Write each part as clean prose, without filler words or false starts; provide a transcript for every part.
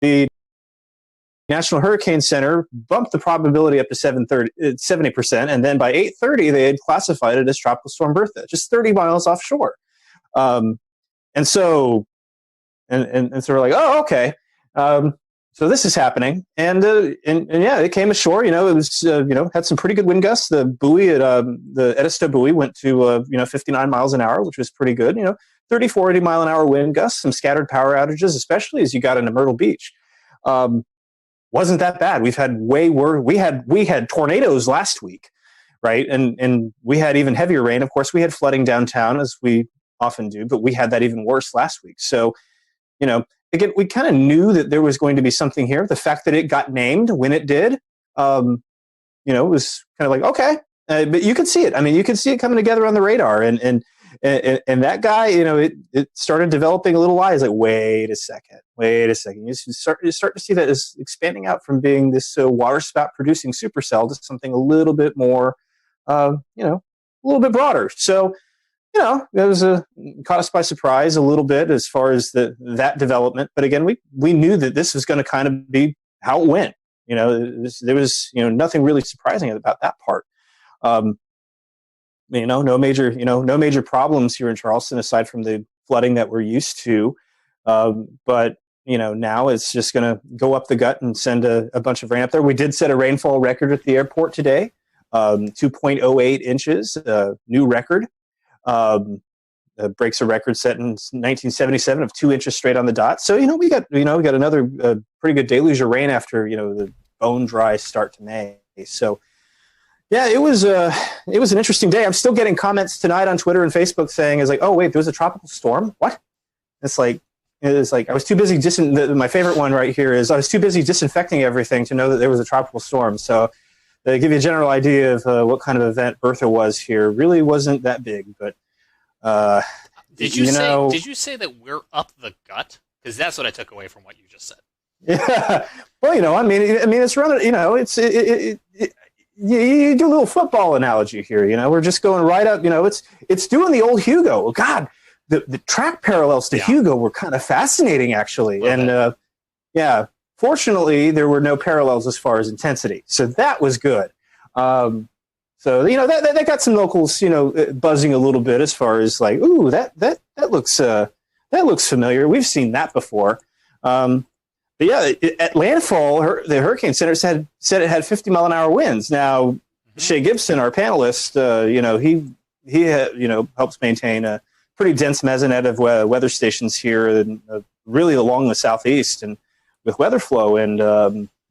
the National Hurricane Center bumped the probability up to 70%, and then by 8:30 they had classified it as Tropical Storm Bertha, just 30 miles offshore. And so we're like, oh, okay. So this is happening, and yeah, it came ashore. It was had some pretty good wind gusts. The buoy at the Edisto buoy went to 59 miles an hour, which was pretty good. 30, 40 mile an hour wind gusts, some scattered power outages, especially as you got into Myrtle Beach. Wasn't that bad. We've had way worse. We had tornadoes last week, right? And we had even heavier rain. Of course, we had flooding downtown, as we often do, but we had that even worse last week. So, again, we kind of knew that there was going to be something here. The fact that it got named when it did, was kind of like, okay. But you could see it. I mean, you could see it coming together on the radar. And that guy, it started developing a little eyes like, wait a second. You start to see that as expanding out from being this water spout producing supercell to something a little bit more, a little bit broader. So, it was caught us by surprise a little bit as far as that development. But again, we knew that this was going to kind of be how it went. There was nothing really surprising about that part. No major problems here in Charleston aside from the flooding that we're used to. But now it's just going to go up the gut and send a bunch of rain up there. We did set a rainfall record at the airport today, 2.08 inches, new record. Breaks a record set in 1977 of 2 inches straight on the dot. So we got another pretty good deluge of rain after the bone dry start to May. So yeah, it was an interesting day. I'm still getting comments tonight on Twitter and Facebook saying, "Is like, oh wait, there was a tropical storm? What?" It's like I was too busy. My favorite one right here is I was too busy disinfecting everything to know that there was a tropical storm. So to give you a general idea of what kind of event Bertha was here, really wasn't that big. But did you say that we're up the gut? Because that's what I took away from what you just said. Yeah. Well, I mean, it's rather, you do a little football analogy here. We're just going right up. It's doing the old Hugo. God, the track parallels to Hugo were kind of fascinating, actually. Fortunately, there were no parallels as far as intensity, so that was good. So that got some locals, buzzing a little bit as far as like, ooh, that looks familiar. We've seen that before. But yeah, at landfall, the Hurricane Center said it had 50 mile an hour winds. Now, Shea Gibson, our panelist, he helps maintain a pretty dense mesonet of weather stations here, and really along the southeast and with weather flow, and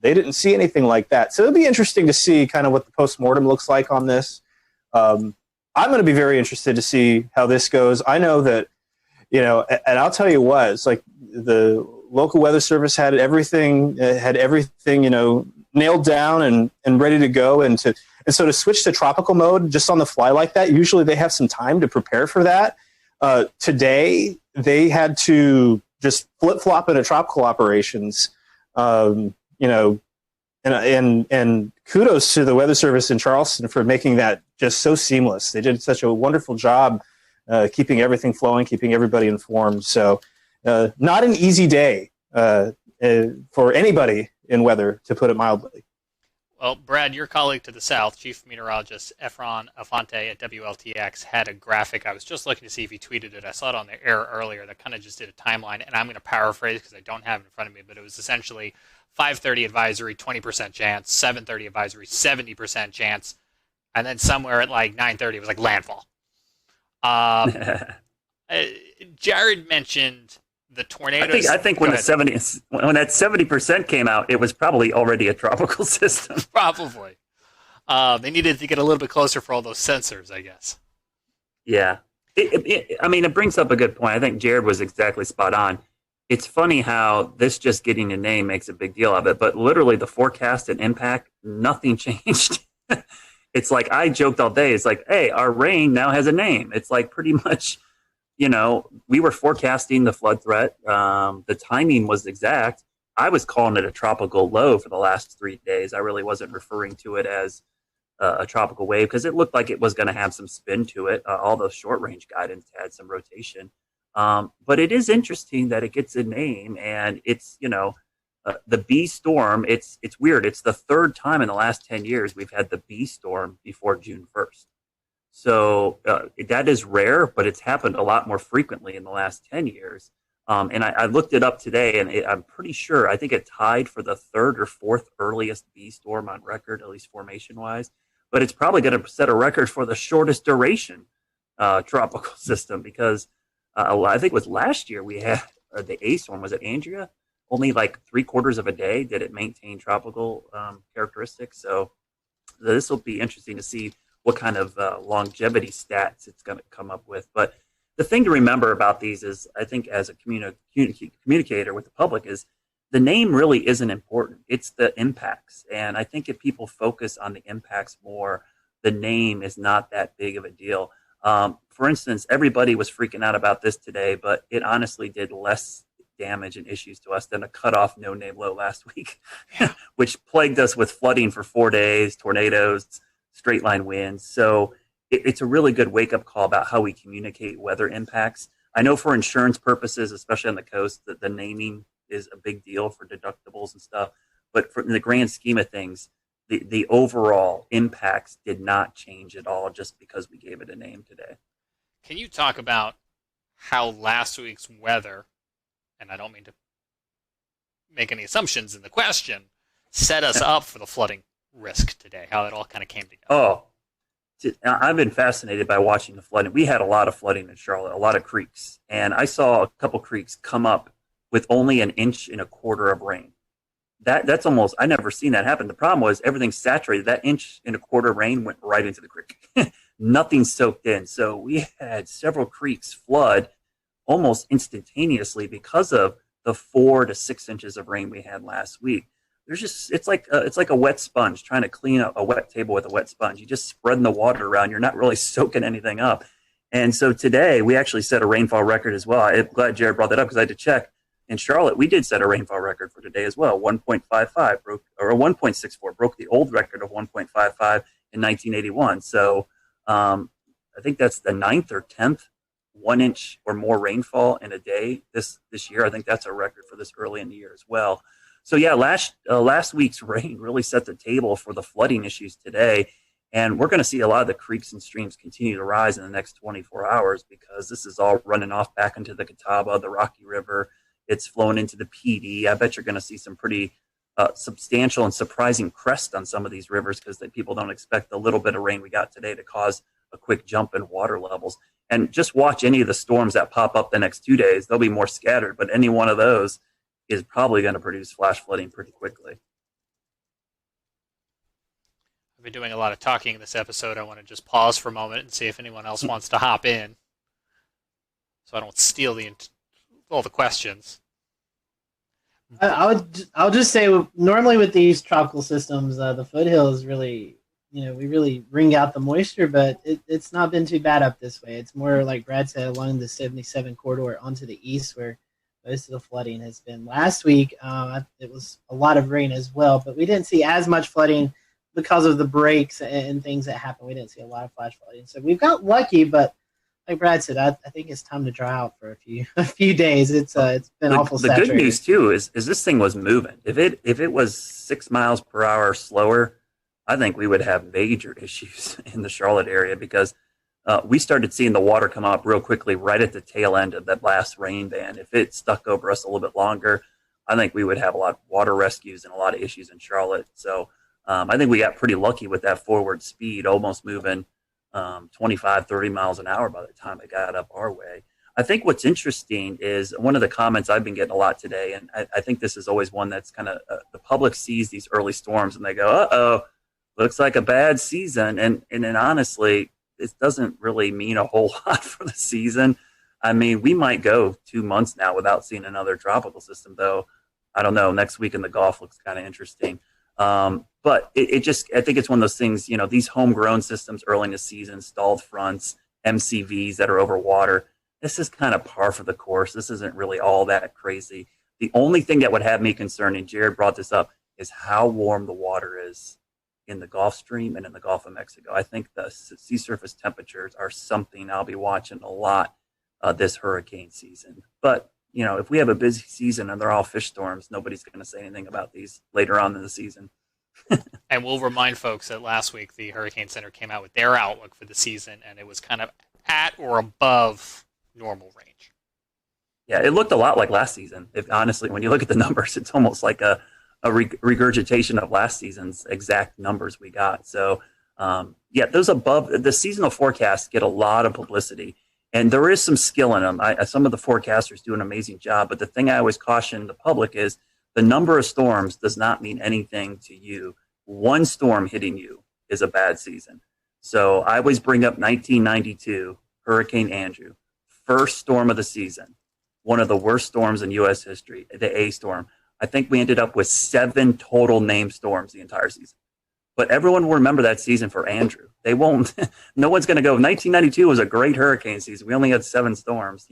they didn't see anything like that. So it'll be interesting to see kind of what the postmortem looks like on this. I'm going to be very interested to see how this goes. I know that, and I'll tell you what, it's like the local weather service had everything, nailed down and ready to go. And so to switch to tropical mode just on the fly like that, usually they have some time to prepare for that. Today they had to just flip-flop into tropical operations, and kudos to the weather service in Charleston for making that just so seamless. They did such a wonderful job keeping everything flowing, keeping everybody informed. So not an easy day for anybody in weather, to put it mildly. Well, Brad, your colleague to the south, Chief Meteorologist Efron Afante at WLTX, had a graphic. I was just looking to see if he tweeted it. I saw it on the air earlier that kind of just did a timeline, and I'm going to paraphrase because I don't have it in front of me, but it was essentially 5:30 advisory, 20% chance, 7:30 advisory, 70% chance, and then somewhere at like 9:30 it was like landfall. Jared mentioned the tornadoes. I think when that 70% came out, it was probably already a tropical system. Probably. They needed to get a little bit closer for all those sensors, I guess. Yeah. It brings up a good point. I think Jared was exactly spot on. It's funny how this just getting a name makes a big deal of it, but literally the forecast and impact, nothing changed. It's like I joked all day. It's like, hey, our rain now has a name. It's like pretty much, we were forecasting the flood threat. The timing was exact. I was calling it a tropical low for the last 3 days. I really wasn't referring to it as a tropical wave because it looked like it was going to have some spin to it. All those short range guidance had some rotation. But it is interesting that it gets a name, and it's, the B storm, it's weird. It's the third time in the last 10 years we've had the B storm before June 1st. So that is rare, but it's happened a lot more frequently in the last 10 years. And I looked it up today, and I'm pretty sure, I think it tied for the third or fourth earliest B storm on record, at least formation-wise. But it's probably going to set a record for the shortest duration tropical system, because I think it was last year we had the A storm. Was it Andrea? Only like 3/4 of a day did it maintain tropical characteristics. So this will be interesting to see what kind of longevity stats it's going to come up with. But the thing to remember about these is, I think as a communicator with the public, is the name really isn't important. It's the impacts. And I think if people focus on the impacts more, the name is not that big of a deal. For instance, everybody was freaking out about this today, but it honestly did less damage and issues to us than a cutoff no-name low last week, which plagued us with flooding for 4 days, tornadoes, straight line winds. So it's a really good wake-up call about how we communicate weather impacts. I know for insurance purposes, especially on the coast, that the naming is a big deal for deductibles and stuff. But in the grand scheme of things, the overall impacts did not change at all just because we gave it a name today. Can you talk about how last week's weather, and I don't mean to make any assumptions in the question, set us up for the flooding risk today, how it all kind of came together? Oh, I've been fascinated by watching the flooding. We had a lot of flooding in Charlotte, a lot of creeks, and I saw a couple creeks come up with only 1.25 inches of rain. That's almost, I never seen that happen. The problem was everything's saturated. That 1.25 inches of rain went right into the creek. Nothing soaked in. So we had several creeks flood almost instantaneously because of the 4 to 6 inches of rain we had last week. There's just, it's like a wet sponge, trying to clean up a wet table with a wet sponge. You just spreading the water around. You're not really soaking anything up. And so today we actually set a rainfall record as well. I'm glad Jared brought that up because I had to check. In Charlotte, we did set a rainfall record for today as well. 1.55 broke, or 1.64 broke the old record of 1.55 in 1981. So I think that's the 9th or 10th 1 inch or more rainfall in a day this year. I think that's a record for this early in the year as well. So yeah, last week's rain really set the table for the flooding issues today. And we're going to see a lot of the creeks and streams continue to rise in the next 24 hours because this is all running off back into the Catawba, the Rocky River. It's flowing into the PD. I bet you're going to see some pretty substantial and surprising crest on some of these rivers because people don't expect the little bit of rain we got today to cause a quick jump in water levels. And just watch any of the storms that pop up the next 2 days. They'll be more scattered, but any one of those is probably going to produce flash flooding pretty quickly. I've been doing a lot of talking in this episode. I want to just pause for a moment and see if anyone else wants to hop in so I don't steal all the questions. I'll just say, normally with these tropical systems, the foothills really, we really wring out the moisture, but it's not been too bad up this way. It's more like Brad said, along the 77 corridor onto the east where most of the flooding has been. Last week, it was a lot of rain as well, but we didn't see as much flooding because of the breaks and things that happened. We didn't see a lot of flash flooding. So we've got lucky, but like Brad said, I think it's time to dry out for a few days. It's been awful saturated. The good news too is this thing was moving. If it was 6 miles per hour slower, I think we would have major issues in the Charlotte area because we started seeing the water come up real quickly right at the tail end of that last rain band. If it stuck over us a little bit longer, I think we would have a lot of water rescues and a lot of issues in Charlotte. So I think we got pretty lucky with that forward speed, almost moving 25, 30 miles an hour by the time it got up our way. I think what's interesting is one of the comments I've been getting a lot today, and I think this is always one that's kind of the public sees these early storms and they go, uh-oh, looks like a bad season. And then honestly, it doesn't really mean a whole lot for the season. I mean, we might go 2 months now without seeing another tropical system, though. I don't know. Next week in the Gulf looks kind of interesting. But I think it's one of those things, these homegrown systems early in the season, stalled fronts, MCVs that are over water. This is kind of par for the course. This isn't really all that crazy. The only thing that would have me concerned, and Jared brought this up, is how warm the water is in the Gulf Stream and in the Gulf of Mexico. I think the sea surface temperatures are something I'll be watching a lot this hurricane season. But, if we have a busy season and they're all fish storms, nobody's going to say anything about these later on in the season. And we'll remind folks that last week the Hurricane Center came out with their outlook for the season, and it was kind of at or above normal range. Yeah, it looked a lot like last season. Honestly, when you look at the numbers, it's almost like a regurgitation of last season's exact numbers we got. So, those above the seasonal forecasts get a lot of publicity, and there is some skill in them. Some of the forecasters do an amazing job, but the thing I always caution the public is the number of storms does not mean anything to you. One storm hitting you is a bad season. So I always bring up 1992, Hurricane Andrew, first storm of the season, one of the worst storms in U.S. history, the A storm. I think we ended up with 7 total named storms the entire season. But everyone will remember that season for Andrew. They won't. No one's going to go, 1992 was a great hurricane season. We only had 7 storms,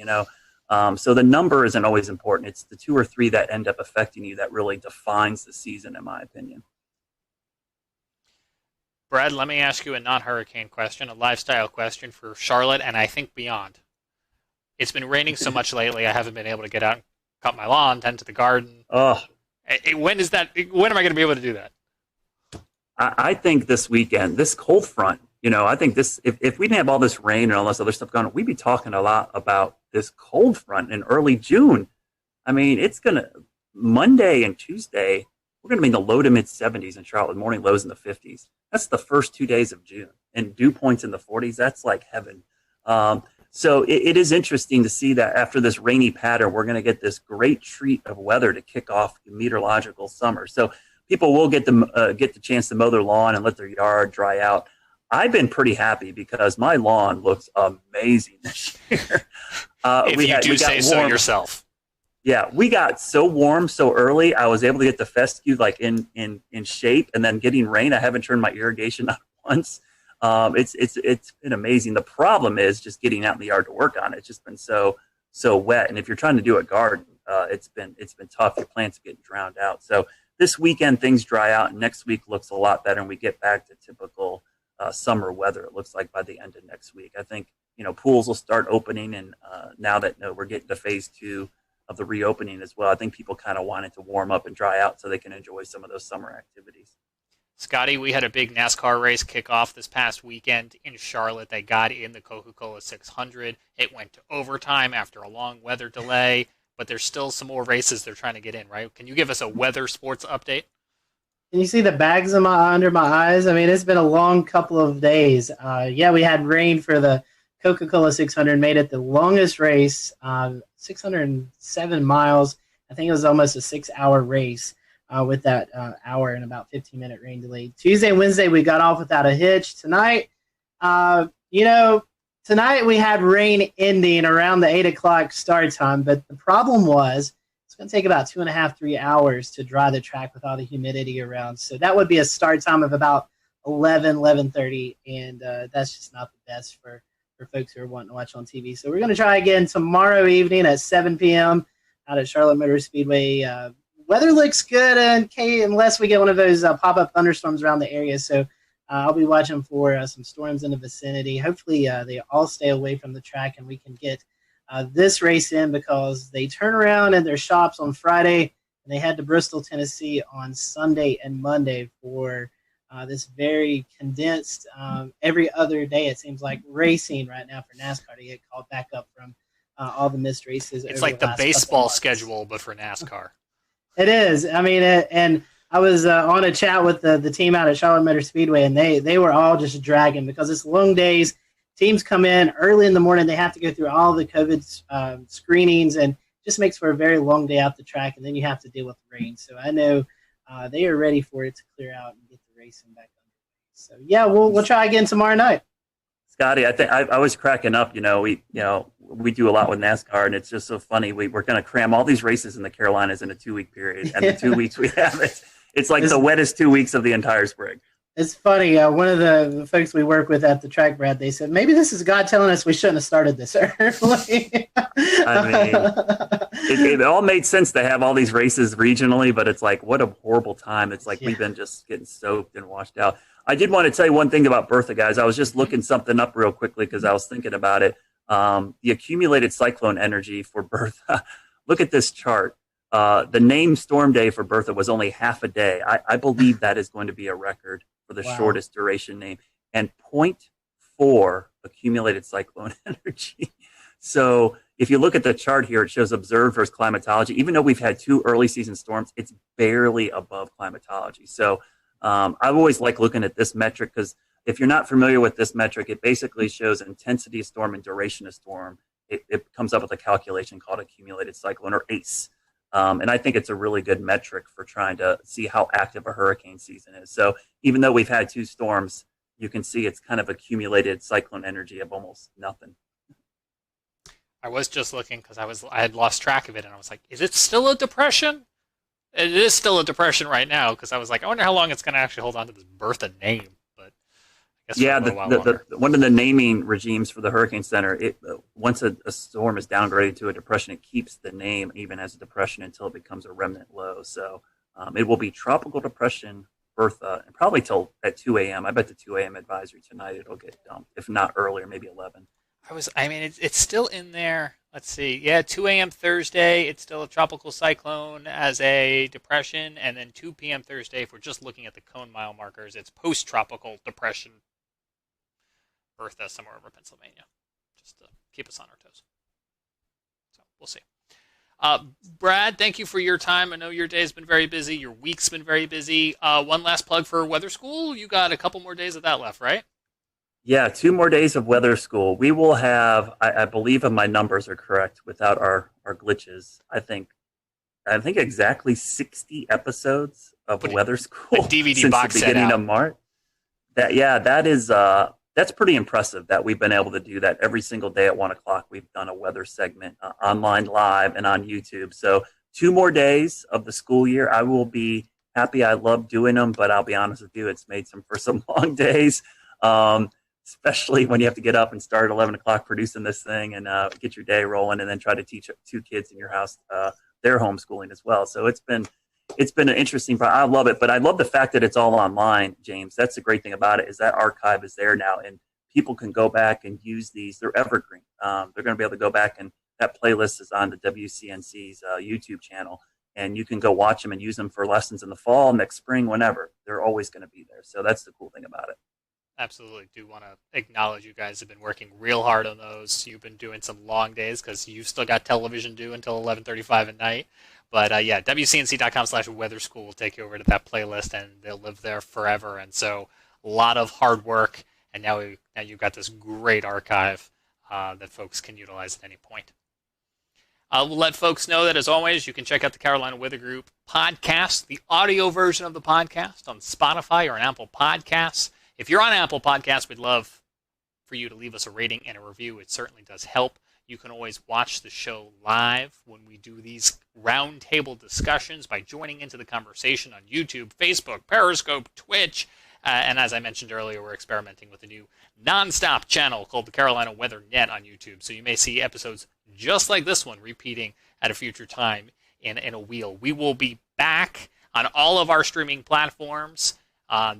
So the number isn't always important. It's the 2 or 3 that end up affecting you that really defines the season, in my opinion. Brad, let me ask you a non-hurricane question, a lifestyle question for Charlotte and I think beyond. It's been raining so much lately, I haven't been able to get out and cut my lawn, tend to the garden. Oh, when am I going to be able to do that? I think this weekend, this cold front, I think this, if we didn't have all this rain and all this other stuff going on, we'd be talking a lot about this cold front in early June. I mean, it's going to, Monday and Tuesday, we're going to be in the low to mid 70s in Charlotte, morning lows in the 50s. That's the first 2 days of June. And dew points in the 40s, that's like heaven. So it is interesting to see that after this rainy pattern, we're going to get this great treat of weather to kick off the meteorological summer. So people will get the chance to mow their lawn and let their yard dry out. I've been pretty happy because my lawn looks amazing this year. If you do say so yourself. Yeah, we got so warm so early. I was able to get the fescue like in shape, and then getting rain. I haven't turned my irrigation on once. It's been amazing. The problem is just getting out in the yard to work on it. It's just been so wet. And if you're trying to do a garden, it's been tough. Your plants are getting drowned out. So this weekend things dry out, and next week looks a lot better, and we get back to typical summer weather. It looks like by the end of next week. I think pools will start opening, and now that we're getting to phase 2 of the reopening as well, I think people kind of want it to warm up and dry out so they can enjoy some of those summer activities. Scotty, we had a big NASCAR race kick off this past weekend in Charlotte. They got in the Coca-Cola 600. It went to overtime after a long weather delay, but there's still some more races they're trying to get in, right? Can you give us a weather sports update? Can you see the bags under my eyes? I mean, it's been a long couple of days. We had rain for the Coca-Cola 600, made it the longest race, 607 miles. I think it was almost a 6-hour race with that hour and about 15-minute rain delay. Tuesday and Wednesday, we got off without a hitch. Tonight, tonight we had rain ending around the 8 o'clock start time, but the problem was it's going to take about 2.5, 3 hours to dry the track with all the humidity around. So that would be a start time of about 11:30, and that's just not the best for folks who are wanting to watch on TV. So we're going to try again tomorrow evening at 7 p.m. out at Charlotte Motor Speedway. Weather looks good unless we get one of those pop-up thunderstorms around the area. So I'll be watching for some storms in the vicinity. Hopefully they all stay away from the track and we can get this race in, because they turn around in their shops on Friday and they head to Bristol, Tennessee on Sunday and Monday for this very condensed every other day, it seems like, racing right now for NASCAR to get called back up from all the missed races. It's like the baseball schedule, but for NASCAR. It is. I mean, and I was on a chat with the team out at Charlotte Motor Speedway, and they were all just dragging because it's long days. Teams come in early in the morning. They have to go through all the COVID screenings, and just makes for a very long day out the track, and then you have to deal with the rain. So I know they are ready for it to clear out and get the racing back underway. So yeah, we'll try again tomorrow night. Scotty, I think I was cracking up. We do a lot with NASCAR, and it's just so funny. We're going to cram all these races in the Carolinas in a 2-week period, and the 2 weeks we have it's like the wettest 2 weeks of the entire spring. It's funny. One of the folks we work with at the track, Brad, they said, maybe this is God telling us we shouldn't have started this early. I mean, it all made sense to have all these races regionally, but it's like, what a horrible time. It's like we've been just getting soaked and washed out. I did want to tell you one thing about Bertha, guys. I was just looking something up real quickly because I was thinking about it. The accumulated cyclone energy for Bertha look at this chart. The name Storm Day for Bertha was only half a day. I believe that is going to be a record for the shortest duration name. And 0.4 accumulated cyclone energy. So if you look at the chart here, it shows observed versus climatology. Even though we've had 2 early season storms, it's barely above climatology. So I've always liked looking at this metric because if you're not familiar with this metric, it basically shows intensity of storm and duration of storm. It comes up with a calculation called accumulated cyclone, or ACE. And I think it's a really good metric for trying to see how active a hurricane season is. So even though we've had 2 storms, you can see it's kind of accumulated cyclone energy of almost nothing. I was just looking because I had lost track of it, and I was like, is it still a depression? It is still a depression right now, because I was like, I wonder how long it's going to actually hold on to this Bertha name. But I guess one of the naming regimes for the Hurricane Center, once a storm is downgraded to a depression, it keeps the name even as a depression until it becomes a remnant low. So it will be Tropical Depression Bertha, and probably till at 2 a.m. I bet the 2 a.m. advisory tonight it'll get dumped, if not earlier, maybe 11. It's still in there. Let's see. Yeah, 2 a.m. Thursday, it's still a tropical cyclone as a depression. And then 2 p.m. Thursday, if we're just looking at the cone mile markers, it's post-tropical depression Bertha somewhere over Pennsylvania, just to keep us on our toes. So we'll see. Brad, thank you for your time. I know your day's been very busy. Your week's been very busy. One last plug for Weather School. You got a couple more days of that left, right? Yeah, 2 more days of Weather School. We will have, I believe if my numbers are correct, without our glitches, I think exactly 60 episodes of Weather School a DVD since box the beginning set of March. That's pretty impressive that we've been able to do that every single day at 1 o'clock. We've done a weather segment online live and on YouTube. So 2 more days of the school year. I will be happy. I love doing them, but I'll be honest with you, it's made for some long days. Especially when you have to get up and start at 11 o'clock producing this thing and get your day rolling, and then try to teach 2 kids in your house their homeschooling as well. So it's been an interesting. I love it, but I love the fact that it's all online, James. That's the great thing about it, is that archive is there now, and people can go back and use these. They're evergreen. They're going to be able to go back, and that playlist is on the WCNC's YouTube channel, and you can go watch them and use them for lessons in the fall, next spring, whenever. They're always going to be there. So that's the cool thing about it. Absolutely. Do want to acknowledge you guys have been working real hard on those. You've been doing some long days because you've still got television due until 11:35 at night. But yeah, WCNC.com/weather school will take you over to that playlist, and they'll live there forever. And so a lot of hard work, and now you've got this great archive that folks can utilize at any point. We'll let folks know that, as always, you can check out the Carolina Weather Group podcast, the audio version of the podcast on Spotify or on Apple Podcasts. If you're on Apple Podcasts, we'd love for you to leave us a rating and a review. It certainly does help. You can always watch the show live when we do these roundtable discussions by joining into the conversation on YouTube, Facebook, Periscope, Twitch. And as I mentioned earlier, we're experimenting with a new nonstop channel called the Carolina Weather Net on YouTube. So you may see episodes just like this one repeating at a future time in a wheel. We will be back on all of our streaming platforms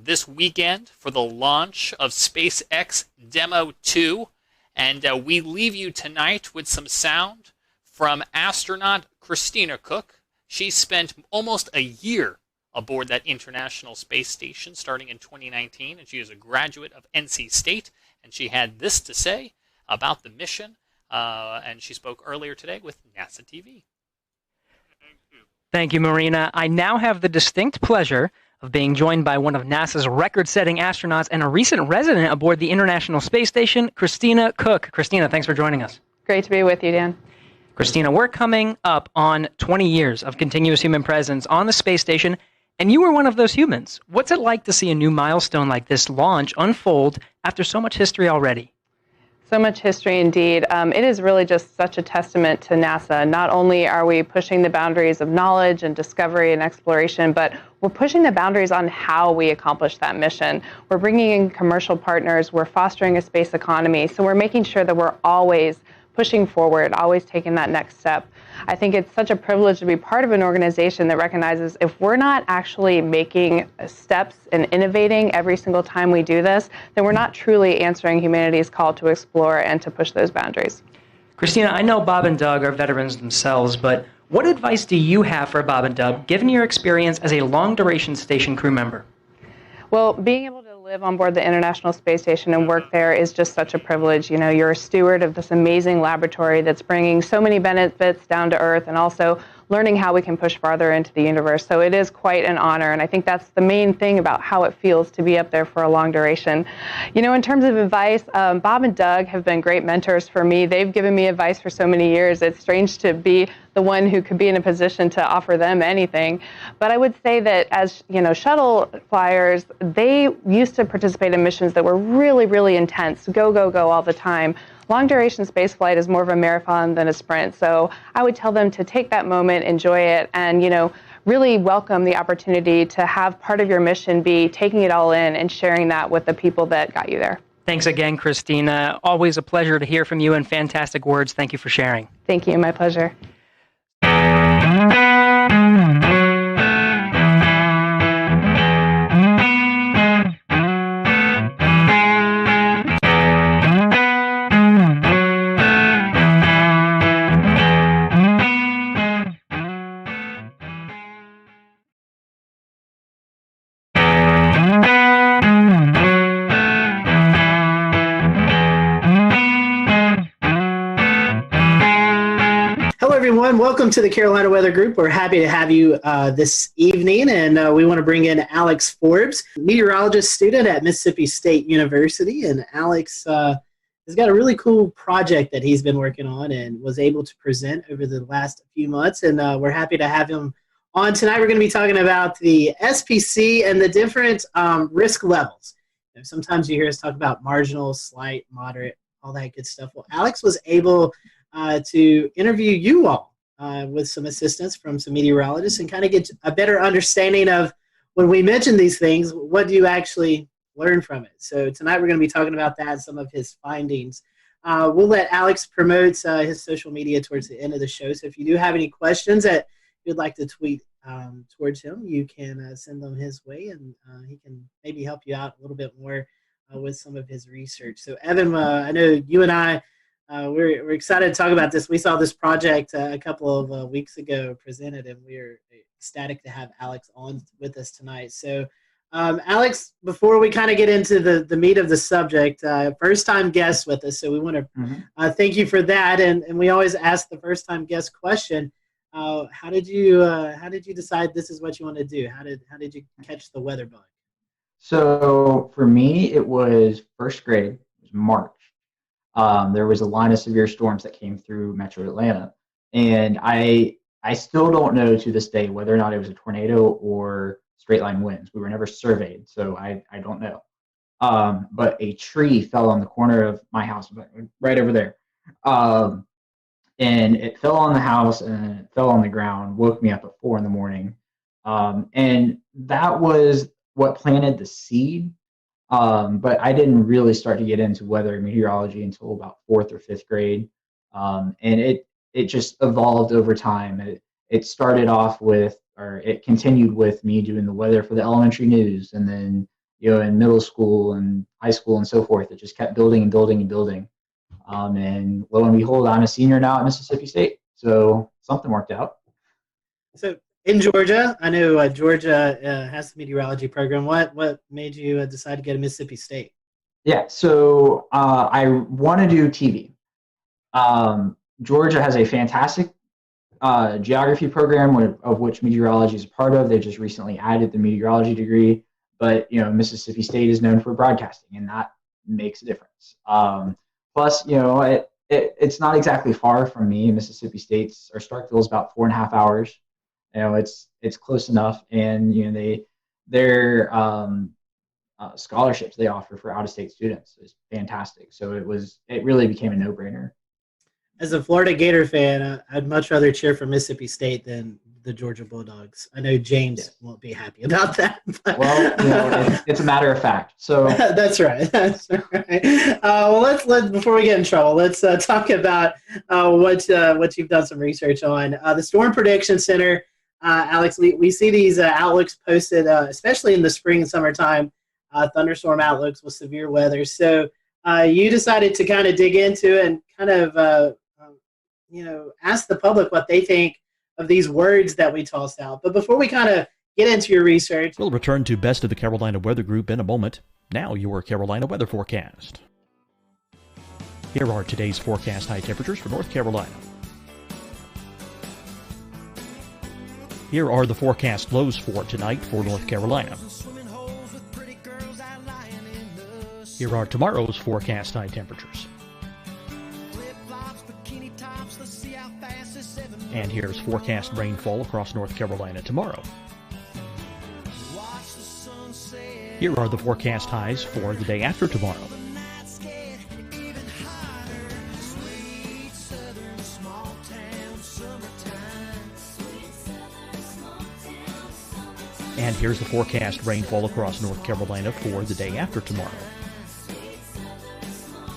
this weekend for the launch of SpaceX Demo 2. And we leave you tonight with some sound from astronaut Christina Cook. She spent almost a year aboard that International Space Station starting in 2019, and she is a graduate of NC State, and she had this to say about the mission, and she spoke earlier today with NASA TV. Thank you, Marina. I now have the distinct pleasure of being joined by one of NASA's record-setting astronauts and a recent resident aboard the International Space Station, Christina Cook. Christina, thanks for joining us. Great to be with you, Dan. Christina, we're coming up on 20 years of continuous human presence on the space station, and you were one of those humans. What's it like to see a new milestone like this launch unfold after so much history already? So much history indeed. It is really just such a testament to NASA. Not only are we pushing the boundaries of knowledge and discovery and exploration, but we're pushing the boundaries on how we accomplish that mission. We're bringing in commercial partners. We're fostering a space economy. So we're making sure that we're always pushing forward, always taking that next step. I think it's such a privilege to be part of an organization that recognizes if we're not actually making steps and innovating every single time we do this, then we're not truly answering humanity's call to explore and to push those boundaries. Christina, I know Bob and Doug are veterans themselves, but What advice do you have for Bob and Dub, given your experience as a long-duration station crew member? Well, being able to live on board the International Space Station and work there is just such a privilege. You know, you're a steward of this amazing laboratory that's bringing so many benefits down to Earth and also learning how we can push farther into the universe. So it is quite an honor, and I think that's the main thing about how it feels to be up there for a long duration. You know, in terms of advice, Bob and Doug have been great mentors for me. They've given me advice for so many years. It's strange to be the one who could be in a position to offer them anything. But I would say that as, you know, shuttle flyers, they used to participate in missions that were really, really intense, go, go, go all the time. Long duration space flight is more of a marathon than a sprint. So I would tell them to take that moment, enjoy it, and, you know, really welcome the opportunity to have part of your mission be taking it all in and sharing that with the people that got you there. Thanks again, Christina. Always a pleasure to hear from you, and fantastic words. Thank you for sharing. Thank you. My pleasure. Welcome to the Carolina Weather Group. We're happy to have you this evening, and we want to bring in Alex Forbes, meteorologist student at Mississippi State University. And Alex has got a really cool project that he's been working on and was able to present over the last few months, and we're happy to have him on tonight. We're going to be talking about the SPC and the different risk levels. You know, sometimes you hear us talk about marginal, slight, moderate, all that good stuff. Well, Alex was able to interview you all with some assistance from some meteorologists and kind of get a better understanding of when we mention these things, what do you actually learn from it? So tonight we're going to be talking about that, some of his findings. We'll let Alex promote his social media towards the end of the show. So if you do have any questions that you'd like to tweet towards him, you can send them his way, and he can maybe help you out a little bit more with some of his research. So Evan, I know you and I, we're excited to talk about this. We saw this project a couple of weeks ago presented, and we're ecstatic to have Alex on with us tonight. So, Alex, before we kind of get into the meat of the subject, first-time guest with us, so we want to thank you for that. And we always ask the first-time guest question: how did you decide this is what you want to do? How did you catch the weather bug? So for me, it was first grade. It was March. There was a line of severe storms that came through Metro Atlanta, and I still don't know to this day whether or not it was a tornado or straight line winds. We were never surveyed, so I don't know. But a tree fell on the corner of my house, right over there, and it fell on the house and it fell on the ground. Woke me up at 4 a.m, and that was what planted the seed. But I didn't really start to get into weather meteorology until about 4th or 5th grade. And it just evolved over time. It started off with, or it continued with me doing the weather for the elementary news. And then, you know, in middle school and high school and so forth, it just kept building and building and building. And lo and behold, I'm a senior now at Mississippi State. So something worked out. So in Georgia, I know Georgia has the meteorology program. What made you decide to go to Mississippi State? Yeah, so I want to do TV. Georgia has a fantastic geography program of which meteorology is a part of. They just recently added the meteorology degree, but you know, Mississippi State is known for broadcasting, and that makes a difference. Plus, you know, it's not exactly far from me. Mississippi State's, or Starkville is about 4.5 hours. You know, it's close enough, and you know, their scholarships they offer for out-of-state students is fantastic. So it really became a no-brainer. As a Florida Gator fan, I'd much rather cheer for Mississippi State than the Georgia Bulldogs. I know James won't be happy about that. Well, you know, it's a matter of fact. So that's right. That's right. Well, let's before we get in trouble, let's talk about what you've done some research on. The Storm Prediction Center. Alex, we see these outlooks posted, especially in the spring and summertime, thunderstorm outlooks with severe weather. So you decided to kind of dig into it and kind of, ask the public what they think of these words that we tossed out. But before we kind of get into your research, We'll return to Best of the Carolina Weather Group in a moment. Now your Carolina weather forecast. Here are today's forecast high temperatures for North Carolina. Here are the forecast lows for tonight for North Carolina. Here are tomorrow's forecast high temperatures. And here's forecast rainfall across North Carolina tomorrow. Here are the forecast highs for the day after tomorrow. And here's the forecast rainfall across North Carolina for the day after tomorrow.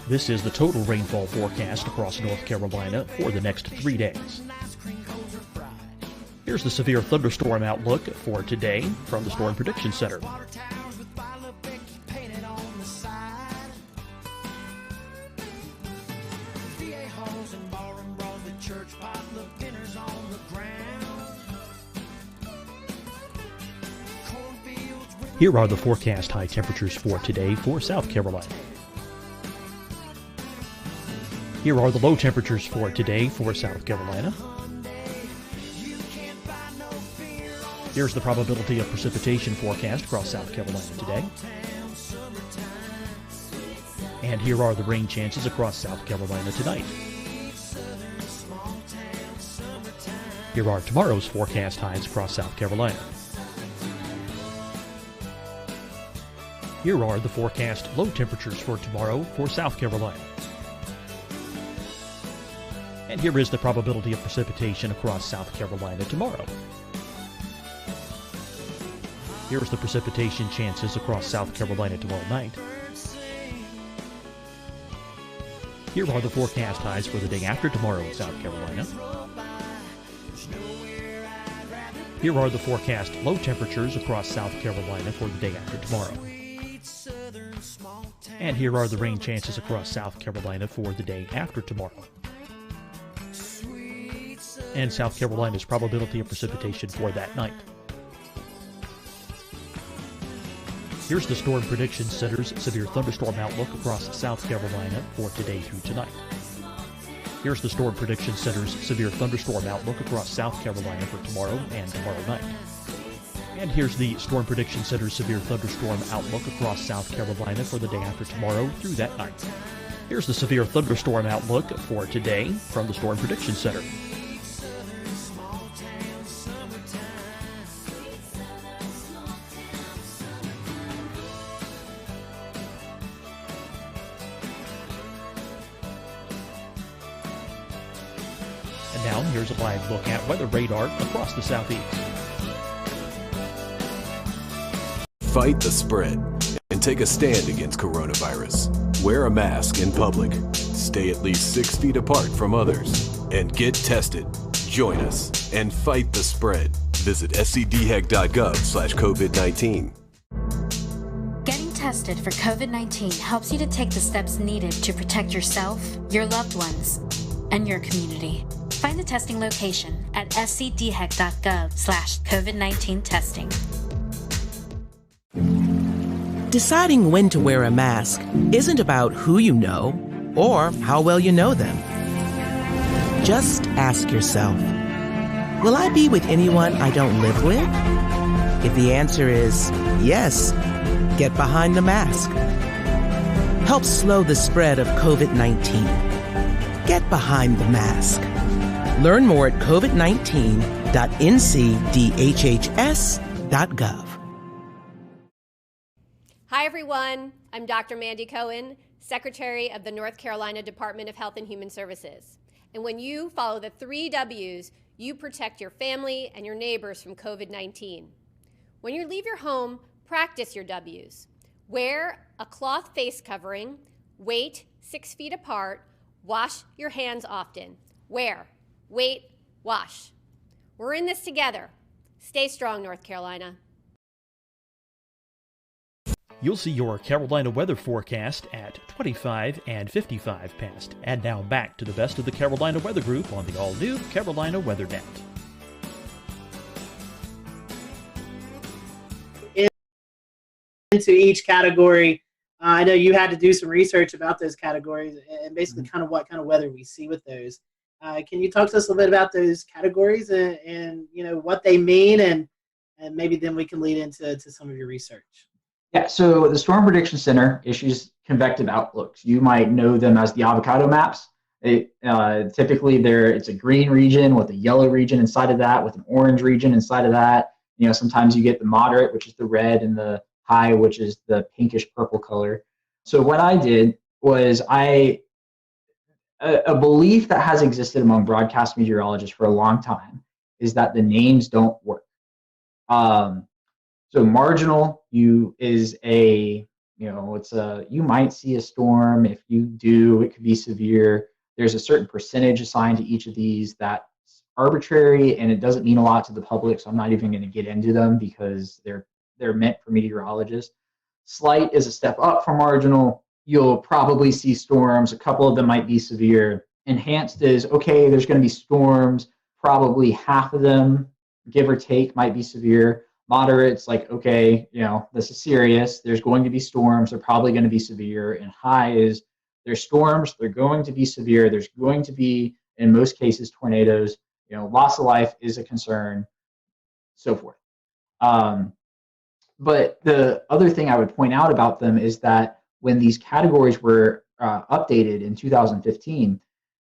This is the total rainfall forecast across North Carolina for the next 3 days. Here's the severe thunderstorm outlook for today from the Storm Prediction Center. Here are the forecast high temperatures for today for South Carolina. Here are the low temperatures for today for South Carolina. Here's the probability of precipitation forecast across South Carolina today. And here are the rain chances across South Carolina tonight. Here are tomorrow's forecast highs across South Carolina. Here are the forecast low temperatures for tomorrow for South Carolina. And here is the probability of precipitation across South Carolina tomorrow. Here's the precipitation chances across South Carolina tomorrow night. Here are the forecast highs for the day after tomorrow in South Carolina. Here are the forecast low temperatures across South Carolina for the day after tomorrow. And here are the rain chances across South Carolina for the day after tomorrow. And South Carolina's probability of precipitation for that night. Here's the Storm Prediction Center's severe thunderstorm outlook across South Carolina for today through tonight. Here's the Storm Prediction Center's severe thunderstorm outlook across South Carolina for tomorrow and tomorrow night. And here's the Storm Prediction Center's severe thunderstorm outlook across South Carolina for the day after tomorrow through that night. Here's the severe thunderstorm outlook for today from the Storm Prediction Center. And now here's a live look at weather radar across the southeast. Fight the spread and take a stand against coronavirus. Wear a mask in public. Stay at least 6 feet apart from others. And get tested. Join us and fight the spread. Visit scdhec.gov/COVID-19. Getting tested for COVID-19 helps you to take the steps needed to protect yourself, your loved ones, and your community. Find the testing location at scdhec.gov/COVID-19 testing. Deciding when to wear a mask isn't about who you know or how well you know them. Just ask yourself, will I be with anyone I don't live with? If the answer is yes, get behind the mask. Help slow the spread of COVID-19. Get behind the mask. Learn more at covid19.ncdhhs.gov. Hi, everyone. I'm Dr. Mandy Cohen, Secretary of the North Carolina Department of Health and Human Services. And when you follow the 3 W's, you protect your family and your neighbors from COVID-19. When you leave your home, practice your W's. Wear a cloth face covering, wait 6 feet apart, wash your hands often. Wear, wait, wash. We're in this together. Stay strong, North Carolina. You'll see your Carolina weather forecast at 25 and 55 past. And now back to the best of the Carolina Weather Group on the all-new Carolina Weather Net. into each category. I know you had to do some research about those categories and basically kind of what kind of weather we see with those. Can you talk to us a little bit about those categories and what they mean, and maybe then we can lead into some of your research? Yeah, so the Storm Prediction Center issues convective outlooks. You might know them as the avocado maps. Typically, it's a green region with a yellow region inside of that, with an orange region inside of that. Sometimes you get the moderate, which is the red, and the high, which is the pinkish purple color. So what I did was a belief that has existed among broadcast meteorologists for a long time is that the names don't work. So marginal you might see a storm. If you do, it could be severe. There's a certain percentage assigned to each of these that's arbitrary, and it doesn't mean a lot to the public, so I'm not even going to get into them because they're meant for meteorologists. Slight is a step up from marginal. You'll probably see storms. A couple of them might be severe. Enhanced is, okay, there's going to be storms. Probably half of them, give or take, might be severe. Moderate's like, okay, this is serious. There's going to be storms. They're probably going to be severe. And high is, there's storms. They're going to be severe. There's going to be, in most cases, tornadoes. Loss of life is a concern, so forth. But the other thing I would point out about them is that when these categories were updated in 2015,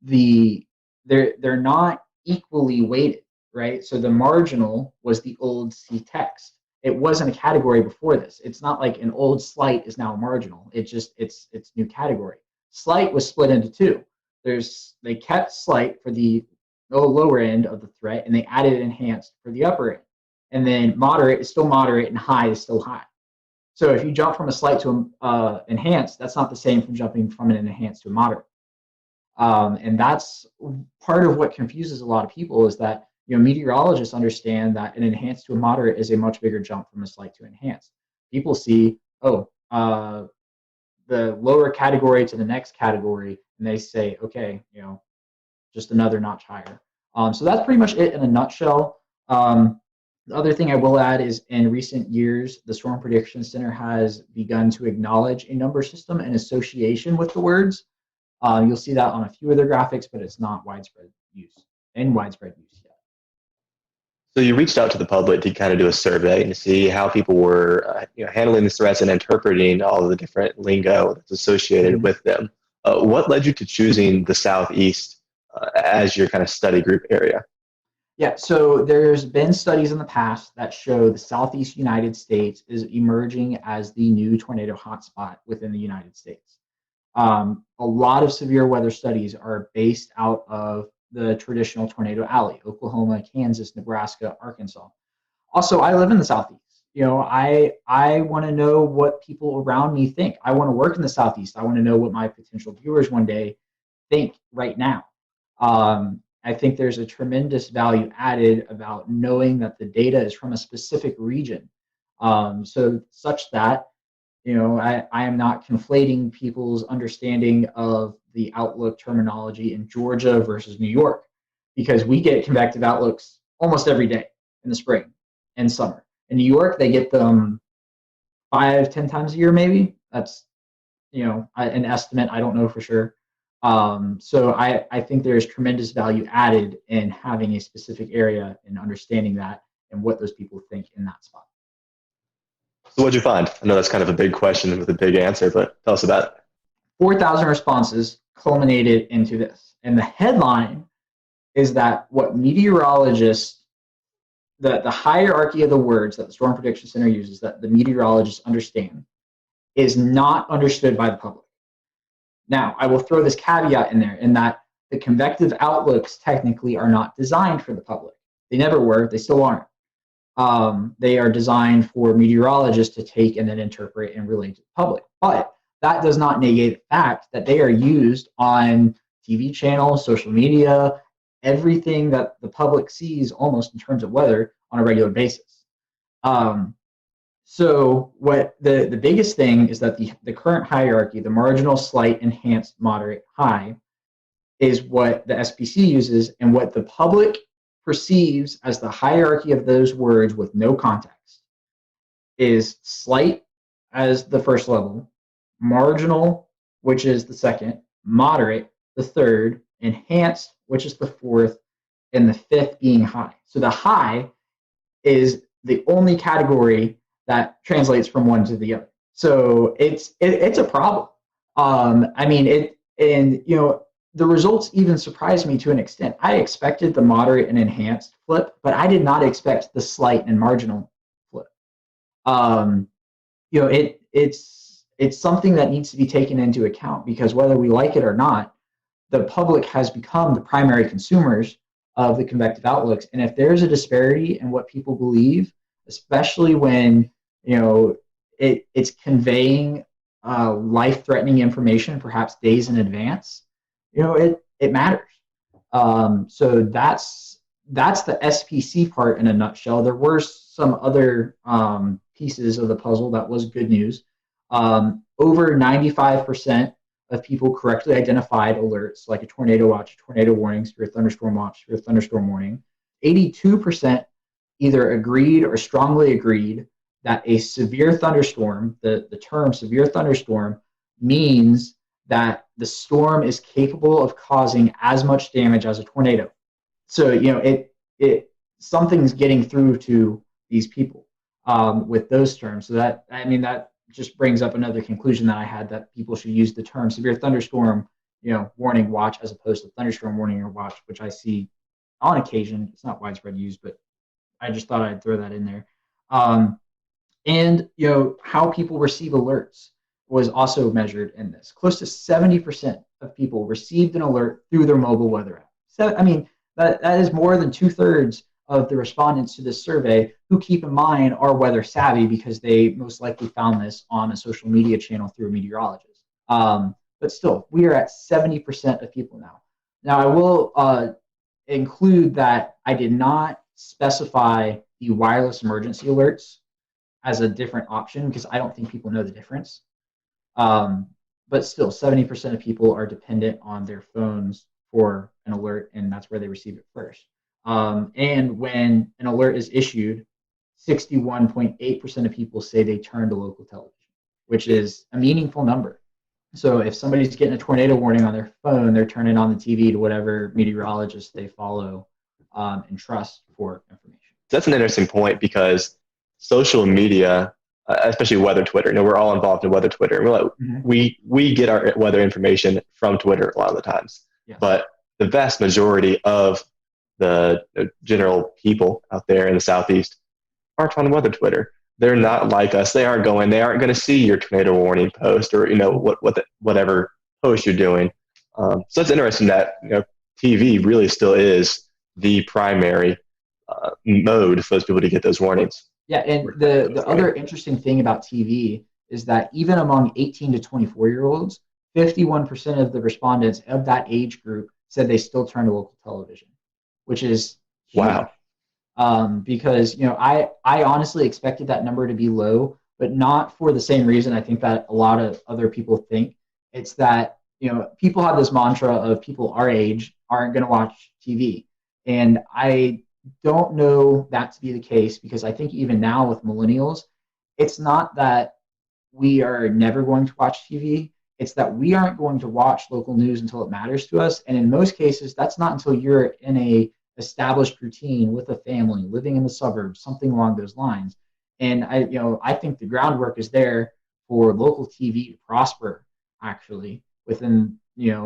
they're not equally weighted. Right? So the marginal was the old C text. It wasn't a category before this. It's not like an old slight is now marginal. It's new category. Slight was split into two. They kept slight for the lower end of the threat, and they added enhanced for the upper end. And then moderate is still moderate, and high is still high. So if you jump from a slight to enhanced, that's not the same from jumping from an enhanced to a moderate. And that's part of what confuses a lot of people, is that meteorologists understand that an enhanced to a moderate is a much bigger jump from a slight to enhanced. People see, the lower category to the next category, and they say, okay, just another notch higher. So that's pretty much it in a nutshell. The other thing I will add is, in recent years, the Storm Prediction Center has begun to acknowledge a number system in association with the words. You'll see that on a few of their graphics, but it's not widespread use yet. So you reached out to the public to kind of do a survey and to see how people were handling the threats and interpreting all of the different lingo that's associated with them. What led you to choosing the Southeast as your kind of study group area? Yeah, so there's been studies in the past that show the Southeast United States is emerging as the new tornado hotspot within the United States. A lot of severe weather studies are based out of the traditional tornado alley: Oklahoma, Kansas, Nebraska, Arkansas. Also, I live in the Southeast. I want to know what people around me think. I want to work in the Southeast. I want to know what my potential viewers one day think right now. I think there's a tremendous value added about knowing that the data is from a specific region, so such that I am not conflating people's understanding of the outlook terminology in Georgia versus New York, because we get convective outlooks almost every day in the spring and summer. In New York, they get them 5-10 times a year, maybe. That's an estimate. I don't know for sure. So I think there's tremendous value added in having a specific area and understanding that and what those people think in that spot. So what'd you find? I know that's kind of a big question with a big answer, but tell us about it. 4,000 responses culminated into this. And the headline is that what meteorologists, the hierarchy of the words that the Storm Prediction Center uses, that the meteorologists understand, is not understood by the public. Now, I will throw this caveat in there, in that the convective outlooks technically are not designed for the public. They never were. They still aren't. They are designed for meteorologists to take and then interpret and relate to the public. But that does not negate the fact that they are used on TV channels, social media, everything that the public sees almost in terms of weather on a regular basis. So what the biggest thing is that the current hierarchy, the marginal, slight, enhanced, moderate, high, is what the SPC uses, and what the public perceives as the hierarchy of those words with no context is slight, as the first level, marginal, which is the second, moderate, the third, enhanced, which is the fourth, and the fifth being high. So the high is the only category that translates from one to the other. So it's a problem. The results even surprised me to an extent. I expected the moderate and enhanced flip, but I did not expect the slight and marginal flip. It's something that needs to be taken into account, because whether we like it or not, the public has become the primary consumers of the convective outlooks. And if there's a disparity in what people believe, especially when it's conveying life-threatening information, perhaps days in advance, it matters. So that's the SPC part in a nutshell. There were some other pieces of the puzzle that was good news. Over 95% of people correctly identified alerts like a tornado watch, tornado warning, severe thunderstorm watch, severe thunderstorm warning. 82% either agreed or strongly agreed that a severe thunderstorm, the term severe thunderstorm, means that the storm is capable of causing as much damage as a tornado. So, something's getting through to these people with those terms. So that just brings up another conclusion that I had, that people should use the term severe thunderstorm, warning watch, as opposed to thunderstorm warning or watch, which I see on occasion. It's not widespread use, but I just thought I'd throw that in there. And how people receive alerts was also measured in this. Close to 70% of people received an alert through their mobile weather app. So, that is more than 2/3 of the respondents to this survey, who, keep in mind, are weather savvy because they most likely found this on a social media channel through a meteorologist. But still, we are at 70% of people now. Now, I will include that I did not specify the wireless emergency alerts as a different option, because I don't think people know the difference. But still, 70% of people are dependent on their phones for an alert, and that's where they receive it first. And when an alert is issued, 61.8% of people say they turn to local television, which is a meaningful number. So if somebody's getting a tornado warning on their phone, they're turning on the TV to whatever meteorologist they follow and trust for information. That's an interesting point, because social media, especially weather Twitter, we're all involved in weather Twitter. We get our weather information from Twitter a lot of the times. Yes. But the vast majority of the general people out there in the Southeast aren't on weather Twitter. They're not like us. They aren't going to see your tornado warning post, or whatever post you're doing. So it's interesting that TV really still is the primary mode for those people to get those warnings. Yeah, and the other interesting thing about TV is that even among 18 to 24-year-olds, 51% of the respondents of that age group said they still turn to local television, which is huge. Wow. Because I honestly expected that number to be low, but not for the same reason I think that a lot of other people think. It's that people have this mantra of people our age aren't going to watch TV, and I don't know that to be the case, because I think even now with millennials, it's not that we are never going to watch TV. It's that we aren't going to watch local news until it matters to us. And in most cases, that's not until you're in a established routine with a family, living in the suburbs, something along those lines. And I think the groundwork is there for local TV to prosper, actually, within,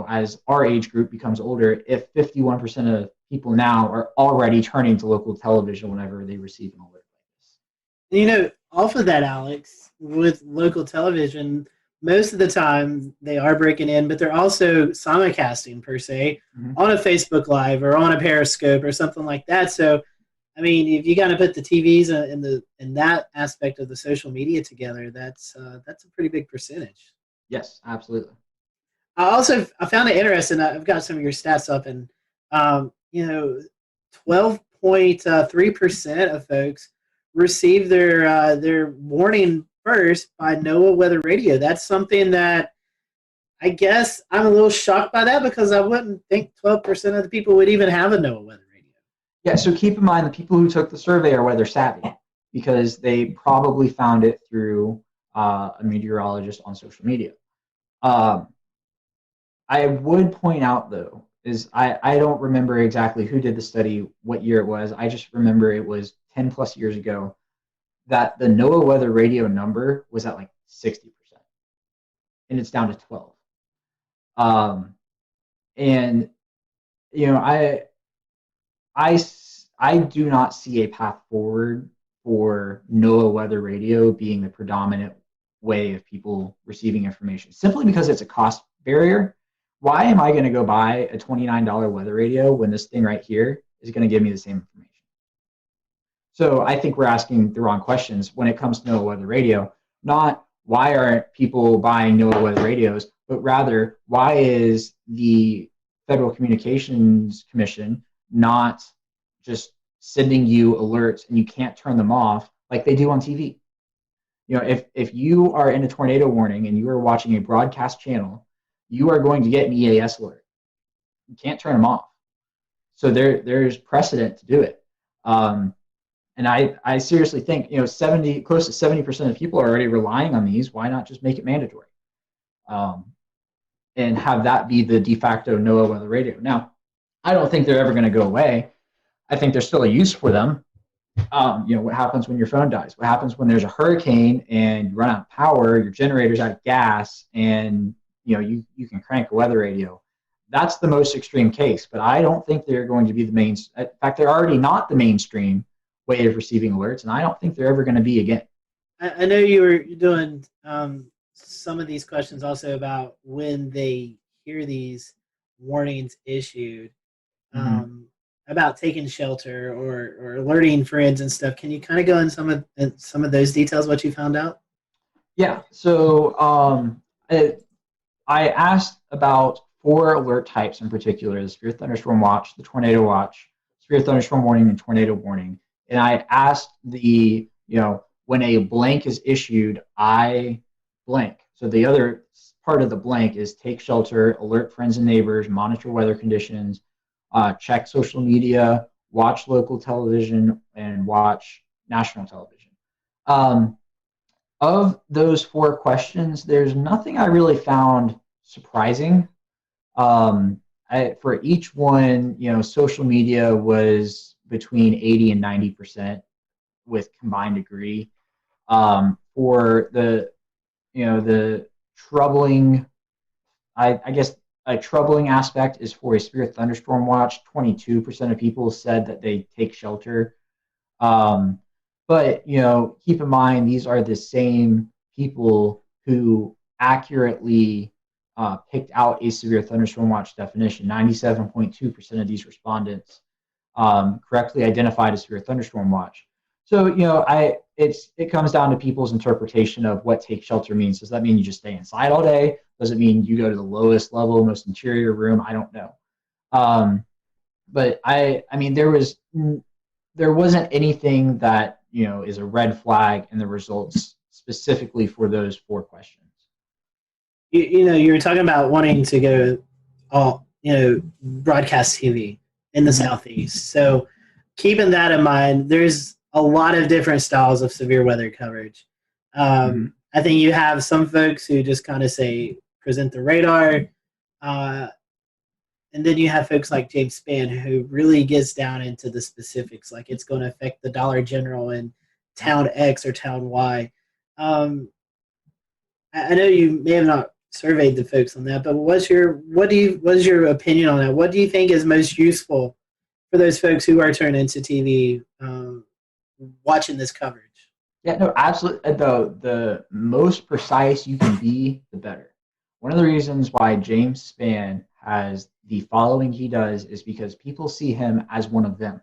as our age group becomes older, if 51% of people now are already turning to local television whenever they receive an alert like this. Off of that, Alex, with local television, most of the time they are breaking in, but they're also simulcasting, per se, on a Facebook Live or on a Periscope or something like that. So, if you got to put the TVs in that aspect of the social media together, that's a pretty big percentage. Yes, absolutely. I found it interesting. I've got some of your stats up, and 12.3% of folks receive their warning first by NOAA Weather Radio. That's something that I guess I'm a little shocked by that, because I wouldn't think 12% of the people would even have a NOAA Weather Radio. Yeah, so keep in mind the people who took the survey are weather savvy, because they probably found it through a meteorologist on social media. I would point out, though, is I don't remember exactly who did the study, what year it was. I just remember it was 10 plus years ago that the NOAA weather radio number was at like 60%, and it's down to 12. And, you know, I do not see a path forward for NOAA weather radio being the predominant way of people receiving information, simply because it's a cost barrier. Why am I going to go buy a $29 weather radio when this thing right here is going to give me the same information? So I think we're asking the wrong questions when it comes to NOAA weather radio. Not why aren't people buying NOAA weather radios, but rather why is the Federal Communications Commission not just sending you alerts and you can't turn them off like they do on TV? You know, if you are in a tornado warning and you are watching a broadcast channel, you are going to get an EAS alert. You can't turn them off. So there's precedent to do it. And I seriously think, you know, close to 70% of people are already relying on these. Why not just make it mandatory? And have that be the de facto NOAA weather radio. Now, I don't think they're ever going to go away. I think there's still a use for them. You know, what happens when your phone dies? What happens when there's a hurricane and you run out of power, your generator's out of gas, and you know you can crank a weather radio? That's the most extreme case, but I don't think they're going to be the main. In fact, they're already not the mainstream way of receiving alerts, and I don't think they're ever going to be again. I know you were doing some of these questions also about when they hear these warnings issued, about taking shelter or alerting friends and stuff. Can you kind of go in some of those details, what you found out? Yeah. So I asked about 4 alert types in particular: the severe thunderstorm watch, the tornado watch, severe thunderstorm warning, and tornado warning. And I asked when a blank is issued, I blank. So the other part of the blank is take shelter, alert friends and neighbors, monitor weather conditions, check social media, watch local television, and watch national television. Of those 4 questions, there's nothing I really found surprising. For each one, you know, social media was between 80 and 90% with combined degree. For the troubling, I guess a troubling aspect is for a severe thunderstorm watch. 22% of people said that they take shelter. But, you know, keep in mind, these are the same people who accurately picked out a severe thunderstorm watch definition. 97.2% of these respondents correctly identified a severe thunderstorm watch. So, you know, it comes down to people's interpretation of what take shelter means. Does that mean you just stay inside all day? Does it mean you go to the lowest level, most interior room? I don't know. But I mean, there wasn't anything that, you know, is a red flag in the results specifically for those 4 questions. You know, you were talking about wanting to go broadcast TV in the Southeast. So keeping that in mind, there's a lot of different styles of severe weather coverage. I think you have some folks who just kind of say, present the radar. And then you have folks like James Spann who really gets down into the specifics, like it's going to affect the Dollar General in town X or town Y. I know you may have not surveyed the folks on that, but what is your opinion on that? What do you think is most useful for those folks who are turning into TV watching this coverage? Yeah, no, absolutely. The most precise you can be, the better. One of the reasons why James Spann has the following he does is because people see him as one of them.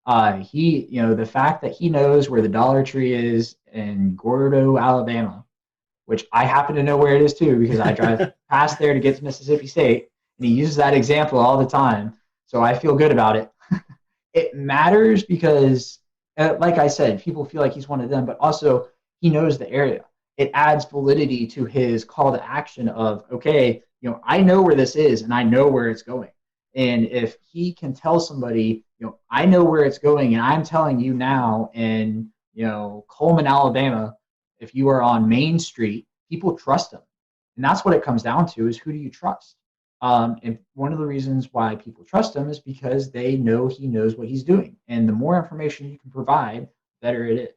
The fact that he knows where the Dollar Tree is in Gordo, Alabama, which I happen to know where it is too because I drive past there to get to Mississippi State, and he uses that example all the time, so I feel good about it. It matters because, like I said, people feel like he's one of them, but also he knows the area. It adds validity to his call to action of, okay, you know, I know where this is and I know where it's going. And if he can tell somebody, you know, I know where it's going and I'm telling you now in, you know, Coleman, Alabama, if you are on Main Street, people trust him. And that's what it comes down to, is who do you trust? And one of the reasons why people trust him is because they know he knows what he's doing. And the more information you can provide, better it is.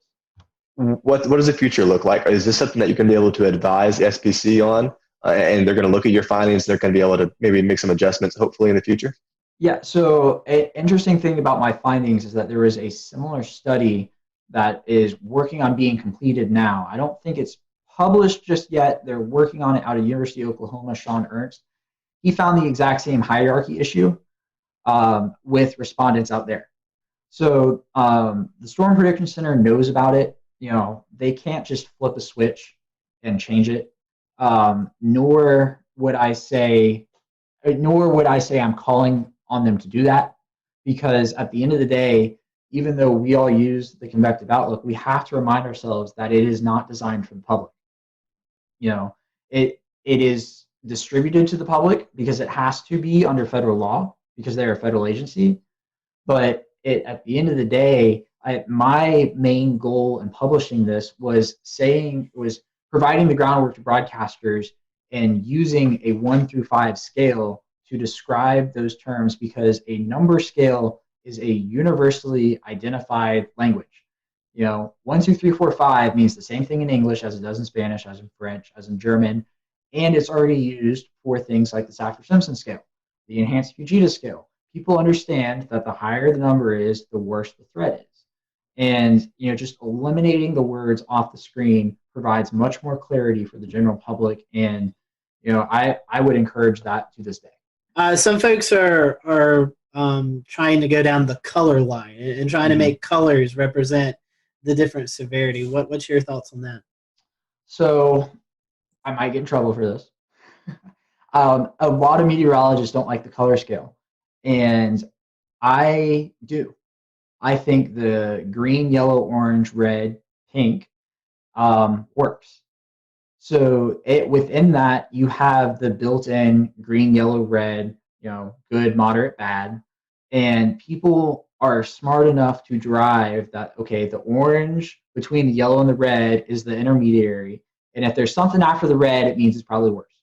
What does the future look like? Is this something that you can be able to advise the SPC on, and they're going to look at your findings? They're going to be able to maybe make some adjustments, hopefully, in the future? Yeah, so an interesting thing about my findings is that there is a similar study that is working on being completed now. I don't think it's published just yet. They're working on it out of University of Oklahoma, Sean Ernst. He found the exact same hierarchy issue with respondents out there. So the Storm Prediction Center knows about it. They can't just flip a switch and change it. Nor would I say I'm calling on them to do that, because at the end of the day, even though we all use the convective outlook, we have to remind ourselves that it is not designed for the public. It is distributed to the public because it has to be under federal law, because they're a federal agency. But at the end of the day, my main goal in publishing this was providing the groundwork to broadcasters and using a 1 through 5 scale to describe those terms, because a number scale is a universally identified language. 1, 2, 3, 4, 5 means the same thing in English as it does in Spanish, as in French, as in German, and it's already used for things like the Saffir-Simpson scale, the enhanced Fujita scale. People understand that the higher the number is, the worse the threat is. And just eliminating the words off the screen provides much more clarity for the general public, and I would encourage that to this day. Some folks are trying to go down the color line and trying to make colors represent the different severity. What's your thoughts on that? So I might get in trouble for this. A lot of meteorologists don't like the color scale, and I do. I think the green, yellow, orange, red, pink works. So within that, you have the built-in green, yellow, red, good, moderate, bad. And people are smart enough to derive that, okay, the orange between the yellow and the red is the intermediary. And if there's something after the red, it means it's probably worse.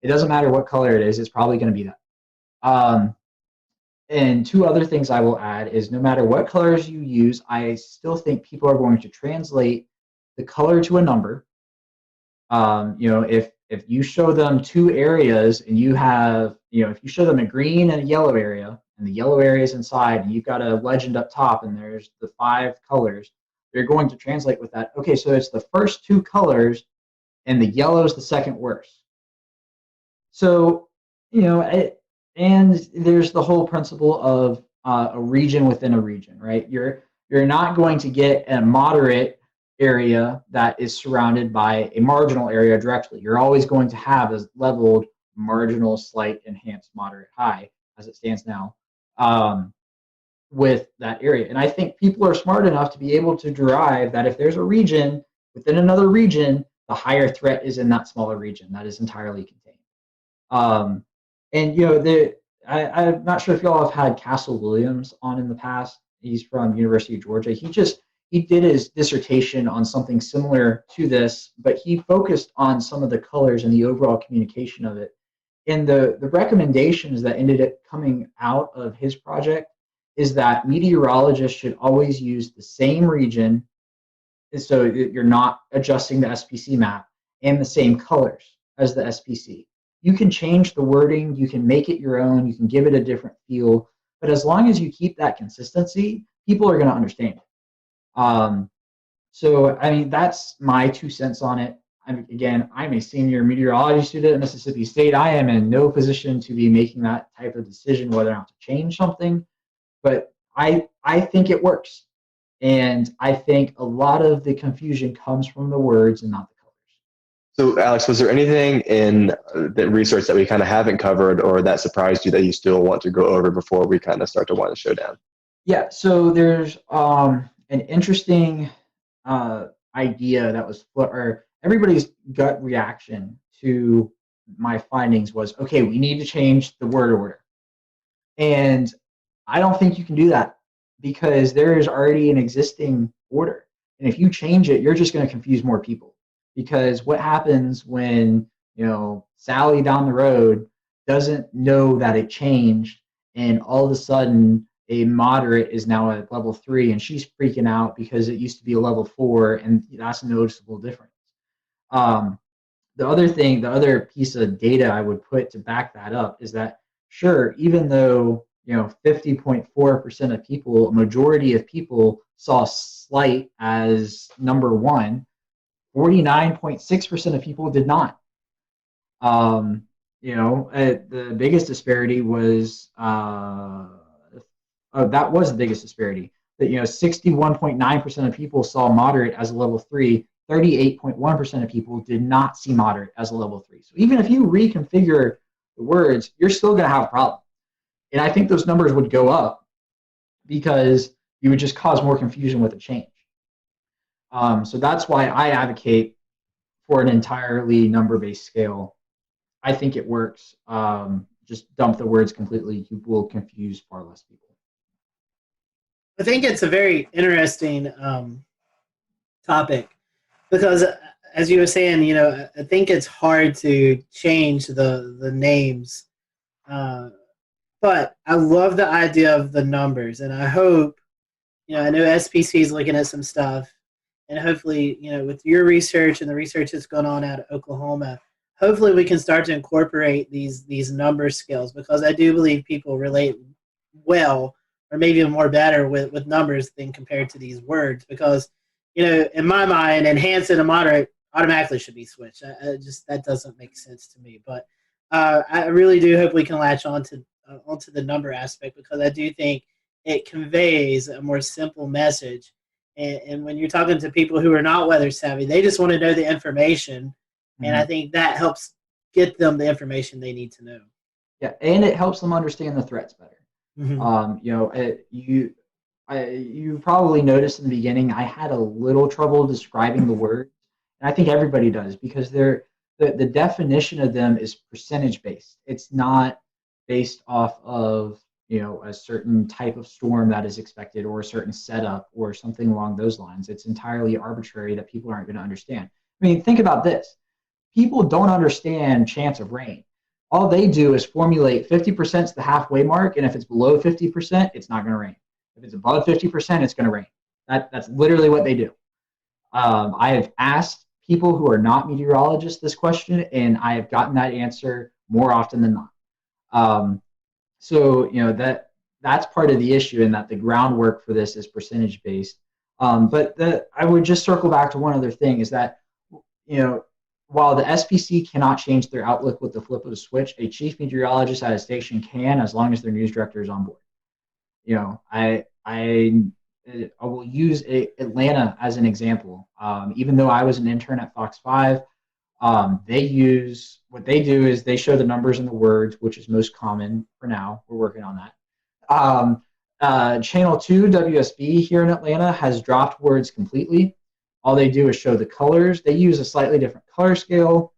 It doesn't matter what color it is, it's probably going to be that. And two other things I will add is, no matter what colors you use, I still think people are going to translate the color to a number. If you show them two areas and you have, if you show them a green and a yellow area, and the yellow area is inside, and you've got a legend up top and there's the 5 colors, they're going to translate with that. Okay, so it's the first 2 colors and the yellow is the second worst. So, and there's the whole principle of a region within a region, right? You're not going to get a moderate area that is surrounded by a marginal area directly. You're always going to have a leveled marginal, slight, enhanced, moderate, high, as it stands now, with that area. And I think people are smart enough to be able to derive that if there's a region within another region, the higher threat is in that smaller region that is entirely contained. I'm not sure if y'all have had Castle Williams on in the past. He's from University of Georgia. He did his dissertation on something similar to this, but he focused on some of the colors and the overall communication of it. And the recommendations that ended up coming out of his project is that meteorologists should always use the same region, so you're not adjusting the SPC map, and the same colors as the SPC. You can change the wording, you can make it your own, you can give it a different feel, but as long as you keep that consistency, people are going to understand it. So, that's my 2 cents on it. I'm a senior meteorology student at Mississippi State. I am in no position to be making that type of decision whether or not to change something, but I think it works. And I think a lot of the confusion comes from the words and not the colors. So, Alex, was there anything in the research that we kind of haven't covered or that surprised you that you still want to go over before we kind of start to want to show down? Yeah, so there's an interesting idea that was, or everybody's gut reaction to my findings was, okay, we need to change the word order. And I don't think you can do that, because there is already an existing order. And if you change it, you're just going to confuse more people. Because what happens when, Sally down the road doesn't know that it changed, and all of a sudden a moderate is now at level 3 and she's freaking out because it used to be a level 4, and that's a noticeable difference. The other piece of data I would put to back that up is that, sure, even though 50.4% of people, a majority of people saw slight as number 1, 49.6% of people did not. The biggest disparity was that was the biggest disparity. That 61.9% of people saw moderate as a level 3. 38.1% of people did not see moderate as a level 3. So even if you reconfigure the words, you're still going to have a problem. And I think those numbers would go up because you would just cause more confusion with the change. So that's why I advocate for an entirely number-based scale. I think it works. Just dump the words completely. You will confuse far less people. I think it's a very interesting topic because, as you were saying, I think it's hard to change the names. But I love the idea of the numbers, and I hope, I know SPC is looking at some stuff, and hopefully, with your research and the research that's going on out of Oklahoma, hopefully we can start to incorporate these number skills, because I do believe people relate well, or maybe even more better with numbers than compared to these words, because, in my mind, enhanced and moderate automatically should be switched. That doesn't make sense to me. But I really do hope we can latch onto the number aspect, because I do think it conveys a more simple message. And when you're talking to people who are not weather savvy, they just want to know the information. Mm-hmm. And I think that helps get them the information they need to know. Yeah, and it helps them understand the threats better. Mm-hmm. You probably noticed in the beginning I had a little trouble describing the word, and I think everybody does, because the definition of them is percentage based. It's not based off of a certain type of storm that is expected, or a certain setup, or something along those lines. It's entirely arbitrary that people aren't going to understand. I mean, think about this. People don't understand chance of rain. All they do is formulate 50% is the halfway mark, and if it's below 50%, it's not going to rain. If it's above 50%, it's going to rain. That's literally what they do. I have asked people who are not meteorologists this question, and I have gotten that answer more often than not. So that's part of the issue, in that the groundwork for this is percentage based. But I would just circle back to one other thing, is that while the SPC cannot change their outlook with the flip of a switch, a chief meteorologist at a station can, as long as their news director is on board. I will use Atlanta as an example. Even though I was an intern at Fox 5, what they do is they show the numbers and the words, which is most common for now. We're working on that. Channel 2 WSB here in Atlanta has dropped words completely. All they do is show the colors. They use a slightly different color scale.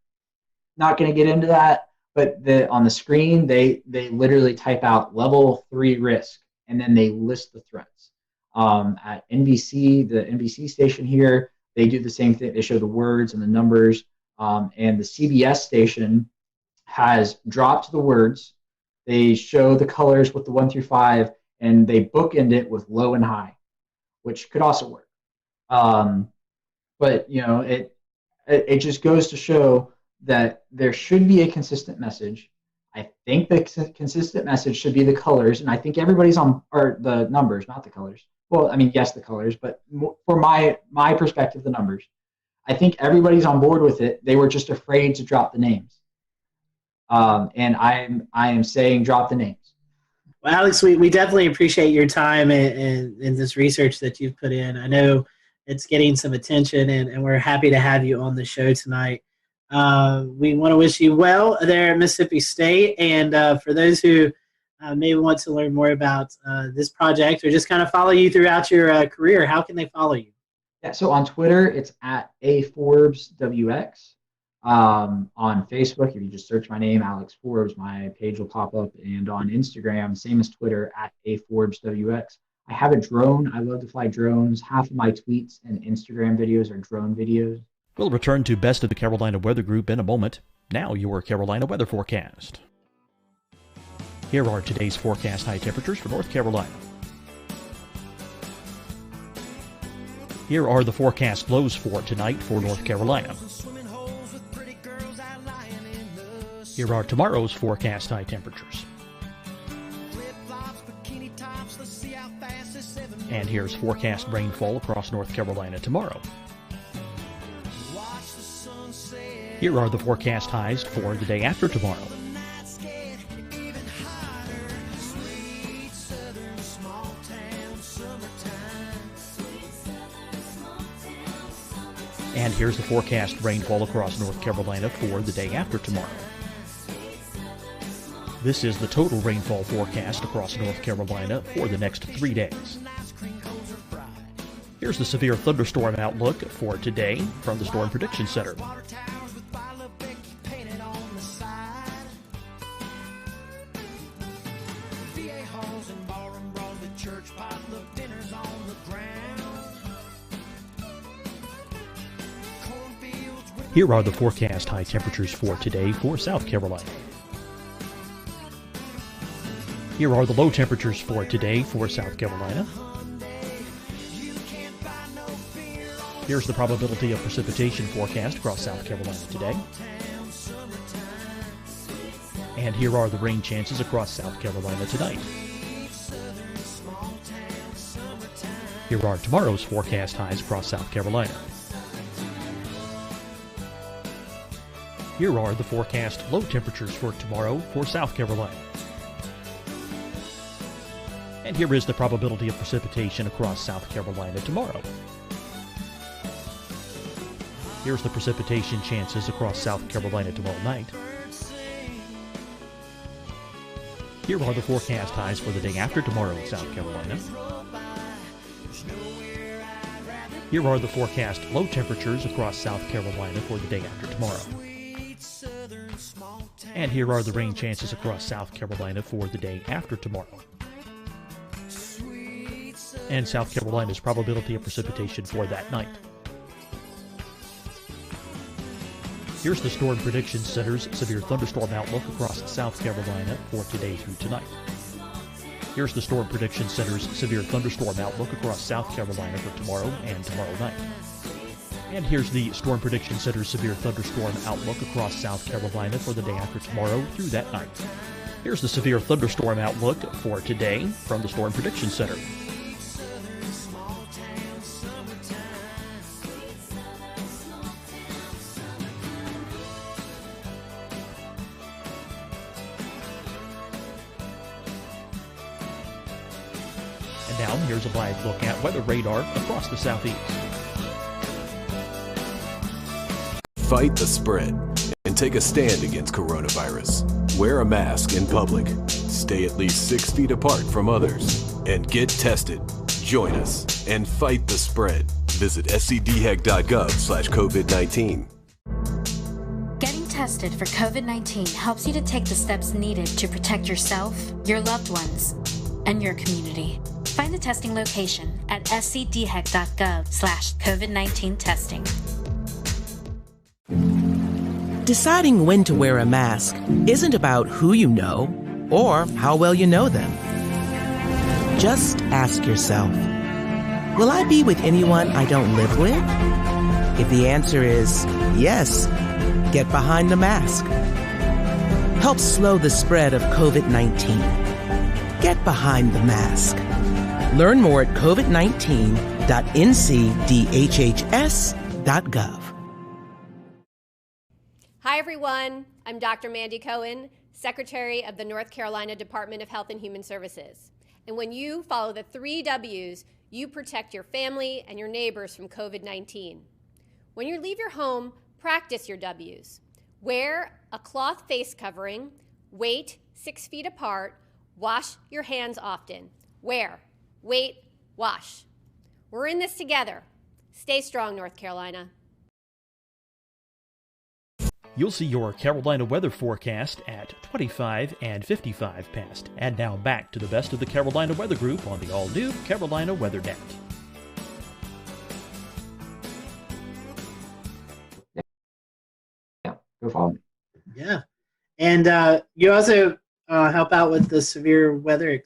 Not going to get into that, but on the screen, they literally type out level 3 risk, and then they list the threats. At NBC, the NBC station here, they do the same thing. They show the words and the numbers. And the CBS station has dropped the words. They show the colors with the 1 through 5, and they bookend it with low and high, which could also work. But it just goes to show that there should be a consistent message. I think the consistent message should be the colors, and I think everybody's or the numbers, not the colors. Well, I mean, yes, the colors, but for my perspective, the numbers. I think everybody's on board with it. They were just afraid to drop the names. And I am saying drop the names. Well, Alex, we definitely appreciate your time and this research that you've put in. I know it's getting some attention, and we're happy to have you on the show tonight. We want to wish you well there at Mississippi State. And for those who may want to learn more about this project, or just kind of follow you throughout your career, how can they follow you? Yeah, so on Twitter, it's at AForbesWX. On Facebook, if you just search my name, Alex Forbes, my page will pop up. And on Instagram, same as Twitter, at AForbesWX. I have a drone. I love to fly drones. Half of my tweets and Instagram videos are drone videos. We'll return to Best of the Carolina Weather Group in a moment. Now your Carolina weather forecast. Here are today's forecast high temperatures for North Carolina. Here are the forecast lows for tonight for North Carolina. Here are tomorrow's forecast high temperatures. And here's forecast rainfall across North Carolina tomorrow. Here are the forecast highs for the day after tomorrow. And here's the forecast rainfall across North Carolina for the day after tomorrow. This is the total rainfall forecast across North Carolina for the next 3 days. Here's the severe thunderstorm outlook for today from the Storm Prediction Center. Here are the forecast high temperatures for today for South Carolina. Here are the low temperatures for today for South Carolina. Here's the probability of precipitation forecast across South Carolina today. And here are the rain chances across South Carolina tonight. Here are tomorrow's forecast highs across South Carolina. Here are the forecast low temperatures for tomorrow for South Carolina. And here is the probability of precipitation across South Carolina tomorrow. Here's the precipitation chances across South Carolina tomorrow night. Here are the forecast highs for the day after tomorrow in South Carolina. Here are the forecast low temperatures across South Carolina for the day after tomorrow. And here are the rain chances across South Carolina for the day after tomorrow. And South Carolina's probability of precipitation for that night. Here's the Storm Prediction Center's severe thunderstorm outlook across South Carolina for today through tonight. Here's the Storm Prediction Center's severe thunderstorm outlook across South Carolina for tomorrow and tomorrow night. And here's the Storm Prediction Center's severe thunderstorm outlook across South Carolina for the day after tomorrow through that night. Here's the severe thunderstorm outlook for today from the Storm Prediction Center. And now here's a live look at weather radar across the southeast. Fight the spread and take a stand against coronavirus. Wear a mask in public. Stay at least 6 feet apart from others. And get tested. Join us and fight the spread. Visit scdhec.gov/COVID-19. Getting tested for COVID-19 helps you to take the steps needed to protect yourself, your loved ones, and your community. Find the testing location at scdhec.gov/COVID-19 testing. Deciding when to wear a mask isn't about who you know or how well you know them. Just ask yourself, will I be with anyone I don't live with? If the answer is yes, get behind the mask. Help slow the spread of COVID-19. Get behind the mask. Learn more at covid19.ncdhhs.gov. Hi, everyone. I'm Dr. Mandy Cohen, Secretary of the North Carolina Department of Health and Human Services. And when you follow the 3 W's, you protect your family and your neighbors from COVID-19. When you leave your home, practice your W's. Wear a cloth face covering, wait 6 feet apart, wash your hands often. Wear, wait, wash. We're in this together. Stay strong, North Carolina. You'll see your Carolina weather forecast at 25 and 55 past. And now back to the best of the Carolina Weather Group on the all-new Carolina Weather Net. Yeah, go follow me. Yeah. And you also help out with the severe weather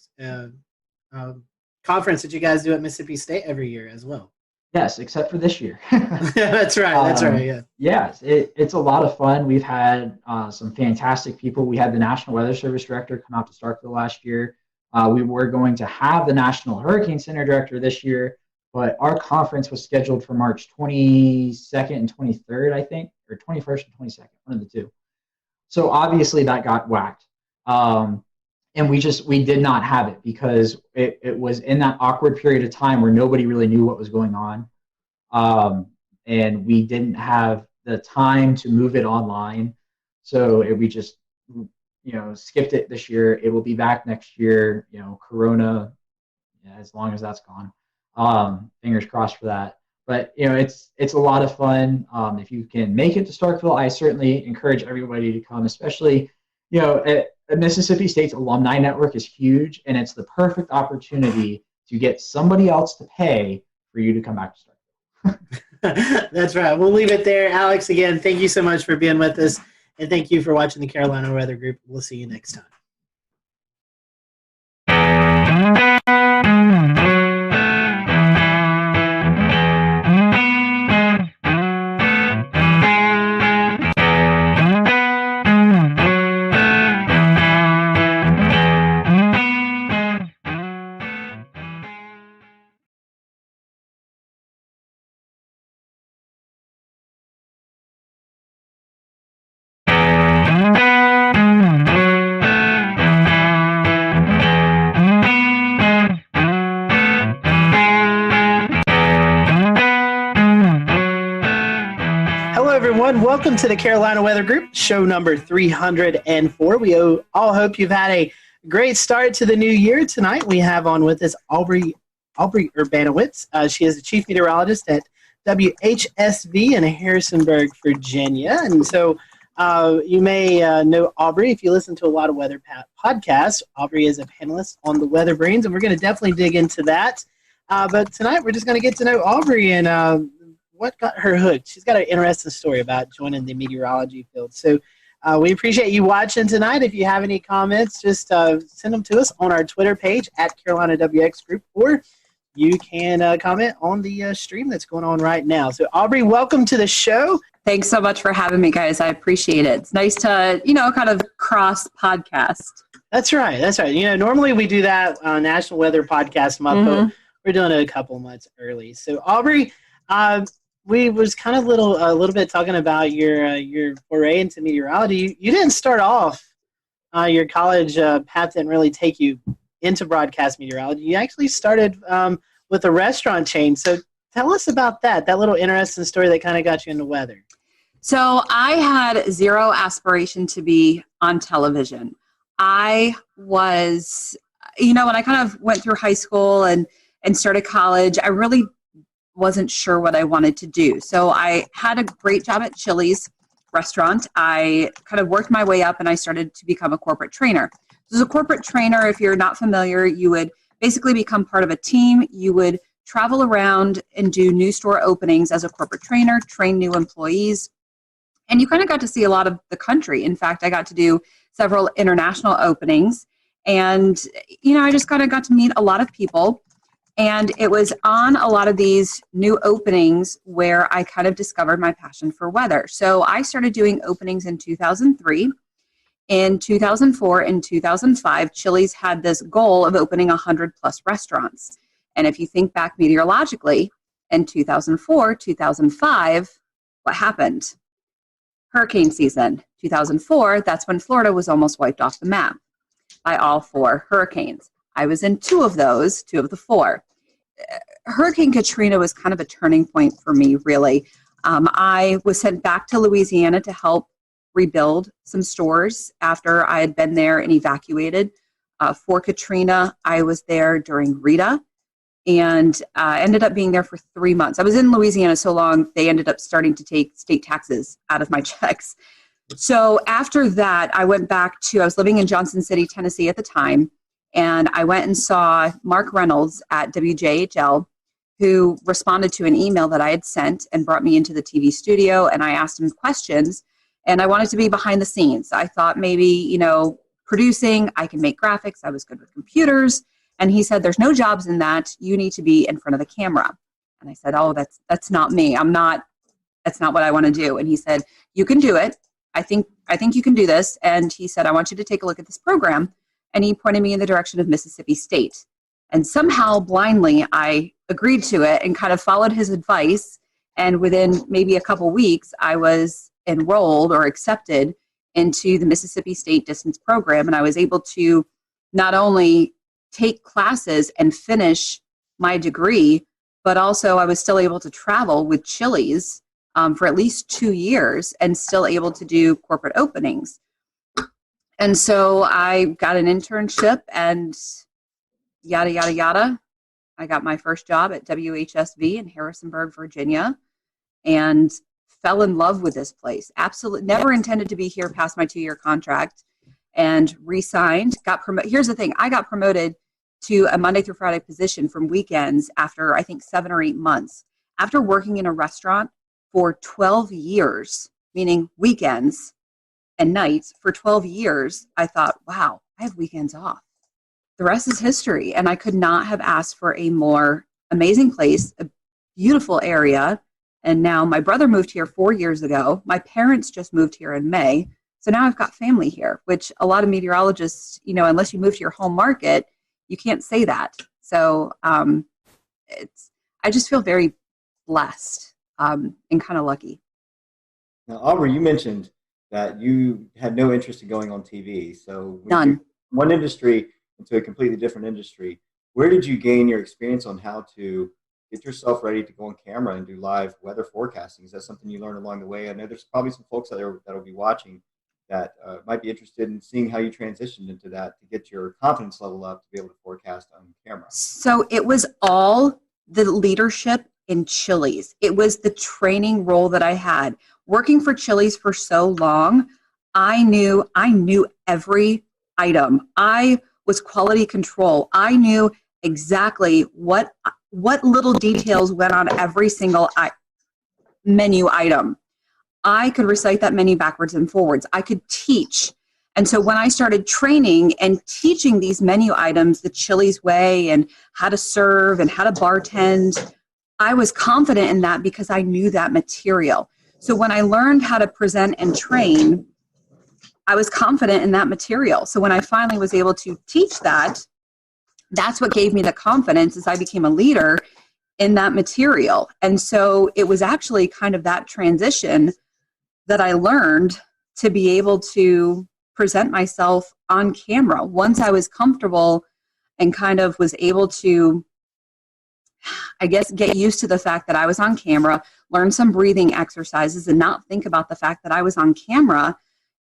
conference that you guys do at Mississippi State every year as well. Yes, except for this year. That's right. That's right. Yeah. Yes, it's a lot of fun. We've had some fantastic people. We had the National Weather Service director come out to Starkville last year. We were going to have the National Hurricane Center director this year, but our conference was scheduled for March 22nd and 23rd, I think, or 21st and 22nd, one of the two. So obviously that got whacked. And we did not have it because it was in that awkward period of time where nobody really knew what was going on. And we didn't have the time to move it online. So we just, skipped it this year. It will be back next year, Corona, as long as that's gone. Fingers crossed for that. But, it's a lot of fun. If you can make it to Starkville, I certainly encourage everybody to come, especially, Mississippi State's alumni network is huge, and it's the perfect opportunity to get somebody else to pay for you to come back to Starkville. That's right. We'll leave it there. Alex, again, thank you so much for being with us, and thank you for watching the Carolina Weather Group. We'll see you next time. Welcome to the Carolina Weather Group, show number 304. We all hope you've had a great start to the new year. Tonight we have on with us Aubrey Urbanowitz. She is the chief meteorologist at WHSV in Harrisonburg, Virginia. And so you may know Aubrey if you listen to a lot of weather podcasts. Aubrey is a panelist on the Weather Brains, and we're going to definitely dig into that. But tonight we're just going to get to know Aubrey and what got her hooked. She's got an interesting story about joining the meteorology field. So we appreciate you watching tonight. If you have any comments, just send them to us on our Twitter page at Carolina WX Group, or you can comment on the stream that's going on right now. So Aubrey, welcome to the show. Thanks so much for having me, guys. I appreciate it. It's nice to, kind of cross podcast. That's right. That's right. Normally we do that on National Weather Podcast Month, but we're doing it a couple months early. So Aubrey, we was kind of a little bit talking about your foray into meteorology. You didn't start off your college path didn't really take you into broadcast meteorology. You actually started with a restaurant chain. So tell us about that little interesting story that kind of got you into weather. So I had zero aspiration to be on television. I was, when I kind of went through high school and started college, I really wasn't sure what I wanted to do. So I had a great job at Chili's restaurant. I kind of worked my way up and I started to become a corporate trainer. So as a corporate trainer, if you're not familiar, you would basically become part of a team. You would travel around and do new store openings as a corporate trainer, train new employees. And you kind of got to see a lot of the country. In fact, I got to do several international openings. And, I just kind of got to meet a lot of people. And it was on a lot of these new openings where I kind of discovered my passion for weather. So I started doing openings in 2003. In 2004 and 2005, Chili's had this goal of opening 100 plus restaurants. And if you think back meteorologically, in 2004, 2005, what happened? Hurricane season. 2004, that's when Florida was almost wiped off the map by all four hurricanes. I was in two of the four. Hurricane Katrina was kind of a turning point for me, really. I was sent back to Louisiana to help rebuild some stores after I had been there and evacuated. For Katrina, I was there during Rita and ended up being there for 3 months. I was in Louisiana so long, they ended up starting to take state taxes out of my checks. So after that, I went back to, I was living in Johnson City, Tennessee at the time, and I went and saw Mark Reynolds at WJHL, who responded to an email that I had sent and brought me into the TV studio, and I asked him questions, and I wanted to be behind the scenes. I thought maybe, you know, producing, I can make graphics, I was good with computers, and he said, there's no jobs in that, you need to be in front of the camera. And I said, oh, that's not me, that's not what I want to do. And he said, you can do it, I think you can do this. And he said, I want you to take a look at this program, and he pointed me in the direction of Mississippi State. And somehow blindly, I agreed to it and kind of followed his advice. And within maybe a couple weeks, I was enrolled or accepted into the Mississippi State distance program. And I was able to not only take classes and finish my degree, but also I was still able to travel with Chili's for at least 2 years and still able to do corporate openings. And so I got an internship and yada, yada, yada. I got my first job at WHSV in Harrisonburg, Virginia, and fell in love with this place. Absolutely never intended to be here past my 2-year contract, and re-signed, got promoted. Here's the thing. I got promoted to a Monday through Friday position from weekends after, I think, 7 or 8 months. After working in a restaurant for 12 years, meaning weekends and nights for 12 years, I thought, wow, I have weekends off. The rest is history. And I could not have asked for a more amazing place, a beautiful area. And now my brother moved here 4 years ago. My parents just moved here in May. So now I've got family here, which a lot of meteorologists, you know, unless you move to your home market, you can't say that. So I just feel very blessed and kind of lucky. Now, Aubrey, you mentioned that you had no interest in going on TV. So none. One industry into a completely different industry. Where did you gain your experience on how to get yourself ready to go on camera and do live weather forecasting? Is that something you learned along the way? I know there's probably some folks that'll be watching that might be interested in seeing how you transitioned into that to get your confidence level up to be able to forecast on camera. So it was all the leadership in Chili's. It was the training role that I had. Working for Chili's for so long, I knew every item. I was quality control. I knew exactly what little details went on every single menu item. I could recite that menu backwards and forwards. I could teach. And so when I started training and teaching these menu items the Chili's way and how to serve and how to bartend, I was confident in that because I knew that material. So when I learned how to present and train, I was confident in that material. So when I finally was able to teach that, that's what gave me the confidence as I became a leader in that material. And so it was actually kind of that transition that I learned to be able to present myself on camera. Once I was comfortable and kind of was able to, I guess, get used to the fact that I was on camera, learn some breathing exercises and not think about the fact that I was on camera,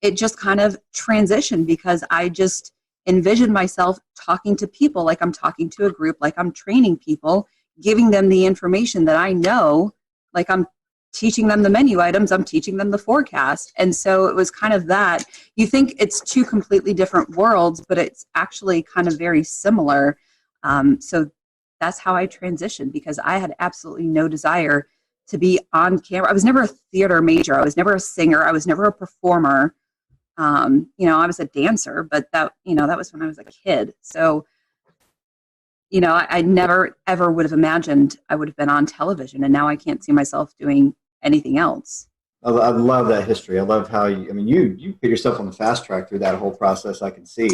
it just kind of transitioned because I just envisioned myself talking to people like I'm talking to a group, like I'm training people, giving them the information that I know, like I'm teaching them the menu items, I'm teaching them the forecast. And so it was kind of that. You think it's two completely different worlds, but it's actually kind of very similar. So that's how I transitioned because I had absolutely no desire to be on camera. I was never a theater major. I was never a singer. I was never a performer. I was a dancer, but that was when I was a kid. So, I never ever would have imagined I would have been on television, and now I can't see myself doing anything else. I love that history. I love how you put yourself on the fast track through that whole process. I can see.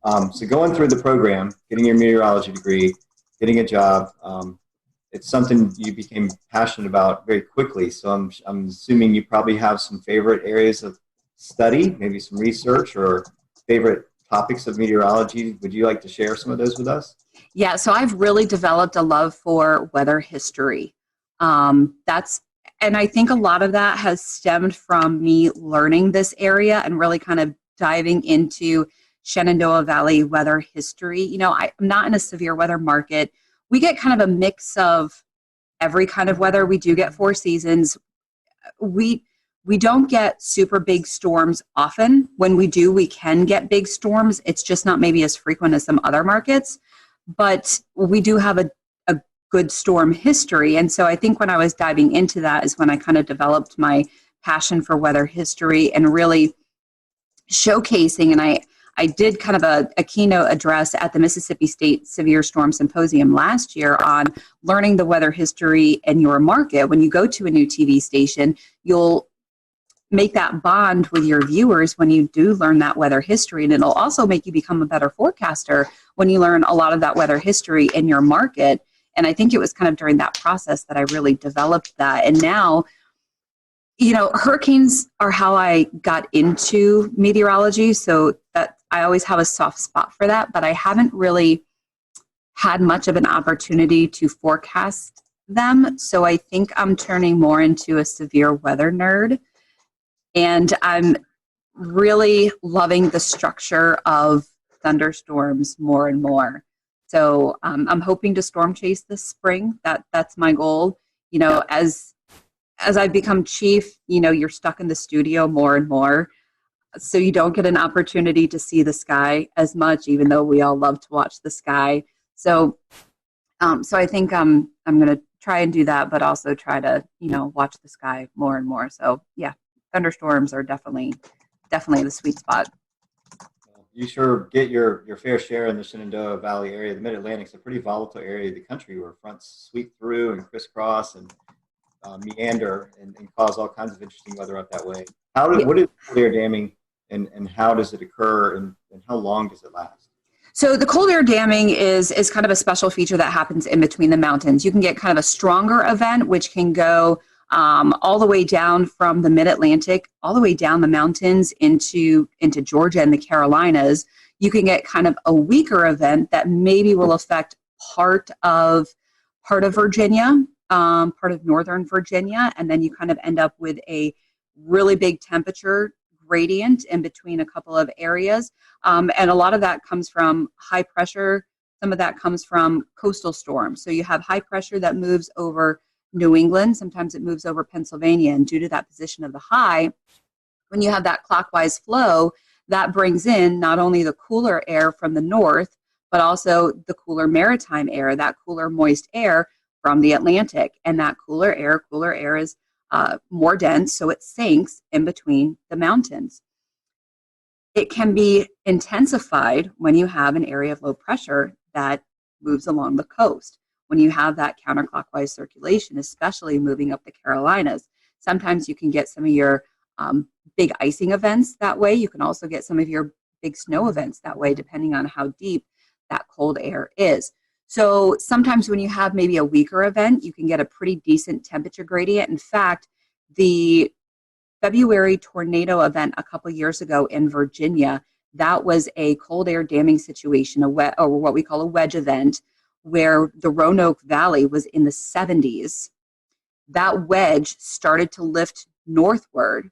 So going through the program, getting your meteorology degree, getting a job, it's something you became passionate about very quickly. So I'm assuming you probably have some favorite areas of study, maybe some research or favorite topics of meteorology. Would you like to share some of those with us? Yeah, so I've really developed a love for weather history. And I think a lot of that has stemmed from me learning this area and really kind of diving into Shenandoah Valley weather history. I'm not in a severe weather market. We get kind of a mix of every kind of weather. We do get 4 seasons. We We don't get super big storms often. When we do, we can get big storms. It's just not maybe as frequent as some other markets, but we do have a good storm history. And so I think when I was diving into that is when I kind of developed my passion for weather history and really showcasing. And I did kind of a keynote address at the Mississippi State Severe Storm Symposium last year on learning the weather history in your market. When you go to a new TV station, you'll make that bond with your viewers when you do learn that weather history. And it'll also make you become a better forecaster when you learn a lot of that weather history in your market. And I think it was kind of during that process that I really developed that. And now, you know, hurricanes are how I got into meteorology. So that I always have a soft spot for that, but I haven't really had much of an opportunity to forecast them. So I think I'm turning more into a severe weather nerd. And I'm really loving the structure of thunderstorms more and more. So I'm hoping to storm chase this spring. That's my goal. You know, as I've become chief, you know, you're stuck in the studio more and more. So you don't get an opportunity to see the sky as much, even though we all love to watch the sky. So I think I'm going to try and do that, but also try to, you know, watch the sky more and more. So yeah, thunderstorms are definitely the sweet spot. You sure get your fair share in the Shenandoah Valley area. The Mid-Atlantic's a pretty volatile area of the country where fronts sweep through and crisscross and meander and cause all kinds of interesting weather up that way. What is cold air damming and how does it occur and how long does it last? So the cold air damming is kind of a special feature that happens in between the mountains. You can get kind of a stronger event, which can go all the way down from the Mid-Atlantic, all the way down the mountains into Georgia and the Carolinas. You can get kind of a weaker event that maybe will affect part of Virginia, part of northern Virginia, and then you kind of end up with a really big temperature gradient in between a couple of areas. And a lot of that comes from high pressure. Some of that comes from coastal storms. So you have high pressure that moves over New England. Sometimes it moves over Pennsylvania. And due to that position of the high, when you have that clockwise flow, that brings in not only the cooler air from the north, but also the cooler maritime air, that cooler moist air from the Atlantic. And that cooler air is more dense, so it sinks in between the mountains. It can be intensified when you have an area of low pressure that moves along the coast. When you have that counterclockwise circulation, especially moving up the Carolinas, sometimes you can get some of your big icing events that way. You can also get some of your big snow events that way, depending on how deep that cold air is. So sometimes when you have maybe a weaker event, you can get a pretty decent temperature gradient. In fact, the February tornado event a couple years ago in Virginia, that was a cold air damming situation, or what we call a wedge event, where the Roanoke Valley was in the 70s. That wedge started to lift northward.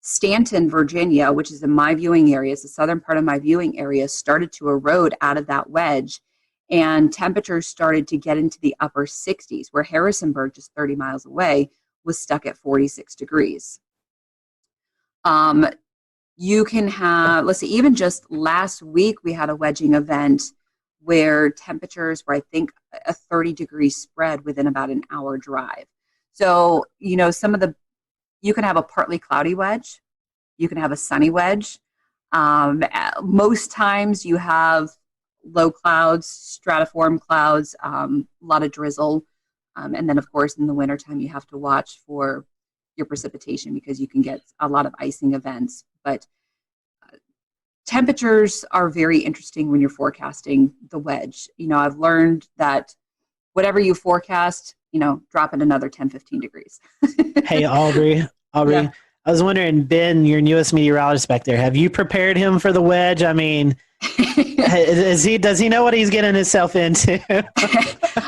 Stanton, Virginia, which is in my viewing area, it's the southern part of my viewing area, started to erode out of that wedge. And temperatures started to get into the upper 60s, where Harrisonburg, just 30 miles away, was stuck at 46 degrees. You can have, let's see, even just last week, we had a wedging event where temperatures were, I think, a 30-degree spread within about an hour drive. So, you know, you can have a partly cloudy wedge. You can have a sunny wedge. Most times you have low clouds, stratiform clouds, a lot of drizzle. And then, of course, in the wintertime, you have to watch for your precipitation because you can get a lot of icing events. But temperatures are very interesting when you're forecasting the wedge. You know, I've learned that whatever you forecast, you know, drop it another 10, 15 degrees. Hey, Aubrey, yeah. I was wondering, Ben, your newest meteorologist back there, have you prepared him for the wedge? I mean, does he know what he's getting himself into?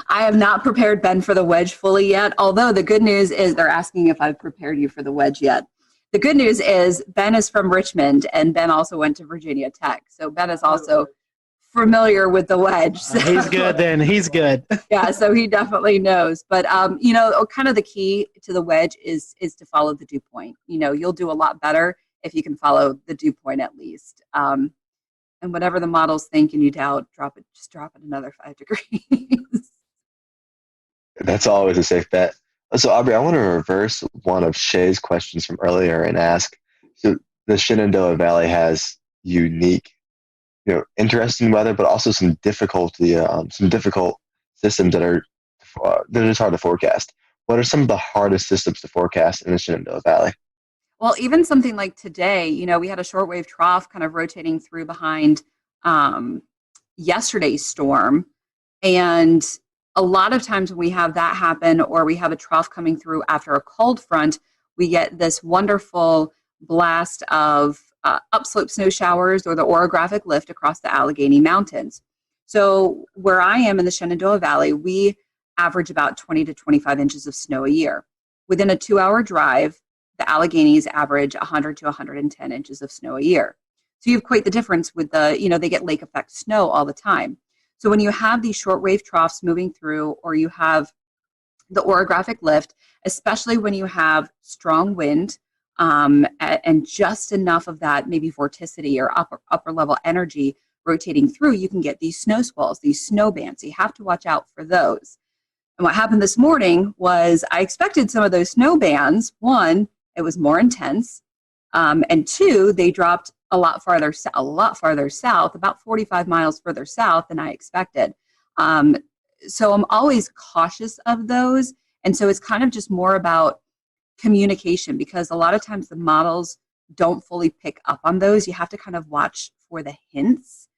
I have not prepared Ben for the wedge fully yet, although the good news is they're asking if I've prepared you for the wedge yet. The good news is Ben is from Richmond, and Ben also went to Virginia Tech. So Ben is also familiar with the wedge. So. He's good then. He's good. Yeah, so he definitely knows. But, kind of the key to the wedge is to follow the dew point. You'll do a lot better if you can follow the dew point at least. And whatever the model's think and you doubt, just drop it another 5 degrees. That's always a safe bet. So, Aubrey, I want to reverse one of Shay's questions from earlier and ask, so the Shenandoah Valley has unique, interesting weather, but also some difficult systems that are just hard to forecast. What are some of the hardest systems to forecast in the Shenandoah Valley? Well, even something like today, we had a shortwave trough kind of rotating through behind yesterday's storm. And a lot of times when we have that happen, or we have a trough coming through after a cold front, we get this wonderful blast of upslope snow showers or the orographic lift across the Allegheny Mountains. So where I am in the Shenandoah Valley, we average about 20 to 25 inches of snow a year. Within a 2-hour drive, the Alleghenies average 100 to 110 inches of snow a year. So you have quite the difference with they get lake effect snow all the time. So when you have these shortwave troughs moving through, or you have the orographic lift, especially when you have strong wind, and just enough of that maybe vorticity or upper level energy rotating through, you can get these snow squalls, these snow bands. So you have to watch out for those. And what happened this morning was I expected some of those snow bands. One, it was more intense, and two, they dropped a lot farther south, about 45 miles further south than I expected. So I'm always cautious of those, and so it's kind of just more about communication, because a lot of times the models don't fully pick up on those. You have to kind of watch for the hints.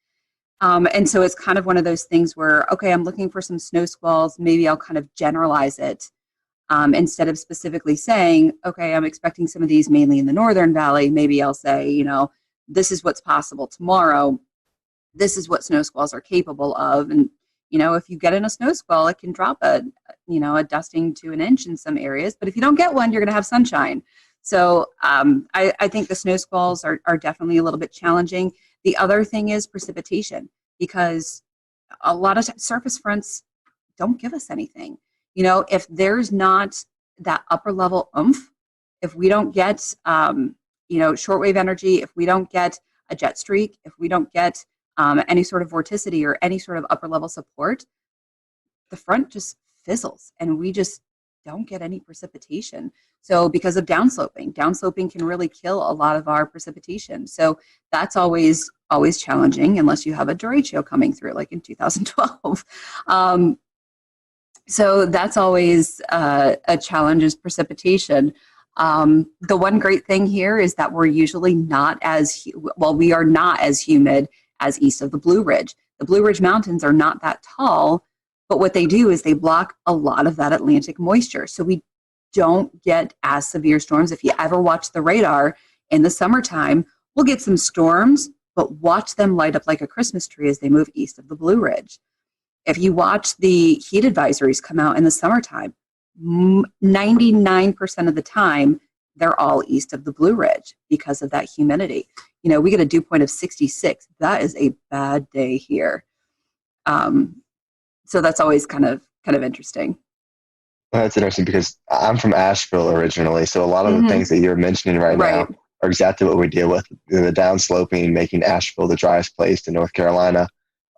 And so it's kind of one of those things where, okay, I'm looking for some snow squalls. Maybe I'll kind of generalize it instead of specifically saying, okay, I'm expecting some of these mainly in the Northern Valley. Maybe I'll say, this is what's possible tomorrow. This is what snow squalls are capable of. And, if you get in a snow squall, it can drop a dusting to an inch in some areas. But if you don't get one, you're going to have sunshine. So I think the snow squalls are definitely a little bit challenging. The other thing is precipitation, because a lot of surface fronts don't give us anything. If there's not that upper level oomph, if we don't get, shortwave energy, if we don't get a jet streak, if we don't get any sort of vorticity or any sort of upper level support, the front just fizzles and we just don't get any precipitation. So because of downsloping can really kill a lot of our precipitation. So that's always challenging unless you have a derecho coming through, like in 2012. So that's always a challenge, is precipitation. The one great thing here is that we're usually we are not as humid as east of the Blue Ridge. The Blue Ridge Mountains are not that tall, but what they do is they block a lot of that Atlantic moisture. So we don't get as severe storms. If you ever watch the radar in the summertime, we'll get some storms, but watch them light up like a Christmas tree as they move east of the Blue Ridge. If you watch the heat advisories come out in the summertime, 99% of the time, they're all east of the Blue Ridge because of that humidity. We get a dew point of 66. That is a bad day here. So that's always kind of interesting. Well, that's interesting because I'm from Asheville originally, so a lot of the things that you're mentioning right now are exactly what we deal with. The downsloping, making Asheville the driest place in North Carolina,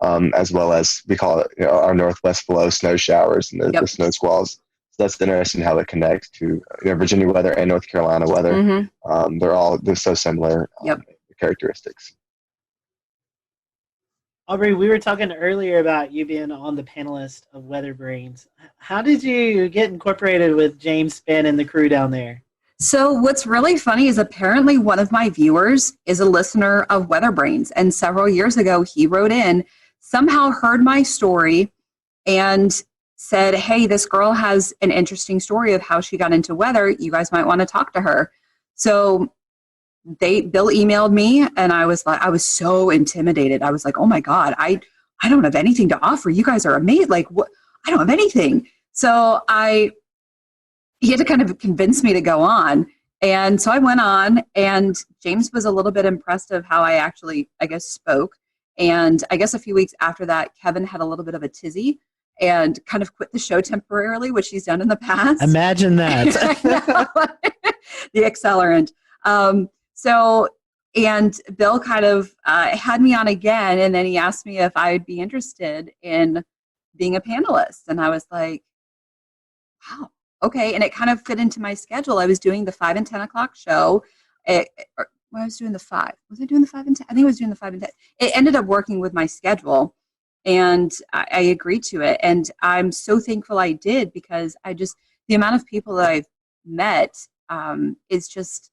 as well as we call it our northwest flow snow showers and the snow squalls. So that's interesting how it connects to Virginia weather and North Carolina weather. They're so similar characteristics. Aubrey, we were talking earlier about you being on the panelist of Weather Brains. How did you get incorporated with James Spann and the crew down there? So what's really funny is apparently one of my viewers is a listener of Weather Brains. And several years ago, he wrote in, somehow heard my story and said, hey, this girl has an interesting story of how she got into weather. You guys might want to talk to her. So Bill emailed me, and I was so intimidated. I was like, oh my God, I don't have anything to offer. You guys are amazing. Like, what? I don't have anything. So he had to kind of convince me to go on. And so I went on, and James was a little bit impressed of how I actually, I guess, spoke. And I guess a few weeks after that, Kevin had a little bit of a tizzy and kind of quit the show temporarily, which he's done in the past. Imagine that. The accelerant. And Bill kind of had me on again, and then he asked me if I would be interested in being a panelist. And I was like, wow, okay. And it kind of fit into my schedule. I was doing the 5 and 10 o'clock show. I was doing the 5. Was I doing the 5 and 10? I think I was doing the 5 and 10. It ended up working with my schedule, and I agreed to it. And I'm so thankful I did, because the amount of people that I've met is just,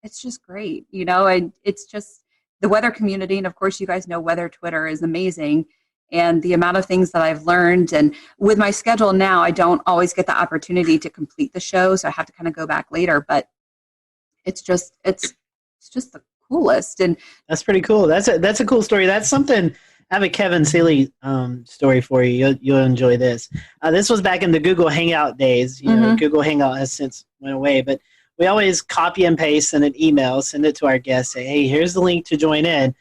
it's just great, and it's just the weather community. And of course, you guys know weather Twitter is amazing. And the amount of things that I've learned, and with my schedule now, I don't always get the opportunity to complete the show. So I have to kind of go back later, but it's just the coolest. And that's pretty cool. That's a cool story. That's something. I have a Kevin Seeley story for you. You'll enjoy this. This was back in the Google Hangout days. Google Hangout has since went away, but we always copy and paste in an email, send it to our guests, say, hey, here's the link to join in.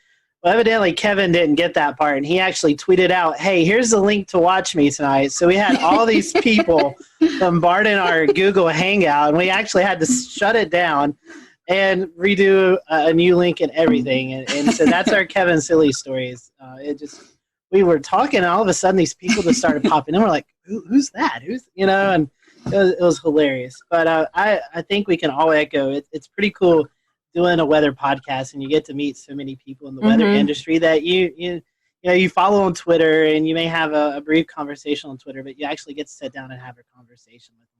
Well, evidently Kevin didn't get that part, and he actually tweeted out, hey, here's the link to watch me tonight. So we had all these people bombarding our Google Hangout, and we actually had to shut it down and redo a new link and everything. And so that's our Kevin Seeley stories. We were talking, and all of a sudden these people just started popping in. We're like, who's that? And it was hilarious. But I think we can all echo it's pretty cool doing a weather podcast, and you get to meet so many people in the weather industry that you follow on Twitter, and you may have a brief conversation on Twitter, but you actually get to sit down and have a conversation with them.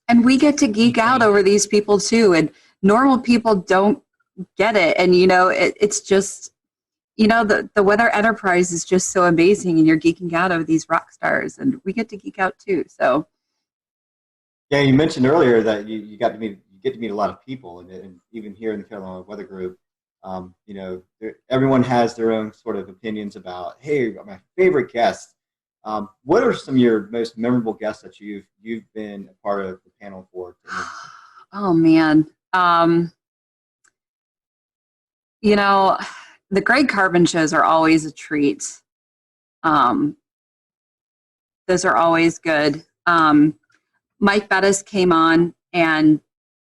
And we get to geek out over these people too, and normal people don't get it. And it's just the weather enterprise is just so amazing, and you're geeking out over these rock stars, and we get to geek out too. So yeah, you mentioned earlier that you get to meet a lot of people, and even here in the Carolina Weather Group, everyone has their own sort of opinions about, hey, my favorite guests. What are some of your most memorable guests that you've been a part of the panel for? Oh man, the Greg Carbon shows are always a treat. Those are always good. Mike Bettis came on and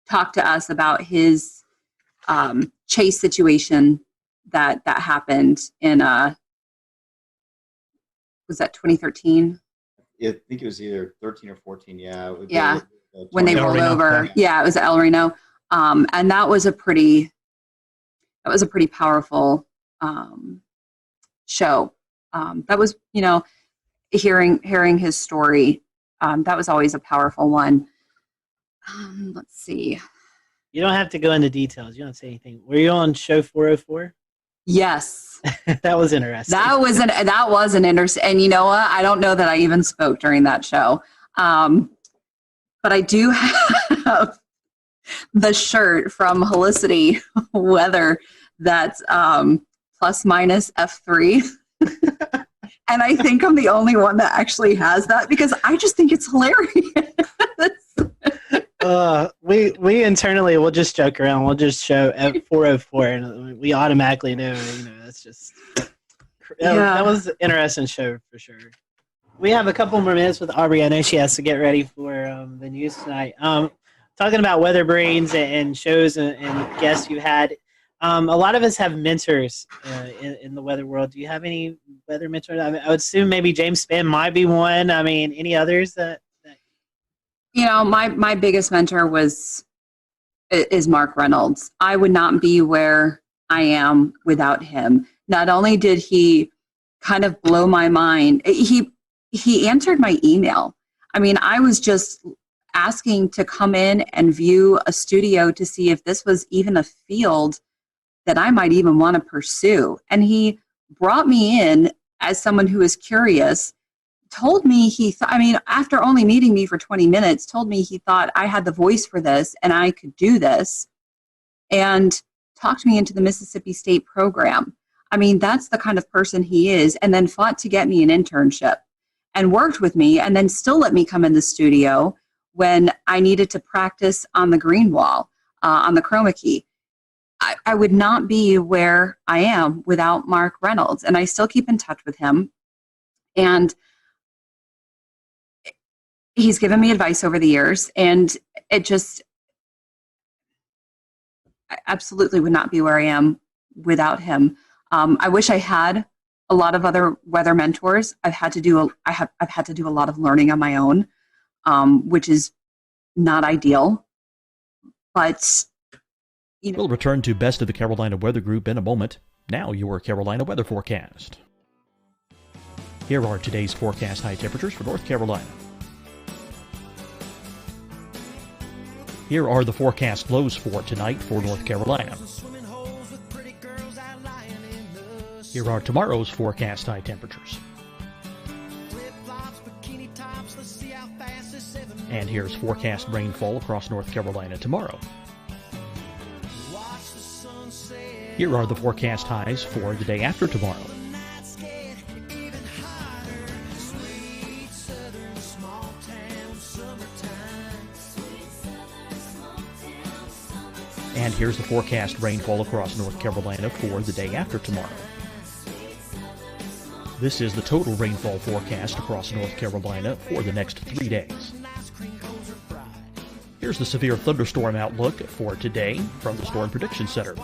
talked to us about his chase situation that happened in was that 2013? I think it was either 13 or 14. Yeah. Yeah. When they rolled over. Yeah, it was El Reno. And that was a pretty powerful show. That was, hearing his story. That was always a powerful one. Let's see. You don't have to go into details. You don't say anything. Were you on show 404? Yes. That was interesting. That was an interesting. And you know what? I don't know that I even spoke during that show. But I do have the shirt from Helicity Weather that's plus minus F3. And I think I'm the only one that actually has that, because I just think it's hilarious. We internally will just joke around. We'll just show at 404, and we automatically know. That's just that was an interesting show for sure. We have a couple more minutes with Aubrey. I know she has to get ready for the news tonight. Talking about weather brains and shows and guests you had. A lot of us have mentors in the weather world. Do you have any weather mentors? I would assume maybe James Spann might be one. Any others that my biggest mentor is Mark Reynolds. I would not be where I am without him. Not only did he kind of blow my mind, he answered my email. I was just asking to come in and view a studio to see if this was even a field that I might even want to pursue. And he brought me in as someone who is curious, told me after only meeting me for 20 minutes, told me he thought I had the voice for this and I could do this, and talked me into the Mississippi State program. That's the kind of person he is, and then fought to get me an internship and worked with me, and then still let me come in the studio when I needed to practice on the green wall, on the chroma key. I would not be where I am without Mark Reynolds. And I still keep in touch with him. And he's given me advice over the years. And I absolutely would not be where I am without him. I wish I had a lot of other weather mentors. I've had to do a lot of learning on my own, which is not ideal. But We'll return to Best of the Carolina Weather Group in a moment. Now your Carolina weather forecast. Here are today's forecast high temperatures for North Carolina. Here are the forecast lows for tonight for North Carolina. Here are tomorrow's forecast high temperatures. And here's forecast rainfall across North Carolina tomorrow. Here are the forecast highs for the day after tomorrow. And here's the forecast rainfall across North Carolina for the day after tomorrow. This is the total rainfall forecast across North Carolina for the next 3 days. Here's the severe thunderstorm outlook for today from the Storm Prediction Center.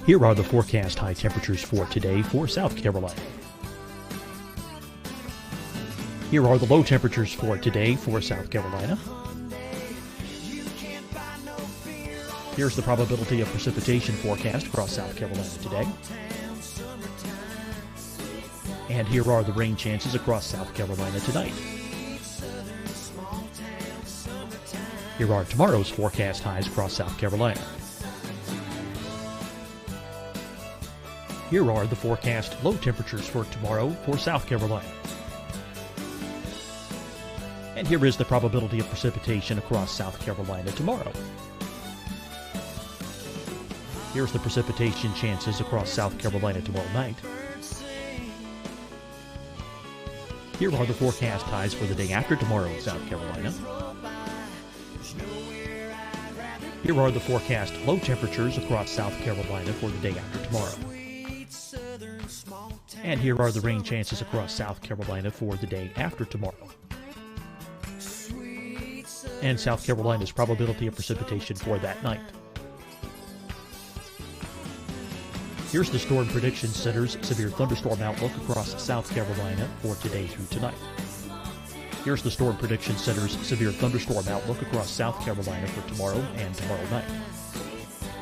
Here are the forecast high temperatures for today for South Carolina. Here are the low temperatures for today for South Carolina. Here's the probability of precipitation forecast across South Carolina today. And here are the rain chances across South Carolina tonight. Here are tomorrow's forecast highs across South Carolina. Here are the forecast low temperatures for tomorrow for South Carolina. And here is the probability of precipitation across South Carolina tomorrow. Here's the precipitation chances across South Carolina tomorrow night. Here are the forecast highs for the day after tomorrow in South Carolina. Here are the forecast low temperatures across South Carolina for the day after tomorrow. And here are the rain chances across South Carolina for the day after tomorrow. And South Carolina's probability of precipitation for that night. Here's the Storm Prediction Center's severe thunderstorm outlook across South Carolina for today through tonight. Here's the Storm Prediction Center's severe thunderstorm outlook across South Carolina for tomorrow and tomorrow night.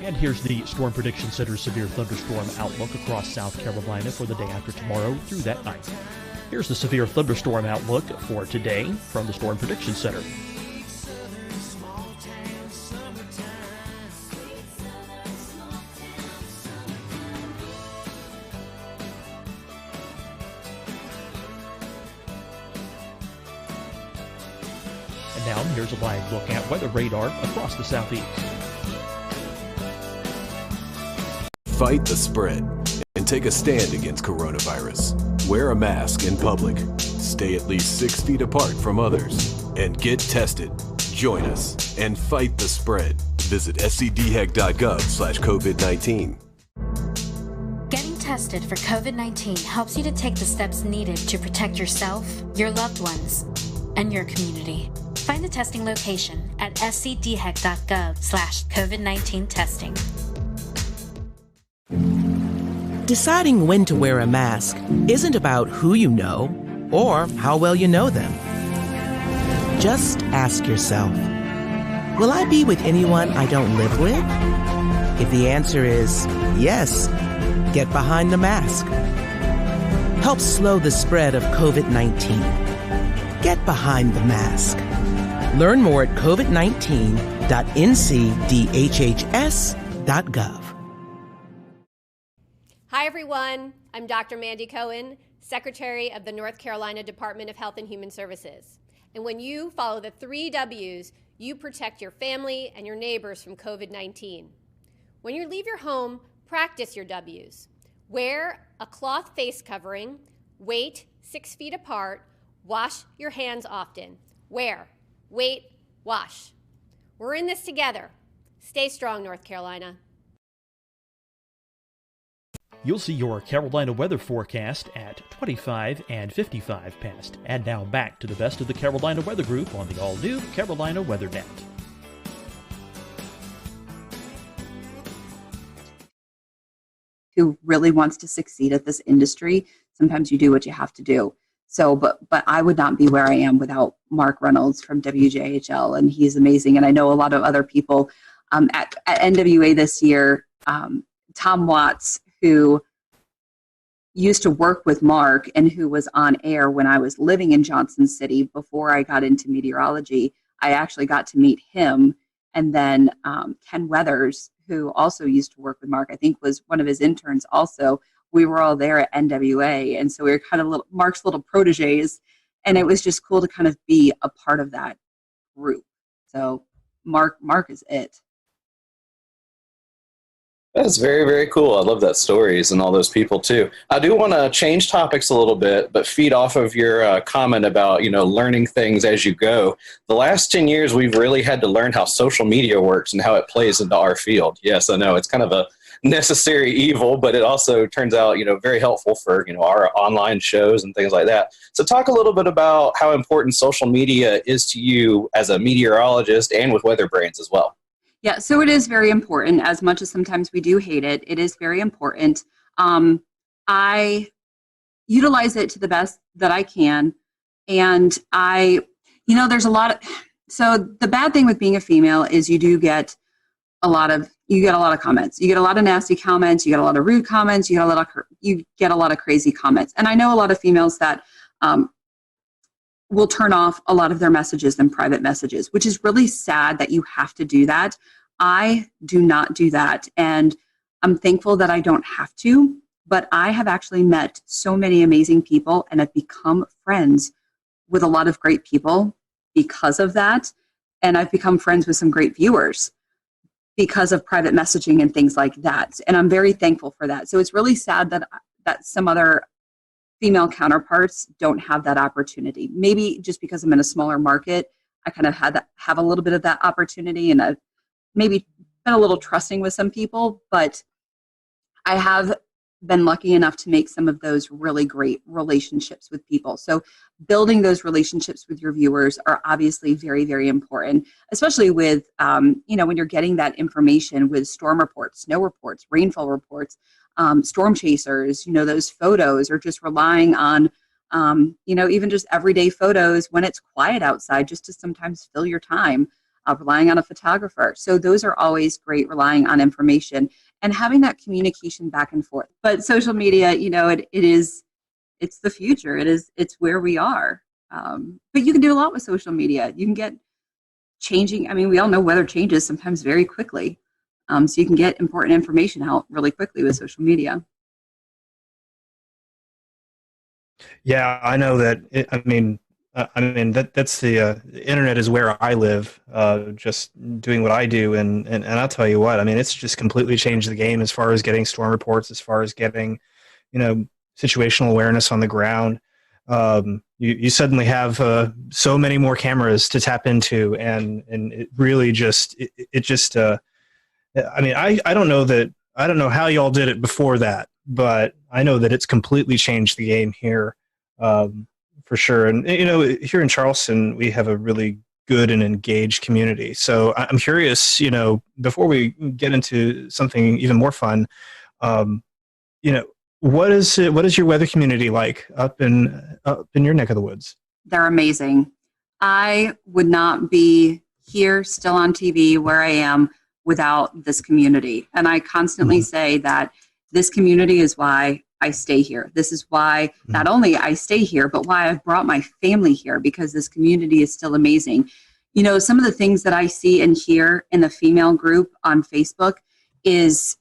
And here's the Storm Prediction Center's severe thunderstorm outlook across South Carolina for the day after tomorrow through that night. Here's the severe thunderstorm outlook for today from the Storm Prediction Center. And now here's a live look at weather radar across the southeast. Fight the spread and take a stand against coronavirus. Wear a mask in public. Stay at least 6 feet apart from others. And get tested. Join us and fight the spread. Visit scdhec.gov/COVID-19. Getting tested for COVID-19 helps you to take the steps needed to protect yourself, your loved ones, and your community. Find the testing location at scdhec.gov/COVID-19 testing. Deciding when to wear a mask isn't about who you know or how well you know them. Just ask yourself, will I be with anyone I don't live with? If the answer is yes, get behind the mask. Help slow the spread of COVID-19. Get behind the mask. Learn more at covid19.ncdhhs.gov. Hi, everyone. I'm Dr. Mandy Cohen, Secretary of the North Carolina Department of Health and Human Services. And when you follow the 3 W's, you protect your family and your neighbors from COVID-19. When you leave your home, Practice your W's. Wear a cloth face covering, wait 6 feet apart, wash your hands often. Wear, wait, wash. We're in this together. Stay strong, North Carolina. You'll see your Carolina weather forecast at 25 and 55 past. And now back to the best of the Carolina Weather Group on the all-new Carolina Weather Net. Who really wants to succeed at this industry, sometimes you do what you have to do. So, but I would not be where I am without Mark Reynolds from WJHL, and he's amazing. And I know a lot of other people at NWA this year, Tom Watts, who used to work with Mark and who was on air when I was living in Johnson City before I got into meteorology. I actually got to meet him. And then Ken Weathers, who also used to work with Mark, I think was one of his interns also. We were all there at NWA. And so we were kind of Mark's little proteges. And it was just cool to kind of be a part of that group. So Mark is it. That's very, very cool. I love that stories and all those people too. I do want to change topics a little bit, but feed off of your comment about, learning things as you go. The last 10 years, we've really had to learn how social media works and how it plays into our field. Yes, I know it's kind of a necessary evil, but it also turns out, very helpful for, our online shows and things like that. So talk a little bit about how important social media is to you as a meteorologist and with Weather Brains as well. Yeah, so it is very important. As much as sometimes we do hate it, it is very important. I utilize it to the best that I can. And there's a lot of, so the bad thing with being a female is you get a lot of comments. You get a lot of nasty comments. You get a lot of rude comments. You get a lot of crazy comments. And I know a lot of females that will turn off a lot of their messages and private messages, which is really sad that you have to do that. I do not do that. And I'm thankful that I don't have to, but I have actually met so many amazing people and have become friends with a lot of great people because of that. And I've become friends with some great viewers because of private messaging and things like that. And I'm very thankful for that. So it's really sad that some other female counterparts don't have that opportunity. Maybe just because I'm in a smaller market, I kind of have a little bit of that opportunity, and I've maybe been a little trusting with some people, but I have been lucky enough to make some of those really great relationships with people. So building those relationships with your viewers are obviously very, very important, especially with, when you're getting that information with storm reports, snow reports, rainfall reports, storm chasers, those photos, or just relying on, even just everyday photos when it's quiet outside, just to sometimes fill your time, relying on a photographer. So those are always great, relying on information and having that communication back and forth. But social media, it's the future. It's where we are. But you can do a lot with social media. You can get changing. I mean, we all know weather changes sometimes very quickly. So you can get important information out really quickly with social media. Yeah, I know that. That's the internet is where I live. Just doing what I do, and I'll tell you what. It's just completely changed the game as far as getting storm reports, as far as getting, situational awareness on the ground. You suddenly have so many more cameras to tap into, and it really just I don't know how y'all did it before that, but I know that it's completely changed the game here, for sure. And here in Charleston, we have a really good and engaged community. So I'm curious, before we get into something even more fun, what is your weather community like up in your neck of the woods? They're amazing. I would not be here still on TV where I am without this community. And I constantly say that this community is why I stay here. This is why not only I stay here, but why I've brought my family here, because this community is still amazing. Some of the things that I see and hear in the female group on Facebook is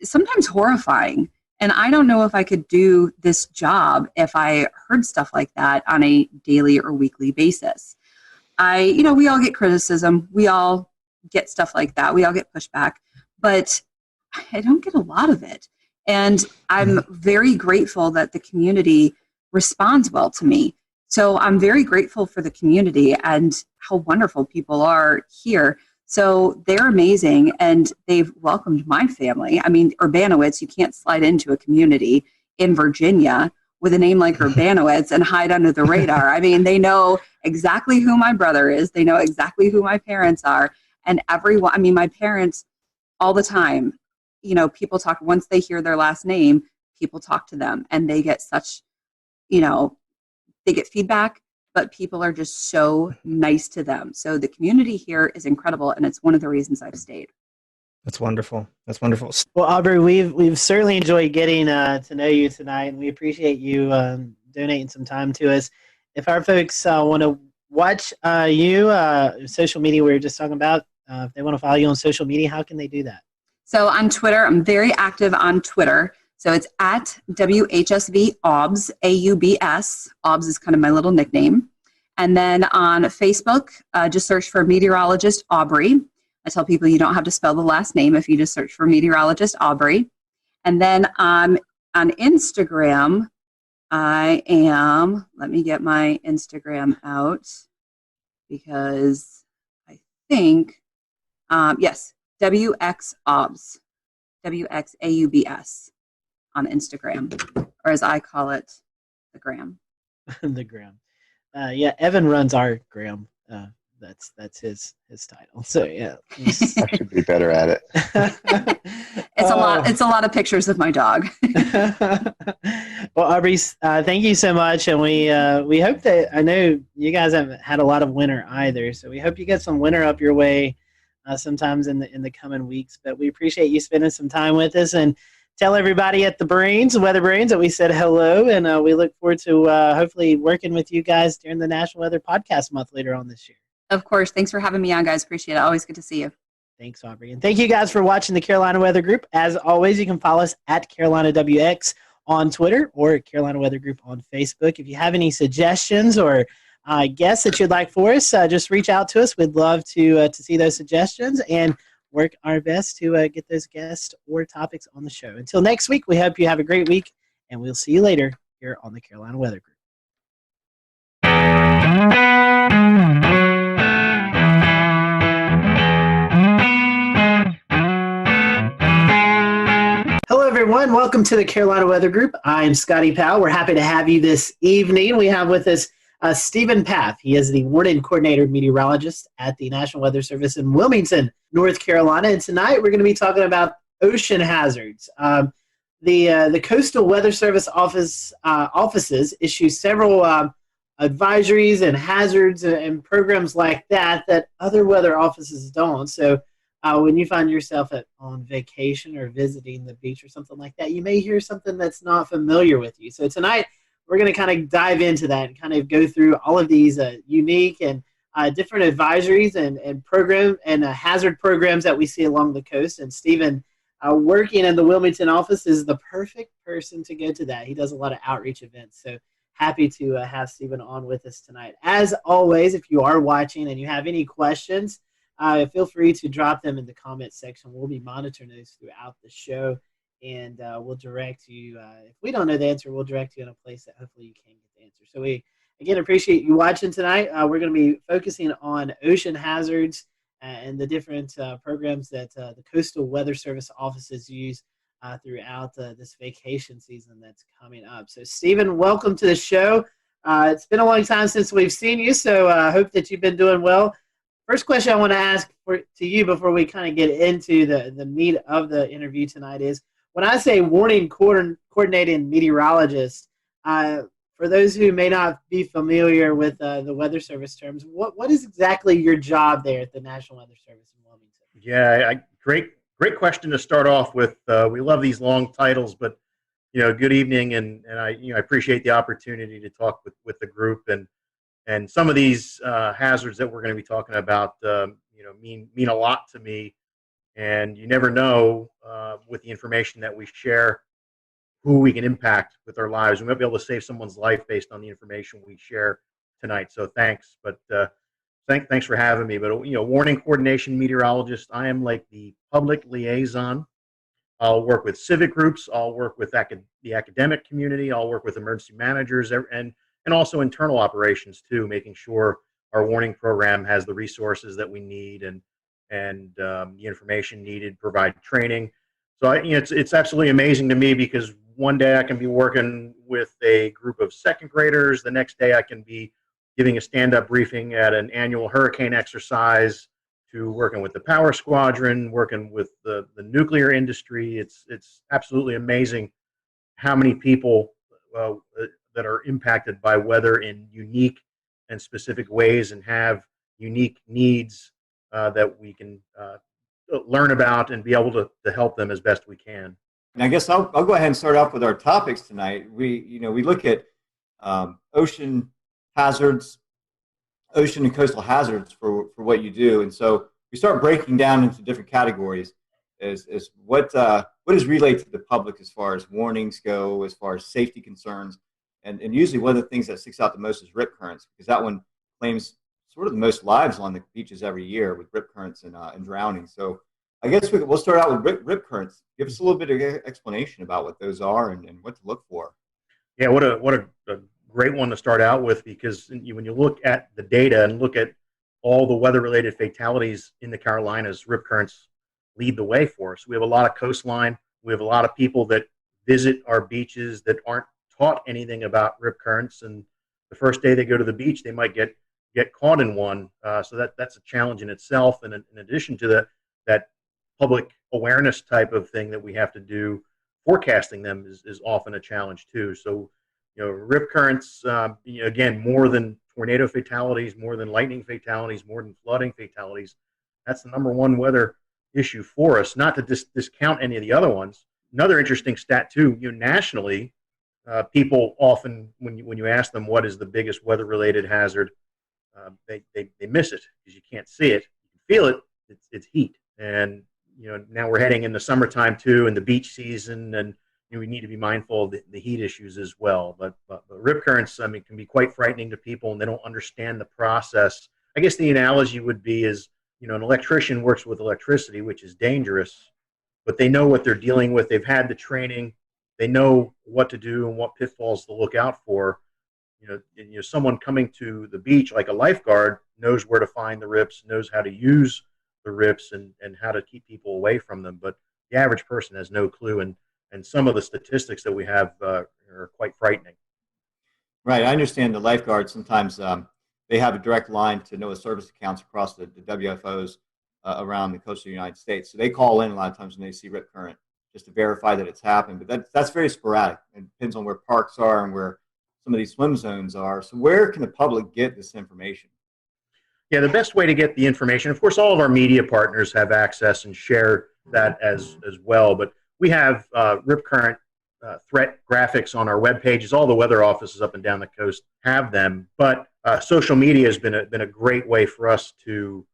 sometimes horrifying. And I don't know if I could do this job if I heard stuff like that on a daily or weekly basis. We all get criticism. We all get stuff like that. We all get pushback. But I don't get a lot of it. And I'm very grateful that the community responds well to me. So I'm very grateful for the community and how wonderful people are here. So they're amazing, and they've welcomed my family. I mean, Urbanowitz, you can't slide into a community in Virginia with a name like Urbanowitz and hide under the radar. I mean, they know exactly who my brother is. They know exactly who my parents are. And everyone, I mean, my parents all the time, you know, people talk, once they hear their last name, people talk to them and they get such, you know, they get feedback, but people are just so nice to them. So the community here is incredible, and it's one of the reasons I've stayed. That's wonderful. That's wonderful. Well, Aubrey, we've certainly enjoyed getting to know you tonight, and we appreciate you donating some time to us. If our folks want to watch you, social media we were just talking about, if they want to follow you on social media, how can they do that? So on Twitter, I'm very active on Twitter. So it's at WHSV AUBS, AUBS. AUBS is kind of my little nickname. And then on Facebook, just search for meteorologist Aubrey. I tell people you don't have to spell the last name if you just search for meteorologist Aubrey. And then on Instagram, I am, let me get my Instagram out because I think, yes, WXAUBS, WXAUBS on Instagram, or as I call it, the gram. The gram. Yeah, Evan runs our gram. That's his title. So yeah, I should be better at it. It's a lot of pictures of my dog. Well, Aubrey, thank you so much, and we hope that, I know you guys haven't had a lot of winter either, so we hope you get some winter up your way sometimes in the coming weeks. But we appreciate you spending some time with us, and tell everybody at the Weather Brains, that we said hello, and we look forward to hopefully working with you guys during the National Weather Podcast Month later on this year. Of course. Thanks for having me on, guys. Appreciate it. Always good to see you. Thanks, Aubrey. And thank you guys for watching the Carolina Weather Group. As always, you can follow us at Carolina WX on Twitter or Carolina Weather Group on Facebook. If you have any suggestions or guests that you'd like for us, just reach out to us. We'd love to see those suggestions and work our best to get those guests or topics on the show. Until next week, we hope you have a great week, and we'll see you later here on the Carolina Weather Group. Hello, everyone. Welcome to the Carolina Weather Group. I'm Scotty Powell. We're happy to have you this evening. We have with us Stephen Paff. He is the Warning Coordinator Meteorologist at the National Weather Service in Wilmington, North Carolina. And tonight we're going to be talking about ocean hazards. The Coastal Weather Service offices issue several advisories and hazards and programs like that other weather offices don't. So when you find yourself on vacation or visiting the beach or something like that, you may hear something that's not familiar with you. So tonight we're going to kind of dive into that and kind of go through all of these unique and different advisories and program and hazard programs that we see along the coast. And Stephen, working in the Wilmington office, is the perfect person to go to that. He does a lot of outreach events. So happy to have Stephen on with us tonight. As always, if you are watching and you have any questions, feel free to drop them in the comment section. We'll be monitoring those throughout the show, and we'll direct you. If we don't know the answer, we'll direct you in a place that hopefully you can get the answer. So we, again, appreciate you watching tonight. We're going to be focusing on ocean hazards and the different programs that the Coastal Weather Service offices use throughout this vacation season that's coming up. So, Stephen, welcome to the show. It's been a long time since we've seen you, so I hope that you've been doing well. First question I want to ask to you before we kind of get into the meat of the interview tonight is, when I say warning coordinating meteorologist, for those who may not be familiar with the Weather Service terms, what is exactly your job there at the National Weather Service in Wilmington? Yeah, great question to start off with. We love these long titles, but good evening, and I appreciate the opportunity to talk with the group, and some of these hazards that we're going to be talking about, mean a lot to me, and you never know with the information that we share who we can impact with our lives. We might be able to save someone's life based on the information we share tonight. So thanks, but thanks for having me. But warning coordination meteorologist, I am like the public liaison I'll work with civic groups. I'll work with the academic community. I'll work with emergency managers and also internal operations too, making sure our warning program has the resources that we need and the information needed, provide training. So it's absolutely amazing to me because one day I can be working with a group of second graders. The next day I can be giving a stand-up briefing at an annual hurricane exercise, to working with the power squadron, working with the nuclear industry. It's absolutely amazing how many people that are impacted by weather in unique and specific ways and have unique needs that we can learn about and be able to help them as best we can. And I guess I'll go ahead and start off with our topics tonight. We look at ocean hazards, ocean and coastal hazards for what you do, and so we start breaking down into different categories. Is what is relayed to the public as far as warnings go, as far as safety concerns, and usually one of the things that sticks out the most is rip currents, because that one claims sort of the most lives on the beaches every year with rip currents and drowning. So I guess we'll start out with rip currents. Give us a little bit of explanation about what those are and what to look for. Yeah, what a great one to start out with, because when you look at the data and look at all the weather-related fatalities in the Carolinas, rip currents lead the way for us. We have a lot of coastline. We have a lot of people that visit our beaches that aren't taught anything about rip currents, and the first day they go to the beach, they might get caught in one. So that's a challenge in itself. And in addition to that public awareness type of thing that we have to do, forecasting them is often a challenge too. So, rip currents, again, more than tornado fatalities, more than lightning fatalities, more than flooding fatalities. That's the number one weather issue for us, not to discount any of the other ones. Another interesting stat too, nationally, people often, when you ask them what is the biggest weather-related hazard, they miss it because you can't see it. You can feel it. It's heat. And, now we're heading into summertime too, and the beach season, and we need to be mindful of the heat issues as well. But rip currents, can be quite frightening to people, and they don't understand the process. I guess the analogy would be is, an electrician works with electricity, which is dangerous, but they know what they're dealing with. They've had the training. They know what to do and what pitfalls to look out for. Someone coming to the beach, like a lifeguard, knows where to find the rips, knows how to use the rips and how to keep people away from them. But the average person has no clue. And some of the statistics that we have are quite frightening. Right. I understand the lifeguards sometimes they have a direct line to NOAA service accounts across the WFOs around the coast of the United States. So they call in a lot of times when they see rip current just to verify that it's happened. But that's very sporadic. It depends on where parks are and where some of these swim zones are. So where can the public get this information? Yeah, the best way to get the information, of course, all of our media partners have access and share that as well. But we have rip current threat graphics on our web pages. All the weather offices up and down the coast have them. But social media has been a great way for us to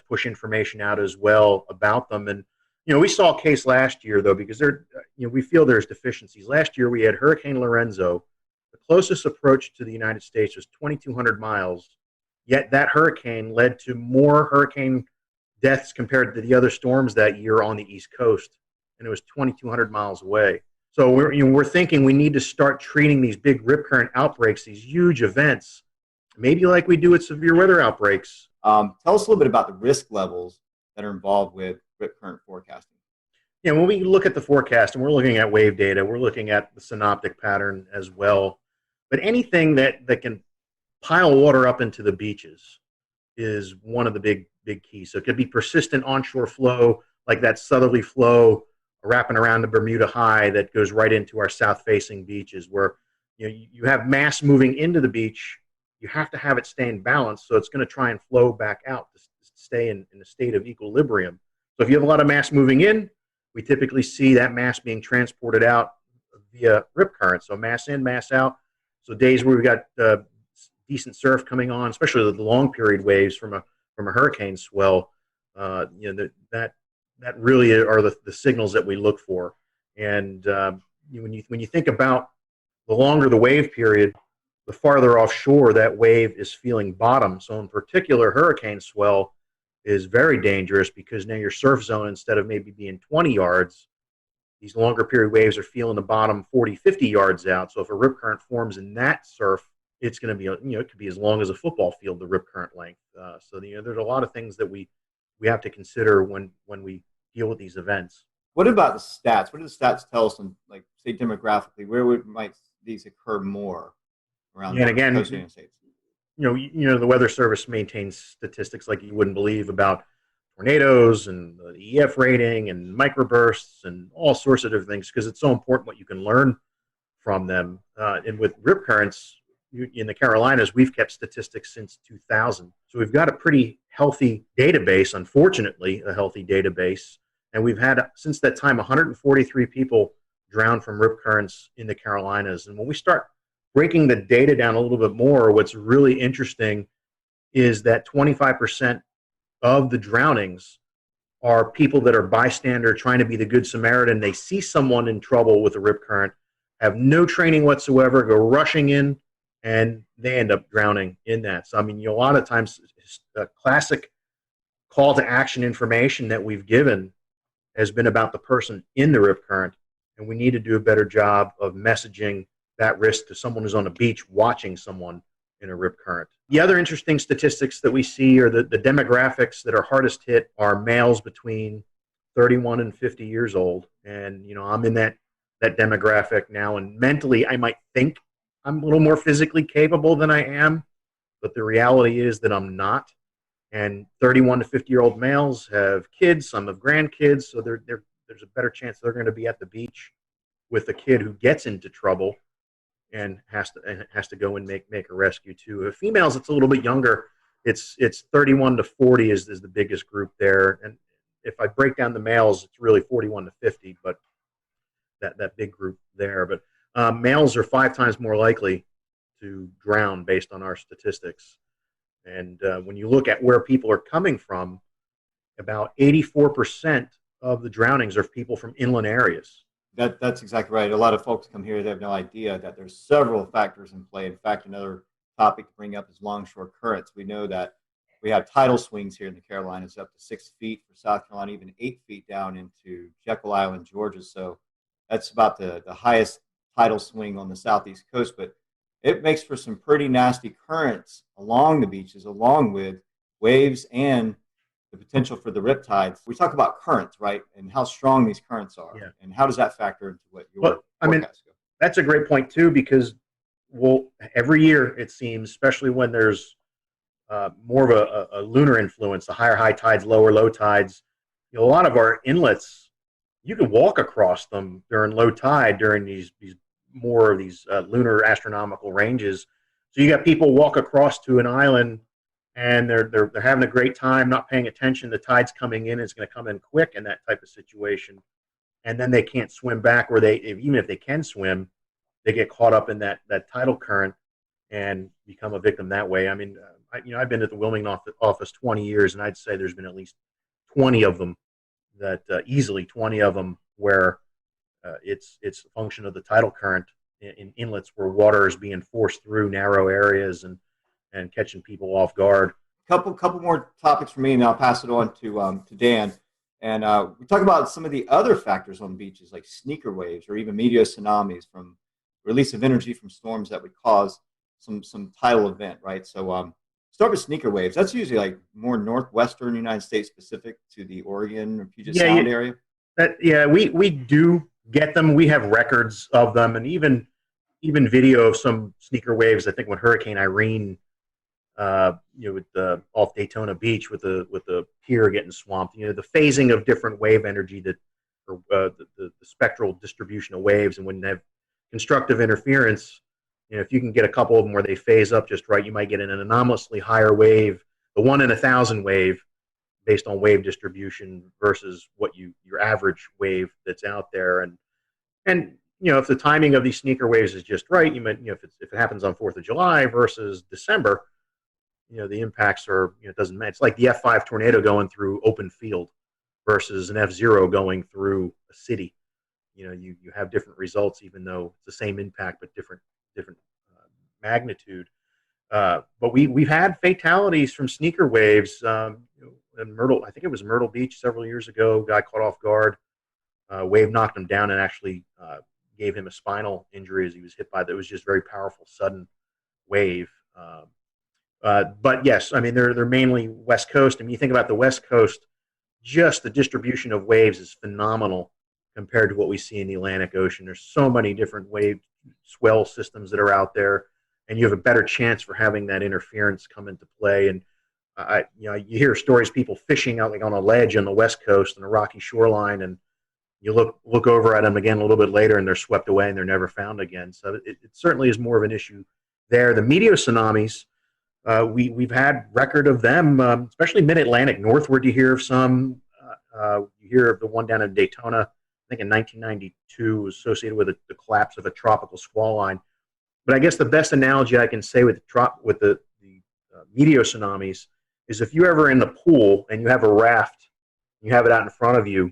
push information out as well about them. And we saw a case last year though, because we feel there's deficiencies. Last year we had Hurricane Lorenzo. The closest approach to the United States was 2,200 miles. Yet that hurricane led to more hurricane deaths compared to the other storms that year on the East Coast, and it was 2,200 miles away. So we're thinking we need to start treating these big rip current outbreaks, these huge events, maybe like we do with severe weather outbreaks. Tell us a little bit about the risk levels that are involved with rip current forecasting. Yeah, when we look at the forecast, and we're looking at wave data, we're looking at the synoptic pattern as well. But anything that can pile water up into the beaches is one of the big keys. So it could be persistent onshore flow, like that southerly flow wrapping around the Bermuda High that goes right into our south-facing beaches, where you have mass moving into the beach. You have to have it stay in balance, so it's going to try and flow back out to stay in a state of equilibrium. So if you have a lot of mass moving in, we typically see that mass being transported out via rip current. So mass in, mass out. So days where we've got decent surf coming on, especially the long period waves from a hurricane swell, that really are the signals that we look for. And when you think about the longer the wave period, the farther offshore that wave is feeling bottom. So in particular, hurricane swell is very dangerous because now your surf zone, instead of maybe being 20 yards, these longer period waves are feeling the bottom 40, 50 yards out. So if a rip current forms in that surf, it's going to be, it could be as long as a football field, the rip current length. So there's a lot of things that we have to consider when we deal with these events. What about the stats? What do the stats tell us on, like, say, demographically? Where might these occur more around and the again, coast of the United States? The Weather Service maintains statistics like you wouldn't believe about tornadoes and the EF rating and microbursts and all sorts of different things, because it's so important what you can learn from them. And with rip currents in the Carolinas, we've kept statistics since 2000. So we've got a pretty healthy database, unfortunately, a healthy database. And we've had, since that time, 143 people drowned from rip currents in the Carolinas. And when we start breaking the data down a little bit more, what's really interesting is that 25% of the drownings are people that are bystander trying to be the good Samaritan. They see someone in trouble with a rip current, have no training whatsoever, go rushing in, and they end up drowning in that. So, a lot of times, a classic call to action information that we've given has been about the person in the rip current, and we need to do a better job of messaging that risk to someone who's on a beach watching someone in a rip current. The other interesting statistics that we see are the demographics that are hardest hit are males between 31 and 50 years old. And, I'm in that demographic now, and mentally I might think I'm a little more physically capable than I am, but the reality is that I'm not. And 31 to 50-year-old males have kids, some have grandkids, so there's a better chance they're going to be at the beach with a kid who gets into trouble and has to go and make a rescue too. If females, it's a little bit younger. It's 31 to 40 is the biggest group there, and if I break down the males, it's really 41 to 50, but that big group there. But males are 5 times more likely to drown based on our statistics. And when you look at where people are coming from, about 84% of the drownings are people from inland areas. That's exactly right. A lot of folks come here, they have no idea that there's several factors in play. In fact, another topic to bring up is longshore currents. We know that we have tidal swings here in the Carolinas up to 6 feet for South Carolina, even 8 feet down into Jekyll Island, Georgia. So that's about the highest tidal swing on the southeast coast. But it makes for some pretty nasty currents along the beaches, along with waves and the potential for the riptides. We talk about currents, right, and how strong these currents are, and how does that factor into what your forecast goes? That's a great point too, because every year it seems, especially when there's more of a lunar influence, the high tides, low tides. A lot of our inlets, you can walk across them during low tide during these more of these lunar astronomical ranges. So you got people walk across to an island, and they're having a great time, not paying attention. The tide's coming in; it's going to come in quick in that type of situation, and then they can't swim back, or even if they can swim, they get caught up in that tidal current and become a victim that way. I've been at the Wilmington office 20 years, and I'd say there's been at least 20 of them easily 20 of them where it's a function of the tidal current in inlets where water is being forced through narrow areas and catching people off guard. Couple more topics for me, and I'll pass it on to Dan. And we talk about some of the other factors on beaches, like sneaker waves or even meteor tsunamis from release of energy from storms that would cause some tidal event, right? So start with sneaker waves. That's usually like more northwestern United States specific to the Oregon or Puget Sound area. We do get them. We have records of them, and even video of some sneaker waves. I think when Hurricane Irene, with off Daytona Beach with the pier getting swamped. The phasing of different wave energy the spectral distribution of waves, and when they have constructive interference, if you can get a couple of them where they phase up just right, you might get an anomalously higher wave, the 1 in 1,000 wave, based on wave distribution versus what your average wave that's out there. And if the timing of these sneaker waves is just right, you might, if it happens on 4th of July versus December, the impacts are, it doesn't matter. It's like the F5 tornado going through open field versus an F0 going through a city. You have different results, even though it's the same impact but different magnitude. But we've had fatalities from sneaker waves. In Myrtle, I think it was Myrtle Beach several years ago, guy caught off guard. wave knocked him down and actually gave him a spinal injury as he was hit by that. It was just very powerful, sudden wave. But yes, I mean, they're mainly West Coast. I mean, you think about the West Coast, just the distribution of waves is phenomenal compared to what we see in the Atlantic Ocean. There's so many different wave swell systems that are out there, and you have a better chance for having that interference come into play. And you hear stories people fishing out like on a ledge on the West Coast on a rocky shoreline, and you look over at them again a little bit later, and they're swept away and they're never found again. So it certainly is more of an issue there. The meteor tsunamis, we've had record of them, especially mid-Atlantic. Northward, you hear of some. You hear of the one down in Daytona, I think in 1992, was associated with the collapse of a tropical squall line. But I guess the best analogy I can say with the meteor tsunamis is if you're ever in the pool and you have a raft, you have it out in front of you,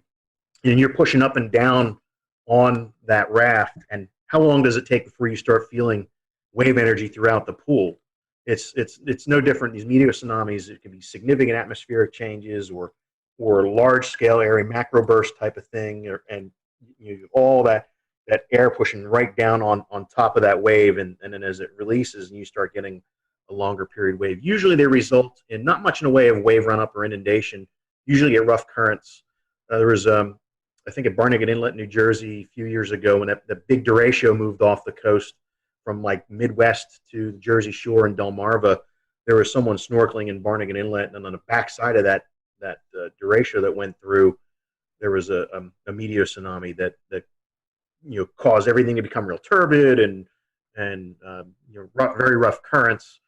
and you're pushing up and down on that raft, and how long does it take before you start feeling wave energy throughout the pool? It's no different. These meteor tsunamis, it can be significant atmospheric changes or large scale area macro burst type of thing, and all that air pushing right down on top of that wave, and then as it releases and you start getting a longer period wave. Usually they result in not much in a way of wave run up or inundation. Usually get rough currents. There was I think at Barnegat Inlet, New Jersey, a few years ago when the big derecho moved off the coast from like Midwest to the Jersey Shore in Delmarva. There was someone snorkeling in Barnegat Inlet, and on the backside of that derecho that went through, there was a meteor tsunami that caused everything to become real turbid and very rough currents.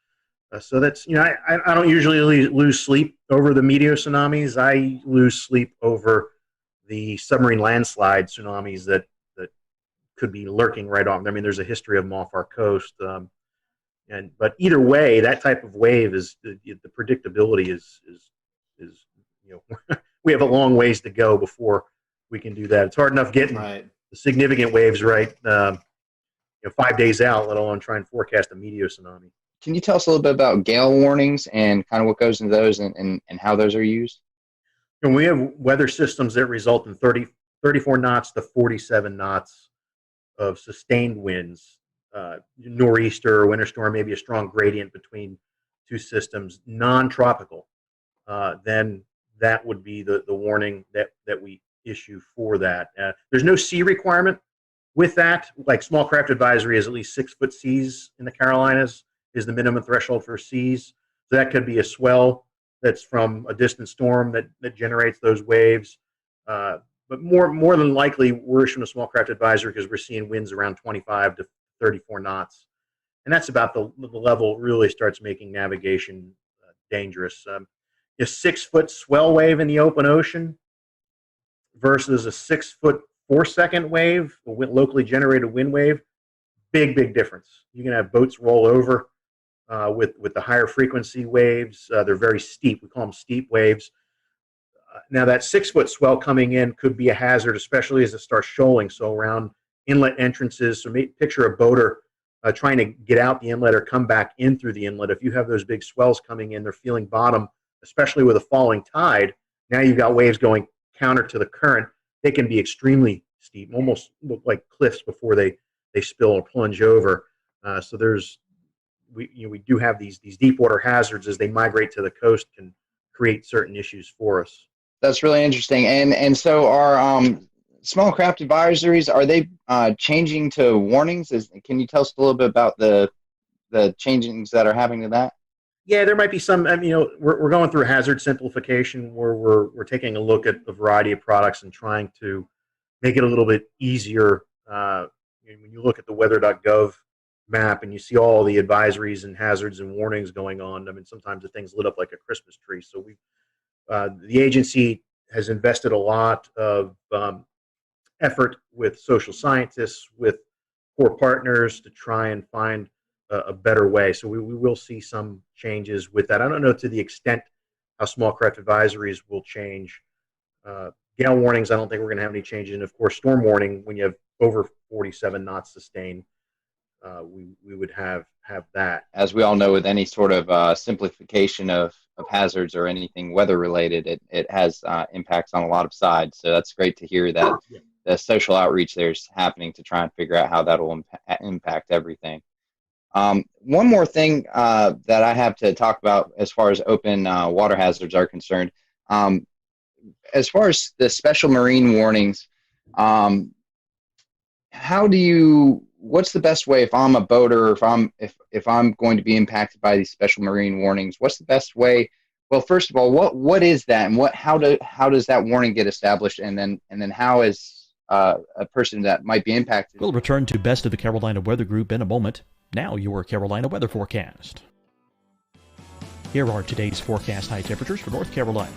So that's I don't usually lose sleep over the meteor tsunamis. I lose sleep over the submarine landslide tsunamis that could be lurking right on. I mean, there's a history of them off our coast. But either way, that type of wave is the predictability is we have a long ways to go before we can do that. It's hard enough getting the significant waves right 5 days out, let alone try and forecast a meteor tsunami. Can you tell us a little bit about gale warnings and kind of what goes into those and how those are used? And we have weather systems that result in 34 knots to 47 knots of sustained winds, nor'easter or winter storm, maybe a strong gradient between two systems, non-tropical. Then that would be the warning that we issue for that. There's no sea requirement with that. Like small craft advisory is at least 6 foot seas in the Carolinas is the minimum threshold for seas. So that could be a swell that's from a distant storm that generates those waves. But more than likely, we're issuing a small craft advisory because we're seeing winds around 25 to 34 knots. And that's about the level it really starts making navigation dangerous. A 6 foot swell wave in the open ocean versus a 6 foot 4 second wave, a locally generated wind wave, big difference. You can have boats roll over with the higher frequency waves. They're very steep. We call them steep waves. Now that 6 foot swell coming in could be a hazard, especially as it starts shoaling. So around inlet entrances, so picture a boater trying to get out the inlet or come back in through the inlet. If you have those big swells coming in, they're feeling bottom, especially with a falling tide. Now you've got waves going counter to the current. They can be extremely steep, almost look like cliffs before they spill or plunge over. So we do have these deep water hazards as they migrate to the coast can create certain issues for us. That's really interesting. And so our small craft advisories, are they changing to warnings? Can you tell us a little bit about the changings that are happening to that? Yeah, there might be some. We're going through hazard simplification where we're taking a look at a variety of products and trying to make it a little bit easier. When you look at the weather.gov map and you see all the advisories and hazards and warnings going on, I mean, sometimes the thing's lit up like a Christmas tree. So the agency has invested a lot of effort with social scientists, with core partners to try and find a better way. So we will see some changes with that. I don't know to the extent how small craft advisories will change. Gale warnings, I don't think we're going to have any changes. And of course, storm warning, when you have over 47 knots sustained, we would have that. As we all know, with any sort of simplification of hazards or anything weather related, it has impacts on a lot of sides. So that's great to hear that social outreach there's happening to try and figure out how that will impact everything. One more thing that I have to talk about as far as open water hazards are concerned, as far as the special marine warnings, what's the best way if I'm a boater, if I'm going to be impacted by these special marine warnings, what's the best way? Well, first of all, what is that, and how does that warning get established, and then how is a person that might be impacted? We'll return to Best of the Carolina Weather Group in a moment. Now your Carolina weather forecast. Here are today's forecast high temperatures for North Carolina.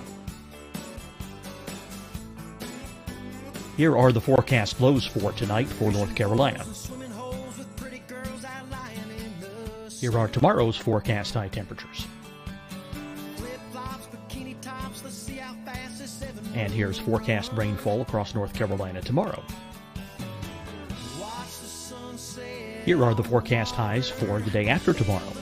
Here are the forecast lows for tonight for North Carolina. Here are tomorrow's forecast high temperatures. And here's forecast rainfall across North Carolina tomorrow. Here are the forecast highs for the day after tomorrow.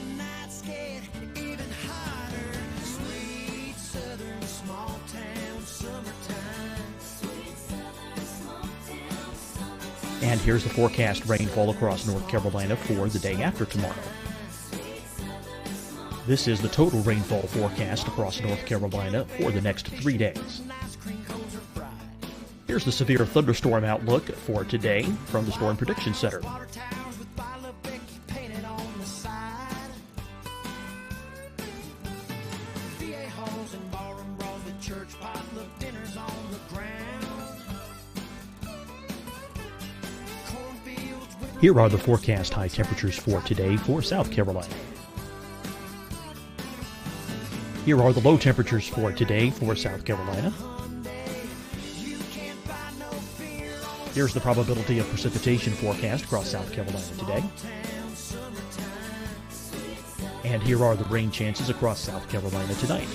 And here's the forecast rainfall across North Carolina for the day after tomorrow. This is the total rainfall forecast across North Carolina for the next 3 days. Here's the severe thunderstorm outlook for today from the Storm Prediction Center. Here are the forecast high temperatures for today for South Carolina. Here are the low temperatures for today for South Carolina. Here's the probability of precipitation forecast across South Carolina today. And here are the rain chances across South Carolina tonight.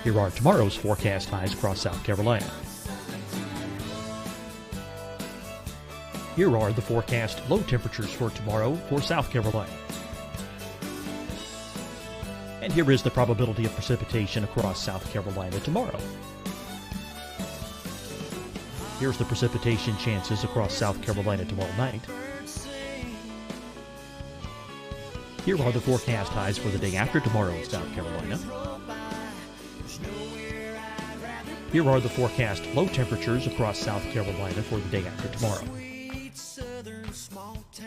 Here are tomorrow's forecast highs across South Carolina. Here are the forecast low temperatures for tomorrow for South Carolina. And here is the probability of precipitation across South Carolina tomorrow. Here's the precipitation chances across South Carolina tomorrow night. Here are the forecast highs for the day after tomorrow in South Carolina. Here are the forecast low temperatures across South Carolina for the day after tomorrow.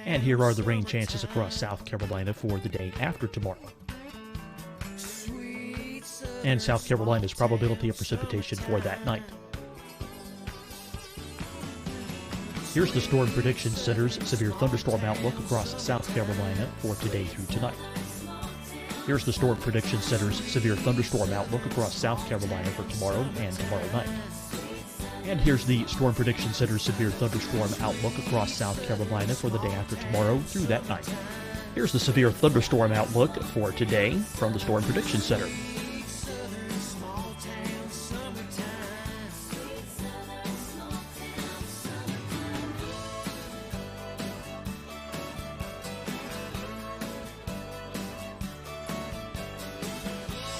And here are the rain chances across South Carolina for the day after tomorrow. And South Carolina's probability of precipitation for that night. Here's the Storm Prediction Center's severe thunderstorm outlook across South Carolina for today through tonight. Here's the Storm Prediction Center's severe thunderstorm outlook across South Carolina for tomorrow and tomorrow night. And here's the Storm Prediction Center's severe thunderstorm outlook across South Carolina for the day after tomorrow through that night. Here's the severe thunderstorm outlook for today from the Storm Prediction Center.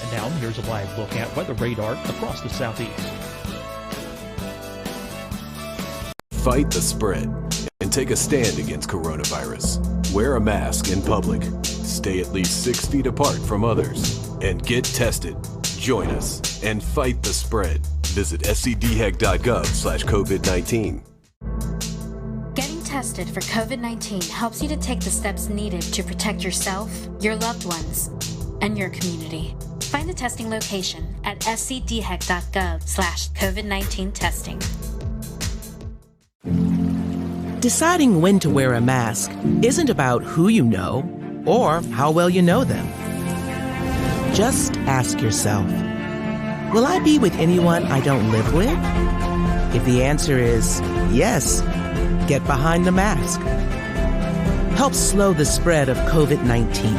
And now here's a live look at weather radar across the southeast. Fight the spread and take a stand against coronavirus. Wear a mask in public. Stay at least 6 feet apart from others. And get tested. Join us and fight the spread. Visit scdhec.gov/COVID-19. Getting tested for COVID-19 helps you to take the steps needed to protect yourself, your loved ones, and your community. Find the testing location at scdhec.gov/COVID-19 testing. Deciding when to wear a mask isn't about who you know or how well you know them. Just ask yourself, will I be with anyone I don't live with? If the answer is yes, get behind the mask. Help slow the spread of COVID-19.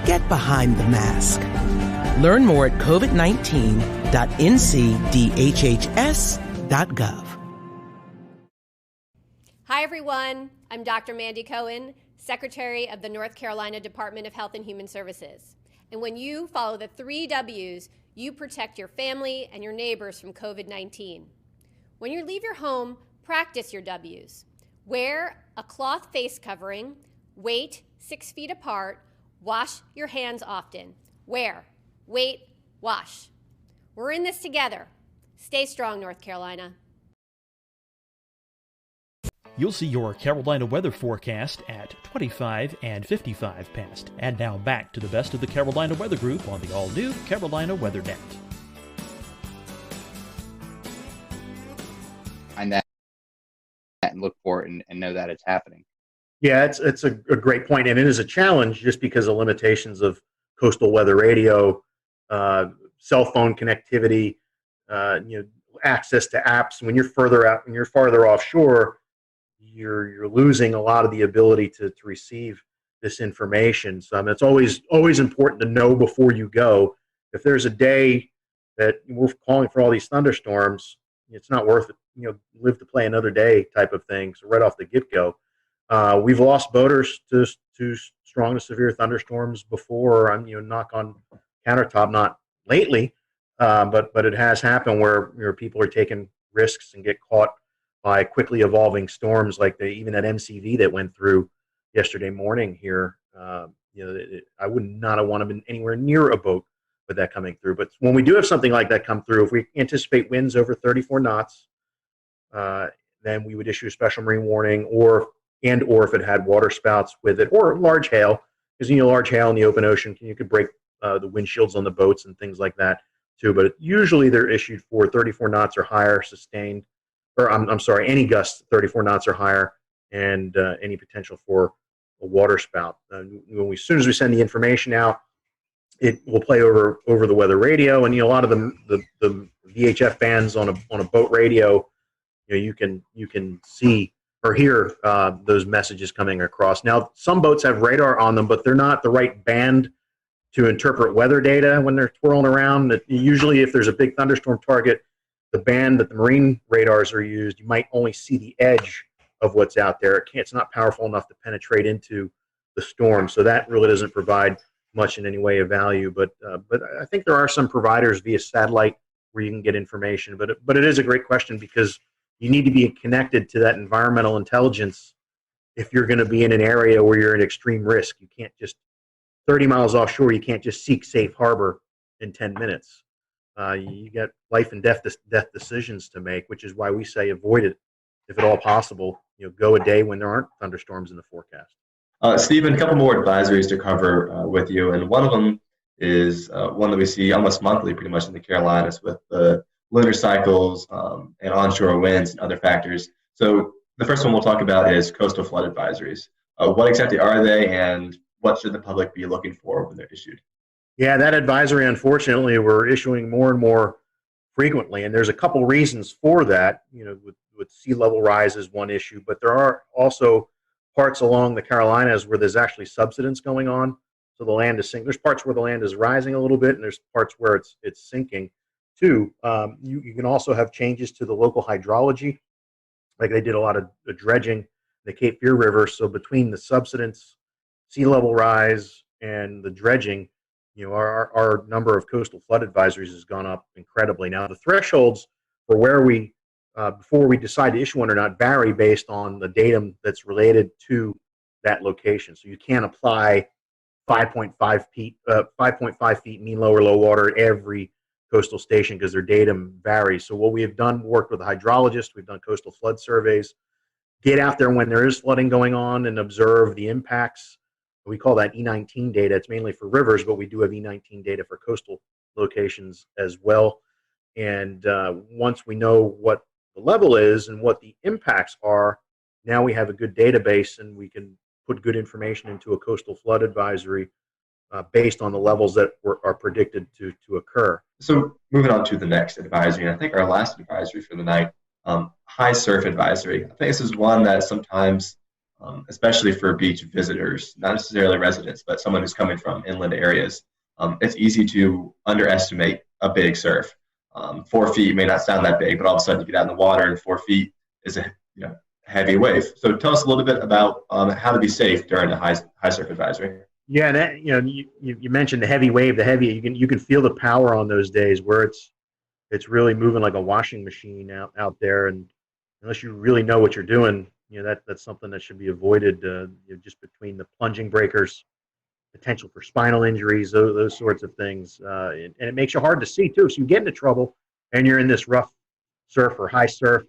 Get behind the mask. Learn more at covid19.ncdhhs.gov. Hi, everyone. I'm Dr. Mandy Cohen, Secretary of the North Carolina Department of Health and Human Services. And when you follow the 3 W's, you protect your family and your neighbors from COVID-19. When you leave your home, practice your W's. Wear a cloth face covering, wait 6 feet apart, wash your hands often. Wear, wait, wash. We're in this together. Stay strong, North Carolina. You'll see your Carolina weather forecast at 25 and 55 past. And now back to the best of the Carolina Weather Group on the all-new Carolina Weather Net. Find that and look for it and know that it's happening. Yeah, it's a great point, and it is a challenge just because of limitations of coastal weather radio, cell phone connectivity, access to apps. When you're further out, when you're farther offshore, you're losing a lot of the ability to receive this information. So it's always important to know before you go. If there's a day that we're calling for all these thunderstorms, it's not worth it. Live to play another day type of thing. So right off the get-go, we've lost boaters to strong to severe thunderstorms before. I'm knock on countertop, not lately, but it has happened where people are taking risks and get caught by quickly evolving storms like even that MCV that went through yesterday morning here. I would not have wanted to be anywhere near a boat with that coming through. But when we do have something like that come through, if we anticipate winds over 34 knots, then we would issue a special marine warning, or if it had water spouts with it, or large hail, because large hail in the open ocean, you could break the windshields on the boats and things like that too. But usually they're issued for 34 knots or higher sustained. Or I'm sorry, any gusts 34 knots or higher, and any potential for a water spout. As soon as we send the information out, it will play over the weather radio, and a lot of the VHF bands on a boat radio, you can see or hear those messages coming across. Now, some boats have radar on them, but they're not the right band to interpret weather data when they're twirling around. Usually, if there's a big thunderstorm target, the band that the marine radars are used, you might only see the edge of what's out there. It's not powerful enough to penetrate into the storm, so that really doesn't provide much in any way of value. But I think there are some providers via satellite where you can get information. But it is a great question, because you need to be connected to that environmental intelligence if you're going to be in an area where you're at extreme risk. You can't just 30 miles offshore. You can't just seek safe harbor in 10 minutes. You got life and death decisions to make, which is why we say avoid it if at all possible. Go a day when there aren't thunderstorms in the forecast. Stephen, a couple more advisories to cover with you, and one of them is one that we see almost monthly, pretty much in the Carolinas, with the lunar cycles and onshore winds and other factors. So the first one we'll talk about is coastal flood advisories. What exactly are they, and what should the public be looking for when they're issued? Yeah, that advisory, unfortunately, we're issuing more and more frequently, and there's a couple reasons for that. With sea level rise is one issue, but there are also parts along the Carolinas where there's actually subsidence going on, so the land is sinking. There's parts where the land is rising a little bit, and there's parts where it's sinking too. You can also have changes to the local hydrology, like they did a lot of dredging in the Cape Fear River. So between the subsidence, sea level rise, and the dredging, our number of coastal flood advisories has gone up incredibly. Now, the thresholds for where we, before we decide to issue one or not, vary based on the datum that's related to that location. So you can't apply 5.5 feet mean low or low water at every coastal station, because their datum varies. So what we have done, worked with a hydrologist, we've done coastal flood surveys, get out there when there is flooding going on and observe the impacts. We call that E19 data. It's mainly for rivers, but we do have E19 data for coastal locations as well. And once we know what the level is and what the impacts are, now we have a good database, and we can put good information into a coastal flood advisory based on the levels that are predicted to occur. So moving on to the next advisory, and I think our last advisory for the night, high surf advisory. I think this is one that sometimes, especially for beach visitors, not necessarily residents, but someone who's coming from inland areas, it's easy to underestimate a big surf. 4 feet may not sound that big, but all of a sudden you get out in the water and 4 feet is a heavy wave. So tell us a little bit about how to be safe during the high surf advisory. Yeah, and that, you mentioned the heavy wave, the heavy. You can feel the power on those days where it's really moving like a washing machine out there, and unless you really know what you're doing, that's something that should be avoided. Just between the plunging breakers, potential for spinal injuries, those sorts of things, and it makes you hard to see too. So you get into trouble, and you're in this rough surf or high surf,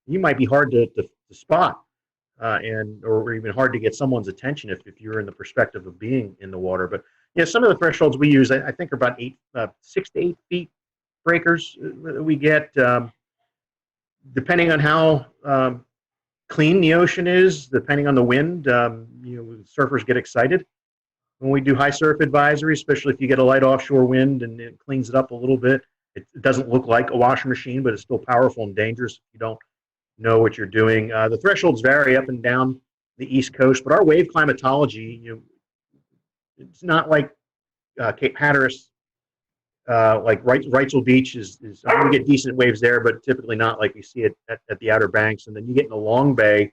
you might be hard to spot, or even hard to get someone's attention if you're in the perspective of being in the water. But some of the thresholds we use, I think, are about 6 to 8 feet breakers we get, depending on how clean the ocean is, depending on the wind. Surfers get excited when we do high surf advisory, especially if you get a light offshore wind and it cleans it up a little bit. It doesn't look like a washing machine, but it's still powerful and dangerous if you don't know what you're doing. The thresholds vary up and down the East Coast, but our wave climatology, it's not like Cape Hatteras, like Wrightsville Beach is we get decent waves there, but typically not like you see it at the Outer Banks. And then you get in the Long Bay,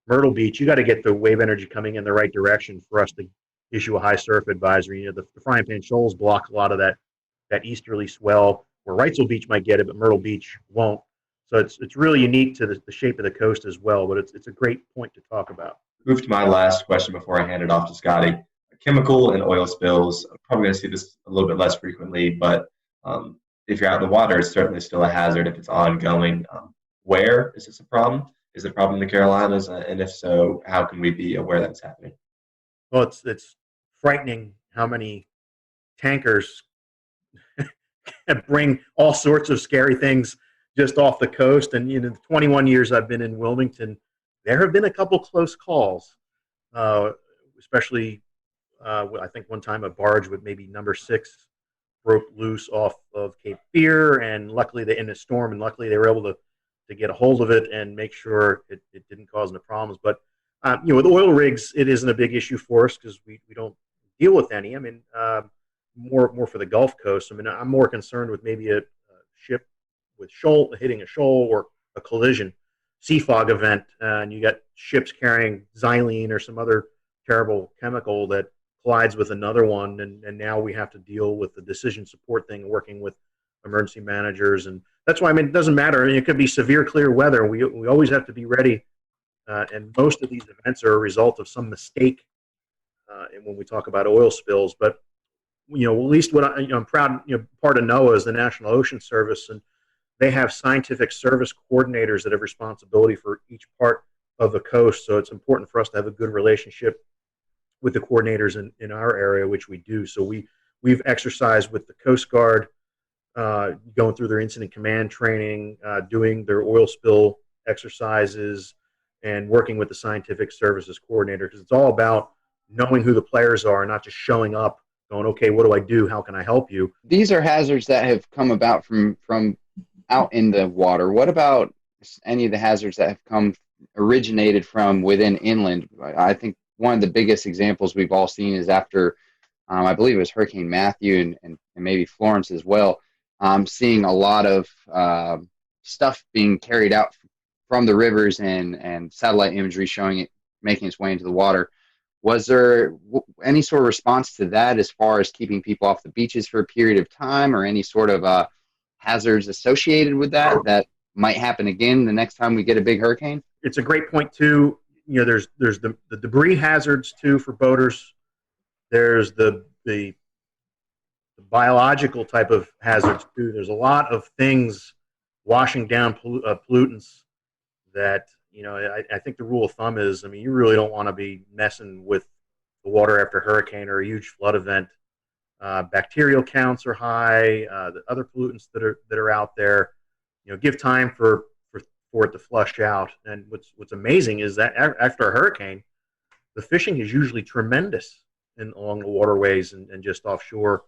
Myrtle Beach, you got to get the wave energy coming in the right direction for us to issue a high surf advisory. The frying pan shoals block a lot of that easterly swell, where Wrightsville Beach might get it, but Myrtle Beach won't. So it's really unique to the shape of the coast as well, but it's a great point to talk about. Move to my last question before I hand it off to Scotty. Chemical and oil spills, I'm probably going to see this a little bit less frequently, but if you're out in the water, it's certainly still a hazard if it's ongoing. Where is this a problem? Is it a problem in the Carolinas? And if so, how can we be aware that it's happening? Well, it's frightening how many tankers bring all sorts of scary things just off the coast. And in the 21 years I've been in Wilmington, there have been a couple close calls, especially I think one time a barge with maybe number 6 broke loose off of Cape Fear, and luckily in a storm, and luckily they were able to get a hold of it and make sure it didn't cause any problems. But with oil rigs, it isn't a big issue for us because we don't deal with any. I mean, more for the Gulf Coast. I mean, I'm more concerned with maybe a ship with hitting a shoal or a collision, sea fog event, and you got ships carrying xylene or some other terrible chemical that collides with another one, and now we have to deal with the decision support thing, working with emergency managers. And that's why, I mean, it doesn't matter. I mean, it could be severe clear weather. We always have to be ready, and most of these events are a result of some mistake. And when we talk about oil spills, but at least what I'm proud. Part of NOAA is the National Ocean Service, and they have scientific service coordinators that have responsibility for each part of the coast. So it's important for us to have a good relationship with the coordinators in our area, which we do. So we've exercised with the Coast Guard, going through their incident command training, doing their oil spill exercises, and working with the scientific services coordinator, because it's all about knowing who the players are, not just showing up going, okay, what do I do? How can I help you? These are hazards that have come about from out in the water. What about any of the hazards that have originated from within inland? I think one of the biggest examples we've all seen is after, I believe it was Hurricane Matthew and maybe Florence as well, seeing a lot of stuff being carried out from the rivers and satellite imagery showing it making its way into the water. Was there any sort of response to that as far as keeping people off the beaches for a period of time, or any sort of hazards associated with that might happen again the next time we get a big hurricane? It's a great point too. There's the debris hazards too for boaters. There's the biological type of hazards too. There's a lot of things washing down pollutants that, I think the rule of thumb is, I mean, you really don't want to be messing with the water after a hurricane or a huge flood event. Bacterial counts are high. The other pollutants that are out there, give time for it to flush out. And what's amazing is that after a hurricane, the fishing is usually tremendous along the waterways and just offshore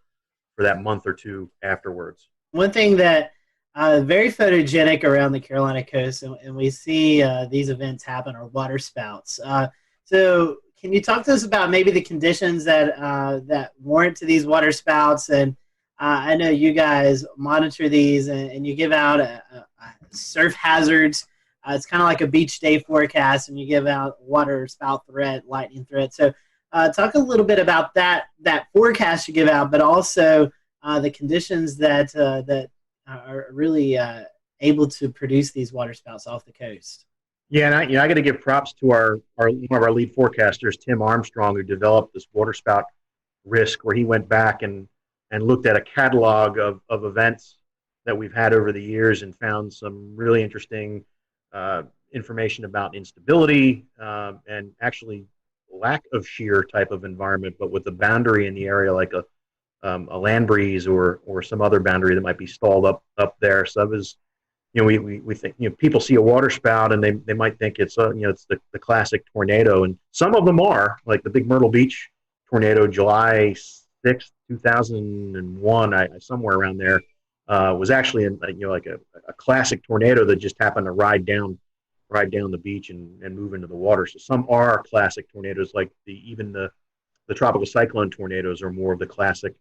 for that month or two afterwards. One thing that very photogenic around the Carolina coast, and we see these events happen, are water spouts. So can you talk to us about maybe the conditions that warrant to these water spouts? And I know you guys monitor these and you give out surf hazards. It's kind of like a beach day forecast, and you give out water spout threat, lightning threat. So talk a little bit about that forecast you give out, but also the conditions that are really able to produce these waterspouts off the coast. Yeah, and I got to give props to our one of our lead forecasters, Tim Armstrong, who developed this waterspout risk, where he went back and looked at a catalog of events that we've had over the years and found some really interesting information about instability and actually lack of shear type of environment, but with the boundary in the area like a land breeze or some other boundary that might be stalled up there. So it was, we think, people see a water spout and they might think it's it's the classic tornado, and some of them are, like the big Myrtle Beach tornado, July 6th, 2001, somewhere around there, was actually like a classic tornado that just happened to ride down the beach and move into the water. So some are classic tornadoes, like even the tropical cyclone tornadoes are more of the classic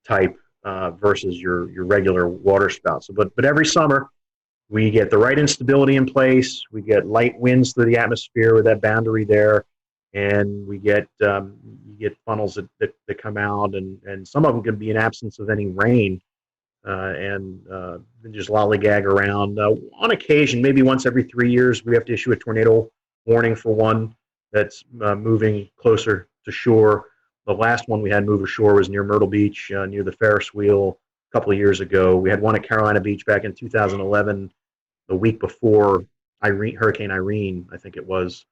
type versus your regular water spout. So, but every summer we get the right instability in place. We get light winds through the atmosphere with that boundary there, and we get you get funnels that come out, and some of them can be in absence of any rain, and just lollygag around. On occasion, maybe once every 3 years, we have to issue a tornado warning for one that's moving closer to shore. The last one we had move ashore was near Myrtle Beach, near the Ferris wheel, a couple of years ago. We had one at Carolina Beach back in 2011, the week before Hurricane Irene, I think it was.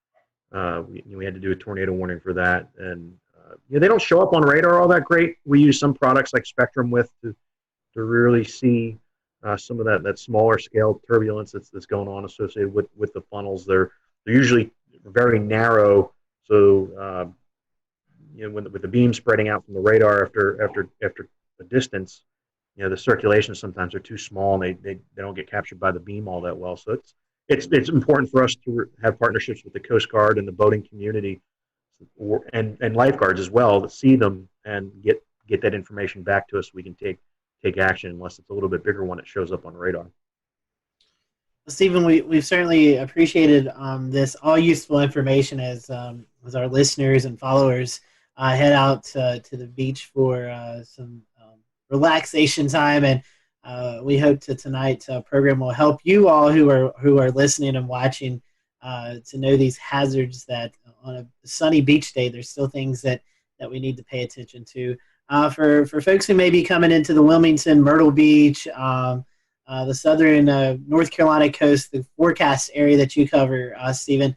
We had to do a tornado warning for that, and they don't show up on radar all that great. We use some products like Spectrum to really see some of that smaller scale turbulence that's going on associated with the funnels. They're usually very narrow, so with the beam spreading out from the radar after a distance, the circulations sometimes are too small and they don't get captured by the beam all that well. So it's important for us to have partnerships with the Coast Guard and the boating community and lifeguards as well, to see them and get that information back to us so we can take action, unless it's a little bit bigger one that shows up on radar. Stephen, we've certainly appreciated this all useful information as our listeners and followers head out to the beach for some relaxation time, and we hope tonight's program will help you all who are listening and watching to know these hazards, that on a sunny beach day there's still things that we need to pay attention to. For folks who may be coming into the Wilmington, Myrtle Beach, the southern North Carolina coast, the forecast area that you cover, Stephen,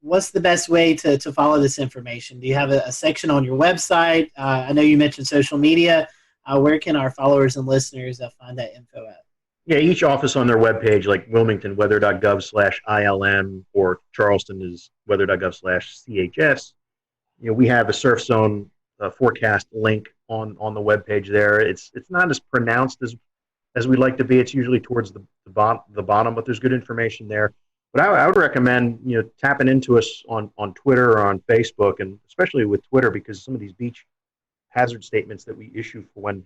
what's the best way to follow this information? Do you have a section on your website? I know you mentioned social media. Where can our followers and listeners find that info at? Yeah, each office on their webpage, like Wilmington, weather.gov/ILM, or Charleston is weather.gov/CHS. We have a surf zone forecast link on the webpage there. It's not as pronounced as we'd like to be. It's usually towards the bottom, but there's good information there. But I would recommend tapping into us on Twitter or on Facebook, and especially with Twitter, because some of these beach hazard statements that we issue for when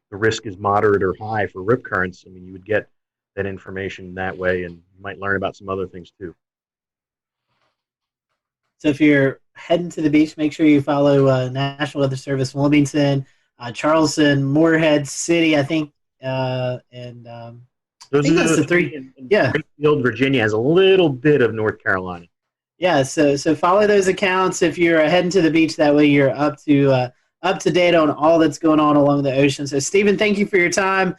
the risk is moderate or high for rip currents, I mean, you would get that information that way, and you might learn about some other things too. So if you're heading to the beach, make sure you follow National Weather Service Wilmington, Charleston, Morehead City, I think, and those I think are that's the three. Yeah. Springfield, Virginia has a little bit of North Carolina. Yeah, so follow those accounts if you're heading to the beach. That way you're up to date on all that's going on along the ocean. So, Stephen, thank you for your time.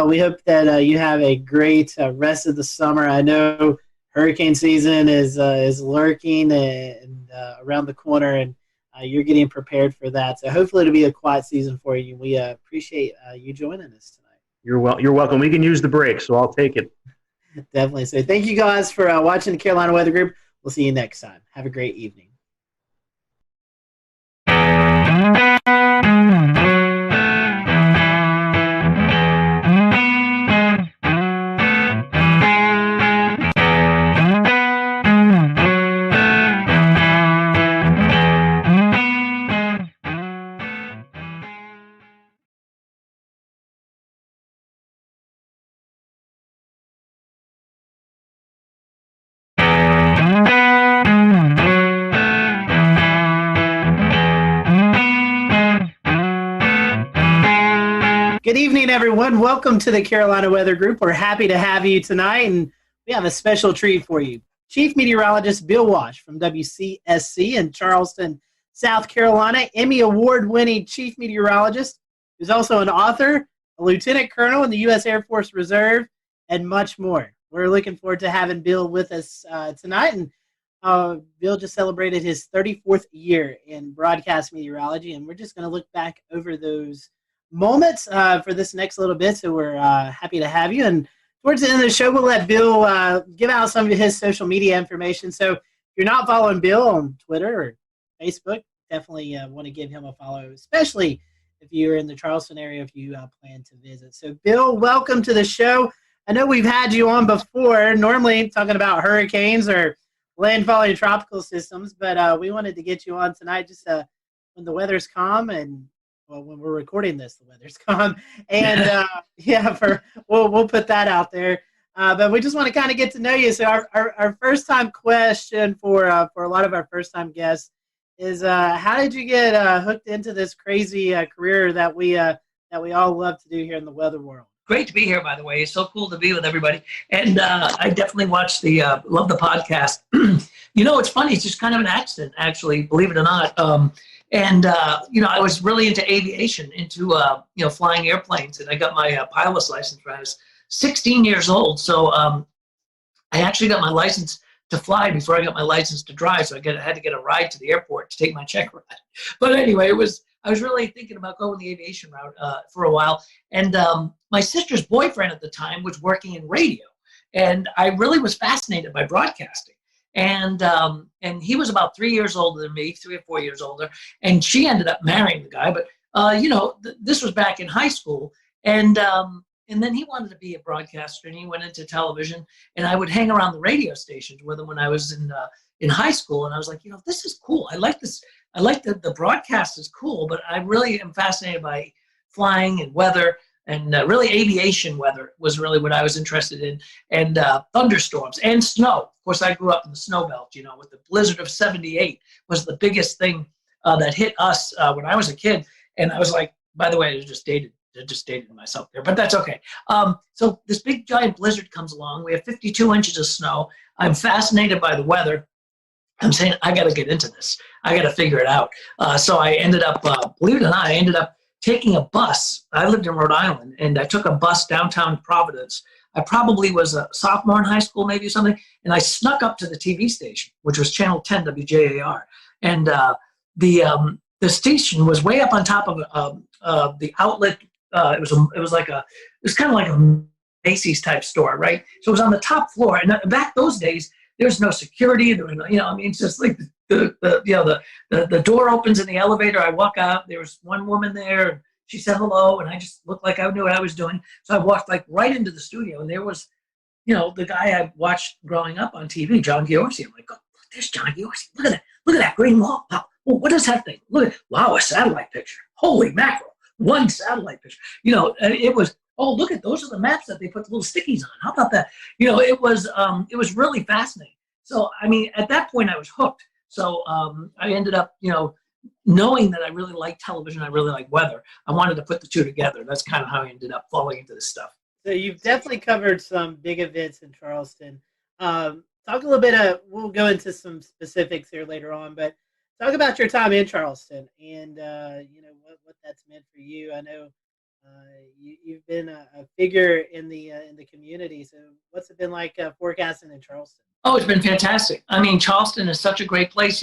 We hope that you have a great rest of the summer. I know hurricane season is lurking and around the corner, and you're getting prepared for that. So hopefully it'll be a quiet season for you. We appreciate you joining us tonight. You're welcome. We can use the break, so I'll take it. Definitely. So thank you guys for watching the Carolina Weather Group. We'll see you next time. Have a great evening. Good evening, everyone. Welcome to the Carolina Weather Group. We're happy to have you tonight, and we have a special treat for you. Chief Meteorologist Bill Walsh from WCSC in Charleston, South Carolina, Emmy Award-winning Chief Meteorologist, who's also an author, a Lieutenant Colonel in the U.S. Air Force Reserve, and much more. We're looking forward to having Bill with us tonight, and Bill just celebrated his 34th year in broadcast meteorology, and we're just going to look back over those moments for this next little bit, so we're happy to have you. And towards the end of the show, we'll let Bill give out some of his social media information. So if you're not following Bill on Twitter or Facebook, definitely want to give him a follow, especially if you're in the Charleston area, if you plan to visit. So Bill, welcome to the show. I know we've had you on before, normally talking about hurricanes or landfalling tropical systems, but we wanted to get you on tonight just when the weather's calm, and well, when we're recording this, the weather's calm, and we'll put that out there. But we just want to kind of get to know you. So our first time question for a lot of our first time guests is how did you get hooked into this crazy career that we all love to do here in the weather world? Great to be here, by the way. It's so cool to be with everybody. And I definitely watch love the podcast. It's funny. It's just kind of an accident, actually, believe it or not. I was really into aviation, into, flying airplanes. And I got my pilot's license when I was 16 years old. So I actually got my license to fly before I got my license to drive. So I had to get a ride to the airport to take my check ride. But anyway, I was really thinking about going the aviation route for a while. And my sister's boyfriend at the time was working in radio. And I really was fascinated by broadcasting. And he was about 3 years older than me, 3 or 4 years older. And she ended up marrying the guy. But, this was back in high school. And then he wanted to be a broadcaster, and he went into television. And I would hang around the radio stations with him when I was in high school. And I was like, this is cool. I like this. I like the broadcast is cool, but I really am fascinated by flying and weather, and really aviation weather was really what I was interested in, and thunderstorms and snow. Of course, I grew up in the snow belt, with the blizzard of '78 was the biggest thing that hit us when I was a kid. And I was like, by the way, I just dated myself there, but that's okay. So this big giant blizzard comes along. We have 52 inches of snow. I'm fascinated by the weather. I'm saying, I got to get into this. I got to figure it out. So I ended up, believe it or not, I ended up taking a bus. I lived in Rhode Island, and I took a bus downtown Providence. I probably was a sophomore in high school, maybe something, and I snuck up to the TV station, which was Channel 10 WJAR. And the station was way up on top of the outlet. It was kind of like a Macy's type store, right? So it was on the top floor, and back those days, there's no security. It's just like the door opens in the elevator. I walk out. There was one woman there, and she said hello, and I just looked like I knew what I was doing. So I walked right into the studio, and there was, the guy I watched growing up on TV, John Giorgi. I'm like, oh, there's John Giorgi. Look at that green wall. Wow. Well, what is that thing? Look at, wow, a satellite picture. Holy mackerel. One satellite picture. It was, oh, look at, those are the maps that they put the little stickies on. How about that? It was really fascinating. So, at that point I was hooked. So I ended up, knowing that I really like television, I really like weather. I wanted to put the two together. That's kind of how I ended up falling into this stuff. So you've definitely covered some big events in Charleston. Talk a little bit we'll go into some specifics here later on, but talk about your time in Charleston and, what that's meant for you. I know you've been a figure in the community. So what's it been like forecasting in Charleston? Oh, it's been fantastic. Charleston is such a great place.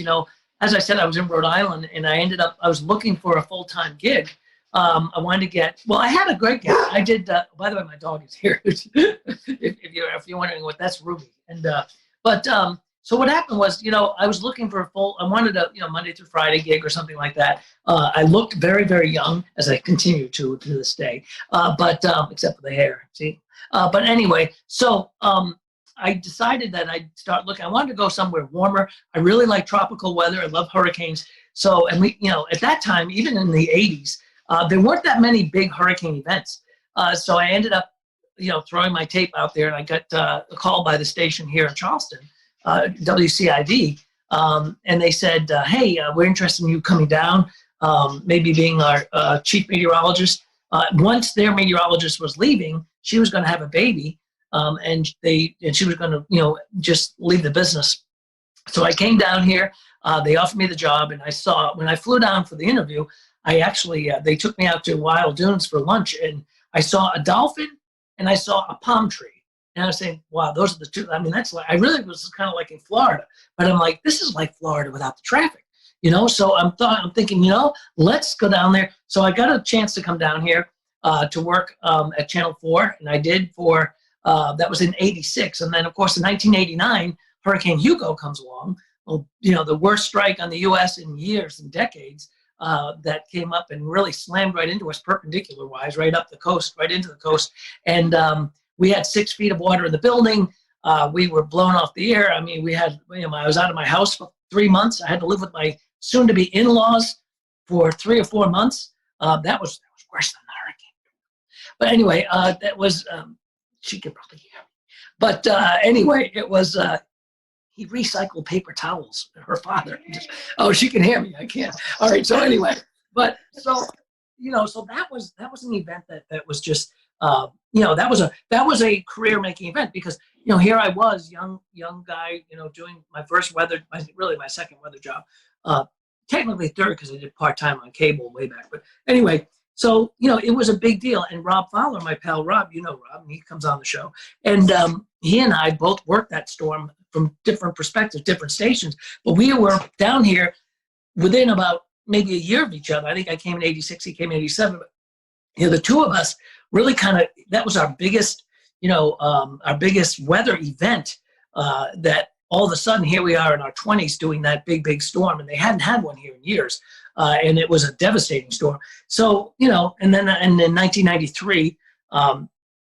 As I said, I was in Rhode Island, and I was looking for a full-time gig. I wanted to I had a great gig. I did, by the way, my dog is here. if you're wondering what, that's Ruby. And, so what happened was, I was looking for I wanted a, Monday through Friday gig or something like that. I looked very, very young, as I continue to this day, except for the hair, see? But anyway, so I decided that I'd start looking. I wanted to go somewhere warmer. I really like tropical weather. I love hurricanes. So, and we, at that time, even in the 80s, there weren't that many big hurricane events. So I ended up, throwing my tape out there, and I got a call by the station here in Charleston, WCID, and they said, hey, we're interested in you coming down, maybe being our chief meteorologist Once their meteorologist was leaving, she was going to have a baby, and she was going to, just leave the business. So I came down here. They offered me the job, and when I flew down for the interview, I actually they took me out to Wild Dunes for lunch, and I saw a dolphin and I saw a palm tree. And I was saying, wow, those are the two. I mean, that's like, I really was kind of like in Florida, but I'm like, this is like Florida without the traffic, So I'm thinking, let's go down there. So I got a chance to come down here to work at Channel 4, and I did for, that was in '86. And then, of course, in 1989, Hurricane Hugo comes along. Well, the worst strike on the U.S. in years and decades that came up and really slammed right into us perpendicular-wise, right up the coast, right into the coast. And we had 6 feet of water in the building. We were blown off the air. I mean, I was out of my house for 3 months. I had to live with my soon-to-be in-laws for 3 or 4 months. That was worse than the hurricane. But anyway, that was, she could probably hear me. But anyway, it was, he recycled paper towels, her father. She can hear me, I can't. All right, so anyway, but so that was an event that was just, that was a career-making event, because here I was, young guy, doing my first my second weather job, technically third because I did part-time on cable way back. But anyway, so it was a big deal. And Rob Fowler, my pal Rob, Rob, and he comes on the show, and he and I both worked that storm from different perspectives, different stations. But we were down here within about maybe a year of each other. I think I came in '86, he came in '87. But the two of us really that was our biggest, our biggest weather event, that all of a sudden here we are in our 20s doing that big storm, and they hadn't had one here in years. And it was a devastating storm. So, and then in 1993,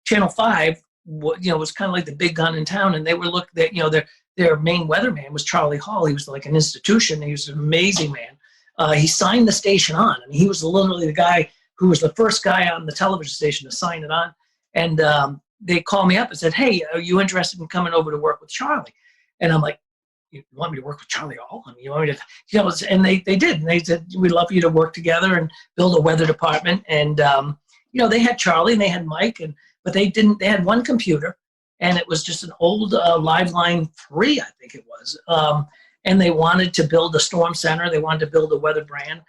Channel 5, was kind of like the big gun in town, and they were their main weatherman was Charlie Hall. He was like an institution. He was an amazing man. He signed the station on. I mean, he was literally the guy who was the first guy on the television station to sign it on. And they called me up and said, hey, are you interested in coming over to work with Charlie? And I'm like, you want me to work with Charlie Hall? I mean, you want me to, and they did. And they said, we'd love for you to work together and build a weather department. And, they had Charlie and they had Mike, but they had one computer, and it was just an old Liveline 3, I think it was. And they wanted to build a storm center. They wanted to build a weather brand.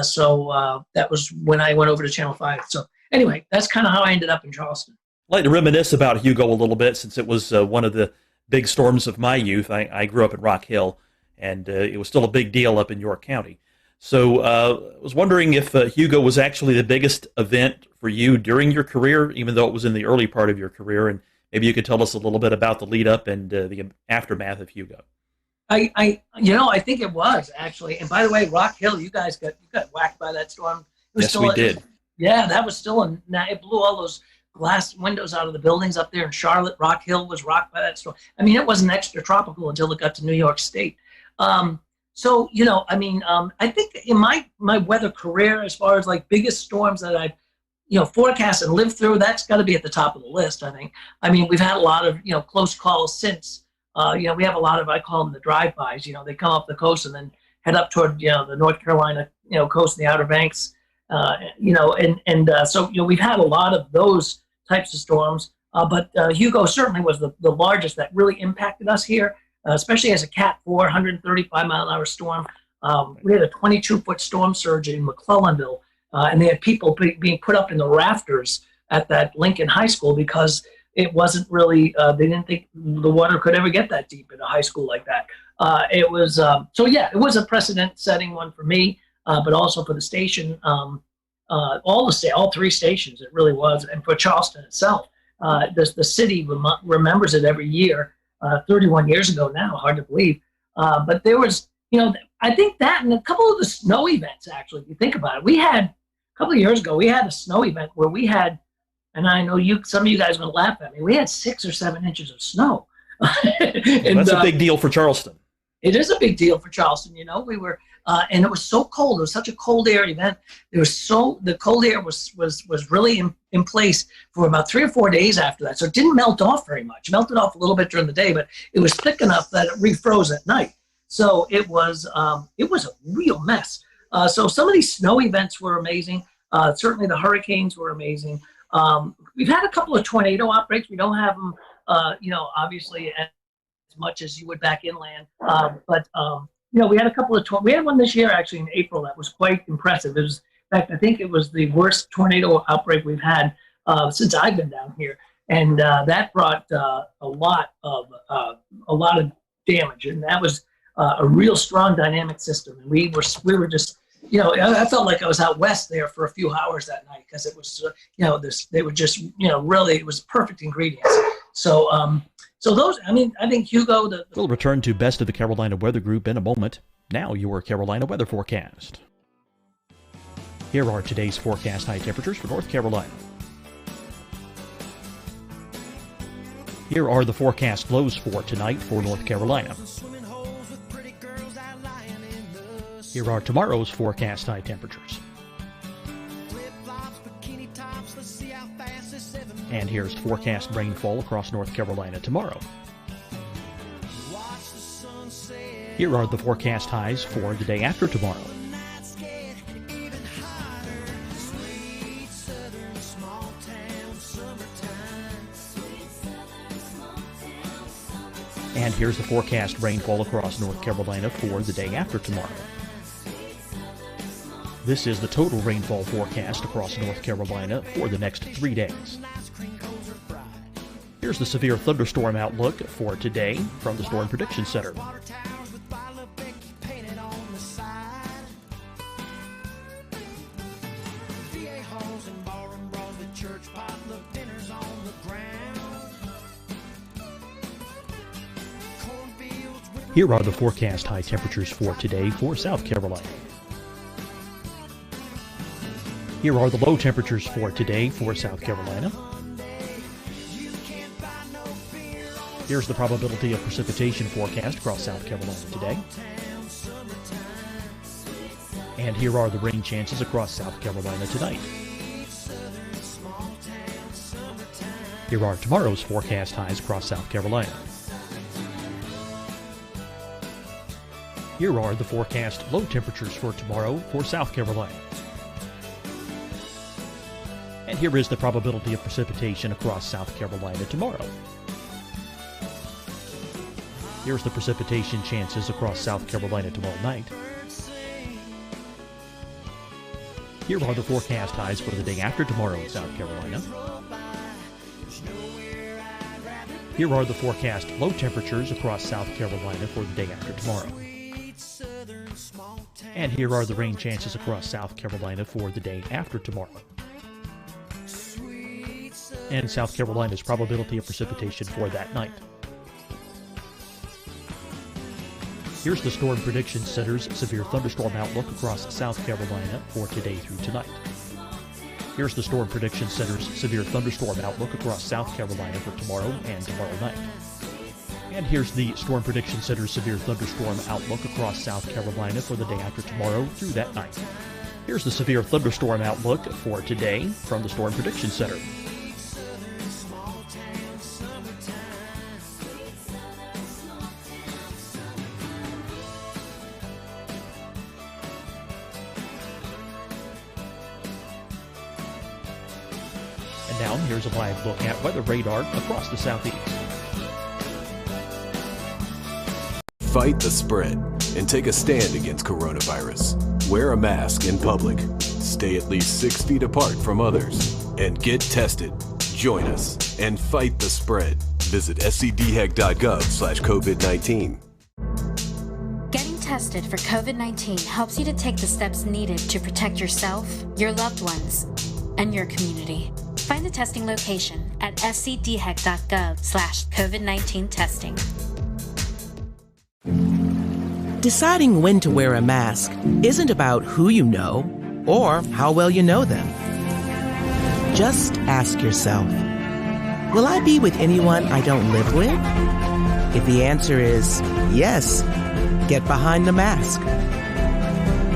So that was when I went over to Channel 5. So anyway, that's kind of how I ended up in Charleston. I'd like to reminisce about Hugo a little bit, since it was one of the big storms of my youth. I grew up in Rock Hill, and it was still a big deal up in York County. So I was wondering if Hugo was actually the biggest event for you during your career, even though it was in the early part of your career, and maybe you could tell us a little bit about the lead up and the aftermath of Hugo. I think it was actually. And by the way, Rock Hill, you guys got whacked by that storm. Yes, we did. Yeah, that was still it blew all those glass windows out of the buildings up there in Charlotte. Rock Hill was rocked by that storm. I mean, it wasn't extra tropical until it got to New York State. So, I think in my weather career, as far as like biggest storms that I've, forecast and lived through, that's got to be at the top of the list, I think. I mean, we've had a lot of, close calls since. We have a lot of, I call them the drive-bys. They come up the coast and then head up toward, the North Carolina, coast and the Outer Banks. So we've had a lot of those types of storms. But Hugo certainly was the largest that really impacted us here, especially as a Cat 4, 135-mile-an-hour storm. We had a 22-foot storm surge in McClellanville, and they had people being put up in the rafters at that Lincoln High School because it wasn't really, they didn't think the water could ever get that deep in a high school like that. It was a precedent-setting one for me, but also for the station, all 3 stations, it really was, and for Charleston itself. The city remembers it every year, 31 years ago now, hard to believe. But there was, I think that and a couple of the snow events, actually, if you think about it. A couple of years ago, we had a snow event where we had, and I know some of you guys are going to laugh at me, we had 6 or 7 inches of snow. And, that's a big deal for Charleston. It is a big deal for Charleston. We were, and it was so cold. It was such a cold air event. The cold air was really in place for about 3 or 4 days after that. So it didn't melt off very much. It melted off a little bit during the day, but it was thick enough that it refroze at night. So it was a real mess. So some of these snow events were amazing. Certainly the hurricanes were amazing. We've had a couple of tornado outbreaks. We don't have them, obviously as much as you would back inland. But we had a couple of, we had one this year actually in April that was quite impressive. It was, in fact, I think it was the worst tornado outbreak we've had since I've been down here. And that brought a lot of damage. And that was a real strong dynamic system. And we were just, I felt like I was out west there for a few hours that night because it was, they were just, really, it was perfect ingredients. So, those, I think Hugo, We'll return to Best of the Carolina Weather Group in a moment. Now your Carolina weather forecast. Here are today's forecast high temperatures for North Carolina. Here are the forecast lows for tonight for North Carolina. Here are tomorrow's forecast high temperatures. And here's forecast rainfall across North Carolina tomorrow. Here are the forecast highs for the day after tomorrow. And here's the forecast rainfall across North Carolina for the day after tomorrow. This is the total rainfall forecast across North Carolina for the next 3 days. Here's the severe thunderstorm outlook for today from the Storm Prediction Center. Here are the forecast high temperatures for today for South Carolina. Here are the low temperatures for today for South Carolina. Here's the probability of precipitation forecast across South Carolina today. And here are the rain chances across South Carolina tonight. Here are tomorrow's forecast highs across South Carolina. Here are the forecast low temperatures for tomorrow for South Carolina. And here is the probability of precipitation across South Carolina tomorrow. Here's the precipitation chances across South Carolina tomorrow night. Here are the forecast highs for the day after tomorrow in South Carolina. Here are the forecast low temperatures across South Carolina for the day after tomorrow. And here are the rain chances across South Carolina for the day after tomorrow. And South Carolina's probability of precipitation for that night. Here's the Storm Prediction Center's severe thunderstorm outlook across South Carolina for today through tonight. Here's the Storm Prediction Center's severe thunderstorm outlook across South Carolina for tomorrow and tomorrow night. And here's the Storm Prediction Center's severe thunderstorm outlook across South Carolina for the day after tomorrow through that night. Here's the severe thunderstorm outlook for today from the Storm Prediction Center. And now here's a live look at weather radar across the southeast. Fight the spread and take a stand against coronavirus. Wear a mask in public. Stay at least 6 feet apart from others. And get tested. Join us and fight the spread. Visit scdhec.gov/COVID-19. Getting tested for COVID-19 helps you to take the steps needed to protect yourself, your loved ones, and your community. Find the testing location at scdhec.gov/COVID-19 testing. Deciding when to wear a mask isn't about who you know or how well you know them. Just ask yourself, will I be with anyone I don't live with? If the answer is yes, get behind the mask.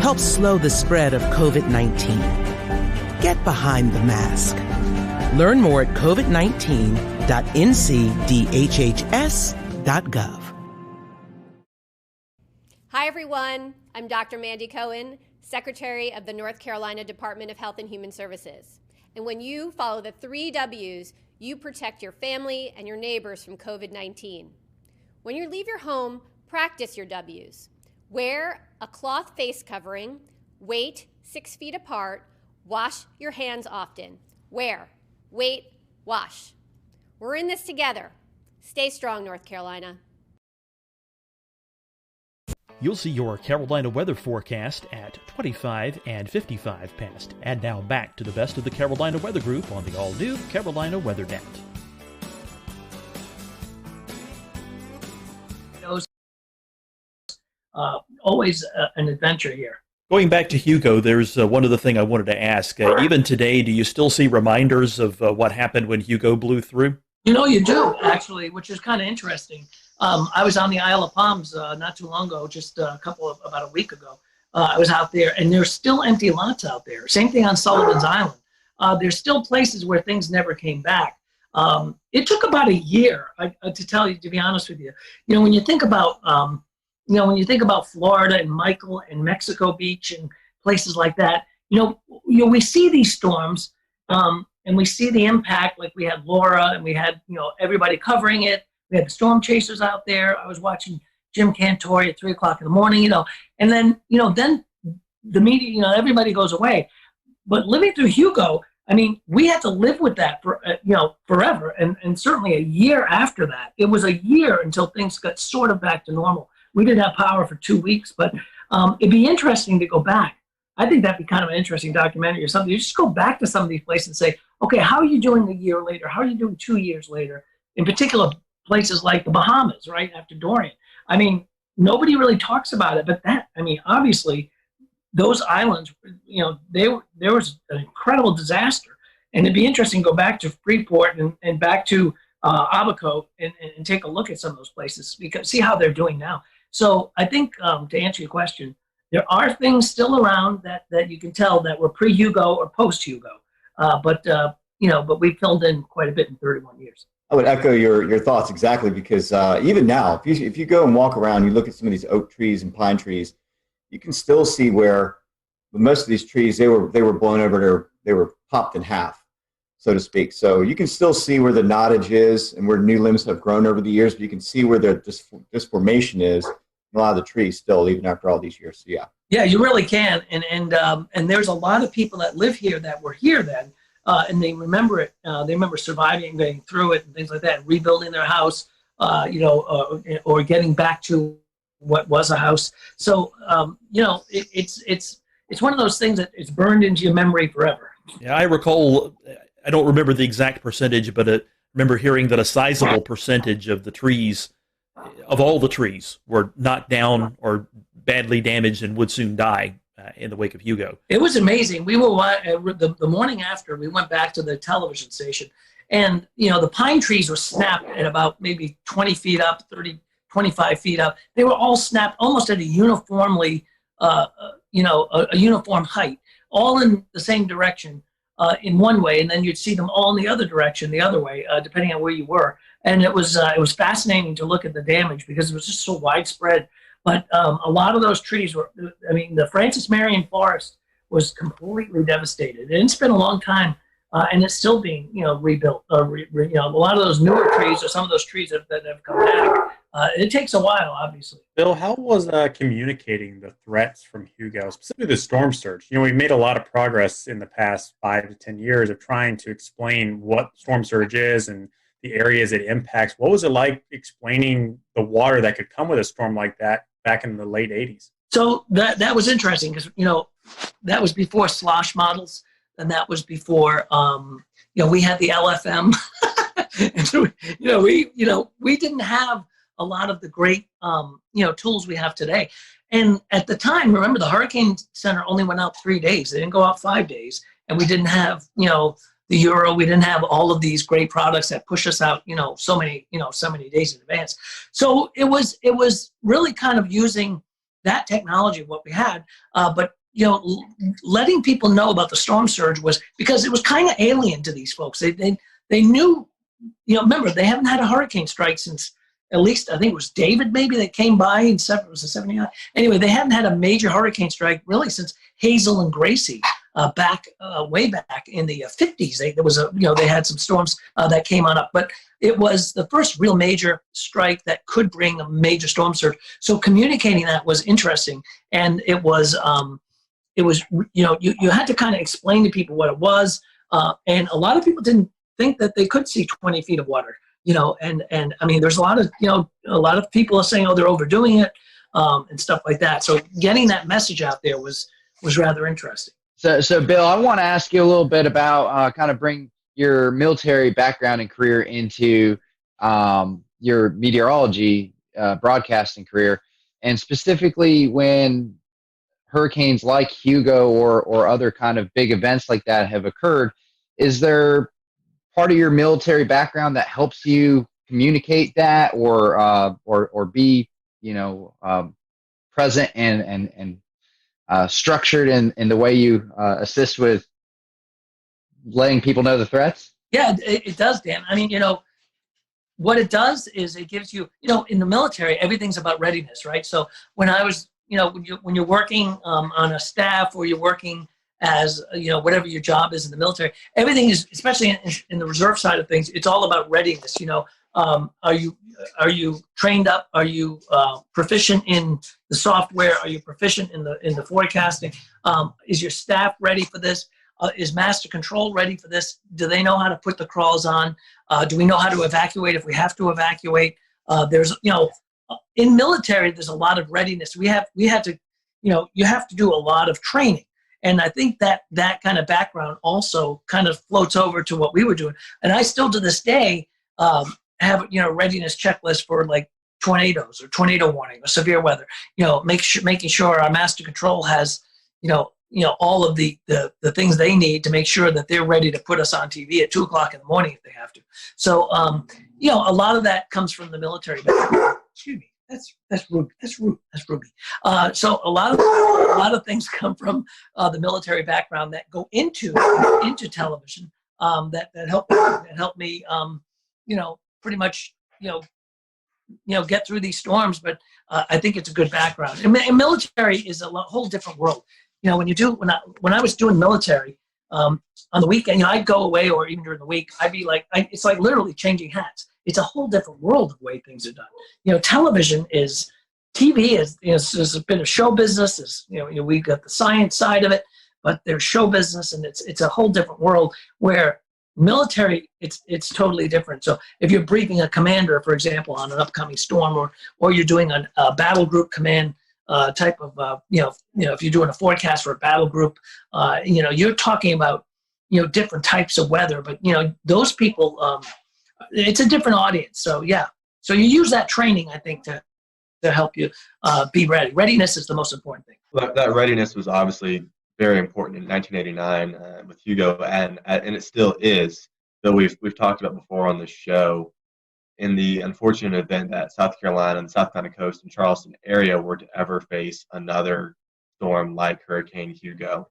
Help slow the spread of COVID-19. Get behind the mask. Learn more at covid19.ncdhhs.gov. Hi, everyone. I'm Dr. Mandy Cohen, Secretary of the North Carolina Department of Health and Human Services. And when you follow the 3 W's, you protect your family and your neighbors from COVID-19. When you leave your home, practice your W's. Wear a cloth face covering, wait 6 feet apart, wash your hands often. Wear, wait, wash. We're in this together. Stay strong, North Carolina. You'll see your Carolina weather forecast at 25 and 55 past. And now back to the best of the Carolina Weather Group on the all-new Carolina Weather Net. Always an adventure here. Going back to Hugo, there's one other thing I wanted to ask. Even today, do you still see reminders of what happened when Hugo blew through? You do, actually, which is kind of interesting. I was on the Isle of Palms not too long ago, just about a week ago. I was out there, and there's still empty lots out there. Same thing on Sullivan's Island. There's still places where things never came back. It took about a year, to be honest with you. When you think about, Florida and Michael and Mexico Beach and places like that, we see these storms, and we see the impact. Like we had Laura, and we had everybody covering it. We had the storm chasers out there. I was watching Jim Cantore at 3 o'clock in the morning, and then then the media, everybody goes away. But living through Hugo, we had to live with that for forever, and certainly a year after that. It was a year until things got sort of back to normal. We didn't have power for 2 weeks, but it'd be interesting to go back. I think that'd be kind of an interesting documentary or something. You just go back to some of these places and say, okay, how are you doing a year later? How are you doing 2 years later? In particular, places like the Bahamas, right after Dorian. Nobody really talks about it, but obviously, those islands, there was an incredible disaster. And it'd be interesting to go back to Freeport and back to Abaco and take a look at some of those places, because see how they're doing now. So I think to answer your question, there are things still around that you can tell that were pre-Hugo or post-Hugo, but we filled in quite a bit in 31 years. I would echo your thoughts exactly, because even now, if you go and walk around, you look at some of these oak trees and pine trees, you can still see where most of these trees, they were blown over, they were popped in half, so to speak. So you can still see where the knottage is and where new limbs have grown over the years, but you can see where the disformation is in a lot of the trees still, even after all these years. So yeah. Yeah, you really can. And there's a lot of people that live here that were here then. And they remember it. They remember surviving, going through it, and things like that, rebuilding their house, or getting back to what was a house. So, it's one of those things that it's burned into your memory forever. Yeah, I recall. I don't remember the exact percentage, but I remember hearing that a sizable percentage of the trees, of all the trees, were knocked down or badly damaged and would soon die in the wake of Hugo. It was amazing. We were the morning after, we went back to the television station, and the pine trees were snapped at about maybe 20 feet up, 30, 25 feet up. They were all snapped almost at a uniformly, a uniform height, all in the same direction in one way, and then you'd see them all in the other direction, the other way, depending on where you were. And it was fascinating to look at the damage because it was just so widespread. But a lot of those trees were, the Francis Marion Forest was completely devastated. And it's been a long time, and it's still being, rebuilt. A lot of those newer trees, or some of those trees that have come back, it takes a while, obviously. Bill, how was communicating the threats from Hugo, specifically the storm surge? We've made a lot of progress in the past 5 to 10 years of trying to explain what storm surge is and the areas it impacts. What was it like explaining the water that could come with a storm like that back in the late 80s? So that was interesting because, that was before slosh models, and that was before, we had the LFM. And so, we didn't have a lot of the great, tools we have today. And at the time, remember, the Hurricane Center only went out 3 days. They didn't go out 5 days. And we didn't have, the Euro. We didn't have all of these great products that push us out, so many days in advance. So it was really kind of using that technology, what we had, but letting people know about the storm surge was because it was kind of alien to these folks. They knew, remember, they haven't had a hurricane strike since at least I think it was David maybe that came by in was it 79? Anyway, they hadn't had a major hurricane strike really since Hazel and Gracie way back in the 50s. They had some storms that came on up, but it was the first real major strike that could bring a major storm surge. So communicating that was interesting, and it was you had to kind of explain to people what it was, and a lot of people didn't think that they could see 20 feet of water. And I mean, there's a lot of people are saying, oh, they're overdoing it, and stuff like that. So getting that message out there was rather interesting. So Bill, I want to ask you a little bit about kind of bring your military background and career into your meteorology broadcasting career, and specifically when hurricanes like Hugo or other kind of big events like that have occurred. Is there part of your military background that helps you communicate that or be present and structured in the way you assist with letting people know the threats? Yeah, it does, Dan. I mean, what it does is it gives you, in the military, everything's about readiness, right? So when I was, when you're working on a staff or you're working as, whatever your job is in the military, everything is, especially in the reserve side of things, it's all about readiness. Are you trained up? Are you proficient in the software? Are you proficient in the forecasting? Is your staff ready for this? Is master control ready for this? Do they know how to put the crawls on? Do we know how to evacuate if we have to evacuate? There's, in military, there's a lot of readiness. We had to, you have to do a lot of training. And I think that kind of background also kind of floats over to what we were doing. And I still to this day have, readiness checklist for like tornadoes or tornado warning or severe weather, making sure our master control has, all of the things they need to make sure that they're ready to put us on TV at 2:00 in the morning if they have to. So, a lot of that comes from the military. Excuse me, that's Ruby. So a lot of things come from the military background that go into television that help me, pretty much, get through these storms. But I think it's a good background. And military is a whole different world. When I was doing military, on the weekend, I'd go away, or even during the week, I'd be like, it's like literally changing hats. It's a whole different world of the way things are done. TV is a bit of show business. We got the science side of it, but there's show business, and it's a whole different world where military, it's totally different. So if you're briefing a commander, for example, on an upcoming storm, or you're doing a battle group command type of, if you're doing a forecast for a battle group, you're talking about, different types of weather, but, those people, it's a different audience. So, yeah. So you use that training, I think, to help you be ready. Readiness is the most important thing. Well, that readiness was obviously very important in 1989 with Hugo, and it still is, though we've talked about before on the show. In the unfortunate event that South Carolina and the South Carolina coast and Charleston area were to ever face another storm like Hurricane Hugo,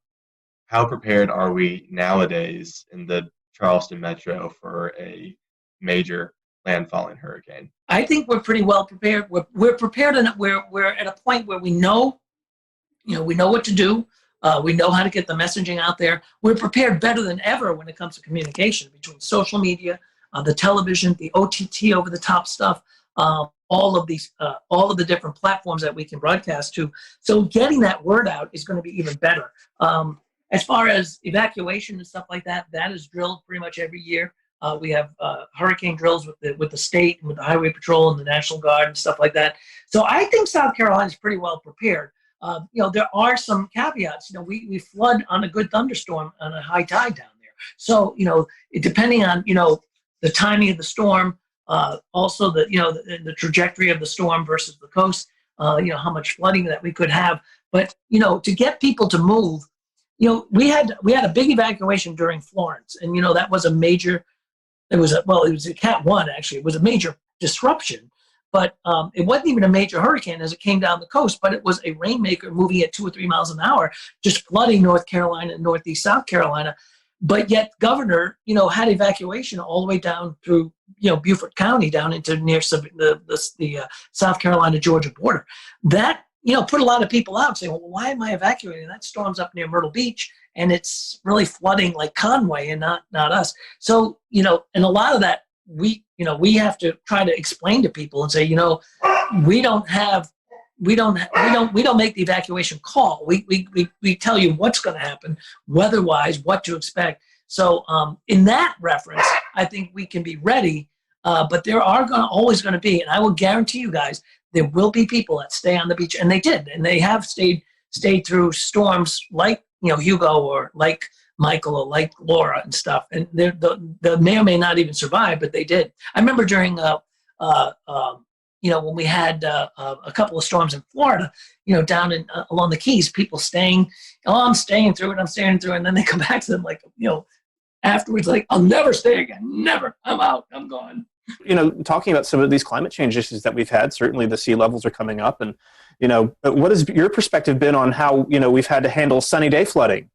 how prepared are we nowadays in the Charleston metro for a major landfalling hurricane? I think we're pretty well prepared. We're prepared, and we're at a point where we know what to do. We know how to get the messaging out there. We're prepared better than ever when it comes to communication between social media, the television, the OTT over-the-top stuff, all of the different platforms that we can broadcast to. So getting that word out is going to be even better. As far as evacuation and stuff like that, that is drilled pretty much every year. We have hurricane drills with the state and with the Highway Patrol and the National Guard and stuff like that. So I think South Carolina is pretty well prepared. There are some caveats. We flood on a good thunderstorm on a high tide down there. So depending on the timing of the storm, also the trajectory of the storm versus the coast, how much flooding that we could have. But to get people to move, we had a big evacuation during Florence, and that was a major. It was a Cat 1 actually. It was a major disruption, but it wasn't even a major hurricane as it came down the coast. But it was a rainmaker moving at 2 or 3 miles an hour, just flooding North Carolina and northeast South Carolina. But yet, governor, had evacuation all the way down through Beaufort County down into near the South Carolina Georgia border. That put a lot of people out saying, well, why am I evacuating? That storm's up near Myrtle Beach and it's really flooding like Conway and not us. So and a lot of that we have to try to explain to people and say, we don't make the evacuation call. We tell you what's going to happen, weather-wise, what to expect. So in that reference, I think we can be ready, but there are always going to be, and I will guarantee you guys, there will be people that stay on the beach, and they did, and they have stayed through storms like Hugo or like Michael or like Laura and stuff, and they may or may not even survive, but they did. I remember during when we had a couple of storms in Florida, down along the Keys, people staying, I'm staying through it, and then they come back to them like, afterwards, like, I'll never stay again, never, I'm out, I'm gone. Talking about some of these climate change issues that we've had, certainly the sea levels are coming up, and what has your perspective been on how we've had to handle sunny day flooding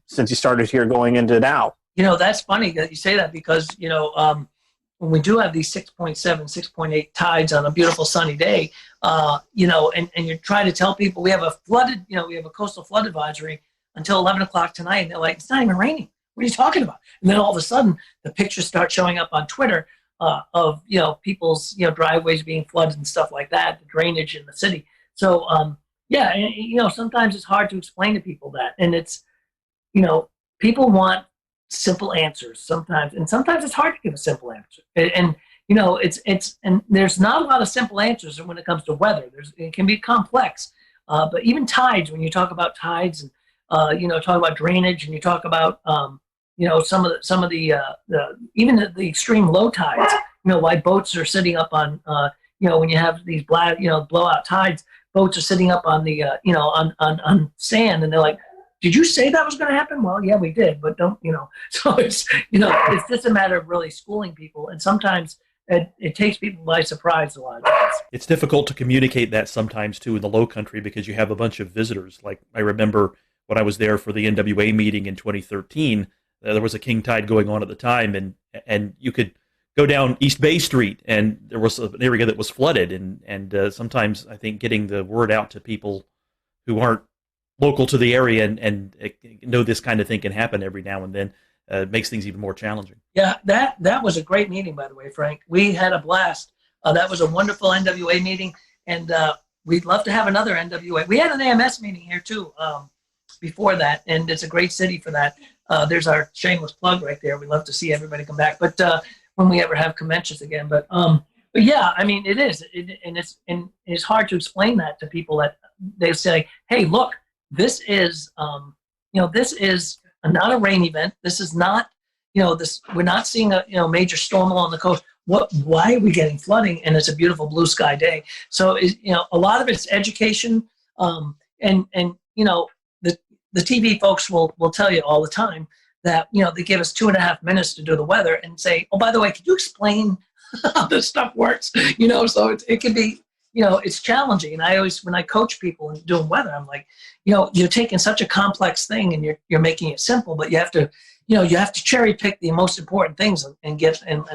since you started here going into now? That's funny that you say that because when we do have these 6.7, 6.8 tides on a beautiful sunny day, and you try to tell people we have a coastal flood advisory until 11 o'clock tonight, and they're like, it's not even raining. What are you talking about? And then all of a sudden, the pictures start showing up on Twitter of people's driveways being flooded and stuff like that, the drainage in the city. So sometimes it's hard to explain to people that, and it's people want simple answers sometimes, and sometimes it's hard to give a simple answer. And and there's not a lot of simple answers when it comes to weather. It can be complex, but even tides. When you talk about tides and talk about drainage, and you talk about some of the even the extreme low tides. Why boats are sitting up on when you have these blowout tides, boats are sitting up on the on sand, and they're like, did you say that was going to happen? Well, yeah, we did, but don't, so it's, it's just a matter of really schooling people. And sometimes it takes people by surprise a lot of times. It's difficult to communicate that sometimes too in the low country because you have a bunch of visitors. Like I remember when I was there for the NWA meeting in 2013, there was a king tide going on at the time, and you could go down East Bay Street and there was an area that was flooded. And sometimes I think getting the word out to people who aren't local to the area and know this kind of thing can happen every now and then makes things even more challenging. Yeah, that was a great meeting, by the way, Frank. We had a blast. That was a wonderful NWA meeting, and we'd love to have another NWA. We had an AMS meeting here too before that, and it's a great city for that. There's our shameless plug right there. We'd love to see everybody come back, but when we ever have conventions again. But yeah, I mean, it is, and it's hard to explain that to people that they say, hey, look, this is, this is not a rain event. This is not, we're not seeing a, major storm along the coast. Why are we getting flooding? And it's a beautiful blue sky day. So, a lot of it's education. And the TV folks will tell you all the time that, they give us 2.5 minutes to do the weather and say, oh, by the way, could you explain how this stuff works? So it can be, it's challenging. And I always, when I coach people and doing weather, I'm like, you're taking such a complex thing and you're making it simple, but you have to cherry pick the most important things and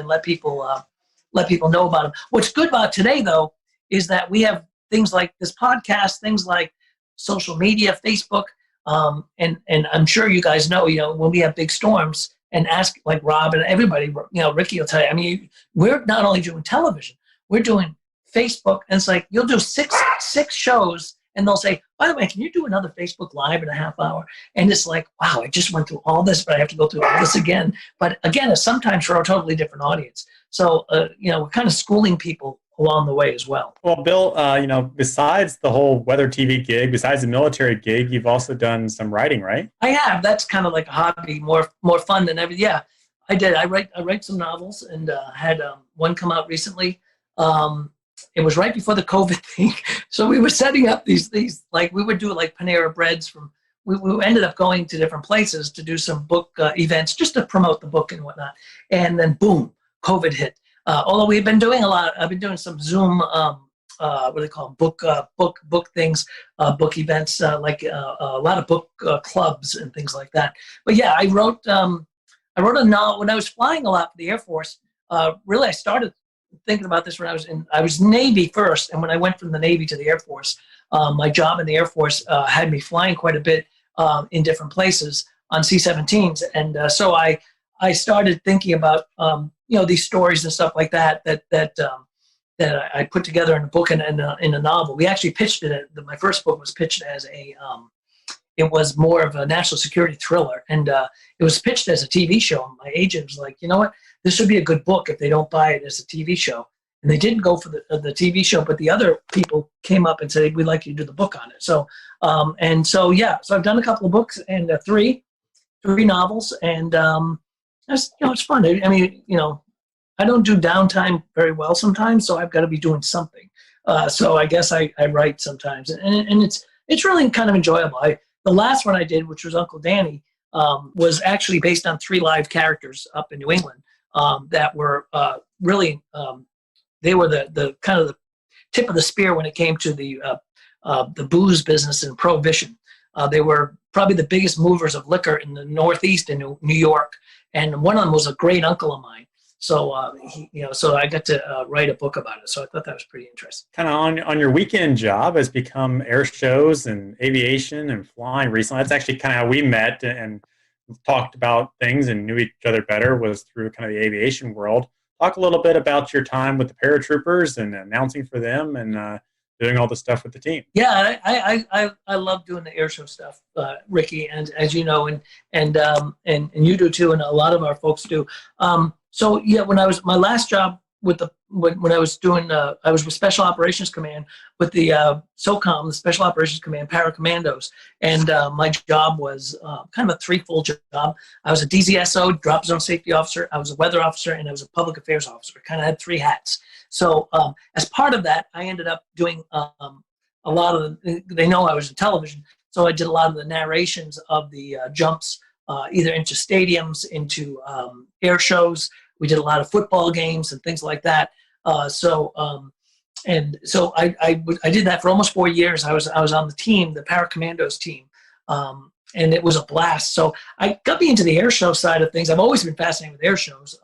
let people know about them. What's good about today, though, is that we have things like this podcast, things like social media, Facebook, and I'm sure you guys know, when we have big storms, and ask like Rob and everybody, Ricky will tell you. I mean, we're not only doing television, we're doing Facebook, and it's like you'll do six shows, and they'll say, by the way, can you do another Facebook Live in a half hour? And it's like, wow, I just went through all this, but I have to go through all this again. But again, it's sometimes for a totally different audience. So, we're kind of schooling people along the way as well. Well, Bill, besides the whole weather TV gig, besides the military gig, you've also done some writing, right? I have. That's kind of like a hobby, more fun than everything. Yeah, I did. I write some novels, and had one come out recently. It was right before the COVID thing, so we were setting up these like we would do like Panera Breads from. We ended up going to different places to do some book events just to promote the book and whatnot, and then boom, COVID hit. Although we've been doing a lot, I've been doing some Zoom, what do they call them? Book things, book events, like a lot of book clubs and things like that. But yeah, I wrote a novel when I was flying a lot for the Air Force. really I started thinking about this when I was Navy first, and when I went from the Navy to the Air Force, my job in the Air Force had me flying quite a bit in different places on C-17s, and so I started thinking about these stories and stuff like that I put together in a book and in a novel. We actually pitched it. My first book was pitched as it was more of a national security thriller, and it was pitched as a TV show. And my agent was like, you know what, this would be a good book if they don't buy it as a TV show. And they didn't go for the TV show, but the other people came up and said, we'd like you to do the book on it. So, so I've done a couple of books and three novels, and it's fun. I mean, I don't do downtime very well sometimes, so I've got to be doing something. So I guess I write sometimes, and it's really kind of enjoyable. The last one I did, which was Uncle Danny, was actually based on 3 live characters up in New England that were really they were the kind of the tip of the spear when it came to the booze business and prohibition. They were probably the biggest movers of liquor in the Northeast in New York, and one of them was a great uncle of mine. So so I got to write a book about it. So I thought that was pretty interesting. Kind of on your weekend job has become air shows and aviation and flying recently. That's actually kind of how we met and talked about things and knew each other better, was through kind of the aviation world. Talk a little bit about your time with the paratroopers and announcing for them and doing all the stuff with the team. Yeah, I love doing the air show stuff, Ricky, and as you know, and you do too, and a lot of our folks do. So yeah, when I was my last job with when I was doing I was with Special Operations Command with the SOCOM, the Special Operations Command Paracommandos, and my job was kind of a threefold job. I was a DZSO, drop zone safety officer, I was a weather officer, and I was a public affairs officer. Kind of had 3 hats. So as part of that, I ended up doing a lot of they know I was in television, so I did a lot of the narrations of the jumps, either into stadiums, into air shows. We did a lot of football games and things like that. So I did that for almost 4 years. I was on the team, the Paracommandos team, and it was a blast. So I got me into the air show side of things. I've always been fascinated with air shows.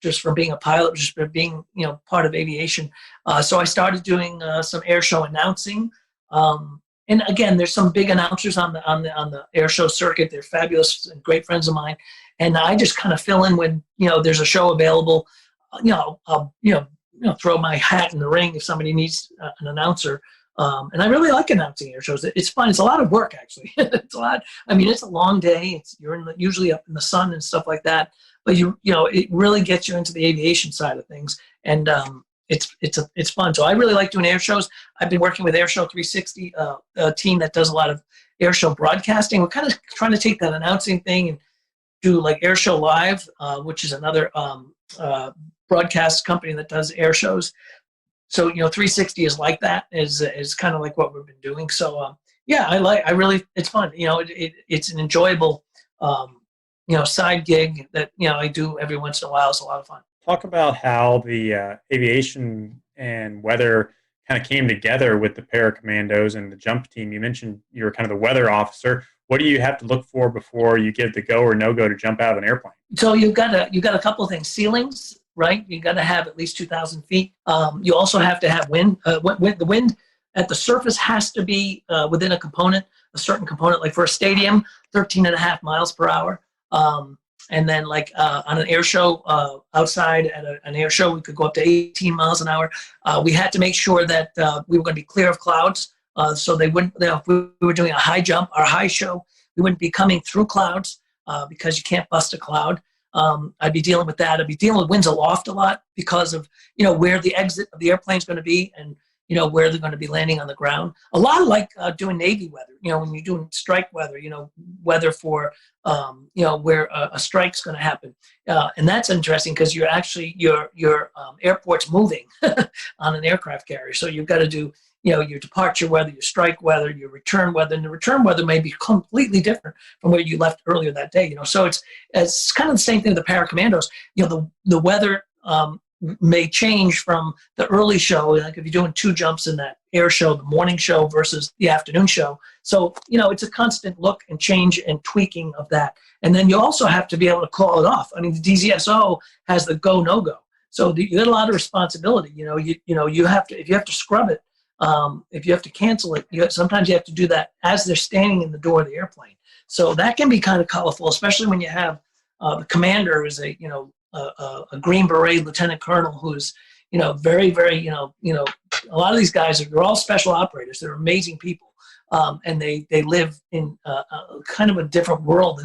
Just from being a pilot, just from being part of aviation. So I started doing some air show announcing. And again, there's some big announcers on the air show circuit. They're fabulous and great friends of mine. And I just kind of fill in when there's a show available. I'll throw my hat in the ring if somebody needs an announcer. And I really like announcing air shows. It's fun. It's a lot of work, actually. It's a lot. I mean, it's a long day. You're usually up in the sun and stuff like that. But it really gets you into the aviation side of things, and it's fun. So I really like doing air shows. I've been working with Air Show 360, a team that does a lot of air show broadcasting. We're kind of trying to take that announcing thing and do like Air Show Live, which is another broadcast company that does air shows. So 360 is like that, is kind of like what we've been doing. So it's fun. It's an enjoyable side gig that I do every once in a while. It's a lot of fun. Talk about how the aviation and weather kind of came together with the Paracommandos and the jump team. You mentioned you were kind of the weather officer. What do you have to look for before you give the go or no go to jump out of an airplane? So you've got a couple of things. Ceilings, right? You got to have at least 2,000 feet. You also have to have wind. The wind at the surface has to be within a certain component. Like for a stadium, 13.5 miles per hour. And then like on an air show outside at an air show, we could go up to 18 miles an hour. We had to make sure that we were going to be clear of clouds. So they wouldn't, if we were doing a high jump or a high show, we wouldn't be coming through clouds because you can't bust a cloud. I'd be dealing with that. I'd be dealing with winds aloft a lot because of, where the exit of the airplane is going to be and, where they're going to be landing on the ground. A lot like doing Navy weather, when you're doing strike weather, weather for, where a strike's going to happen. And that's interesting because you're actually, your airport's moving on an aircraft carrier. So you've got to do, your departure weather, your strike weather, your return weather, and the return weather may be completely different from where you left earlier that day. So it's kind of the same thing with the Paracommandos. The weather may change from the early show, like if you're doing 2 jumps in that air show, the morning show versus the afternoon show. So, it's a constant look and change and tweaking of that. And then you also have to be able to call it off. I mean, the DZSO has the go, no go. So you got a lot of responsibility. You have to, if you have to scrub it, if you have to cancel it, sometimes you have to do that as they're standing in the door of the airplane. So that can be kind of colorful, especially when you have the commander is a Green Beret lieutenant colonel who's, very, very, a lot of these guys they're all special operators. They're amazing people. And they live in kind of a different world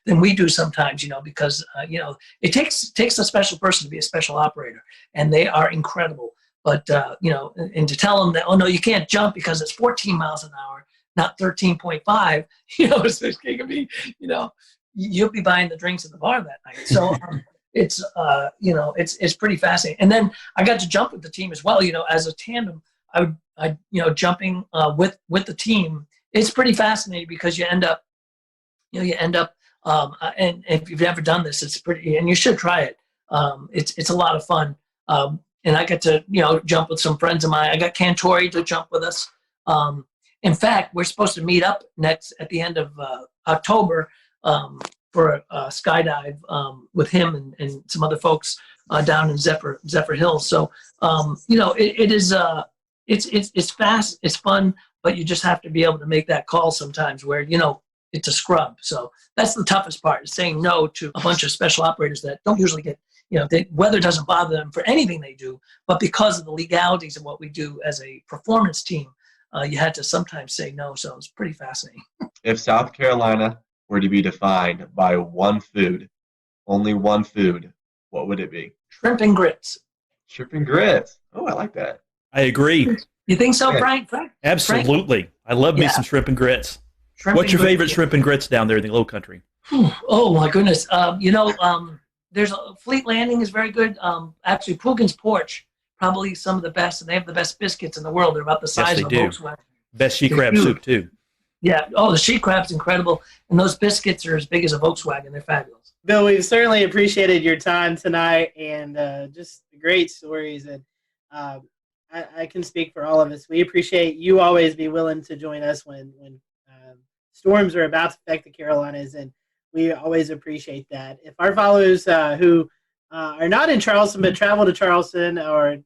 than we do sometimes, because, it takes a special person to be a special operator, and they are incredible. But, and to tell them that, oh, no, you can't jump because it's 14 miles an hour, not 13.5, it can be, you'll be buying the drinks at the bar that night. So it's pretty fascinating. And then I got to jump with the team as well, as a tandem. I jumping with the team, it's pretty fascinating because you end up, and if you've never done this, it's pretty, and you should try it. It's a lot of fun. And I got to, jump with some friends of mine. I got Cantore to jump with us. In fact, we're supposed to meet up next at the end of October for a skydive with him and some other folks down in Zephyr Hills. So, it is. It's fast, it's fun, but you just have to be able to make that call sometimes where, it's a scrub. So that's the toughest part, is saying no to a bunch of special operators that don't usually get, the weather doesn't bother them for anything they do, but because of the legalities of what we do as a performance team, you had to sometimes say no. So it's pretty fascinating. If South Carolina were to be defined by one food, only one food, what would it be? Shrimp and grits. Shrimp and grits. Oh, I like that. I agree. You think so, Frank? Absolutely. I love me some shrimp and grits. What's your favorite shrimp and grits down there in the Low Country? Oh, my goodness. There's Fleet Landing is very good. Actually, Poogan's Porch, probably some of the best, and they have the best biscuits in the world. They're about the size of a Volkswagen. Best she crab soup, too. Yeah. Oh, the she crab's incredible. And those biscuits are as big as a Volkswagen. They're fabulous. Bill, we've certainly appreciated your time tonight and just great stories. And I can speak for all of us. We appreciate you always be willing to join us when storms are about to affect the Carolinas, and we always appreciate that. If our followers who are not in Charleston but travel to Charleston, or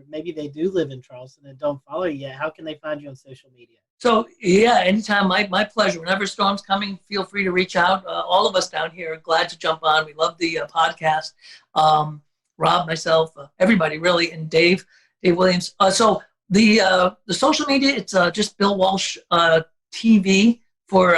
maybe they do live in Charleston and don't follow you yet, how can they find you on social media? So, yeah, anytime, my pleasure. Whenever storm's coming, feel free to reach out. All of us down here are glad to jump on. We love the podcast. Rob, myself, everybody really, and Dave Williams. So the social media, it's just Bill Walsh TV for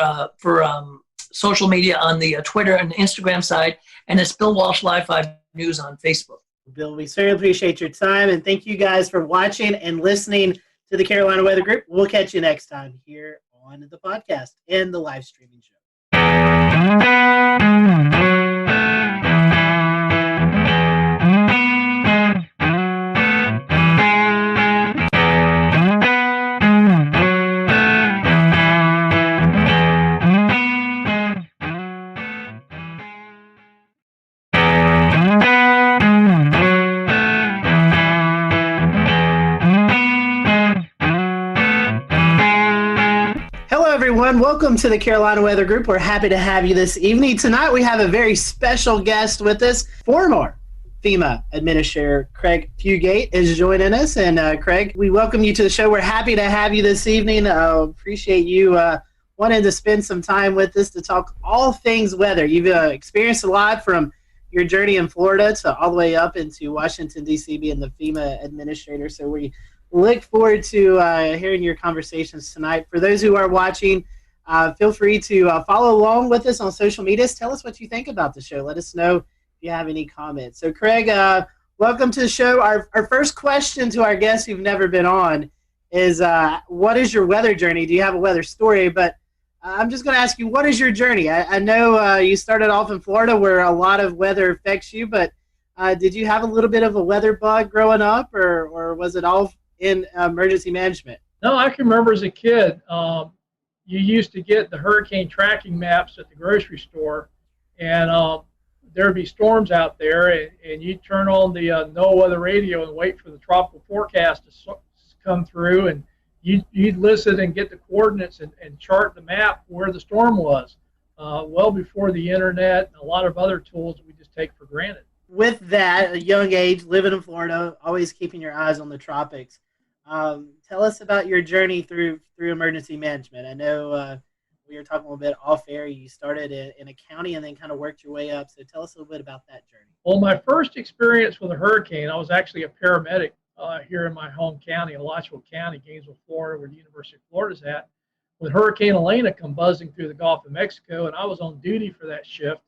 social media on the Twitter and Instagram side, and it's Bill Walsh Live 5 News on Facebook. Bill, we certainly appreciate your time, and thank you guys for watching and listening to the Carolina Weather Group. We'll catch you next time here on the podcast and the live streaming show. Welcome to the Carolina Weather Group. We're happy to have you this evening. Tonight we have a very special guest with us. Former FEMA Administrator Craig Fugate is joining us. And Craig, we welcome you to the show. We're happy to have you this evening. Appreciate you wanting to spend some time with us to talk all things weather. You've experienced a lot from your journey in Florida to all the way up into Washington, D.C., being the FEMA Administrator. So we look forward to hearing your conversations tonight. For those who are watching, feel free to follow along with us on social media. Tell us what you think about the show. Let us know if you have any comments. So, Craig, welcome to the show. Our first question to our guests who've never been on is, what is your weather journey? Do you have a weather story? But I'm just going to ask you, what is your journey? I know you started off in Florida where a lot of weather affects you, but did you have a little bit of a weather bug growing up, or was it all in emergency management? No, I can remember as a kid, you used to get the hurricane tracking maps at the grocery store, and there'd be storms out there, and you'd turn on the NOAA weather radio and wait for the tropical forecast to come through, and you'd listen and get the coordinates and chart the map where the storm was, well before the internet and a lot of other tools that we just take for granted. With that, at a young age, living in Florida, always keeping your eyes on the tropics, tell us about your journey through emergency management. I know we were talking a little bit off air. You started in a county and then kind of worked your way up. So tell us a little bit about that journey. Well, my first experience with a hurricane, I was actually a paramedic here in my home county, Alachua County, Gainesville, Florida, where the University of Florida is at, when Hurricane Elena come buzzing through the Gulf of Mexico, and I was on duty for that shift.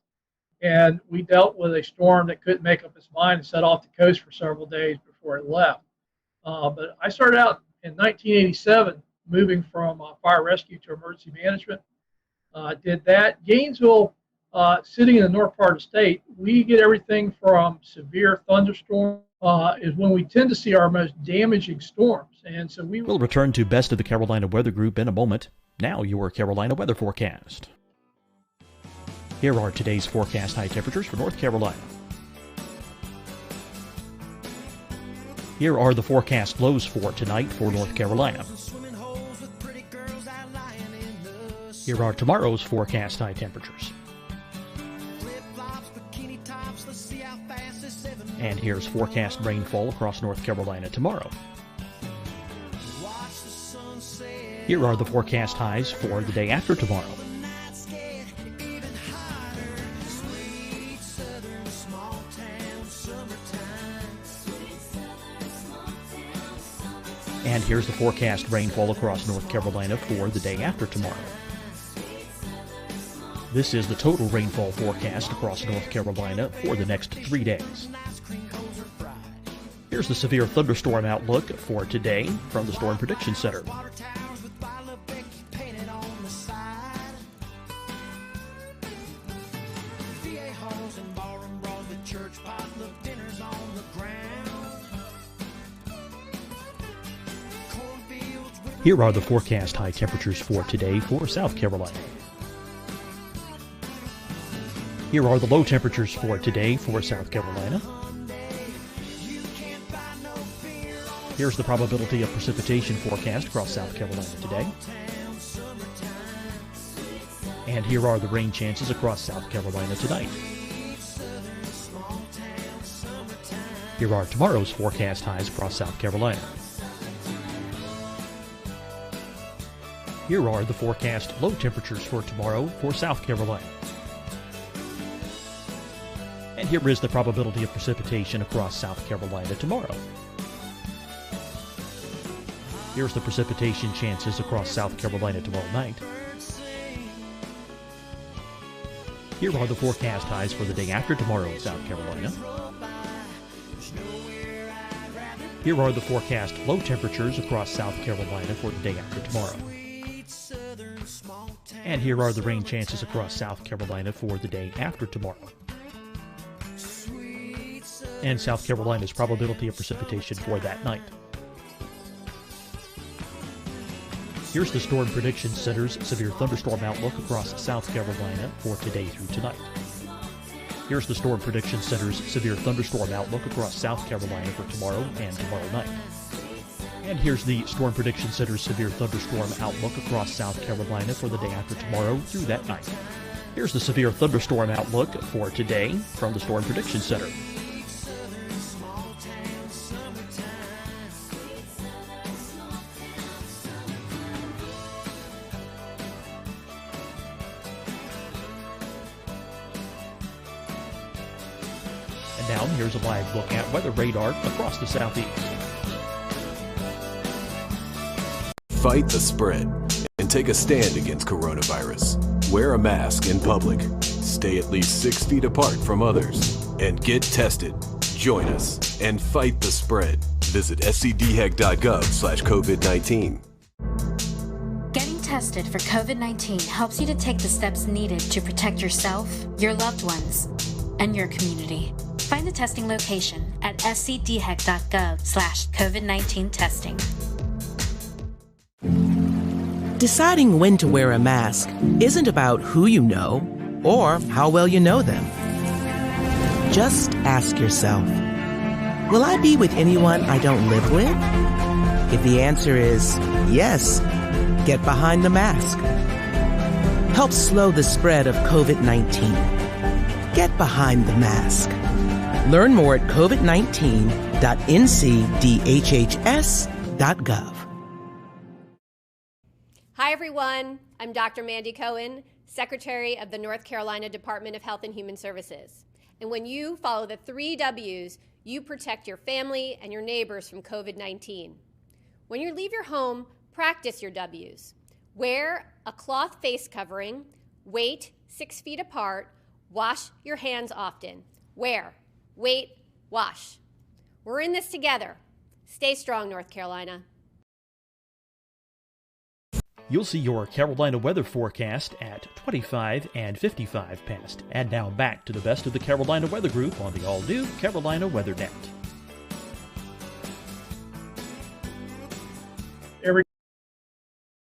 And we dealt with a storm that couldn't make up its mind and set off the coast for several days before it left. But I started out in 1987, moving from fire rescue to emergency management. Did that. Gainesville, sitting in the north part of the state, we get everything from severe thunderstorms is when we tend to see our most damaging storms. And so We'll return to Best of the Carolina Weather Group in a moment. Now your Carolina weather forecast. Here are today's forecast high temperatures for North Carolina. Here are the forecast lows for tonight for North Carolina. Here are tomorrow's forecast high temperatures. And here's forecast rainfall across North Carolina tomorrow. Here are the forecast highs for the day after tomorrow. And here's the forecast rainfall across North Carolina for the day after tomorrow. This is the total rainfall forecast across North Carolina for the next 3 days. Here's the severe thunderstorm outlook for today from the Storm Prediction Center. Here are the forecast high temperatures for today for South Carolina. Here are the low temperatures for today for South Carolina. Here's the probability of precipitation forecast across South Carolina today. And here are the rain chances across South Carolina tonight. Here are tomorrow's forecast highs across South Carolina. Here are the forecast low temperatures for tomorrow for South Carolina. And here is the probability of precipitation across South Carolina tomorrow. Here's the precipitation chances across South Carolina tomorrow night. Here are the forecast highs for the day after tomorrow in South Carolina. Here are the forecast low temperatures across South Carolina for the day after tomorrow. And here are the rain chances across South Carolina for the day after tomorrow. And South Carolina's probability of precipitation for that night. Here's the Storm Prediction Center's severe thunderstorm outlook across South Carolina for today through tonight. Here's the Storm Prediction Center's severe thunderstorm outlook across South Carolina for tomorrow and tomorrow night. And here's the Storm Prediction Center's severe thunderstorm outlook across South Carolina for the day after tomorrow through that night. Here's the severe thunderstorm outlook for today from the Storm Prediction Center. And now here's a live look at weather radar across the southeast. Fight the spread and take a stand against coronavirus. Wear a mask in public. Stay at least 6 feet apart from others. And get tested. Join us and fight the spread. Visit scdhec.gov/COVID-19. Getting tested for COVID-19 helps you to take the steps needed to protect yourself, your loved ones, and your community. Find the testing location at scdhec.gov/COVID-19 testing. Deciding when to wear a mask isn't about who you know or how well you know them. Just ask yourself, will I be with anyone I don't live with? If the answer is yes, get behind the mask. Help slow the spread of COVID-19. Get behind the mask. Learn more at covid19.ncdhhs.gov. Hi, everyone. I'm Dr. Mandy Cohen, Secretary of the North Carolina Department of Health and Human Services. And when you follow the 3 W's, you protect your family and your neighbors from COVID-19. When you leave your home, practice your W's. Wear a cloth face covering, wait 6 feet apart, wash your hands often. Wear, wait, wash. We're in this together. Stay strong, North Carolina. You'll see your Carolina weather forecast at 25 and 55 past. And now back to the best of the Carolina Weather Group on the all-new Carolina Weather Net. Every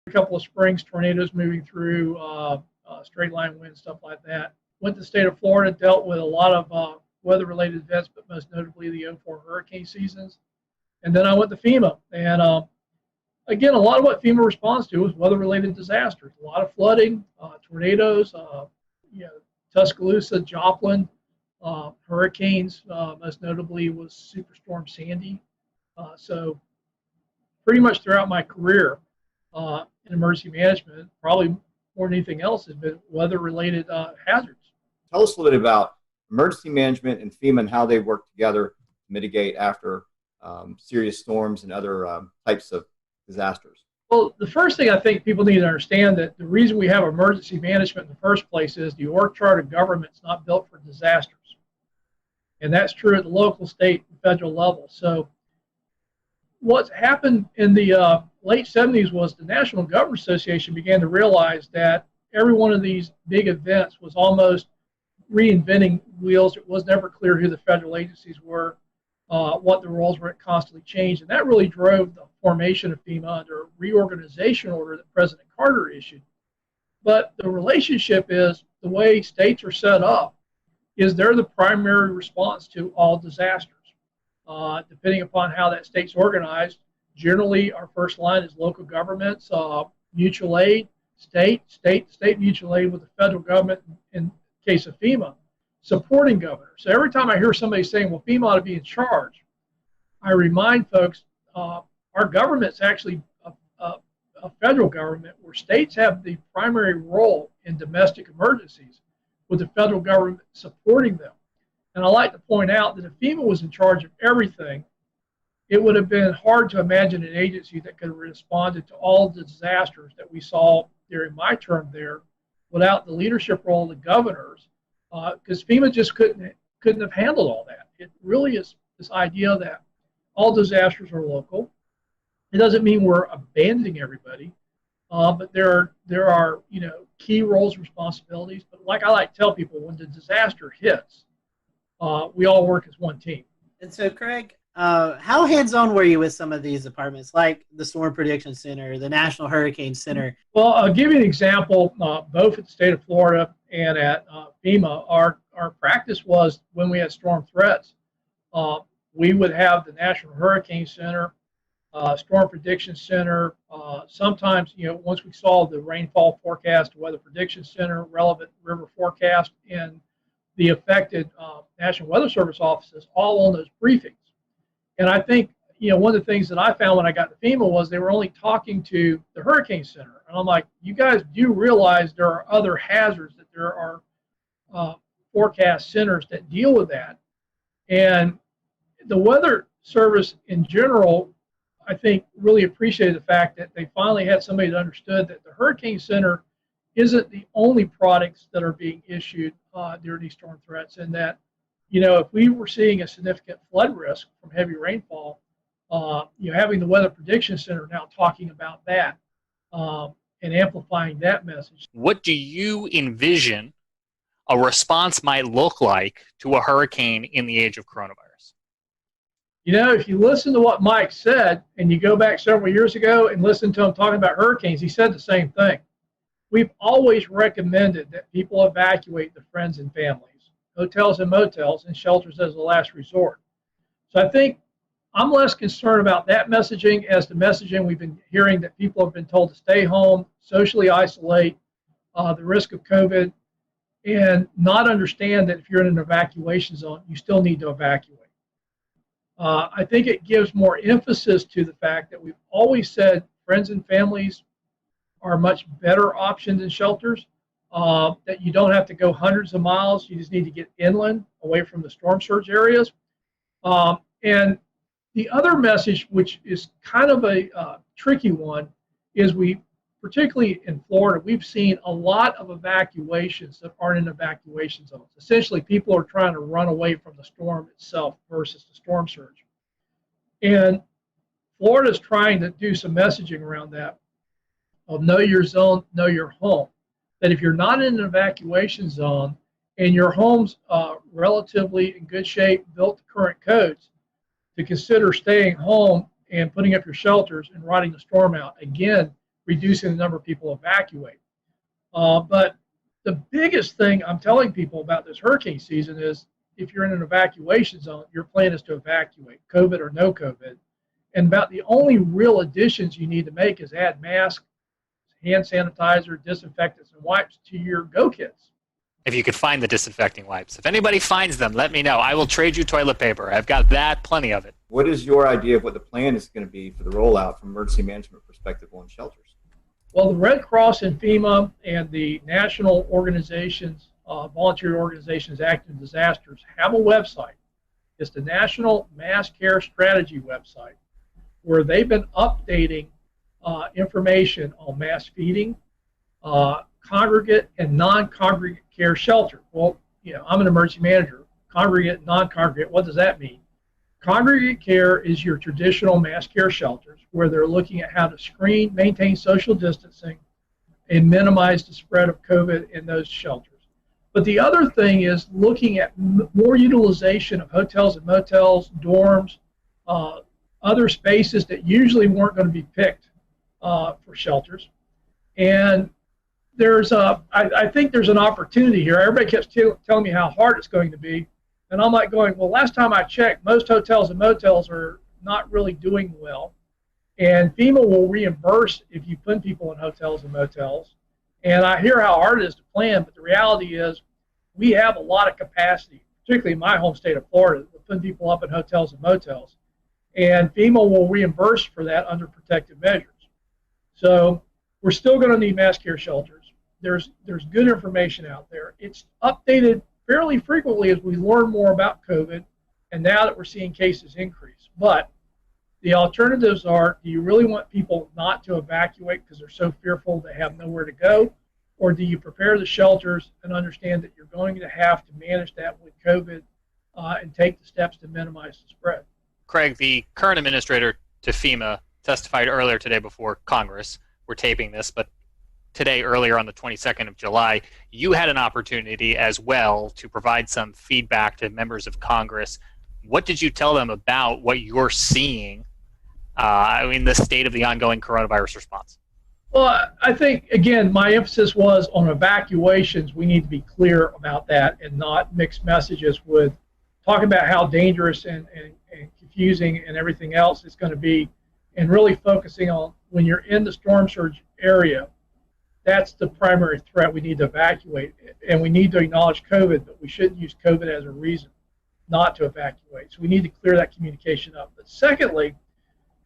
couple of springs, tornadoes moving through, straight line wind, stuff like that. Went to the state of Florida, dealt with a lot of weather-related events, but most notably the 04 hurricane seasons. And then I went to FEMA, and again, a lot of what FEMA responds to is weather-related disasters. A lot of flooding, tornadoes, Tuscaloosa, Joplin, hurricanes. Most notably was Superstorm Sandy. So pretty much throughout my career in emergency management, probably more than anything else, has been weather-related hazards. Tell us a little bit about emergency management and FEMA and how they work together to mitigate after serious storms and other types of disasters. Well, the first thing I think people need to understand that the reason we have emergency management in the first place is the org chart of government is not built for disasters. And that's true at the local, state, and federal level. So what's happened in the late 70s was the National Government Association began to realize that every one of these big events was almost reinventing wheels. It was never clear who the federal agencies were, what the roles were. It constantly changed. And that really drove the formation of FEMA under a reorganization order that President Carter issued. But the relationship is the way states are set up is they're the primary response to all disasters. Depending upon how that state's organized, generally our first line is local governments, mutual aid, state mutual aid with the federal government in case of FEMA, supporting governors. So every time I hear somebody saying, well, FEMA ought to be in charge, I remind folks our government's actually a federal government where states have the primary role in domestic emergencies with the federal government supporting them. And I like to point out that if FEMA was in charge of everything, it would have been hard to imagine an agency that could have responded to all the disasters that we saw during my term there without the leadership role of the governors, because FEMA just couldn't have handled all that. It really is this idea that all disasters are local. It doesn't mean we're abandoning everybody, but there are key roles and responsibilities. But like I like to tell people, when the disaster hits, we all work as one team. And so, Craig, how hands-on were you with some of these departments, like the Storm Prediction Center, the National Hurricane Center? Well, I'll give you an example. Both at the state of Florida and at FEMA, our practice was when we had storm threats, we would have the National Hurricane Center, Storm Prediction Center. Sometimes, once we saw the rainfall forecast, Weather Prediction Center, relevant river forecast, and the affected National Weather Service offices all on those briefings. And I think, one of the things that I found when I got to FEMA was they were only talking to the Hurricane Center. And I'm like, you guys do realize there are other hazards, that there are forecast centers that deal with that. And the Weather Service in general, I think, really appreciated the fact that they finally had somebody that understood that the Hurricane Center isn't the only products that are being issued during these storm threats, and that, if we were seeing a significant flood risk from heavy rainfall, having the Weather Prediction Center now talking about that and amplifying that message. What do you envision a response might look like to a hurricane in the age of coronavirus? If you listen to what Mike said, and you go back several years ago and listen to him talking about hurricanes, he said the same thing. We've always recommended that people evacuate their friends and families. hotels and motels, and shelters as a last resort. So I think I'm less concerned about that messaging as the messaging we've been hearing that people have been told to stay home, socially isolate, the risk of COVID, and not understand that if you're in an evacuation zone, you still need to evacuate. I think it gives more emphasis to the fact that we've always said friends and families are a much better option than shelters, that you don't have to go hundreds of miles. You just need to get inland away from the storm surge areas. And the other message, which is kind of a tricky one, is particularly in Florida, we've seen a lot of evacuations that aren't in evacuation zones. Essentially, people are trying to run away from the storm itself versus the storm surge. And Florida's trying to do some messaging around that of know your zone, know your home. That if you're not in an evacuation zone and your home's relatively in good shape, built to current codes, to consider staying home and putting up your shelters and riding the storm out. Again, reducing the number of people evacuate. But the biggest thing I'm telling people about this hurricane season is if you're in an evacuation zone, your plan is to evacuate, COVID or no COVID. And about the only real additions you need to make is add masks, hand sanitizer, disinfectants, and wipes to your go kits. If you could find the disinfecting wipes. If anybody finds them, let me know. I will trade you toilet paper. I've got that, plenty of it. What is your idea of what the plan is going to be for the rollout from emergency management perspective on shelters? Well, the Red Cross and FEMA and the national organizations, volunteer organizations active in disasters have a website. It's the National Mass Care Strategy website, where they've been updating information on mass feeding, congregate and non-congregate care shelter. Well, I'm an emergency manager. Congregate, non-congregate, what does that mean? Congregate care is your traditional mass care shelters where they're looking at how to screen, maintain social distancing, and minimize the spread of COVID in those shelters. But the other thing is looking at more utilization of hotels and motels, dorms, other spaces that usually weren't going to be picked for shelters. And I think there's an opportunity here. Everybody keeps telling me how hard it's going to be. And I'm like going, well, last time I checked, most hotels and motels are not really doing well. And FEMA will reimburse if you put people in hotels and motels. And I hear how hard it is to plan, but the reality is we have a lot of capacity, particularly in my home state of Florida, to put people up in hotels and motels. And FEMA will reimburse for that under protective measures. So we're still going to need mass care shelters. There's good information out there. It's updated fairly frequently as we learn more about COVID, and now that we're seeing cases increase. But the alternatives are, do you really want people not to evacuate because they're so fearful they have nowhere to go? Or do you prepare the shelters and understand that you're going to have to manage that with COVID and take the steps to minimize the spread? Craig, the current administrator to FEMA, testified earlier today before Congress. We're taping this, but today, earlier on the 22nd of July, you had an opportunity as well to provide some feedback to members of Congress. What did you tell them about what you're seeing in the state of the ongoing coronavirus response? Well, I think, again, my emphasis was on evacuations. We need to be clear about that and not mix messages with talking about how dangerous and confusing and everything else it's going to be, and really focusing on when you're in the storm surge area, that's the primary threat. We need to evacuate, and we need to acknowledge COVID, but we shouldn't use COVID as a reason not to evacuate. So we need to clear that communication up. But secondly,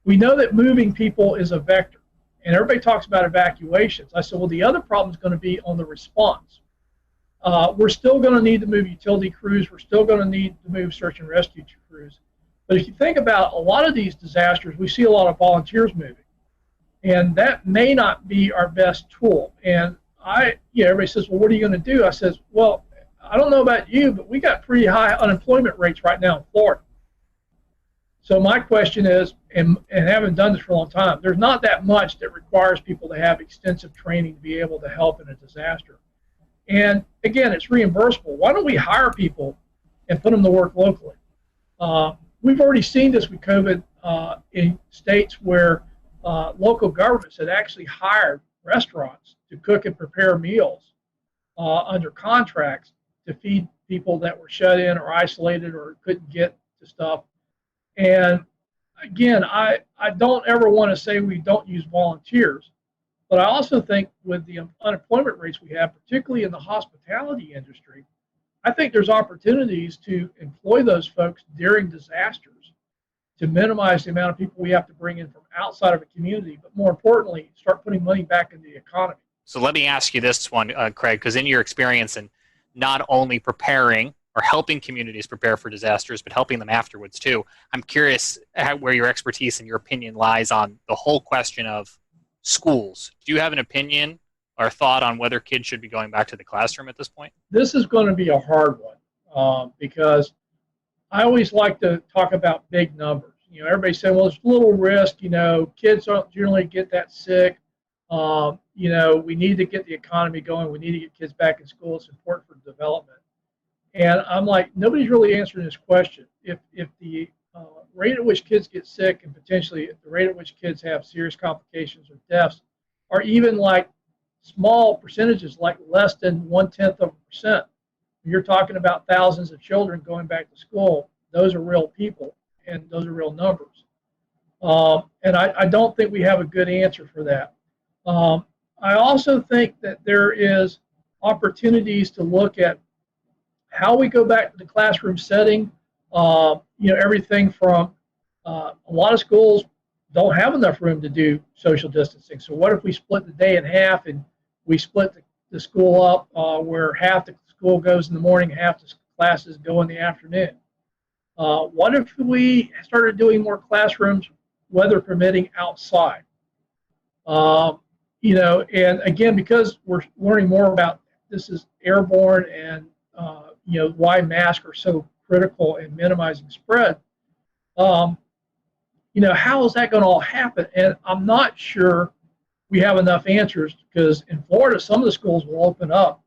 we know that moving people is a vector, and everybody talks about evacuations. I said, well, the other problem is going to be on the response. We're still going to need to move utility crews. We're still going to need to move search and rescue crews. But if you think about a lot of these disasters, we see a lot of volunteers moving. And that may not be our best tool. And everybody says, well, what are you going to do? I says, well, I don't know about you, but we got pretty high unemployment rates right now in Florida. So my question is, and having done this for a long time, there's not that much that requires people to have extensive training to be able to help in a disaster. And again, it's reimbursable. Why don't we hire people and put them to work locally? We've already seen this with COVID in states where local governments had actually hired restaurants to cook and prepare meals under contracts to feed people that were shut in or isolated or couldn't get to stuff. And again, I don't ever want to say we don't use volunteers, but I also think with the unemployment rates we have, particularly in the hospitality industry, I think there's opportunities to employ those folks during disasters to minimize the amount of people we have to bring in from outside of a community, but more importantly, start putting money back into the economy. So let me ask you this one, Craig, because in your experience in not only preparing or helping communities prepare for disasters, but helping them afterwards too, I'm curious where your expertise and your opinion lies on the whole question of schools. Do you have an opinion or thought on whether kids should be going back to the classroom at this point? This is going to be a hard one because I always like to talk about big numbers. You know, everybody said, well, there's little risk. You know, kids don't generally get that sick. You know, we need to get the economy going. We need to get kids back in school. It's important for development. And I'm like, nobody's really answering this question. If the rate at which kids get sick and potentially the rate at which kids have serious complications or deaths are even like small percentages, like less than 0.1%. You're talking about thousands of children going back to school. Those are real people, and those are real numbers. And I don't think we have a good answer for that. I also think that there is opportunities to look at how we go back to the classroom setting. You know, everything from a lot of schools don't have enough room to do social distancing. So what if we split the day in half and we split the school up where half the school goes in the morning, half the classes go in the afternoon? What if we started doing more classrooms, weather permitting, outside? You know, and again, because we're learning more about this is airborne and, you know, why masks are so critical in minimizing spread, you know, how is that going to all happen? And I'm not sure we have enough answers because in Florida, some of the schools will open up,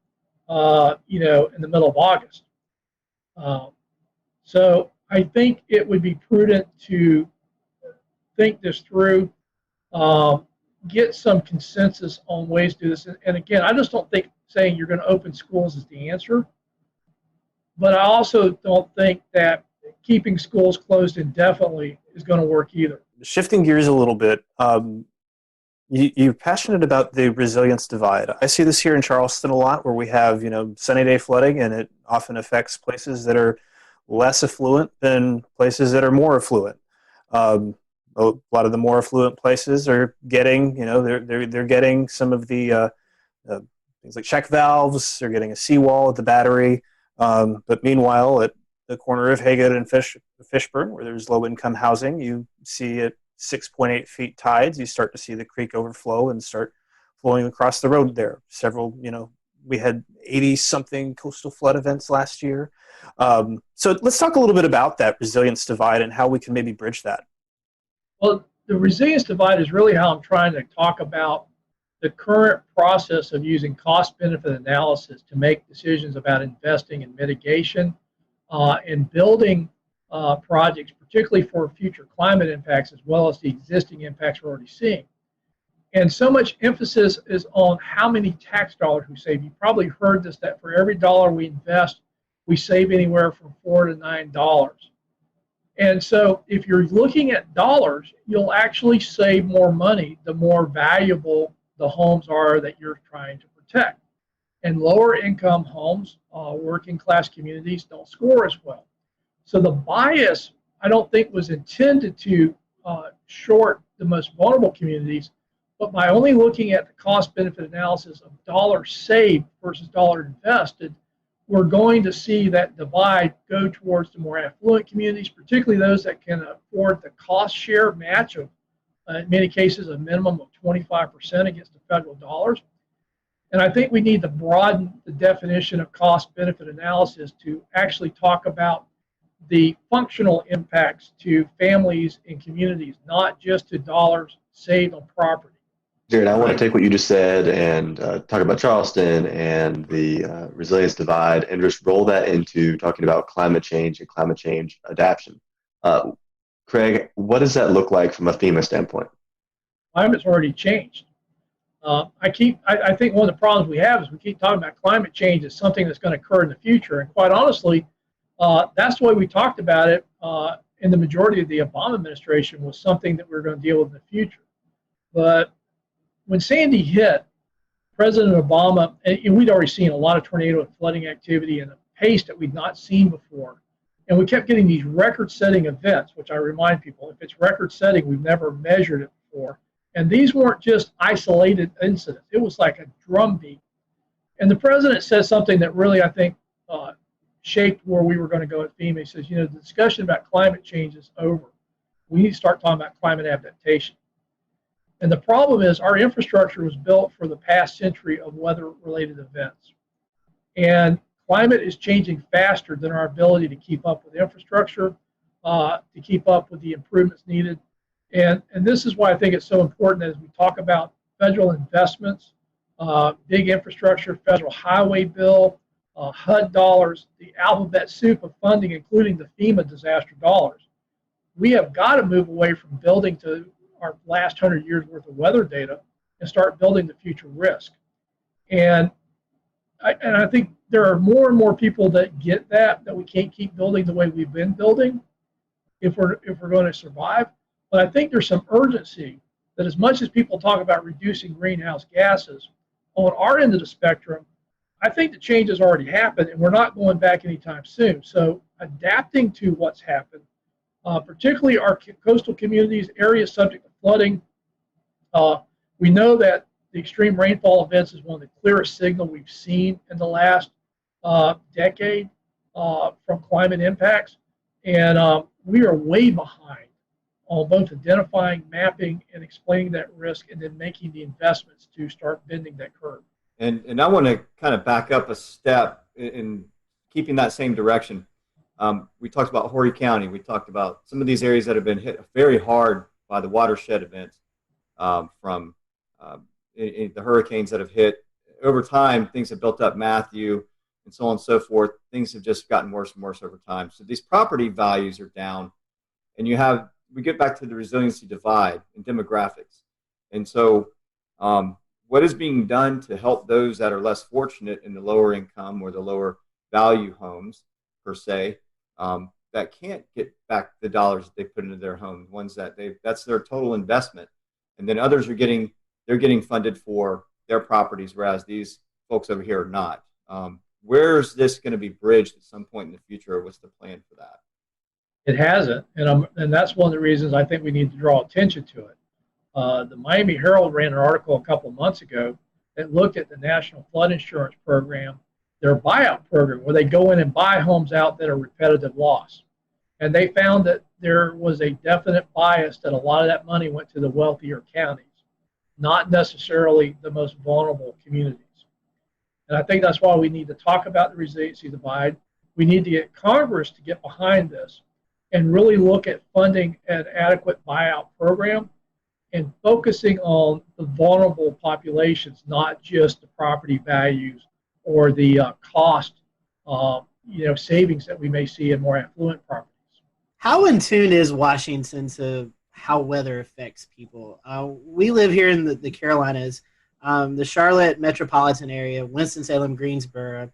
you know, in the middle of August. So I think it would be prudent to think this through, get some consensus on ways to do this. And again, I just don't think saying you're going to open schools is the answer. But I also don't think that keeping schools closed indefinitely is going to work either. Shifting gears a little bit, you're passionate about the resilience divide. I see this here in Charleston a lot, where we have, you know, sunny day flooding, and it often affects places that are less affluent than places that are more affluent. A lot of the more affluent places are getting, you know, they're getting some of the things like check valves. They're getting a seawall at the battery. But meanwhile, at the corner of Haggett and Fishburne, where there's low-income housing, you see at 6.8 feet tides, you start to see the creek overflow and start flowing across the road there. Several, you know, we had 80-something coastal flood events last year. So let's talk a little bit about that resilience divide and how we can maybe bridge that. Well, the resilience divide is really how I'm trying to talk about the current process of using cost-benefit analysis to make decisions about investing in mitigation and building projects, particularly for future climate impacts, as well as the existing impacts we're already seeing. And so much emphasis is on how many tax dollars we save. You probably heard this, that for every dollar we invest, we save anywhere from $4 to $9. And so if you're looking at dollars, you'll actually save more money the more valuable the homes are that you're trying to protect. And lower income homes, working class communities don't score as well. So the bias, I don't think, was intended to short the most vulnerable communities, but by only looking at the cost benefit analysis of dollars saved versus dollars invested, we're going to see that divide go towards the more affluent communities, particularly those that can afford the cost share match of, in many cases, a minimum of 25% against the federal dollars. And I think we need to broaden the definition of cost benefit analysis to actually talk about the functional impacts to families and communities, not just to dollars saved on property. Jared, I want to take what you just said and talk about Charleston and the resilience divide and just roll that into talking about climate change and climate change adaptation. Craig, what does that look like from a FEMA standpoint? Climate's already changed. I think one of the problems we have is we keep talking about climate change as something that's going to occur in the future. And quite honestly, that's the way we talked about it in the majority of the Obama administration, was something that we were going to deal with in the future. But when Sandy hit, President Obama, and we'd already seen a lot of tornado and flooding activity and a pace that we'd not seen before. And we kept getting these record-setting events, which I remind people, if it's record-setting, we've never measured it before. And these weren't just isolated incidents. It was like a drumbeat. And the president said something that really, I think, shaped where we were going to go at FEMA. He says, the discussion about climate change is over. We need to start talking about climate adaptation. And the problem is our infrastructure was built for the past century of weather-related events. And climate is changing faster than our ability to keep up with infrastructure, to keep up with the improvements needed. And this is why I think it's so important as we talk about federal investments, big infrastructure, federal highway bill, HUD dollars, the alphabet soup of funding, including the FEMA disaster dollars. We have got to move away from building to our last 100 years worth of weather data and start building the future risk. And I think there are more and more people that get that we can't keep building the way we've been building if we're going to survive. But I think there's some urgency that as much as people talk about reducing greenhouse gases, on our end of the spectrum, I think the change has already happened and we're not going back anytime soon. So adapting to what's happened, particularly our coastal communities, areas subject to flooding, we know that the extreme rainfall events is one of the clearest signals we've seen in the last decade from climate impacts. And we are way behind on both identifying, mapping, and explaining that risk, and then making the investments to start bending that curve. And I want to kind of back up a step in keeping that same direction. We talked about Horry County. We talked about some of these areas that have been hit very hard by the watershed events from the hurricanes that have hit. Over time, things have built up, Matthew, and so on and so forth. Things have just gotten worse and worse over time. So these property values are down, and we get back to the resiliency divide in demographics. And so what is being done to help those that are less fortunate in the lower income or the lower value homes, per se, that can't get back the dollars that they put into their homes, ones that that's their total investment. And then others are getting funded for their properties, whereas these folks over here are not. Where's this going to be bridged at some point in the future? What's the plan for that? It hasn't, and that's one of the reasons I think we need to draw attention to it. The Miami Herald ran an article a couple of months ago that looked at the National Flood Insurance Program, their buyout program, where they go in and buy homes out that are repetitive loss. And they found that there was a definite bias that a lot of that money went to the wealthier counties, not necessarily the most vulnerable communities. And I think that's why we need to talk about the resiliency divide. We need to get Congress to get behind this and really look at funding an adequate buyout program and focusing on the vulnerable populations, not just the property values or the cost savings that we may see in more affluent properties. How in tune is Washington to how weather affects people? We live here in the Carolinas, the Charlotte metropolitan area, Winston-Salem, Greensboro.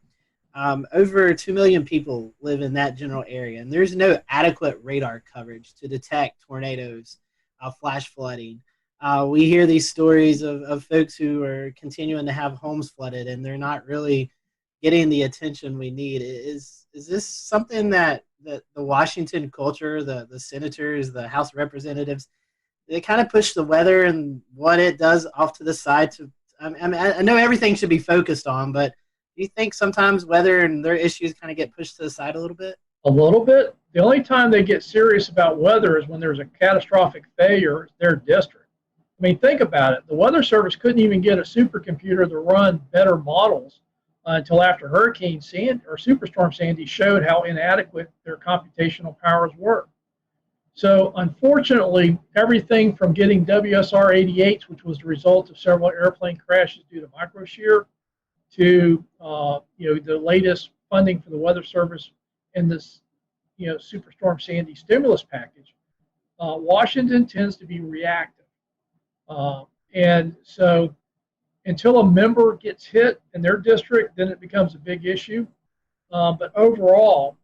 Over 2 million people live in that general area, and there's no adequate radar coverage to detect tornadoes, flash flooding. We hear these stories of folks who are continuing to have homes flooded, and they're not really getting the attention we need. Is this something that the Washington culture, the senators, the House representatives, they kind of push the weather and what it does off to the side? I know everything should be focused on, but do you think sometimes weather and their issues kind of get pushed to the side a little bit? A little bit. The only time they get serious about weather is when there's a catastrophic failure in their district. I mean, think about it. The Weather Service couldn't even get a supercomputer to run better models until after Hurricane Sandy or Superstorm Sandy showed how inadequate their computational powers were. So unfortunately, everything from getting WSR 88s, which was the result of several airplane crashes due to microshear, to the latest funding for the Weather Service in this Superstorm Sandy stimulus package, Washington tends to be reactive, and so until a member gets hit in their district, then it becomes a big issue. But overall,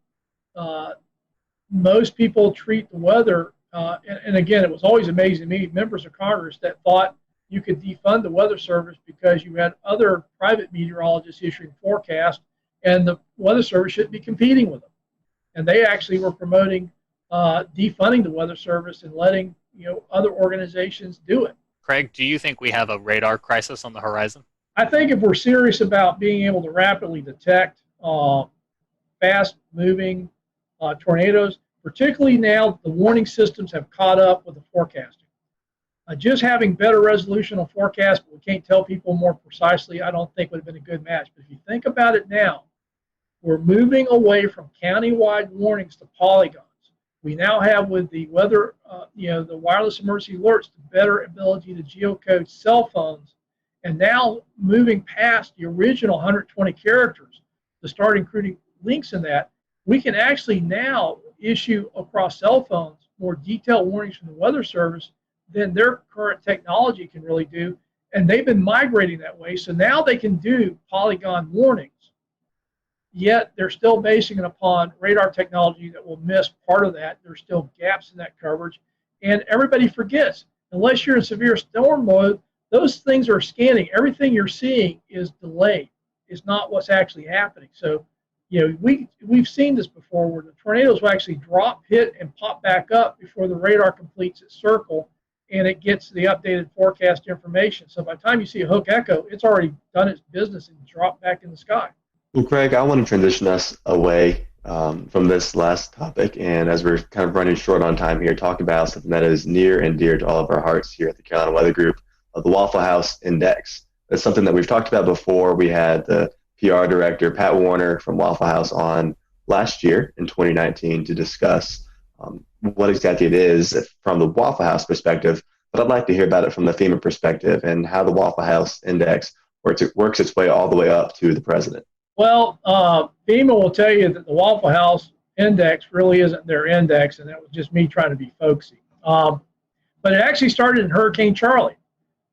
most people treat the weather, and again, it was always amazing to me, members of Congress that thought you could defund the Weather Service because you had other private meteorologists issuing forecasts, and the Weather Service shouldn't be competing with them. And they actually were promoting defunding the Weather Service and letting other organizations do it. Craig, do you think we have a radar crisis on the horizon? I think if we're serious about being able to rapidly detect fast-moving tornadoes, particularly now the warning systems have caught up with the forecasting. Just having better resolution on forecast, but we can't tell people more precisely, I don't think would have been a good match. But if you think about it now, we're moving away from county-wide warnings to polygons. We now have, with the weather, the wireless emergency alerts, the better ability to geocode cell phones, and now moving past the original 120 characters to start including links in that, we can actually now issue across cell phones more detailed warnings from the Weather Service than their current technology can really do, and they've been migrating that way. So now they can do polygon warnings, yet they're still basing it upon radar technology that will miss part of that. There's still gaps in that coverage, and everybody forgets, unless you're in severe storm mode, those things are scanning. Everything you're seeing is delayed. It's not what's actually happening. So, we've seen this before where the tornadoes will actually drop, hit, and pop back up before the radar completes its circle and it gets the updated forecast information. So by the time you see a hook echo, it's already done its business and dropped back in the sky. Well, Craig, I want to transition us away from this last topic, and as we're kind of running short on time here, talk about something that is near and dear to all of our hearts here at the Carolina Weather Group, the Waffle House Index. That's something that we've talked about before. We had the PR director, Pat Warner, from Waffle House on last year in 2019 to discuss what exactly it is from the Waffle House perspective, but I'd like to hear about it from the FEMA perspective and how the Waffle House Index works its way all the way up to the president. Well, FEMA will tell you that the Waffle House Index really isn't their index, and that was just me trying to be folksy. But it actually started in Hurricane Charlie.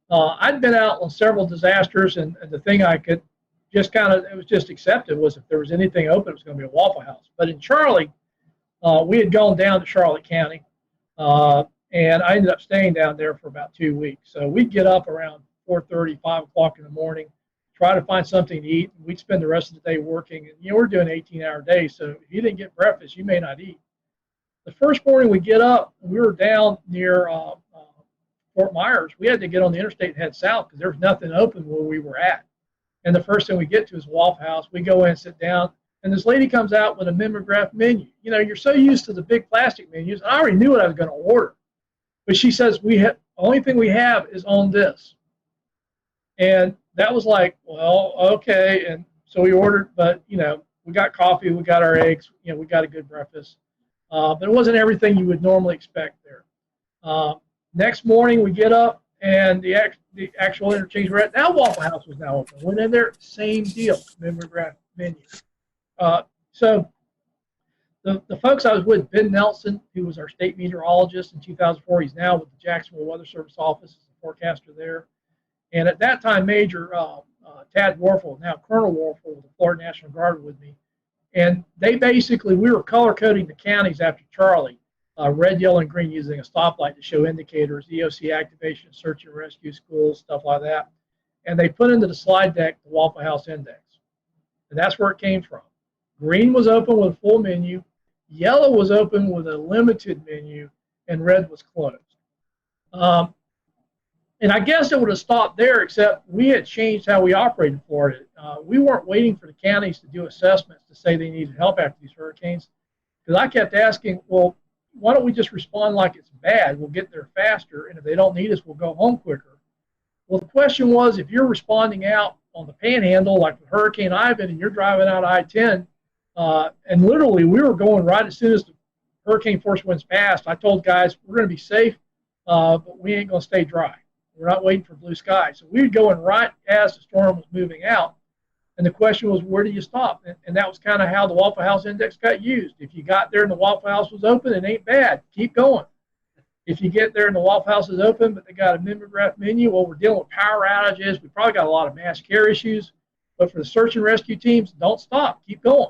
I'd been out on several disasters, and the thing I could just it was just accepted was if there was anything open, it was going to be a Waffle House. But in Charlie, we had gone down to Charlotte County, and I ended up staying down there for about 2 weeks. So we'd get up around 4:30, 5 o'clock in the morning, try to find something to eat. We'd spend the rest of the day working. And, we're doing 18-hour days, so if you didn't get breakfast, you may not eat. The first morning we get up, we were down near Fort Myers. We had to get on the interstate and head south because there was nothing open where we were at. And the first thing we get to is Waffle House. We go in and sit down, and this lady comes out with a mimeograph menu. You're so used to the big plastic menus. I already knew what I was going to order. But she says, the only thing we have is on this. And that was like, well, okay. And so we ordered, but, we got coffee, we got our eggs, we got a good breakfast. But it wasn't everything you would normally expect there. Next morning, we get up, and the actual interchange we're at, now Waffle House was now open. Went in there, same deal, mimeograph menu. So the folks I was with, Ben Nelson, who was our state meteorologist in 2004, he's now with the Jacksonville Weather Service office as a forecaster there. And at that time, Major Tad Warfel, now Colonel Warfel with the Florida National Guard, with me. And we were color coding the counties after Charlie, red, yellow, and green, using a stoplight to show indicators, EOC activation, search and rescue, schools, stuff like that. And they put into the slide deck the Waffle House Index. And that's where it came from. Green was open with a full menu, yellow was open with a limited menu, and red was closed. And I guess it would have stopped there, except we had changed how we operated in Florida. We weren't waiting for the counties to do assessments to say they needed help after these hurricanes, because I kept asking, well, why don't we just respond like it's bad? We'll get there faster, and if they don't need us, we'll go home quicker. Well, the question was, if you're responding out on the Panhandle, like with Hurricane Ivan, and you're driving out I-10, and literally we were going right as soon as the hurricane force winds passed, I told guys, we're going to be safe, but we ain't going to stay dry. We're not waiting for blue skies. So we were going right as the storm was moving out. And the question was, where do you stop? And that was kind of how the Waffle House Index got used. If you got there and the Waffle House was open, it ain't bad. Keep going. If you get there and the Waffle House is open, but they got a mimeograph menu, well, we're dealing with power outages. We probably got a lot of mass care issues. But for the search and rescue teams, don't stop. Keep going.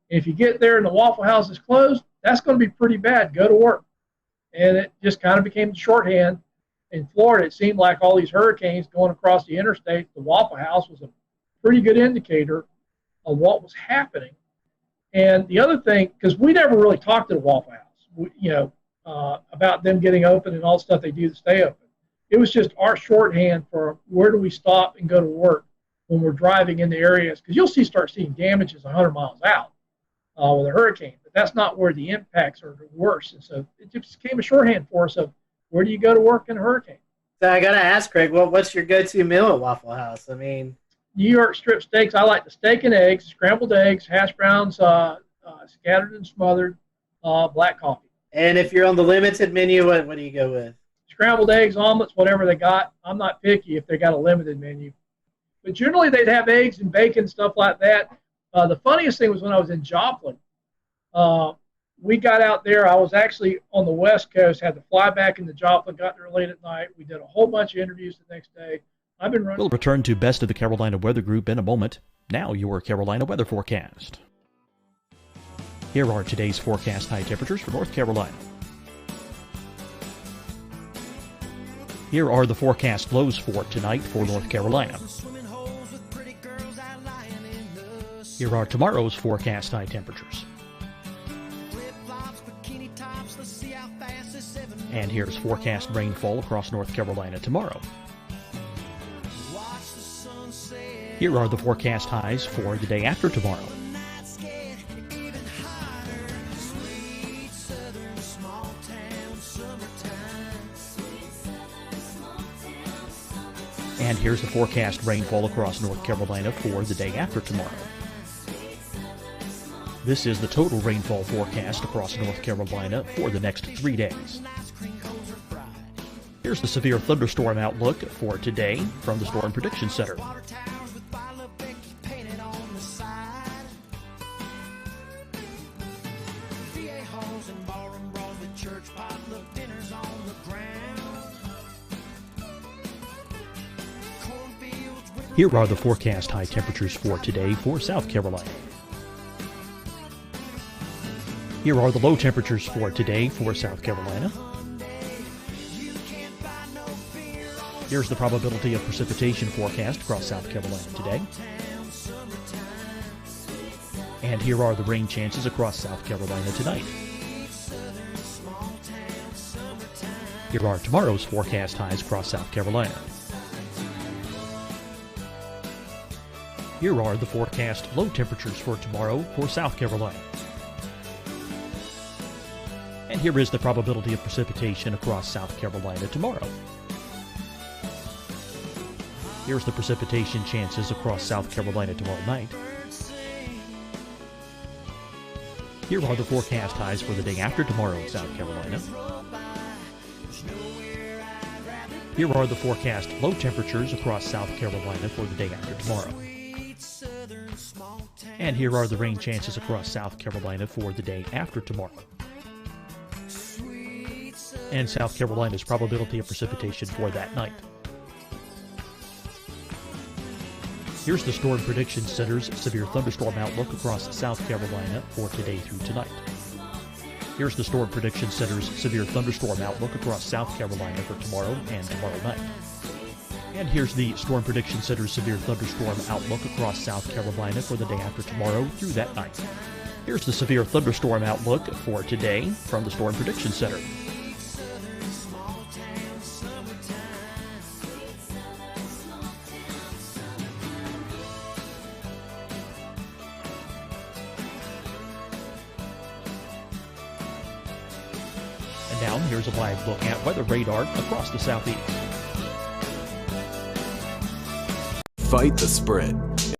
And if you get there and the Waffle House is closed, that's going to be pretty bad. Go to work. And it just kind of became shorthand. In Florida, it seemed like all these hurricanes going across the interstate, the Waffle House was a pretty good indicator of what was happening. And the other thing, because we never really talked to the Waffle House, about them getting open and all the stuff they do to stay open. It was just our shorthand for where do we stop and go to work when we're driving in the areas, because you'll start seeing damages 100 miles out with a hurricane, but that's not where the impacts are the worst. And so it just became a shorthand for us of where do you go to work in a hurricane. So I got to ask, Craig, what's your go-to meal at Waffle House? I mean, New York strip steaks. I like the steak and eggs, scrambled eggs, hash browns, scattered and smothered, black coffee. And if you're on the limited menu, what do you go with? Scrambled eggs, omelets, whatever they got. I'm not picky if they got a limited menu. But generally they'd have eggs and bacon, stuff like that. The funniest thing was when I was in Joplin. We got out there. I was actually on the West Coast, had to fly back into Joplin, got there late at night. We did a whole bunch of interviews the next day. I've been running. We'll return to Best of the Carolina Weather Group in a moment. Now your Carolina weather forecast. Here are today's forecast high temperatures for North Carolina. Here are the forecast lows for tonight for North Carolina. Here are tomorrow's forecast high temperatures. And here's forecast rainfall across North Carolina tomorrow. Here are the forecast highs for the day after tomorrow. And here's the forecast rainfall across North Carolina for the day after tomorrow. This is the total rainfall forecast across North Carolina for the next 3 days. Here's the severe thunderstorm outlook for today from the Storm Prediction Center. Here are the forecast high temperatures for today for South Carolina. Here are the low temperatures for today for South Carolina. Here's the probability of precipitation forecast across South Carolina today. And here are the rain chances across South Carolina tonight. Here are tomorrow's forecast highs across South Carolina. Here are the forecast low temperatures for tomorrow for South Carolina. And here is the probability of precipitation across South Carolina tomorrow. Here's the precipitation chances across South Carolina tomorrow night. Here are the forecast highs for the day after tomorrow in South Carolina. Here are the forecast low temperatures across South Carolina for the day after tomorrow. And here are the rain chances across South Carolina for the day after tomorrow. And South Carolina's probability of precipitation for that night. Here's the Storm Prediction Center's severe thunderstorm outlook across South Carolina for today through tonight. Here's the Storm Prediction Center's severe thunderstorm outlook across South Carolina for tomorrow and tomorrow night. And here's the Storm Prediction Center's severe thunderstorm outlook across South Carolina for the day after tomorrow through that night. Here's the severe thunderstorm outlook for today from the Storm Prediction Center. And now here's a live look at weather radar across the southeast. Fight the spread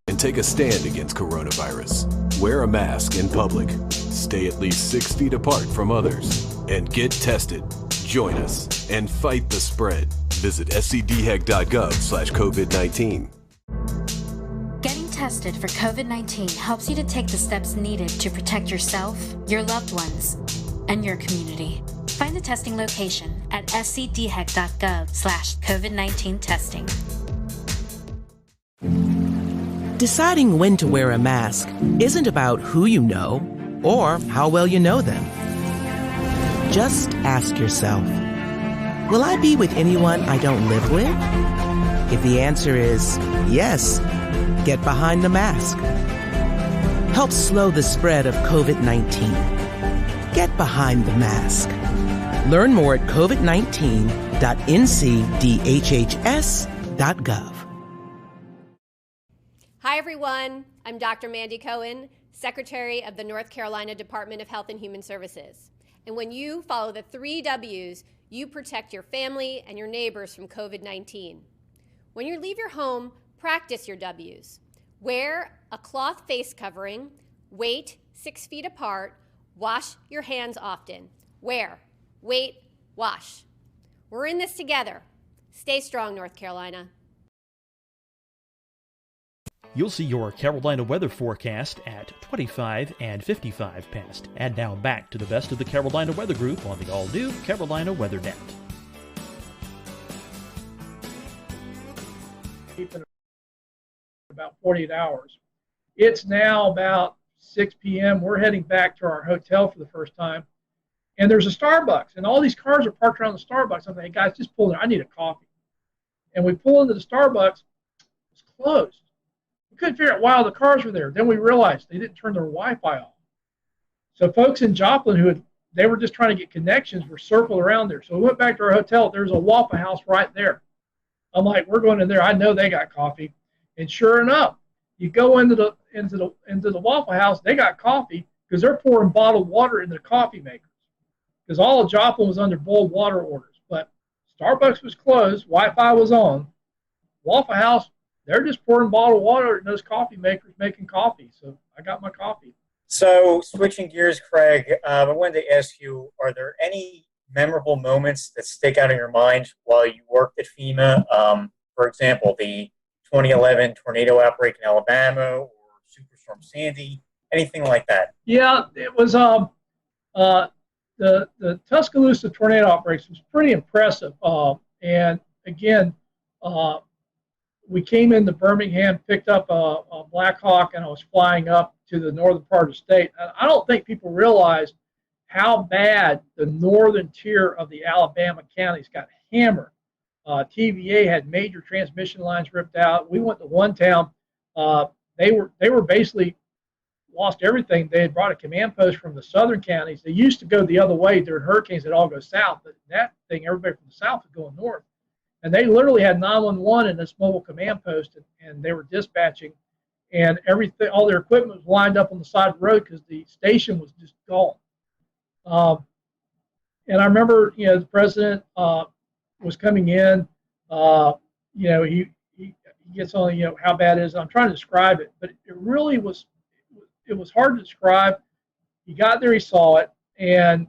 and take a stand against coronavirus. Wear a mask in public. Stay at least 6 feet apart from others. And get tested. Join us and fight the spread. Visit scdhec.gov/COVID-19. Getting tested for COVID-19 helps you to take the steps needed to protect yourself, your loved ones, and your community. Find Find the testing location at scdhec.gov/COVID-19 testing. Deciding when to wear a mask isn't about who you know or how well you know them. Just ask yourself, will I be with anyone I don't live with? If the answer is yes, get behind the mask. Help slow the spread of COVID-19. Get behind the mask. Learn more at covid19.ncdhhs.gov. Hi, everyone. I'm Dr. Mandy Cohen, Secretary of the North Carolina Department of Health and Human Services. And when you follow the 3 W's, you protect your family and your neighbors from COVID-19. When you leave your home, practice your W's. Wear a cloth face covering, wait 6 feet apart, wash your hands often. Wear, wait, wash. We're in this together. Stay strong, North Carolina. You'll see your Carolina weather forecast at 25 and 55 past. And now back to the best of the Carolina Weather Group on the all-new Carolina Weather Net. Keeping about 48 hours. It's now about 6 p.m. We're heading back to our hotel for the first time. And there's a Starbucks. And all these cars are parked around the Starbucks. I'm like, hey, guys, just pull in. I need a coffee. And we pull into the Starbucks. It's closed. We couldn't figure out why all the cars were there. Then we realized they didn't turn their Wi-Fi off. So folks in Joplin they were just trying to get connections were circled around there. So we went back to our hotel. There's a Waffle House right there. I'm like, we're going in there. I know they got coffee. And sure enough, you go into the Waffle House, they got coffee because they're pouring bottled water into the coffee makers. Because all of Joplin was under boiled water orders. But Starbucks was closed, Wi-Fi was on. Waffle House, they're just pouring bottled water in those coffee makers making coffee. So I got my coffee. So switching gears, Craig, I wanted to ask you, are there any memorable moments that stick out in your mind while you worked at FEMA? For example, the 2011 tornado outbreak in Alabama or Superstorm Sandy, anything like that? Yeah, it was the Tuscaloosa tornado outbreaks was pretty impressive. And again, we came into Birmingham, picked up a Black Hawk, and I was flying up to the northern part of the state. And I don't think people realize how bad the northern tier of the Alabama counties got hammered. TVA had major transmission lines ripped out. We went to one town. They were basically lost everything. They had brought a command post from the southern counties. They used to go the other way during hurricanes. They'd all go south. But that thing, everybody from the south was going north. And they literally had 911 in this mobile command post, and they were dispatching, and everything, all their equipment was lined up on the side of the road because the station was just gone. And I remember, the president was coming in. He gets on, how bad it is. I'm trying to describe it, but it really was. It was hard to describe. He got there, he saw it, and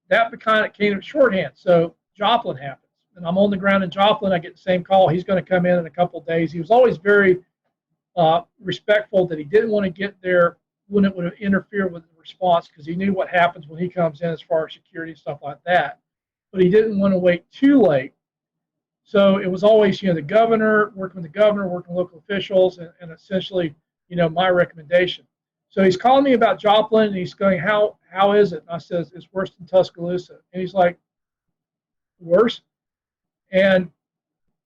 that kind of came at shorthand. So Joplin happens. And I'm on the ground in Joplin. I get the same call. He's going to come in a couple of days. He was always very respectful that he didn't want to get there when it would interfere with the response because he knew what happens when he comes in as far as security and stuff like that. But he didn't want to wait too late. So it was always, the governor, working with local officials, and essentially, my recommendation. So he's calling me about Joplin, and he's going, how is it? And I says, it's worse than Tuscaloosa. And he's like, worse? And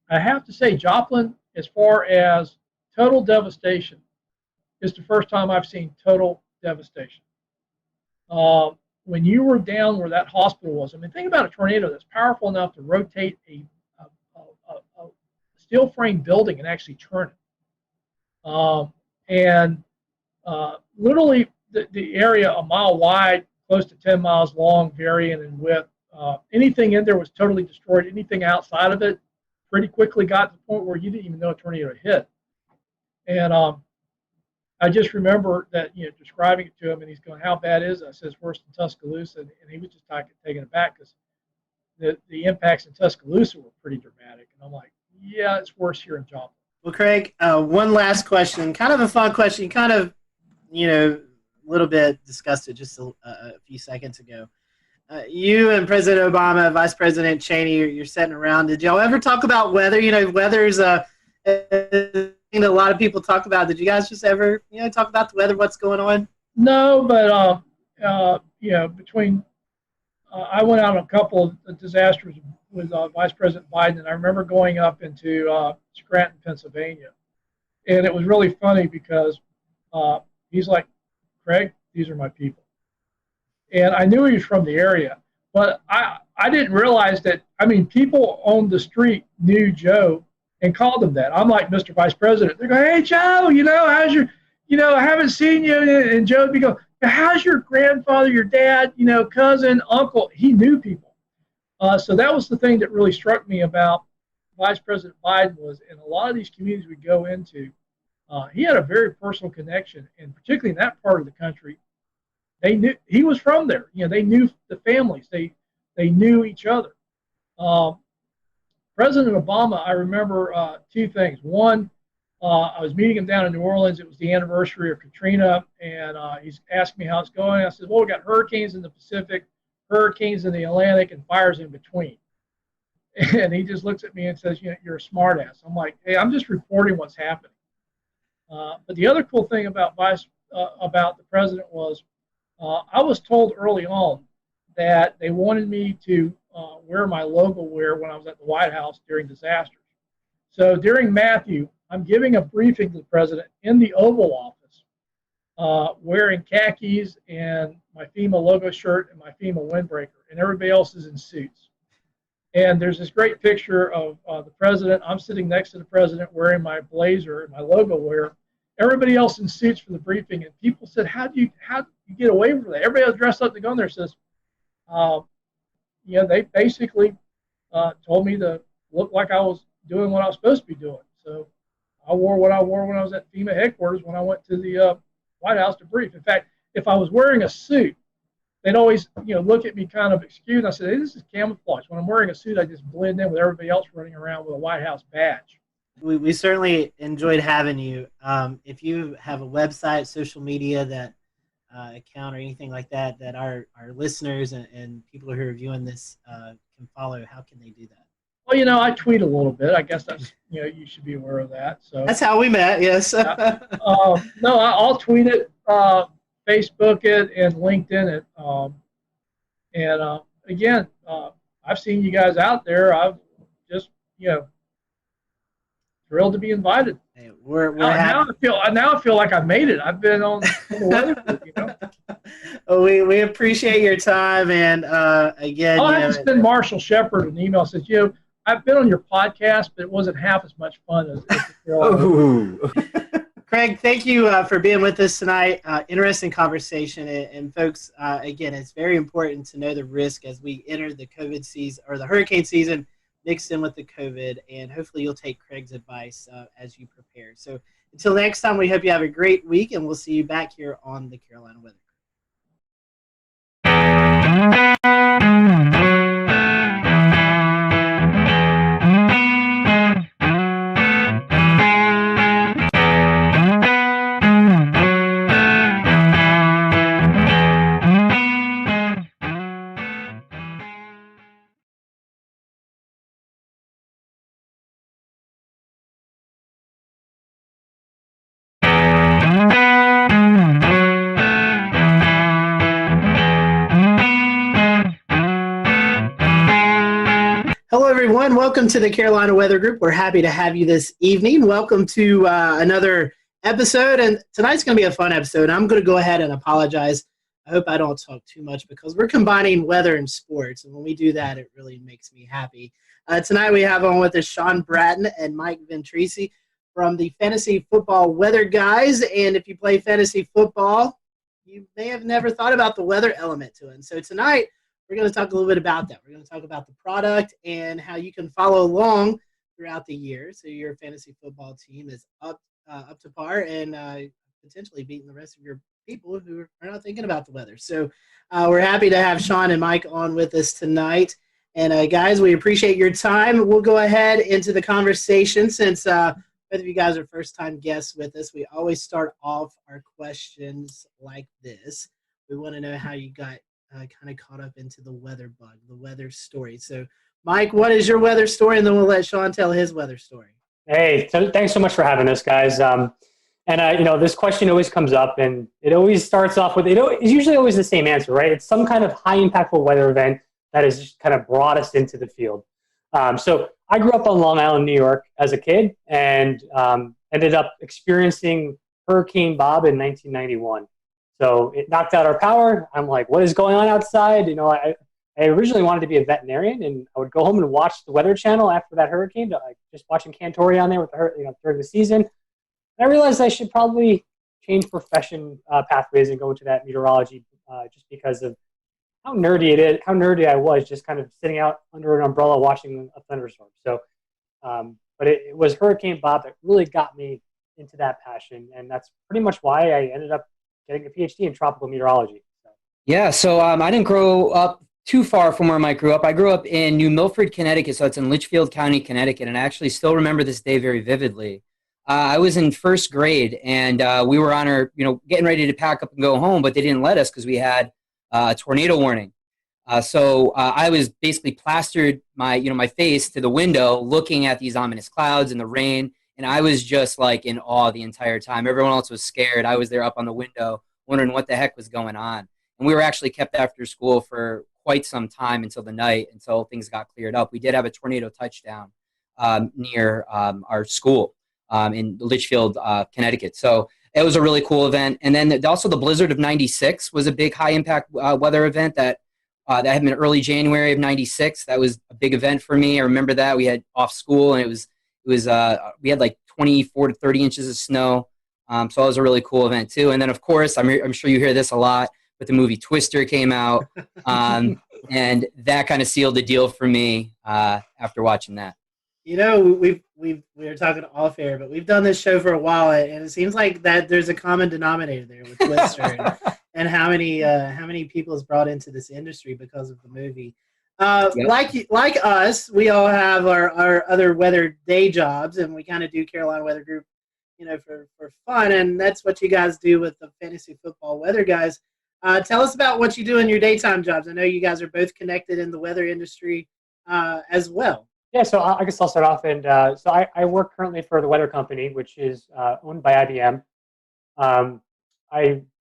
I have to say, Joplin, as far as total devastation, is the first time I've seen total devastation. When you were down where that hospital was, think about a tornado that's powerful enough to rotate a steel frame building and actually turn it. Literally, the area a mile wide, close to 10 miles long, varying in width. Anything in there was totally destroyed. Anything outside of it pretty quickly got to the point where you didn't even know a tornado had hit. And I just remember that, describing it to him, and he's going, how bad is it? I said, it's worse than Tuscaloosa. And he was just taken aback because the impacts in Tuscaloosa were pretty dramatic. And I'm like, yeah, it's worse here in Joplin. Well, Craig, one last question, kind of a fun question. You kind of, a little bit discussed it just a few seconds ago. You and President Obama, Vice President Cheney, you're sitting around. Did y'all ever talk about weather? Weather's a thing that a lot of people talk about. Did you guys just ever, talk about the weather, what's going on? No, but between I went out on a couple of disasters with Vice President Biden, and I remember going up into Scranton, Pennsylvania, and it was really funny because he's like, "Craig, these are my people," and I knew he was from the area, but I didn't realize that. I mean, people on the street knew Joe and called him that. I'm like, "Mr. Vice President." They go, "Hey, Joe, how's your, I haven't seen you," and Joe would be going, "How's your grandfather, your dad, cousin, uncle?" He knew people. So that was the thing that really struck me about Vice President Biden was in a lot of these communities we go into, he had a very personal connection, and particularly in that part of the country, they knew he was from there. They knew the families. They knew each other. President Obama, I remember two things. One, I was meeting him down in New Orleans. It was the anniversary of Katrina, and he's asked me how it's going. I said, "Well, we got hurricanes in the Pacific, hurricanes in the Atlantic, and fires in between." And he just looks at me and says, "You're a smart ass." I'm like, "Hey, I'm just reporting what's happening." But the other cool thing about the president was I was told early on that they wanted me to wear my logo when I was at the White House during disasters. So during Matthew, I'm giving a briefing to the president in the Oval Office, wearing khakis and my FEMA logo shirt and my FEMA windbreaker, and everybody else is in suits. And there's this great picture of the president. I'm sitting next to the president wearing my blazer and my logo wear. Everybody else in suits for the briefing, and people said, how do you get away from that? Everybody else dressed up to go in there says, they basically told me to look like I was doing what I was supposed to be doing. So I wore what I wore when I was at FEMA headquarters when I went to the White House to brief. In fact, if I was wearing a suit, they'd always look at me kind of excused. I said, "Hey, this is camouflage. When I'm wearing a suit, I just blend in with everybody else running around with a White House badge." We certainly enjoyed having you. If you have a website, social media that account or anything like that our listeners and people who are viewing this can follow, how can they do that? Well, I tweet a little bit. I guess that's you should be aware of that. So that's how we met. Yes. No, I'll tweet it, Facebook it, and LinkedIn it. Again, I've seen you guys out there. I've just thrilled to be invited. Hey, now I feel like I made it. I've been on the weather group, Well, we appreciate your time, and again, I have to send Marshall Shepard an email that says, I've been on your podcast, but it wasn't half as much fun as the Craig, thank you for being with us tonight. Interesting conversation, and folks, again, it's very important to know the risk as we enter the COVID season or the hurricane season mixed in with the COVID, and hopefully you'll take Craig's advice as you prepare. So until next time, we hope you have a great week, and we'll see you back here on the Carolina Weather. Hello, everyone. Welcome to the Carolina Weather Group. We're happy to have you this evening. Welcome to another episode, and tonight's going to be a fun episode. I'm going to go ahead and apologize. I hope I don't talk too much because we're combining weather and sports, and when we do that, it really makes me happy. Tonight we have on with us Sean Bratton and Mike Ventrisi from the Fantasy Football Weather Guys, and if you play fantasy football, you may have never thought about the weather element to it. And so tonight, we're going to talk a little bit about that. We're going to talk about the product and how you can follow along throughout the year so your fantasy football team is up to par and potentially beating the rest of your people who are not thinking about the weather. So we're happy to have Sean and Mike on with us tonight. And guys, we appreciate your time. We'll go ahead into the conversation since both of you guys are first-time guests with us. We always start off our questions like this. We want to know how you got kind of caught up into the weather bug, the weather story. So, Mike, what is your weather story? And then we'll let Sean tell his weather story. Hey, thanks so much for having us, guys. This question always comes up, and it always starts off with, it's usually always the same answer, right? It's some kind of high impactful weather event that has just kind of brought us into the field. So I grew up on Long Island, New York as a kid, and ended up experiencing Hurricane Bob in 1991. So it knocked out our power. I'm like, what is going on outside? I originally wanted to be a veterinarian, and I would go home and watch the Weather Channel after that hurricane, just watching Cantore on there with during the season. And I realized I should probably change profession pathways and go into that meteorology just because of how nerdy I was, just kind of sitting out under an umbrella watching a thunderstorm. So, but it was Hurricane Bob that really got me into that passion, and that's pretty much why I ended up getting a PhD in tropical meteorology. Yeah, so I didn't grow up too far from where Mike grew up. I grew up in New Milford, Connecticut, so it's in Litchfield County, Connecticut, and I actually still remember this day very vividly. I was in first grade, and we were on our, getting ready to pack up and go home, but they didn't let us because we had a tornado warning. So I was basically plastered my face to the window, looking at these ominous clouds and the rain, and I was just like in awe the entire time. Everyone else was scared. I was there up on the window, wondering what the heck was going on. And we were actually kept after school for quite some time until the night, until things got cleared up. We did have a tornado touchdown near our school in Litchfield, Connecticut. So it was a really cool event. And then also the blizzard of ~96 was a big high impact weather event that had been early January of '96. That was a big event for me. I remember that. We had off school, and we had like 24 to 30 inches of snow. So it was a really cool event too. And then of course, I'm sure you hear this a lot, but the movie Twister came out, and that kind of sealed the deal for me after watching that. We were talking off air, but we've done this show for a while, and it seems like that there's a common denominator there with Twister and how many people is brought into this industry because of the movie. Yep. Like us, we all have our other weather day jobs, and we kind of do Carolina Weather Group, for fun, and that's what you guys do with the fantasy football weather guys. Tell us about what you do in your daytime jobs. I know you guys are both connected in the weather industry as well. Yeah, so I guess I'll start off. And so I work currently for the weather company, which is owned by IBM.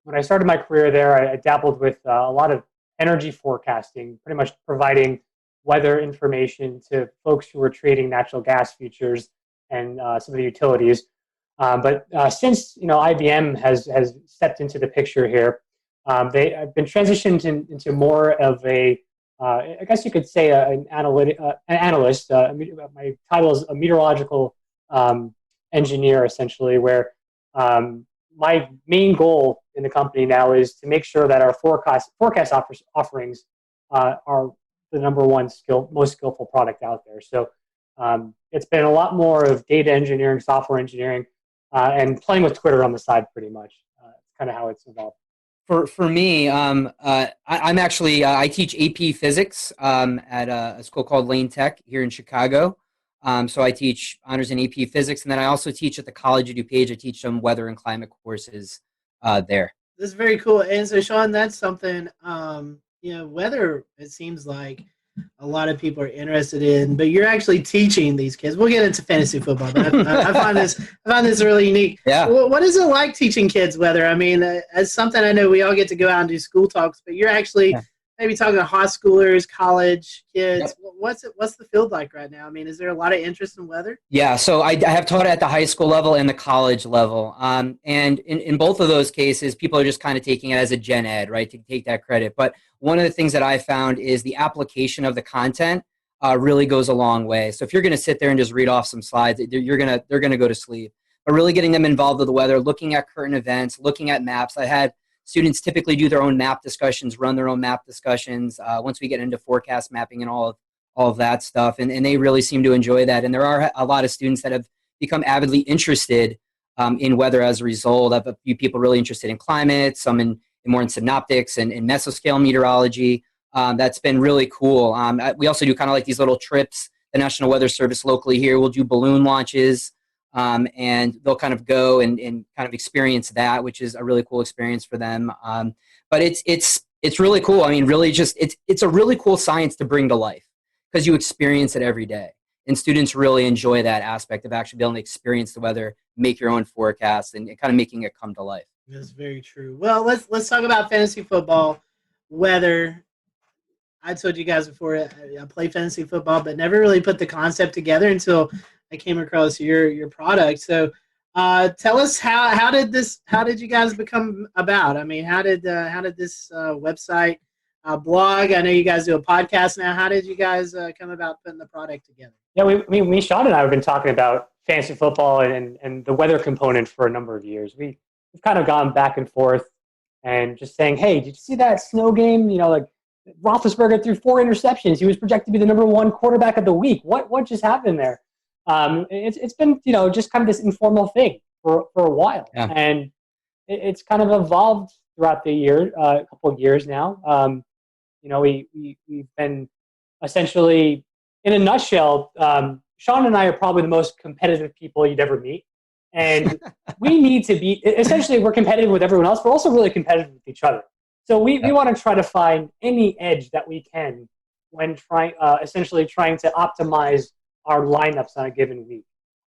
When I started my career there, I dabbled with a lot of energy forecasting, pretty much providing weather information to folks who were trading natural gas futures and some of the utilities. But since IBM has stepped into the picture here, I've been transitioned into more of a I guess you could say an analyst. My title is a meteorological engineer, essentially, where my main goal in the company now is to make sure that our forecast offerings are the number one most skillful product out there. So it's been a lot more of data engineering, software engineering, and playing with Twitter on the side, pretty much. It's kind of how it's evolved. For me, I'm actually I teach AP Physics at a school called Lane Tech here in Chicago. So I teach honors in AP Physics, and then I also teach at the College of DuPage. I teach some weather and climate courses there. This is very cool. And so, Sean, that's something weather. It seems like a lot of people are interested in, but you're actually teaching these kids. We'll get into fantasy football, but I find this really unique. Yeah. What is it like teaching kids weather? I mean, as something I know we all get to go out and do school talks, but you're actually maybe talking to high schoolers, college kids. Yep. What's the field like right now? I mean, is there a lot of interest in weather? Yeah, so I have taught at the high school level and the college level. And in both of those cases, people are just kind of taking it as a gen ed, right, to take that credit. But one of the things that I found is the application of the content really goes a long way. So if you're going to sit there and just read off some slides, they're going to go to sleep. But really getting them involved with the weather, looking at current events, looking at maps. I had students typically do their own map discussions, run their own map discussions once we get into forecast mapping and all of that stuff. And they really seem to enjoy that. And there are a lot of students that have become avidly interested in weather as a result. I have a few people really interested in climate, some more in synoptics and mesoscale meteorology. That's been really cool. We also do kind of like these little trips. The National Weather Service locally here will do balloon launches. And they'll kind of go and kind of experience that, which is a really cool experience for them. But it's it's really cool. I mean, really just it's a really cool science to bring to life because you experience it every day. And students really enjoy that aspect of actually being able to experience the weather, make your own forecasts, and kind of making it come to life. That's very true. Well, let's talk about fantasy football, weather. I told you guys before I play fantasy football, but never really put the concept together until I came across your product. So, tell us how did you guys become about? I mean, how did this website, blog? I know you guys do a podcast now. How did you guys come about putting the product together? Yeah, me, Sean and I have been talking about fantasy football and the weather component for a number of years. We've kind of gone back and forth and just saying, hey, did you see that snow game? You know, like Roethlisberger threw 4 interceptions. He was projected to be the #1 quarterback of the week. What just happened there? It's been, you know, just kind of this informal thing for a while. Yeah. And it's kind of evolved throughout the year, a couple of years now. You know, we've been essentially, in a nutshell, Sean and I are probably the most competitive people you'd ever meet. And we need to be, essentially, we're competitive with everyone else. We're also really competitive with each other. So we want to try to find any edge that we can when essentially trying to optimize our lineups on a given week.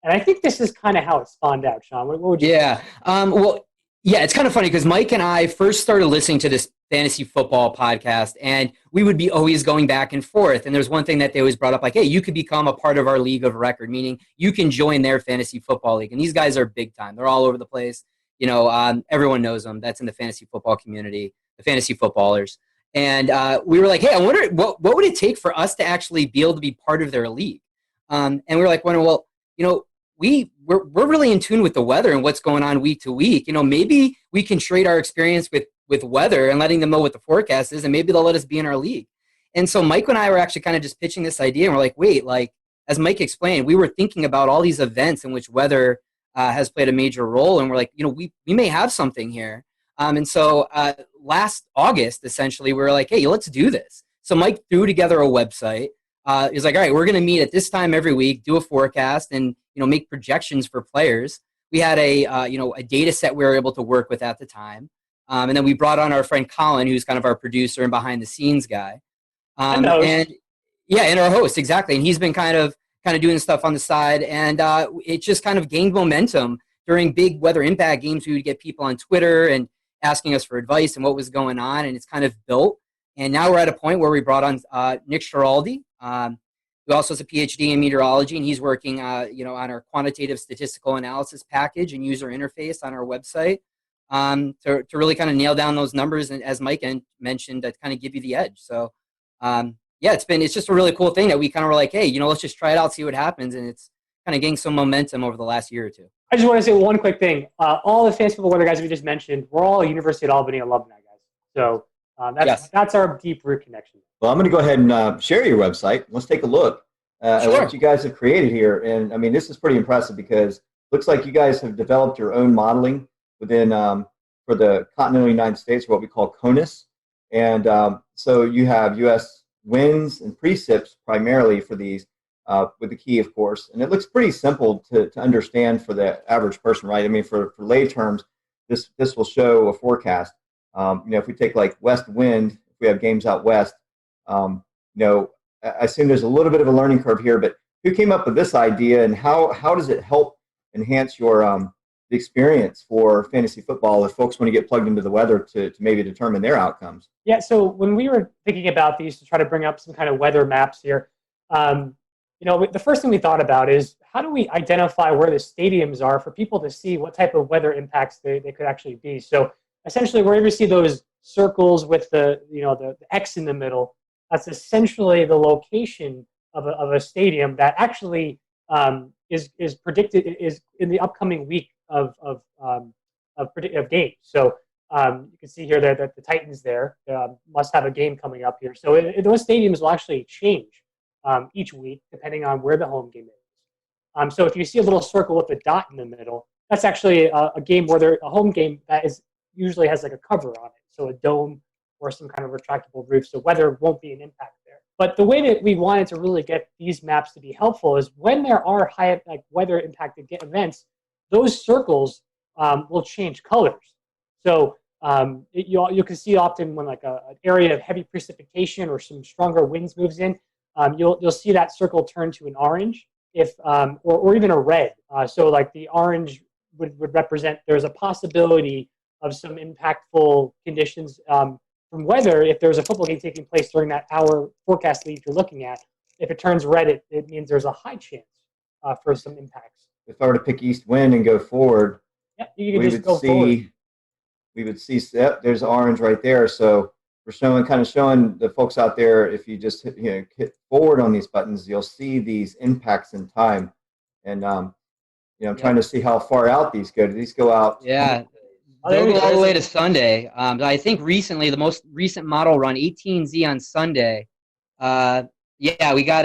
And I think this is kind of how it spawned out, Sean. What would you say? Well, yeah, it's kind of funny because Mike and I first started listening to this fantasy football podcast, and we would be always going back and forth. And there's one thing that they always brought up, like, hey, you could become a part of our league of record, meaning you can join their fantasy football league. And these guys are big time. They're all over the place. You know, everyone knows them. That's in the fantasy football community, the fantasy footballers. And we were like, hey, I wonder what would it take for us to actually be able to be part of their league? And we were like, well, you know, we're really in tune with the weather and what's going on week to week. You know, maybe we can trade our experience with weather and letting them know what the forecast is, and maybe they'll let us be in our league. And so Mike and I were actually kind of just pitching this idea, and we're like, wait, like, as Mike explained, we were thinking about all these events in which weather has played a major role, and we're like, you know, we may have something here. And so last August, essentially, we were like, hey, let's do this. So Mike threw together a website. He's like, all right, we're going to meet at this time every week, do a forecast, and, you know, make projections for players. We had a data set we were able to work with at the time. And then we brought on our friend Colin, who's kind of our producer and behind the scenes guy. And our host, exactly. And he's been kind of doing stuff on the side. And it just kind of gained momentum during big weather impact games. We would get people on Twitter and asking us for advice and what was going on. And it's kind of built. And now we're at a point where we brought on Nick Schiraldi, who also has a PhD in meteorology, and he's working, on our quantitative statistical analysis package and user interface on our website to really kind of nail down those numbers, and as Mike mentioned, to kind of give you the edge. So, it's just a really cool thing that we kind of were like, hey, you know, let's just try it out, see what happens, and it's kind of gained some momentum over the last year or two. I just want to say one quick thing. All the fantasy football weather guys we just mentioned, we're all University of Albany alumni guys. So that's our deep root connection. Well, I'm going to go ahead and share your website. Let's take a look at what you guys have created here. And, I mean, this is pretty impressive because it looks like you guys have developed your own modeling within for the continental United States, what we call CONUS. And so you have U.S. winds and precip primarily for these, with the key, of course. And it looks pretty simple to understand for the average person, right? I mean, for lay terms, this will show a forecast. If we take like west wind, if we have games out west, I assume there's a little bit of a learning curve here, but who came up with this idea, and how does it help enhance your the experience for fantasy football if folks want to get plugged into the weather to maybe determine their outcomes? Yeah, so when we were thinking about these to try to bring up some kind of weather maps here, the first thing we thought about is how do we identify where the stadiums are for people to see what type of weather impacts they could actually be. So essentially, wherever you see those circles with the X in the middle, that's essentially the location of a stadium that actually is predicted is in the upcoming week of games. So you can see here that the Titans there must have a game coming up here. So those stadiums will actually change each week depending on where the home game is. So if you see a little circle with a dot in the middle, that's actually a game where a home game that usually has like a cover on it, so a dome or some kind of retractable roof, so weather won't be an impact there. But the way that we wanted to really get these maps to be helpful is when there are high weather impacted events, those circles will change colors. So You can see often when like an area of heavy precipitation or some stronger winds moves in, you'll see that circle turn to an orange, or even a red. So like the orange would represent there's a possibility of some impactful conditions from weather if there's a football game taking place during that hour forecast lead you're looking at. If it turns red, it means there's a high chance for some impacts. If I were to pick east wind and go forward, you can just go forward. We would see, yep, there's orange right there. So we're showing the folks out there, if you just hit forward on these buttons, you'll see these impacts in time. And I'm trying to see how far out these go. Do these go out? Yeah. They'll go all the way to Sunday. I think recently, the most recent model run, 18Z on Sunday. We got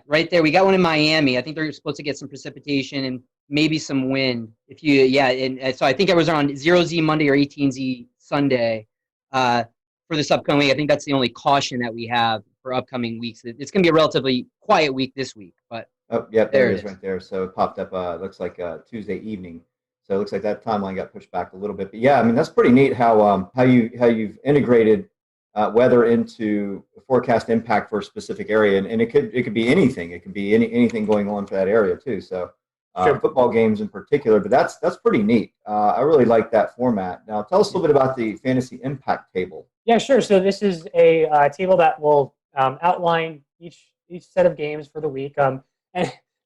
right there. We got one in Miami. I think they're supposed to get some precipitation and maybe some wind. So I think it was on 0Z Monday or 18Z Sunday for this upcoming week. I think that's the only caution that we have for upcoming weeks. It's going to be a relatively quiet week this week, but there it is right there. So it popped up. Looks like Tuesday evening. So it looks like that timeline got pushed back a little bit. But yeah, I mean that's pretty neat how you've integrated weather into forecast impact for a specific area, and it could be anything. It could be anything going on for that area too. So football games in particular, but that's pretty neat. I really like that format. Now tell us a little bit about the fantasy impact table. Yeah, sure. So this is a table that will outline each set of games for the week. And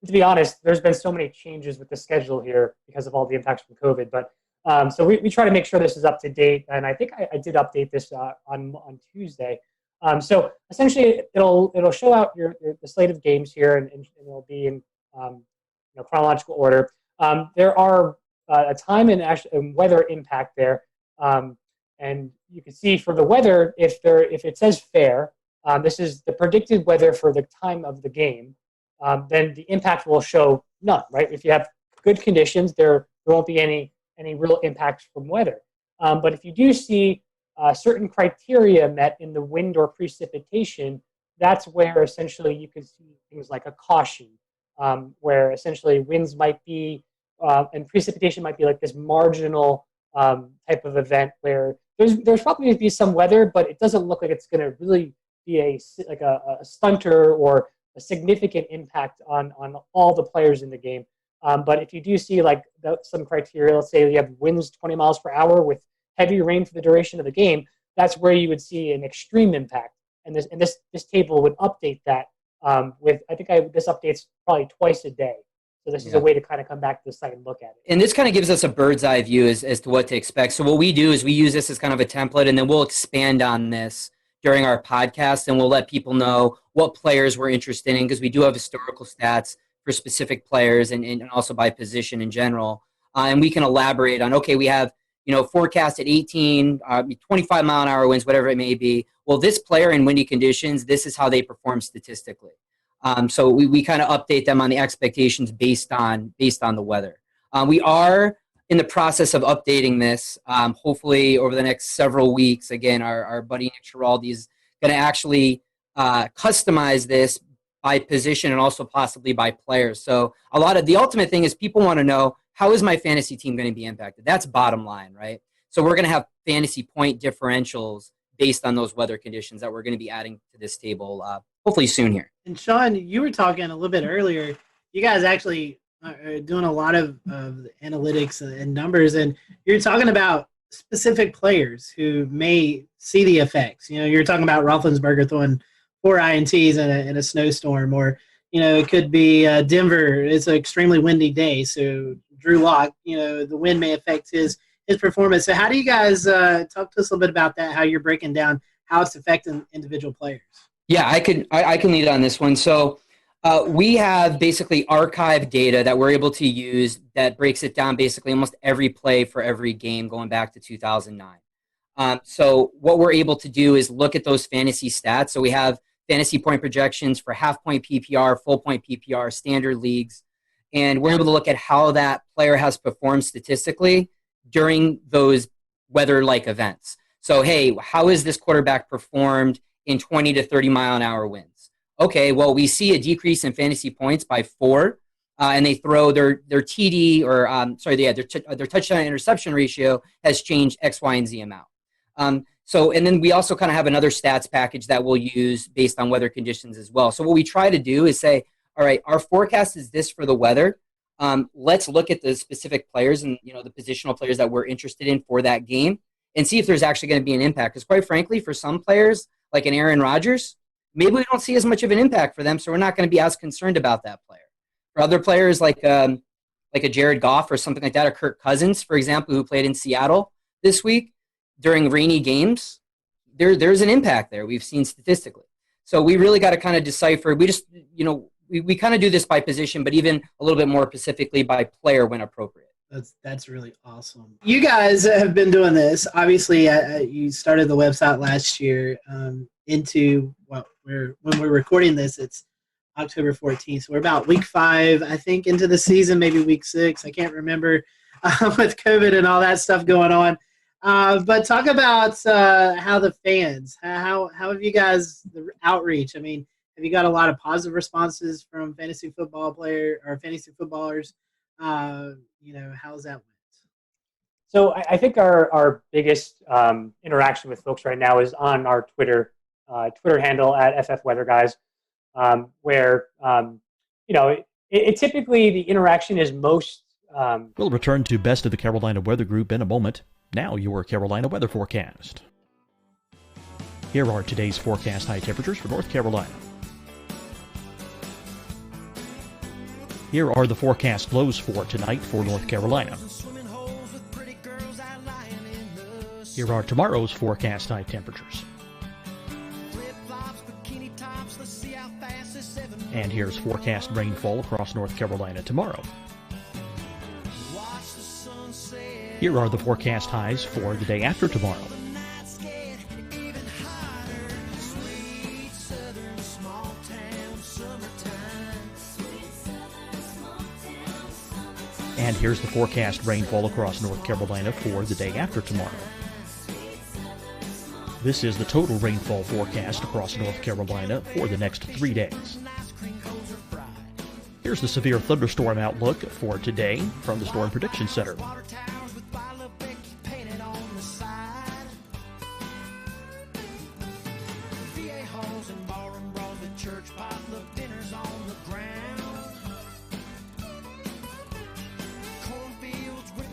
to be honest, there's been so many changes with the schedule here because of all the impacts from COVID. But so we try to make sure this is up to date, and I think I did update this on Tuesday. So essentially, it'll show out the slate of games here, and it'll be in chronological order. There are a time and weather impact there, and you can see for the weather, if it says fair, this is the predicted weather for the time of the game. Then the impact will show none, right? If you have good conditions, there won't be any real impacts from weather. But if you do see certain criteria met in the wind or precipitation, that's where essentially you can see things like a caution, where essentially winds might be and precipitation might be like this marginal type of event where there's probably going to be some weather, but it doesn't look like it's going to really be a stunter or a significant impact on all the players in the game. But if you do see some criteria, let's say you have winds 20 miles per hour with heavy rain for the duration of the game, that's where you would see an extreme impact. And this table would update that this updates probably twice a day. So this is a way to kind of come back to the site and look at it. And this kind of gives us a bird's eye view as to what to expect. So what we do is we use this as kind of a template, and then we'll expand on this during our podcast, and we'll let people know what players we're interested in, because we do have historical stats for specific players and also by position in general. And we can elaborate on, okay, we have forecast at 18, 25 mile an hour winds, whatever it may be. Well, this player in windy conditions, this is how they perform statistically. So we kind of update them on the expectations based on the weather. We are in the process of updating this. Hopefully over the next several weeks. Again, our buddy Nick Giraldi is going to actually customize this by position and also possibly by players. So the ultimate thing is people want to know, how is my fantasy team going to be impacted? That's bottom line, right? So we're going to have fantasy point differentials based on those weather conditions that we're going to be adding to this table hopefully soon here. And Sean, you were talking a little bit earlier. You guys actually are doing a lot of analytics and numbers, and you're talking about specific players who may see the effects. You're talking about Roethlisberger throwing 4 INTs in a snowstorm, or it could be Denver. It's an extremely windy day, so Drew Lock, the wind may affect his performance. So how do you guys talk to us a little bit about that? How you're breaking down how it's affecting individual players? Yeah, I can lead on this one. So we have basically archived data that we're able to use that breaks it down basically almost every play for every game going back to 2009. So what we're able to do is look at those fantasy stats. So we have fantasy point projections for half-point PPR, full-point PPR, standard leagues, and we're able to look at how that player has performed statistically during those weather-like events. So, hey, how is this quarterback performed in 20 to 30 mile an hour winds? Okay, well, we see a decrease in fantasy points by 4 and they throw their TD or their touchdown interception ratio has changed X, Y, and Z amount. And then we also kind of have another stats package that we'll use based on weather conditions as well. So what we try to do is say, all right, our forecast is this for the weather. Let's look at the specific players and the positional players that we're interested in for that game and see if there's actually going to be an impact. Because quite frankly, for some players like an Aaron Rodgers, maybe we don't see as much of an impact for them, so we're not going to be as concerned about that player. For other players like a Jared Goff or something like that, or Kirk Cousins, for example, who played in Seattle this week during rainy games, there's an impact there we've seen statistically. So we really got to kind of decipher. We just, we kind of do this by position, but even a little bit more specifically by player when appropriate. That's really awesome. You guys have been doing this. Obviously, you started the website last year. When we're recording this, it's October 14th. So we're about week 5, I think, into the season, maybe week 6. I can't remember with COVID and all that stuff going on. But talk about how the fans, how have you guys, the outreach? I mean, have you got a lot of positive responses from fantasy footballers? How's that went? So I think our biggest interaction with folks right now is on our Twitter handle at FF Weather Guys, where it typically the interaction is most. We'll return to Best of the Carolina Weather Group in a moment. Now your Carolina weather forecast. Here are today's forecast high temperatures for North Carolina. Here are the forecast lows for tonight for North Carolina. Here are tomorrow's forecast high temperatures. And here's forecast rainfall across North Carolina tomorrow. Here are the forecast highs for the day after tomorrow. And here's the forecast rainfall across North Carolina for the day after tomorrow. This is the total rainfall forecast across North Carolina for the next 3 days. Here's the severe thunderstorm outlook for today from the Storm Prediction Center.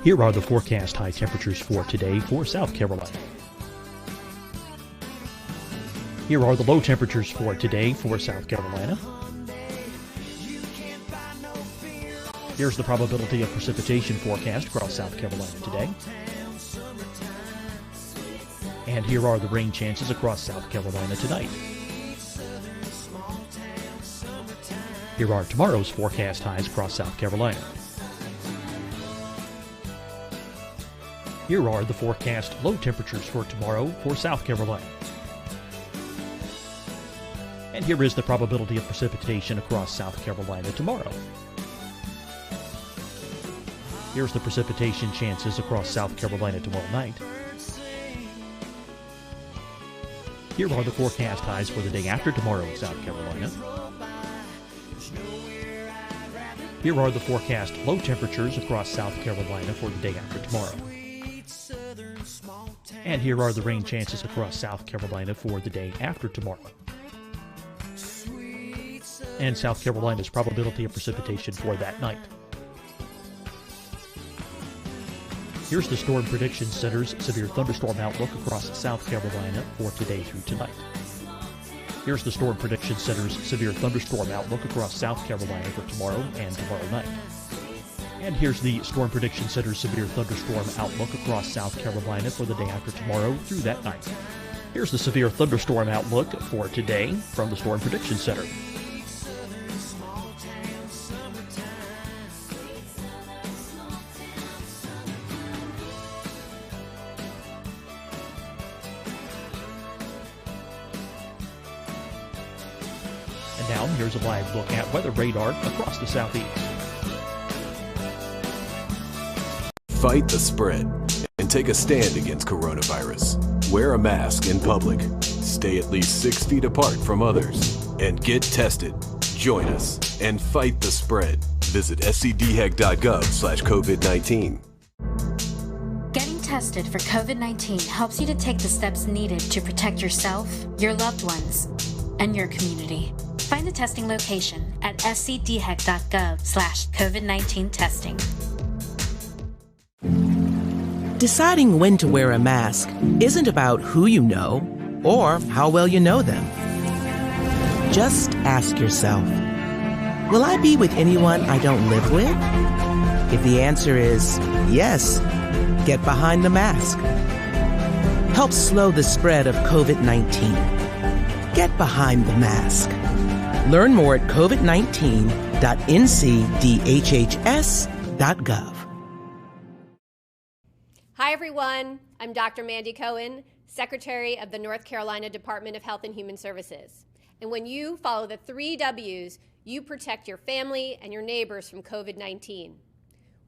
Here are the forecast high temperatures for today for South Carolina. Here are the low temperatures for today for South Carolina. Here's the probability of precipitation forecast across South Carolina today. And here are the rain chances across South Carolina tonight. Here are tomorrow's forecast highs across South Carolina. Here are the forecast low temperatures for tomorrow for South Carolina. And here is the probability of precipitation across South Carolina tomorrow. Here's the precipitation chances across South Carolina tomorrow night. Here are the forecast highs for the day after tomorrow in South Carolina. Here are the forecast low temperatures across South Carolina for the day after tomorrow. And here are the rain chances across South Carolina for the day after tomorrow. And South Carolina's probability of precipitation for that night. Here's the Storm Prediction Center's severe thunderstorm outlook across South Carolina for today through tonight. Here's the Storm Prediction Center's severe thunderstorm outlook across South Carolina for tomorrow and tomorrow night. And here's the Storm Prediction Center's severe thunderstorm outlook across South Carolina for the day after tomorrow through that night. Here's the severe thunderstorm outlook for today from the Storm Prediction Center. And now here's a live look at weather radar across the southeast. Fight the spread and take a stand against coronavirus. Wear a mask in public. Stay at least 6 feet apart from others. And get tested. Join us and fight the spread. Visit scdhec.gov/COVID-19. Getting tested for COVID-19 helps you to take the steps needed to protect yourself, your loved ones, and your community. Find the testing location at scdhec.gov/COVID-19 testing. Deciding when to wear a mask isn't about who you know or how well you know them. Just ask yourself, will I be with anyone I don't live with? If the answer is yes, get behind the mask. Help slow the spread of COVID-19. Get behind the mask. Learn more at covid19.ncdhhs.gov. Hi, everyone. I'm Dr. Mandy Cohen, Secretary of the North Carolina Department of Health and Human Services. And when you follow the 3 W's, you protect your family and your neighbors from COVID-19.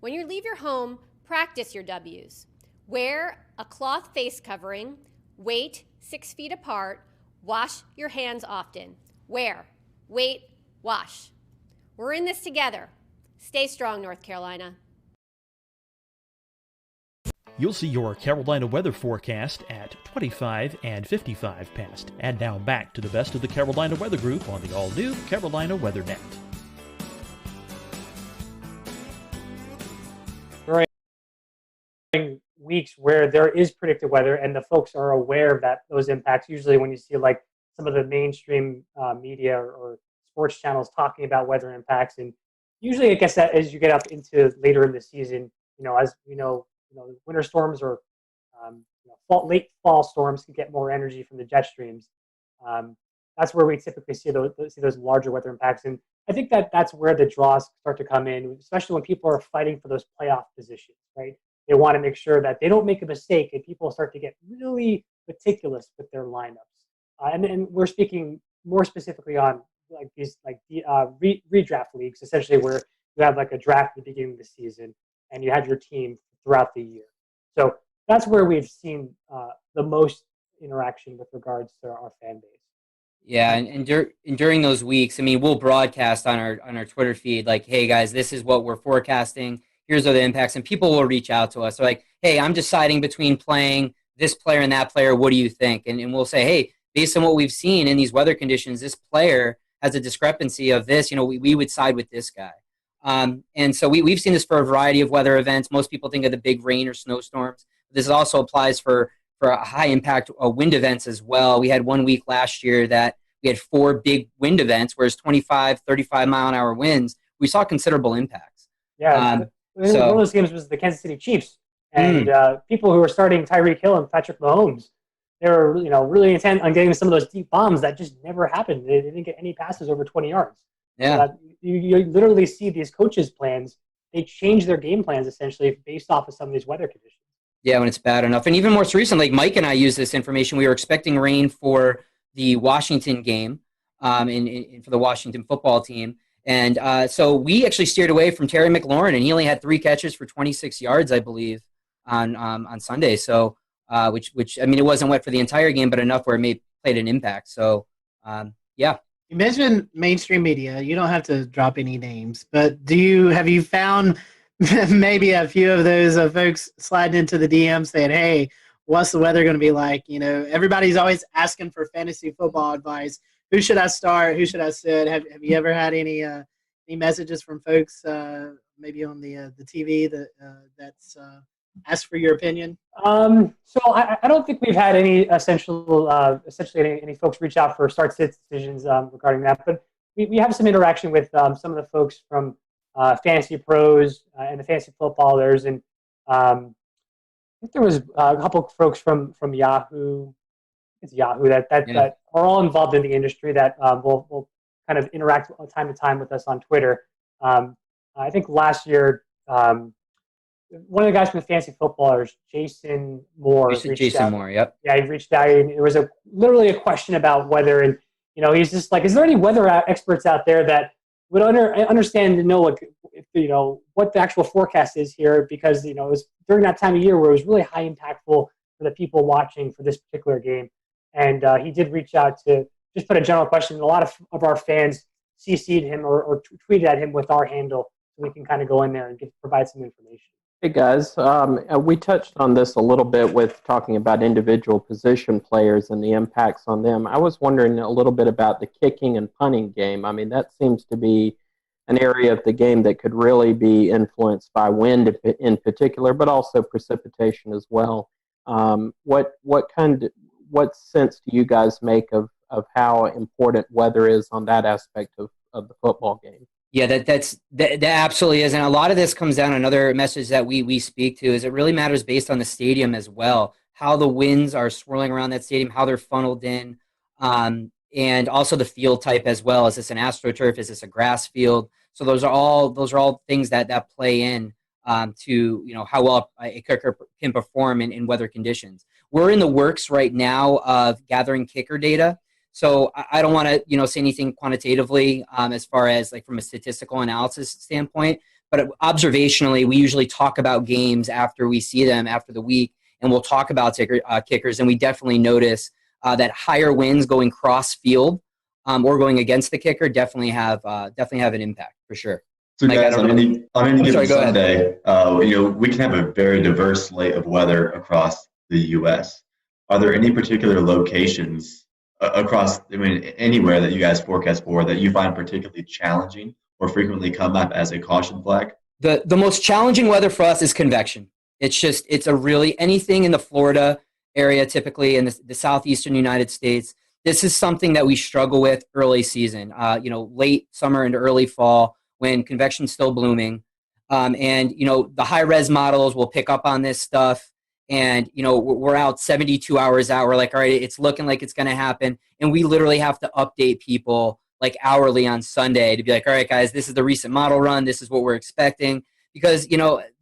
When you leave your home, practice your W's. Wear a cloth face covering, wait 6 feet apart, wash your hands often. Wear, wait, wash. We're in this together. Stay strong, North Carolina. You'll see your Carolina weather forecast at 25 and 55 past. And now back to the best of the Carolina Weather Group on the all-new Carolina Weather Net. During weeks where there is predicted weather and the folks are aware of that those impacts, usually when you see like some of the mainstream media or sports channels talking about weather impacts, and usually I guess that as you get up into later in the season, as we know, winter storms or late fall storms can get more energy from the jet streams. That's where we typically see those larger weather impacts, and I think that's where the draws start to come in, especially when people are fighting for those playoff positions, right? They want to make sure that they don't make a mistake, and people start to get really meticulous with their lineups. And we're speaking more specifically on like these redraft leagues, essentially where you have like a draft at the beginning of the season, and you have your team throughout the year. So that's where we've seen the most interaction with regards to our fan base. Yeah, and during those weeks, I mean, we'll broadcast on our Twitter feed like, hey guys, this is what we're forecasting. Here's other impacts, and people will reach out to us. So like, hey, I'm deciding between playing this player and that player. What do you think? And we'll say, hey, based on what we've seen in these weather conditions, this player has a discrepancy of this. We would side with this guy. And so we've seen this for a variety of weather events. Most people think of the big rain or snowstorms. This also applies for high impact wind events as well. We had 1 week last year that we had 4 big wind events, whereas 25, 35 mile an hour winds, we saw considerable impacts. Yeah. One of those games was the Kansas City Chiefs, and people who were starting Tyreek Hill and Patrick Mahomes, they were really intent on getting some of those deep bombs that just never happened. They didn't get any passes over 20 yards. Yeah, you literally see these coaches' plans. They change their game plans essentially based off of some of these weather conditions. Yeah, when it's bad enough. And even more recently, like Mike and I used this information. We were expecting rain for the Washington game, for the Washington football team. And so we actually steered away from Terry McLaurin, and he only had 3 catches for 26 yards, I believe, on Sunday. So, which I mean, it wasn't wet for the entire game, but enough where it played an impact. So, yeah. You mentioned mainstream media. You don't have to drop any names, but have you found maybe a few of those folks sliding into the DM saying, "Hey, what's the weather going to be like?" Everybody's always asking for fantasy football advice. Who should I start? Who should I sit? Have you ever had any messages from folks maybe on the TV that's asked for your opinion? So I don't think we've had any essentially any folks reach out for start-sit decisions regarding that, but we have some interaction with some of the folks from Fantasy Pros and the Fantasy Footballers, and I think there was a couple of folks from Yahoo. It's Yahoo that are all involved in the industry that will kind of interact time to time with us on Twitter. I think last year, one of the guys from the Fantasy Footballers, Jason Moore. Jason Moore, yep. Yeah, he reached out, and it was literally a question about weather, and he's just like, is there any weather experts out there that would understand to know what the actual forecast is here? Because it was during that time of year where it was really high impactful for the people watching for this particular game. And he did reach out to just put a general question. A lot of our fans CC'd him or tweeted at him with our handle. so we can kind of go in there and provide some information. Hey guys, we touched on this a little bit with talking about individual position players and the impacts on them. I was wondering a little bit about the kicking and punting game. I mean, that seems to be an area of the game that could really be influenced by wind in particular, but also precipitation as well. What sense do you guys make of how important weather is on that aspect of the football game? Yeah, that absolutely is. And a lot of this comes down, another message that we speak to is it really matters based on the stadium as well, how the winds are swirling around that stadium, how they're funneled in, and also the field type as well. Is this an AstroTurf? Is this a grass field? So those are all things that play in to how well a kicker can perform in weather conditions. We're in the works right now of gathering kicker data. So I don't want to, say anything quantitatively as far as like from a statistical analysis standpoint, but observationally, we usually talk about games after we see them after the week, and we'll talk about kickers. And we definitely notice that higher winds going cross field or going against the kicker definitely have an impact for sure. So Mike, guys, on any given Sunday, we can have a very diverse slate of weather across the U.S. Are there any particular locations across, anywhere that you guys forecast for that you find particularly challenging or frequently come up as a caution flag? The most challenging weather for us is convection. It's a really anything in the Florida area, typically in the southeastern United States. This is something that we struggle with early season, late summer into early fall when convection's still blooming. And the high res models will pick up on this stuff. And, we're out 72 hours out. We're like, all right, it's looking like it's going to happen. And we literally have to update people like hourly on Sunday to be like, all right, guys, this is the recent model run. This is what we're expecting. Because,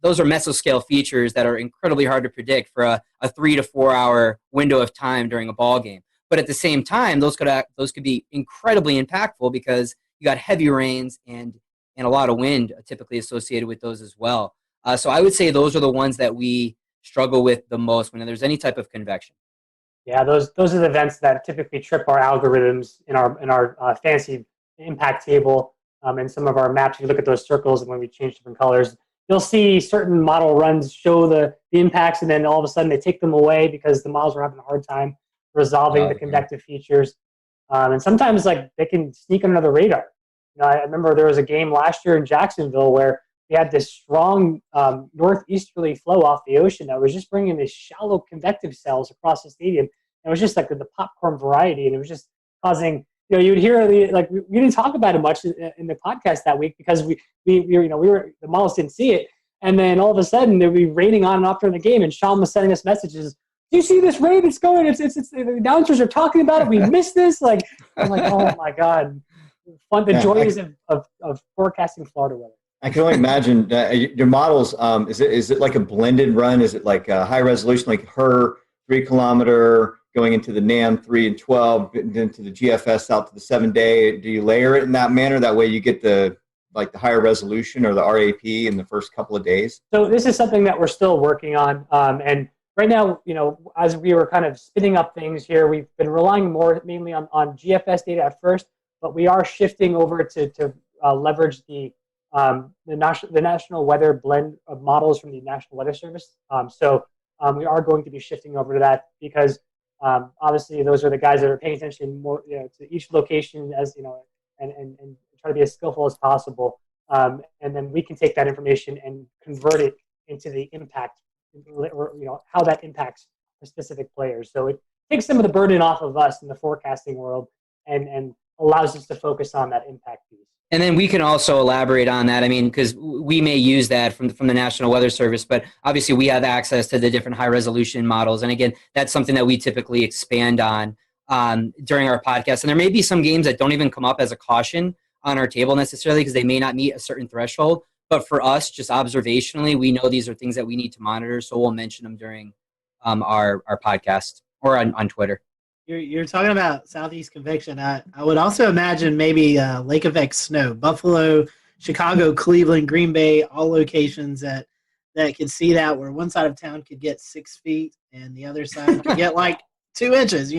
those are mesoscale features that are incredibly hard to predict for a 3 to 4 hour window of time during a ball game. But at the same time, those could be incredibly impactful because you got heavy rains and a lot of wind typically associated with those as well. So I would say those are the ones that we struggle with the most when there's any type of convection. Yeah, those are the events that typically trip our algorithms in our fancy impact table and some of our maps. If you look at those circles and when we change different colors, you'll see certain model runs show the impacts, and then all of a sudden they take them away because the models are having a hard time resolving the convective features. And sometimes they can sneak under the radar. I remember there was a game last year in Jacksonville where we had this strong northeasterly flow off the ocean that was just bringing these shallow convective cells across the stadium. It was just like the popcorn variety, and it was just causing. You would hear we didn't talk about it much in the podcast that week because the models didn't see it, and then all of a sudden they'd be raining on and off during the game, and Sean was sending us messages. Do you see this rain? It's going. It's the announcers are talking about it. We missed this. I'm like, oh my god. The joys of forecasting Florida weather. I can only imagine your models. Is it like a blended run? Is it like a high resolution, like HER 3 kilometer going into the NAM 3 and 12, then to the GFS out to the 7-day? Do you layer it in that manner? That way you get the higher resolution or the RAP in the first couple of days. So this is something that we're still working on, and right now, as we were kind of spinning up things here, we've been relying mainly on GFS data at first, but we are shifting over to leverage the national weather blend of models from the National Weather Service. So we are going to be shifting over to that because obviously those are the guys that are paying attention more to each location and try to be as skillful as possible. And then we can take that information and convert it into the impact or how that impacts the specific players. So it takes some of the burden off of us in the forecasting world and allows us to focus on that impact piece. And then we can also elaborate on that. Because we may use that from the National Weather Service, but obviously we have access to the different high resolution models. And again, that's something that we typically expand on during our podcast. And there may be some games that don't even come up as a caution on our table necessarily because they may not meet a certain threshold. But for us, just observationally, we know these are things that we need to monitor. So we'll mention them during our podcast or on Twitter. You're talking about Southeast convection. I would also imagine maybe lake effect snow. Buffalo, Chicago, Cleveland, Green Bay, all locations that could see that, where one side of town could get 6 feet and the other side could get 2 inches,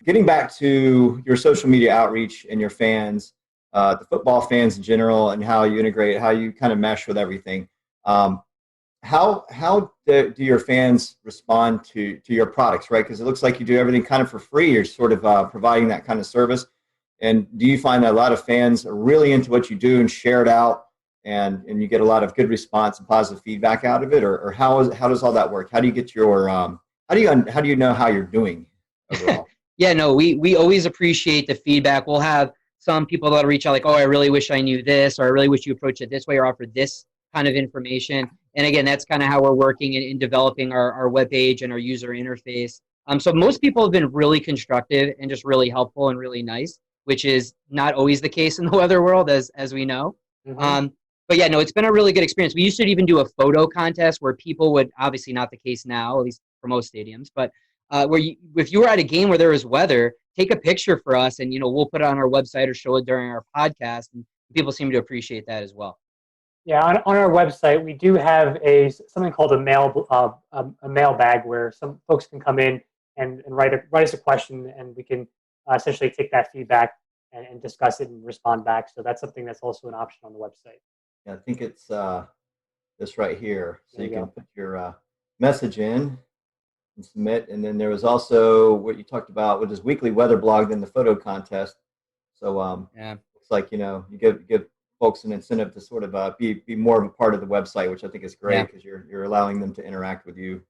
Getting back to your social media outreach and your fans, the football fans in general, and how you integrate, how you kind of mesh with everything. How do your fans respond to your products, right? Because it looks like you do everything kind of for free. You're sort of providing that kind of service. And do you find that a lot of fans are really into what you do and share it out, and you get a lot of good response and positive feedback out of it, or how does all that work? How do you get your how do you know how you're doing overall? Yeah, no, we always appreciate the feedback. We'll have some people that'll reach out like, oh, I really wish I knew this, or I really wish you approached it this way or offered this kind of information. And again, that's kind of how we're working in developing our webpage and our user interface. So most people have been really constructive and just really helpful and really nice, which is not always the case in the weather world, as we know. Mm-hmm. But yeah, no, it's been a really good experience. We used to even do a photo contest where people would, obviously not the case now, at least for most stadiums, but if you were at a game where there was weather, take a picture for us, and we'll put it on our website or show it during our podcast, and people seem to appreciate that as well. Yeah, on our website we do have something called a mailbag where some folks can come in and write us a question, and we can essentially take that feedback and discuss it and respond back. So that's something that's also an option on the website. Yeah, I think it's this right here. So you can put your message in and submit. And then there was also what you talked about with this weekly weather blog, then the photo contest. So it's like, you give folks an incentive to sort of be more of a part of the website, which I think is great because you're allowing them to interact with you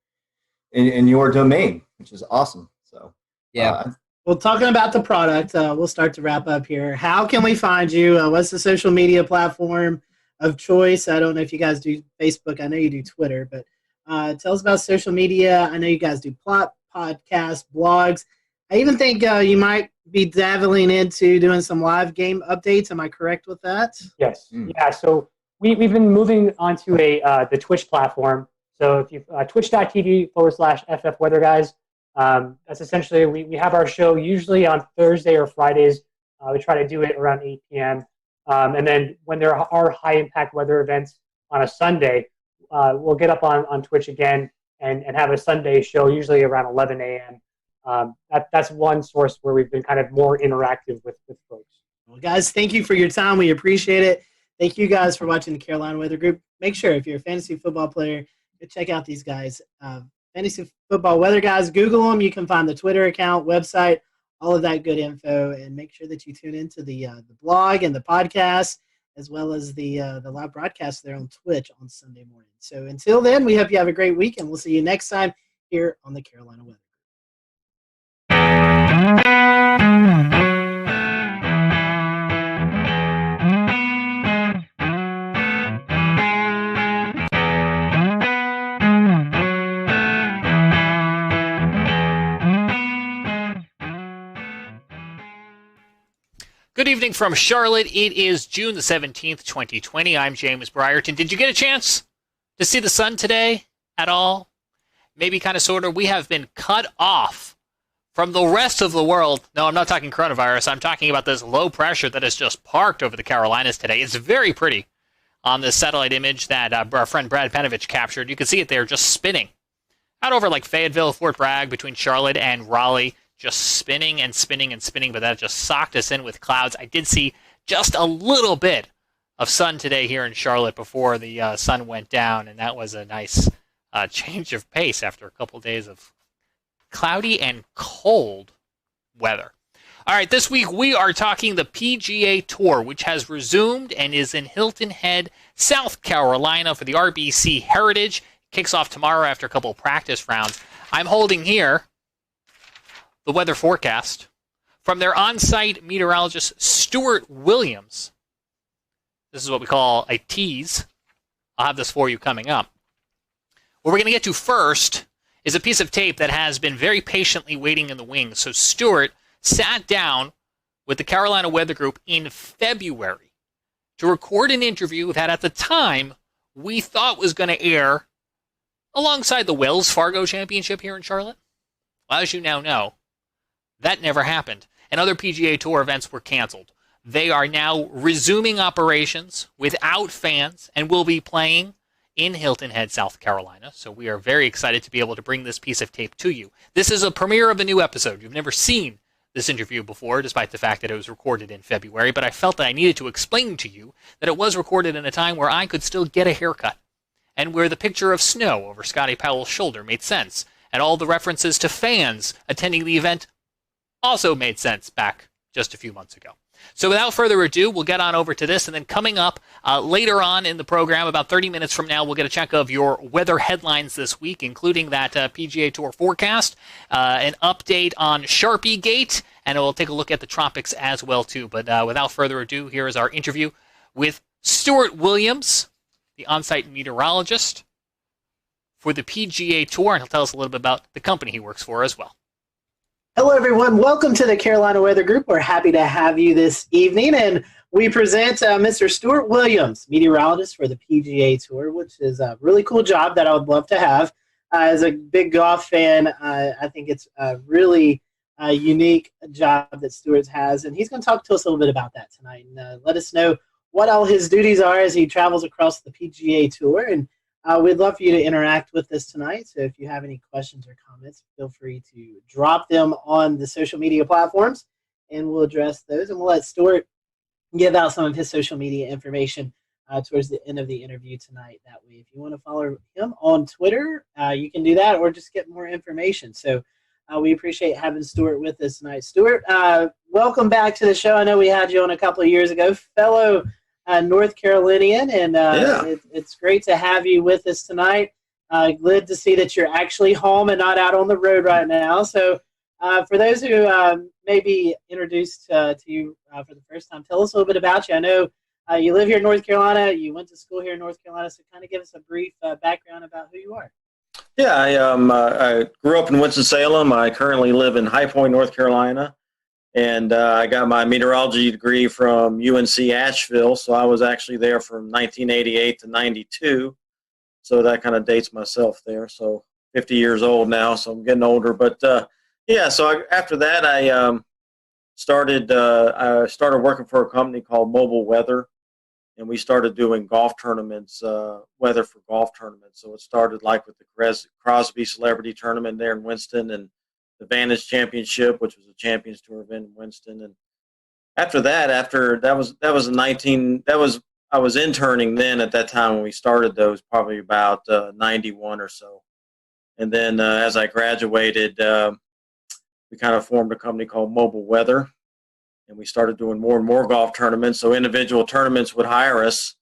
in your domain, which is awesome. So well, talking about the product, we'll start to wrap up here. How can we find you? What's the social media platform of choice? I don't know if you guys do Facebook. I know you do Twitter, but tell us about social media. I know you guys do podcasts, blogs. I even think you might be dabbling into doing some live game updates. Am I correct with that? Yes. Yeah. So we've been moving onto the Twitch platform. So if you twitch.tv/FF Weather Guys, that's essentially we have our show usually on Thursday or Fridays. We try to do it around 8 p.m. And then when there are high impact weather events on a Sunday, we'll get up on Twitch again and have a Sunday show usually around 11 a.m. That's one source where we've been kind of more interactive with folks. Well, guys, thank you for your time. We appreciate it. Thank you guys for watching the Carolina Weather Group. Make sure if you're a fantasy football player, go check out these guys. Fantasy Football Weather Guys. Google them. You can find the Twitter account, website, all of that good info. And make sure that you tune into the blog and the podcast, as well as the live broadcast there on Twitch on Sunday morning. So until then, we hope you have a great week, and we'll see you next time here on the Carolina Weather. Good evening from Charlotte. It is June the 17th, 2020. I'm James Brierton. Did you get a chance to see the sun today at all? Maybe kind of, sort of. We have been cut off from the rest of the world. No, I'm not talking coronavirus. I'm talking about this low pressure that has just parked over the Carolinas today. It's very pretty on this satellite image that our friend Brad Panovich captured. You can see it there just spinning out over like Fayetteville, Fort Bragg, between Charlotte and Raleigh. Just spinning and spinning and spinning, but that just socked us in with clouds. I did see just a little bit of sun today here in Charlotte before the sun went down, and that was a nice change of pace after a couple days of cloudy and cold weather. All right, this week we are talking the PGA Tour, which has resumed and is in Hilton Head, South Carolina for the RBC Heritage. Kicks off tomorrow after a couple of practice rounds. I'm holding here the weather forecast from their on-site meteorologist, Stuart Williams. This is what we call a tease. I'll have this for you coming up. What we're going to get to first is a piece of tape that has been very patiently waiting in the wings. So Stuart sat down with the Carolina Weather Group in February to record an interview that at the time we thought was going to air alongside the Wells Fargo Championship here in Charlotte. Well, as you now know, that never happened, and other PGA Tour events were canceled. They are now resuming operations without fans and will be playing in Hilton Head, South Carolina. So we are very excited to be able to bring this piece of tape to you. This is a premiere of a new episode. You've never seen this interview before, despite the fact that it was recorded in February, but I felt that I needed to explain to you that it was recorded in a time where I could still get a haircut, and where the picture of snow over Scotty Powell's shoulder made sense, and all the references to fans attending the event also made sense back just a few months ago. So without further ado, we'll get on over to this, and then coming up later on in the program, about 30 minutes from now, we'll get a check of your weather headlines this week, including that PGA Tour forecast, an update on Sharpie Gate, and we'll take a look at the tropics as well, too. But without further ado, here is our interview with Stuart Williams, the on-site meteorologist for the PGA Tour, and he'll tell us a little bit about the company he works for as well. Hello, everyone. Welcome to the Carolina Weather Group. We're happy to have you this evening, and we present Mr. Stuart Williams, meteorologist for the PGA Tour, which is a really cool job that I would love to have. As a big golf fan, I think it's a really unique job that Stuart has, and he's going to talk to us a little bit about that tonight and let us know what all his duties are as he travels across the PGA Tour. And we'd love for you to interact with us tonight. So if you have any questions or comments, feel free to drop them on the social media platforms, and we'll address those. And we'll let Stuart give out some of his social media information towards the end of the interview tonight. That way, if you want to follow him on Twitter, you can do that, or just get more information. So we appreciate having Stuart with us tonight. Stuart, welcome back to the show. I know we had you on a couple of years ago, fellow North Carolinian, and it's great to have you with us tonight. Glad to see that you're actually home and not out on the road right now. So for those who may be introduced to you for the first time, tell us a little bit about you. I know you live here in North Carolina. You went to school here in North Carolina, so kind of give us a brief background about who you are. Yeah, I grew up in Winston-Salem. I currently live in High Point, North Carolina. And I got my meteorology degree from UNC Asheville, so I was actually there from 1988 to 92. So that kind of dates myself there. So 50 years old now, so I'm getting older. But after that, I started working for a company called Mobile Weather, and we started doing golf tournaments, weather for golf tournaments. So it started like with the Crosby Celebrity Tournament there in Winston, and the Vantage Championship, which was a Champions Tour event in Winston. And after that, I was interning then at that time when we started those, probably about 91 or so. And then as I graduated, we kind of formed a company called Mobile Weather, and we started doing more and more golf tournaments. So individual tournaments would hire us.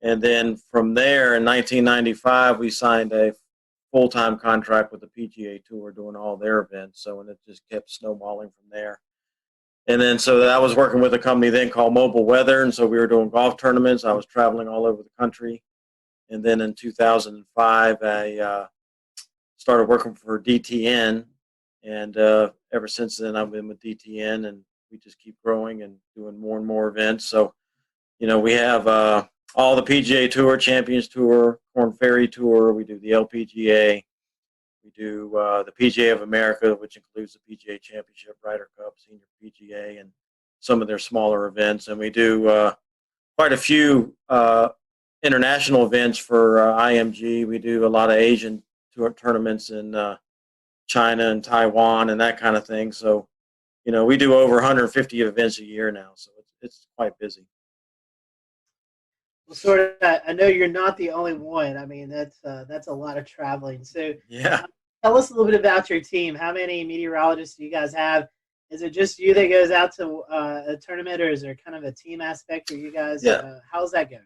And then from there in 1995, we signed a full-time contract with the PGA Tour doing all their events. So, and it just kept snowballing from there. And then, so I was working with a company then called Mobile Weather, and so we were doing golf tournaments. I was traveling all over the country. And then in 2005, I started working for DTN, and ever since then, I've been with DTN, and we just keep growing and doing more and more events. So, you know, we have all the PGA Tour, Champions Tour, Korn Ferry Tour. We do the LPGA. We do the PGA of America, which includes the PGA Championship, Ryder Cup, Senior PGA, and some of their smaller events. And we do quite a few international events for IMG. We do a lot of Asian tournaments in China and Taiwan and that kind of thing. So, you know, we do over 150 events a year now, so it's quite busy. Well, sort of. I know you're not the only one. I mean, that's a lot of traveling. So, yeah. Tell us a little bit about your team. How many meteorologists do you guys have? Is it just you that goes out to a tournament, or is there kind of a team aspect for you guys? Yeah. How's that going?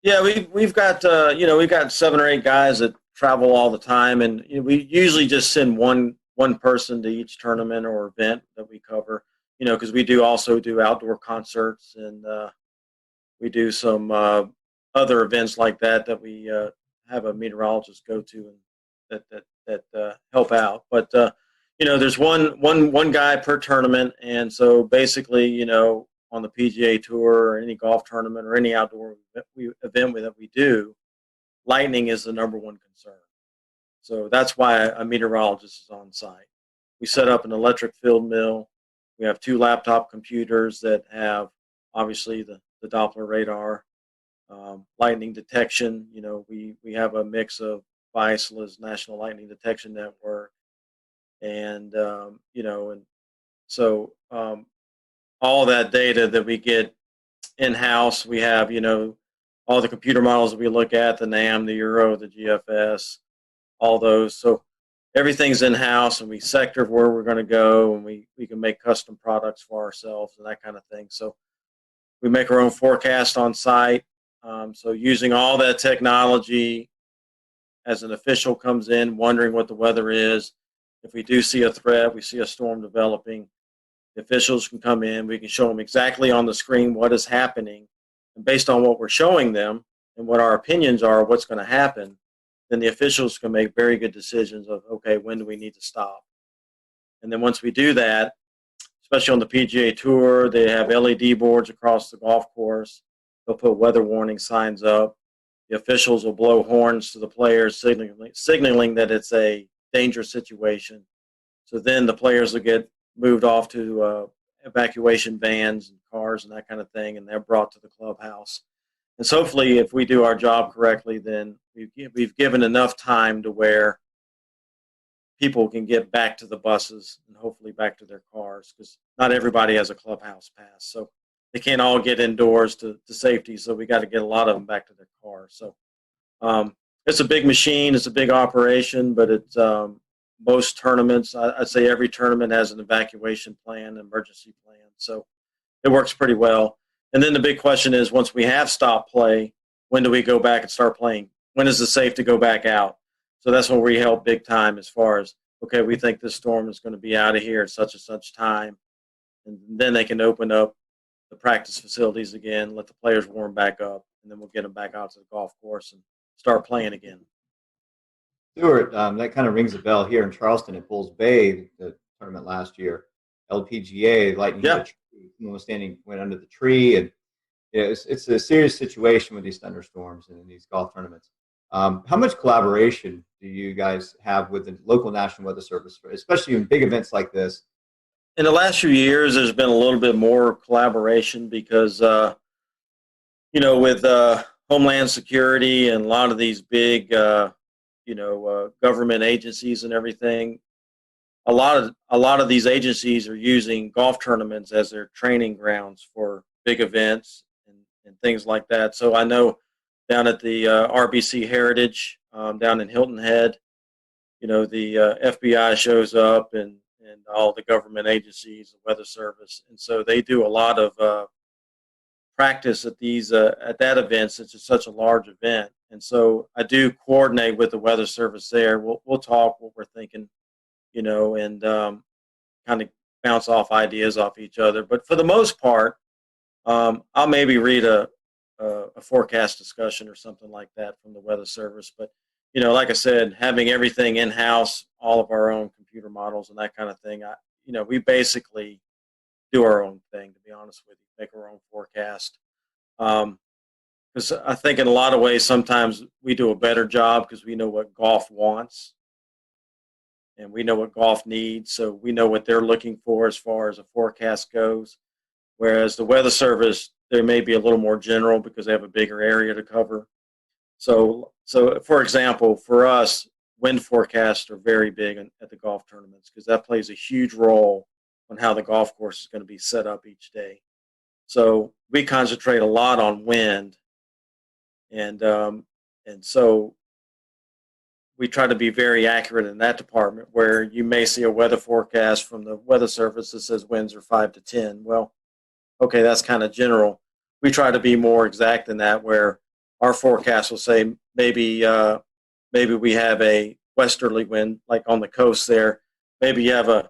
Yeah, we've got we've got 7 or 8 guys that travel all the time, and we usually just send one person to each tournament or event that we cover. You know, because we also do outdoor concerts, and we do some other events like that we have a meteorologist go to and that help out. But you know, there's one guy per tournament, and so basically, you know, on the PGA Tour or any golf tournament or any outdoor event that we do, lightning is the number one concern. So that's why a meteorologist is on site. We set up an electric field mill. We have 2 laptop computers that have obviously the Doppler radar, lightning detection. You know, we have a mix of ISLA's National Lightning Detection Network, and you know, and So all that data that we get in-house, we have, all the computer models that we look at, the NAM, the Euro, the GFS, all those. So everything's in-house, and we sector where we're going to go, and we can make custom products for ourselves and that kind of thing. So we make our own forecast on site. So using all that technology, as an official comes in wondering what the weather is, if we do see a threat, we see a storm developing, the officials can come in, we can show them exactly on the screen what is happening. And based on what we're showing them and what our opinions are of what's going to happen, then the officials can make very good decisions of, okay, when do we need to stop? And then once we do that, especially on the PGA Tour, they have LED boards across the golf course. They'll put weather warning signs up. The officials will blow horns to the players, signaling that it's a dangerous situation. So then the players will get moved off to evacuation vans and cars and that kind of thing, and they're brought to the clubhouse. And so hopefully, if we do our job correctly, then we've given enough time to where people can get back to the buses and hopefully back to their cars, because not everybody has a clubhouse pass. So they can't all get indoors to safety, so we got to get a lot of them back to their cars. So it's a big machine, it's a big operation, but it's most tournaments, I'd say every tournament has an evacuation plan, emergency plan. So it works pretty well. And then the big question is, once we have stopped play, when do we go back and start playing? When is it safe to go back out? So that's when we help big time as far as, okay, we think this storm is going to be out of here at such and such time. And then they can open up the practice facilities again, let the players warm back up, and then we'll get them back out to the golf course and start playing again. Stuart, that kind of rings a bell here in Charleston at Bulls Bay, the tournament last year. LPGA, lightning hit a tree. Someone was went under the tree, and it's a serious situation with these thunderstorms and in these golf tournaments. How much collaboration do you guys have with the local National Weather Service, especially in big events like this? In the last few years, there's been a little bit more collaboration because, with Homeland Security and a lot of these big, government agencies and everything, a lot of these agencies are using golf tournaments as their training grounds for big events and things like that. So I know down at the RBC Heritage down in Hilton Head, the FBI shows up and all the government agencies, the Weather Service, and so they do a lot of practice at these at that event, since it's such a large event. And so I do coordinate with the Weather Service there. We'll talk what we're thinking, and kind of bounce off ideas off each other. But for the most part, I'll maybe read a forecast discussion or something like that from the Weather Service. But like I said, having everything in-house, all of our own computer models and that kind of thing, we basically do our own thing, to be honest with you, make our own forecast. Because I think in a lot of ways, sometimes we do a better job because we know what golf wants and we know what golf needs. So we know what they're looking for as far as a forecast goes. Whereas the Weather Service, they may be a little more general because they have a bigger area to cover. So for example, for us, wind forecasts are very big at the golf tournaments because that plays a huge role on how the golf course is going to be set up each day. So we concentrate a lot on wind, and so we try to be very accurate in that department, where you may see a weather forecast from the Weather Service that says winds are 5 to 10. Well, okay, that's kind of general. We try to be more exact than that, where our forecast will say maybe we have a westerly wind, like on the coast there. Maybe you have a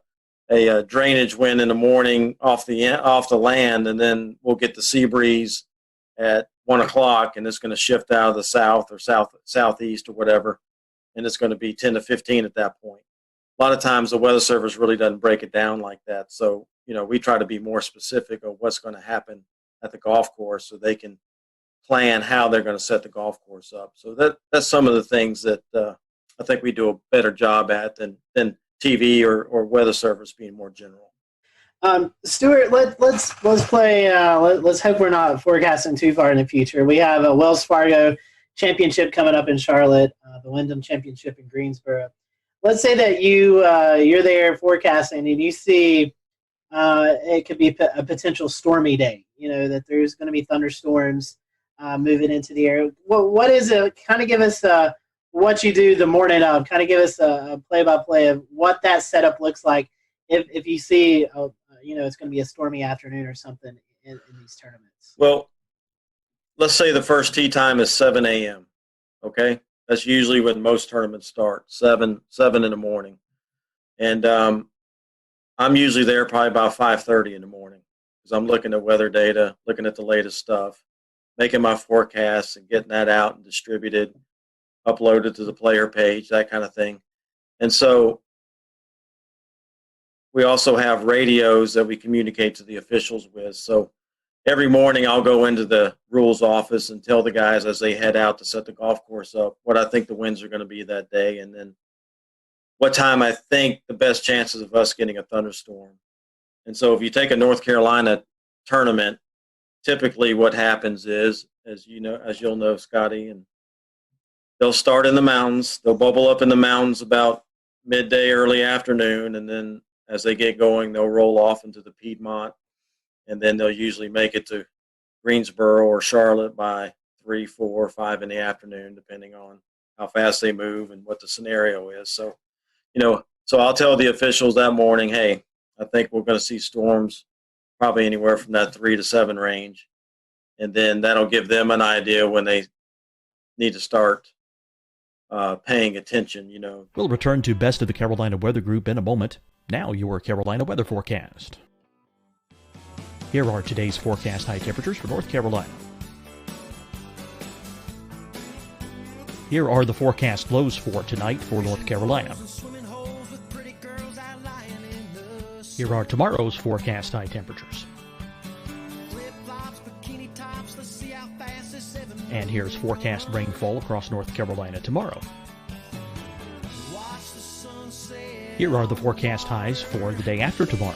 drainage wind in the morning off the land, and then we'll get the sea breeze at 1 o'clock, and it's going to shift out of the south or southeast or whatever, and it's going to be 10 to 15 at that point. A lot of times the Weather Service really doesn't break it down like that. So, we try to be more specific of what's going to happen at the golf course so they can plan how they're going to set the golf course up. So that's some of the things that I think we do a better job at than TV or Weather Service being more general. Stuart, let's play. Let's hope we're not forecasting too far in the future. We have a Wells Fargo Championship coming up in Charlotte, the Wyndham Championship in Greensboro. Let's say that you're there forecasting and you see it could be a potential stormy day. That there's going to be thunderstorms moving into the air. What is it? Kind of give us what you do the morning of. Kind of give us a play-by-play of what that setup looks like if you see, it's going to be a stormy afternoon or something in these tournaments. Well, let's say the first tee time is 7 a.m. Okay, that's usually when most tournaments start, 7 in the morning, and I'm usually there probably about 5:30 in the morning because I'm looking at weather data, looking at the latest stuff, making my forecasts and getting that out and distributed, uploaded to the player page, that kind of thing. And so we also have radios that we communicate to the officials with. So every morning I'll go into the rules office and tell the guys as they head out to set the golf course up what I think the winds are going to be that day, and then what time I think the best chances of us getting a thunderstorm. And so if you take a North Carolina tournament, typically what happens is, as you'll know, Scotty, and they'll start in the mountains. They'll bubble up in the mountains about midday, early afternoon, and then as they get going, they'll roll off into the Piedmont, and then they'll usually make it to Greensboro or Charlotte by 3, 4, 5 in the afternoon, depending on how fast they move and what the scenario is. So, so I'll tell the officials that morning, hey, I think we're going to see storms probably anywhere from that 3 to 7 range, and then that'll give them an idea when they need to start paying attention. We'll return to Best of the Carolina Weather Group in a moment. Now your Carolina weather forecast. Here are today's forecast high temperatures for North Carolina. Here are the forecast lows for tonight for North Carolina. Here are tomorrow's forecast high temperatures. And here's forecast rainfall across North Carolina tomorrow. Here are the forecast highs for the day after tomorrow.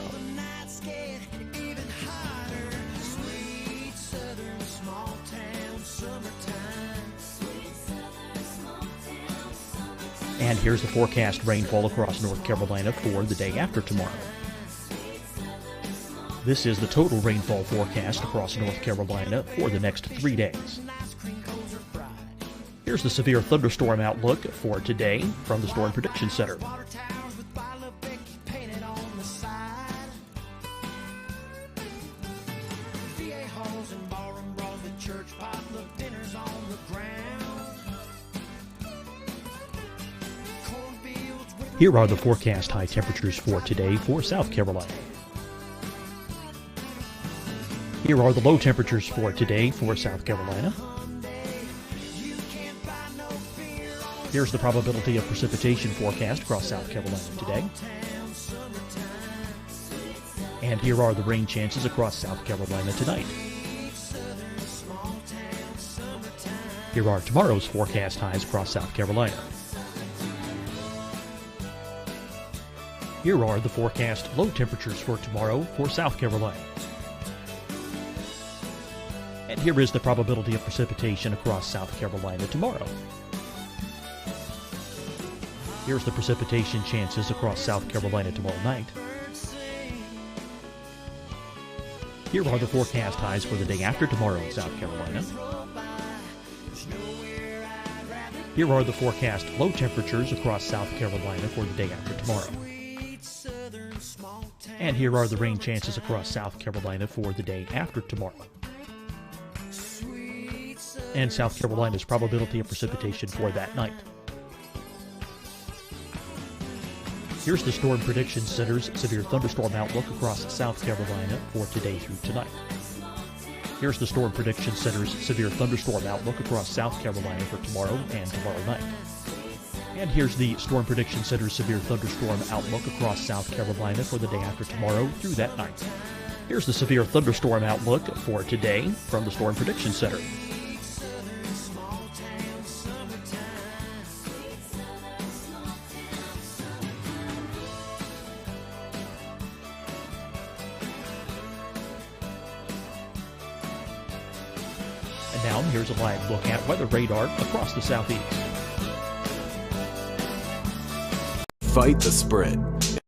And here's the forecast rainfall across North Carolina for the day after tomorrow. This is the total rainfall forecast across North Carolina for the next 3 days. Here's the severe thunderstorm outlook for today from the Storm Prediction Center. Here are the forecast high temperatures for today for South Carolina. Here are the low temperatures for today for South Carolina. Here's the probability of precipitation forecast across South Carolina today. And here are the rain chances across South Carolina tonight. Here are tomorrow's forecast highs across South Carolina. Here are the forecast low temperatures for tomorrow for South Carolina. And here is the probability of precipitation across South Carolina tomorrow. Here's the precipitation chances across South Carolina tomorrow night. Here are the forecast highs for the day after tomorrow in South Carolina. Here are the forecast low temperatures across South Carolina for the day after tomorrow. And here are the rain chances across South Carolina for the day after tomorrow. And South Carolina's probability of precipitation for that night. Here's the Storm Prediction Center's severe thunderstorm outlook across South Carolina for today through tonight. Here's the Storm Prediction Center's severe thunderstorm outlook across South Carolina for tomorrow and tomorrow night. And here's the Storm Prediction Center's severe thunderstorm outlook across South Carolina for the day after tomorrow through that night. Here's the severe thunderstorm outlook for today from the Storm Prediction Center. And now here's a live look at weather radar across the southeast. Fight the spread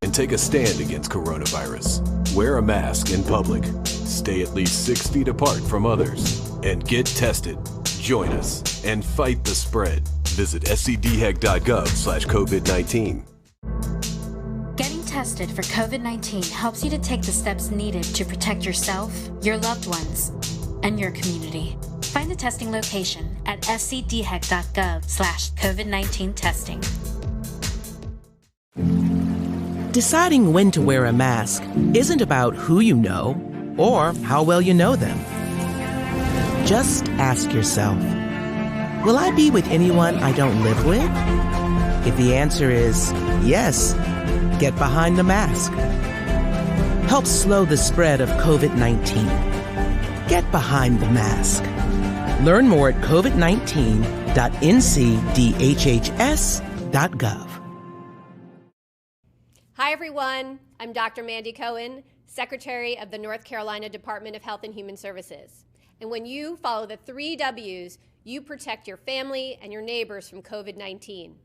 and take a stand against coronavirus. Wear a mask in public. Stay at least 6 feet apart from others. And get tested. Join us and fight the spread. Visit scdhec.gov/COVID-19. Getting tested for COVID-19 helps you to take the steps needed to protect yourself, your loved ones, and your community. Find the testing location at scdhec.gov/COVID-19 testing. Deciding when to wear a mask isn't about who you know or how well you know them. Just ask yourself, will I be with anyone I don't live with? If the answer is yes, get behind the mask. Help slow the spread of COVID-19. Get behind the mask. Learn more at covid19.ncdhhs.gov. Hi, everyone. I'm Dr. Mandy Cohen, Secretary of the North Carolina Department of Health and Human Services. And when you follow the 3 W's, you protect your family and your neighbors from COVID-19.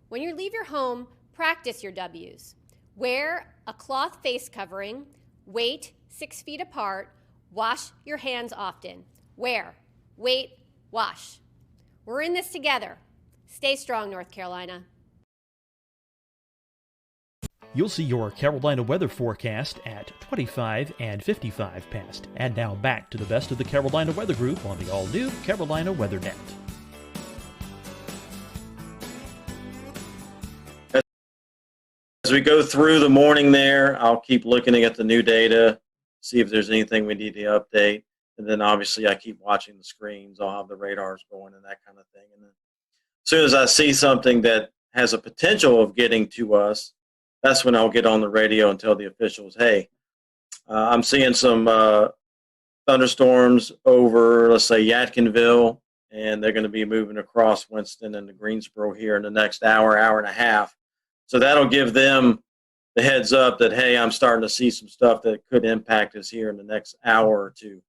When you leave your home, practice your W's. Wear a cloth face covering, wait 6 feet apart, wash your hands often. Wear, wait, wash. We're in this together. Stay strong, North Carolina. You'll see your Carolina weather forecast at 25 and 55 past. And now back to the best of the Carolina Weather Group on the all-new Carolina Weather Net. As we go through the morning there, I'll keep looking at the new data, see if there's anything we need to update. And then obviously I keep watching the screens. I'll have the radars going and that kind of thing. And then as soon as I see something that has a potential of getting to us, that's when I'll get on the radio and tell the officials, hey, I'm seeing some thunderstorms over, let's say, Yadkinville, and they're going to be moving across Winston and the Greensboro here in the next hour, hour and a half. So that'll give them the heads up that, hey, I'm starting to see some stuff that could impact us here in the next hour or two.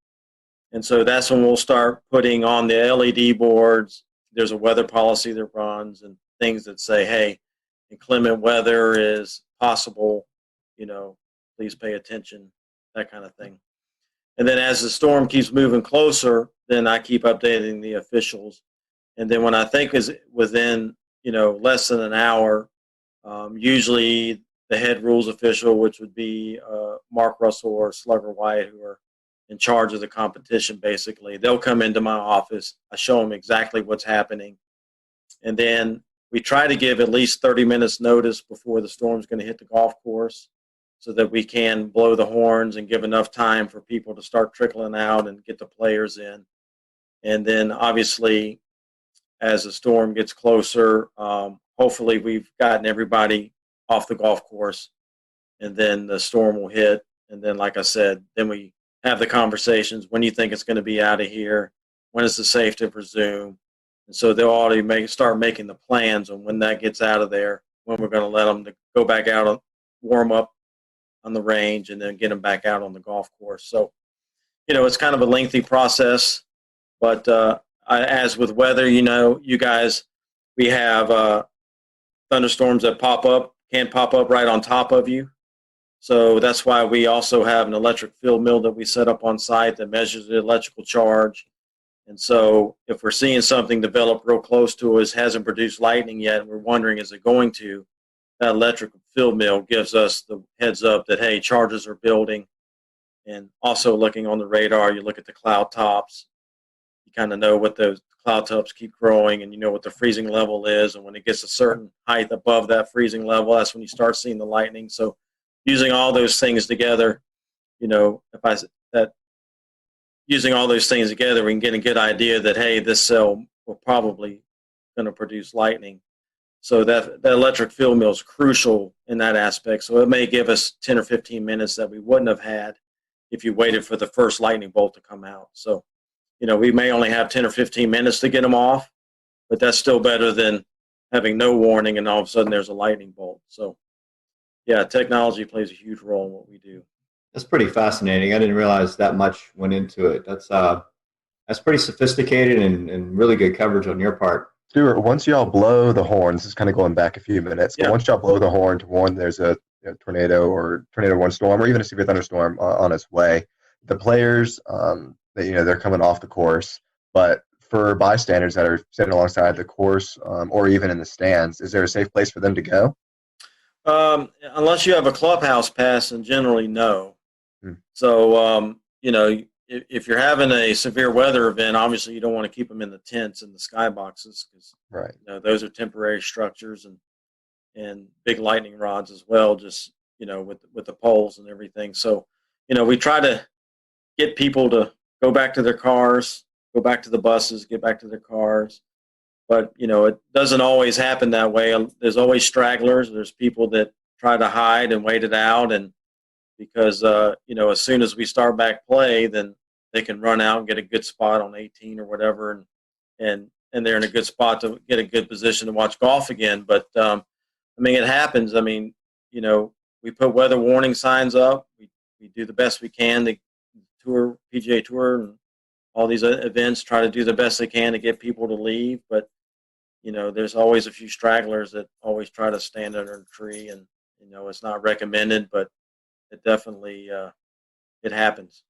And so that's when we'll start putting on the LED boards. There's a weather policy that runs and things that say, hey, inclement weather is possible, please pay attention, that kind of thing. And then as the storm keeps moving closer, then I keep updating the officials. And then when I think is within, less than an hour, usually the head rules official, which would be Mark Russell or Slugger White, who are in charge of the competition, basically, they'll come into my office. I show them exactly what's happening. And then we try to give at least 30 minutes notice before the storm's going to hit the golf course so that we can blow the horns and give enough time for people to start trickling out and get the players in. And then obviously, as the storm gets closer, hopefully we've gotten everybody off the golf course, and then the storm will hit. And then, like I said, then we have the conversations. When do you think it's going to be out of here? When is it safe to resume? And so they'll already start making the plans on when that gets out of there, when we're going to let them to go back out and warm up on the range and then get them back out on the golf course. So, it's kind of a lengthy process. But as with weather, you guys, we have thunderstorms that can pop up right on top of you. So that's why we also have an electric field mill that we set up on site that measures the electrical charge. And so if we're seeing something develop real close to us, hasn't produced lightning yet, and we're wondering, is it going to, that electric field mill gives us the heads up that, hey, charges are building. And also looking on the radar, you look at the cloud tops. You kind of know what those cloud tops keep growing, and you know what the freezing level is. And when it gets a certain height above that freezing level, that's when you start seeing the lightning. So using all those things together, using all those things together, we can get a good idea that, hey, this cell will probably going to produce lightning. So that electric field mill is crucial in that aspect. So it may give us 10 or 15 minutes that we wouldn't have had if you waited for the first lightning bolt to come out. So, we may only have 10 or 15 minutes to get them off, but that's still better than having no warning and all of a sudden there's a lightning bolt. So, yeah, technology plays a huge role in what we do. That's pretty fascinating. I didn't realize that much went into it. That's pretty sophisticated and really good coverage on your part. Stuart, once y'all blow the horns, this is kind of going back a few minutes, but once y'all blow the horn to warn there's a tornado or tornado warning storm or even a severe thunderstorm on its way. The players, they're coming off the course, but for bystanders that are sitting alongside the course or even in the stands, is there a safe place for them to go? Unless you have a clubhouse pass, and generally no. So, if you're having a severe weather event, obviously you don't want to keep them in the tents and the skyboxes because those are temporary structures and big lightning rods as well, just, with the poles and everything. So, we try to get people to go back to their cars, go back to the buses, get back to their cars. But, it doesn't always happen that way. There's always stragglers. There's people that try to hide and wait it out. And because, as soon as we start back play, then they can run out and get a good spot on 18 or whatever. And they're in a good spot to get a good position to watch golf again. But, it happens. We put weather warning signs up. We do the best we can. The PGA Tour and all these events try to do the best they can to get people to leave. But, there's always a few stragglers that always try to stand under a tree. And, it's not recommended, but it definitely it happens.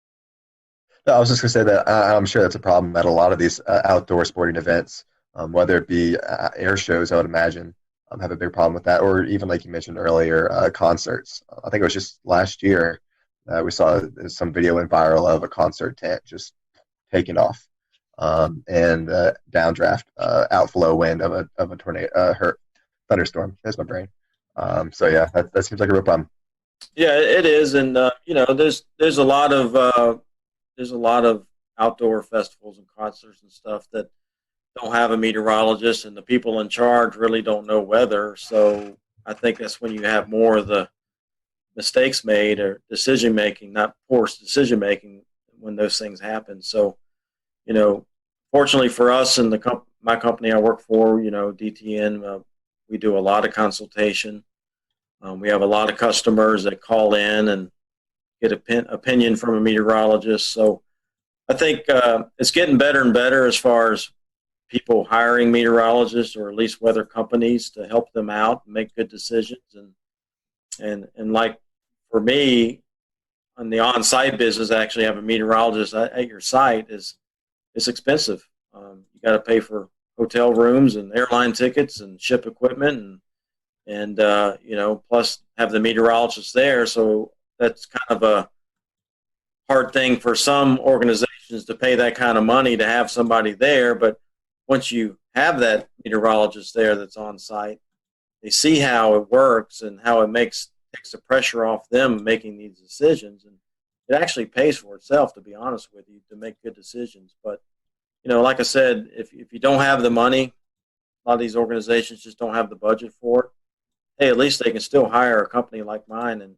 No, I was just going to say that I'm sure that's a problem at a lot of these outdoor sporting events, whether it be air shows, I would imagine, have a big problem with that, or even like you mentioned earlier, concerts. I think it was just last year we saw some video went viral of a concert tent just taking off, and downdraft, outflow wind of a tornado, thunderstorm. There's my brain. So yeah, that seems like a real problem. Yeah, it is, and there's a lot of outdoor festivals and concerts and stuff that don't have a meteorologist, and the people in charge really don't know weather. So I think that's when you have more of the mistakes made or decision making, not poor decision making, when those things happen. So, fortunately for us and my company I work for, DTN, we do a lot of consultation. We have a lot of customers that call in and get opinion from a meteorologist. So I think it's getting better and better as far as people hiring meteorologists or at least weather companies to help them out and make good decisions. And like for me, on the on-site business, actually have a meteorologist at your site is expensive. You got to pay for hotel rooms and airline tickets and ship equipment and plus have the meteorologist there. So that's kind of a hard thing for some organizations to pay that kind of money to have somebody there. But once you have that meteorologist there that's on site, they see how it works and how it takes the pressure off them making these decisions. And it actually pays for itself, to be honest with you, to make good decisions. But, like I said, if you don't have the money, a lot of these organizations just don't have the budget for it. Hey, at least they can still hire a company like mine and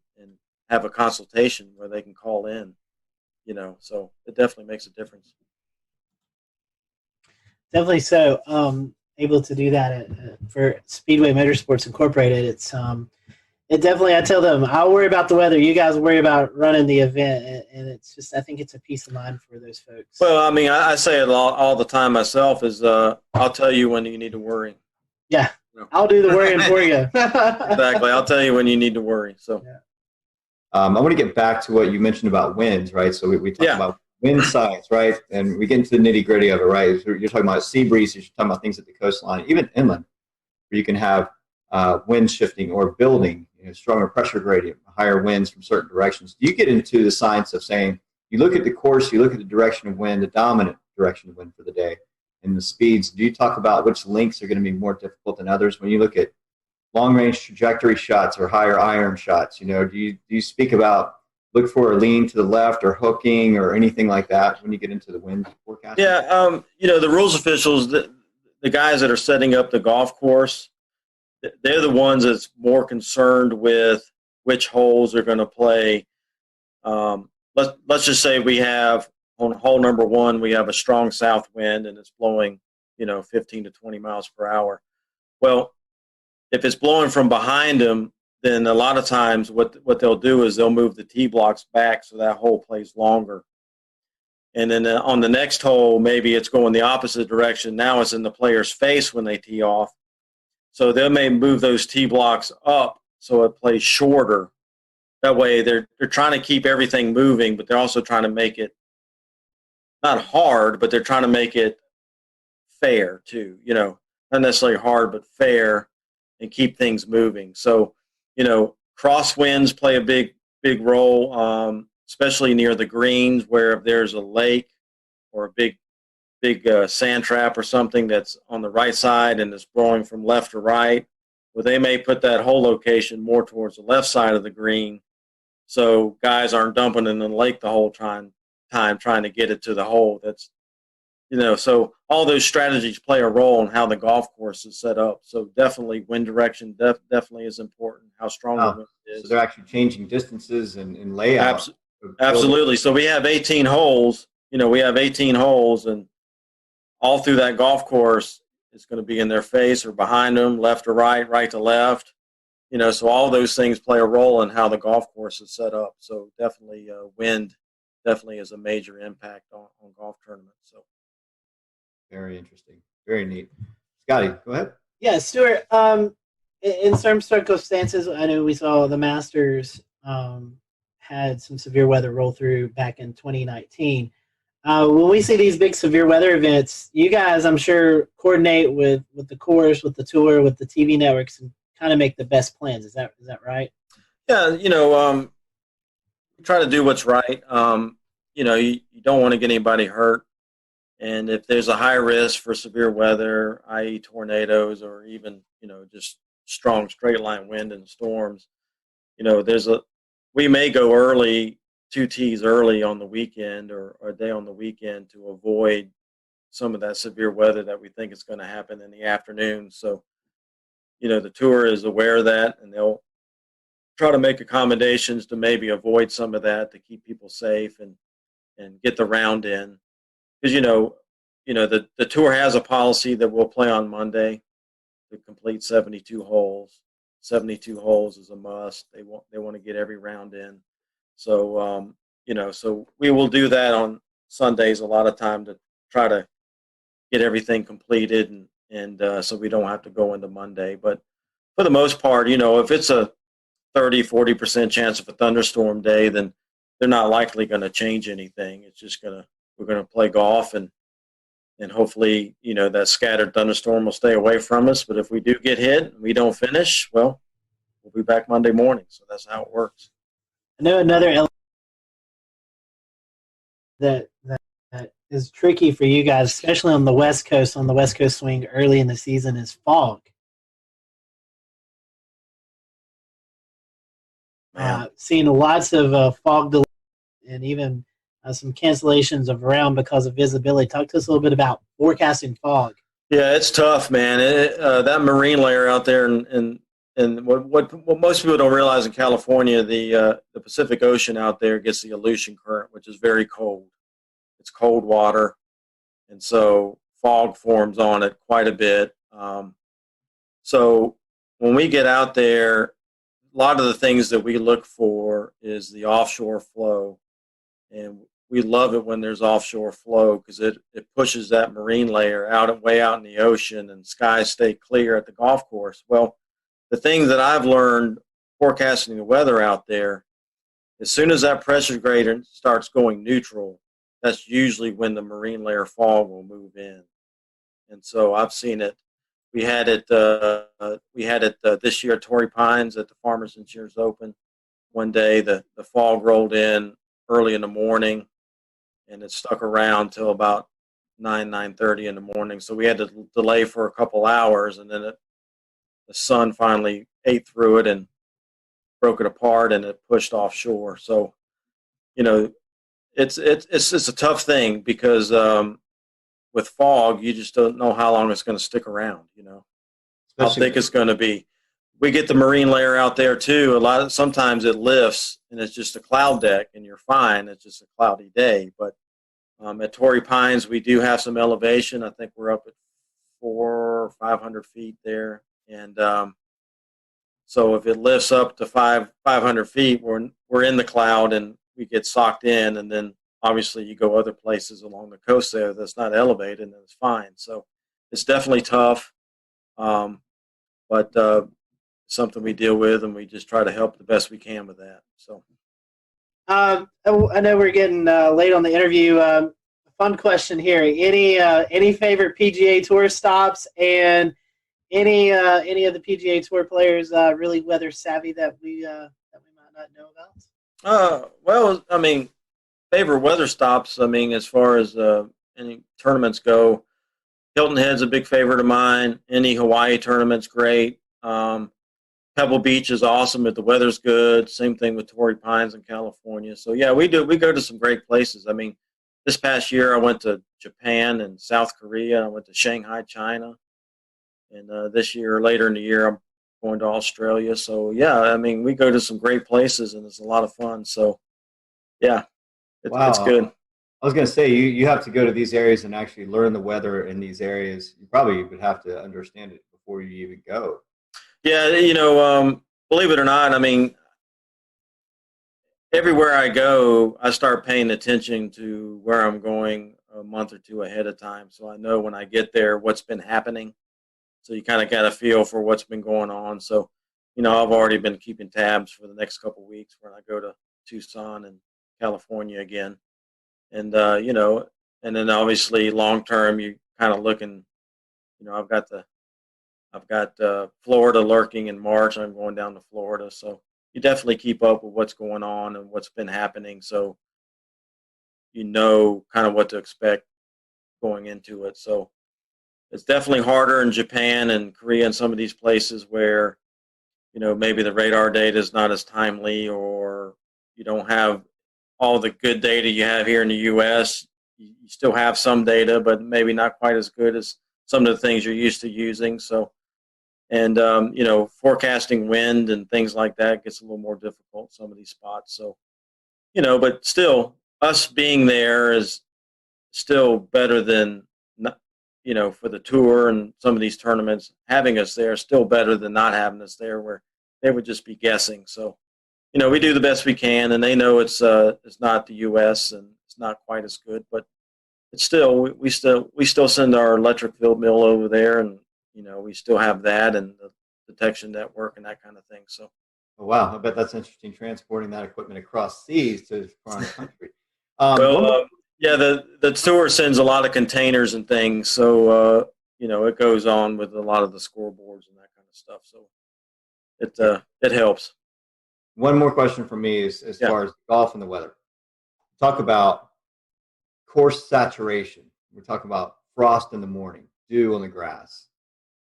have a consultation where they can call in, so it definitely makes a difference. Definitely so. Able to do that for Speedway Motorsports Incorporated. It definitely, I tell them, I'll worry about the weather. You guys worry about running the event. And it's just, I think it's a peace of mind for those folks. Well, I say it all the time myself is I'll tell you when you need to worry. Yeah. I'll do the worrying for you. Exactly. I'll tell you when you need to worry. So, I want to get back to what you mentioned about winds, right? So we talked about wind science, right? And we get into the nitty gritty of it, right? So you're talking about sea breezes, you're talking about things at the coastline, even inland, where you can have wind shifting or building, stronger pressure gradient, higher winds from certain directions. Do you get into the science of saying, you look at the course, you look at the direction of wind, the dominant direction of wind for the day, and the speeds? Do you talk about which links are going to be more difficult than others? When you look at long-range trajectory shots or higher iron shots, do you speak about look for a lean to the left or hooking or anything like that when you get into the wind forecast? Yeah, the rules officials, the guys that are setting up the golf course, they're the ones that's more concerned with which holes are going to play. Let's just say we have on hole number 1, we have a strong south wind and it's blowing, 15 to 20 miles per hour. Well, if it's blowing from behind them, then a lot of times what they'll do is they'll move the tee blocks back so that hole plays longer. And then on the next hole, maybe it's going the opposite direction. Now it's in the player's face when they tee off. So they may move those tee blocks up so it plays shorter. That way, they're trying to keep everything moving, but they're also trying to make it not hard, but they're trying to make it fair too. Not necessarily hard, but fair, and keep things moving. So, crosswinds play a big role, especially near the greens, where if there's a lake or a big sand trap or something that's on the right side and it's blowing from left to right, well, they may put that hole location more towards the left side of the green, so guys aren't dumping in the lake the whole time trying to get it to the hole. That's so all those strategies play a role in how the golf course is set up. So definitely wind direction definitely is important. How strong the wind is. So they're actually changing distances and layout. Absolutely. So we have 18 holes. We have 18 holes, and all through that golf course, it's going to be in their face or behind them, left to right, right to left. So all those things play a role in how the golf course is set up. So definitely wind definitely is a major impact on golf tournaments. So very interesting. Very neat. Scotty, go ahead. Yeah, Stuart, in some circumstances, I know we saw the Masters had some severe weather roll through back in 2019. When we see these big severe weather events, you guys, I'm sure, coordinate with the course, with the tour, with the TV networks, and kind of make the best plans. Is that right? Yeah, try to do what's right. You don't want to get anybody hurt. And if there's a high risk for severe weather, i.e. tornadoes or even, just strong straight line wind and storms, we may go early, 2 tees early on the weekend or a day on the weekend to avoid some of that severe weather that we think is going to happen in the afternoon. So, the tour is aware of that, and they'll try to make accommodations to maybe avoid some of that to keep people safe and get the round in. Because the tour has a policy that we'll play on Monday to complete 72 holes. 72 holes is a must. They want to get every round in. So so we will do that on Sundays a lot of time to try to get everything completed and so we don't have to go into Monday. But for the most part, if it's a 30-40% chance of a thunderstorm day, then they're not likely going to change anything. It's just we're going to play golf and hopefully, that scattered thunderstorm will stay away from us. But if we do get hit and we don't finish, well, we'll be back Monday morning. So that's how it works. I know another element that is tricky for you guys, especially on the West Coast swing early in the season, is fog. Seeing lots of fog delays and even some cancellations of round because of visibility. Talk to us a little bit about forecasting fog. Yeah, it's tough, man. That marine layer out there, and what most people don't realize in California, the Pacific Ocean out there gets the Aleutian Current, which is very cold. It's cold water, and so fog forms on it quite a bit. So when we get out there, a lot of the things that we look for is the offshore flow, and we love it when there's offshore flow because it pushes that marine layer way out in the ocean, and skies stay clear at the golf course. Well, the thing that I've learned forecasting the weather out there, as soon as that pressure gradient starts going neutral, that's usually when the marine layer fog will move in. And so I've seen it. We had it this year at Torrey Pines at the Farmers Insurance Open. One day the fog rolled in early in the morning, and it stuck around till about 9:30 in the morning. So we had to delay for a couple hours, and then the sun finally ate through it and broke it apart, and it pushed offshore. So, it's a tough thing because with fog, you just don't know how long it's going to stick around. How thick it's going to be. We get the marine layer out there too. Sometimes it lifts and it's just a cloud deck, and you're fine. It's just a cloudy day. But at Torrey Pines, we do have some elevation. I think we're up at 400 or 500 feet there, and so if it lifts up to 500 feet, we're in the cloud and we get socked in, and then obviously you go other places along the coast there that's not elevated, and it's fine. So it's definitely tough, but something we deal with, and we just try to help the best we can with that. So, I know we're getting late on the interview. Fun question here: any favorite PGA Tour stops, and any of the PGA Tour players really weather savvy that we might not know about? Well, I mean, favorite weather stops. I mean, as far as any tournaments go, Hilton Head's a big favorite of mine. Any Hawaii tournament's great. Pebble Beach is awesome if the weather's good. Same thing with Torrey Pines in California. So yeah, we go to some great places. I mean, this past year I went to Japan and South Korea. I went to Shanghai, China, and this year, later in the year, I'm going to Australia. So yeah, I mean, we go to some great places and it's a lot of fun. So yeah, it's good. I was going to say, you have to go to these areas and actually learn the weather in these areas. You probably would have to understand it before you even go. Yeah, believe it or not, I mean, everywhere I go, I start paying attention to where I'm going a month or two ahead of time. So I know when I get there what's been happening. So you kind of got a feel for what's been going on. So, I've already been keeping tabs for the next couple of weeks when I go to Tucson and California again. And, and then obviously long term, you kind of looking, I've got Florida lurking in March. I'm going down to Florida. So you definitely keep up with what's going on and what's been happening. So you know kind of what to expect going into it. So it's definitely harder in Japan and Korea and some of these places where, maybe the radar data is not as timely, or you don't have all the good data you have here in the U.S. You still have some data, but maybe not quite as good as some of the things you're used to using. So, and, forecasting wind and things like that gets a little more difficult, some of these spots. So, but still, us being there is still better than, for the tour and some of these tournaments, having us there is still better than not having us there, where they would just be guessing. So, we do the best we can, and they know it's not the U.S. and it's not quite as good, but it's still we still send our electric field mill over there, and we still have that and the detection network and that kind of thing. So, oh, wow, I bet that's interesting, transporting that equipment across seas to foreign country. Yeah, the tour sends a lot of containers and things, so it goes on with a lot of the scoreboards and that kind of stuff. So it helps. One more question from me is as far as golf and the weather. Talk about course saturation. We're talking about frost in the morning, dew on the grass,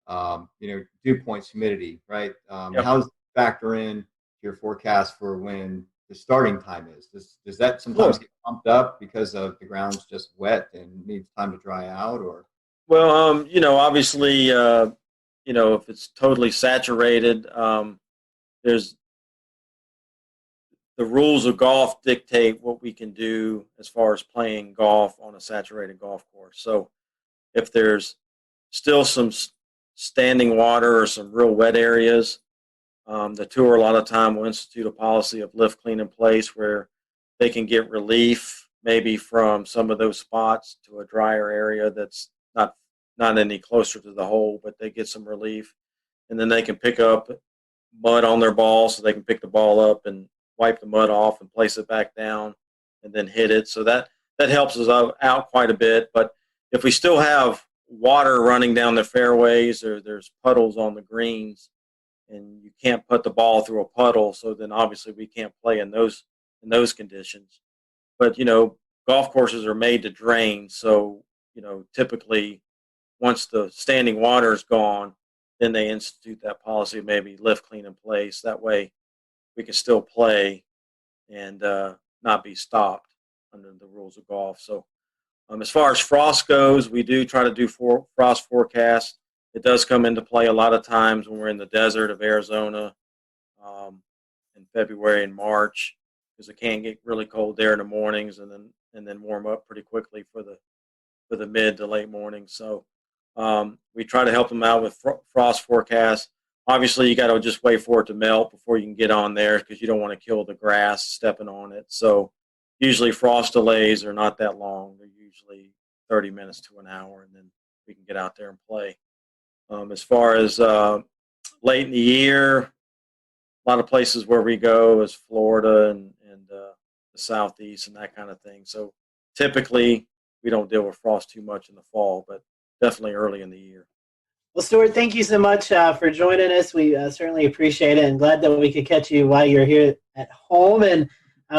dew points, humidity, right? How does it factor in your forecast for when the starting time is? Does that sometimes get pumped up because of the ground's just wet and needs time to dry out, or? Well, obviously, if it's totally saturated, there's the rules of golf dictate what we can do as far as playing golf on a saturated golf course. So if there's still some standing water or some real wet areas, the tour a lot of time will institute a policy of lift, clean, in place, where they can get relief maybe from some of those spots to a drier area that's not any closer to the hole, but they get some relief. And then they can pick up mud on their ball, so they can pick the ball up and wipe the mud off and place it back down and then hit it. So that helps us out quite a bit. But if we still have water running down the fairways, or there's puddles on the greens, and you can't put the ball through a puddle, so then obviously we can't play in those conditions. But golf courses are made to drain, so typically once the standing water is gone, then they institute that policy of maybe lift, clean, in place. That way we can still play and not be stopped under the rules of golf. So as far as frost goes, we do try to do frost forecasts. It does come into play a lot of times when we're in the desert of Arizona in February and March, because it can get really cold there in the mornings and then warm up pretty quickly for the mid to late mornings. So we try to help them out with frost forecasts. Obviously, you got to just wait for it to melt before you can get on there, because you don't want to kill the grass stepping on it. So usually frost delays are not that long. They're usually 30 minutes to an hour, and then we can get out there and play. As far as late in the year, a lot of places where we go is Florida and the Southeast and that kind of thing. So typically we don't deal with frost too much in the fall, but definitely early in the year. Well, Stuart, thank you so much for joining us. We certainly appreciate it, and glad that we could catch you while you're here at home. And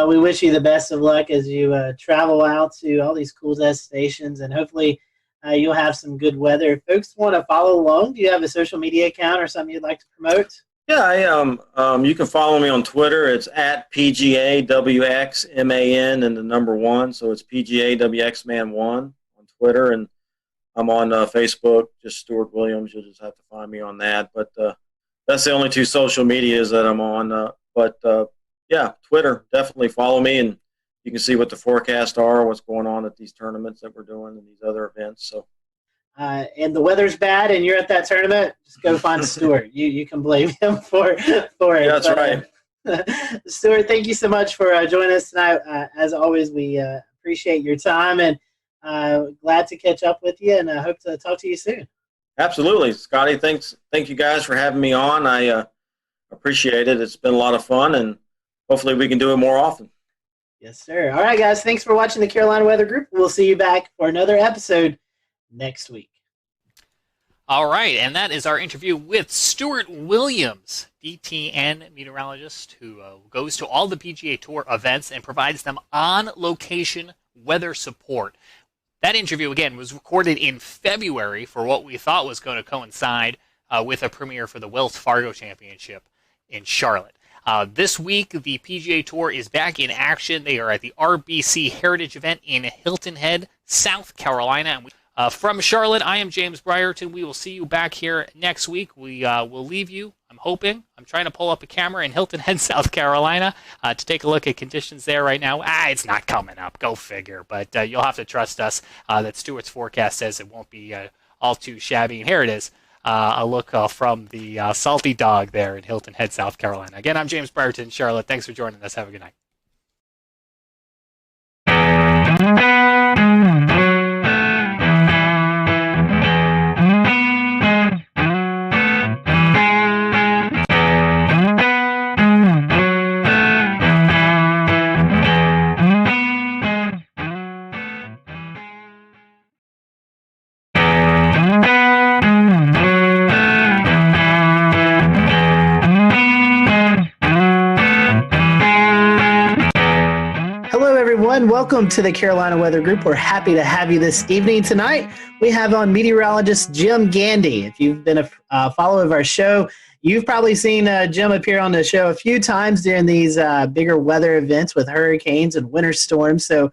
we wish you the best of luck as you travel out to all these cool destinations, and hopefully you'll have some good weather. If folks want to follow along, do you have a social media account or something you'd like to promote? Yeah, you can follow me on Twitter. It's at PGAWXMAN and the number 1. So it's PGAWXMan1 on Twitter. And I'm on Facebook, just Stuart Williams. You'll just have to find me on that. But that's the only 2 social medias that I'm on. Yeah, Twitter, definitely follow me. And you can see what the forecasts are, what's going on at these tournaments that we're doing and these other events. So. And the weather's bad, and you're at that tournament, just go find Stuart. You can blame him for it. Yeah, that's right. Stuart, thank you so much for joining us tonight. As always, we appreciate your time, and glad to catch up with you, and I hope to talk to you soon. Absolutely. Scotty, thank you guys for having me on. I appreciate it. It's been a lot of fun, and hopefully we can do it more often. Yes, sir. All right, guys, thanks for watching the Carolina Weather Group. We'll see you back for another episode next week. All right, and that is our interview with Stuart Williams, DTN meteorologist who goes to all the PGA Tour events and provides them on-location weather support. That interview, again, was recorded in February for what we thought was going to coincide with a premiere for the Wells Fargo Championship in Charlotte. This week, the PGA Tour is back in action. They are at the RBC Heritage event in Hilton Head, South Carolina. And from Charlotte, I am James Brierton. We will see you back here next week. We will leave you, I'm trying to pull up a camera in Hilton Head, South Carolina to take a look at conditions there right now. It's not coming up. Go figure. But you'll have to trust us that Stuart's forecast says it won't be all too shabby. And here it is. A look from the Salty Dog there in Hilton Head, South Carolina. Again, I'm James Brierton, Charlotte. Thanks for joining us. Have a good night. Welcome to the Carolina Weather Group. We're happy to have you this evening. Tonight, we have on meteorologist Jim Gandy. If you've been a follower of our show, you've probably seen Jim appear on the show a few times during these bigger weather events with hurricanes and winter storms. So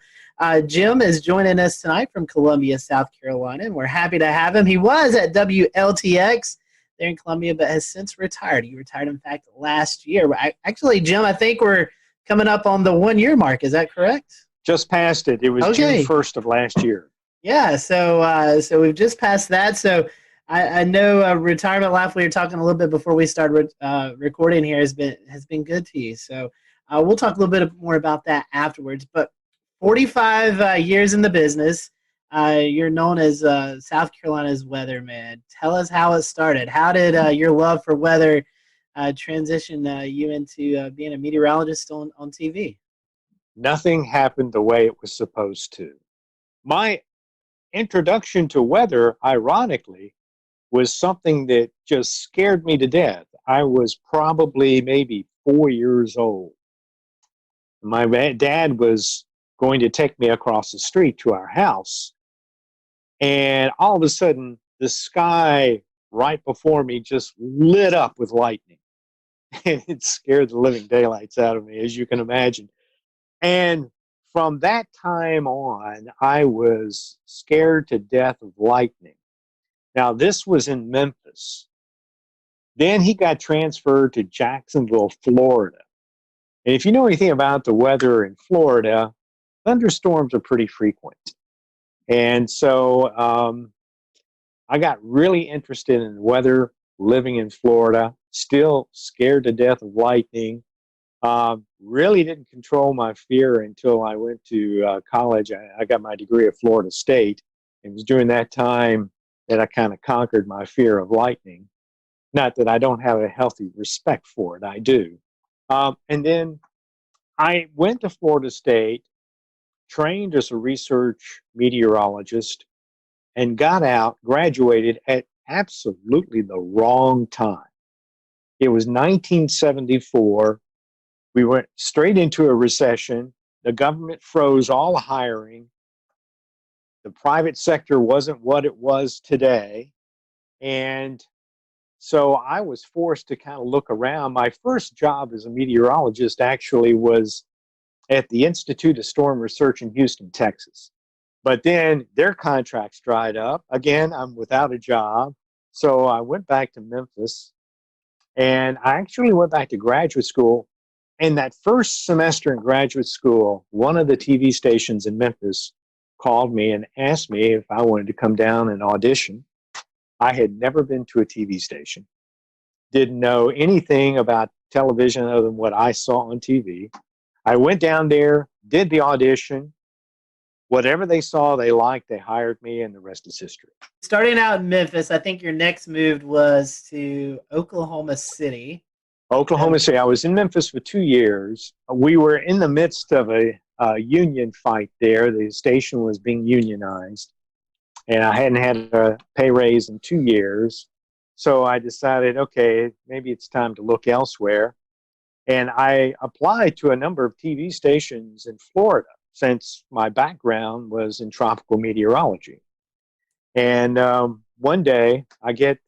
Jim is joining us tonight from Columbia, South Carolina, and we're happy to have him. He was at WLTX there in Columbia, but has since retired. He retired, in fact, last year. Actually, Jim, I think we're coming up on the 1-year mark. Is that correct? Just passed it. It was June 1st of last year. Yeah, so we've just passed that. So I know retirement life, we were talking a little bit before we started recording here, has been good to you. So we'll talk a little bit more about that afterwards. But 45 years in the business, you're known as South Carolina's weatherman. Tell us how it started. How did your love for weather transition you into being a meteorologist on TV? Nothing happened the way it was supposed to. My introduction to weather, ironically, was something that just scared me to death. I was probably maybe 4 years old. My dad was going to take me across the street to our house, and all of a sudden, the sky right before me just lit up with lightning. It scared the living daylights out of me, as you can imagine. And from that time on, I was scared to death of lightning. Now, this was in Memphis. Then he got transferred to Jacksonville, Florida. And if you know anything about the weather in Florida, thunderstorms are pretty frequent. And so I got really interested in weather living in Florida, still scared to death of lightning. Really didn't control my fear until I went to college. I got my degree at Florida State. It was during that time that I kind of conquered my fear of lightning. Not that I don't have a healthy respect for it, I do. And then I went to Florida State, trained as a research meteorologist, and got out, graduated at absolutely the wrong time. It was 1974. We went straight into a recession. The government froze all hiring. The private sector wasn't what it was today. And so I was forced to kind of look around. My first job as a meteorologist actually was at the Institute of Storm Research in Houston, Texas. But then their contracts dried up. Again, I'm without a job. So I went back to Memphis, and I actually went back to graduate school. And that first semester in graduate school, one of the TV stations in Memphis called me and asked me if I wanted to come down and audition. I had never been to a TV station, didn't know anything about television other than what I saw on TV. I went down there, did the audition. Whatever they saw, they liked, they hired me, and the rest is history. Starting out in Memphis, I think your next move was to Oklahoma City. Oklahoma City. I was in Memphis for 2 years. We were in the midst of a union fight there. The station was being unionized, and I hadn't had a pay raise in 2 years. So I decided, okay, maybe it's time to look elsewhere. And I applied to a number of TV stations in Florida, since my background was in tropical meteorology. And one day I get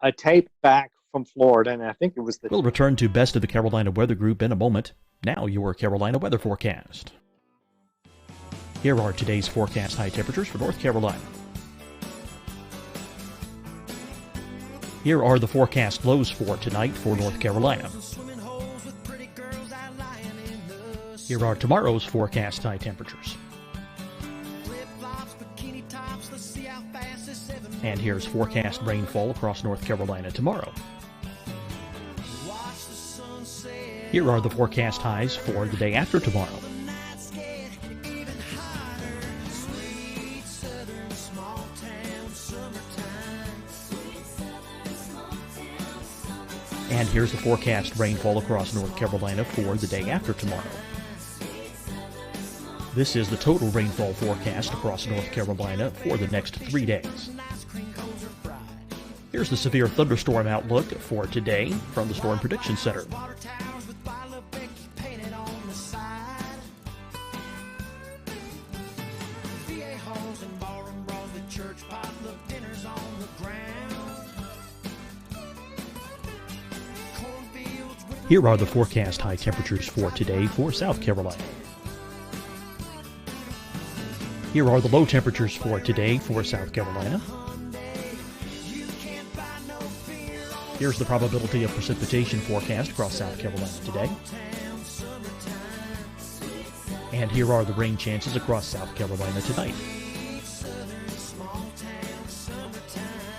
a tape back from Florida, and I think it was We'll return to Best of the Carolina Weather Group in a moment. Now your Carolina weather forecast. Here are today's forecast high temperatures for North Carolina. Here are the forecast lows for tonight for North Carolina. Here are tomorrow's forecast high temperatures. And here's forecast rainfall across North Carolina tomorrow. Here are the forecast highs for the day after tomorrow. And here's the forecast rainfall across North Carolina for the day after tomorrow. This is the total rainfall forecast across North Carolina for the next 3 days. Here's the severe thunderstorm outlook for today from the Storm Prediction Center. Here are the forecast high temperatures for today for South Carolina. Here are the low temperatures for today for South Carolina. Here's the probability of precipitation forecast across South Carolina today. And here are the rain chances across South Carolina tonight.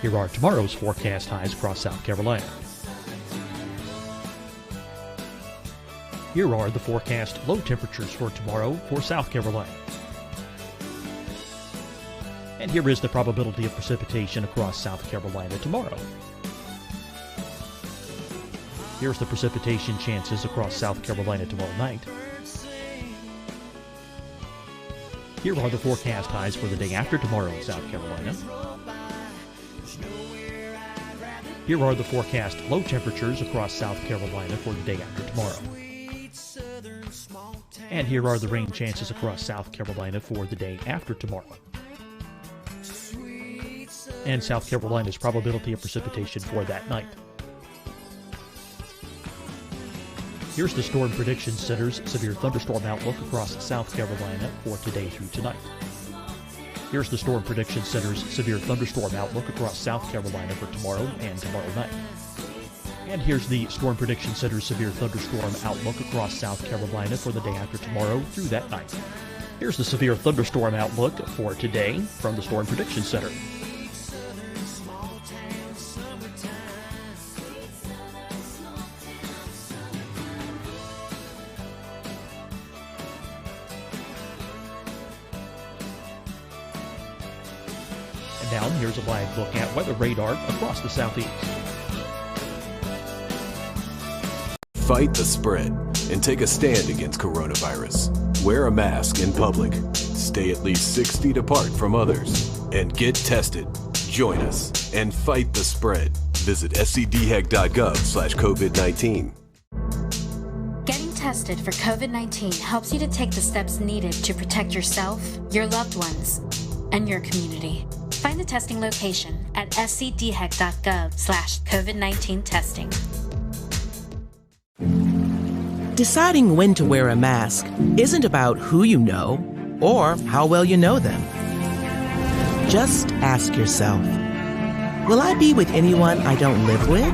Here are tomorrow's forecast highs across South Carolina. Here are the forecast low temperatures for tomorrow for South Carolina. And here is the probability of precipitation across South Carolina tomorrow. Here's the precipitation chances across South Carolina tomorrow night. Here are the forecast highs for the day after tomorrow in South Carolina. Here are the forecast low temperatures across South Carolina for the day after tomorrow. And here are the rain chances across South Carolina for the day after tomorrow. And South Carolina's probability of precipitation for that night. Here's the Storm Prediction Center's severe thunderstorm outlook across South Carolina for today through tonight. Here's the Storm Prediction Center's severe thunderstorm outlook across South Carolina for tomorrow and tomorrow night. And here's the Storm Prediction Center's severe thunderstorm outlook across South Carolina for the day after tomorrow through that night. Here's the severe thunderstorm outlook for today from the Storm Prediction Center. And now here's a live look at weather radar across the southeast. Fight the spread and take a stand against coronavirus. Wear a mask in public. Stay at least 6 feet apart from others. And get tested. Join us and fight the spread. Visit scdhec.gov/COVID-19. Getting tested for COVID-19 helps you to take the steps needed to protect yourself, your loved ones, and your community. Find the testing location at scdhec.gov/COVID-19 testing. Deciding when to wear a mask isn't about who you know or how well you know them. Just ask yourself, will I be with anyone I don't live with?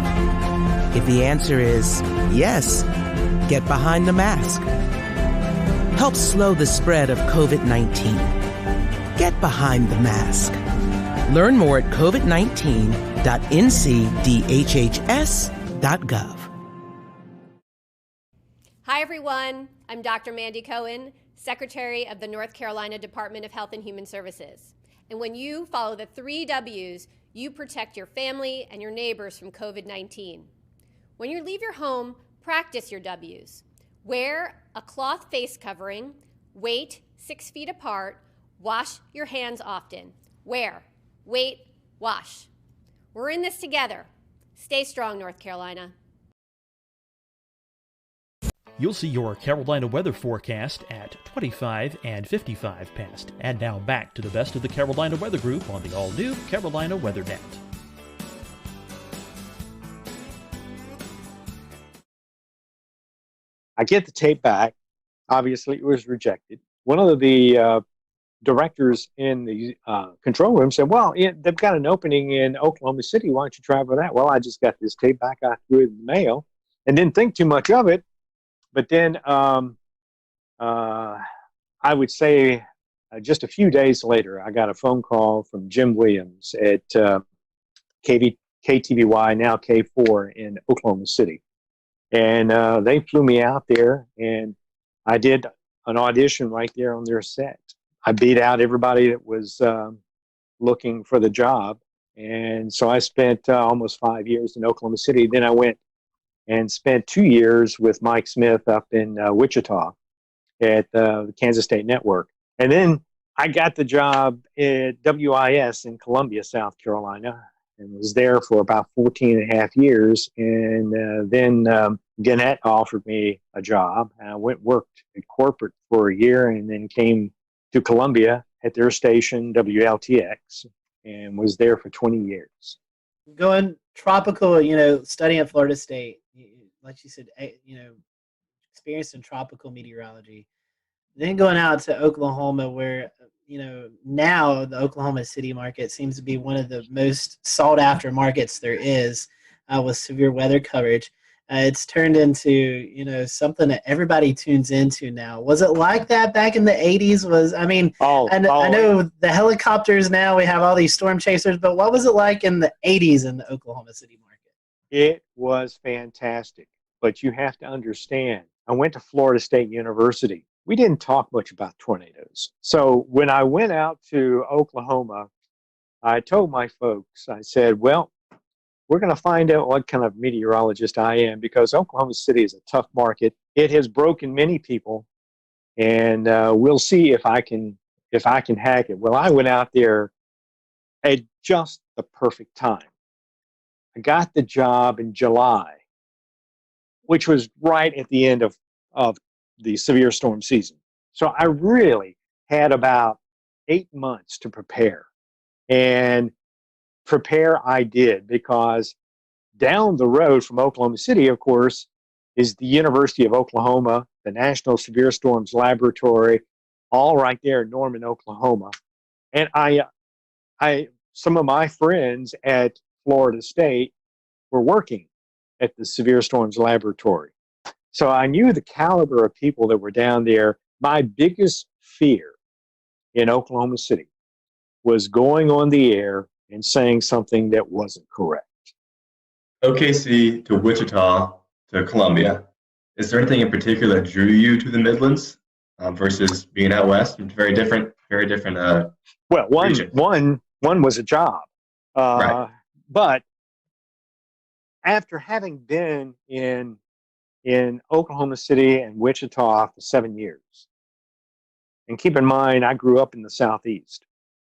If the answer is yes, get behind the mask. Help slow the spread of COVID-19. Get behind the mask. Learn more at covid19.ncdhhs.gov. Hi, everyone. I'm Dr. Mandy Cohen, Secretary of the North Carolina Department of Health and Human Services. And when you follow the 3 W's, you protect your family and your neighbors from COVID-19. When you leave your home, practice your W's. Wear a cloth face covering, wait 6 feet apart, wash your hands often. Wear, wait, wash. We're in this together. Stay strong, North Carolina. You'll see your Carolina weather forecast at 25 and 55 past. And now back to the best of the Carolina Weather Group on the all-new Carolina Weather Net. I get the tape back. Obviously, it was rejected. One of the directors in the control room said, well, they've got an opening in Oklahoma City. Why don't you try for that? Well, I just got this tape back. I threw it in the mail and didn't think too much of it. But then I would say just a few days later, I got a phone call from Jim Williams at KTVY, now K4 in Oklahoma City. And they flew me out there, and I did an audition right there on their set. I beat out everybody that was looking for the job. And so I spent almost 5 years in Oklahoma City. Then I went and spent 2 years with Mike Smith up in Wichita at the Kansas State Network. And then I got the job at WIS in Columbia, South Carolina, and was there for about 14 and a half years. And then Gannett offered me a job. And I worked at corporate for a year and then came to Columbia at their station, WLTX, and was there for 20 years. Going tropical, studying at Florida State, like you said, experienced in tropical meteorology. Then going out to Oklahoma, where now the Oklahoma City market seems to be one of the most sought after markets there is, with severe weather coverage. It's turned into something that everybody tunes into now. Was it like that back in the 80s? I know the helicopters now, we have all these storm chasers, but what was it like in the 80s in the Oklahoma City market? It was fantastic, but you have to understand, I went to Florida State University. We didn't talk much about tornadoes. So when I went out to Oklahoma, I told my folks, I said, well, we're going to find out what kind of meteorologist I am, because Oklahoma City is a tough market. It has broken many people, and we'll see if I can hack it. Well, I went out there at just the perfect time. I got the job in July, which was right at the end of the severe storm season. So I really had about 8 months to prepare. And prepare I did, because down the road from Oklahoma City, of course, is the University of Oklahoma, the National Severe Storms Laboratory, all right there in Norman, Oklahoma. And some of my friends at Florida State were working at the Severe Storms Laboratory. So I knew the caliber of people that were down there. My biggest fear in Oklahoma City was going on the air and saying something that wasn't correct. OKC to Wichita to Columbia. Is there anything in particular that drew you to the Midlands versus being out west? It's very different. Well, one was a job, right. But after having been in in Oklahoma City and Wichita for 7 years. And keep in mind, I grew up in the Southeast.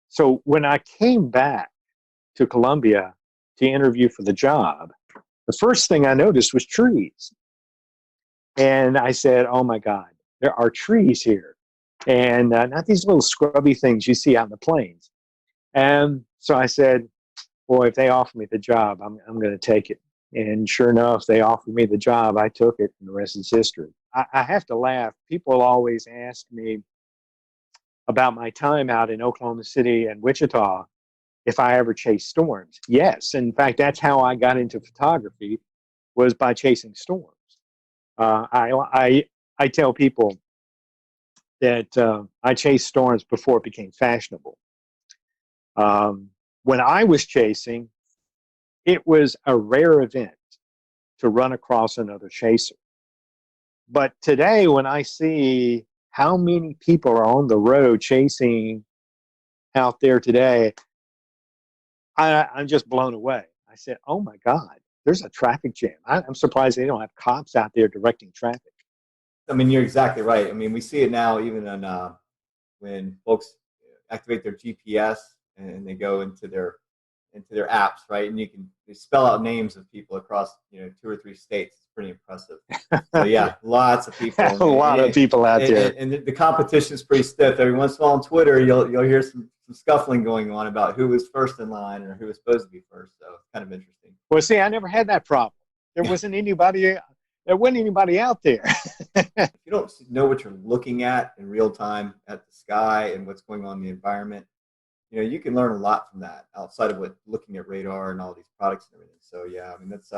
So when I came back to Columbia to interview for the job, the first thing I noticed was trees. And I said, oh my God, there are trees here. And not these little scrubby things you see out in the plains. And so I said, boy, if they offer me the job, I'm going to take it. And sure enough, they offered me the job. I took it, and the rest is history. I have to laugh. People always ask me about my time out in Oklahoma City and Wichita, if I ever chased storms. Yes. In fact, that's how I got into photography, was by chasing storms. I tell people that I chased storms before it became fashionable. When I was chasing, it was a rare event to run across another chaser. But today, when I see how many people are on the road chasing out there today, I'm just blown away. I said, oh my God, there's a traffic jam. I'm surprised they don't have cops out there directing traffic. I mean, you're exactly right. I mean, we see it now even on when folks activate their GPS and they go into their apps, right? And they spell out names of people across 2 or 3 states. It's pretty impressive. So yeah, lots of people. A lot of people out there. And the competition is pretty stiff. Every once in a while on Twitter, you'll hear some scuffling going on about who was first in line or who was supposed to be first. So it's kind of interesting. Well, see, I never had that problem. There wasn't anybody out there. If you don't know what you're looking at in real time at the sky and what's going on in the environment, you can learn a lot from that outside of looking at radar and all these products and everything. So yeah, I mean, that's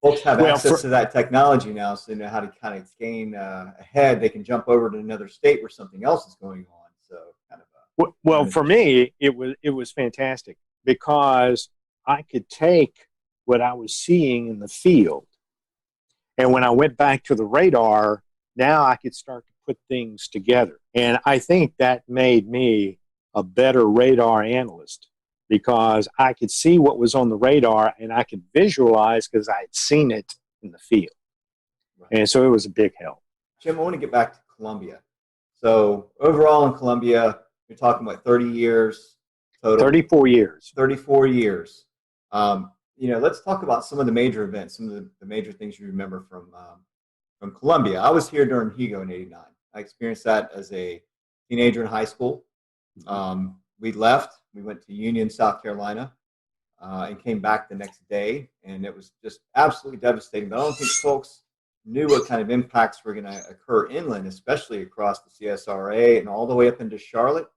folks have access to that technology now, so they know how to kind of gain ahead. They can jump over to another state where something else is going on. So kind of. Well, for me, it was fantastic because I could take what I was seeing in the field, and when I went back to the radar, now I could start to put things together. And I think that made me a better radar analyst because I could see what was on the radar and I could visualize because I had seen it in the field. Right. And so it was a big help. Jim, I want to get back to Columbia. So overall in Columbia, you're talking about 30 years total. 34 years. 34 years. Let's talk about some of the major events, some of the major things you remember from Columbia. I was here during Hugo in '89. I experienced that as a teenager in high school. We left. We went to Union, South Carolina, and came back the next day, and it was just absolutely devastating. But I don't think folks knew what kind of impacts were going to occur inland, especially across the CSRA and all the way up into Charlotte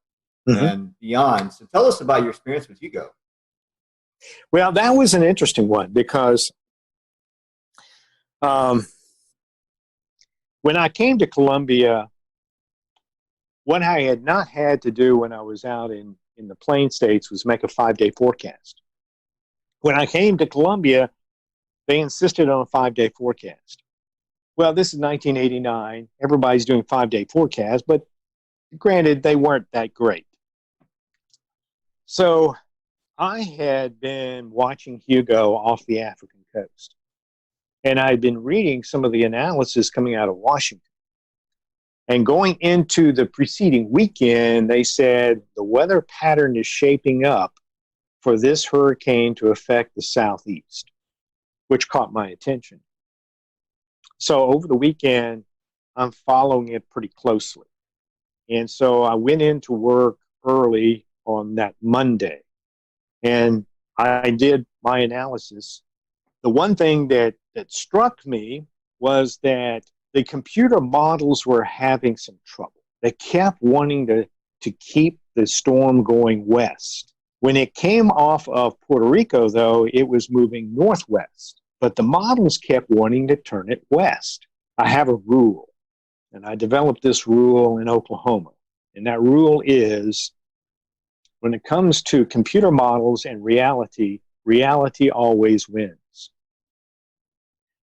and beyond. So tell us about your experience with Hugo. Well, that was an interesting one because when I came to Columbia, what I had not had to do when I was out in the Plain States was make a 5-day forecast. When I came to Columbia, they insisted on a 5-day forecast. Well, this is 1989. Everybody's doing 5-day forecasts, but granted, they weren't that great. So I had been watching Hugo off the African coast, and I had been reading some of the analysis coming out of Washington. And going into the preceding weekend, they said the weather pattern is shaping up for this hurricane to affect the southeast, which caught my attention. So over the weekend, I'm following it pretty closely. And so I went into work early on that Monday, and I did my analysis. The one thing that struck me was that the computer models were having some trouble. They kept wanting to keep the storm going west. When it came off of Puerto Rico, though, it was moving northwest. But the models kept wanting to turn it west. I have a rule, and I developed this rule in Oklahoma. And that rule is, when it comes to computer models and reality, reality always wins.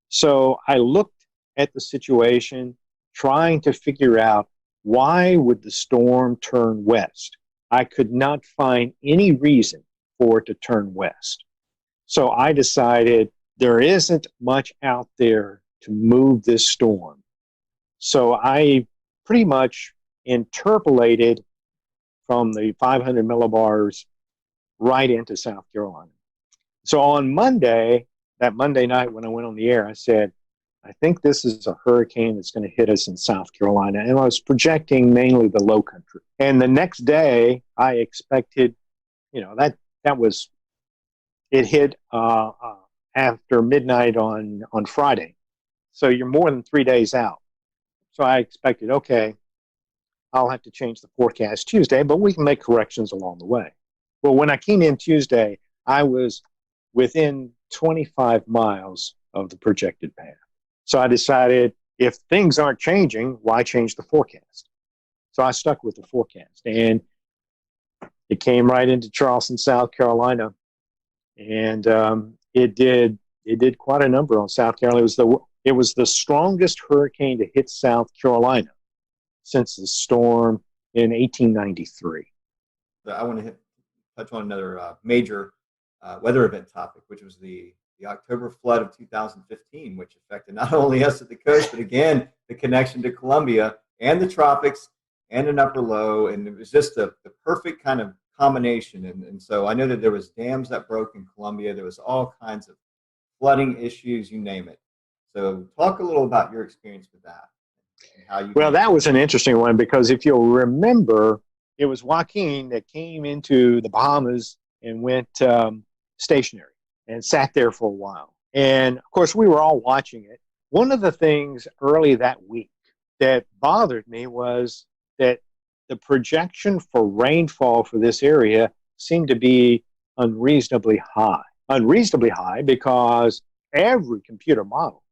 So I looked at the situation, trying to figure out why would the storm turn west. I could not find any reason for it to turn west. So I decided there isn't much out there to move this storm. So I pretty much interpolated from the 500 millibars right into South Carolina. So on Monday, that Monday night when I went on the air, I said, I think this is a hurricane that's going to hit us in South Carolina. And I was projecting mainly the low country. And the next day, I expected, it hit after midnight on Friday. So you're more than 3 days out. So I expected, okay, I'll have to change the forecast Tuesday, but we can make corrections along the way. Well, when I came in Tuesday, I was within 25 miles of the projected path. So I decided if things aren't changing, why change the forecast? So I stuck with the forecast, and it came right into Charleston, South Carolina, and it did quite a number on South Carolina. It was the strongest hurricane to hit South Carolina since the storm in 1893. I want to touch on another major weather event topic, which was the October flood of 2015, which affected not only us at the coast, but again, the connection to Columbia and the tropics and an upper low. And it was just the perfect kind of combination. And so I know that there was dams that broke in Columbia. There was all kinds of flooding issues, you name it. So talk a little about your experience with that. And how you that was an interesting one, because if you'll remember, it was Joaquin that came into the Bahamas and went stationary and sat there for a while. And of course, we were all watching it. One of the things early that week that bothered me was that the projection for rainfall for this area seemed to be unreasonably high. Unreasonably high because every computer model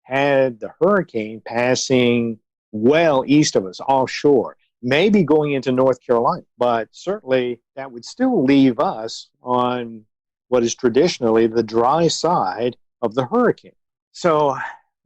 had the hurricane passing well east of us, offshore, maybe going into North Carolina. But certainly that would still leave us on what is traditionally the dry side of the hurricane. So,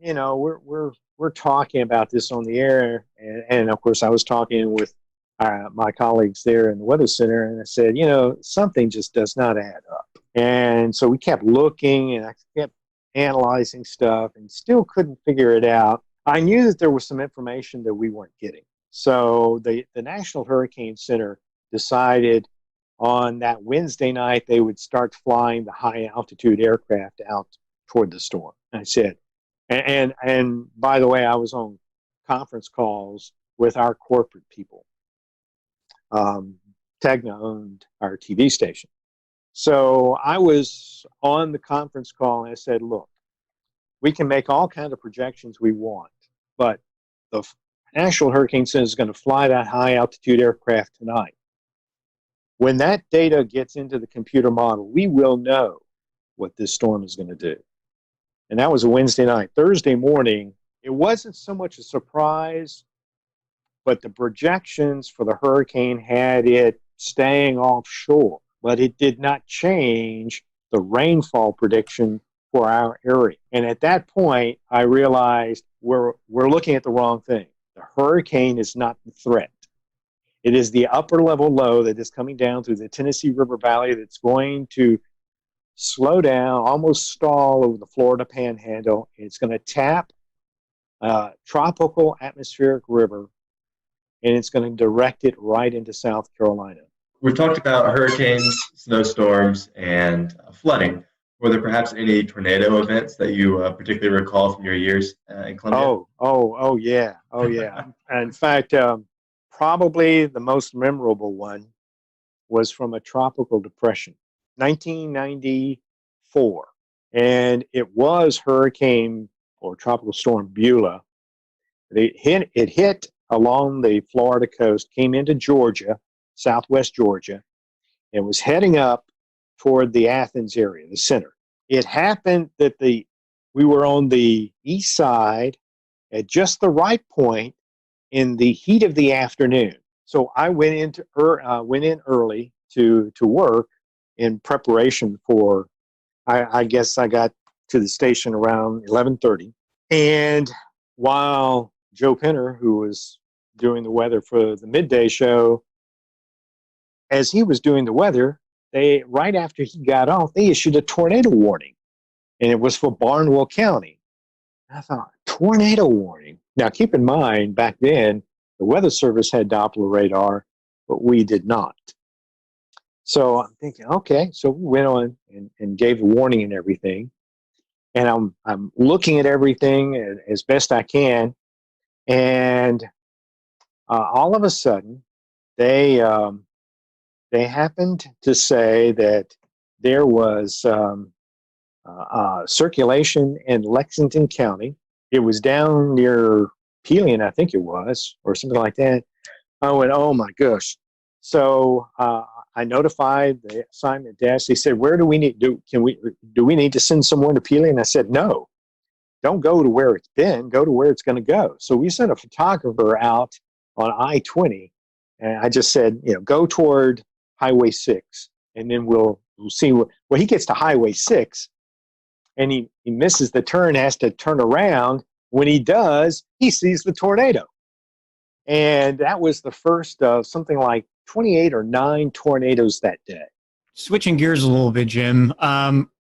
we're talking about this on the air, and of course I was talking with my colleagues there in the Weather Center, and I said, something just does not add up. And so we kept looking, and I kept analyzing stuff, and still couldn't figure it out. I knew that there was some information that we weren't getting. So the National Hurricane Center decided on that Wednesday night they would start flying the high altitude aircraft out toward the storm. And I said, and by the way, I was on conference calls with our corporate people. Tegna owned our TV station. So I was on the conference call and I said, look, we can make all kinds of projections we want, but the National Hurricane Center is going to fly that high altitude aircraft tonight. When that data gets into the computer model, we will know what this storm is going to do. And that was a Wednesday night. Thursday morning, it wasn't so much a surprise, but the projections for the hurricane had it staying offshore, but it did not change the rainfall prediction for our area. And at that point, I realized we're looking at the wrong thing. The hurricane is not the threat. It is the upper level low that is coming down through the Tennessee River Valley that's going to slow down, almost stall over the Florida Panhandle. It's going to tap a tropical atmospheric river, and it's going to direct it right into South Carolina. We've talked about hurricanes, snowstorms, and flooding. Were there perhaps any tornado events that you particularly recall from your years in Columbia? Oh, yeah. In fact, probably the most memorable one was from a tropical depression, 1994. And it was Hurricane or Tropical Storm Beulah. It hit along the Florida coast, came into Georgia, southwest Georgia, and was heading up toward the Athens area, the center. It happened that we were on the east side at just the right point in the heat of the afternoon. So I went in early to work in preparation for, I guess I got to the station around 11:30. And while Joe Penner, who was doing the weather for the midday show, as he was doing the weather, right after he got off, they issued a tornado warning, and it was for Barnwell County. I thought, tornado warning. Now, keep in mind, back then, the Weather Service had Doppler radar, but we did not. So I'm thinking, okay, so we went on and gave the warning and everything. And I'm looking at everything as best I can. And all of a sudden, they happened to say that there was circulation in Lexington County. It was down near Pelion, I think it was, or something like that. I went, oh my gosh. So I notified the assignment desk. They said, where do we need do we need to send someone to Pelion? I said, no, don't go to where it's been, go to where it's going to go. So we sent a photographer out on I-20, and I just said, go toward Highway 6, and then we'll see well, he gets to Highway 6, and he misses the turn, has to turn around. When he does, he sees the tornado. And that was the first of something like 28 or 9 tornadoes that day. Switching gears a little bit, Jim,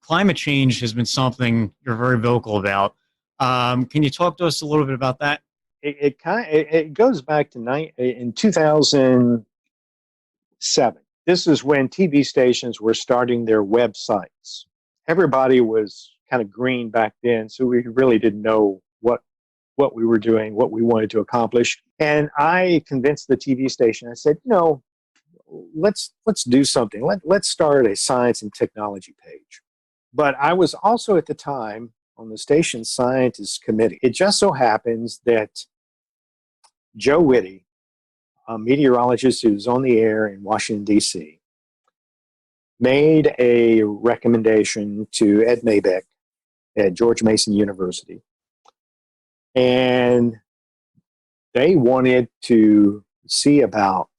climate change has been something you're very vocal about. Can you talk to us a little bit about that? It goes back to in 2007. This is when TV stations were starting their websites. Everybody was kind of green back then, so we really didn't know what we were doing, what we wanted to accomplish. And I convinced the TV station. I said, let's do something. Let's start a science and technology page. But I was also at the time on the station's scientists committee. It just so happens that Joe Whitty, a meteorologist who was on the air in Washington, D.C., made a recommendation to Ed Maybeck at George Mason University. And they wanted to see about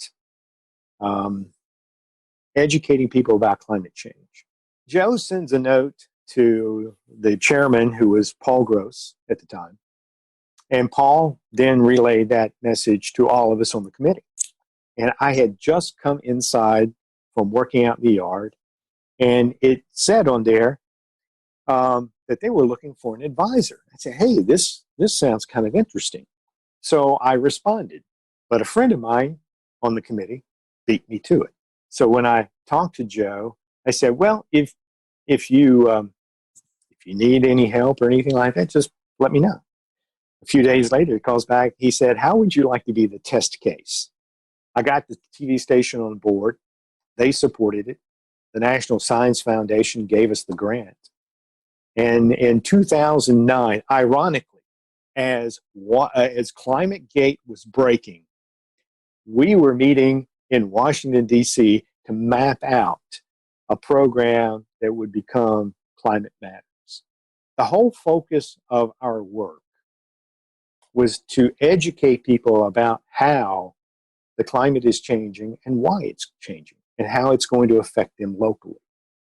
educating people about climate change. Joe sends a note to the chairman, who was Paul Gross at the time. And Paul then relayed that message to all of us on the committee. And I had just come inside from working out in the yard, and it said on there that they were looking for an advisor. I said, hey, this sounds kind of interesting. So I responded. But a friend of mine on the committee beat me to it. So when I talked to Joe, I said, well, if you need any help or anything like that, just let me know. A few days later, he calls back. He said, how would you like to be the test case? I got the TV station on board. They supported it. The National Science Foundation gave us the grant. And in 2009, ironically, as ClimateGate was breaking, we were meeting in Washington, D.C. to map out a program that would become Climate Matters. The whole focus of our work was to educate people about how the climate is changing and why it's changing and how it's going to affect them locally.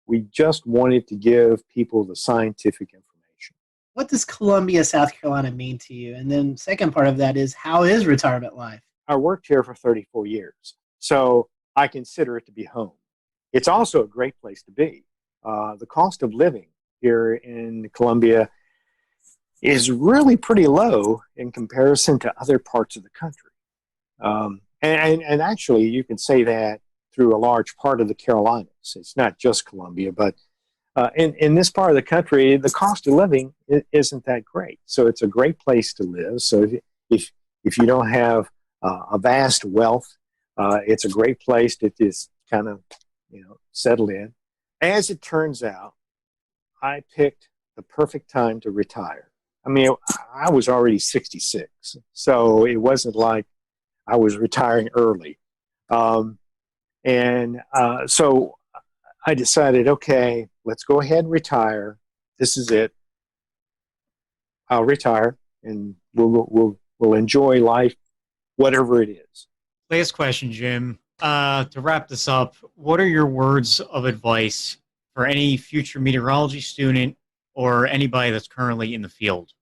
We just wanted to give people the scientific information. What does Columbia, South Carolina mean to you? And then second part of that is, how is retirement life? I worked here for 34 years, so I consider it to be home. It's also a great place to be. The cost of living here in Columbia is really pretty low in comparison to other parts of the country. And actually, you can say that through a large part of the Carolinas. It's not just Columbia, but in this part of the country, the cost of living isn't that great. So it's a great place to live. So if you don't have a vast wealth, it's a great place to just kind of settle in. As it turns out, I picked the perfect time to retire. I mean, I was already 66, so it wasn't like I was retiring early. So I decided, okay, let's go ahead and retire. This is it. I'll retire, and we'll enjoy life, whatever it is. Last question, Jim. To wrap this up, what are your words of advice for any future meteorology student or anybody that's currently in the field?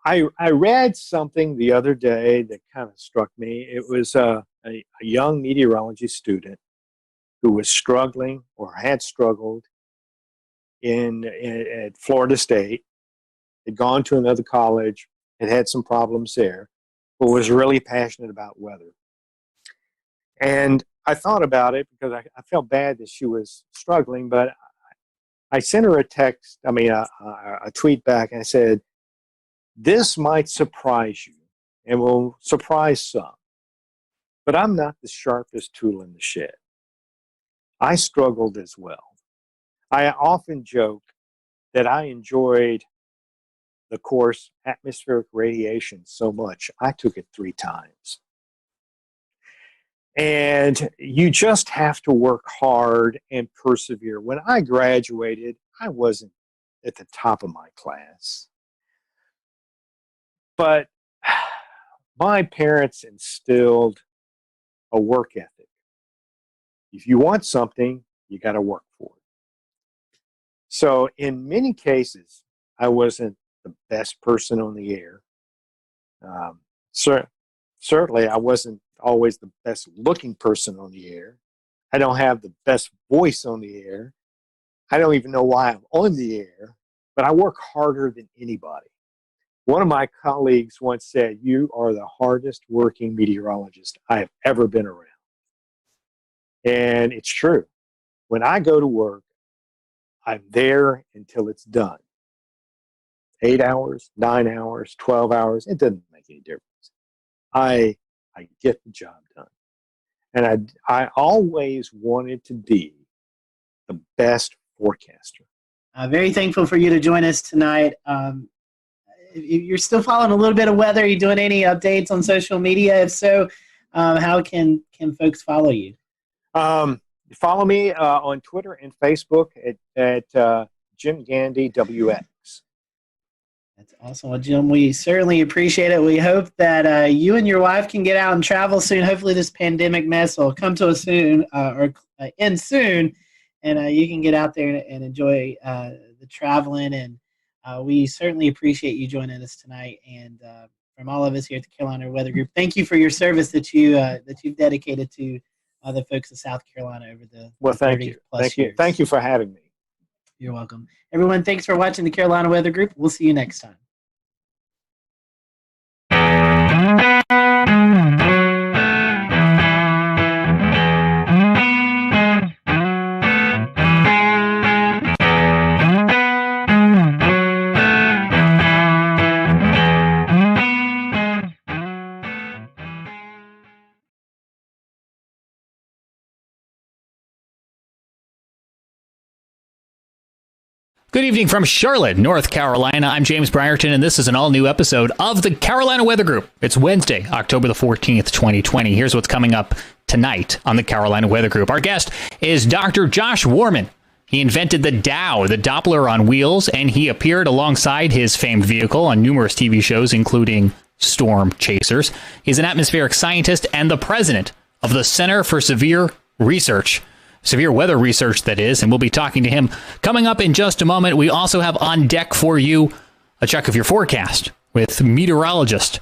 I read something the other day that kind of struck me. It was a young meteorology student who was struggling or had struggled at Florida State, had gone to another college, had some problems there, but was really passionate about weather. And I thought about it because I felt bad that she was struggling, but I sent her a tweet back, and I said, this might surprise you and will surprise some, but I'm not the sharpest tool in the shed. I struggled as well. I often joke that I enjoyed the course atmospheric radiation so much, I took it 3 times. And you just have to work hard and persevere. When I graduated, I wasn't at the top of my class. But my parents instilled a work ethic. If you want something, you got to work for it. So in many cases, I wasn't the best person on the air. Certainly, I wasn't always the best looking person on the air. I don't have the best voice on the air. I don't even know why I'm on the air, but I work harder than anybody. One of my colleagues once said, you are the hardest working meteorologist I have ever been around. And it's true. When I go to work, I'm there until it's done. 8 hours, 9 hours, 12 hours, it doesn't make any difference. I get the job done. And I always wanted to be the best forecaster. Very thankful for you to join us tonight. You're still following a little bit of weather. Are you doing any updates on social media? If so, how can folks follow you? Follow me on Twitter and Facebook at Jim Gandy WX. That's awesome. Well, Jim, we certainly appreciate it. We hope that you and your wife can get out and travel soon. Hopefully this pandemic mess will come to us soon or end soon, and you can get out there and enjoy the traveling. And we certainly appreciate you joining us tonight. And from all of us here at the Carolina Weather Group, thank you for your service that you've dedicated to the folks of South Carolina over the thank you. Thank you. Years. Thank you for having me. You're welcome. Everyone, thanks for watching the Carolina Weather Group. We'll see you next time. Good evening from Charlotte, North Carolina. I'm James Brierton, and this is an all-new episode of the Carolina Weather Group. It's Wednesday, October the 14th, 2020. Here's what's coming up tonight on the Carolina Weather Group. Our guest is Dr. Josh Warman. He invented the Dow, the Doppler on wheels, and he appeared alongside his famed vehicle on numerous TV shows, including Storm Chasers. He's an atmospheric scientist and the president of the Center for Severe Weather Research, that is, and we'll be talking to him coming up in just a moment. We also have on deck for you a check of your forecast with meteorologist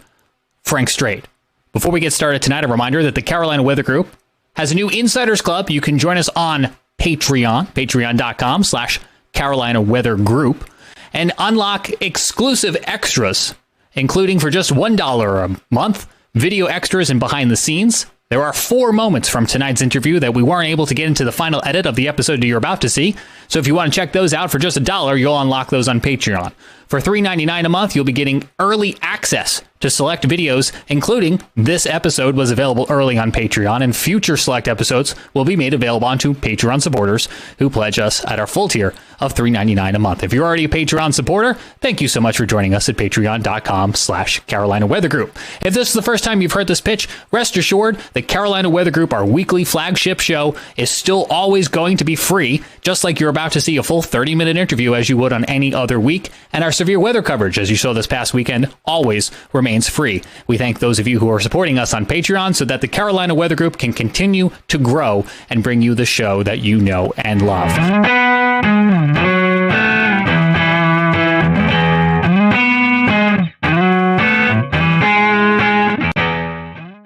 Frank Strait. Before we get started tonight, a reminder that the Carolina Weather Group has a new Insiders Club. You can join us on Patreon, patreon.com/Carolina Weather Group, and unlock exclusive extras, including for just $1 a month, video extras and behind the scenes. There are 4 moments from tonight's interview that we weren't able to get into the final edit of the episode you're about to see. So if you want to check those out for just $1, you'll unlock those on Patreon. For $3.99 a month, you'll be getting early access to select videos, including this episode was available early on Patreon, and future select episodes will be made available onto Patreon supporters who pledge us at our full tier of $3.99 a month. If you're already a Patreon supporter, thank you so much for joining us at patreon.com/Carolina Weather Group. If this is the first time you've heard this pitch, rest assured the Carolina Weather Group, our weekly flagship show, is still always going to be free, just like you're about to see a full 30-minute interview as you would on any other week, and our severe weather coverage, as you saw this past weekend, always remains free. We thank those of you who are supporting us on Patreon so that the Carolina Weather Group can continue to grow and bring you the show that you know and love.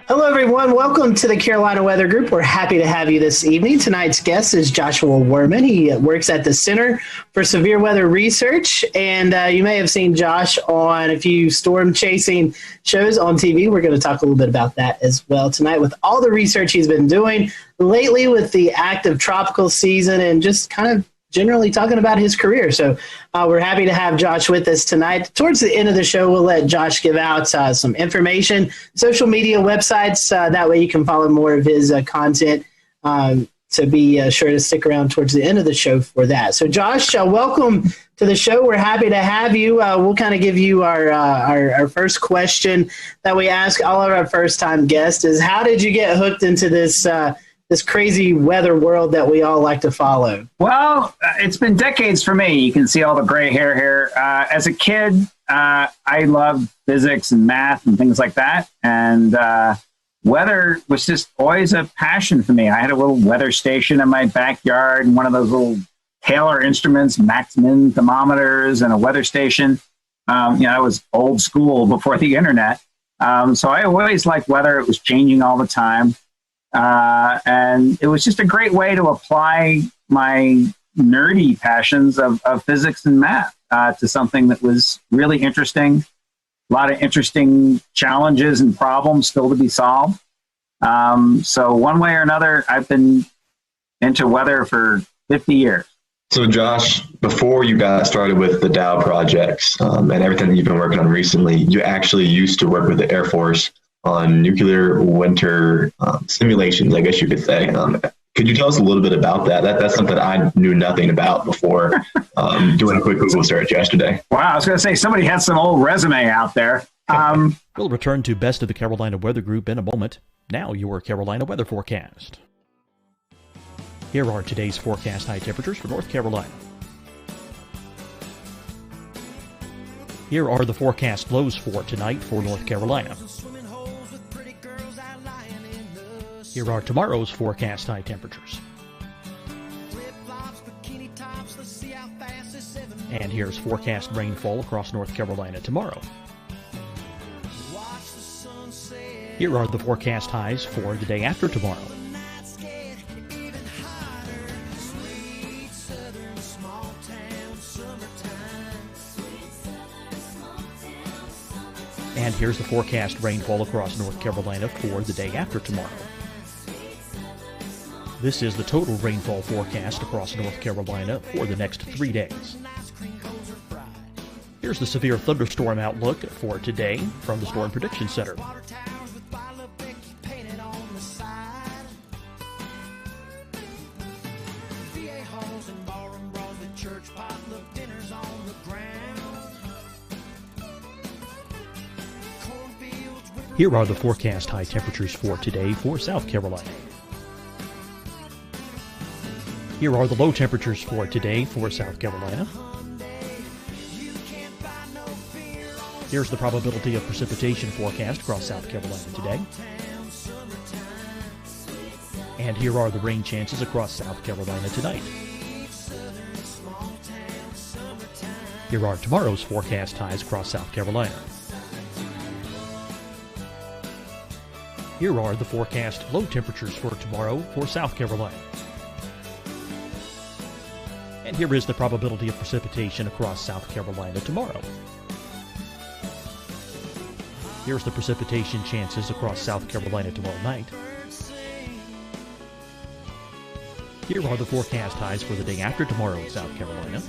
Hello, everyone. welcome to the Carolina Weather Group. We're happy to have you this evening. Tonight's guest is Joshua Werman. He works at the Center for Severe Weather Research, and you may have seen Josh on a few storm chasing shows on TV. We're going to talk a little bit about that as well tonight with all the research he's been doing lately with the active tropical season and just kind of generally talking about his career. So we're happy to have Josh with us tonight. Towards the end of the show, we'll let Josh give out some information, social media websites. That way you can follow more of his content. To be sure to stick around towards the end of the show for that. So Josh, welcome to the show. We're happy to have you. We'll kind of give you our first question that we ask all of our first-time guests is, how did you get hooked into this crazy weather world that we all like to follow? Well, it's been decades for me. You can see all the gray hair here. As a kid, I loved physics and math and things like that. And weather was just always a passion for me. I had a little weather station in my backyard and one of those little Taylor instruments, max-min thermometers, and a weather station. I was old school before the internet. So I always liked weather. It was changing all the time. And it was just a great way to apply my nerdy passions of physics and math to something that was really interesting. A lot of interesting challenges and problems still to be solved. So one way or another, I've been into weather for 50 years. So Josh, before you got started with the Dow projects and everything that you've been working on recently, you actually used to work with the Air Force on nuclear winter simulations, I guess you could say. Could you tell us a little bit about that? That's something I knew nothing about before doing a quick Google search yesterday. Wow, I was going to say somebody had some old resume out there. We'll return to Best of the Carolina Weather Group in a moment. Now your Carolina weather forecast. Here are today's forecast high temperatures for North Carolina. Here are the forecast lows for tonight for North Carolina. Here are tomorrow's forecast high temperatures. And here's forecast rainfall across North Carolina tomorrow. Here are the forecast highs for the day after tomorrow. And here's the forecast rainfall across North Carolina for the day after tomorrow. This is the total rainfall forecast across North Carolina for the next 3 days. Here's the severe thunderstorm outlook for today from the Storm Prediction Center. Here are the forecast high temperatures for today for South Carolina. Here are the low temperatures for today for South Carolina. Here's the probability of precipitation forecast across South Carolina today. And here are the rain chances across South Carolina tonight. Here are tomorrow's forecast highs across South Carolina. Here are the forecast low temperatures for tomorrow for South Carolina. And here is the probability of precipitation across South Carolina tomorrow. Here's the precipitation chances across South Carolina tomorrow night. Here are the forecast highs for the day after tomorrow in South Carolina.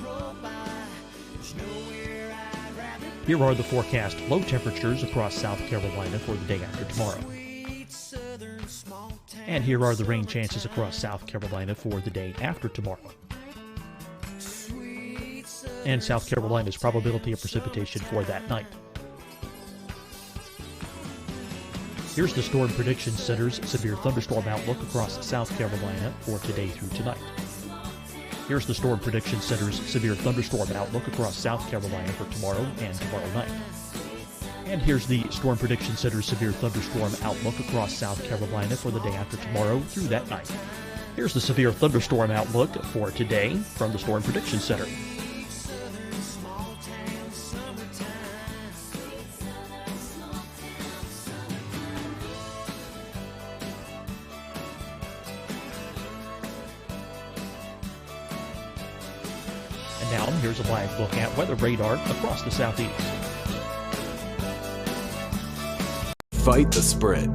Here are the forecast low temperatures across South Carolina for the day after tomorrow. And here are the rain chances across South Carolina for the day after tomorrow. And South Carolina's probability of precipitation for that night. Here's the Storm Prediction Center's severe thunderstorm outlook across South Carolina for today through tonight. Here's the Storm Prediction Center's severe thunderstorm outlook across South Carolina for tomorrow and tomorrow night. And here's the Storm Prediction Center's severe thunderstorm outlook across South Carolina for the day after tomorrow through that night. Here's the severe thunderstorm outlook for today from the Storm Prediction Center. And now here's a live look at weather radar across the southeast. Fight the spread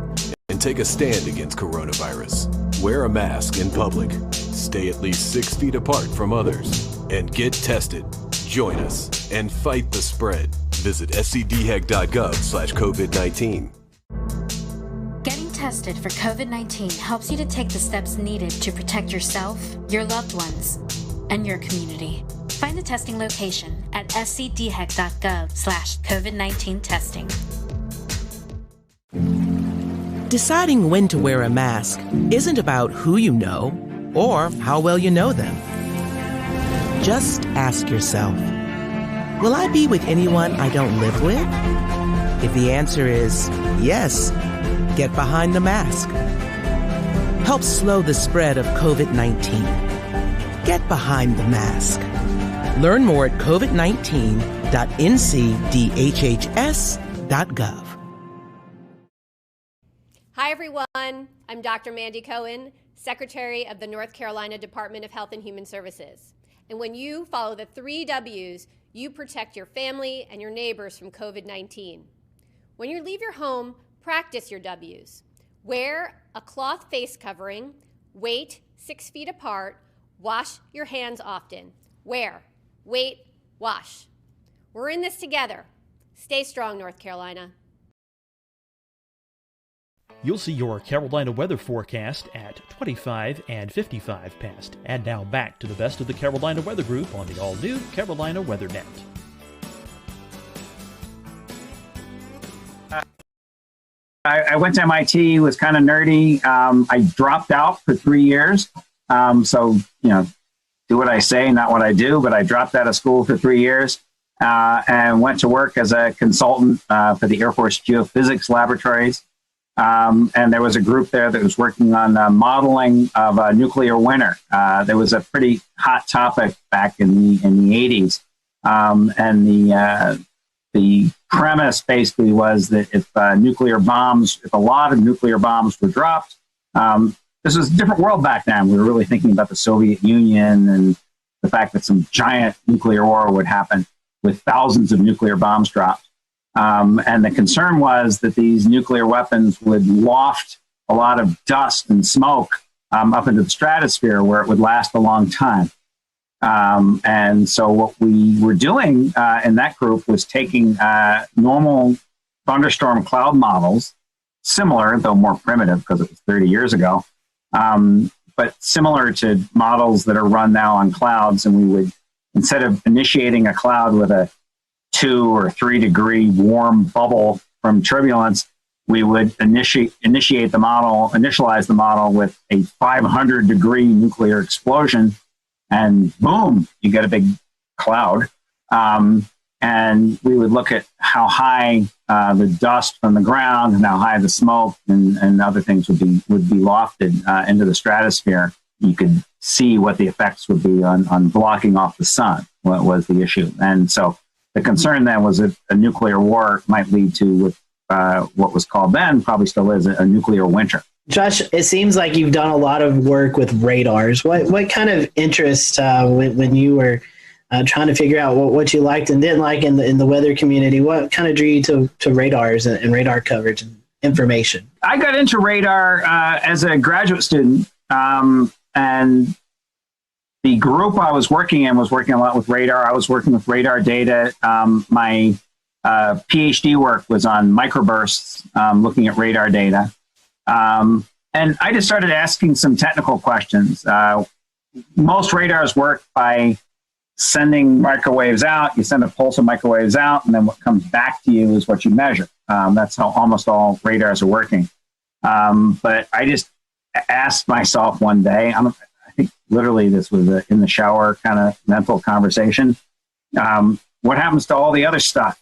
and take a stand against coronavirus. Wear a mask in public. Stay at least 6 feet apart from others. And get tested. Join us and fight the spread. Visit scdhec.gov/COVID-19. Getting tested for COVID-19 helps you to take the steps needed to protect yourself, your loved ones, and your community. Find the testing location at scdhec.gov/COVID-19 testing. Deciding when to wear a mask isn't about who you know or how well you know them. Just ask yourself, will I be with anyone I don't live with? If the answer is yes, get behind the mask. Help slow the spread of COVID-19. Get behind the mask. Learn more at covid19.ncdhhs.gov. Hi, everyone. I'm Dr. Mandy Cohen, Secretary of the North Carolina Department of Health and Human Services. And when you follow the 3 W's, you protect your family and your neighbors from COVID-19. When you leave your home, practice your W's. Wear a cloth face covering, wait 6 feet apart, wash your hands often. Wear, wait, wash. We're in this together. Stay strong, North Carolina. You'll see your Carolina weather forecast at 25 and 55 past. And now back to the best of the Carolina Weather Group on the all-new Carolina Weather Net. I went to MIT, was kind of nerdy. I dropped out for 3 years. So, do what I say, not what I do, but I dropped out of school for 3 years and went to work as a consultant for the Air Force Geophysics Laboratories. And there was a group there that was working on modeling of a nuclear winter. There was a pretty hot topic back in the 80s. And the premise basically was that if a lot of nuclear bombs were dropped, this was a different world back then. We were really thinking about the Soviet Union and the fact that some giant nuclear war would happen with thousands of nuclear bombs dropped. And the concern was that these nuclear weapons would waft a lot of dust and smoke up into the stratosphere where it would last a long time. And so what we were doing in that group was taking normal thunderstorm cloud models, similar, though more primitive because it was 30 years ago, but similar to models that are run now on clouds. And we would, instead of initiating a cloud with a 2 or 3 degree warm bubble from turbulence, we would initialize the model with a 500 degree nuclear explosion, and boom, you get a big cloud. And we would look at how high the dust from the ground and how high the smoke and other things would be lofted into the stratosphere. You could see what the effects would be on blocking off the sun, what was the issue. And so the concern then was that a nuclear war might lead to what was called then, probably still is, a nuclear winter. Josh, it seems like you've done a lot of work with radars. What kind of interest when you were trying to figure out what you liked and didn't like in the weather community, what kind of drew you to radars and radar coverage and information? I got into radar as a graduate student, and the group I was working in was working a lot with radar. I was working with radar data. My PhD work was on microbursts, looking at radar data. And I just started asking some technical questions. Most radars work by sending microwaves out. You send a pulse of microwaves out, and then what comes back to you is what you measure. That's how almost all radars are working. But I just asked myself one day, I think literally this was in the shower kind of mental conversation. What happens to all the other stuff?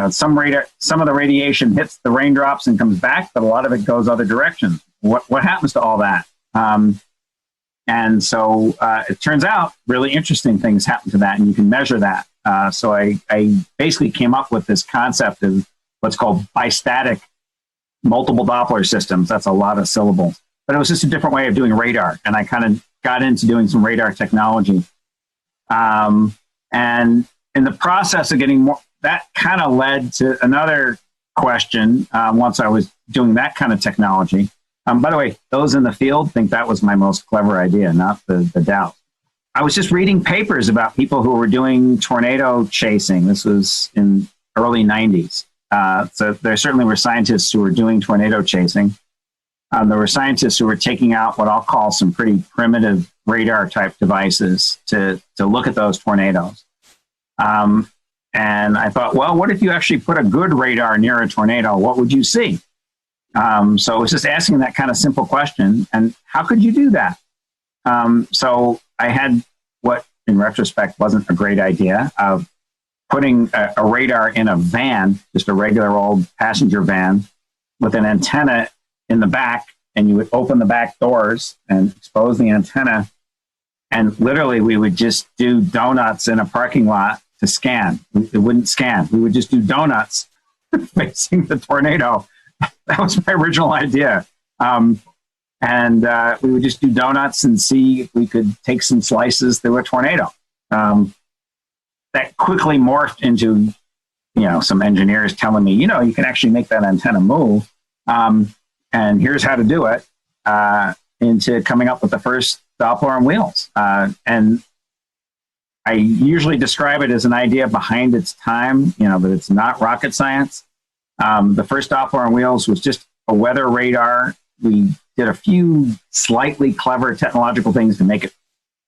Some of the radiation hits the raindrops and comes back, but a lot of it goes other directions. What happens to all that? And so it turns out really interesting things happen to that, and you can measure that. So I basically came up with this concept of what's called bistatic multiple Doppler systems. That's a lot of syllables, but it was just a different way of doing radar. And I kind of got into doing some radar technology. And in the process of getting more, that kind of led to another question once I was doing that kind of technology. By the way, those in the field think that was my most clever idea, not the Dow. I was just reading papers about people who were doing tornado chasing. This was in early 90s. So there certainly were scientists who were doing tornado chasing. There were scientists who were taking out what I'll call some pretty primitive radar type devices to look at those tornadoes. And I thought, well, what if you actually put a good radar near a tornado? What would you see? So I was just asking that kind of simple question. And how could you do that? So I had what, in retrospect, wasn't a great idea of putting a radar in a van, just a regular old passenger van with an antenna in the back, and you would open the back doors and expose the antenna. And literally we would just do donuts in a parking lot to scan. It wouldn't scan. We would just do donuts facing the tornado. That was my original idea. And we would just do donuts and see if we could take some slices through a tornado. That quickly morphed into, some engineers telling me, you can actually make that antenna move. And here's how to do it, into coming up with the first Doppler on wheels. And I usually describe it as an idea behind its time, but it's not rocket science. The first Doppler on wheels was just a weather radar. We did a few slightly clever technological things to make it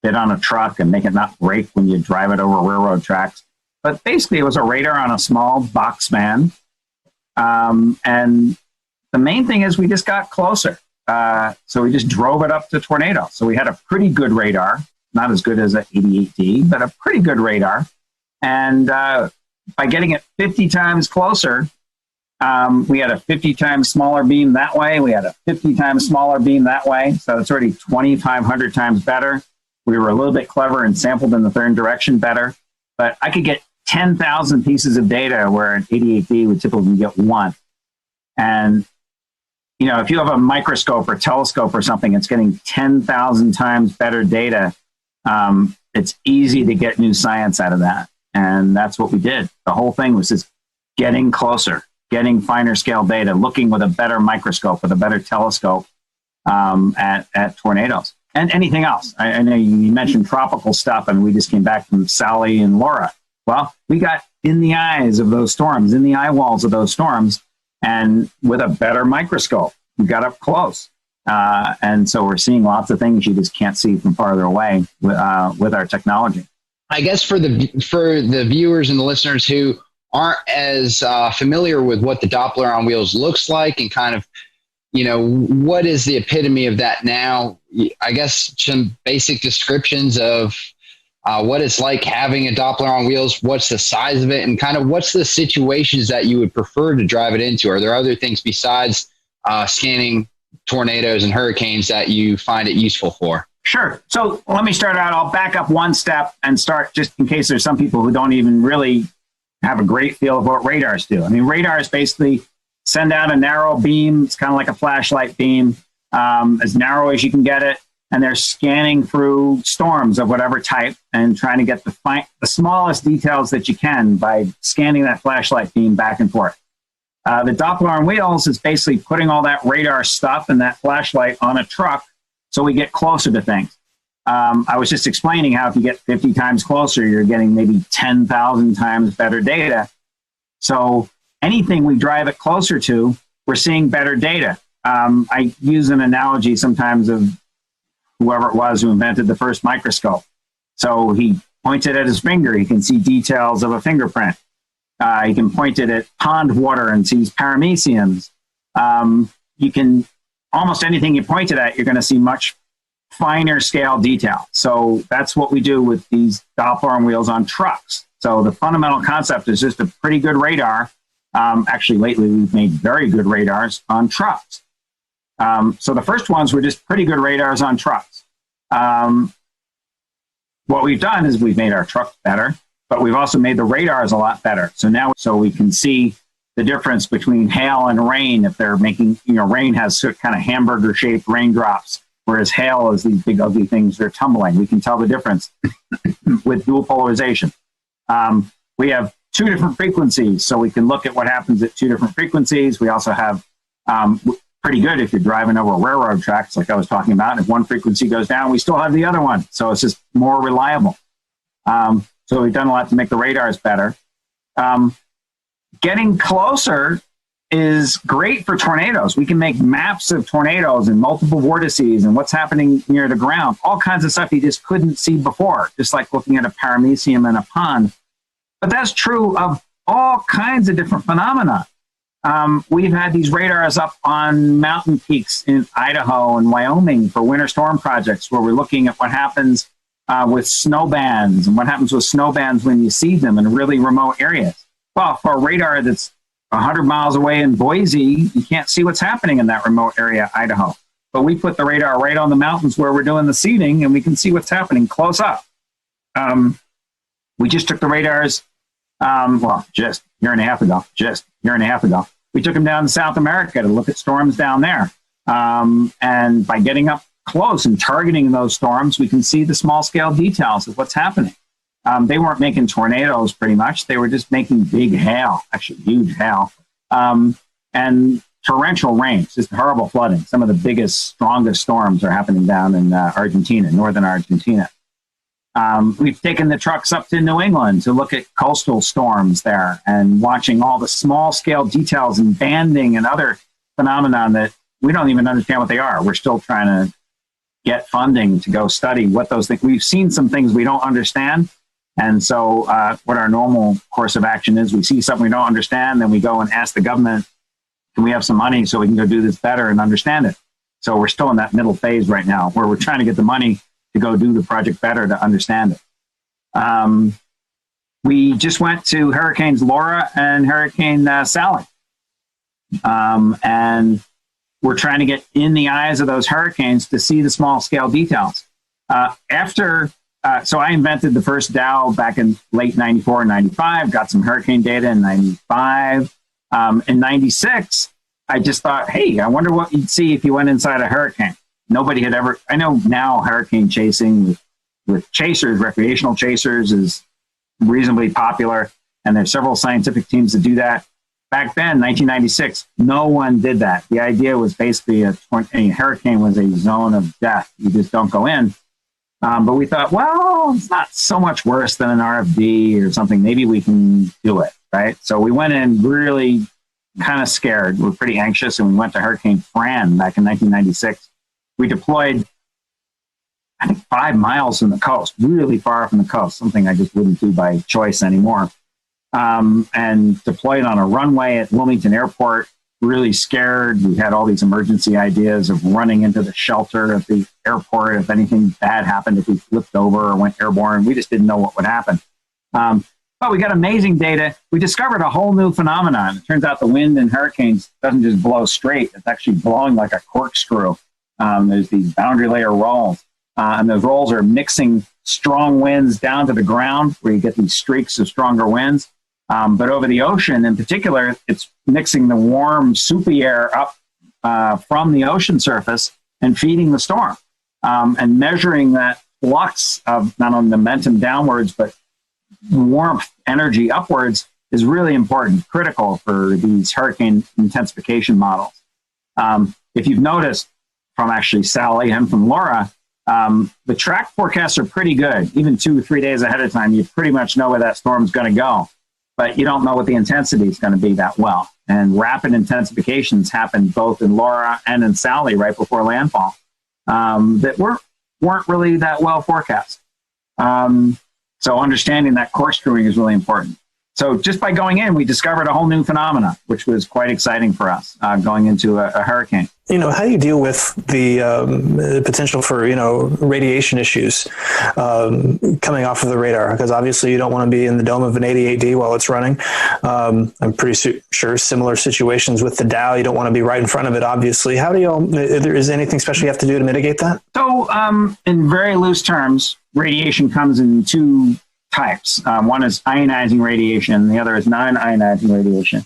fit on a truck and make it not break when you drive it over railroad tracks. But basically, it was a radar on a small box van. And the main thing is we just got closer. So we just drove it up to tornado. So we had a pretty good radar, not as good as an 88D, but a pretty good radar. And by getting it 50 times closer, we had a 50 times smaller beam that way. We had a 50 times smaller beam that way. So it's already 2,500 times better. We were a little bit clever and sampled in the third direction better. But I could get 10,000 pieces of data where an 88D would typically get one. And, if you have a microscope or telescope or something, it's getting 10,000 times better data. It's easy to get new science out of that. And that's what we did. The whole thing was just getting closer, getting finer scale data, looking with a better microscope, with a better telescope at tornadoes and anything else. I know you mentioned tropical stuff, and we just came back from Sally and Laura. Well, we got in the eyes of those storms, in the eye walls of those storms, and with a better microscope, we got up close. And so we're seeing lots of things you just can't see from farther away with our technology. I guess for the viewers and the listeners who aren't as familiar with what the Doppler on wheels looks like and kind of, what is the epitome of that now? I guess some basic descriptions of what it's like having a Doppler on wheels, what's the size of it, and kind of what's the situations that you would prefer to drive it into? Are there other things besides scanning tornadoes and hurricanes that you find it useful for? Sure. So let me start out. I'll back up one step and start, just in case there's some people who don't even really have a great feel of what radars do. I mean, radars basically send out a narrow beam. It's kind of like a flashlight beam, as narrow as you can get it. And they're scanning through storms of whatever type and trying to get the smallest details that you can by scanning that flashlight beam back and forth. The Doppler on wheels is basically putting all that radar stuff and that flashlight on a truck so we get closer to things. I was just explaining how if you get 50 times closer, you're getting maybe 10,000 times better data. So anything we drive it closer to, we're seeing better data. I use an analogy sometimes of whoever it was who invented the first microscope. So he pointed at his finger, he can see details of a fingerprint. He can point it at pond water and sees parameciums. You can, almost anything you point it at, you're going to see much finer scale detail. So that's what we do with these Doppler on wheels on trucks. So the fundamental concept is just a pretty good radar. Actually, lately we've made very good radars on trucks. So the first ones were just pretty good radars on trucks. What we've done is we've made our trucks better, but we've also made the radars a lot better. So now, we can see the difference between hail and rain. If they're making, rain has kind of hamburger shaped raindrops, whereas hail is these big ugly things that are tumbling. We can tell the difference with dual polarization. We have 2 different frequencies, so we can look at what happens at 2 different frequencies. We also have pretty good if you're driving over railroad tracks, like I was talking about. If one frequency goes down, we still have the other one, so it's just more reliable. So we've done a lot to make the radars better. Getting closer is great for tornadoes. We can make maps of tornadoes and multiple vortices and what's happening near the ground, all kinds of stuff you just couldn't see before, just like looking at a paramecium in a pond. But that's true of all kinds of different phenomena. We've had these radars up on mountain peaks in Idaho and Wyoming for winter storm projects, where we're looking at what happens with snow bands and what happens with snow bands when you see them in really remote areas. Well, for a radar that's 100 miles away in Boise, you can't see what's happening in that remote area, Idaho. But we put the radar right on the mountains where we're doing the seeding, and we can see what's happening close up. We just took the radars, just a year and a half ago. We took them down to South America to look at storms down there. And by getting up close and targeting those storms, we can see the small-scale details of what's happening. They weren't making tornadoes pretty much. They were just making big hail, actually huge hail, and torrential rains, just horrible flooding. Some of the biggest, strongest storms are happening down in Argentina, northern Argentina. We've taken the trucks up to New England to look at coastal storms there and watching all the small-scale details and banding and other phenomena that we don't even understand what they are. We're still trying to get funding to go study what those things. We've seen some things we don't understand. And so what our normal course of action is, we see something we don't understand, then we go and ask the government, can we have some money so we can go do this better and understand it? So we're still in that middle phase right now where we're trying to get the money to go do the project better to understand it. We just went to Hurricanes Laura and Hurricane Sally. And we're trying to get in the eyes of those hurricanes to see the small scale details. So I invented the first Dow back in late 94 and 95, got some hurricane data in 95. In 96, I just thought, hey, I wonder what you'd see if you went inside a hurricane. Nobody had ever, I know now hurricane chasing with chasers, recreational chasers is reasonably popular, and there's several scientific teams that do that. Back then, 1996, no one did that. The idea was basically a hurricane was a zone of death. You just don't go in. But we thought, well, it's not so much worse than an RFD or something. Maybe we can do it, right? So we went in really kind of scared. We were pretty anxious, and we went to Hurricane Fran back in 1996. We deployed, I think, 5 miles from the coast, really far from the coast, something I just wouldn't do by choice anymore, and deployed on a runway at Wilmington Airport, really scared. We had all these emergency ideas of running into the shelter at the airport if anything bad happened, if we flipped over or went airborne. We just didn't know what would happen. But we got amazing data. We discovered a whole new phenomenon. It turns out the wind in hurricanes doesn't just blow straight. It's actually blowing like a corkscrew. There's these boundary layer rolls. And those rolls are mixing strong winds down to the ground where you get these streaks of stronger winds. But over the ocean in particular, it's mixing the warm, soupy air up from the ocean surface and feeding the storm, and measuring that flux of not only momentum downwards, but warmth energy upwards is really important, critical for these hurricane intensification models. If you've noticed from actually Sally and from Laura, the track forecasts are pretty good. Even 2 or 3 days ahead of time, you pretty much know where that storm's going to go. But you don't know what the intensity is going to be that well. And rapid intensifications happen both in Laura and in Sally right before landfall that weren't really that well forecast. So understanding that corkscrewing is really important. So just by going in, we discovered a whole new phenomena, which was quite exciting for us going into a hurricane. How do you deal with the potential for, radiation issues coming off of the radar? Because obviously you don't want to be in the dome of an 88D while it's running. I'm pretty sure similar situations with the Dow, you don't want to be right in front of it, obviously. How do is there anything special you have to do to mitigate that? So in very loose terms, radiation comes in 2 types. One is ionizing radiation, the other is non-ionizing radiation.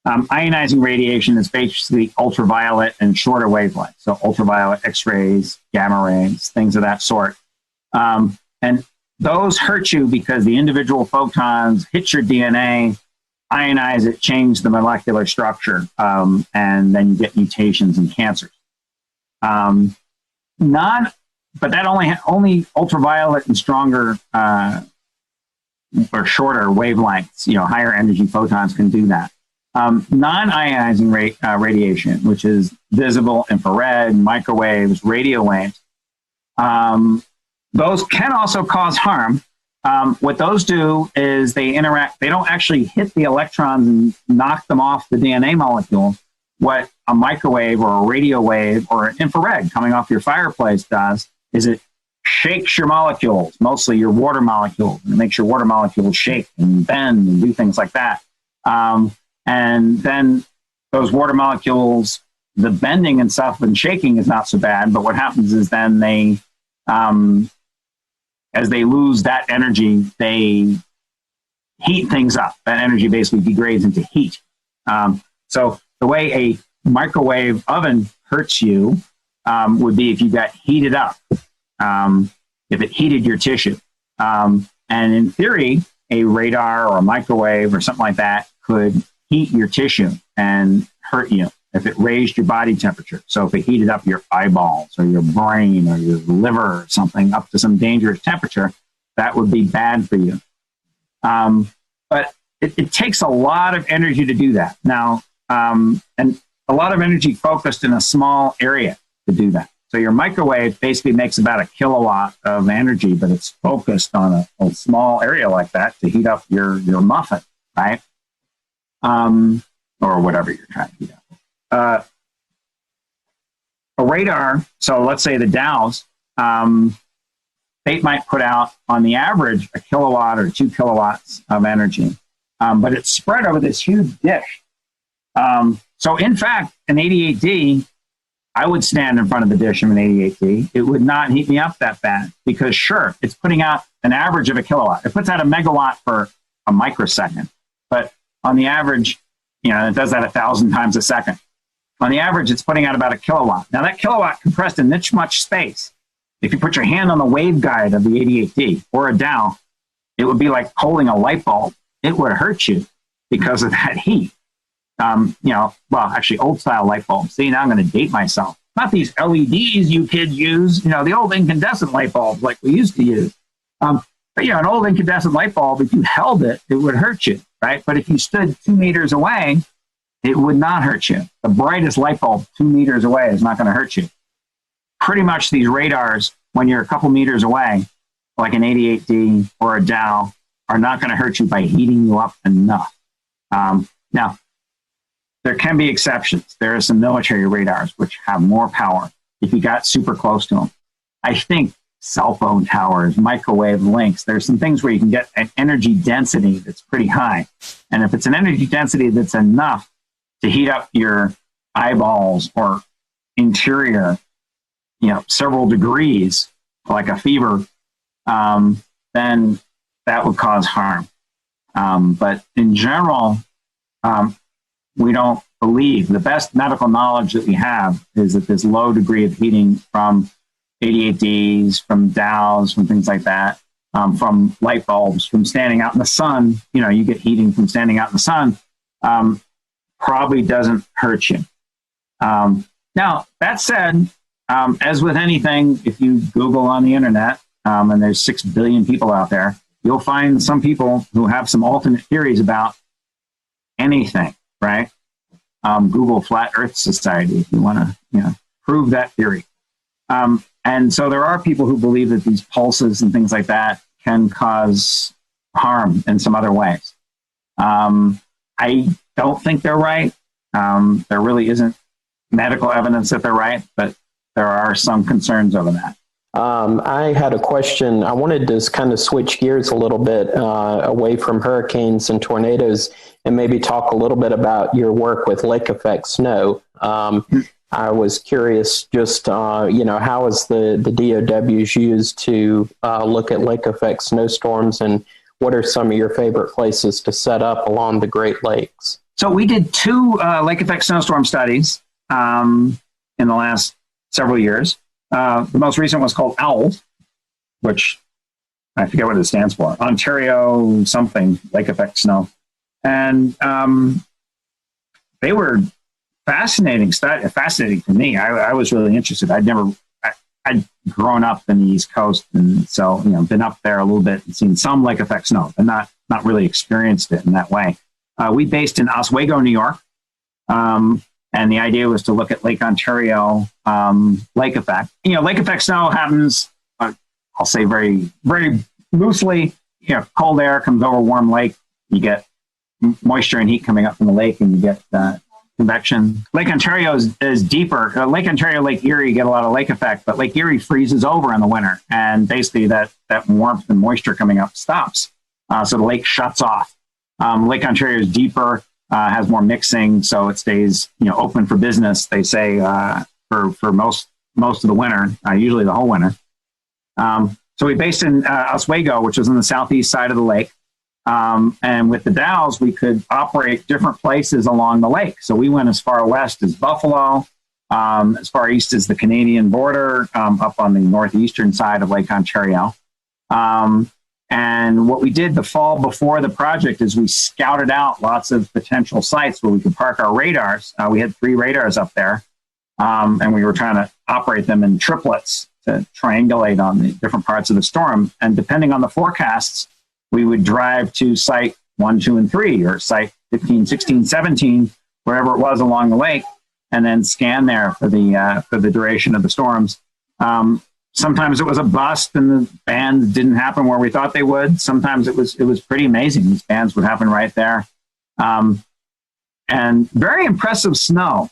Ionizing radiation is basically ultraviolet and shorter wavelengths, so ultraviolet X-rays, gamma rays, things of that sort. And those hurt you because the individual photons hit your DNA, ionize it, change the molecular structure, and then you get mutations and cancers. But that only ultraviolet and stronger or shorter wavelengths, higher energy photons can do that. Non-ionizing radiation, which is visible, infrared, microwaves, radio waves, those can also cause harm. What those do is they interact. They don't actually hit the electrons and knock them off the DNA molecule. What a microwave or a radio wave or an infrared coming off your fireplace does is it shakes your molecules, mostly your water molecules. It makes your water molecules shake and bend and do things like that. And then those water molecules, the bending and stuff and shaking is not so bad. But what happens is then they, as they lose that energy, they heat things up. That energy basically degrades into heat. So the way a microwave oven hurts you would be if you got heated up, if it heated your tissue. And in theory, a radar or a microwave or something like that could heat your tissue and hurt you if it raised your body temperature. So if it heated up your eyeballs or your brain or your liver or something up to some dangerous temperature, that would be bad for you. But it takes a lot of energy to do that. Now, and a lot of energy focused in a small area to do that. So your microwave basically makes about 1 kilowatt of energy, but it's focused on a small area like that to heat up your muffin, right? Or whatever you're trying to heat up. A radar, so let's say the Dows, they might put out on the average 1 kilowatt or 2 kilowatts of energy, but it's spread over this huge dish. So in fact, an 88D, I would stand in front of the dish of an 88D. It would not heat me up that bad because sure, it's putting out an average of 1 kilowatt. It puts out a megawatt for a microsecond, but on the average, it does that 1,000 times a second. On the average, it's putting out about 1 kilowatt. Now that kilowatt compressed in this much space, if you put your hand on the waveguide of the 88D or a Dow, it would be like holding a light bulb. It would hurt you because of that heat. Actually old style light bulbs. See, now I'm going to date myself. Not these LEDs you kids use, the old incandescent light bulbs like we used to use. But an old incandescent light bulb, if you held it, it would hurt you, right? But if you stood 2 meters away, it would not hurt you. The brightest light bulb 2 meters away is not going to hurt you. Pretty much these radars, when you're a couple meters away, like an 88D or a Dow, are not going to hurt you by heating you up enough. Now, there can be exceptions. There are some military radars which have more power if you got super close to them. I think cell phone towers, microwave links, there's some things where you can get an energy density that's pretty high. And if it's an energy density that's enough to heat up your eyeballs or interior, several degrees, like a fever, then that would cause harm. But in general, we don't believe. The best medical knowledge that we have is that this low degree of heating from 88Ds, from Dows, from things like that, from light bulbs, from standing out in the sun, you get heating from standing out in the sun, probably doesn't hurt you. Now, that said, as with anything, if you Google on the internet, and there's 6 billion people out there, you'll find some people who have some alternate theories about anything, right? Google Flat Earth Society if you want to, prove that theory. And so there are people who believe that these pulses and things like that can cause harm in some other ways. I don't think they're right. There really isn't medical evidence that they're right, but there are some concerns over that. I had a question. I wanted to kind of switch gears a little bit away from hurricanes and tornadoes and maybe talk a little bit about your work with lake effect snow. I was curious just, how is the DOWs used to look at lake effect snowstorms, and what are some of your favorite places to set up along the Great Lakes? So we did 2 lake effect snowstorm studies in the last several years. The most recent was called OWL, which I forget what it stands for, Ontario something, lake effect snow. And they were fascinating for me. I was really interested. I'd grown up in the East Coast, and so, you know, been up there a little bit and seen some lake effect snow, but not really experienced it in that way. We based in Oswego, New York. And the idea was to look at Lake Ontario lake effect. You know, lake effect snow happens, I'll say very, very loosely, you know, cold air comes over a warm lake, you get moisture and heat coming up from the lake, and you get convection. Lake Ontario is deeper. Lake Ontario, Lake Erie, you get a lot of lake effect, but Lake Erie freezes over in the winter, and basically that warmth and moisture coming up stops. So the lake shuts off. Lake Ontario is deeper, has more mixing, so it stays, you know, open for business, they say, for most of the winter, usually the whole winter. So we based in Oswego, which was on the southeast side of the lake. And with the dowels, we could operate different places along the lake. So we went as far west as Buffalo, as far east as the Canadian border, up on the northeastern side of Lake Ontario. And what we did the fall before the project is we scouted out lots of potential sites where we could park our radars. We had 3 radars up there, and we were trying to operate them in triplets to triangulate on the different parts of the storm. And depending on the forecasts, we would drive to site 1, 2, and 3, or site 15, 16, 17, wherever it was along the lake, and then scan there for the duration of the storms. Sometimes it was a bust and the bands didn't happen where we thought they would. Sometimes it was pretty amazing. These bands would happen right there. And very impressive snow.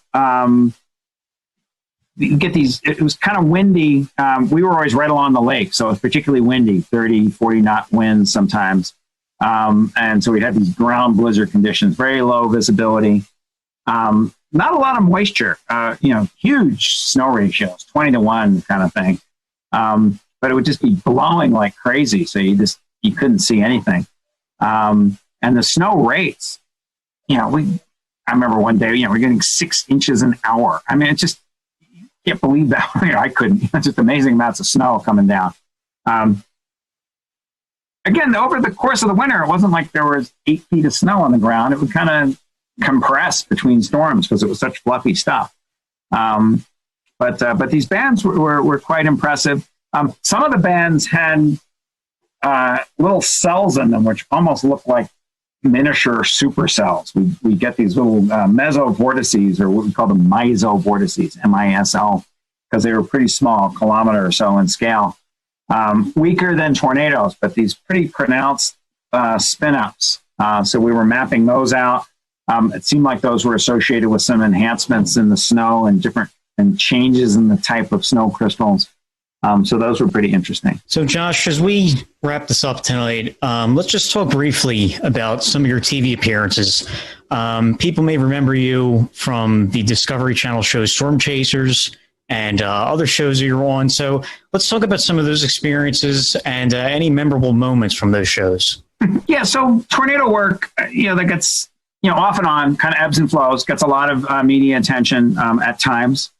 You get these, it was kind of windy. We were always right along the lake, so it was particularly windy, 30, 40 knot winds sometimes. And so we had these ground blizzard conditions, very low visibility. Not a lot of moisture, you know, huge snow ratios, 20-to-1 kind of thing. But it would just be blowing like crazy. So you couldn't see anything. And the snow rates, you know, I remember one day, you know, we're getting 6 inches an hour. I mean, it's just, you can't believe that. I couldn't. It's just amazing amounts of snow coming down. Again, over the course of the winter, it wasn't like there was 8 feet of snow on the ground. It would kind of compress between storms because it was such fluffy stuff. But these bands were quite impressive. Some of the bands had little cells in them, which almost looked like miniature supercells. We get these little mesovortices, or what we call them misovortices, MISO, because they were pretty small, kilometer or so in scale. Weaker than tornadoes, but these pretty pronounced spin-ups. So we were mapping those out. It seemed like those were associated with some enhancements in the snow and changes in the type of snow crystals. So those were pretty interesting. So Josh, as we wrap this up tonight, let's just talk briefly about some of your TV appearances. People may remember you from the Discovery Channel show Storm Chasers and other shows that you're on. So let's talk about some of those experiences and any memorable moments from those shows. Yeah, so tornado work, that gets, off and on, kind of ebbs and flows, gets a lot of media attention at times.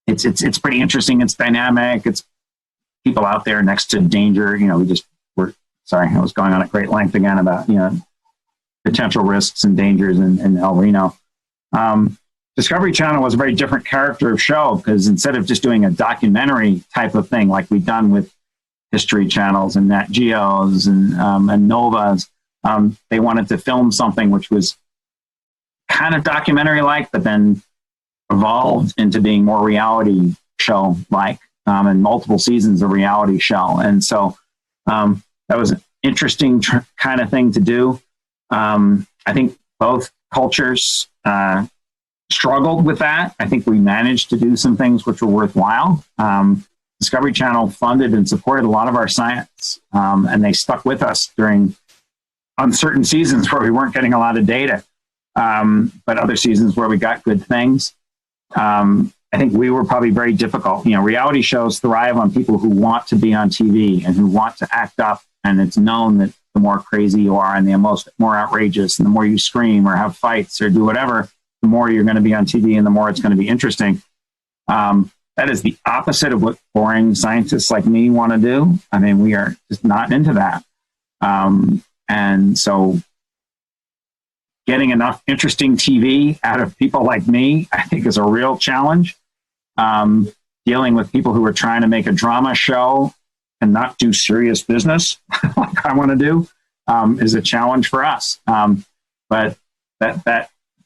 It's pretty interesting. It's dynamic. It's people out there next to danger. I was going on at great length again about, potential risks and dangers in El Reno. Discovery Channel was a very different character of show because instead of just doing a documentary type of thing like we've done with History Channels and Nat Geos and Novas, they wanted to film something which was kind of documentary-like, but then evolved into being more reality show-like, and multiple seasons of reality show. And so that was an interesting kind of thing to do. I think both cultures struggled with that. I think we managed to do some things which were worthwhile. Discovery Channel funded and supported a lot of our science, and they stuck with us during uncertain seasons where we weren't getting a lot of data, but other seasons where we got good things. I think we were probably very difficult. Reality shows thrive on people who want to be on TV and who want to act up, and it's known that the more crazy you are and the more outrageous and the more you scream or have fights or do whatever, the more you're going to be on TV and the more it's going to be interesting. That is the opposite of what boring scientists like me want to do. I mean, we are just not into that. And so getting enough interesting TV out of people like me, I think, is a real challenge. Dealing with people who are trying to make a drama show and not do serious business like I want to do is a challenge for us. But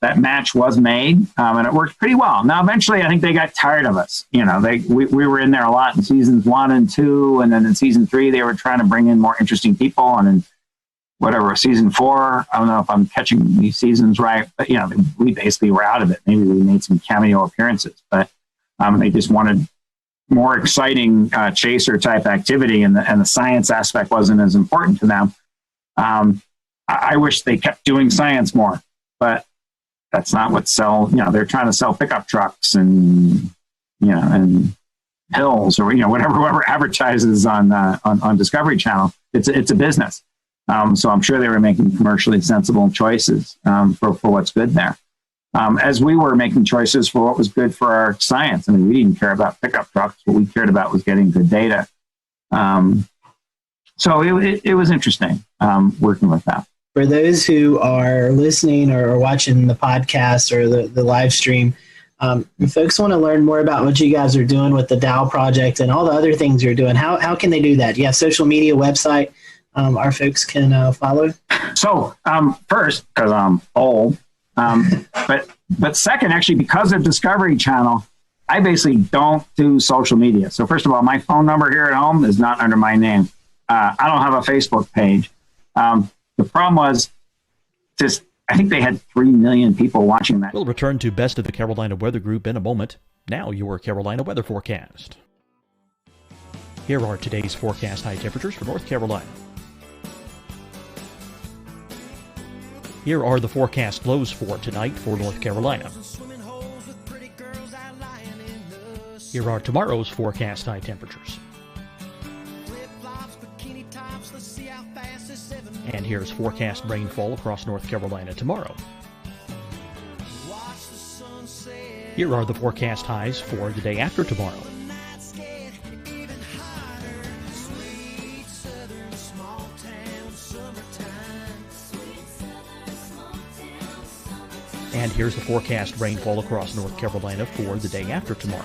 that match was made, and it worked pretty well. Now, eventually, I think they got tired of us. You know, we were in there a lot in seasons 1 and 2, and then in season 3, they were trying to bring in more interesting people. And in whatever, season 4, I don't know if I'm catching these seasons right, but, you know, we basically were out of it. Maybe we made some cameo appearances, but they just wanted more exciting chaser type activity, and the science aspect wasn't as important to them. I wish they kept doing science more, but that's not what they're trying to sell pickup trucks and, and pills or, whoever advertises on Discovery Channel. It's a business. So I'm sure they were making commercially sensible choices for what's good there. As we were making choices for what was good for our science. I mean, we didn't care about pickup trucks. What we cared about was getting good data. So it was interesting working with that. For those who are listening or watching the podcast or the live stream, if folks want to learn more about what you guys are doing with the Dow project and all the other things you're doing, how can they do that? Do you have social media, website our folks can follow? So first, because I'm old, but second, actually, because of Discovery Channel, I basically don't do social media. So first of all, my phone number here at home is not under my name. I don't have a Facebook page. The problem was I think they had 3 million people watching that. We'll return to Best of the Carolina Weather Group in a moment. Now your Carolina weather forecast. Here are today's forecast high temperatures for North Carolina. Here are the forecast lows for tonight for North Carolina. Here are tomorrow's forecast high temperatures. And here's forecast rainfall across North Carolina tomorrow. Here are the forecast highs for the day after tomorrow. And here's the forecast rainfall across North Carolina for the day after tomorrow.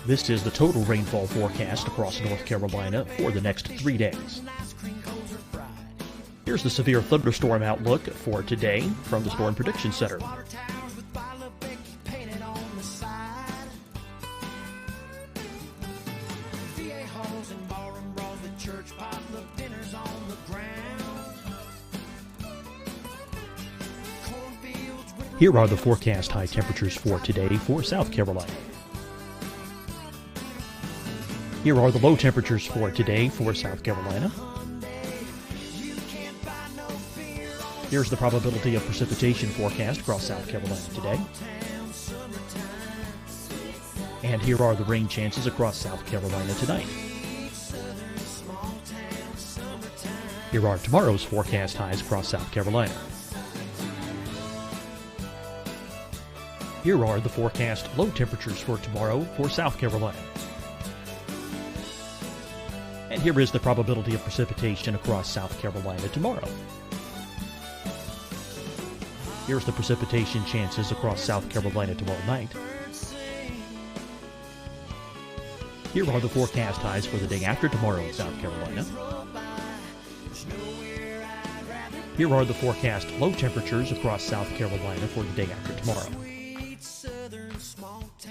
This is the total rainfall forecast across North Carolina for the next 3 days. Here's the severe thunderstorm outlook for today from the Storm Prediction Center. Here are the forecast high temperatures for today for South Carolina. Here are the low temperatures for today for South Carolina. Here's the probability of precipitation forecast across South Carolina today. And here are the rain chances across South Carolina tonight. Here are tomorrow's forecast highs across South Carolina. Here are the forecast low temperatures for tomorrow for South Carolina. And here is the probability of precipitation across South Carolina tomorrow. Here's the precipitation chances across South Carolina tomorrow night. Here are the forecast highs for the day after tomorrow in South Carolina. Here are the forecast low temperatures across South Carolina for the day after tomorrow.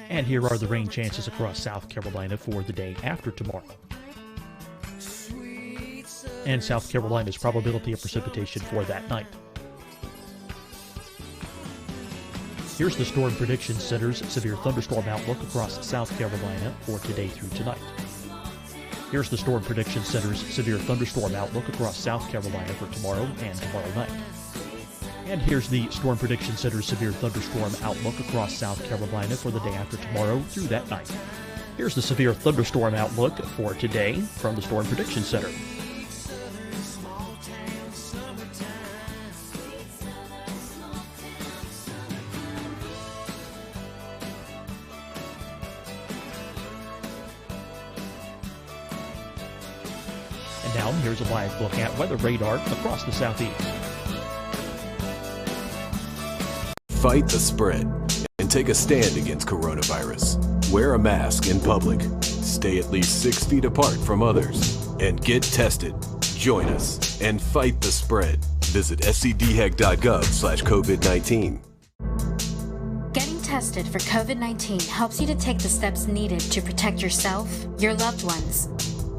And here are the rain chances across South Carolina for the day after tomorrow. And South Carolina's probability of precipitation for that night. Here's the Storm Prediction Center's severe thunderstorm outlook across South Carolina for today through tonight. Here's the Storm Prediction Center's severe thunderstorm outlook across South Carolina for tomorrow and tomorrow night. And here's the Storm Prediction Center's severe thunderstorm outlook across South Carolina for the day after tomorrow through that night. Here's the severe thunderstorm outlook for today from the Storm Prediction Center. Now, here's a live look at weather radar across the southeast. Fight the spread and take a stand against coronavirus. Wear a mask in public. Stay at least 6 feet apart from others. And get tested. Join us and fight the spread. Visit scdhec.gov/COVID-19. Getting tested for COVID-19 helps you to take the steps needed to protect yourself, your loved ones,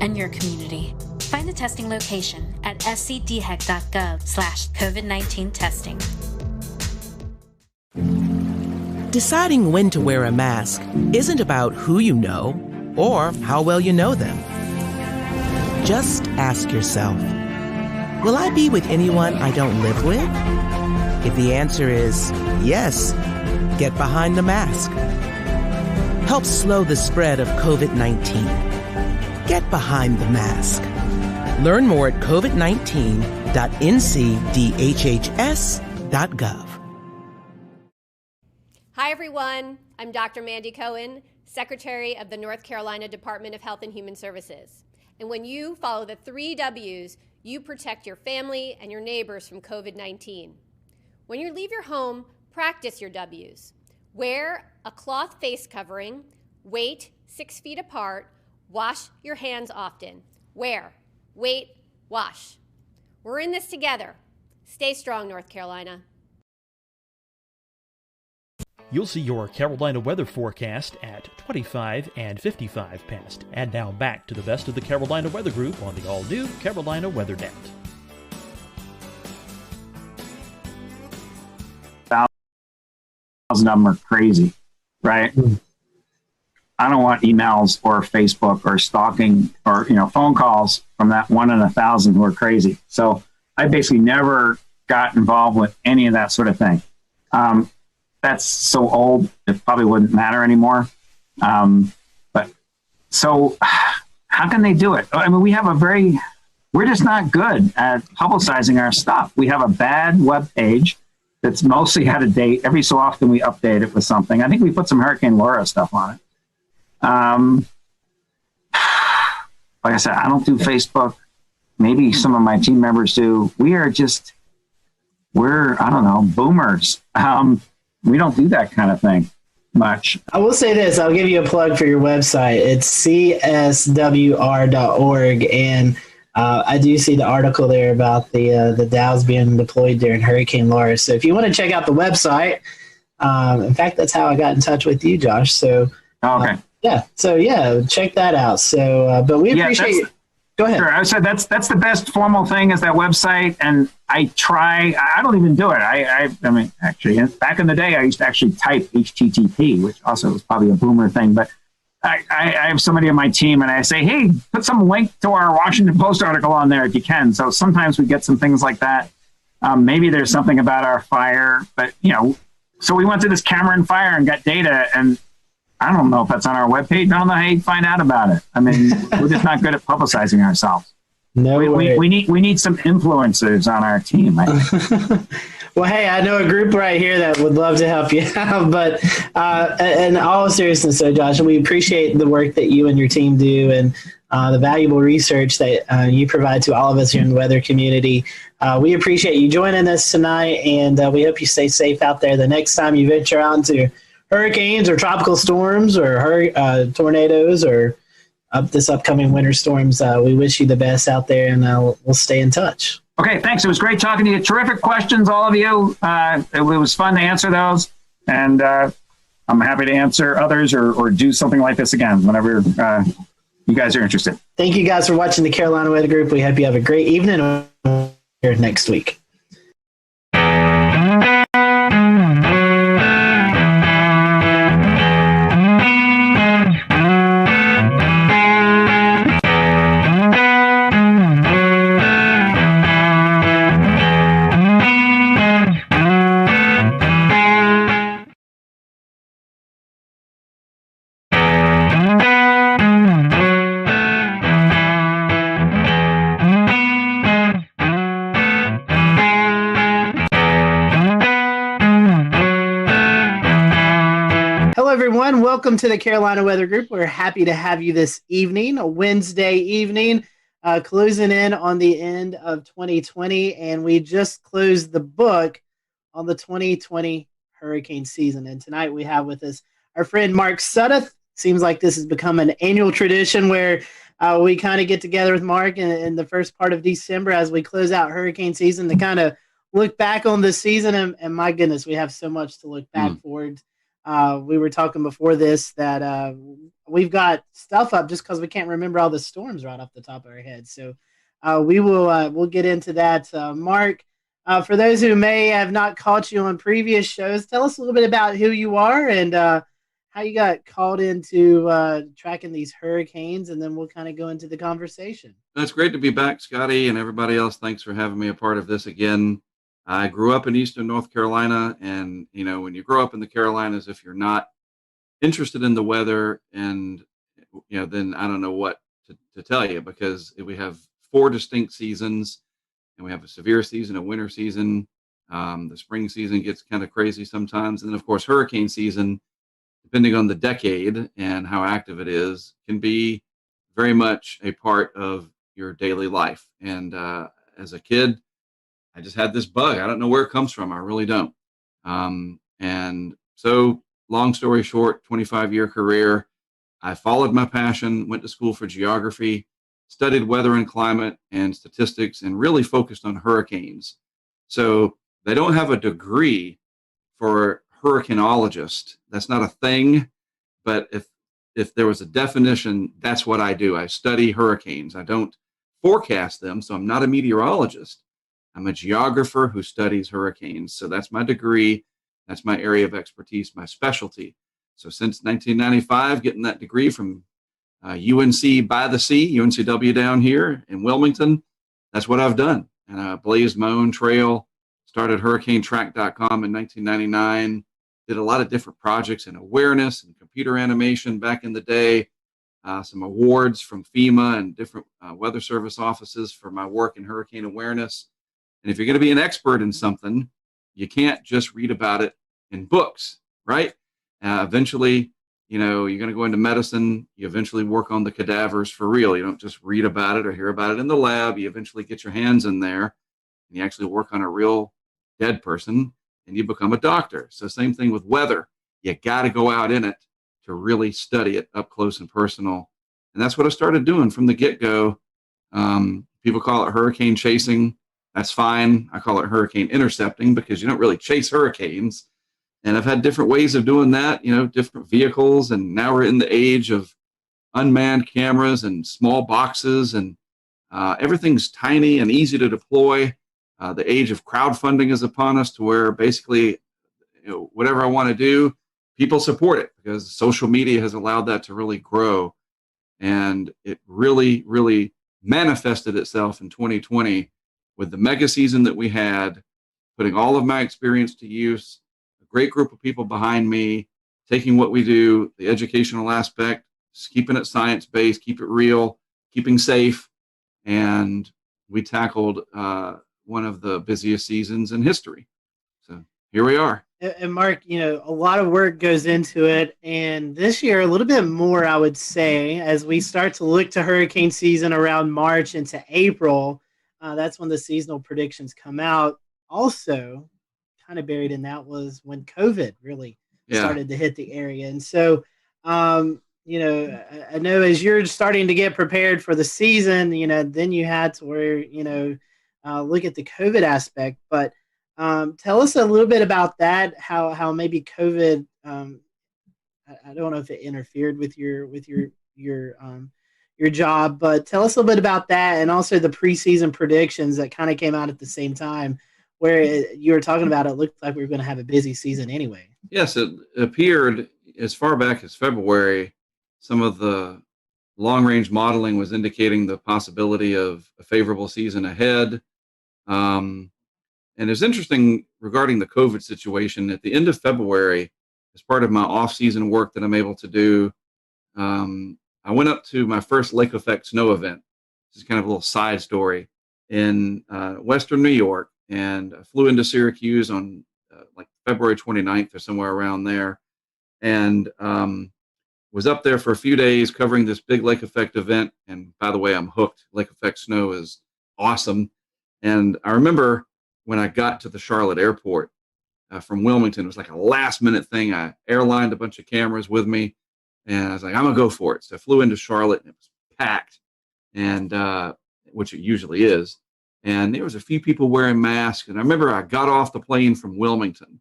and your community. Find the testing location at scdhec.gov/COVID-19 testing. Deciding when to wear a mask isn't about who you know or how well you know them. Just ask yourself, will I be with anyone I don't live with? If the answer is yes, get behind the mask. Help slow the spread of COVID-19. Get behind the mask. Learn more at covid19.ncdhhs.gov. Hi, everyone. I'm Dr. Mandy Cohen, Secretary of the North Carolina Department of Health and Human Services. And when you follow the 3 W's, you protect your family and your neighbors from COVID-19. When you leave your home, practice your W's. Wear a cloth face covering, wait 6 feet apart, wash your hands often. Wear, wait, wash. We're in this together. Stay strong, North Carolina. You'll see your Carolina weather forecast at 25 and 55 past. And now back to the best of the Carolina Weather Group on the all-new Carolina Weather Net. Thousand of them are crazy, right? I don't want emails or Facebook or stalking or phone calls from that 1 in 1,000 who are crazy. So I basically never got involved with any of that sort of thing. That's so old, it probably wouldn't matter anymore. But so how can they do it? I mean, we're just not good at publicizing our stuff. We have a bad web page that's mostly out of date. Every so often we update it with something. I think we put some Hurricane Laura stuff on it. Like I said, I don't do Facebook. Maybe some of my team members do. We're I don't know, boomers. We don't do that kind of thing much. I will say this. I'll give you a plug for your website. It's cswr.org. And I do see the article there about the Dows being deployed during Hurricane Laura. So if you want to check out the website, in fact, that's how I got in touch with you, Josh. So okay. Check that out. So, but we appreciate you. Go ahead. Sure. I said that's the best formal thing is that website, and I don't even do it. I mean, actually, back in the day, I used to actually type HTTP, which also was probably a boomer thing. But I have somebody on my team, and I say, hey, put some link to our Washington Post article on there if you can. So sometimes we get some things like that. Maybe there's something about our fire, but so we went to this Cameron fire and got data, and I don't know if that's on our webpage. I don't know how you find out about it. I mean, we're just not good at publicizing ourselves. No way. We need some influencers on our team. I think. Well, hey, I know a group right here that would love to help you out. But in all seriousness, so Josh, we appreciate the work that you and your team do and the valuable research that you provide to all of us here in the weather community. We appreciate you joining us tonight, and we hope you stay safe out there the next time you venture out into hurricanes or tropical storms or tornadoes or this upcoming winter storms. We wish you the best out there, and we'll stay in touch. Okay, thanks. It was great talking to you. Terrific questions, all of you. It was fun to answer those, and I'm happy to answer others or do something like this again whenever you guys are interested. Thank you guys for watching the Carolina Weather Group. We hope you have a great evening here next week. Welcome to the Carolina Weather Group. We're happy to have you this evening, a Wednesday evening. closing in on the end of 2020, and we just closed the book on the 2020 hurricane season. And tonight we have with us our friend Mark Sudduth. Seems like this has become an annual tradition where we kind of get together with Mark in the first part of December as we close out hurricane season to kind of look back on this season. And my goodness, we have so much to look back forward. We were talking before this that we've got stuff up just because we can't remember all the storms right off the top of our heads. So we'll get into that. Mark, for those who may have not caught you on previous shows, tell us a little bit about who you are and how you got called into tracking these hurricanes, and then we'll kind of go into the conversation. That's great to be back, Scotty, and everybody else. Thanks for having me a part of this again. I grew up in Eastern North Carolina, and when you grow up in the Carolinas, if you're not interested in the weather, and then I don't know what to tell you, because we have 4 distinct seasons, and we have a severe season, a winter season. The spring season gets kind of crazy sometimes, and then of course hurricane season, depending on the decade and how active it is, can be very much a part of your daily life. And as a kid, I just had this bug. I don't know where it comes from. I really don't. And so, long story short, 25-year career, I followed my passion, went to school for geography, studied weather and climate and statistics, and really focused on hurricanes. So they don't have a degree for hurricanologist. That's not a thing, but if there was a definition, that's what I do. I study hurricanes. I don't forecast them, so I'm not a meteorologist. I'm a geographer who studies hurricanes. So that's my degree. That's my area of expertise, my specialty. So since 1995, getting that degree from UNC by the Sea, UNCW down here in Wilmington, that's what I've done. And I blazed my own trail, started hurricanetrack.com in 1999, did a lot of different projects in awareness and computer animation back in the day, some awards from FEMA and different weather service offices for my work in hurricane awareness. And if you're going to be an expert in something, you can't just read about it in books, right? Eventually, you're going to go into medicine. You eventually work on the cadavers for real. You don't just read about it or hear about it in the lab. You eventually get your hands in there and you actually work on a real dead person and you become a doctor. So same thing with weather. You got to go out in it to really study it up close and personal. And that's what I started doing from the get-go. People call it hurricane chasing. That's fine. I call it hurricane intercepting because you don't really chase hurricanes. And I've had different ways of doing that, different vehicles. And now we're in the age of unmanned cameras and small boxes, and everything's tiny and easy to deploy. The age of crowdfunding is upon us, to where basically, whatever I want to do, people support it, because social media has allowed that to really grow. And it really, really manifested itself in 2020 with the mega season that we had, putting all of my experience to use, a great group of people behind me, taking what we do, the educational aspect, keeping it science-based, keep it real, keeping safe. And we tackled one of the busiest seasons in history. So here we are. And Mark, a lot of work goes into it. And this year, a little bit more, I would say, as we start to look to hurricane season around March into April. That's when the seasonal predictions come out. Also, kind of buried in that was when COVID really started to hit the area. And so, I know as you're starting to get prepared for the season, then you had to where, look at the COVID aspect. But tell us a little bit about that, how maybe COVID, I don't know if it interfered with your job, but tell us a little bit about that, and also the preseason predictions that kind of came out at the same time, where you were talking about it looked like we were going to have a busy season anyway. Yes, it appeared as far back as February. Some of the long-range modeling was indicating the possibility of a favorable season ahead. And it's interesting regarding the COVID situation. At the end of February, as part of my off-season work that I'm able to do, I went up to my first lake effect snow event. This is kind of a little side story in Western New York, and I flew into Syracuse on like February 29th or somewhere around there, and was up there for a few days covering this big lake effect event. And by the way, I'm hooked. Lake effect snow is awesome. And I remember when I got to the Charlotte airport from Wilmington, it was like a last minute thing. I airlined a bunch of cameras with me, and I was like, I'm gonna go for it. So I flew into Charlotte, and it was packed, and which it usually is. And there was a few people wearing masks. And I remember I got off the plane from Wilmington.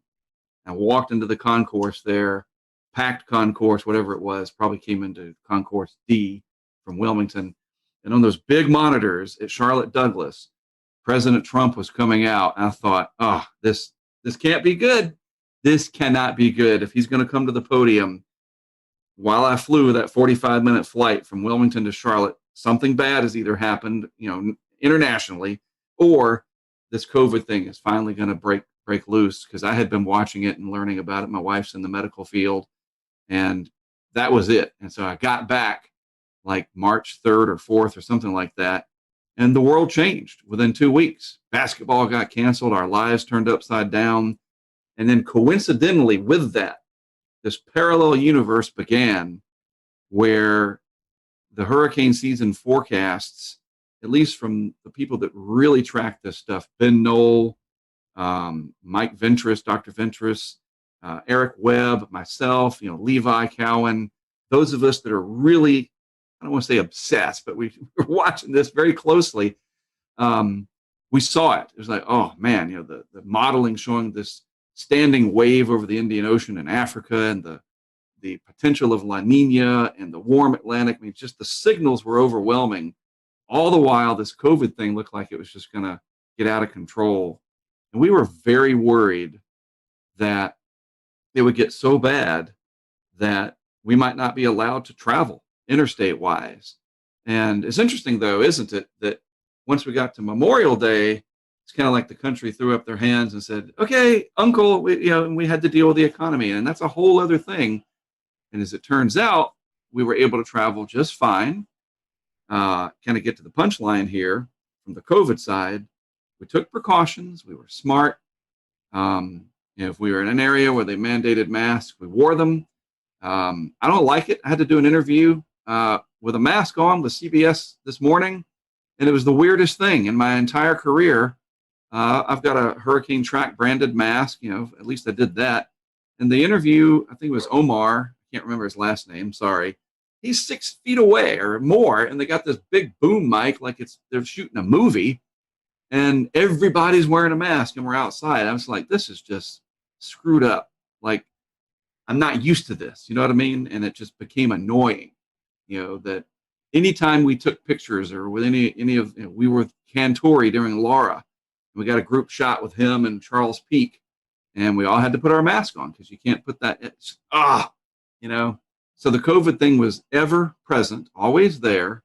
I walked into the concourse there, packed concourse, whatever it was, probably came into concourse D from Wilmington. And on those big monitors at Charlotte Douglas, President Trump was coming out. And I thought, oh, this can't be good. This cannot be good. If he's going to come to the podium while I flew that 45-minute flight from Wilmington to Charlotte, something bad has either happened, internationally, or this COVID thing is finally going to break loose, because I had been watching it and learning about it. My wife's in the medical field, and that was it. And so I got back like March 3rd or 4th or something like that, and the world changed within 2 weeks. Basketball got canceled. Our lives turned upside down. And then coincidentally with that, this parallel universe began where the hurricane season forecasts, at least from the people that really track this stuff, Ben Knoll, Mike Ventris, Dr. Ventris, Eric Webb, myself, Levi Cowan, those of us that are really, I don't want to say obsessed, but we're watching this very closely. We saw it. It was like, oh man, the modeling showing this standing wave over the Indian Ocean in Africa, and the potential of La Nina and the warm Atlantic. I mean, just the signals were overwhelming. All the while, this COVID thing looked like it was just going to get out of control. And we were very worried that it would get so bad that we might not be allowed to travel interstate wise. And it's interesting, though, isn't it, that once we got to Memorial Day, it's kind of like the country threw up their hands and said, okay, Uncle, we had to deal with the economy. And that's a whole other thing. And as it turns out, we were able to travel just fine. Kind of get to the punchline here from the COVID side. We took precautions. We were smart. If we were in an area where they mandated masks, we wore them. I don't like it. I had to do an interview with a mask on with CBS this morning, and it was the weirdest thing in my entire career. I've got a hurricane track branded mask, at least I did that. In the interview, I think it was Omar, I can't remember his last name, sorry. He's 6 feet away or more, and they got this big boom mic like they're shooting a movie, and everybody's wearing a mask, and we're outside. I was like, this is just screwed up. Like, I'm not used to this, you know what I mean? And it just became annoying, that anytime we took pictures or with any of, we were with Cantore during Laura, we got a group shot with him and Charles Peak, and we all had to put our mask on because you can't put that, So the COVID thing was ever present, always there.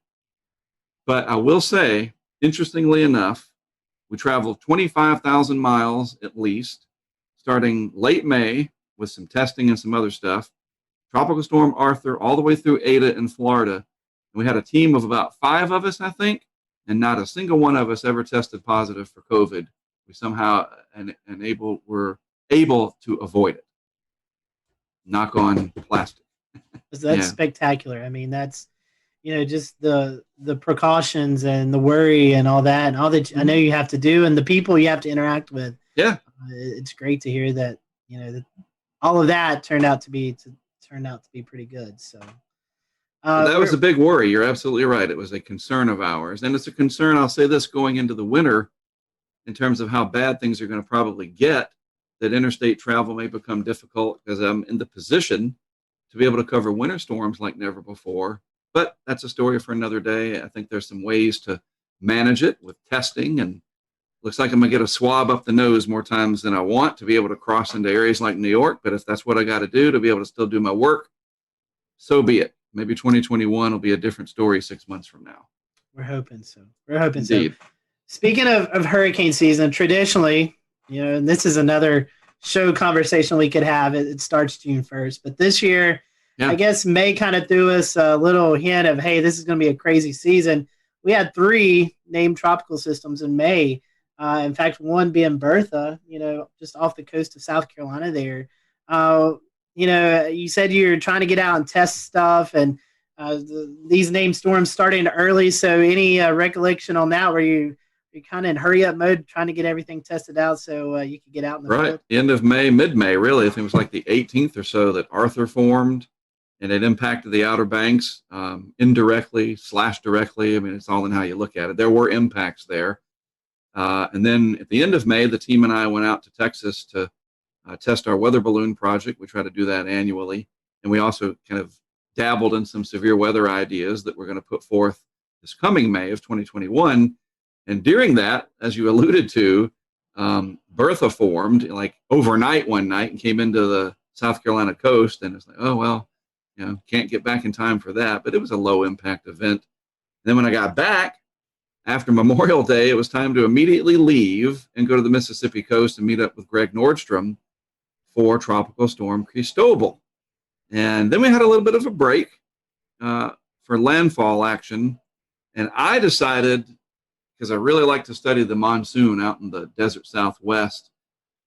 But I will say, interestingly enough, we traveled 25,000 miles at least, starting late May with some testing and some other stuff. Tropical Storm Arthur all the way through Ada in Florida. And we had a team of about 5 of us, I think, and not a single one of us ever tested positive for COVID. We somehow were able to avoid it. Knock on plastic. That's spectacular. I mean, that's, just the precautions and the worry and all that, and all that I know you have to do, and the people you have to interact with. Yeah. It's great to hear that, that all of that turned out to be pretty good. So that was a big worry. You're absolutely right. It was a concern of ours. And it's a concern, I'll say this, going into the winter, in terms of how bad things are going to probably get, that interstate travel may become difficult, because I'm in the position to be able to cover winter storms like never before. But that's a story for another day. I think there's some ways to manage it with testing, and looks like I'm going to get a swab up the nose more times than I want to be able to cross into areas like New York. But if that's what I got to do to be able to still do my work, so be it. Maybe 2021 will be a different story 6 months from now. We're hoping so. We're hoping Indeed. so. Speaking of hurricane season, traditionally, and this is another show conversation we could have. It starts June 1st, but this year, I guess May kind of threw us a little hint of, hey, this is going to be a crazy season. We had 3 named tropical systems in May. In fact, one being Bertha, just off the coast of South Carolina there. you said you're trying to get out and test stuff, and these named storms starting early. So any recollection on that, where you're kind of in hurry up mode, trying to get everything tested out so you could get out in the Right. field? End of May, mid-May, really. I think it was like the 18th or so that Arthur formed, and it impacted the Outer Banks indirectly / directly. I mean, it's all in how you look at it. There were impacts there. And then at the end of May, the team and I went out to Texas to test our weather balloon project. We try to do that annually. And we also kind of dabbled in some severe weather ideas that we're going to put forth this coming May of 2021. And during that, as you alluded to, Bertha formed like overnight one night and came into the South Carolina coast. And it's like, oh, well, can't get back in time for that. But it was a low impact event. And then when I got back after Memorial Day, it was time to immediately leave and go to the Mississippi coast and meet up with Greg Nordstrom for Tropical Storm Cristobal. And then we had a little bit of a break for landfall action. And I decided, because I really like to study the monsoon out in the desert Southwest,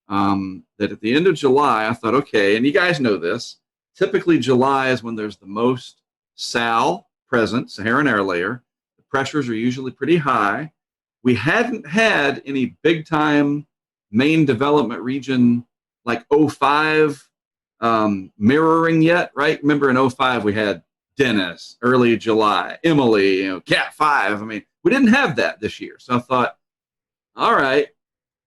that at the end of July, I thought, okay, and you guys know this, typically July is when there's the most SAL present, Saharan air layer. The pressures are usually pretty high. We hadn't had any big time main development region like 05 mirroring yet, right? Remember in 05 we had Dennis, early July, Emily, Cat 5. I mean, we didn't have that this year. So I thought, all right,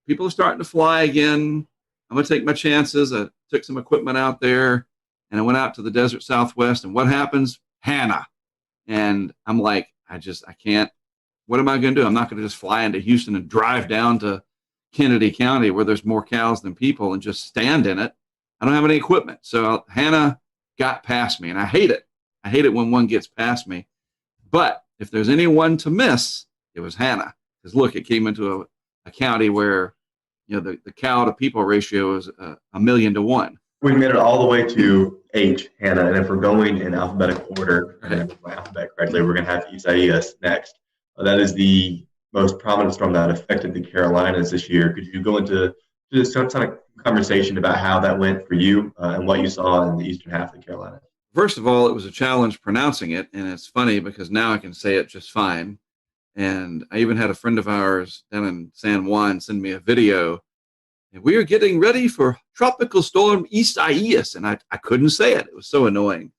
people are starting to fly again. I'm going to take my chances. I took some equipment out there and I went out to the desert Southwest. And what happens? Hannah. And I'm like, I can't. What am I going to do? I'm not going to just fly into Houston and drive down to Kennedy County where there's more cows than people and just stand in it. I don't have any equipment. So Hannah got past me, and I hate it. I hate it when one gets past me. But if there's anyone to miss, it was Hannah. Because look, it came into a county where the cow to people ratio is 1,000,000 to 1. We made it all the way to H, Hannah, and if we're going in alphabetical order, and my alphabet correctly, we're going to have Isaias next. That is the most prominent storm that affected the Carolinas this year. Could you go into just some kind of conversation about how that went for you and what you saw in the eastern half of the Carolinas? First of all, it was a challenge pronouncing it, and it's funny because now I can say it just fine. And I even had a friend of ours down in San Juan send me a video, and we are getting ready for Tropical Storm Isaias, and I couldn't say it. It was so annoying.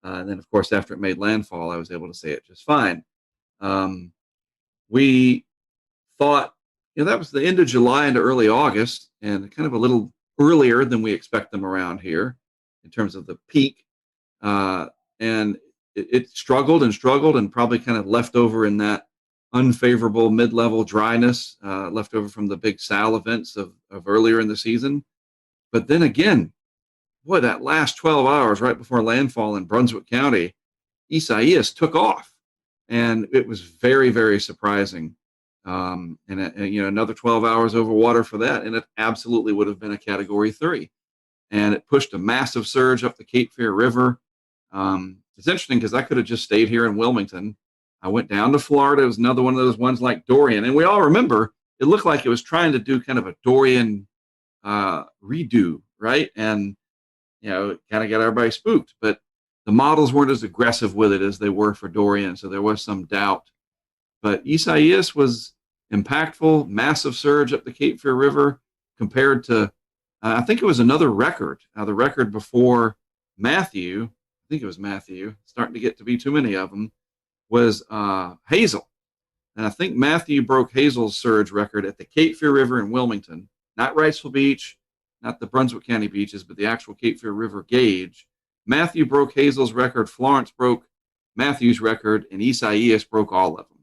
And then, of course, after it made landfall, I was able to say it just fine. We thought, that was the end of July into early August, and kind of a little earlier than we expect them around here in terms of the peak. And it struggled and probably kind of left over in that unfavorable mid-level dryness left over from the big SAL events of earlier in the season. But then again, boy, that last 12 hours right before landfall in Brunswick County, Isaias took off. And it was very, very surprising. And another 12 hours over water for that, and it absolutely would have been a Category 3. And it pushed a massive surge up the Cape Fear River. It's interesting because I could have just stayed here in Wilmington. I went down to Florida. It was another one of those ones like Dorian. And we all remember it looked like it was trying to do kind of a Dorian redo, right? And, it kind of got everybody spooked. But the models weren't as aggressive with it as they were for Dorian, so there was some doubt. But Isaias was impactful, massive surge up the Cape Fear River compared to, I think it was another record. The record before Matthew, I think it was Matthew, starting to get to be too many of them, was Hazel. And I think Matthew broke Hazel's surge record at the Cape Fear River in Wilmington, not Wrightsville Beach, not the Brunswick County beaches, but the actual Cape Fear River gauge. Matthew broke Hazel's record, Florence broke Matthew's record, and Isaias broke all of them.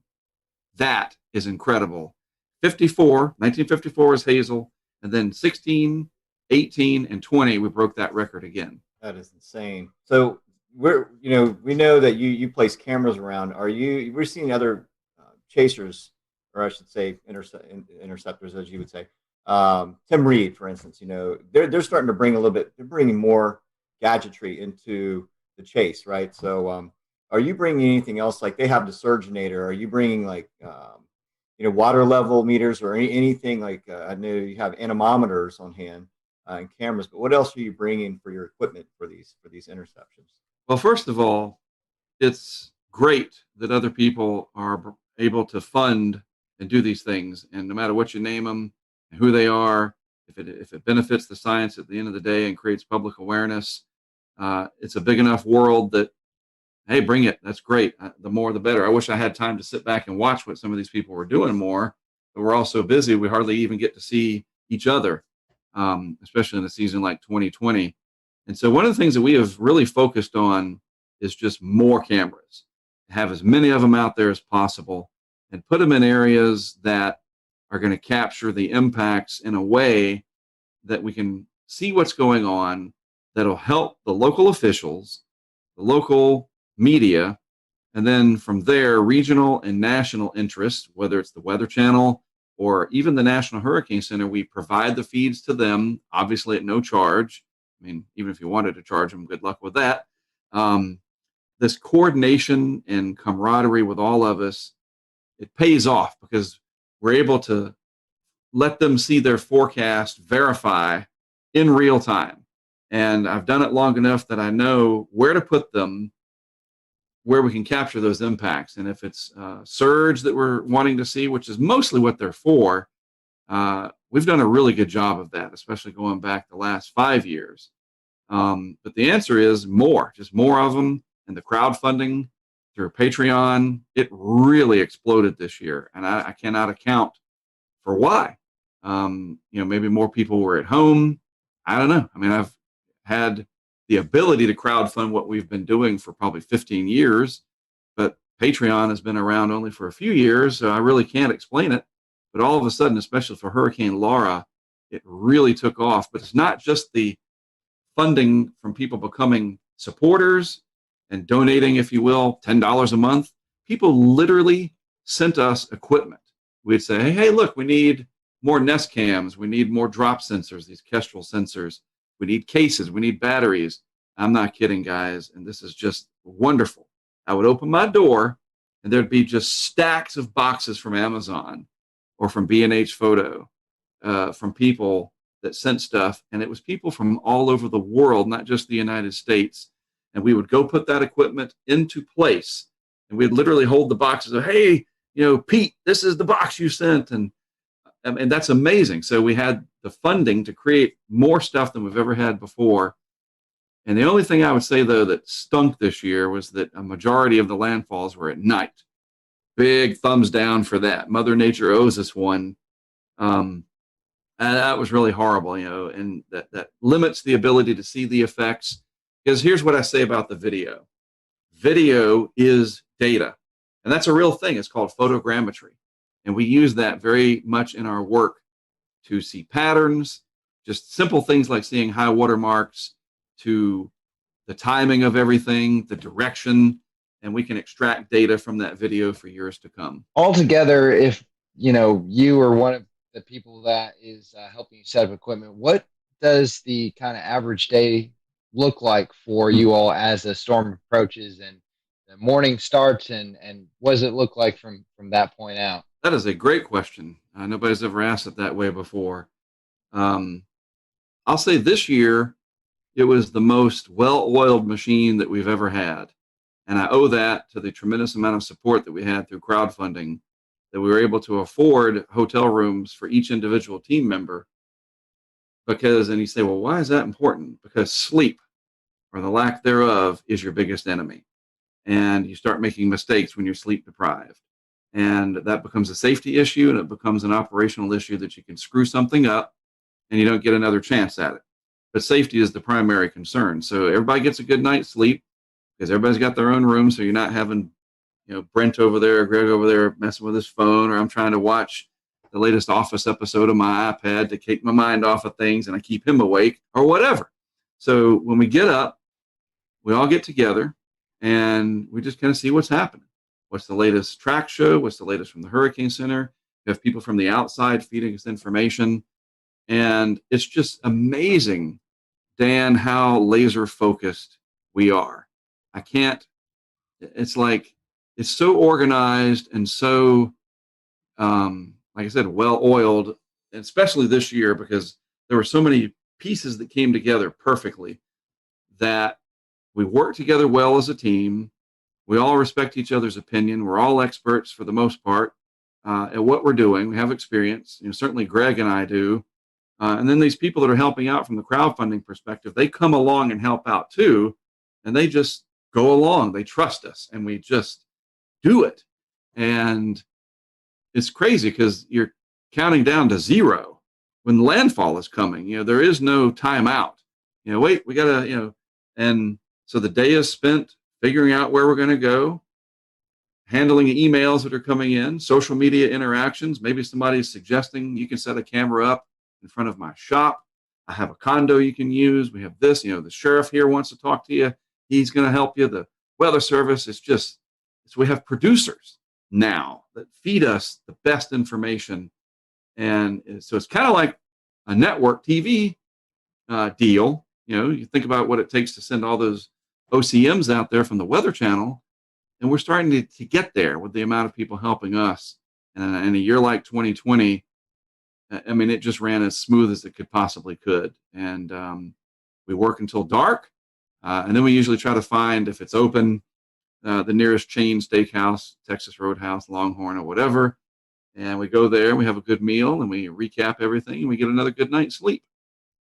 That is incredible. 1954 is Hazel, and then 16, 18, and 20, we broke that record again. That is insane. So we know that you place cameras around. We're seeing other chasers, or I should say interceptors, as you would say. Tim Reed, for instance, they're starting to bring they're bringing more gadgetry into the chase, right? So are you bringing anything else? Like they have the Surgeonator. Are you bringing like water level meters or anything like I know you have anemometers on hand. and cameras, but what else are you bringing for your equipment for these interceptions? Well, first of all, it's great that other people are able to fund and do these things, and no matter what you name them and who they are, if it benefits the science at the end of the day and creates public awareness, it's a big enough world that, hey, bring it. That's great. The more, the better. I wish I had time to sit back and watch what some of these people were doing more, but we're all so busy we hardly even get to see each other, especially in a season like 2020. And so one of the things that we have really focused on is just more cameras, have as many of them out there as possible, and put them in areas that are going to capture the impacts in a way that we can see what's going on, that'll help the local officials, the local media, and then from there, regional and national interests, whether it's the Weather Channel or even the National Hurricane Center. We provide the feeds to them, obviously at no charge. I mean, even if you wanted to charge them, good luck with that. This coordination and camaraderie with all of us, it pays off because we're able to let them see their forecast verify in real time. And I've done it long enough that I know where to put them, where we can capture those impacts. And if it's surge that we're wanting to see, which is mostly what they're for, we've done a really good job of that, especially going back the last 5 years. But the answer is more, just more of them. And the crowdfunding through Patreon, it really exploded this year. And I cannot account for why. Maybe more people were at home. I don't know. I mean, I've had the ability to crowdfund what we've been doing for probably 15 years, but Patreon has been around only for a few years, so I really can't explain it. But all of a sudden, especially for Hurricane Laura, it really took off. But it's not just the funding from people becoming supporters and donating, if you will, $10 a month. People literally sent us equipment. We'd say, hey, look, we need more Nest cams. We need more drop sensors, these Kestrel sensors. We need cases. We need batteries. I'm not kidding, guys. And this is just wonderful. I would open my door and there'd be just stacks of boxes from Amazon or from B&H Photo, from people that sent stuff. And it was people from all over the world, not just the United States. And we would go put that equipment into place. And we'd literally hold the boxes of, hey, Pete, this is the box you sent. And that's amazing. So we had the funding to create more stuff than we've ever had before. And the only thing I would say, though, that stunk this year was that a majority of the landfalls were at night. Big thumbs down for that. Mother Nature owes us one. And that was really horrible, and that limits the ability to see the effects. Because here's what I say about the video. Video is data. And that's a real thing. It's called photogrammetry. And we use that very much in our work to see patterns, just simple things like seeing high water marks, to the timing of everything, the direction, and we can extract data from that video for years to come. Altogether, if you are one of the people that is helping you set up equipment, what does the kind of average day look like for you all as the storm approaches and the morning starts, and what does it look like from that point out? That is a great question. Nobody's ever asked it that way before. I'll say this year, it was the most well-oiled machine that we've ever had. And I owe that to the tremendous amount of support that we had through crowdfunding, that we were able to afford hotel rooms for each individual team member. And you say, well, why is that important? Because sleep, or the lack thereof, is your biggest enemy. And you start making mistakes when you're sleep deprived. And that becomes a safety issue, and it becomes an operational issue that you can screw something up and you don't get another chance at it. But safety is the primary concern. So everybody gets a good night's sleep because everybody's got their own room. So you're not having, Brent over there or Greg over there messing with his phone, or I'm trying to watch the latest Office episode on my iPad to take my mind off of things and I keep him awake or whatever. So when we get up, we all get together and we just kind of see what's happening. What's the latest track show? What's the latest from the Hurricane Center? We have people from the outside feeding us information. And it's just amazing, Dan, how laser focused we are. It's so organized and so, like I said, well-oiled, especially this year because there were so many pieces that came together perfectly, that we work together well as a team. We all respect each other's opinion. We're all experts for the most part at what we're doing. We have experience. Certainly Greg and I do. And then these people that are helping out from the crowdfunding perspective, they come along and help out too. And they just go along. They trust us, and we just do it. And it's crazy because you're counting down to zero when landfall is coming. There is no timeout. Wait, we got to, and so the day is spent figuring out where we're going to go, handling the emails that are coming in, social media interactions. Maybe somebody's suggesting you can set a camera up in front of my shop. I have a condo you can use. We have this, the sheriff here wants to talk to you. He's going to help you. The weather service. We have producers now that feed us the best information. And so it's kind of like a network TV deal. You think about what it takes to send all those OCMs out there from the Weather Channel. And we're starting to get there with the amount of people helping us. And in a year like 2020, it just ran as smooth as it possibly could. And we work until dark. And then we usually try to find, if it's open, the nearest chain steakhouse, Texas Roadhouse, Longhorn, or whatever. And we go there, we have a good meal, and we recap everything, and we get another good night's sleep.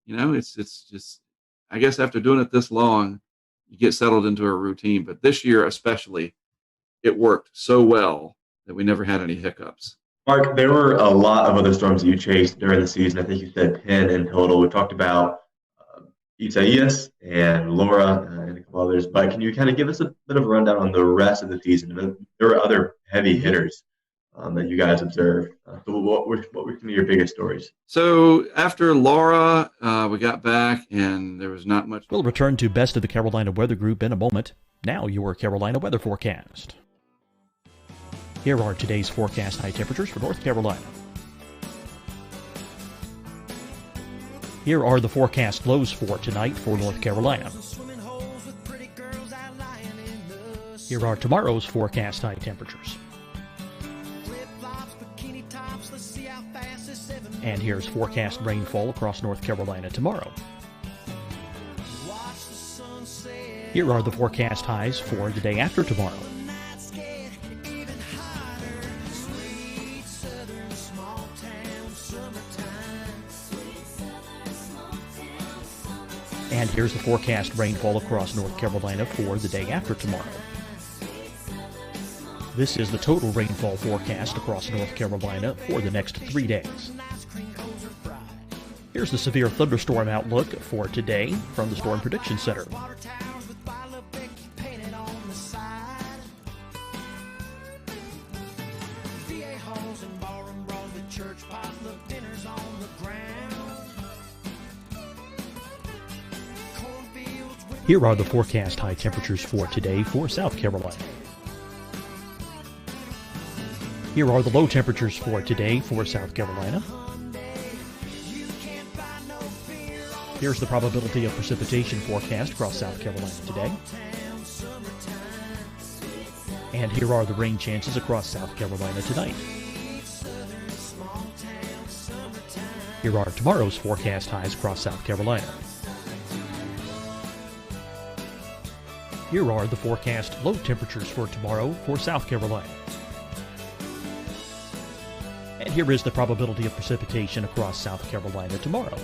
It's just, I guess after doing it this long, you get settled into a routine. But this year especially, it worked so well that we never had any hiccups. Mark, there were a lot of other storms that you chased during the season. I think you said 10 in total. We talked about Isaias and Laura and a couple others, but can you kind of give us a bit of a rundown on the rest of the season? There were other heavy hitters that you guys observed. So what were some of your biggest stories? So after Laura, we got back and there was not much. We'll return to Best of the Carolina Weather Group in a moment. Now your Carolina weather forecast. Here are today's forecast high temperatures for North Carolina. Here are the forecast lows for tonight for North Carolina. Here are tomorrow's forecast high temperatures. And here's forecast rainfall across North Carolina tomorrow. Here are the forecast highs for the day after tomorrow. And here's the forecast rainfall across North Carolina for the day after tomorrow. This is the total rainfall forecast across North Carolina for the next 3 days. Here's the severe thunderstorm outlook for today from the Storm Prediction Center. Here are the forecast high temperatures for today for South Carolina. Here are the low temperatures for today for South Carolina. Here's the probability of precipitation forecast across South Carolina today. And here are the rain chances across South Carolina tonight. Here are tomorrow's forecast highs across South Carolina. Here are the forecast low temperatures for tomorrow for South Carolina. And here is the probability of precipitation across South Carolina tomorrow.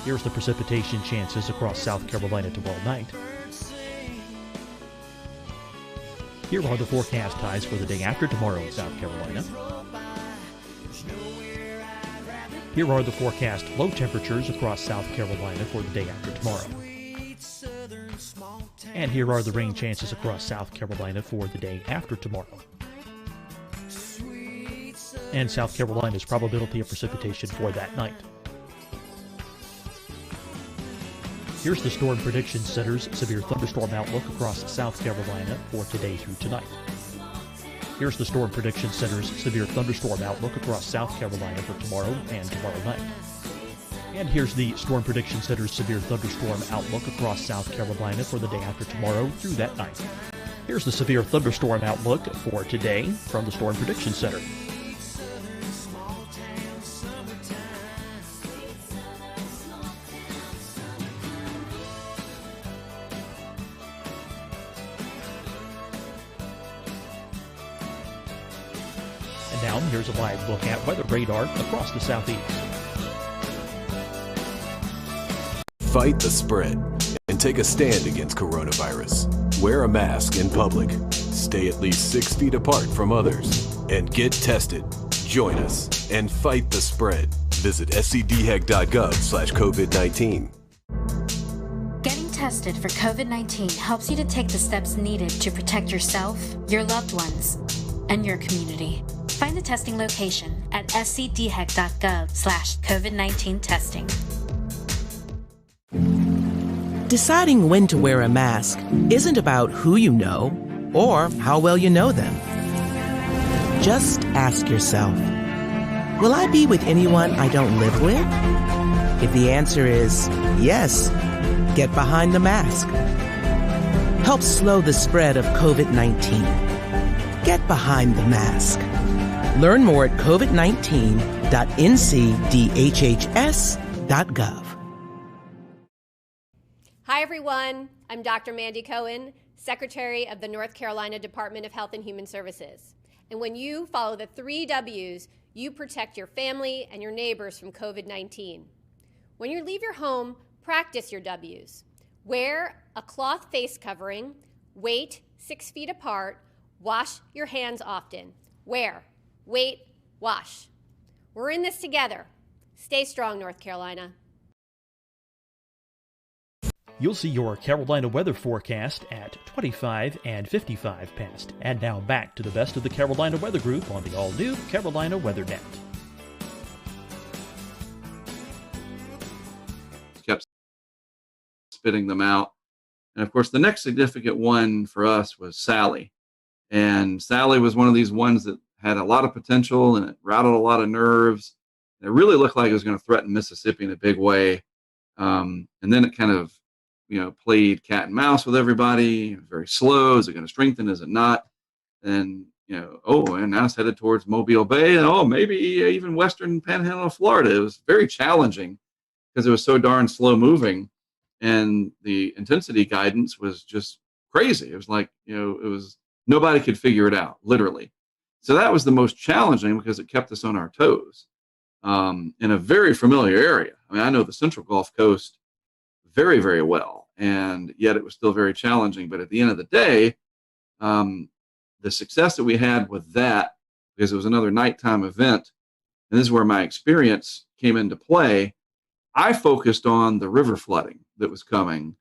Here's the precipitation chances across South Carolina tomorrow night. Here are the forecast highs for the day after tomorrow in South Carolina. Here are the forecast low temperatures across South Carolina for the day after tomorrow. And here are the rain chances across South Carolina for the day after tomorrow. And South Carolina's probability of precipitation for that night. Here's the Storm Prediction Center's severe thunderstorm outlook across South Carolina for today through tonight. Here's the Storm Prediction Center's severe thunderstorm outlook across South Carolina for tomorrow and tomorrow night. And here's the Storm Prediction Center's severe thunderstorm outlook across South Carolina for the day after tomorrow through that night. Here's the severe thunderstorm outlook for today from the Storm Prediction Center. And now here's a live look at weather radar across the southeast. Fight the spread and take a stand against coronavirus. Wear a mask in public. Stay at least 6 feet apart from others. And get tested. Join us and fight the spread. Visit scdhec.gov/COVID-19. Getting tested for COVID-19 helps you to take the steps needed to protect yourself, your loved ones, and your community. Find the testing location at scdhec.gov/COVID-19 testing. Deciding when to wear a mask isn't about who you know or how well you know them. Just ask yourself, will I be with anyone I don't live with? If the answer is yes, get behind the mask. Help slow the spread of COVID-19. Get behind the mask. Learn more at covid19.ncdhhs.gov. Hi, everyone. I'm Dr. Mandy Cohen, Secretary of the North Carolina Department of Health and Human Services. And when you follow the 3 W's, you protect your family and your neighbors from COVID-19. When you leave your home, practice your W's. Wear a cloth face covering, wait 6 feet apart, wash your hands often. Wear, wait, wash. We're in this together. Stay strong, North Carolina. You'll see your Carolina weather forecast at 25 and 55 past. And now back to the best of the Carolina Weather Group on the all-new Carolina Weather Net. Kept spitting them out. And of course, the next significant one for us was Sally. And Sally was one of these ones that had a lot of potential and it rattled a lot of nerves. And it really looked like it was going to threaten Mississippi in a big way. And then it kind of played cat and mouse with everybody. It was very slow. Is it going to strengthen? Is it not? And, and now it's headed towards Mobile Bay. And, maybe even western panhandle of Florida. It was very challenging because it was so darn slow moving. And the intensity guidance was just crazy. It was like, nobody could figure it out, literally. So that was the most challenging because it kept us on our toes in a very familiar area. I mean, I know the Central Gulf Coast very, very well, and yet it was still very challenging. But at the end of the day, the success that we had with that, because it was another nighttime event, and this is where my experience came into play, I focused on the river flooding that was coming,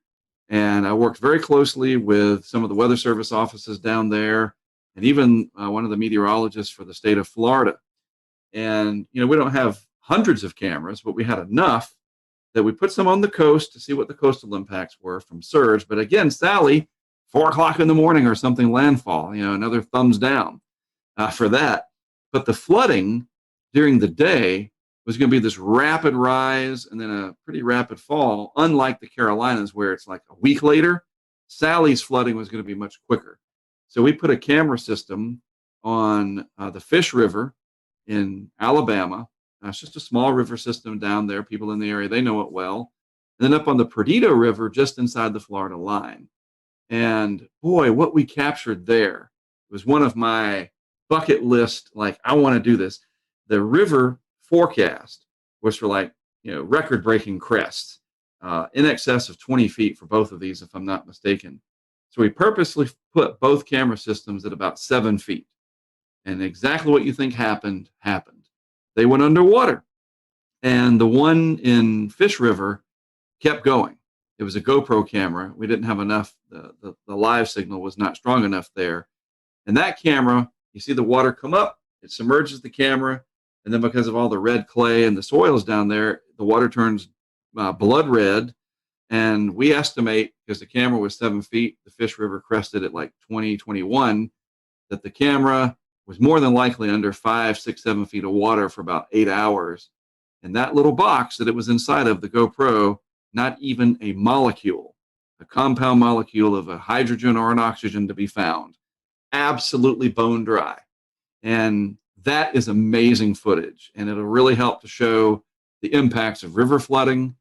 and I worked very closely with some of the Weather Service offices down there, and even one of the meteorologists for the state of Florida. And, we don't have hundreds of cameras, but we had enough that we put some on the coast to see what the coastal impacts were from surge. But again, Sally, 4 o'clock in the morning or something, landfall, another thumbs down for that. But the flooding during the day was going to be this rapid rise and then a pretty rapid fall, unlike the Carolinas where it's like a week later. Sally's flooding was going to be much quicker. So we put a camera system on the Fish River in Alabama. It's just a small river system down there. People in the area, they know it well. And then up on the Perdido River, just inside the Florida line. And boy, what we captured there was one of my bucket list, like, I want to do this. The river forecast was for record-breaking crests, in excess of 20 feet for both of these, if I'm not mistaken. So we purposely put both camera systems at about 7 feet. And exactly what you think happened. They went underwater. And the one in Fish River kept going. It was a GoPro camera. We didn't have enough. The live signal was not strong enough there. And that camera, you see the water come up, it submerges the camera. And then because of all the red clay and the soils down there, the water turns blood red. And we estimate, because the camera was 7 feet, the Fish River crested at like 20, 21, that the camera was more than likely under 5, 6, 7 feet of water for about 8 hours. And that little box that it was inside of, the GoPro, not even a molecule, a compound molecule of a hydrogen or an oxygen to be found. Absolutely bone dry. And that is amazing footage. And it'll really help to show the impacts of river flooding.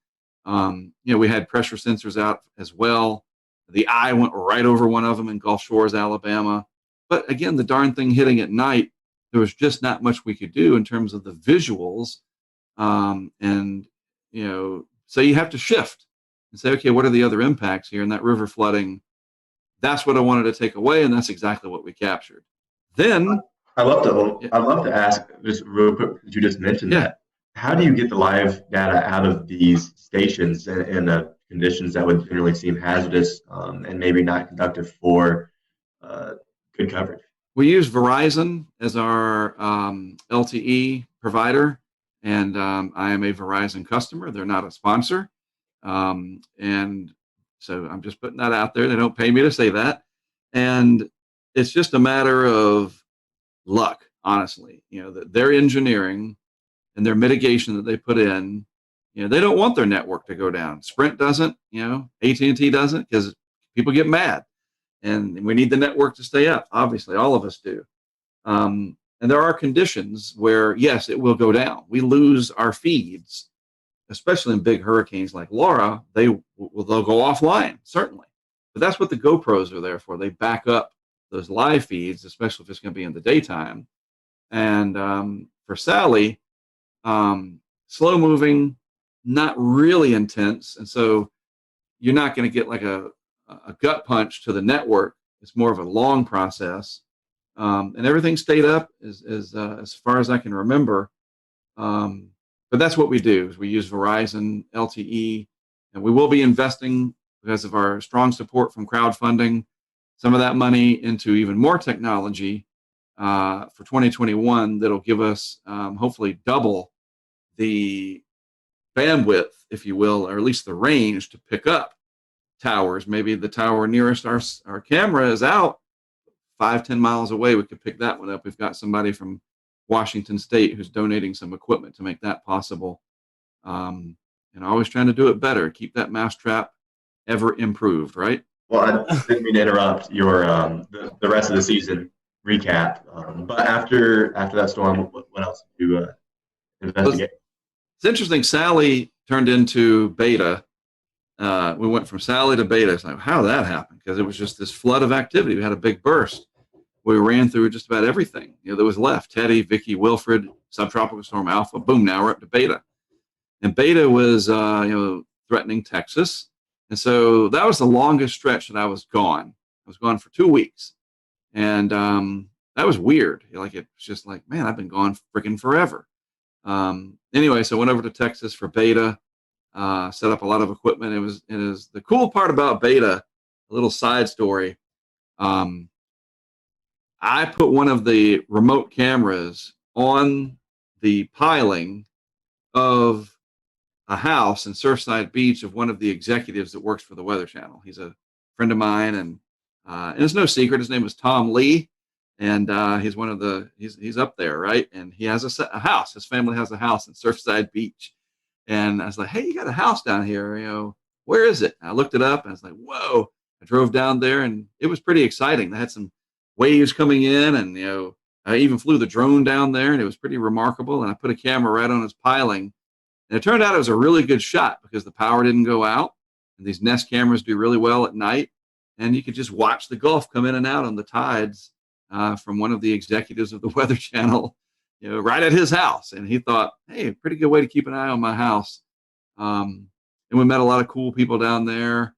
We had pressure sensors out as well. The eye went right over one of them in Gulf Shores, Alabama. But again, the darn thing hitting at night, there was just not much we could do in terms of the visuals. And, so you have to shift and say, okay, what are the other impacts here? And that river flooding, that's what I wanted to take away. And that's exactly what we captured. Then I'd love to ask just real quick, because you just mentioned that. How do you get the live data out of these stations in the conditions that would generally seem hazardous and maybe not conductive for good coverage? We use Verizon as our LTE provider, and I am a Verizon customer. They're not a sponsor. And so I'm just putting that out there. They don't pay me to say that. And it's just a matter of luck, honestly. Their engineering and their mitigation that they put in, they don't want their network to go down. Sprint doesn't, AT&T doesn't, because people get mad. And we need the network to stay up. Obviously, all of us do. And there are conditions where, yes, it will go down. We lose our feeds, especially in big hurricanes like Laura. They'll go offline, certainly. But that's what the GoPros are there for. They back up those live feeds, especially if it's going to be in the daytime. And for Sally, slow moving, not really intense. And so you're not going to get like a gut punch to the network. It's more of a long process. And everything stayed up as far as I can remember. But that's what we do, is we use Verizon LTE, and we will be investing, because of our strong support from crowdfunding, some of that money into even more technology for 2021 that'll give us hopefully double the bandwidth, if you will, or at least the range to pick up towers. Maybe the tower nearest our camera is out 5-10 miles away. We could pick that one up. We've got somebody from Washington State who's donating some equipment to make that possible. And always trying to do it better, keep that mousetrap ever improved, right? Well, I didn't mean to interrupt your the rest of the season recap. But after that storm, what else did you investigate? It's interesting. Sally turned into Beta. We went from Sally to Beta. It's like, how did that happen? Because it was just this flood of activity. We had a big burst. We ran through just about everything that was left. Teddy, Vicky, Wilfred, subtropical storm Alpha. Boom! Now we're up to Beta, and Beta was threatening Texas, and so that was the longest stretch that I was gone. I was gone for 2 weeks, and that was weird. It was just like, man, I've been gone freaking forever. Anyway, so I went over to Texas for Beta. Set up a lot of equipment. It is the cool part about Beta. A little side story. I put one of the remote cameras on the piling of a house in Surfside Beach of one of the executives that works for the Weather Channel. He's a friend of mine, and it's no secret. His name is Tom Lee, and he's one of the he's up there, right? And he has a house. His family has a house in Surfside Beach. And I was like, hey, you got a house down here, where is it? And I looked it up, and I was like, whoa. I drove down there, and it was pretty exciting. They had some waves coming in, and, I even flew the drone down there, and it was pretty remarkable. And I put a camera right on his piling. And it turned out it was a really good shot because the power didn't go out. And these Nest cameras do really well at night. And you could just watch the Gulf come in and out on the tides from one of the executives of the Weather Channel, right at his house. And he thought, hey, pretty good way to keep an eye on my house. And we met a lot of cool people down there,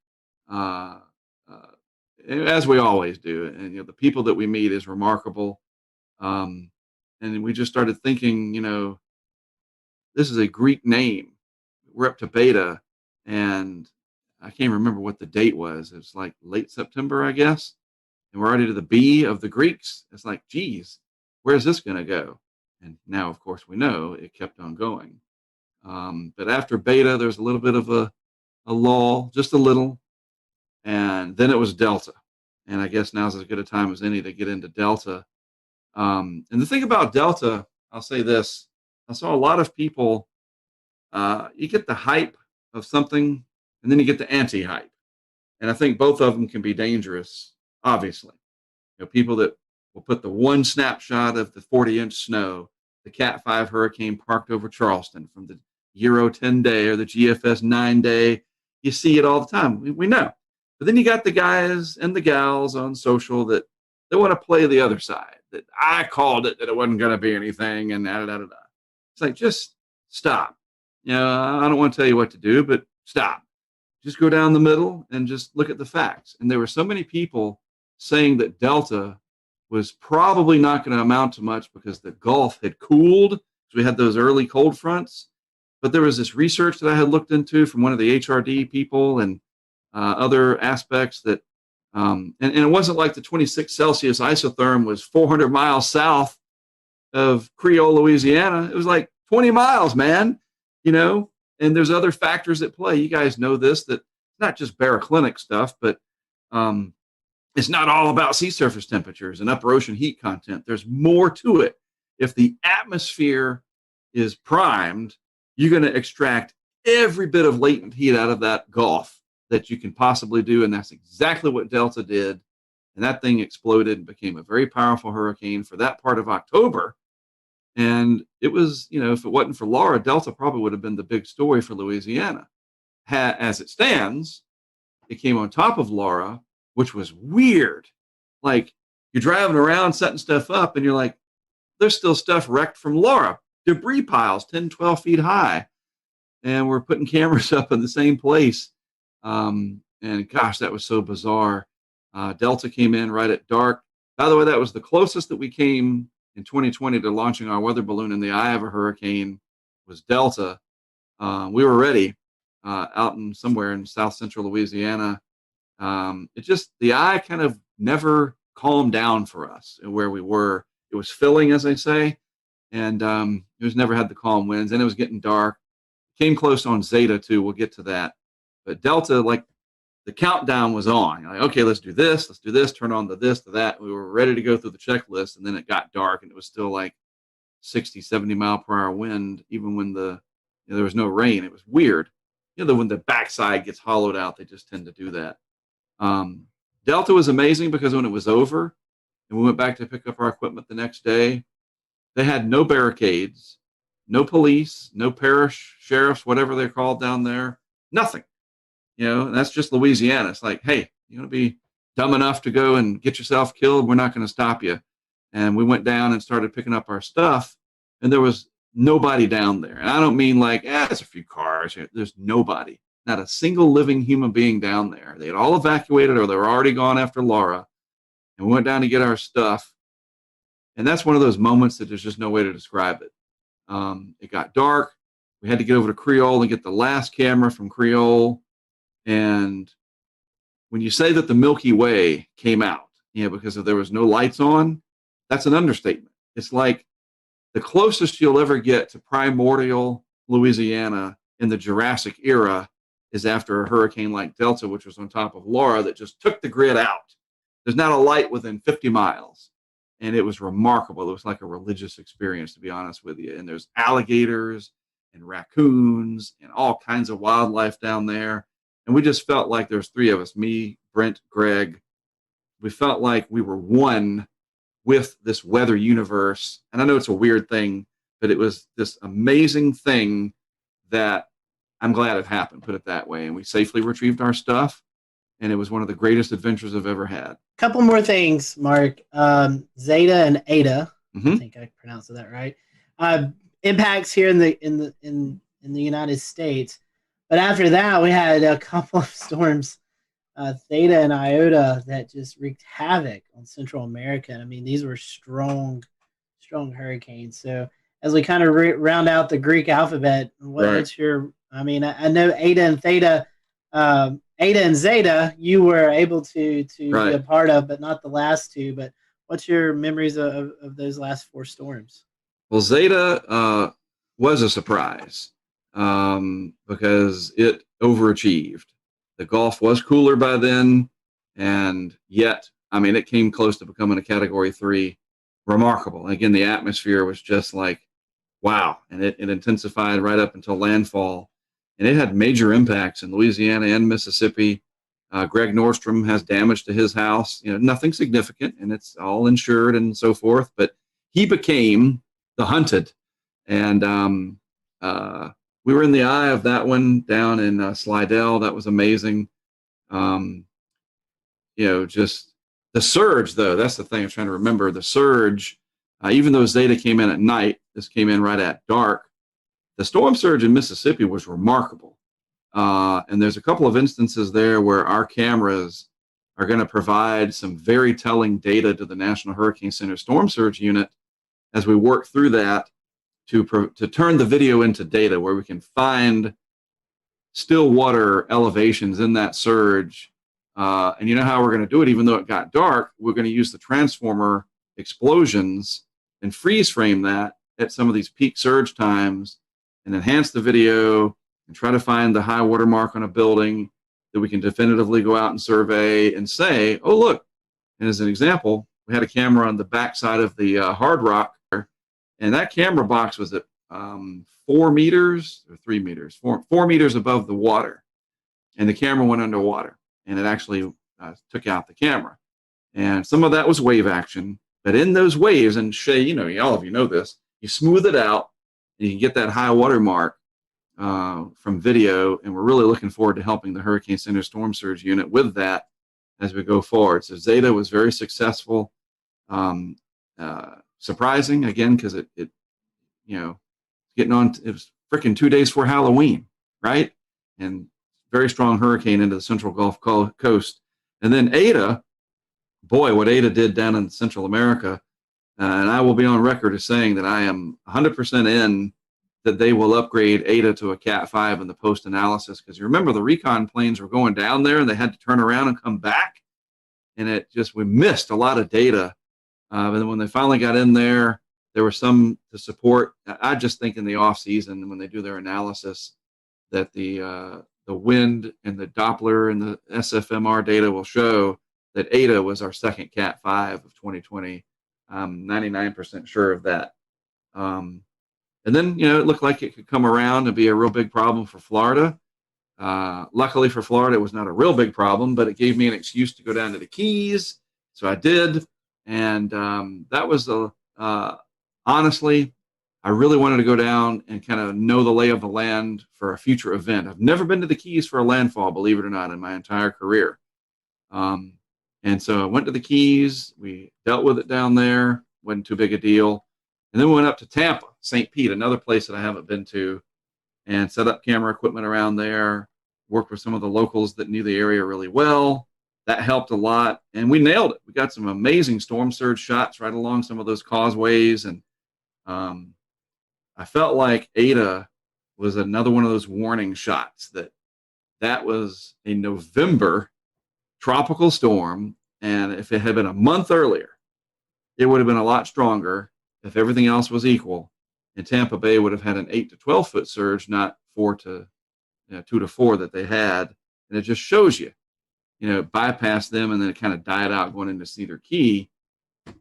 as we always do. And, the people that we meet is remarkable. And we just started thinking, this is a Greek name. We're up to Beta, and I can't remember what the date was. It was like late September, I guess. And we're already to the B of the Greeks. It's like, geez, where's this going to go? And now, of course, we know it kept on going. But after Beta, there's a little bit of a lull, just a little. And then it was Delta. And I guess now's as good a time as any to get into Delta. And the thing about Delta, I'll say this. I saw a lot of people, you get the hype of something, and then you get the anti-hype. And I think both of them can be dangerous, obviously. People that will put the one snapshot of the 40-inch snow, the Cat 5 hurricane parked over Charleston from the Euro 10 day or the GFS 9 day. You see it all the time. We know. But then you got the guys and the gals on social that they want to play the other side. that I called it, that it wasn't going to be anything, and da, da, da, da. It's like, just stop. You know, I don't want to tell you what to do, but stop. Just go down the middle and just look at the facts. And there were so many people saying that Delta was probably not going to amount to much because the Gulf had cooled. So we had those early cold fronts. But there was this research that I had looked into from one of the HRD people and other aspects that, and it wasn't like the 26 Celsius isotherm was 400 miles south of Creole, Louisiana. It was like 20 miles, man, you know, and there's other factors at play. You guys know this, that it's not just baroclinic stuff, but it's not all about sea surface temperatures and upper ocean heat content. There's more to it. If the atmosphere is primed, you're going to extract every bit of latent heat out of that Gulf that you can possibly do. And that's exactly what Delta did. And that thing exploded and became a very powerful hurricane for that part of October. And it was, you know, if it wasn't for Laura, Delta probably would have been the big story for Louisiana. As it stands, it came on top of Laura, which was weird. Like, you're driving around setting stuff up and you're like, there's still stuff wrecked from Laura. Debris piles 10, 12 feet high. And we're putting cameras up in the same place. And gosh, that was so bizarre. Delta came in right at dark. By the way, that was the closest that we came in 2020 to launching our weather balloon in the eye of a hurricane, was Delta. We were ready out in somewhere in south central Louisiana. It just, the eye kind of never calmed down for us where we were. It was filling, as I say, and it was never had the calm winds, and it was getting dark. Came close on Zeta too. We'll get to that. But Delta, like, the countdown was on. Like, okay, let's do this, turn on the this, to that. We were ready to go through the checklist, and then it got dark, and it was still like 60, 70 mile per hour wind, even when there was no rain. It was weird. You know, when the backside gets hollowed out, they just tend to do that. Delta was amazing because when it was over and we went back to pick up our equipment the next day, they had no barricades, no police, no parish sheriffs, whatever they're called down there, nothing. You know, and that's just Louisiana. It's like, hey, you want to be dumb enough to go and get yourself killed? We're not going to stop you. And we went down and started picking up our stuff, and there was nobody down there. And I don't mean like, there's a few cars. There's nobody. Not a single living human being down there. They had all evacuated, or they were already gone after Laura. And we went down to get our stuff. And that's one of those moments that there's just no way to describe it. It got dark. We had to get over to Creole and get the last camera from Creole. And when you say that the Milky Way came out, because there was no lights on, that's an understatement. It's like the closest you'll ever get to primordial Louisiana in the Jurassic era is after a hurricane like Delta, which was on top of Laura, that just took the grid out. There's not a light within 50 miles. And it was remarkable. It was like a religious experience, to be honest with you. And there's alligators and raccoons and all kinds of wildlife down there. And we just felt like there's three of us, me, Brent, Greg. We felt like we were one with this weather universe. And I know it's a weird thing, but it was this amazing thing that I'm glad it happened, put it that way. And we safely retrieved our stuff. And it was one of the greatest adventures I've ever had. Couple more things, Mark. Zeta and Eta, I think I pronounced that right. Impacts here in the United States, but after that we had a couple of storms, Theta and Iota, that just wreaked havoc on Central America. I mean, these were strong hurricanes. So as we kind of round out the Greek alphabet, what's your? I mean, I know Eta and Theta. Eta and Zeta, you were able to be a part of, but not the last two. But what's your memories of those last four storms? Well, Zeta was a surprise because it overachieved. The Gulf was cooler by then, and yet, I mean, it came close to becoming a Category 3. Remarkable. And again, the atmosphere was just like, wow. And it intensified right up until landfall. And it had major impacts in Louisiana and Mississippi. Greg Nordstrom has damage to his house. Nothing significant, and it's all insured and so forth. But he became the hunted. And we were in the eye of that one down in Slidell. That was amazing. Just The surge, though, that's the thing I'm trying to remember. The surge, even though Zeta came in at night, this came in right at dark. The storm surge in Mississippi was remarkable. And there's a couple of instances there where our cameras are going to provide some very telling data to the National Hurricane Center Storm Surge Unit as we work through that to turn the video into data where we can find still water elevations in that surge. And you know how we're going to do it, even though it got dark, we're going to use the transformer explosions and freeze frame that at some of these peak surge times and enhance the video and try to find the high water mark on a building that we can definitively go out and survey and say, oh, look. And as an example, we had a camera on the backside of the Hard Rock, and that camera box was at 4 meters or 3 meters, 4 meters above the water. And the camera went underwater, and it actually took out the camera. And some of that was wave action. But in those waves, and Shay, you know, all of you know this, you smooth it out, and you can get that high water mark from video. And we're really looking forward to helping the Hurricane Center Storm Surge Unit with that as we go forward. So Zeta was very successful. Surprising, again, because it you know, getting on, it was freaking 2 days before Halloween, right? And very strong hurricane into the central Gulf Coast. And then Ada, boy, what Ada did down in Central America, and I will be on record as saying that I am 100% in that they will upgrade Ada to a Cat 5 in the post-analysis, because you remember the recon planes were going down there and they had to turn around and come back, and it just, we missed a lot of data. But then when they finally got in there, there was some to support. I just think in the off season when they do their analysis that the wind and the Doppler and the SFMR data will show that Ada was our second Cat 5 of 2020. I'm 99% sure of that. And then, you know, it looked like it could come around and be a real big problem for Florida. Luckily for Florida, it was not a real big problem, but it gave me an excuse to go down to the Keys. So I did. And that was, honestly, I really wanted to go down and kind of know the lay of the land for a future event. I've never been to the Keys for a landfall, believe it or not, in my entire career. And so I went to the Keys. We dealt with it down there. Wasn't too big a deal. And then we went up to Tampa, St. Pete, another place that I haven't been to, and set up camera equipment around there, worked with some of the locals that knew the area really well. That helped a lot, and we nailed it. We got some amazing storm surge shots right along some of those causeways, and I felt like Ada was another one of those warning shots that was a November tropical storm, and if it had been a month earlier, it would have been a lot stronger if everything else was equal, and Tampa Bay would have had an 8 to 12 foot surge, not 2 to 4 that they had. And it just shows you, you know, bypass them and then it kind of died out going into Cedar Key.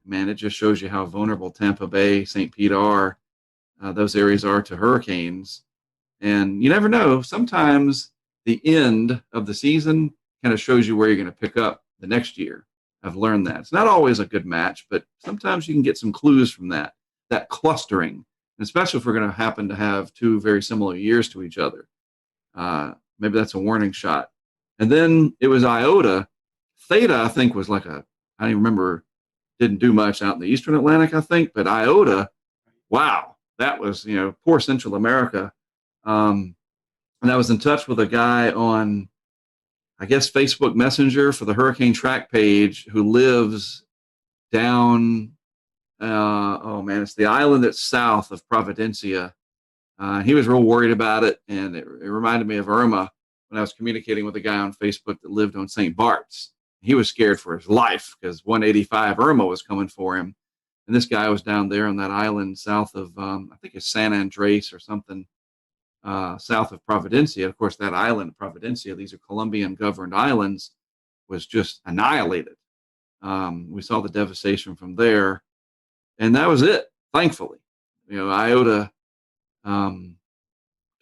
Man, it just shows you how vulnerable Tampa Bay, St. Pete are, those areas are to hurricanes. And you never know. Sometimes the end of the season kind of shows you where you're going to pick up the next year. I've learned that. It's not always a good match, but sometimes you can get some clues from that clustering, and especially if we're going to happen to have 2 very similar years to each other. Maybe that's a warning shot. And then it was Iota. Theta, I think, was like I don't even remember, didn't do much out in the Eastern Atlantic, I think, but Iota, wow, that was, you know, poor Central America. And I was in touch with a guy on, I guess, Facebook Messenger for the Hurricane Track page who lives down, it's the island that's south of Providencia. He was real worried about it, and it reminded me of Irma when I was communicating with a guy on Facebook that lived on St. Bart's. He was scared for his life because 185 Irma was coming for him. And this guy was down there on that island south of, I think it's San Andres or something, south of Providencia. Of course, that island, Providencia, these are Colombian governed islands, was just annihilated. We saw the devastation from there, and that was it, thankfully. You know, Iota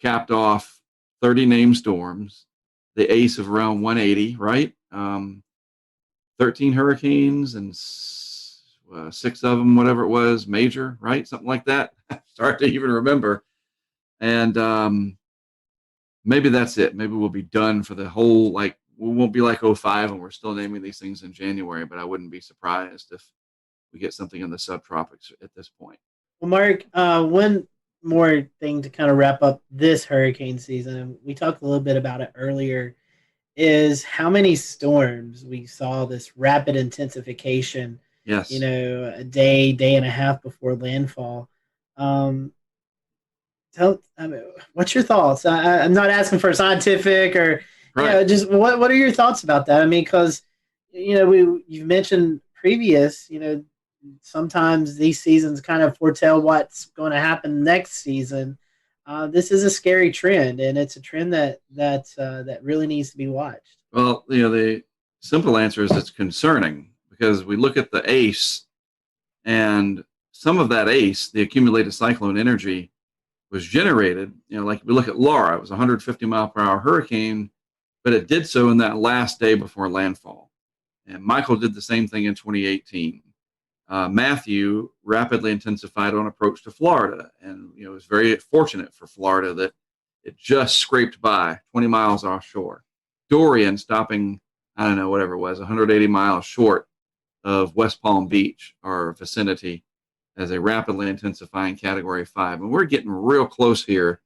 capped off 30 named storms, the ace of around 180, right? 13 hurricanes and 6 of them, whatever it was, major, right? Something like that. Hard to even remember. And maybe that's it. Maybe we'll be done for the whole, like, we won't be like '05 and we're still naming these things in January, but I wouldn't be surprised if we get something in the subtropics at this point. Well, Mark, one more thing to kind of wrap up this hurricane season, and we talked a little bit about it earlier, is how many storms we saw this rapid intensification. Yes. A day and a half before landfall. What's your thoughts? I'm not asking for scientific or just what are your thoughts about that? I mean, because you've mentioned previous, sometimes these seasons kind of foretell what's going to happen next season. This is a scary trend, and it's a trend that really needs to be watched. Well, the simple answer is it's concerning because we look at the ACE, and some of that ACE, the accumulated cyclone energy, was generated. Like we look at Laura, it was a 150 mile per hour hurricane, but it did so in that last day before landfall. And Michael did the same thing in 2018. Matthew rapidly intensified on approach to Florida, and it was very fortunate for Florida that it just scraped by 20 miles offshore. Dorian stopping, I don't know, whatever it was, 180 miles short of West Palm Beach, our vicinity, as a rapidly intensifying Category 5. And we're getting real close here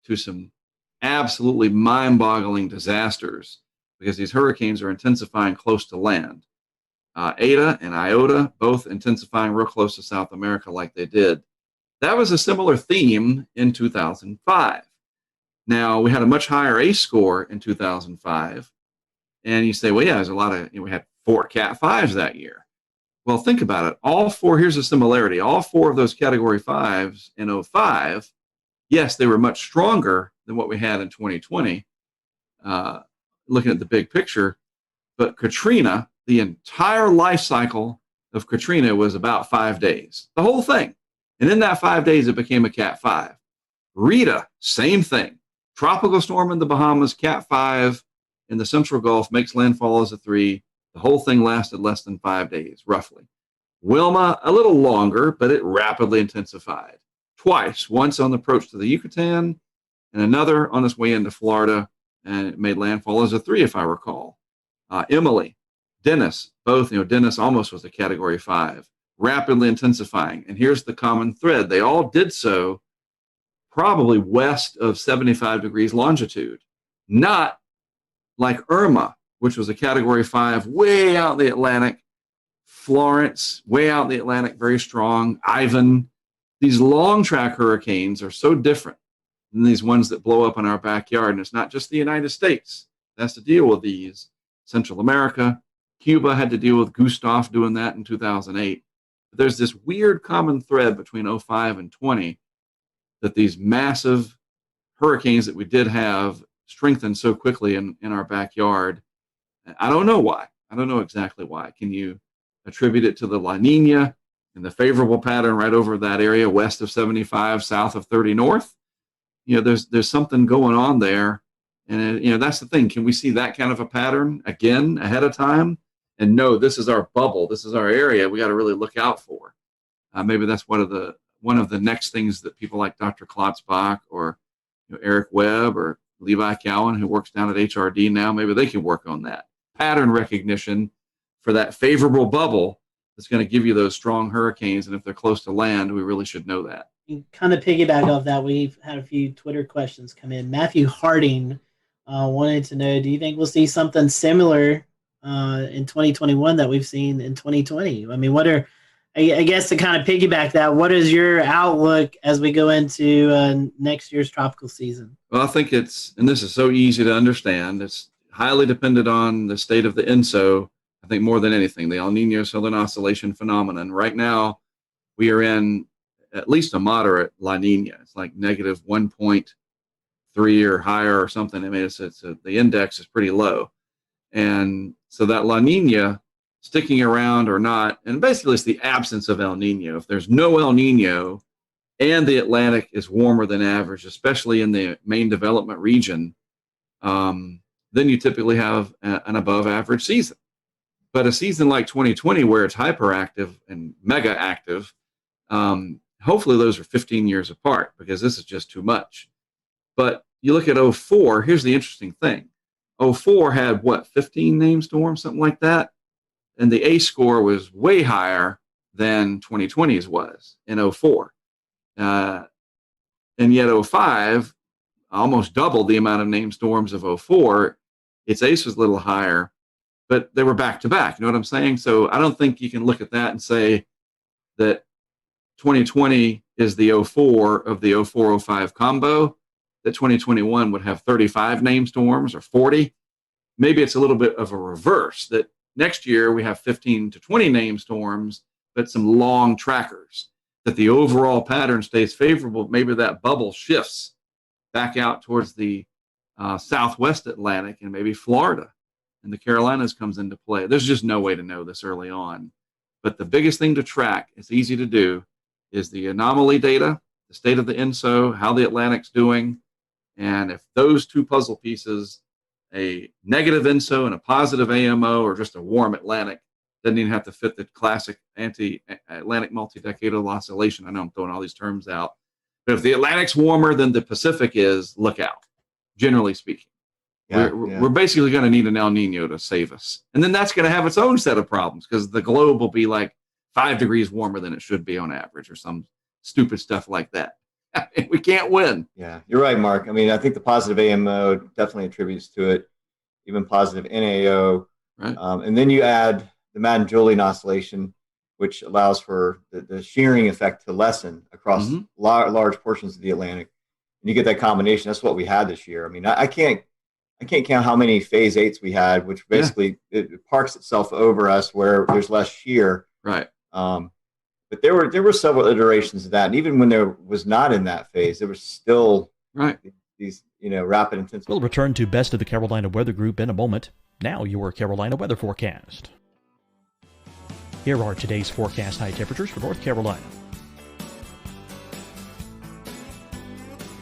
to some absolutely mind-boggling disasters because these hurricanes are intensifying close to land. Eta and Iota both intensifying real close to South America like they did. That was a similar theme in 2005. Now, we had a much higher ACE score in 2005. And you say, well, yeah, there's a lot of, we had 4 Cat 5s that year. Well, think about it. All 4, here's a similarity. All 4 of those Category 5s in '05, yes, they were much stronger than what we had in 2020, looking at the big picture. But Katrina, the entire life cycle of Katrina was about 5 days, the whole thing. And in that 5 days, it became a Cat 5. Rita, same thing. Tropical storm in the Bahamas, Cat 5 in the Central Gulf, makes landfall as a 3. The whole thing lasted less than 5 days, roughly. Wilma, a little longer, but it rapidly intensified. Twice, once on the approach to the Yucatan and another on its way into Florida, and it made landfall as a 3, if I recall. Emily, Dennis, both, Dennis almost was a Category 5, rapidly intensifying. And here's the common thread. They all did so probably west of 75 degrees longitude, not like Irma, which was a Category 5 way out in the Atlantic. Florence, way out in the Atlantic, very strong. Ivan. These long track hurricanes are so different than these ones that blow up in our backyard. And it's not just the United States that has to deal with these. Central America, Cuba had to deal with Gustav doing that in 2008. But there's this weird common thread between '05 and 20 that these massive hurricanes that we did have strengthened so quickly in our backyard. I don't know why. I don't know exactly why. Can you attribute it to the La Nina and the favorable pattern right over that area west of 75, south of 30 north? There's something going on there. And, that's the thing. Can we see that kind of a pattern again ahead of time? And no, this is our bubble. This is our area we got to really look out for. Maybe that's one of the next things that people like Dr. Klotzbach or Eric Webb or Levi Cowan, who works down at HRD now, maybe they can work on that. Pattern recognition for that favorable bubble that's going to give you those strong hurricanes. And if they're close to land, we really should know that. You kind of piggyback off that. We've had a few Twitter questions come in. Matthew Harding wanted to know, do you think we'll see something similar in 2021 that we've seen in 2020? I mean, I guess to kind of piggyback that, what is your outlook as we go into next year's tropical season? Well, I think and this is so easy to understand, it's highly dependent on the state of the ENSO, I think more than anything, the El Nino Southern Oscillation phenomenon. Right now, we are in at least a moderate La Nina. It's like negative 1.3 or higher or something. I mean, the index is pretty low. And so that La Nina sticking around or not, and basically it's the absence of El Nino. If there's no El Nino and the Atlantic is warmer than average, especially in the main development region, then you typically have an above average season. But a season like 2020 where it's hyperactive and mega active, hopefully those are 15 years apart because this is just too much. But you look at '04, here's the interesting thing. '04 had, what, 15 named storms, something like that? And the ACE score was way higher than 2020's was in '04. And yet '05 almost doubled the amount of named storms of '04. Its ACE was a little higher, but they were back to back. You know what I'm saying? So I don't think you can look at that and say that 2020 is the '04 of the '04-'05 combo, that 2021 would have 35 named storms or 40. Maybe it's a little bit of a reverse, that next year we have 15 to 20 named storms, but some long trackers, that the overall pattern stays favorable. Maybe that bubble shifts back out towards the Southwest Atlantic and maybe Florida and the Carolinas comes into play. There's just no way to know this early on. But the biggest thing to track, it's easy to do, is the anomaly data, the state of the INSO, how the Atlantic's doing. And if those two puzzle pieces, a negative INSO and a positive AMO, or just a warm Atlantic, doesn't even have to fit the classic anti-Atlantic multi-decadal oscillation. I know I'm throwing all these terms out. But if the Atlantic's warmer than the Pacific is, look out, generally speaking. We're basically going to need an El Nino to save us. And then that's going to have its own set of problems because the globe will be like 5 degrees warmer than it should be on average or some stupid stuff like that. We can't win. Yeah, you're right, Mark. I mean, I think the positive AMO definitely attributes to it, even positive NAO. Right. And then you add the Madden-Julian oscillation, which allows for the shearing effect to lessen across large portions of the Atlantic. And you get that combination. That's what we had this year. I mean, I can't count how many phase 8s we had, which basically it parks itself over us where there's less shear. Right. But there were several iterations of that, and even when there was not in that phase, there was still these rapid intensity. We'll return to Best of the Carolina Weather Group in a moment. Now your Carolina weather forecast. Here are today's forecast high temperatures for North Carolina.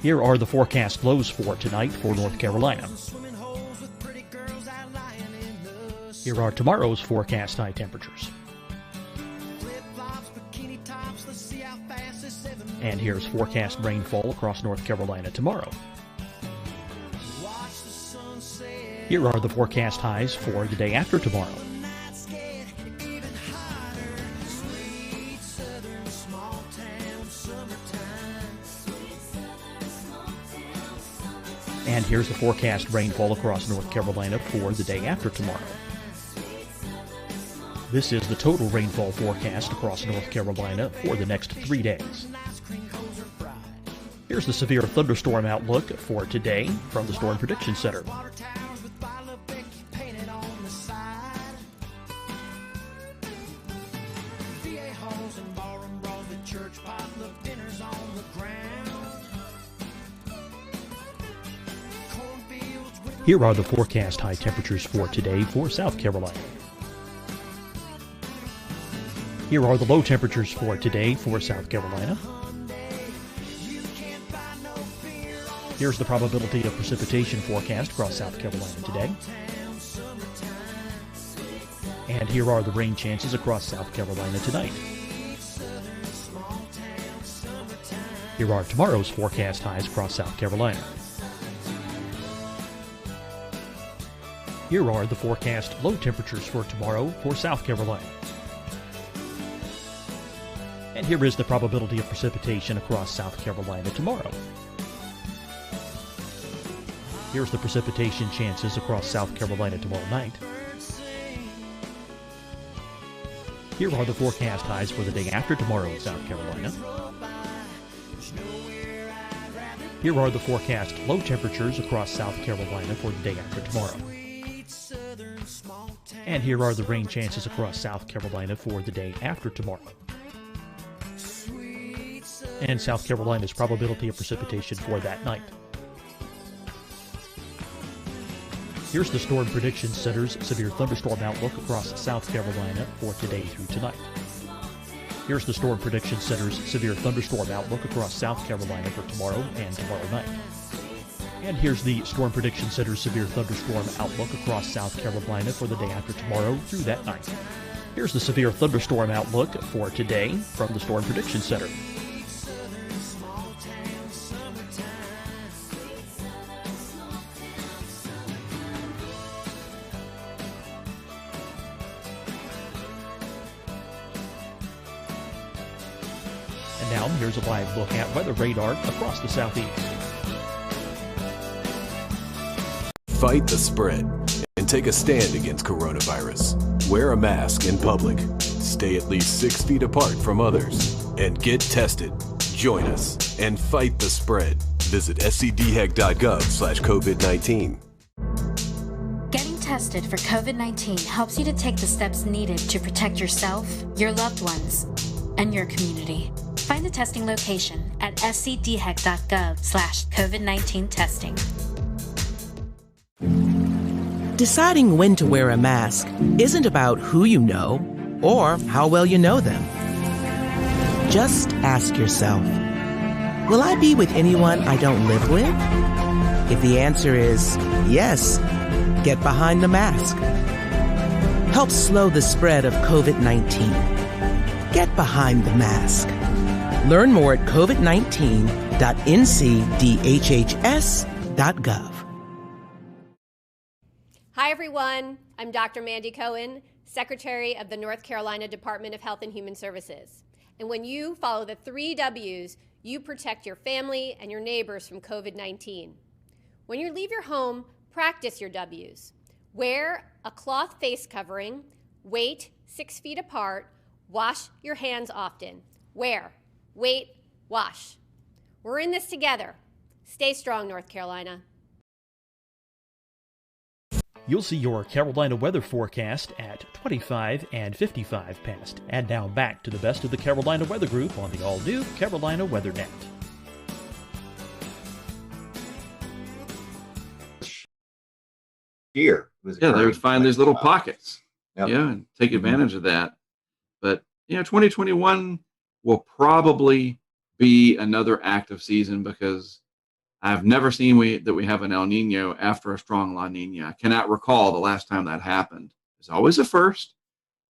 Here are the forecast lows for tonight for North Carolina. Here are tomorrow's forecast high temperatures. And here's forecast rainfall across North Carolina tomorrow. Here are the forecast highs for the day after tomorrow. And here's the forecast rainfall across North Carolina for the day after tomorrow. This is the total rainfall forecast across North Carolina for the next 3 days. Here's the severe thunderstorm outlook for today from the Storm Prediction Center. Here are the forecast high temperatures for today for South Carolina. Here are the low temperatures for today for South Carolina. Here's the probability of precipitation forecast across South Carolina today. And here are the rain chances across South Carolina tonight. Here are tomorrow's forecast highs across South Carolina. Here are the forecast low temperatures for tomorrow for South Carolina. And here is the probability of precipitation across South Carolina tomorrow. Here's the precipitation chances across South Carolina tomorrow night. Here are the forecast highs for the day after tomorrow in South Carolina. Here are the forecast low temperatures across South Carolina for the day after tomorrow. And here are the rain chances across South Carolina for the day after tomorrow. And South Carolina's probability of precipitation for that night. Here's the Storm Prediction Center's severe thunderstorm outlook across South Carolina for today through tonight. Here's the Storm Prediction Center's severe thunderstorm outlook across South Carolina for tomorrow and tomorrow night. And here's the Storm Prediction Center's severe thunderstorm outlook across South Carolina for the day after tomorrow through that night. Here's the severe thunderstorm outlook for today from the Storm Prediction Center. down, here's a live look at weather radar across the southeast. Fight the spread and take a stand against coronavirus. Wear a mask in public. Stay at least 6 feet apart from others. And get tested. Join us and fight the spread. Visit scdhec.gov/COVID-19. Getting tested for COVID-19 helps you to take the steps needed to protect yourself, your loved ones, and your community. Find the testing location at scdhec.gov/COVID-19 testing. Deciding when to wear a mask isn't about who you know or how well you know them. Just ask yourself, will I be with anyone I don't live with? If the answer is yes, get behind the mask. Help slow the spread of COVID-19. Get behind the mask. Learn more at covid19.ncdhhs.gov. Hi, everyone. I'm Dr. Mandy Cohen, Secretary of the North Carolina Department of Health and Human Services. And when you follow the 3 W's, you protect your family and your neighbors from COVID-19. When you leave your home, practice your W's. Wear a cloth face covering, wait 6 feet apart, wash your hands often. Wear, wait, wash. We're in this together. Stay strong, North Carolina. You'll see your Carolina weather forecast at 25 and 55 past. And now back to the best of the Carolina Weather Group on the all-new Carolina Weather Net. Here, they would find these little pockets, and take advantage of that. But 2021 will probably be another active season because I've never seen that we have an El Nino after a strong La Nina. I cannot recall the last time that happened. There's always a first.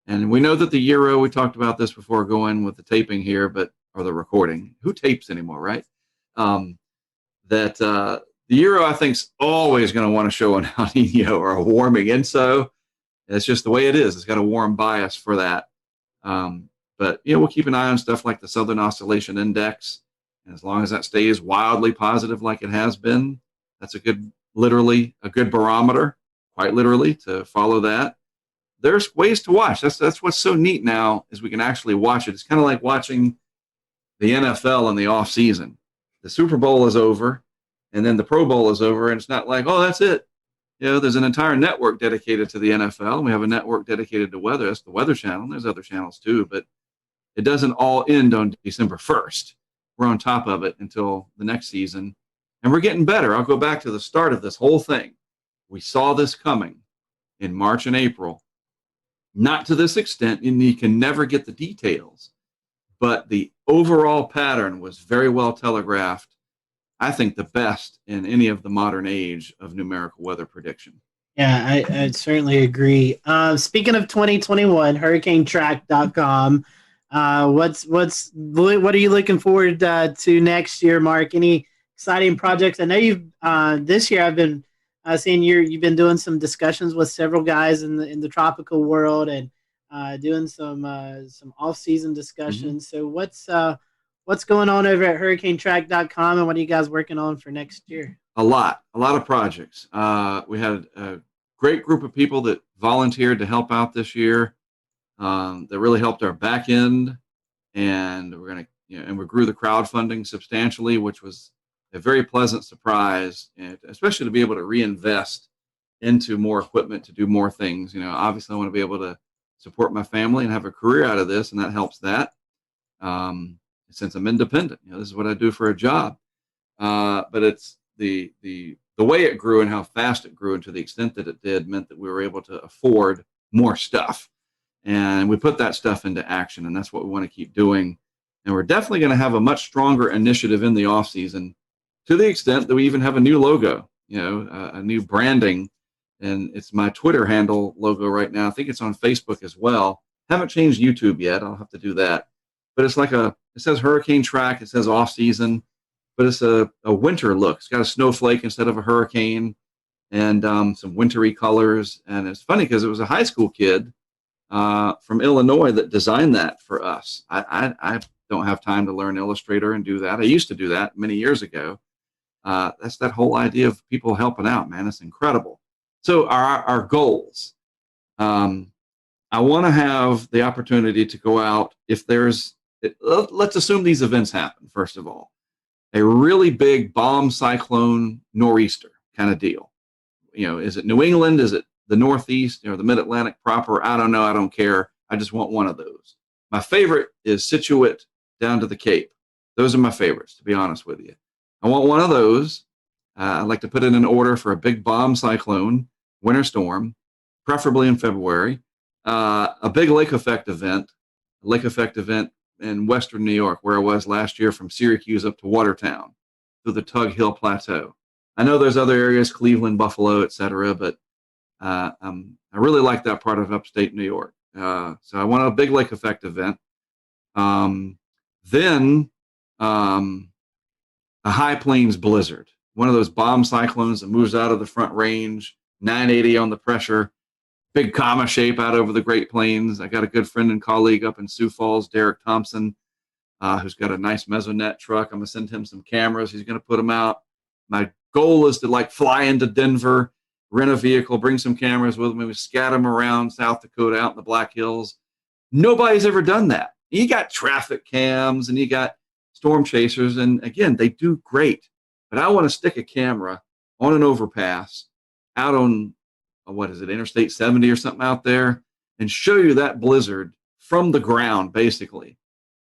And we know that the Euro, we talked about this before going with the taping here, or the recording. Who tapes anymore, right? The Euro, I think, is always going to want to show an El Nino or a warming INSO. It's just the way it is. It's got a warm bias for that. But we'll keep an eye on stuff like the Southern Oscillation Index. And as long as that stays wildly positive like it has been, that's a good barometer, quite literally, to follow that. There's ways to watch. That's what's so neat now is we can actually watch it. It's kind of like watching the NFL in the off season. The Super Bowl is over, and then the Pro Bowl is over, and it's not like, oh, that's it. There's an entire network dedicated to the NFL. We have a network dedicated to weather. That's the Weather Channel. There's other channels too, but it doesn't all end on December 1st. We're on top of it until the next season, and we're getting better. I'll go back to the start of this whole thing. We saw this coming in March and April, not to this extent, and you can never get the details, but the overall pattern was very well telegraphed. I think the best in any of the modern age of numerical weather prediction. Yeah, I certainly agree. Speaking of 2021, hurricanetrack.com. What are you looking forward to next year, Mark? Any exciting projects? I know you've this year I've been seeing you've been doing some discussions with several guys in the tropical world and doing some off-season discussions. Mm-hmm. So what's going on over at hurricanetrack.com, and what are you guys working on for next year? A lot of projects. We had a great group of people that volunteered to help out this year. That really helped our back end, and we grew the crowdfunding substantially, which was a very pleasant surprise, and especially to be able to reinvest into more equipment to do more things. Obviously I want to be able to support my family and have a career out of this, and that helps that. Since I'm independent, this is what I do for a job. But it's the way it grew and how fast it grew, and to the extent that it did, meant that we were able to afford more stuff. And we put that stuff into action, and that's what we want to keep doing. And we're definitely going to have a much stronger initiative in the off season, to the extent that we even have a new logo, a new branding. And it's my Twitter handle logo right now. I think it's on Facebook as well. Haven't changed YouTube yet. I'll have to do that. But it's like it says Hurricane Track. It says off season, but it's a winter look. It's got a snowflake instead of a hurricane, and some wintry colors. And it's funny because it was a high school kid from Illinois that designed that for us. I don't have time to learn Illustrator and do that. I used to do that many years ago. That's that whole idea of people helping out, man. It's incredible. So our goals. I want to have the opportunity to go out if there's, let's assume these events happen, first of all. A really big bomb cyclone nor'easter kind of deal. Is it New England? Is it the Northeast or the Mid-Atlantic proper? I don't know. I don't care. I just want one of those. My favorite is Situate down to the Cape. Those are my favorites, to be honest with you. I want one of those. I'd like to put it in order for a big bomb cyclone, winter storm, preferably in February. A big lake effect event in western New York, where I was last year from Syracuse up to Watertown through the Tug Hill Plateau. I know there's other areas, Cleveland, Buffalo, etc., but I really like that part of upstate New York. So I want a big lake effect event. Then a high plains blizzard, one of those bomb cyclones that moves out of the Front Range, 980 on the pressure, big comma shape out over the Great Plains. I got a good friend and colleague up in Sioux Falls, Derek Thompson, who's got a nice Mesonet truck. I'm going to send him some cameras. He's going to put them out. My goal is to fly into Denver, rent a vehicle, bring some cameras with me. We scatter them around South Dakota, out in the Black Hills. Nobody's ever done that. You got traffic cams and you got storm chasers, and again, they do great. But I want to stick a camera on an overpass out on, Interstate 70 or something out there, and show you that blizzard from the ground, basically.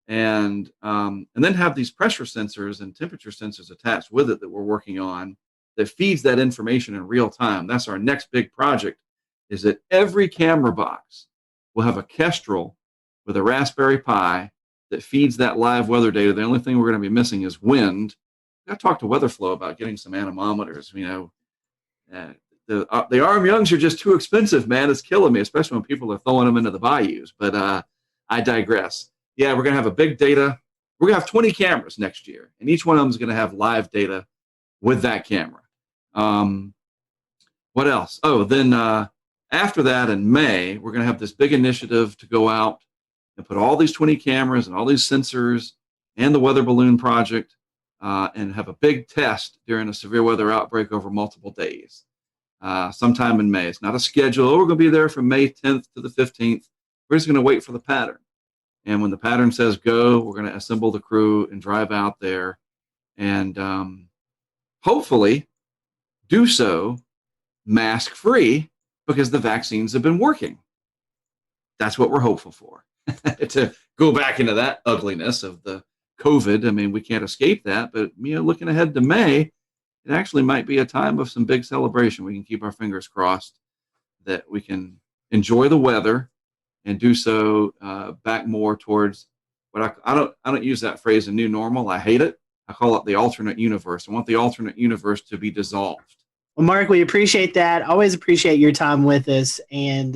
And then have these pressure sensors and temperature sensors attached with it that we're working on that feeds that information in real time. That's our next big project, is that every camera box will have a Kestrel with a Raspberry Pi that feeds that live weather data. The only thing we're going to be missing is wind. I talked to WeatherFlow about getting some anemometers. The arm youngs are just too expensive, man. It's killing me, especially when people are throwing them into the bayous. But I digress. Yeah, we're going to have a big data. We're going to have 20 cameras next year, and each one of them is going to have live data with that camera. What else? Oh, then after that in May, we're going to have this big initiative to go out and put all these 20 cameras and all these sensors and the weather balloon project and have a big test during a severe weather outbreak over multiple days. Sometime in May. It's not a schedule. We're going to be there from May 10th to the 15th. We're just going to wait for the pattern. And when the pattern says go, we're going to assemble the crew and drive out there and hopefully do so mask-free, because the vaccines have been working. That's what we're hopeful for. To go back into that ugliness of the COVID, I mean, we can't escape that, but looking ahead to May, it actually might be a time of some big celebration. We can keep our fingers crossed that we can enjoy the weather and do so back more towards what I don't use that phrase, a new normal. I hate it. I call it the alternate universe. I want the alternate universe to be dissolved. Well, Mark, we appreciate that. Always appreciate your time with us, and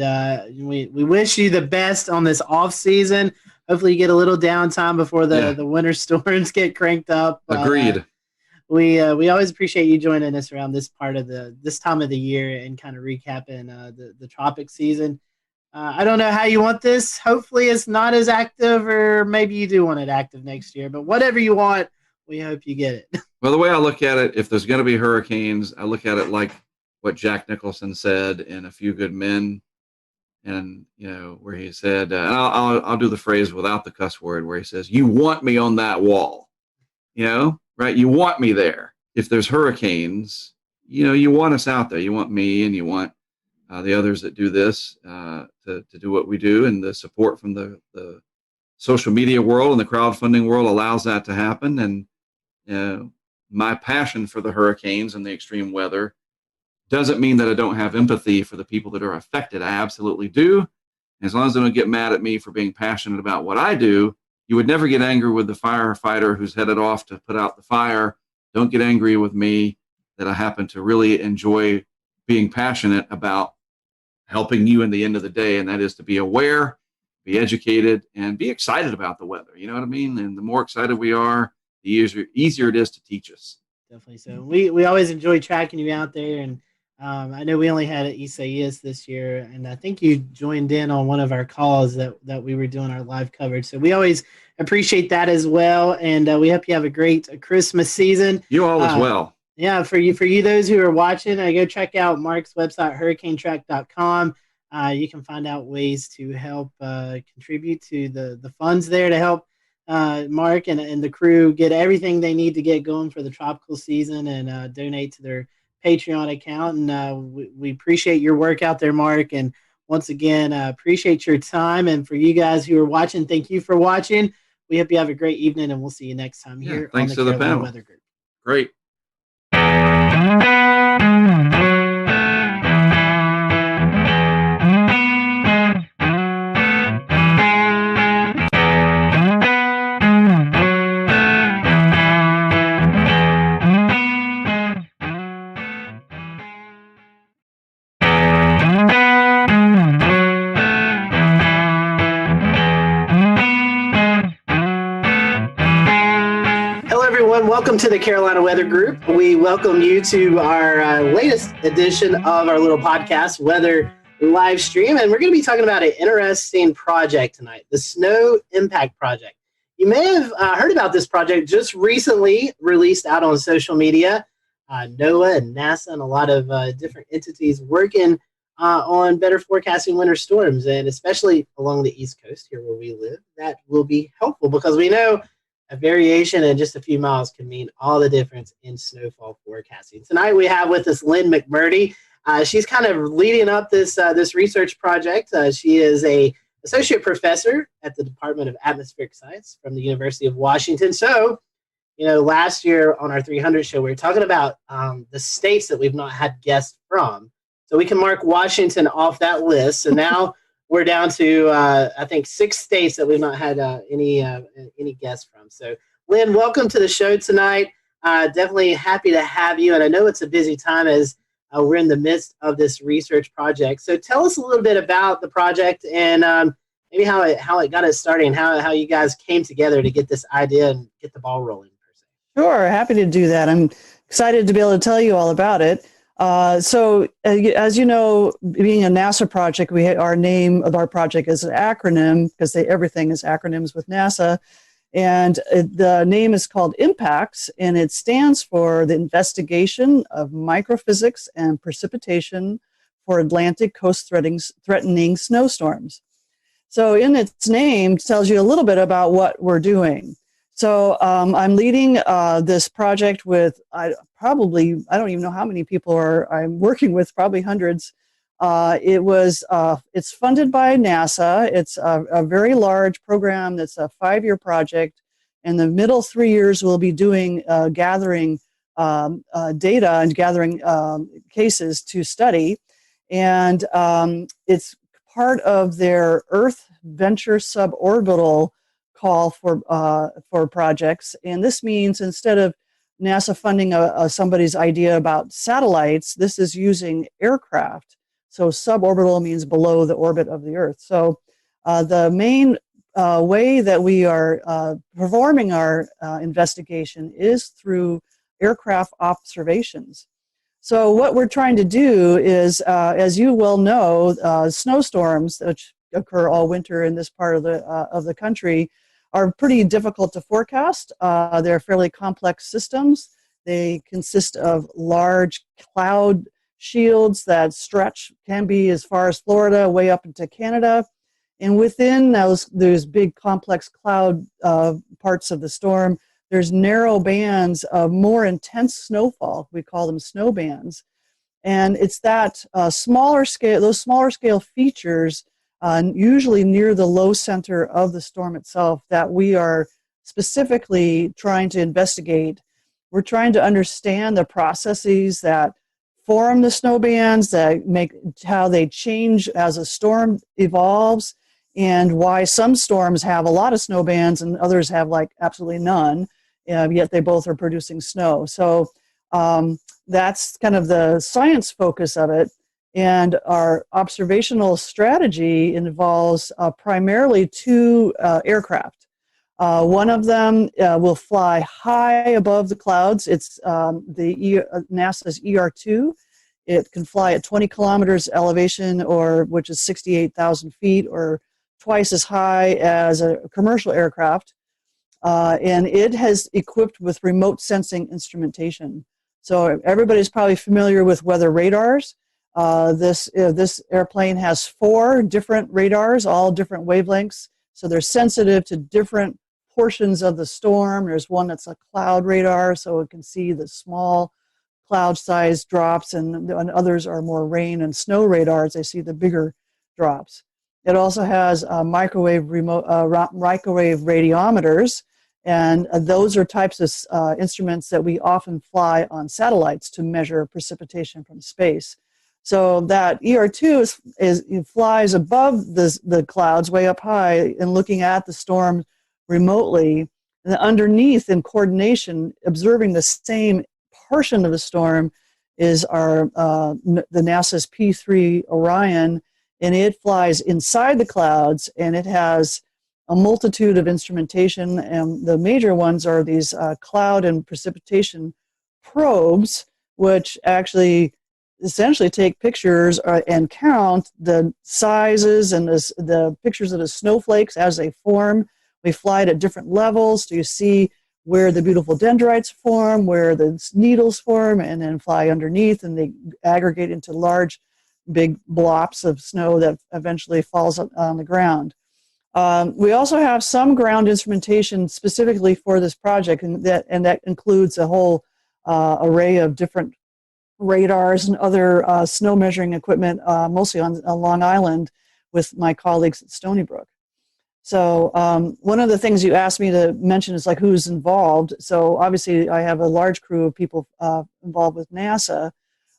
we wish you the best on this off season. Hopefully, you get a little downtime before the winter storms get cranked up. Agreed. We always appreciate you joining us around this part of this time of the year and kind of recapping the tropic season. I don't know how you want this. Hopefully, it's not as active, or maybe you do want it active next year. But whatever you want, we hope you get it. Well, the way I look at it, if there's going to be hurricanes, I look at it like what Jack Nicholson said in A Few Good Men, and where he said, and I'll do the phrase without the cuss word, where he says, "You want me on that wall," right? You want me there. If there's hurricanes, you want us out there. You want me, and you want the others that do this to do what we do, and the support from the social media world and the crowdfunding world allows that to happen. And my passion for the hurricanes and the extreme weather doesn't mean that I don't have empathy for the people that are affected. I absolutely do. As long as they don't get mad at me for being passionate about what I do, you would never get angry with the firefighter who's headed off to put out the fire. Don't get angry with me that I happen to really enjoy being passionate about helping you in the end of the day, and that is to be aware, be educated, and be excited about the weather. You know what I mean? And the more excited we are, the easier it is to teach us. Definitely so. We always enjoy tracking you out there, and I know we only had Isaias this year, and I think you joined in on one of our calls that we were doing our live coverage. So we always appreciate that as well, and we hope you have a great Christmas season. You all as well. Yeah, for you those who are watching, go check out Mark's website, hurricanetrack.com. You can find out ways to help contribute to the funds there to help Mark and the crew get everything they need to get going for the tropical season and donate to their Patreon account. And we appreciate your work out there, Mark. And once again, appreciate your time. And for you guys who are watching, thank you for watching. We hope you have a great evening, and we'll see you next time here on the Carolina Weather Group. Great. Welcome to the Carolina Weather Group. We welcome you to our latest edition of our little podcast, Weather Live Stream. And we're going to be talking about an interesting project tonight, the Snow Impact Project. You may have heard about this project just recently released out on social media. NOAA and NASA and a lot of different entities working on better forecasting winter storms, and especially along the East Coast here where we live. That will be helpful because we know a variation in just a few miles can mean all the difference in snowfall forecasting. Tonight we have with us Lynn McMurdy. She's kind of leading up this research project. She is a associate professor at the Department of Atmospheric Science from the University of Washington. So, last year on our 300 show, we were talking about the states that we've not had guests from. So we can mark Washington off that list. So now we're down to, I think, 6 states that we've not had any guests from. So, Lynn, welcome to the show tonight. Definitely happy to have you. And I know it's a busy time as we're in the midst of this research project. So tell us a little bit about the project and maybe how it got us started and how you guys came together to get this idea and get the ball rolling. Sure, happy to do that. I'm excited to be able to tell you all about it. So as you know, being a NASA project, our name of our project is an acronym because everything is acronyms with NASA. And the name is called IMPACTS, and it stands for the Investigation of Microphysics and Precipitation for Atlantic Coast Threatening Snowstorms. So in its name, it tells you a little bit about what we're doing. So I'm leading this project with I don't even know how many people I'm working with, probably hundreds. It's funded by NASA. It's a very large program that's a 5-year project. In the middle 3 years, we'll be doing gathering data and gathering cases to study. And it's part of their Earth Venture Suborbital call for projects. And this means instead of NASA funding somebody's idea about satellites, this is using aircraft. So suborbital means below the orbit of the Earth. So the main way that we are performing our investigation is through aircraft observations. So what we're trying to do is, as you well know, snowstorms, which occur all winter in this part of the country, are pretty difficult to forecast. They're fairly complex systems. They consist of large cloud shields that can be as far as Florida, way up into Canada. And within those big complex cloud parts of the storm, there's narrow bands of more intense snowfall. We call them snow bands. And it's that those smaller scale features, usually near the low center of the storm itself, that we are specifically trying to investigate. We're trying to understand the processes that form the snow bands, that make how they change as a storm evolves, and why some storms have a lot of snow bands and others have absolutely none, yet they both are producing snow. So that's kind of the science focus of it. And our observational strategy involves primarily 2 aircraft. One of them will fly high above the clouds. It's NASA's ER2. It can fly at 20 kilometers elevation, which is 68,000 feet, or twice as high as a commercial aircraft. And it has equipped with remote sensing instrumentation. So everybody's probably familiar with weather radars. This airplane has 4 different radars, all different wavelengths. So they're sensitive to different portions of the storm. There's one that's a cloud radar, so it can see the small cloud-sized drops, and others are more rain and snow radars. They see the bigger drops. It also has microwave radiometers, and those are types of instruments that we often fly on satellites to measure precipitation from space. So that ER2 flies above the clouds way up high and looking at the storm remotely. And underneath, in coordination, observing the same portion of the storm, is the NASA's P3 Orion, and it flies inside the clouds, and it has a multitude of instrumentation, and the major ones are these cloud and precipitation probes, which actually essentially take pictures and count the sizes and the pictures of the snowflakes as they form. We fly it at different levels, so you see where the beautiful dendrites form, where the needles form, and then fly underneath, and they aggregate into large, big blobs of snow that eventually falls on the ground. We also have some ground instrumentation specifically for this project, and that includes a whole array of different radars and other snow measuring equipment, mostly on Long Island with my colleagues at Stony Brook. So one of the things you asked me to mention is like who's involved. So obviously I have a large crew of people involved with NASA,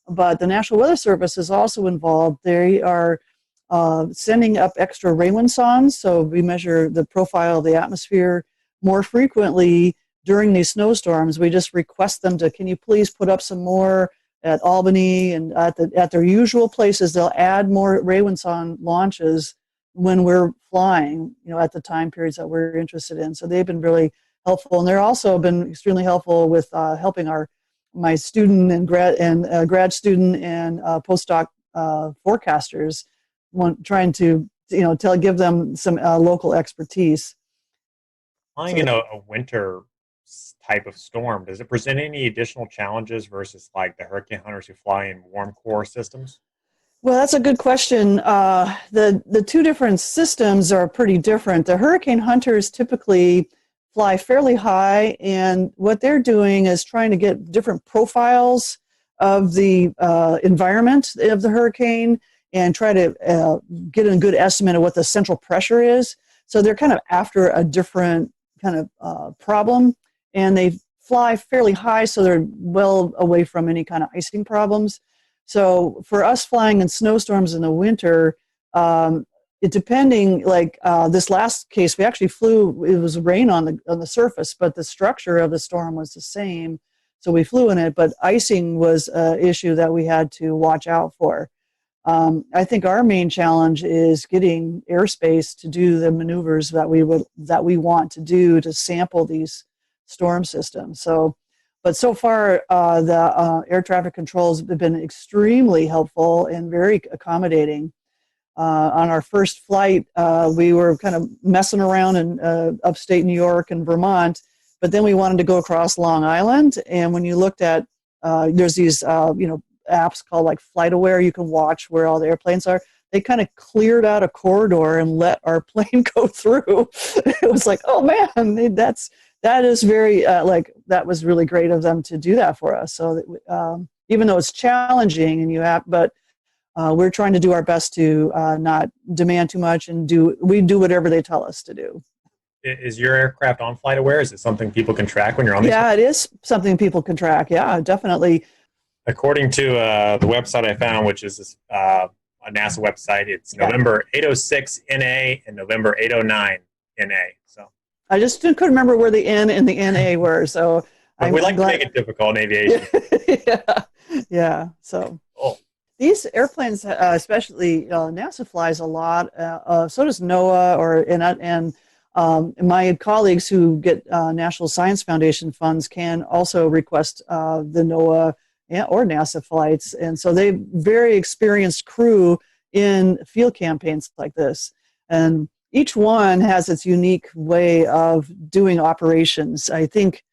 but the National Weather Service is also involved. They are sending up extra rainwind sondes, so we measure the profile of the atmosphere more frequently during these snowstorms. We just request them to, can you please put up some more at Albany and at their usual places. They'll add more rainwind sonde launches when we're flying, at the time periods that we're interested in. So they've been really helpful, and they're also been extremely helpful with helping my student and grad student and postdoc forecasters, trying to give them some local expertise. Flying in a winter type of storm, does it present any additional challenges versus like the hurricane hunters who fly in warm core systems? Well, that's a good question. The two different systems are pretty different. The hurricane hunters typically fly fairly high, and what they're doing is trying to get different profiles of the environment of the hurricane and try to get a good estimate of what the central pressure is. So they're kind of after a different kind of problem, and they fly fairly high, so they're well away from any kind of icing problems. So for us flying in snowstorms in the winter, this last case, we actually flew, it was rain on the surface, but the structure of the storm was the same. So we flew in it, but icing was an issue that we had to watch out for. I think our main challenge is getting airspace to do the maneuvers that we want to do to sample these storm systems. But so far, the air traffic controls have been extremely helpful and very accommodating. On our first flight, we were kind of messing around in upstate New York and Vermont, but then we wanted to go across Long Island. And when you looked at, there's these, apps called like FlightAware, you can watch where all the airplanes are. They kind of cleared out a corridor and let our plane go through. It was like, oh man, that is very, that was really great of them to do that for us. So even though it's challenging but we're trying to do our best to not demand too much and we do whatever they tell us to do. Is your aircraft on FlightAware? Is it something people can track when you're on these? Yeah, it is something people can track. Yeah, definitely. According to the website I found, which is a NASA website, it's November 806 NA and November 809 NA. So I just couldn't remember where the N and the NA were. So we like to make it difficult in aviation. Yeah. So these airplanes, especially NASA flies a lot. So does NOAA, and my colleagues who get National Science Foundation funds can also request the NOAA or NASA flights. And so they're very experienced crew in field campaigns like this. And each one has its unique way of doing operations. I think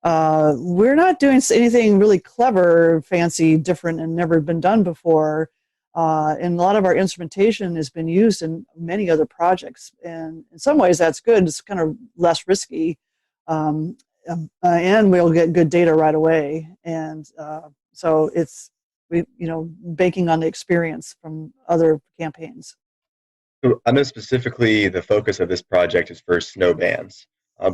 we're not doing anything really clever, fancy, different, and never been done before. And a lot of our instrumentation has been used in many other projects. And in some ways, that's good. It's kind of less risky. And we'll get good data right away. And so it's, banking on the experience from other campaigns. So I know specifically the focus of this project is for snow bands,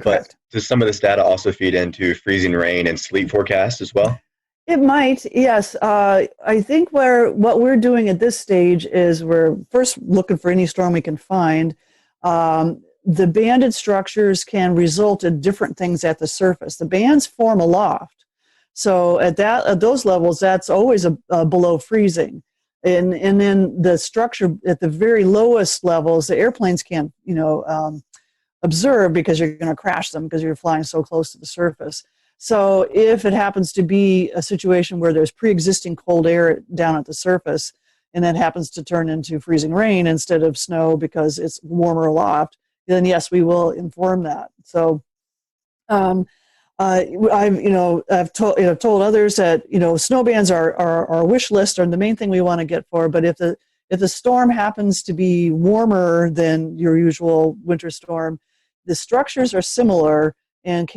but does some of this data also feed into freezing rain and sleet forecasts as well? It might, yes. I think what we're doing at this stage is we're first looking for any storm we can find. The banded structures can result in different things at the surface. The bands form aloft. So at those levels, that's always below freezing. And then the structure at the very lowest levels, the airplanes can't, observe because you're going to crash them because you're flying so close to the surface. So if it happens to be a situation where there's pre-existing cold air down at the surface, and that happens to turn into freezing rain instead of snow because it's warmer aloft, then yes, we will inform that. So I've told others that snow bands are our wish list, are the main thing we want to get for. But if the storm happens to be warmer than your usual winter storm, the structures are similar and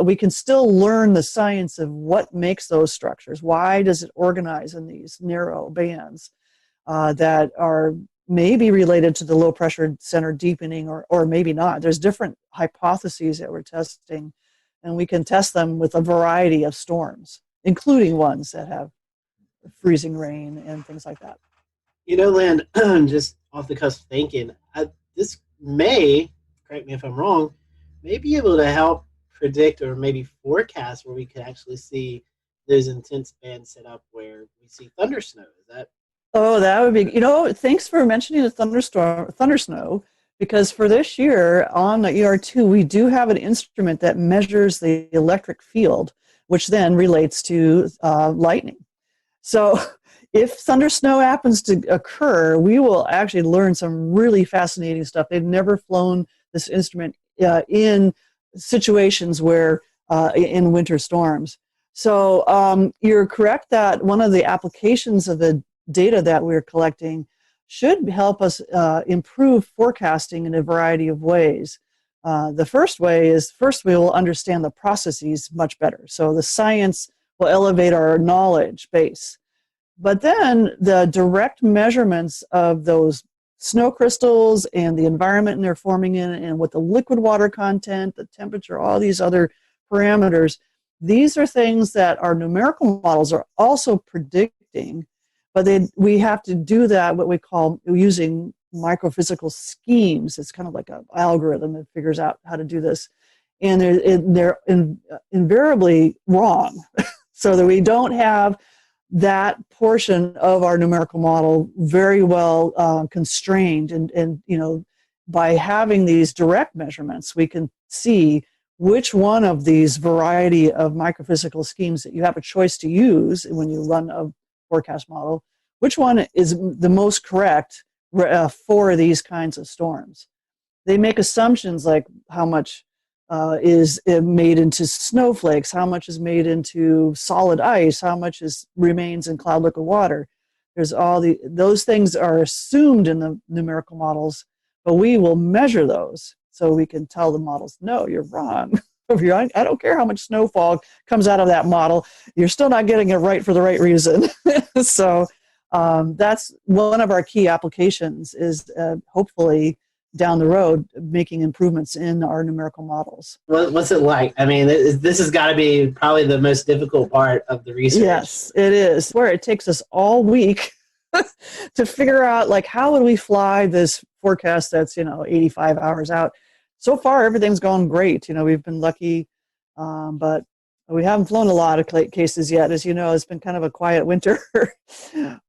we can still learn the science of what makes those structures. Why does it organize in these narrow bands that are maybe related to the low pressure center deepening or maybe not? There's different hypotheses that we're testing, and we can test them with a variety of storms, including ones that have freezing rain and things like that. Lynn, just off the cusp thinking, this may, correct me if I'm wrong, may be able to help predict or maybe forecast where we could actually see those intense bands set up where we see thunder snow. Is that? Oh, that would be, thanks for mentioning the thunder snow, because for this year on the ER2, we do have an instrument that measures the electric field, which then relates to lightning. So if thunder snow happens to occur, we will actually learn some really fascinating stuff. They've never flown this instrument in situations where in winter storms. So you're correct that one of the applications of the data that we're collecting should help us improve forecasting in a variety of ways. The first way is, we will understand the processes much better. So the science will elevate our knowledge base. But then the direct measurements of those snow crystals and the environment they're forming in, and what the liquid water content, the temperature, all these other parameters, these are things that our numerical models are also predicting, but we have to do that what we call using microphysical schemes. It's kind of like an algorithm that figures out how to do this, and they're invariably wrong, so that we don't have that portion of our numerical model very well constrained. And by having these direct measurements, we can see which one of these variety of microphysical schemes that you have a choice to use when you run a forecast model, which one is the most correct for these kinds of storms. They make assumptions like how much is made into snowflakes, how much is made into solid ice, how much remains in cloud liquid water. There's those things are assumed in the numerical models, but we will measure those so we can tell the models, no, you're wrong. I don't care how much snowfall comes out of that model, you're still not getting it right for the right reason. So that's one of our key applications, is hopefully down the road making improvements in our numerical models. What's it like? I mean, this has got to be probably the most difficult part of the research. Yes, it is. Where it takes us all week to figure out, like, how would we fly this forecast that's 85 hours out. So far, everything's gone great. We've been lucky, but we haven't flown a lot of cases yet. As you know, it's been kind of a quiet winter,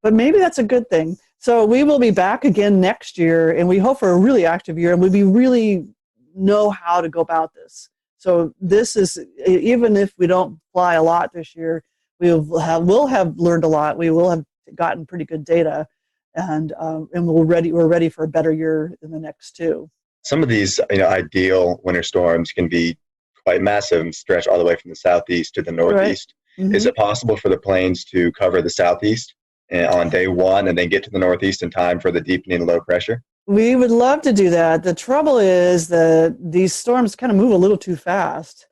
but maybe that's a good thing. So we will be back again next year, and we hope for a really active year, and we really know how to go about this. So this is, even if we don't fly a lot this year, will have learned a lot. We will have gotten pretty good data, and we're ready for a better year in the next two. Some of these, ideal winter storms can be quite massive and stretch all the way from the southeast to the northeast. Right. Mm-hmm. Is it possible for the planes to cover the southeast on day one and then get to the northeast in time for the deepening low pressure? We would love to do that. The trouble is that these storms kind of move a little too fast.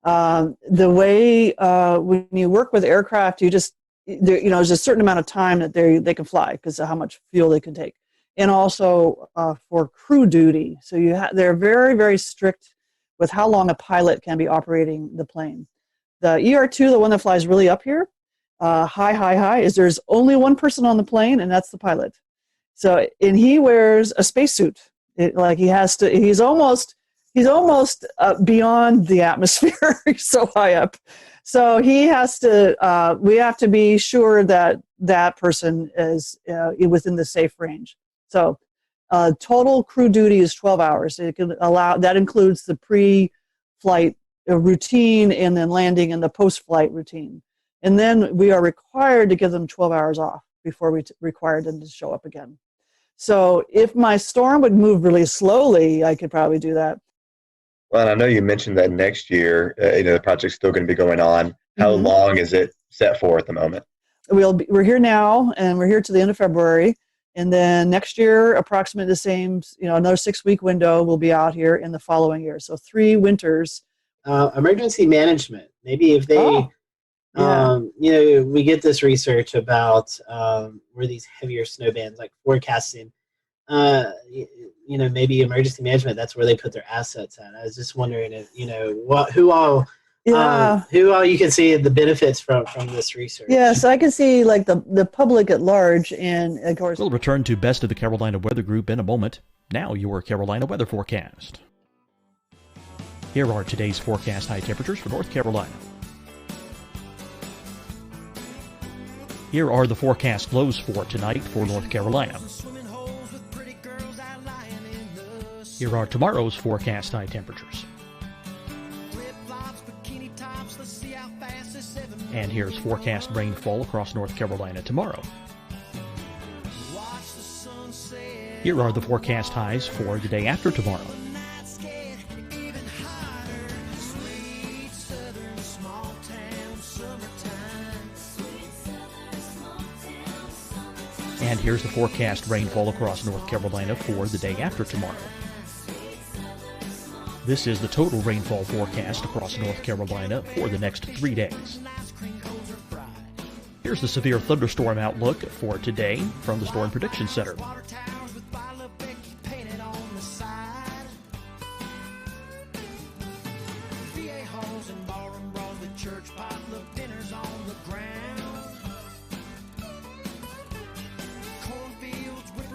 The way when you work with aircraft, there's a certain amount of time that they can fly because of how much fuel they can take, and also for crew duty. So they're very, very strict with how long a pilot can be operating the plane. The ER2, the one that flies really up here, high, is there's only one person on the plane, and that's the pilot. So, and he wears a spacesuit. He's almost beyond the atmosphere. He's so high up. So he has to, we have to be sure that that person is within the safe range. So total crew duty is 12 hours. That includes the pre-flight routine and then landing and the post-flight routine. And then we are required to give them 12 hours off before we require them to show up again. So if my storm would move really slowly, I could probably do that. Well, and I know you mentioned that next year, the project's still going to be going on. How Mm-hmm. long is it set for at the moment? We're here now, and we're here to the end of February. And then next year, approximately the same, another 6-week window, we'll be out here in the following year. So 3 winters. Emergency management. Maybe if they, we get this research about where these heavier snow bands, like forecasting, maybe emergency management, that's where they put their assets at. I was just wondering if, who all you can see the benefits from this research. Yes, I can see like the public at large, and of course. We'll return to Best of the Carolina Weather Group in a moment. Now your Carolina weather forecast. Here are today's forecast high temperatures for North Carolina. Here are the forecast lows for tonight for North Carolina. Here are tomorrow's forecast high temperatures. And here's forecast rainfall across North Carolina tomorrow. Here are the forecast highs for the day after tomorrow. And here's the forecast rainfall across North Carolina for the day after tomorrow. This is the total rainfall forecast across North Carolina for the next 3 days. Here's the severe thunderstorm outlook for today from the Storm Prediction Center.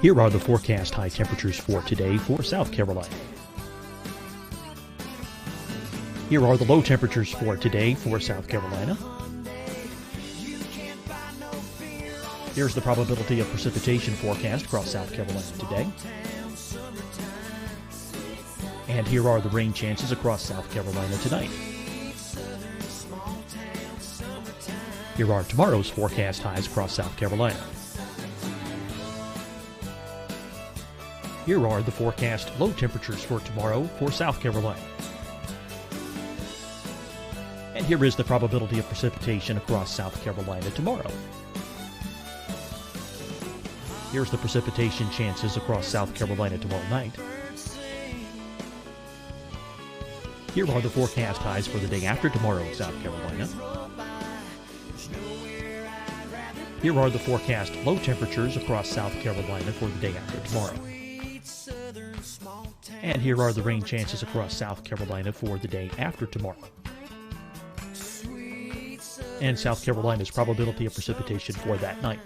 Here are the forecast high temperatures for today for South Carolina. Here are the low temperatures for today for South Carolina. Here's the probability of precipitation forecast across South Carolina today. And here are the rain chances across South Carolina tonight. Here are tomorrow's forecast highs across South Carolina. Here are the forecast low temperatures for tomorrow for South Carolina. And here is the probability of precipitation across South Carolina tomorrow. Here's the precipitation chances across South Carolina tomorrow night. Here are the forecast highs for the day after tomorrow in South Carolina. Here are the forecast low temperatures across South Carolina for the day after tomorrow. And here are the rain chances across South Carolina for the day after tomorrow. And South Carolina's probability of precipitation for that night.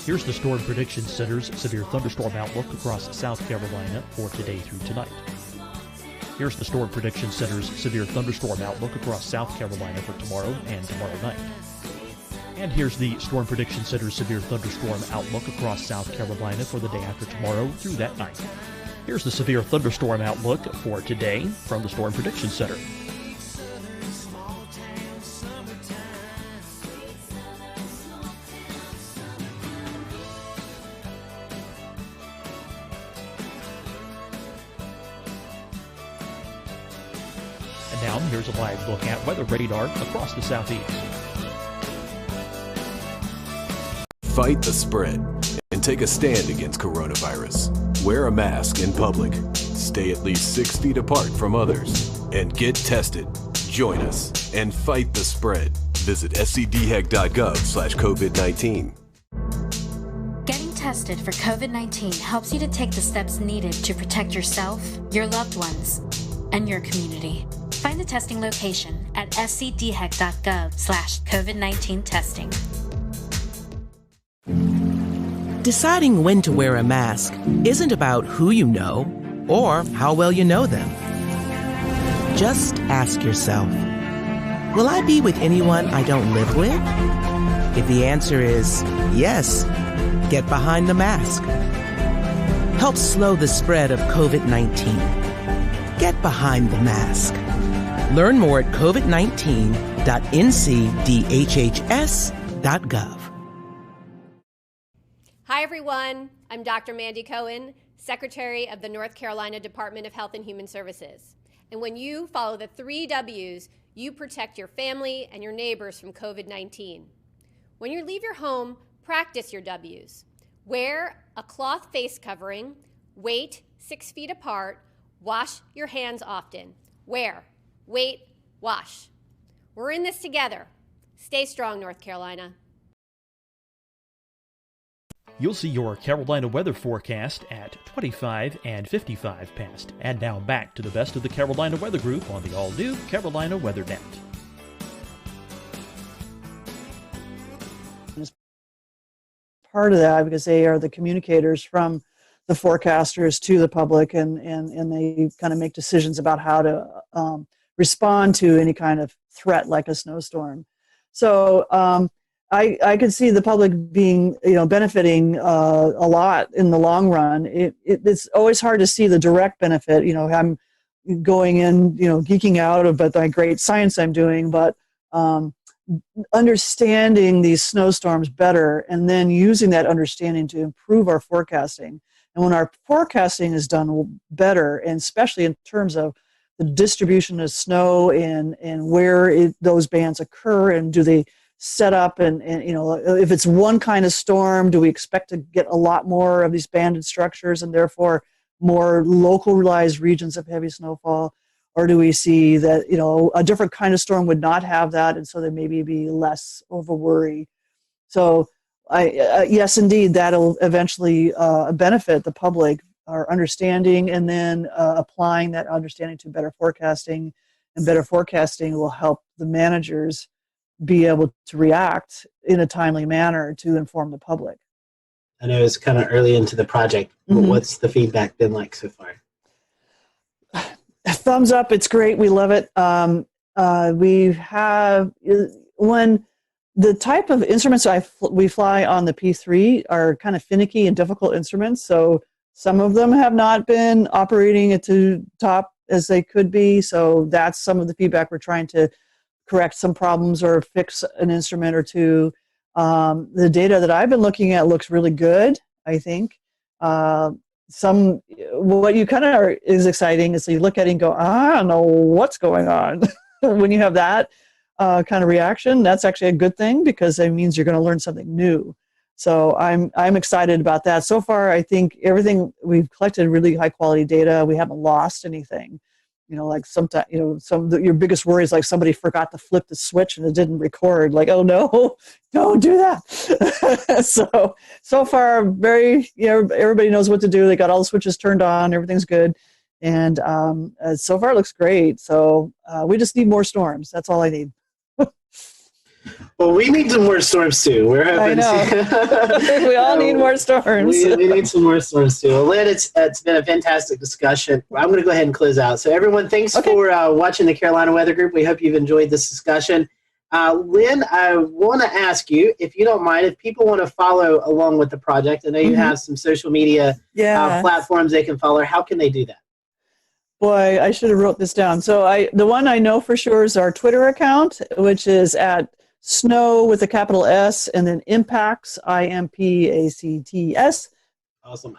Here's the Storm Prediction Center's severe thunderstorm outlook across South Carolina for today through tonight. Here's the Storm Prediction Center's severe thunderstorm outlook across South Carolina for tomorrow and tomorrow night. And here's the Storm Prediction Center's severe thunderstorm outlook across South Carolina for the day after tomorrow through that night. Here's the severe thunderstorm outlook for today from the Storm Prediction Center. And now here's a live look at weather radar across the southeast. Fight the spread and take a stand against coronavirus. Wear a mask in public. Stay at least 6 feet apart from others. And get tested. Join us and fight the spread. Visit scdhec.gov/COVID-19. Getting tested for COVID-19 helps you to take the steps needed to protect yourself, your loved ones, and your community. Find the testing location at scdhec.gov/COVID-19 testing. Deciding when to wear a mask isn't about who you know or how well you know them. Just ask yourself, will I be with anyone I don't live with? If the answer is yes, get behind the mask. Help slow the spread of COVID-19. Get behind the mask. Learn more at covid19.ncdhhs.gov. Hi, everyone. I'm Dr. Mandy Cohen, Secretary of the North Carolina Department of Health and Human Services. And when you follow the 3 W's, you protect your family and your neighbors from COVID-19. When you leave your home, practice your W's. Wear a cloth face covering, wait 6 feet apart, wash your hands often. Wear, wait, wash. We're in this together. Stay strong, North Carolina. You'll see your Carolina weather forecast at 25 and 55 past. And now back to the best of the Carolina Weather Group on the all-new Carolina Weather Net. Part of that because they are the communicators from the forecasters to the public, and they kind of make decisions about how to respond to any kind of threat like a snowstorm. So I could see the public being, benefiting a lot in the long run. It's always hard to see the direct benefit. I'm going in, geeking out about the great science I'm doing, but understanding these snowstorms better and then using that understanding to improve our forecasting. And when our forecasting is done better, and especially in terms of the distribution of snow and where those bands occur, and do they set up, and if it's one kind of storm, do we expect to get a lot more of these banded structures and therefore more localized regions of heavy snowfall? Or do we see that, a different kind of storm would not have that, and so there maybe be less of a worry? So yes, indeed, that'll eventually benefit the public, our understanding, and then applying that understanding to better forecasting, and better forecasting will help the managers be able to react in a timely manner to inform the public. I know it's kind of early into the project, but what's the feedback been like so far? Thumbs up, it's great, we love it. We have, when the type of instruments we fly on the P3 are kind of finicky and difficult instruments, so some of them have not been operating at the top as they could be, so that's some of the feedback. We're trying to correct some problems or fix an instrument or two. The data that I've been looking at looks really good, I think. What you kind of is exciting is you look at it and go, I don't know what's going on. When you have that kind of reaction, that's actually a good thing, because it means you're going to learn something new. So I'm excited about that. So far, I think everything we've collected really high quality data. We haven't lost anything. Like sometimes, your biggest worry is like somebody forgot to flip the switch and it didn't record. Like, oh no, don't do that. so far, everybody knows what to do. They got all the switches turned on. Everything's good. And so far it looks great. So we just need more storms. That's all I need. Well, we need some more storms too. We're hoping. I know. We all need more storms. We need some more storms too. Well, Lynn, it's been a fantastic discussion. I'm going to go ahead and close out. So everyone, thanks for watching the Carolina Weather Group. We hope you've enjoyed this discussion. Lynn, I want to ask you, if you don't mind, if people want to follow along with the project, I know you have some social media platforms they can follow. How can they do that? Boy, I should have wrote this down. So the one I know for sure is our Twitter account, which is at Snow with a capital S, and then Impacts, IMPACTS. Awesome.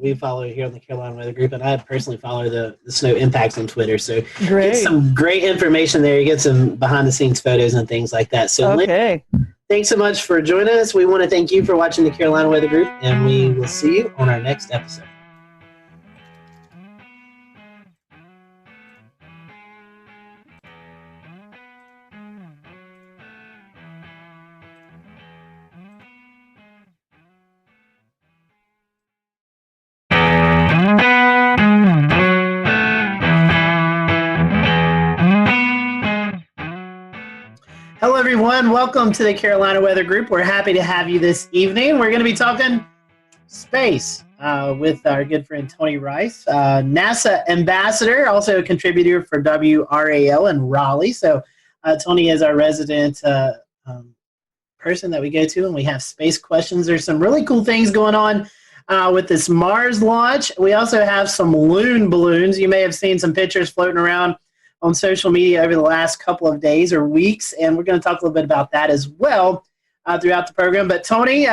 We follow here on the Carolina Weather Group, and I personally follow the snow impacts on Twitter. So Great. Get some great information there. You get some behind the scenes photos and things like that. So okay. Lynn, thanks so much for joining us. We want to thank you for watching the Carolina Weather Group, and we will see you on our next episode. Hello, everyone. Welcome to the Carolina Weather Group. We're happy to have you this evening. We're going to be talking space with our good friend Tony Rice, NASA ambassador, also a contributor for WRAL in Raleigh. So Tony is our resident person that we go to, and we have space questions. There's some really cool things going on with this Mars launch. We also have some loon balloons. You may have seen some pictures floating around on social media over the last couple of days or weeks, and we're going to talk a little bit about that as well throughout the program. But Tony,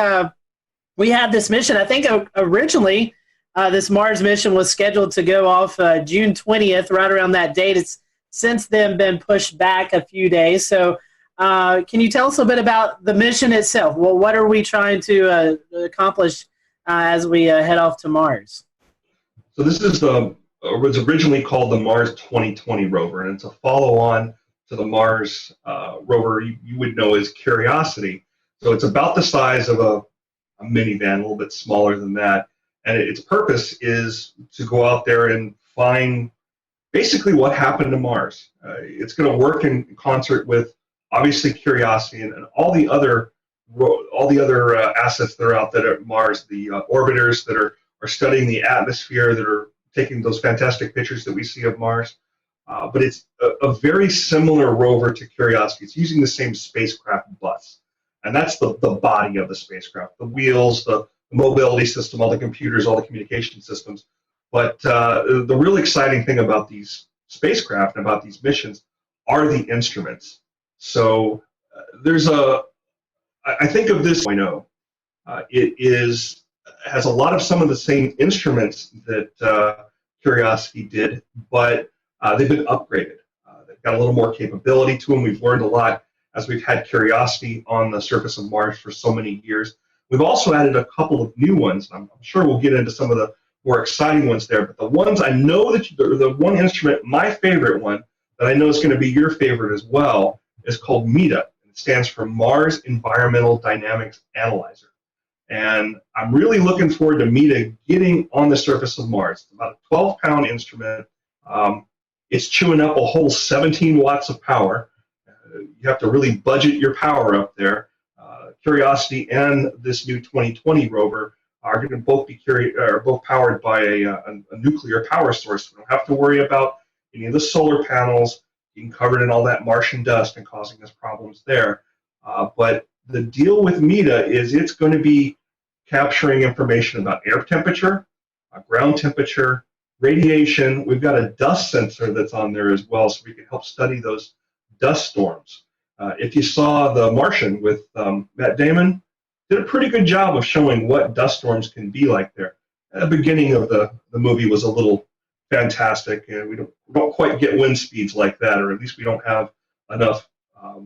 we had this mission. I think originally this Mars mission was scheduled to go off June 20th, right around that date. It's since then been pushed back a few days. So can you tell us a bit about the mission itself? Well, what are we trying to accomplish as we head off to Mars? So this is was originally called the Mars 2020 rover, and it's a follow-on to the Mars rover you would know as Curiosity. So it's about the size of a minivan, a little bit smaller than that, and its purpose is to go out there and find basically what happened to Mars. It's going to work in concert with obviously Curiosity and all the other assets that are out there at Mars, the orbiters that are studying the atmosphere, that are taking those fantastic pictures that we see of Mars. But it's a very similar rover to Curiosity. It's using the same spacecraft bus. And that's the body of the spacecraft, the wheels, the mobility system, all the computers, all the communication systems. But the really exciting thing about these spacecraft and about these missions are the instruments. So I think of this, I know, has a lot of some of the same instruments that Curiosity did, but they've been upgraded. They've got a little more capability to them. We've learned a lot as we've had Curiosity on the surface of Mars for so many years. We've also added a couple of new ones. I'm sure we'll get into some of the more exciting ones there, but the ones I know that the one instrument, my favorite one, that I know is going to be your favorite as well, is called MEDA. It stands for Mars Environmental Dynamics Analyzer. And I'm really looking forward to MEDA getting on the surface of Mars. It's about a 12-pound instrument. It's chewing up a whole 17 watts of power. You have to really budget your power up there. Curiosity and this new 2020 rover are going to both be both powered by a nuclear power source. We don't have to worry about any of the solar panels being covered in all that Martian dust and causing us problems there. But the deal with MEDA is it's going to be capturing information about air temperature, ground temperature, radiation. We've got a dust sensor that's on there as well, so we can help study those dust storms. If you saw The Martian with Matt Damon, did a pretty good job of showing what dust storms can be like there. The beginning of the movie was a little fantastic, and we don't quite get wind speeds like that, or at least we don't have enough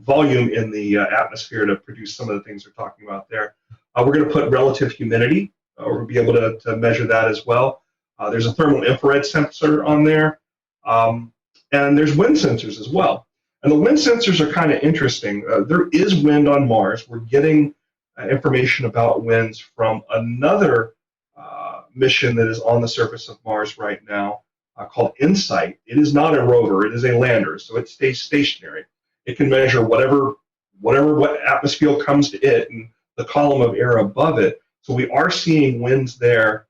volume in the atmosphere to produce some of the things we're talking about there. We're going to put relative humidity. We'll be able to measure that as well. There's a thermal infrared sensor on there, and there's wind sensors as well. And the wind sensors are kind of interesting. There is wind on Mars. We're getting information about winds from another mission that is on the surface of Mars right now called InSight. It is not a rover. It is a lander, so it stays stationary. It can measure whatever atmosphere comes to it and the column of air above it. So we are seeing winds there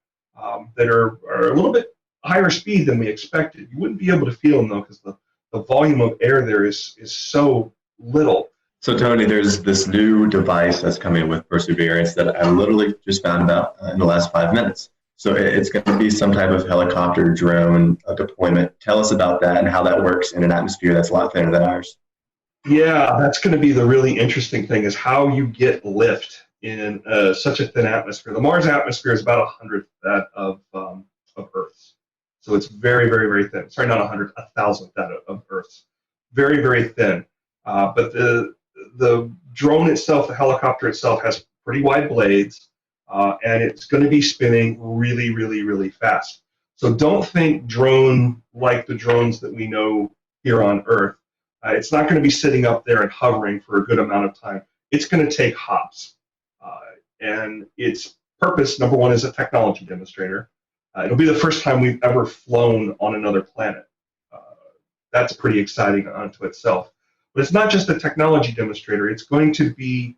that are a little bit higher speed than we expected. You wouldn't be able to feel them though, because the volume of air there is so little. So Tony, there's this new device that's coming with Perseverance that I literally just found about in the last 5 minutes. So it's going to be some type of helicopter drone deployment. Tell us about that and how that works in an atmosphere that's a lot thinner than ours. Yeah, that's going to be the really interesting thing, is how you get lift in such a thin atmosphere. The Mars atmosphere is about 100th that of Earth's. So it's very, very, very thin. Sorry, not 100, 1,000th that of Earth's. Very, very thin. But the drone itself, the helicopter itself, has pretty wide blades, and it's going to be spinning really, really, really fast. So don't think drone like the drones that we know here on Earth. It's not going to be sitting up there and hovering for a good amount of time. It's going to take hops. And its purpose, number one, is a technology demonstrator. It'll be the first time we've ever flown on another planet. That's pretty exciting unto itself. But it's not just a technology demonstrator. It's going to be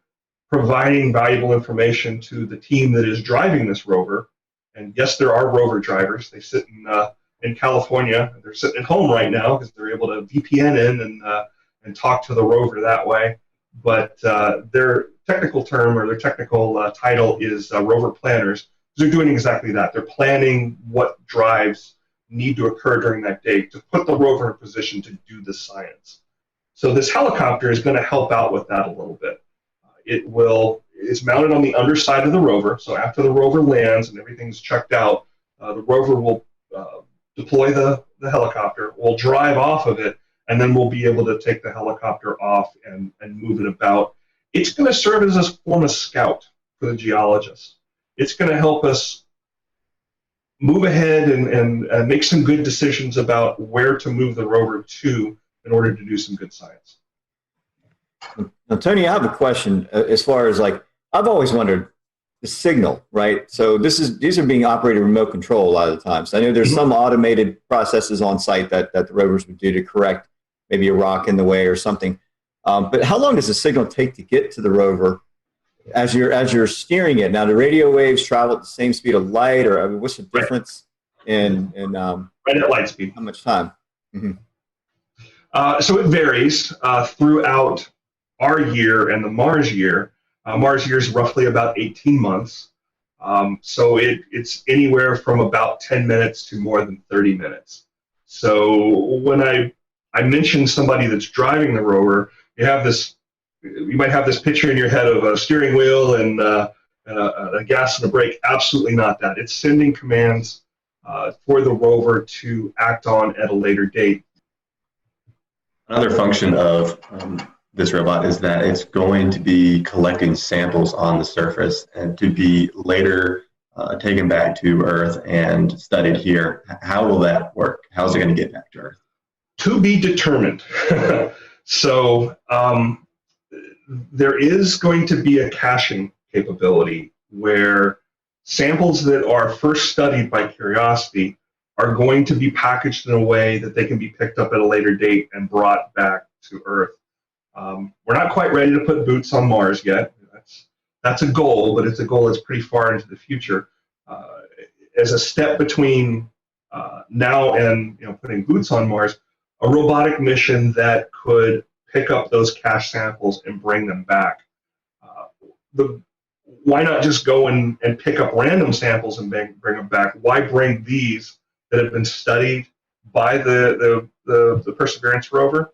providing valuable information to the team that is driving this rover. And yes, there are rover drivers. They sit in California. They're sitting at home right now because they're able to VPN in and talk to the rover that way. But their technical term or their technical title is rover planners. They're doing exactly that. They're planning what drives need to occur during that day to put the rover in a position to do the science. So this helicopter is going to help out with that a little bit. It's mounted on the underside of the rover. So after the rover lands and everything's checked out, the rover will deploy the helicopter, we'll drive off of it, and then we'll be able to take the helicopter off and move it about. It's going to serve as a form of scout for the geologists. It's going to help us move ahead and make some good decisions about where to move the rover to in order to do some good science. Now, Tony, I have a question as far as I've always wondered the signal, right? So these are being operated remote control a lot of the times. I know there's some automated processes on site that the rovers would do to correct maybe a rock in the way or something. But how long does the signal take to get to the rover as you're steering it? Now, the radio waves travel at the same speed of light, or what's the difference in right at light speed? How much time? So it varies throughout our year and the Mars year. Mars year is roughly about 18 months. So it's anywhere from about 10 minutes to more than 30 minutes. So when I mentioned somebody that's driving the rover, you might have this picture in your head of a steering wheel and a gas and a brake. Absolutely not that. It's sending commands for the rover to act on at a later date. Another function of this robot is that it's going to be collecting samples on the surface and to be later taken back to Earth and studied here. How will that work? How is it going to get back to Earth? To be determined. So there is going to be a caching capability where samples that are first studied by Curiosity are going to be packaged in a way that they can be picked up at a later date and brought back to Earth. We're not quite ready to put boots on Mars yet. That's a goal, but it's a goal that's pretty far into the future. As a step between now and putting boots on Mars, a robotic mission that could pick up those cache samples and bring them back. Why not just go and pick up random samples and bring them back? Why bring these that have been studied by the Perseverance rover,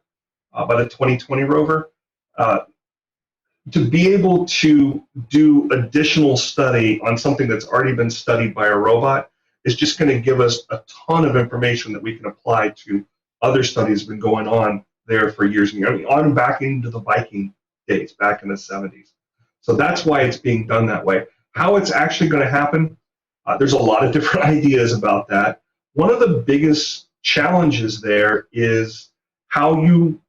by the 2020 rover, to be able to do additional study on something that's already been studied by a robot is just going to give us a ton of information that we can apply to other studies that have been going on there for years and years, on back into the Viking days, back in the 70s. So that's why it's being done that way. How it's actually going to happen, there's a lot of different ideas about that. One of the biggest challenges there is how you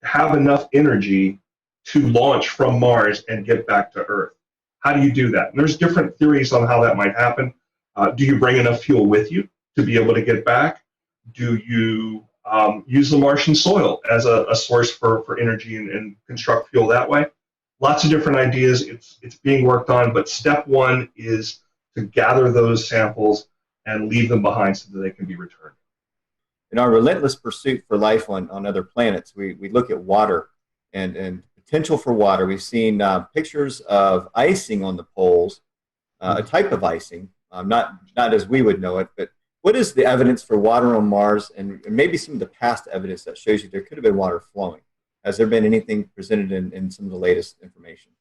have enough energy to launch from Mars and get back to Earth. How do you do that? And there's different theories on how that might happen. Do you bring enough fuel with you to be able to get back? Do you use the Martian soil as a source for energy and construct fuel that way? Lots of different ideas. It's being worked on, but step one is to gather those samples and leave them behind so that they can be returned. In our relentless pursuit for life on other planets, we look at water and potential for water. We've seen pictures of icing on the poles, a type of icing, not as we would know it, but what is the evidence for water on Mars and maybe some of the past evidence that shows you there could have been water flowing? Has there been anything presented in some of the latest information?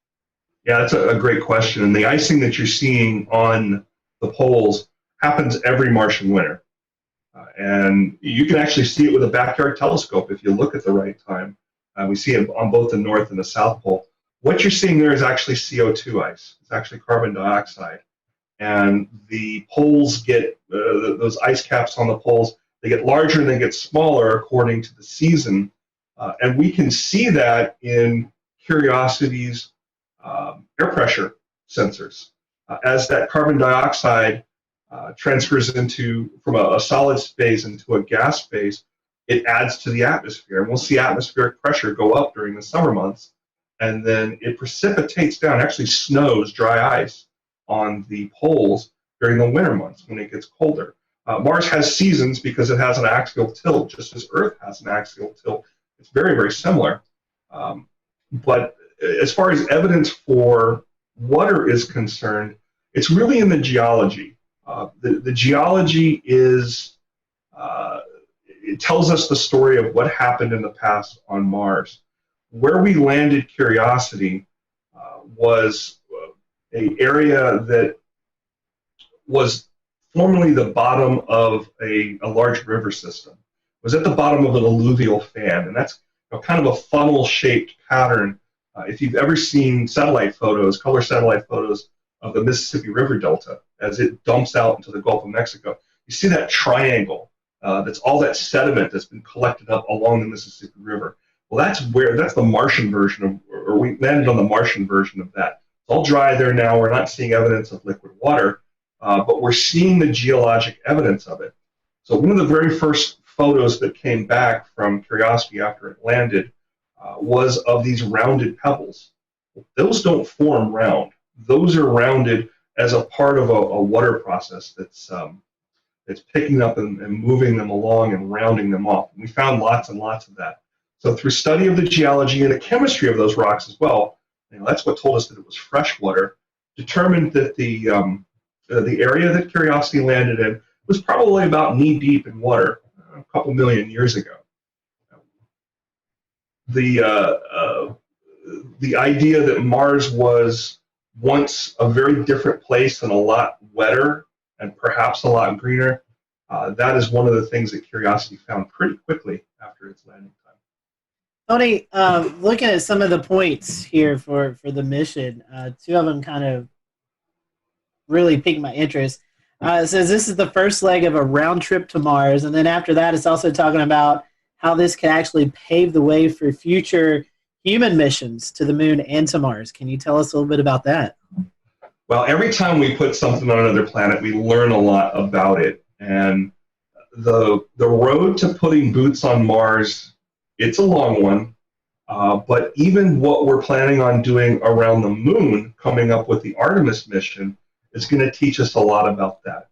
Yeah, that's a great question. And the icing that you're seeing on the poles happens every Martian winter. And you can actually see it with a backyard telescope if you look at the right time. We see it on both the North and the South Pole. What you're seeing there is actually CO2 ice. It's actually carbon dioxide. And the poles get, those ice caps on the poles, they get larger and they get smaller according to the season. And we can see that in Curiosity's air pressure sensors. As that carbon dioxide transfers from a solid phase into a gas phase, it adds to the atmosphere. And we'll see atmospheric pressure go up during the summer months, and then it precipitates down, actually snows, dry ice on the poles during the winter months when it gets colder. Mars has seasons because it has an axial tilt, just as Earth has an axial tilt. It's very, very similar. But as far as evidence for water is concerned, it's really in the geology. The geology is, it tells us the story of what happened in the past on Mars. Where we landed Curiosity was an area that was formerly the bottom of a large river system. It was at the bottom of an alluvial fan, and that's kind of a funnel-shaped pattern. If you've ever seen satellite photos, color satellite photos of the Mississippi River Delta as it dumps out into the Gulf of Mexico, you see that triangle. That's all that sediment that's been collected up along the Mississippi River. Well, that's the Martian version of, or we landed on the Martian version of that. It's all dry there now. We're not seeing evidence of liquid water, but we're seeing the geologic evidence of it. So one of the very first photos that came back from Curiosity after it landed was of these rounded pebbles. Those don't form round. Those are rounded as a part of a water process that's picking up and moving them along and rounding them off. And we found lots and lots of that. So through study of the geology and the chemistry of those rocks as well, that's what told us that it was fresh water, determined that the area that Curiosity landed in was probably about knee deep in water a couple million years ago. The idea that Mars was once a very different place and a lot wetter and perhaps a lot greener, that is one of the things that Curiosity found pretty quickly after its landing time. Tony, looking at some of the points here for the mission, two of them kind of really piqued my interest. It says this is the first leg of a round trip to Mars, and then after that it's also talking about how this could actually pave the way for future human missions to the moon and to Mars. Can you tell us a little bit about that? Well, every time we put something on another planet, we learn a lot about it. And the road to putting boots on Mars, it's a long one. But even what we're planning on doing around the moon, coming up with the Artemis mission, is going to teach us a lot about that.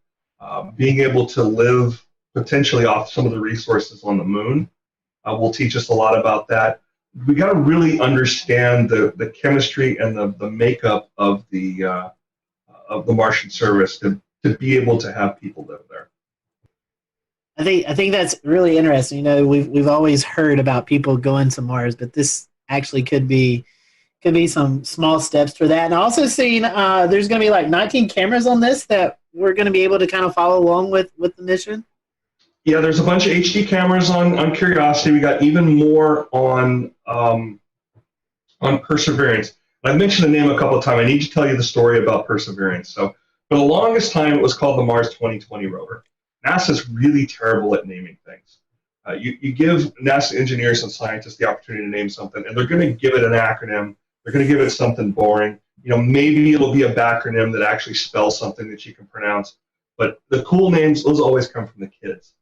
Being able to live potentially off some of the resources on the moon will teach us a lot about that. We got to really understand the chemistry and the makeup of the Martian surface to be able to have people live there. I think that's really interesting. You know, we've always heard about people going to Mars, but this actually could be some small steps for that. And I also seen there's going to be like 19 cameras on this that we're going to be able to kind of follow along with the mission. Yeah, there's a bunch of HD cameras on Curiosity. We got even more on Perseverance. I've mentioned the name a couple of times. I need to tell you the story about Perseverance. So for the longest time, it was called the Mars 2020 rover. NASA's really terrible at naming things. You give NASA engineers and scientists the opportunity to name something, and they're going to give it an acronym. They're going to give it something boring. You know, maybe it'll be a backronym that actually spells something that you can pronounce. But the cool names, those always come from the kids.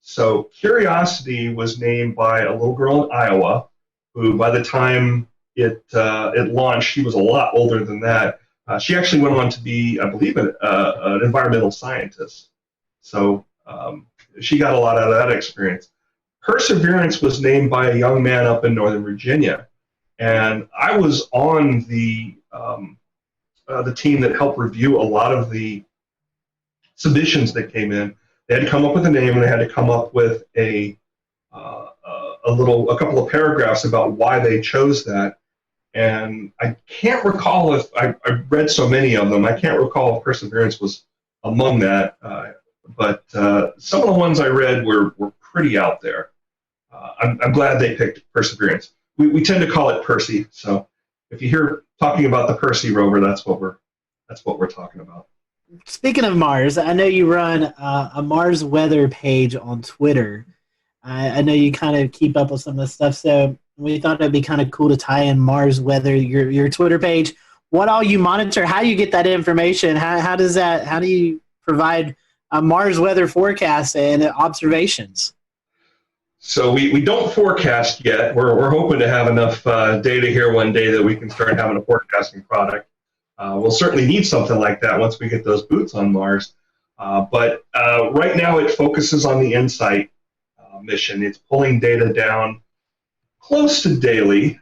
So Curiosity was named by a little girl in Iowa, who by the time it launched, she was a lot older than that. She actually went on to be, I believe, an environmental scientist. So she got a lot out of that experience. Perseverance was named by a young man up in Northern Virginia. And I was on the team that helped review a lot of the submissions that came in. They had to come up with a name, and they had to come up with a couple of paragraphs about why they chose that. And I can't recall if I read so many of them. I can't recall if Perseverance was among that, but some of the ones I read were pretty out there. I'm glad they picked Perseverance. We tend to call it Percy, so if you hear talking about the Percy rover, that's what we're talking about. Speaking of Mars, I know you run a Mars weather page on Twitter. I know you kind of keep up with some of the stuff, so we thought it'd be kind of cool to tie in Mars weather, your Twitter page. What all you monitor? How you get that information? How do you provide a Mars weather forecast and observations? So we don't forecast yet. We're hoping to have enough data here one day that we can start having a forecasting product. We'll certainly need something like that once we get those boots on Mars. But right now it focuses on the InSight mission. It's pulling data down close to daily.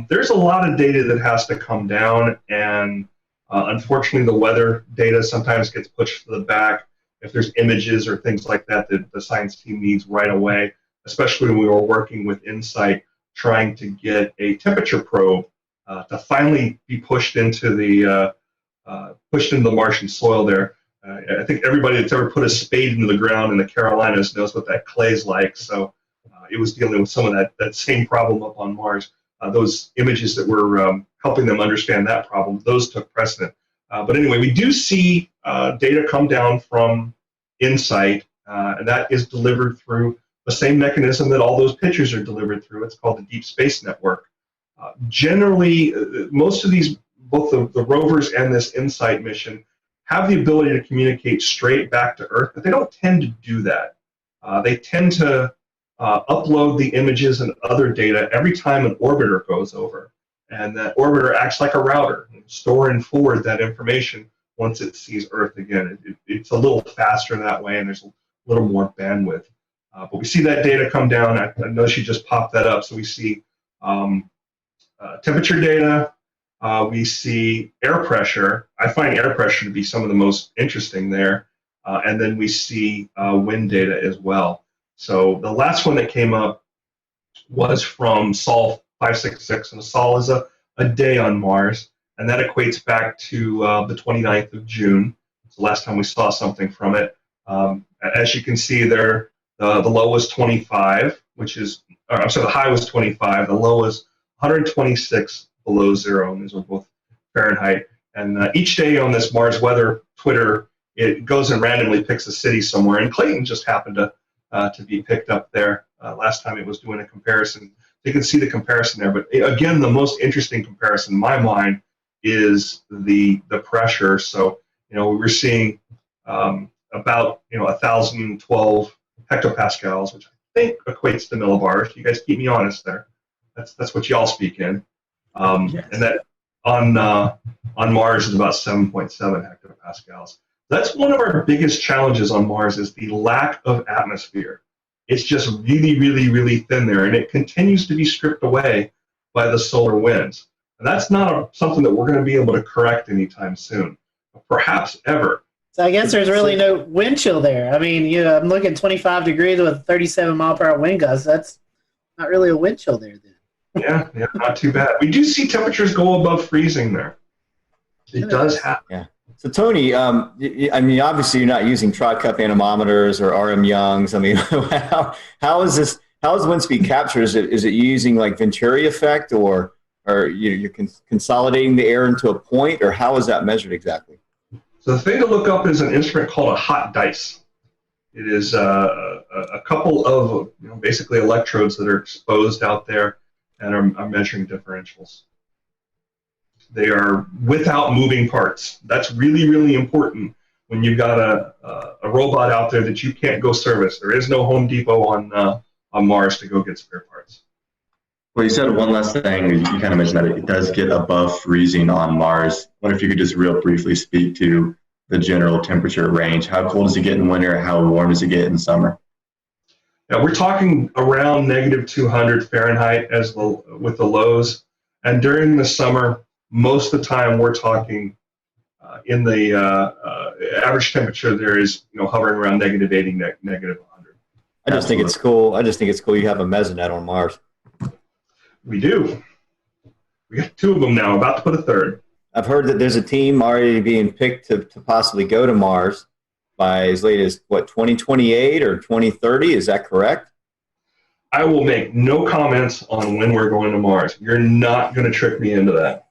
There's a lot of data that has to come down, and unfortunately the weather data sometimes gets pushed to the back if there's images or things like that that the science team needs right away, especially when we were working with InSight trying to get a temperature probe to finally be pushed into the Martian soil there. I think everybody that's ever put a spade into the ground in the Carolinas knows what that clay's like. So it was dealing with some of that same problem up on Mars. Those images that were helping them understand that problem, those took precedent. But anyway, we do see data come down from InSight, and that is delivered through the same mechanism that all those pictures are delivered through. It's called the Deep Space Network. Generally, most of these, both the rovers and this InSight mission, have the ability to communicate straight back to Earth, but they don't tend to do that. They tend to upload the images and other data every time an orbiter goes over. And that orbiter acts like a router, store and forward that information once it sees Earth again. It's a little faster that way, and there's a little more bandwidth. But we see that data come down. I know she just popped that up. So we see temperature data. We see air pressure. I find air pressure to be some of the most interesting there. And then we see wind data as well. So the last one that came up was from Sol 566, and Sol is a day on Mars, and that equates back to the 29th of June. It's the last time we saw something from it. As you can see there, the low was 25, the high was 25, the low was 126 below zero, and these are both Fahrenheit. And each day on this Mars weather Twitter, it goes and randomly picks a city somewhere, and Clayton just happened to be picked up there last time it was doing a comparison. You can see the comparison there, but again, the most interesting comparison in my mind is the pressure. So we were seeing about 1,012 hectopascals, which I think equates to millibars. You guys keep me honest there. That's what y'all speak in. Yes. And that on Mars is about 7.7 hectopascals. That's one of our biggest challenges on Mars, is the lack of atmosphere. It's just really, really, really thin there, and it continues to be stripped away by the solar winds. And that's not something that we're going to be able to correct anytime soon, perhaps ever. So I guess there's really no wind chill there. I mean, I'm looking 25 degrees with 37 mile per hour wind gusts. That's not really a wind chill there then. Yeah, not too bad. We do see temperatures go above freezing there. It does happen. Yeah. So Tony, I mean, obviously you're not using Trot Cup anemometers or RM Youngs. I mean, how is this? How is wind speed capture? Is it using like Venturi effect, or you're consolidating the air into a point, or how is that measured exactly? So the thing to look up is an instrument called a hot dice. It is a couple of basically electrodes that are exposed out there and are measuring differentials. They are without moving parts. That's really, really important when you've got a robot out there that you can't go service. There is no Home Depot on Mars to go get spare parts. Well, you said one last thing. You kind of mentioned that it does get above freezing on Mars. I wonder if you could just real briefly speak to the general temperature range. How cold does it get in winter? How warm does it get in summer? Yeah, we're talking around -200 Fahrenheit with the lows. And during the summer, most of the time we're talking in the average temperature there is hovering around -80, -100. I just think it's cool. You have a mesonet on Mars. We do. We got 2 of them now, about to put a 3rd. I've heard that there's a team already being picked to possibly go to Mars by as late as, 2028 or 2030? Is that correct? I will make no comments on when we're going to Mars. You're not going to trick me into that.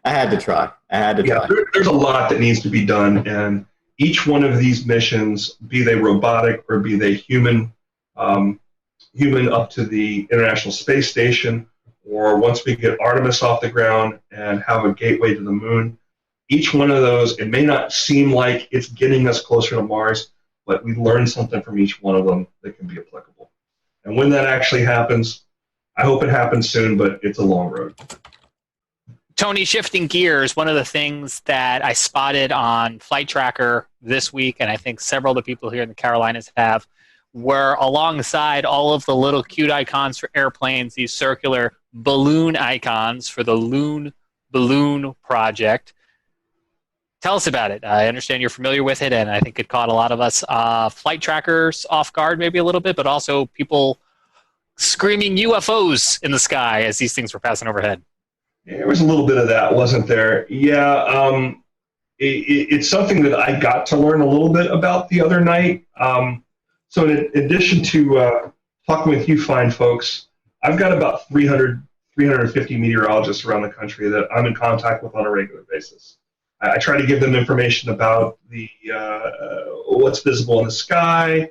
I had to try. There's a lot that needs to be done, and each one of these missions, be they robotic or be they human up to the International Space Station, or once we get Artemis off the ground and have a gateway to the moon, each one of those, it may not seem like it's getting us closer to Mars, but we learn something from each one of them that can be applicable. And when that actually happens, I hope it happens soon, but it's a long road. Tony, shifting gears, one of the things that I spotted on Flight Tracker this week, and I think several of the people here in the Carolinas have, were alongside all of the little cute icons for airplanes, these circular balloon icons for the Loon Balloon Project. Tell us about it. I understand you're familiar with it, and I think it caught a lot of us flight trackers off guard maybe a little bit, but also people screaming UFOs in the sky as these things were passing overhead. There was a little bit of that, wasn't there? Yeah, it's something that I got to learn a little bit about the other night. So in addition to talking with you fine folks, I've got about 350 meteorologists around the country that I'm in contact with on a regular basis. I try to give them information about the what's visible in the sky,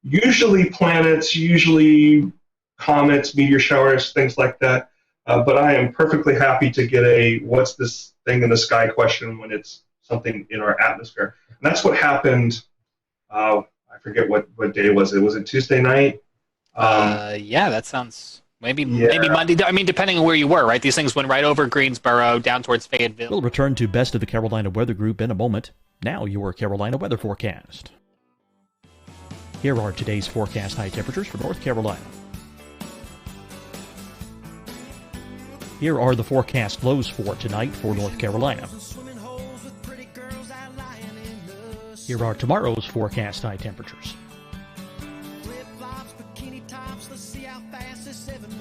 usually planets, usually comets, meteor showers, things like that. But I am perfectly happy to get a what's this thing in the sky question when it's something in our atmosphere. And that's what happened. I forget what day was it. Was it Tuesday night? Yeah, that sounds maybe Monday. I mean, depending on where you were, right? These things went right over Greensboro, down towards Fayetteville. We'll return to Best of the Carolina Weather Group in a moment. Now your Carolina weather forecast. Here are today's forecast high temperatures for North Carolina. Here are the forecast lows for tonight for North Carolina. Here are tomorrow's forecast high temperatures.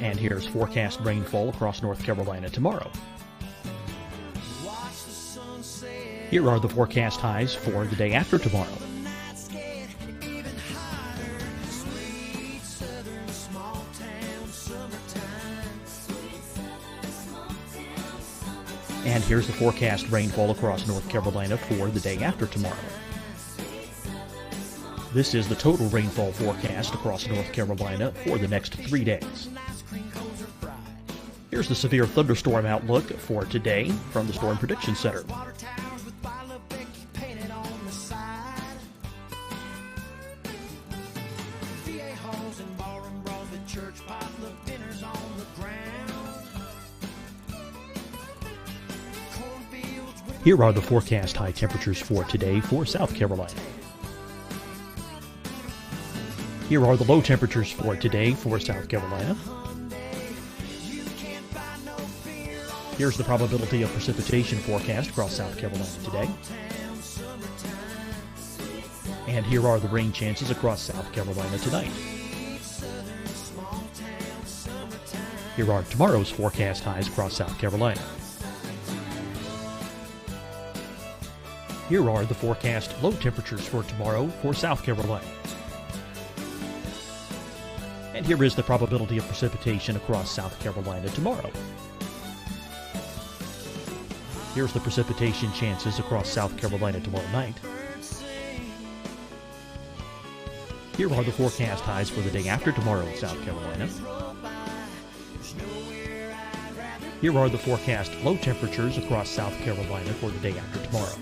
And here's forecast rainfall across North Carolina tomorrow. Here are the forecast highs for the day after tomorrow. And here's the forecast rainfall across North Carolina for the day after tomorrow. This is the total rainfall forecast across North Carolina for the next 3 days. Here's the severe thunderstorm outlook for today from the Storm Prediction Center. Here are the forecast high temperatures for today for South Carolina. Here are the low temperatures for today for South Carolina. Here's the probability of precipitation forecast across South Carolina today. And here are the rain chances across South Carolina tonight. Here are tomorrow's forecast highs across South Carolina. Here are the forecast low temperatures for tomorrow for South Carolina. And here is the probability of precipitation across South Carolina tomorrow. Here's the precipitation chances across South Carolina tomorrow night. Here are the forecast highs for the day after tomorrow in South Carolina. Here are the forecast low temperatures across South Carolina for the day after tomorrow.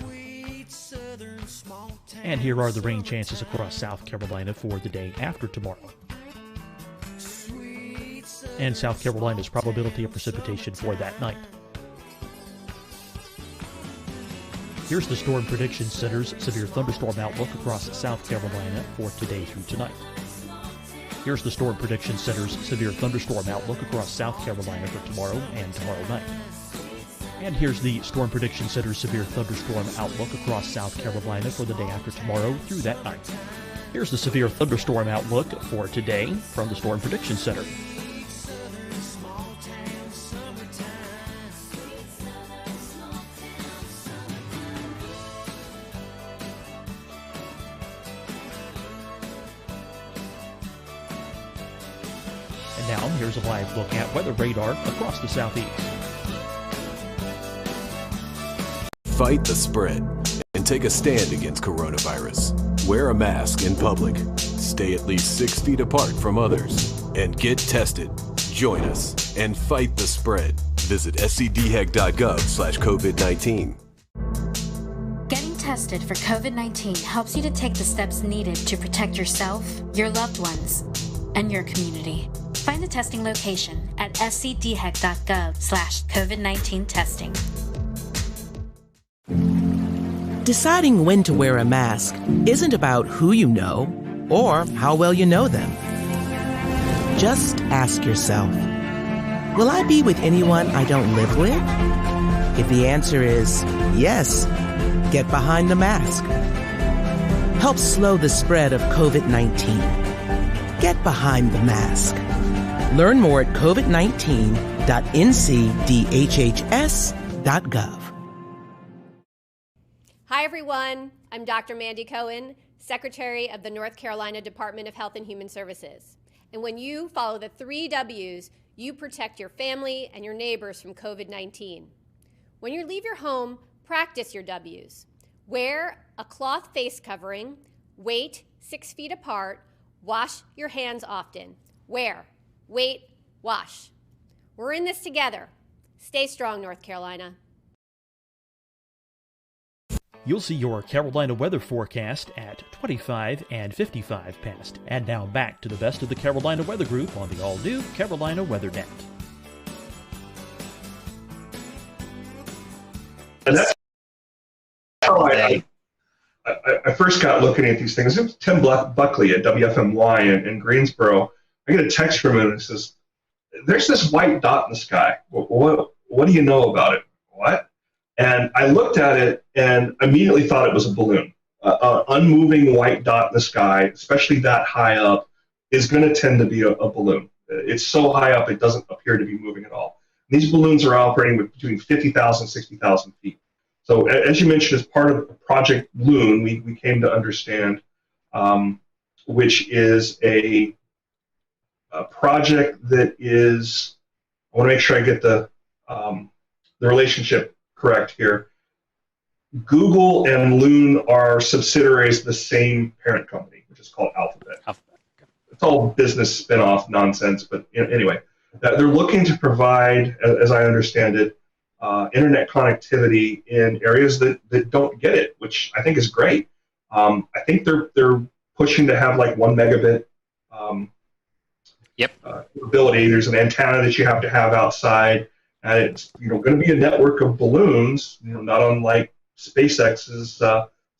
And here are the rain chances across South Carolina for the day after tomorrow. And South Carolina's probability of precipitation for that night. Here's the Storm Prediction Center's severe thunderstorm outlook across South Carolina for today through tonight. Here's the Storm Prediction Center's severe thunderstorm outlook across South Carolina for tomorrow and tomorrow night. And here's the Storm Prediction Center's severe thunderstorm outlook across South Carolina for the day after tomorrow through that night. Here's the severe thunderstorm outlook for today from the Storm Prediction Center. Now, here's a live look at weather radar across the southeast. Fight the spread and take a stand against coronavirus. Wear a mask in public. Stay at least 6 feet apart from others. And get tested. Join us and fight the spread. Visit scdhec.gov/COVID-19. Getting tested for COVID-19 helps you to take the steps needed to protect yourself, your loved ones, and your community. Find the testing location at scdhec.gov/COVID-19 testing. Deciding when to wear a mask isn't about who you know or how well you know them. Just ask yourself, will I be with anyone I don't live with? If the answer is yes, get behind the mask. Help slow the spread of COVID-19. Get behind the mask. Learn more at covid19.ncdhhs.gov. Hi, everyone. I'm Dr. Mandy Cohen, Secretary of the North Carolina Department of Health and Human Services. And when you follow the 3 W's, you protect your family and your neighbors from COVID-19. When you leave your home, practice your W's. Wear a cloth face covering, wait 6 feet apart, wash your hands often. Wear, wait, wash. We're in this together. Stay strong, North Carolina. You'll see your Carolina weather forecast at 25 and 55 past. And now back to the best of the Carolina Weather Group on the all-new Carolina Weather Net. And that's how I first got looking at these things. It was Tim Buckley at WFMY in Greensboro. I get a text from him and it says, there's this white dot in the sky. What do you know about it? What? And I looked at it and immediately thought it was a balloon. An unmoving white dot in the sky, especially that high up, is going to tend to be a balloon. It's so high up it doesn't appear to be moving at all. These balloons are operating with between 50,000 and 60,000 feet. So as you mentioned, as part of Project Loon, we came to understand, which is a project that is, I want to make sure I get the relationship correct here. Google and Loon are subsidiaries of the same parent company, which is called Alphabet. It's all business spin-off nonsense, but anyway, they're looking to provide, as I understand it, internet connectivity in areas that don't get it, which I think is great. I think they're pushing to have like 1 megabit ability. There's an antenna that you have to have outside. And it's going to be a network of balloons, not unlike SpaceX's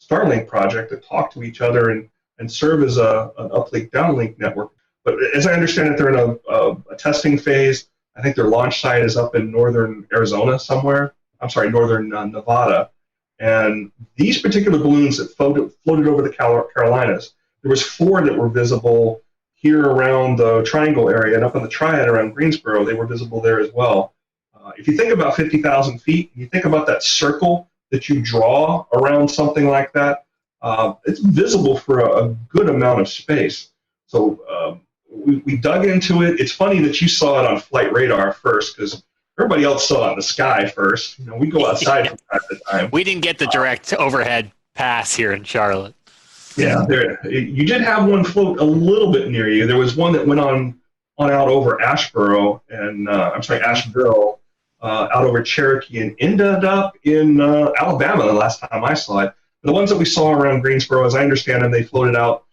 Starlink project, that talk to each other and serve as an uplink downlink network. But as I understand it, they're in a testing phase. I think their launch site is up in northern Arizona somewhere. I'm sorry, northern Nevada. And these particular balloons that floated over the Carolinas, there was 4 that were visible here around the Triangle area, and up in the Triad around Greensboro, they were visible there as well. If you think about 50,000 feet, you think about that circle that you draw around something like that, it's visible for a good amount of space. So we dug into it. It's funny that you saw it on flight radar first, because everybody else saw it in the sky first. We go outside from time to time. We didn't get the direct overhead pass here in Charlotte. Yeah, you did have one float a little bit near you. There was one that went on out over Asheville, out over Cherokee, and ended up in Alabama the last time I saw it. The ones that we saw around Greensboro, as I understand them, they floated out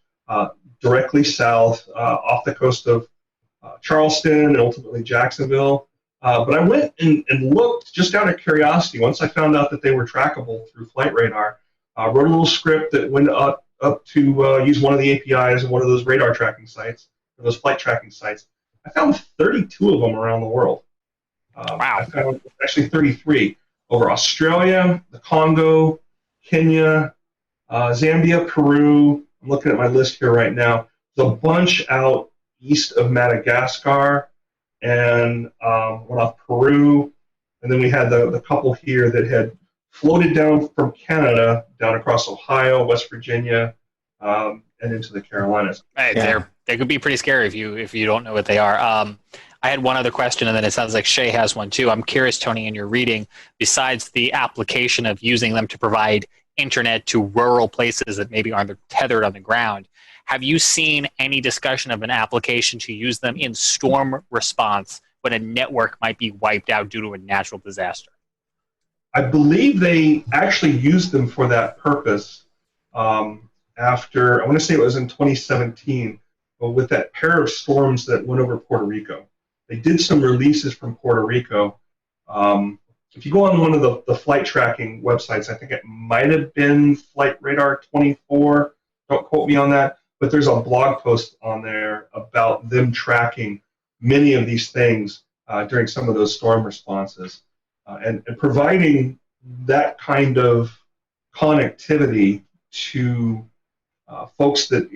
directly south off the coast of Charleston and ultimately Jacksonville. But I went and looked just out of curiosity. Once I found out that they were trackable through flight radar, wrote a little script that went up to use one of the APIs of one of those radar tracking sites, or those flight tracking sites. I found 32 of them around the world. Wow. I found actually 33 over Australia, the Congo, Kenya, Zambia, Peru. I'm looking at my list here right now. There's a bunch out east of Madagascar and one off Peru. And then we had the couple here that had floated down from Canada, down across Ohio, West Virginia, and into the Carolinas. They could be pretty scary if you don't know what they are. I had one other question, and then it sounds like Shay has one too. I'm curious, Tony, in your reading, besides the application of using them to provide internet to rural places that maybe aren't tethered on the ground, have you seen any discussion of an application to use them in storm response when a network might be wiped out due to a natural disaster? I believe they actually used them for that purpose after, I want to say it was in 2017, but with that pair of storms that went over Puerto Rico. They did some releases from Puerto Rico. If you go on one of the flight tracking websites, I think it might have been Flight Radar 24, don't quote me on that, but there's a blog post on there about them tracking many of these things during some of those storm responses. And providing that kind of connectivity to folks that,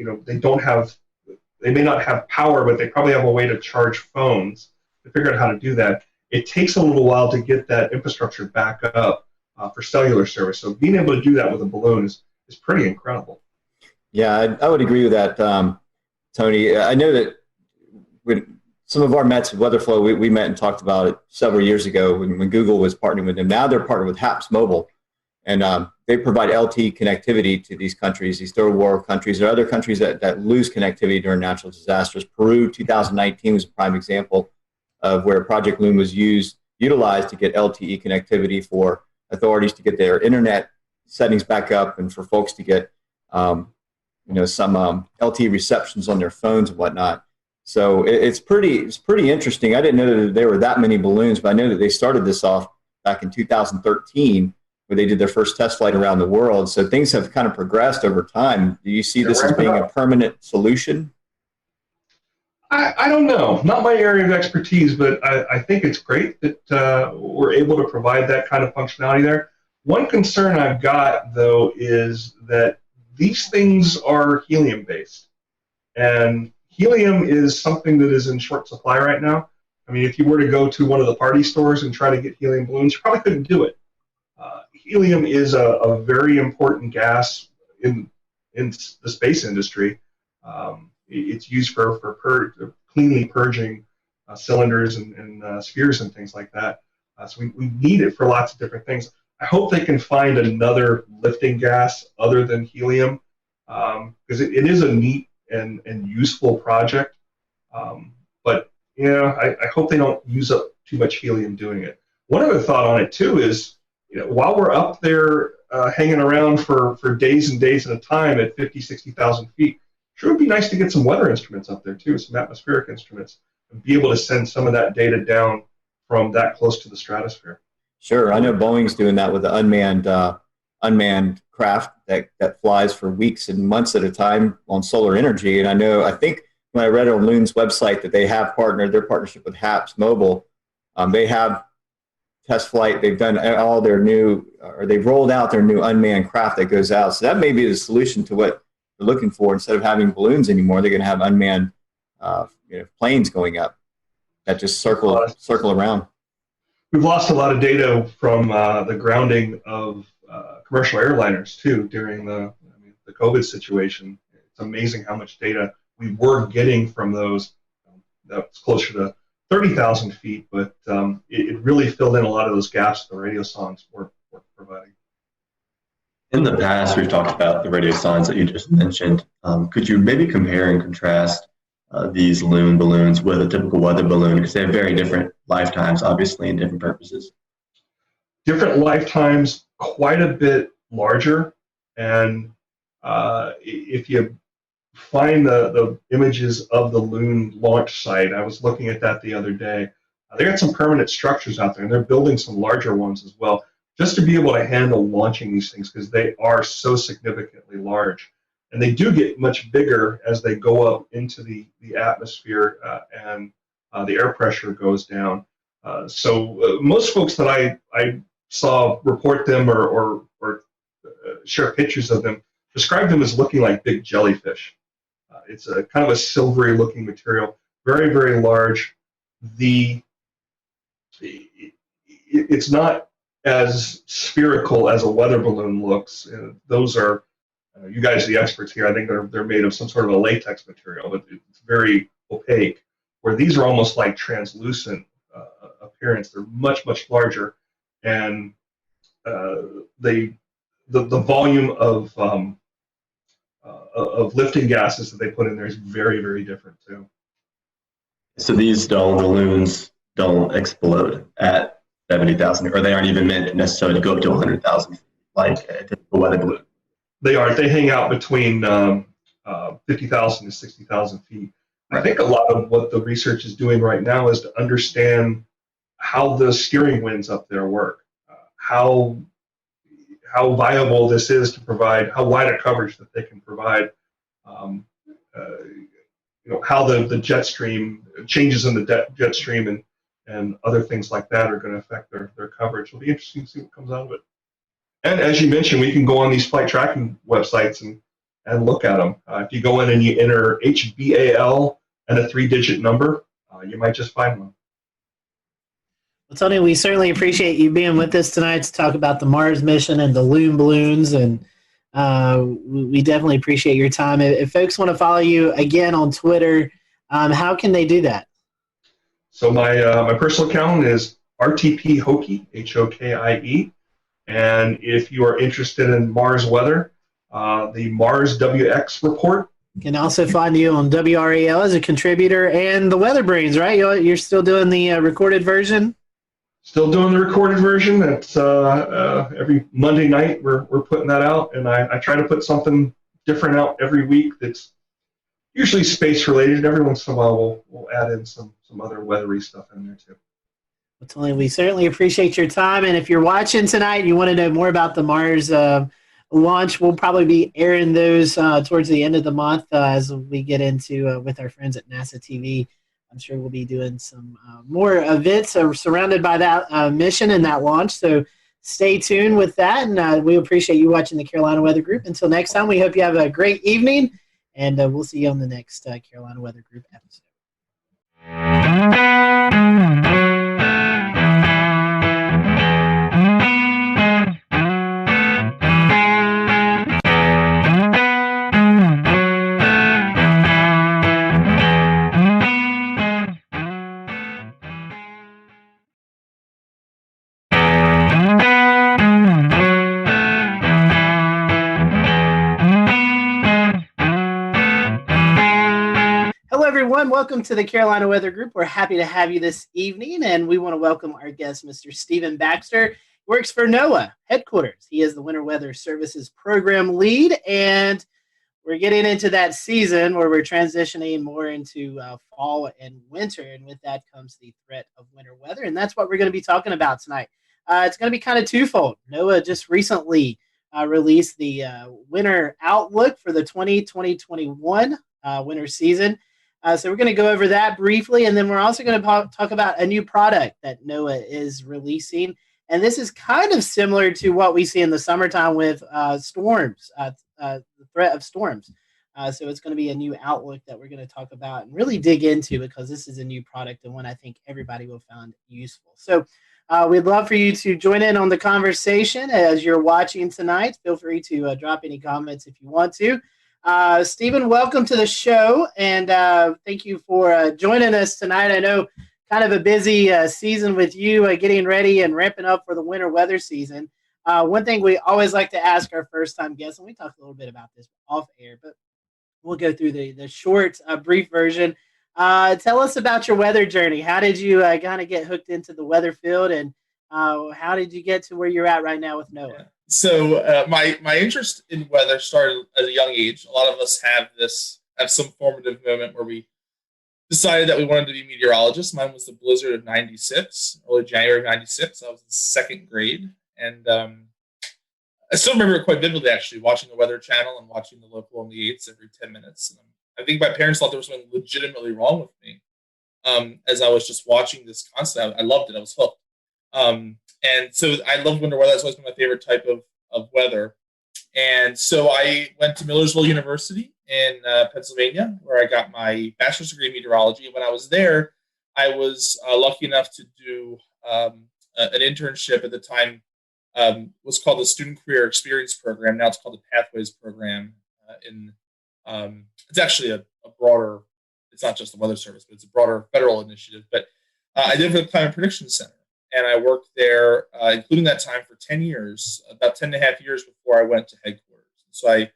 they may not have power, but they probably have a way to charge phones. To figure out how to do that, it takes a little while to get that infrastructure back up for cellular service. So being able to do that with a balloon is pretty incredible. Yeah, I would agree with that, Tony. I know that with some of our Mets with WeatherFlow, we met and talked about it several years ago when Google was partnering with them. Now they're partnered with HAPS Mobile, and they provide LTE connectivity to these countries, these third world countries. There are other countries that lose connectivity during natural disasters. Peru, 2019 was a prime example of where Project Loon was utilized to get LTE connectivity for authorities to get their internet settings back up and for folks to get some LTE receptions on their phones and whatnot. So it's pretty interesting. I didn't know that there were that many balloons, but I know that they started this off back in 2013, where they did their first test flight around the world. So things have kind of progressed over time. Do you see this as being a permanent solution? I don't know. Not my area of expertise, but I think it's great that we're able to provide that kind of functionality there. One concern I've got, though, is that these things are helium-based. And helium is something that is in short supply right now. I mean, if you were to go to one of the party stores and try to get helium balloons, you probably couldn't do it. Helium is a very important gas in the space industry. It's used for cleanly purging cylinders and spheres and things like that. So we need it for lots of different things. I hope they can find another lifting gas other than helium, because it is a neat and useful project. But I hope they don't use up too much helium doing it. One other thought on it too is, while we're up there hanging around for days and days at a time at 50, 60,000 feet, sure would be nice to get some weather instruments up there too, some atmospheric instruments, and be able to send some of that data down from that close to the stratosphere. Sure, I know Boeing's doing that with the unmanned craft that flies for weeks and months at a time on solar energy. And I think when I read on Loon's website that they have their partnership with HAPS Mobile, they have test flight. They've done all their they've rolled out their new unmanned craft that goes out. So that may be the solution to what they're looking for. Instead of having balloons anymore, they're going to have unmanned planes going up that just circle around. We've lost a lot of data from the grounding of commercial airliners too during the COVID situation. It's amazing how much data we were getting from those. That's closer to 30,000 feet, but it really filled in a lot of those gaps the radio songs were providing. In the past, we've talked about the radio signs that you just mentioned. Could you maybe compare and contrast these Loon balloons with a typical weather balloon? Because they have very different lifetimes, obviously, and different purposes. Different lifetimes, quite a bit larger. And if you find the images of the Loon launch site, I was looking at that the other day. They got some permanent structures out there, and they're building some larger ones as well, just to be able to handle launching these things, because they are so significantly large. And they do get much bigger as they go up into the atmosphere and the air pressure goes down. So most folks that I saw report them or share pictures of them describe them as looking like big jellyfish. It's a kind of a silvery looking material, very, very large. It's not as spherical as a weather balloon looks. Those are you guys are the experts here. I think they're made of some sort of a latex material, but it's very opaque. Where these are almost like translucent appearance. They're much larger, and the volume of lifting gases that they put in there is very different too. So these balloons don't explode at 70,000, or they aren't even meant necessarily to go up to 100,000, like a typical weather balloon. They aren't. They hang out between 50,000 to 60,000 feet. I think a lot of what the research is doing right now is to understand how the steering winds up there work, how viable this is to provide, how wide a coverage that they can provide, how the jet stream changes in the jet stream and other things like that are going to affect their coverage. It'll be interesting to see what comes out of it. And as you mentioned, we can go on these flight tracking websites and look at them. If you go in and you enter HBAL and a 3-digit number, you might just find one. Well, Tony, we certainly appreciate you being with us tonight to talk about the Mars mission and the Loon balloons, and we definitely appreciate your time. If folks want to follow you again on Twitter, how can they do that? So my personal account is RTP Hokie, HOKIE, and if you are interested in Mars weather, the Mars WX report. You can also find you on WRAL as a contributor and the Weather Brains, right? You're still doing the recorded version? Still doing the recorded version. It's every Monday night we're putting that out, and I try to put something different out every week that's usually space related. Every once in a while we'll add in some other weathery stuff in there too. Well, Tony, we certainly appreciate your time, and if you're watching tonight and you want to know more about the Mars launch, we'll probably be airing those towards the end of the month as we get into with our friends at NASA TV. I'm sure we'll be doing some more events surrounded by that mission and that launch. So stay tuned with that, and we appreciate you watching the Carolina Weather Group. Until next time, we hope you have a great evening, and we'll see you on the next Carolina Weather Group episode. Everyone, welcome to the Carolina Weather Group. We're happy to have you this evening, and we want to welcome our guest, Mr. Stephen Baxter. He works for NOAA headquarters. He is the Winter Weather Services Program Lead, and we're getting into that season where we're transitioning more into fall and winter, and with that comes the threat of winter weather, and that's what we're going to be talking about tonight. It's going to be kind of twofold. NOAA just recently released the winter outlook for the 2020-2021 winter season. So we're going to go over that briefly, and then we're also going to talk about a new product that NOAA is releasing. And this is kind of similar to what we see in the summertime with storms, the threat of storms. So it's going to be a new outlook that we're going to talk about and really dig into, because this is a new product and one I think everybody will find useful. So we'd love for you to join in on the conversation as you're watching tonight. Feel free to drop any comments if you want to. Stephen, welcome to the show, and thank you for joining us tonight. I know kind of a busy season with you getting ready and ramping up for the winter weather season. One thing we always like to ask our first-time guests, and we talked a little bit about this off air, but we'll go through the short, brief version. Tell us about your weather journey. How did you kind of get hooked into the weather field, and how did you get to where you're at right now with NOAA? So my interest in weather started at a young age. A lot of us have some formative moment where we decided that we wanted to be meteorologists. Mine was the blizzard of '96, early January of '96. I was in second grade, and I still remember it quite vividly, actually, watching the Weather Channel and watching the local on the 8s every 10 minutes. And I think my parents thought there was something legitimately wrong with me as I was just watching this constantly. I loved it. I was hooked. And so I love winter weather. That's always been my favorite type of weather. And so I went to Millersville University in Pennsylvania, where I got my bachelor's degree in meteorology. And when I was there, I was lucky enough to do an internship at the time what's called the Student Career Experience Program. Now it's called the Pathways Program. It's actually a broader, it's not just the Weather Service, but it's a broader federal initiative. But I did for the Climate Prediction Center, and I worked there, including that time, for 10 years, about 10 and a half years before I went to headquarters. So I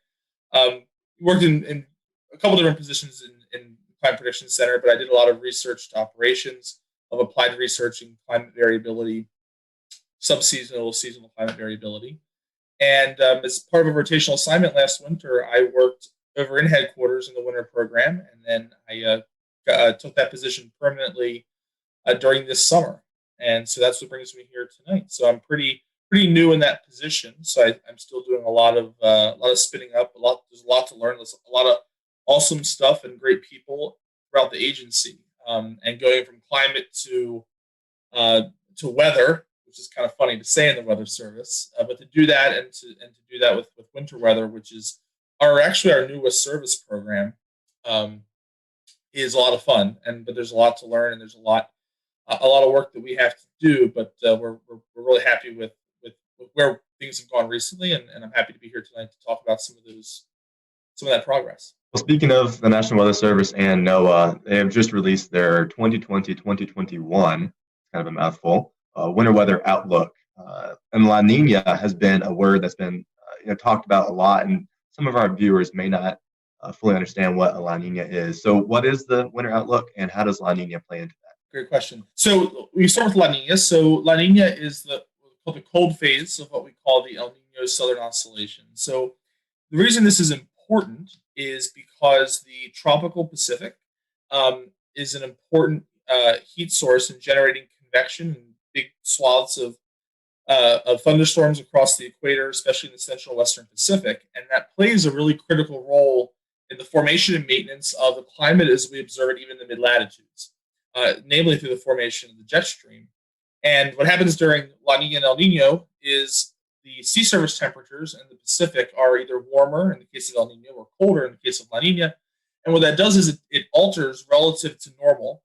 worked in a couple different positions in the Climate Prediction Center, but I did a lot of research to operations of applied research in climate variability, subseasonal, seasonal climate variability. And as part of a rotational assignment last winter, I worked over in headquarters in the winter program, and then I took that position permanently during this summer. And so that's what brings me here tonight. So I'm pretty new in that position. So I'm still doing a lot of spinning up. There's a lot to learn. There's a lot of awesome stuff and great people throughout the agency. And going from climate to weather, which is kind of funny to say in the Weather Service, but to do that and to do that with winter weather, which is our newest service program, is a lot of fun. But there's a lot to learn, and there's a lot of work that we have to do. But we're really happy with where things have gone recently, and I'm happy to be here tonight to talk about some of that progress. Well, speaking of the National Weather Service and NOAA, they have just released their 2020-2021, kind of a mouthful, winter weather outlook. And La Nina has been a word that's been talked about a lot, and some of our viewers may not fully understand what a La Nina is. So what is the winter outlook, and how does La Nina play into that? Great question. So we start with La Nina. So La Nina is the cold phase of what we call the El Nino Southern Oscillation. So the reason this is important is because the tropical Pacific is an important heat source in generating convection in big swaths of thunderstorms across the equator, especially in the central western Pacific. And that plays a really critical role in the formation and maintenance of the climate as we observe it even in the mid-latitudes, namely through the formation of the jet stream. And what happens during La Nina and El Nino is the sea surface temperatures in the Pacific are either warmer in the case of El Nino or colder in the case of La Nina. And what that does is it alters relative to normal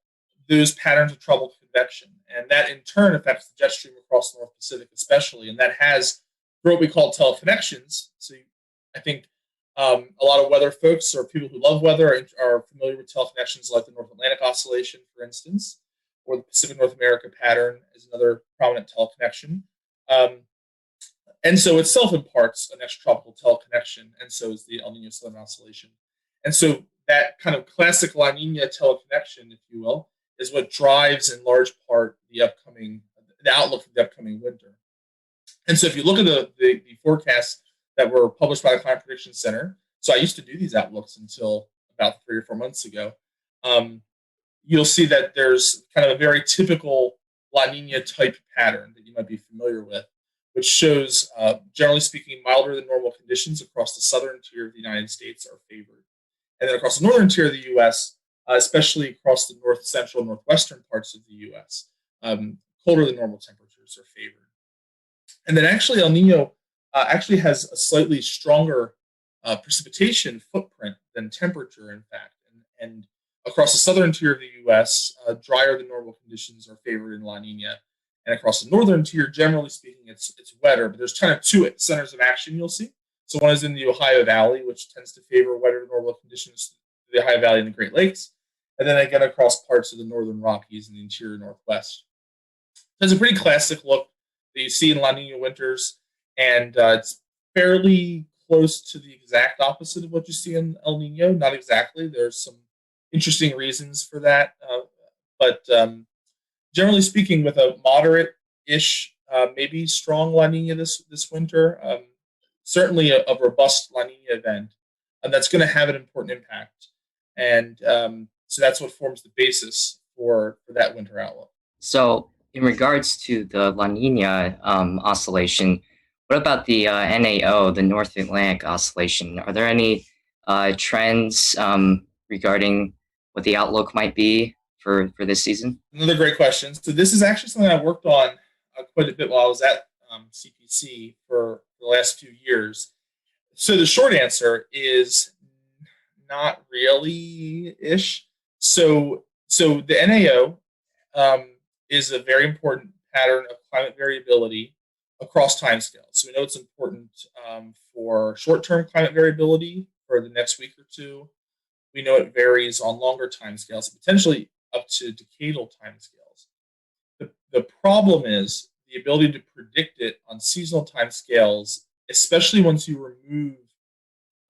those patterns of troubled convection. And that in turn affects the jet stream across the North Pacific especially. And that has what we call teleconnections. So I think a lot of weather folks or people who love weather are familiar with teleconnections like the North Atlantic Oscillation, for instance, or the Pacific North America pattern is another prominent teleconnection. And so itself imparts an extratropical teleconnection, and so is the El Nino Southern Oscillation. And so that kind of classic La Nina teleconnection, if you will, is what drives in large part the outlook for the upcoming winter. And so if you look at the forecasts that were published by the Climate Prediction Center, so I used to do these outlooks until about 3 or 4 months ago, you'll see that there's kind of a very typical La Nina type pattern that you might be familiar with, which shows, generally speaking, milder than normal conditions across the southern interior of the United States are favored. And then across the northern interior of the U.S., especially across the north central, northwestern parts of the U.S., colder than normal temperatures are favored. And then actually El Nino actually has a slightly stronger precipitation footprint than temperature, in fact. And across the southern interior of the U.S., drier than normal conditions are favored in La Nina. And across the northern interior, generally speaking, it's wetter. But there's kind of two centers of action you'll see. So one is in the Ohio Valley, which tends to favor wetter than normal conditions, the Ohio Valley and the Great Lakes. And then again across parts of the northern Rockies and the interior Northwest. So it's a pretty classic look that you see in La Nina winters. And it's fairly close to the exact opposite of what you see in El Nino. Not exactly. There's some interesting reasons for that. But generally speaking, with a moderate-ish, maybe strong La Nina this winter, certainly a robust La Nina event, that's going to have an important impact. And so that's what forms the basis for that winter outlook. So in regards to the La Nina oscillation, what about the NAO, the North Atlantic Oscillation? Are there any trends regarding what the outlook might be for this season? Another great question. So this is actually something I worked on quite a bit while I was at CPC for the last few years. So the short answer is not really-ish. So the NAO is a very important pattern of climate variability across timescales. So we know it's important for short-term climate variability for the next week or two. We know it varies on longer timescales, potentially up to decadal timescales. The problem is the ability to predict it on seasonal timescales, especially once you remove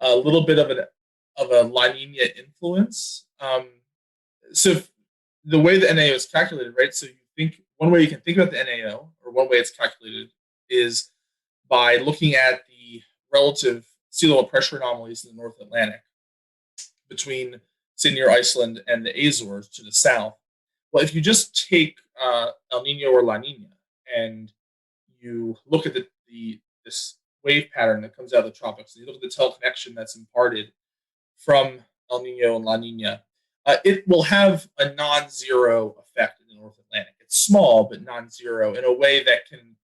a little bit of a La Nina influence. So the way the NAO is calculated, right? So you think one way you can think about the NAO, or one way it's calculated, is by looking at the relative sea level pressure anomalies in the North Atlantic between, say, near Iceland and the Azores to the south. Well, if you just take El Nino or La Nina and you look at this wave pattern that comes out of the tropics, and you look at the teleconnection that's imparted from El Nino and La Nina, it will have a non-zero effect in the North Atlantic. It's small, but non-zero in a way that can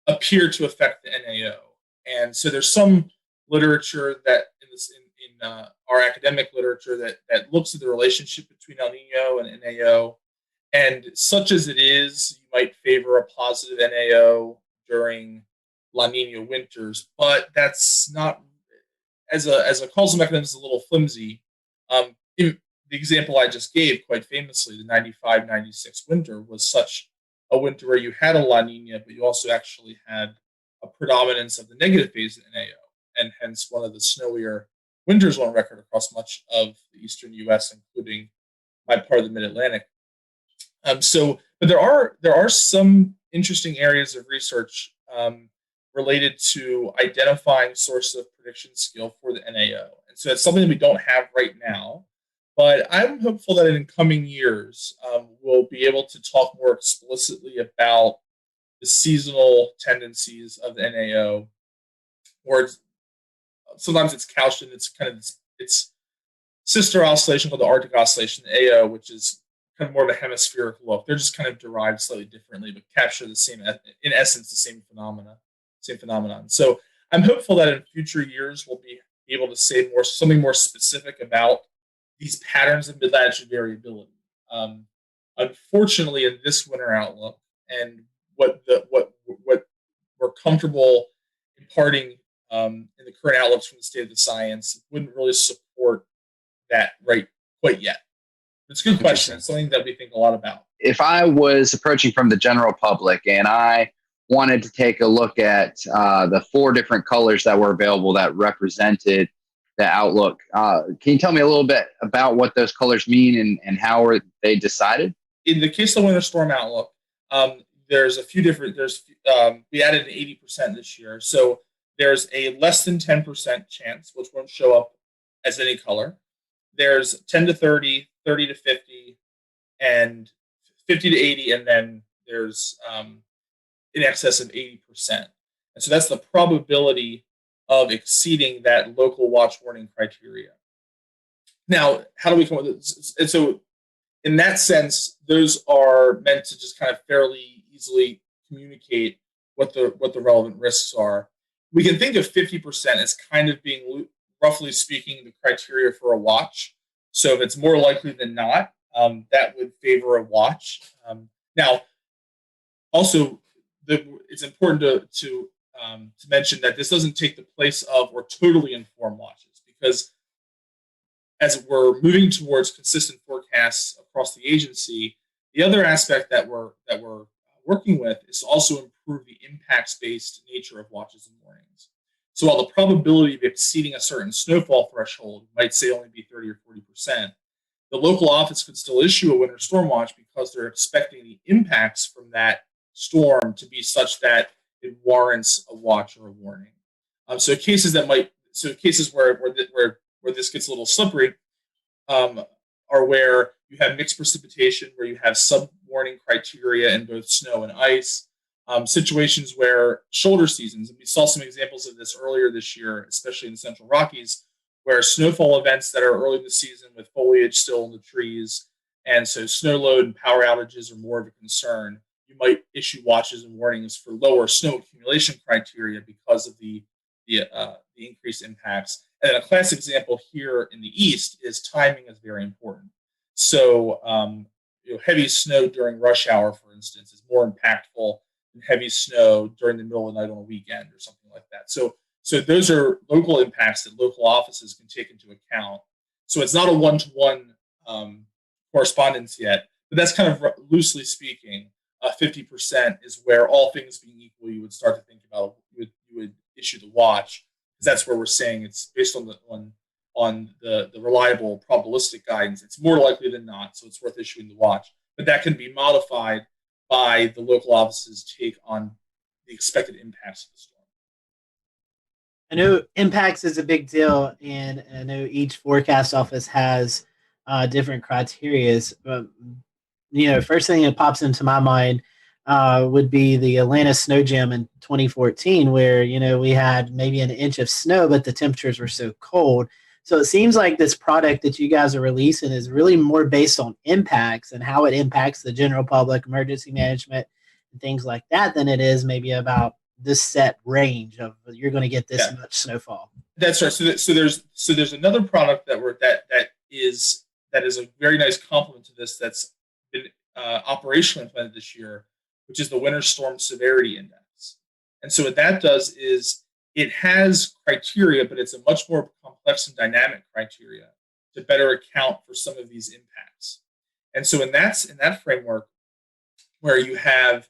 appear to affect the NAO. And so there's some literature that in our academic literature that looks at the relationship between El Nino and NAO. And such as it is, you might favor a positive NAO during La Nina winters, but that's not, as a causal mechanism, is a little flimsy. The example I just gave, quite famously, the 95-96 winter was such a winter where you had a La Nina, but you also actually had a predominance of the negative phase of NAO, and hence one of the snowier winters on record across much of the eastern U.S., including my part of the Mid-Atlantic. But there are some interesting areas of research related to identifying sources of prediction skill for the NAO, and so it's something we don't have right now. But I'm hopeful that in coming years, we'll be able to talk more explicitly about the seasonal tendencies of the NAO, or sometimes it's couched in its kind of its sister oscillation called the Arctic oscillation, the AO, which is kind of more of a hemispheric look. They're just kind of derived slightly differently, but capture the same, in essence, the same phenomenon. So I'm hopeful that in future years we'll be able to say something more specific about these patterns of mid-latitude variability. Unfortunately, in this winter outlook, and what we're comfortable imparting in the current outlooks from the state of the science, wouldn't really support that right quite yet. It's a good question. It's something that we think a lot about. If I was approaching from the general public and I wanted to take a look at the 4 different colors that were available that represented the outlook, can you tell me a little bit about what those colors mean and how were they decided? In the case of the winter storm outlook, there's a few different, we added an 80% this year. So there's a less than 10% chance, which won't show up as any color. There's 10 to 30, 30 to 50, and 50 to 80, and then there's in excess of 80%. And so that's the probability of exceeding that local watch warning criteria. Now, how do we come up with this? And so in that sense, those are meant to just kind of fairly easily communicate what the relevant risks are. We can think of 50% as kind of being, roughly speaking, the criteria for a watch. So if it's more likely than not, that would favor a watch. Now, also, it's important to mention that this doesn't take the place of or totally inform watches, because as we're moving towards consistent forecasts across the agency, the other aspect that we're working with is to also improve the impacts-based nature of watches and warnings. So while the probability of exceeding a certain snowfall threshold might say only be 30 or 40%, the local office could still issue a winter storm watch because they're expecting the impacts from that storm to be such that it warrants a watch or a warning. So cases where this gets a little slippery are where you have mixed precipitation, where you have sub-warning criteria in both snow and ice. Situations where shoulder seasons, and we saw some examples of this earlier this year, especially in the Central Rockies, where snowfall events that are early in the season with foliage still in the trees, and so snow load and power outages are more of a concern. You might issue watches and warnings for lower snow accumulation criteria because of the increased impacts. And a classic example here in the East is timing is very important. So heavy snow during rush hour, for instance, is more impactful than heavy snow during the middle of the night on a weekend or something like that. So those are local impacts that local offices can take into account. So it's not a one-to-one correspondence yet, but that's kind of loosely speaking, 50% is where, all things being equal, you would start to think about, you would issue the watch, because that's where we're saying it's based on the reliable probabilistic guidance. It's more likely than not, so it's worth issuing the watch. But that can be modified by the local office's take on the expected impacts of the storm. I know impacts is a big deal, and I know each forecast office has different criterias. But, first thing that pops into my mind would be the Atlanta snow jam in 2014, where, we had maybe an inch of snow, but the temperatures were so cold. So it seems like this product that you guys are releasing is really more based on impacts and how it impacts the general public, emergency management, and things like that, than it is maybe about this set range of, you're going to get this much snowfall. That's right. So there's another product that is a very nice complement to this, that's been operationally implemented this year, which is the Winter Storm Severity Index. And so what that does is, it has criteria, but it's a much more complex and dynamic criteria to better account for some of these impacts. And so in that framework, where you have,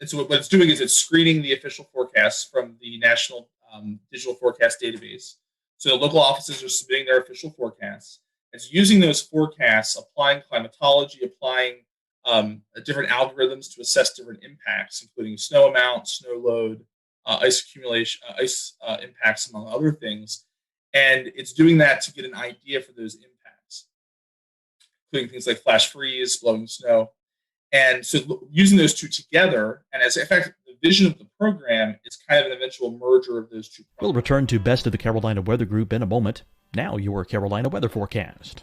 and so what it's doing is it's screening the official forecasts from the National Digital Forecast Database. So the local offices are submitting their official forecasts. It's using those forecasts, applying climatology, applying different algorithms to assess different impacts, including snow amount, snow load, ice accumulation, ice impacts, among other things. And it's doing that to get an idea for those impacts, including things like flash freeze, blowing snow. And so using those two together, and as in fact, the vision of the program is kind of an eventual merger of those two programs. We'll return to Best of the Carolina Weather Group in a moment. Now your Carolina weather forecast.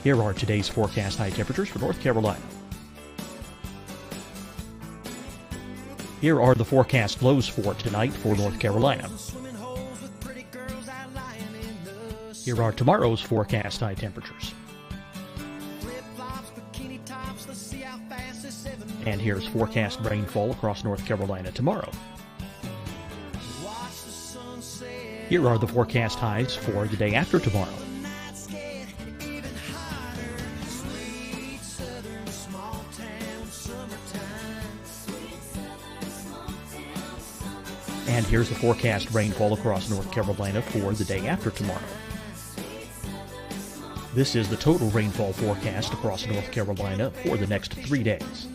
Here are today's forecast high temperatures for North Carolina. Here are the forecast lows for tonight for North Carolina. Here are tomorrow's forecast high temperatures. And here's forecast rainfall across North Carolina tomorrow. Here are the forecast highs for the day after tomorrow. And here's the forecast rainfall across North Carolina for the day after tomorrow. This is the total rainfall forecast across North Carolina for the next 3 days.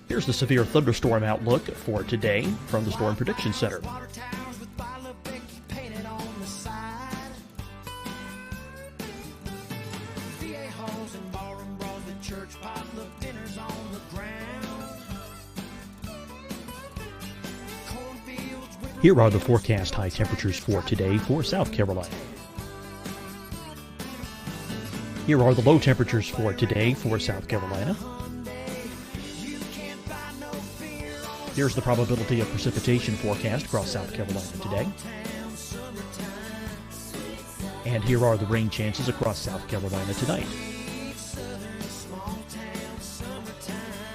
Here's the severe thunderstorm outlook for today from the Storm Prediction Center. Here are the forecast high temperatures for today for South Carolina. Here are the low temperatures for today for South Carolina. Here's the probability of precipitation forecast across South Carolina today. And here are the rain chances across South Carolina tonight.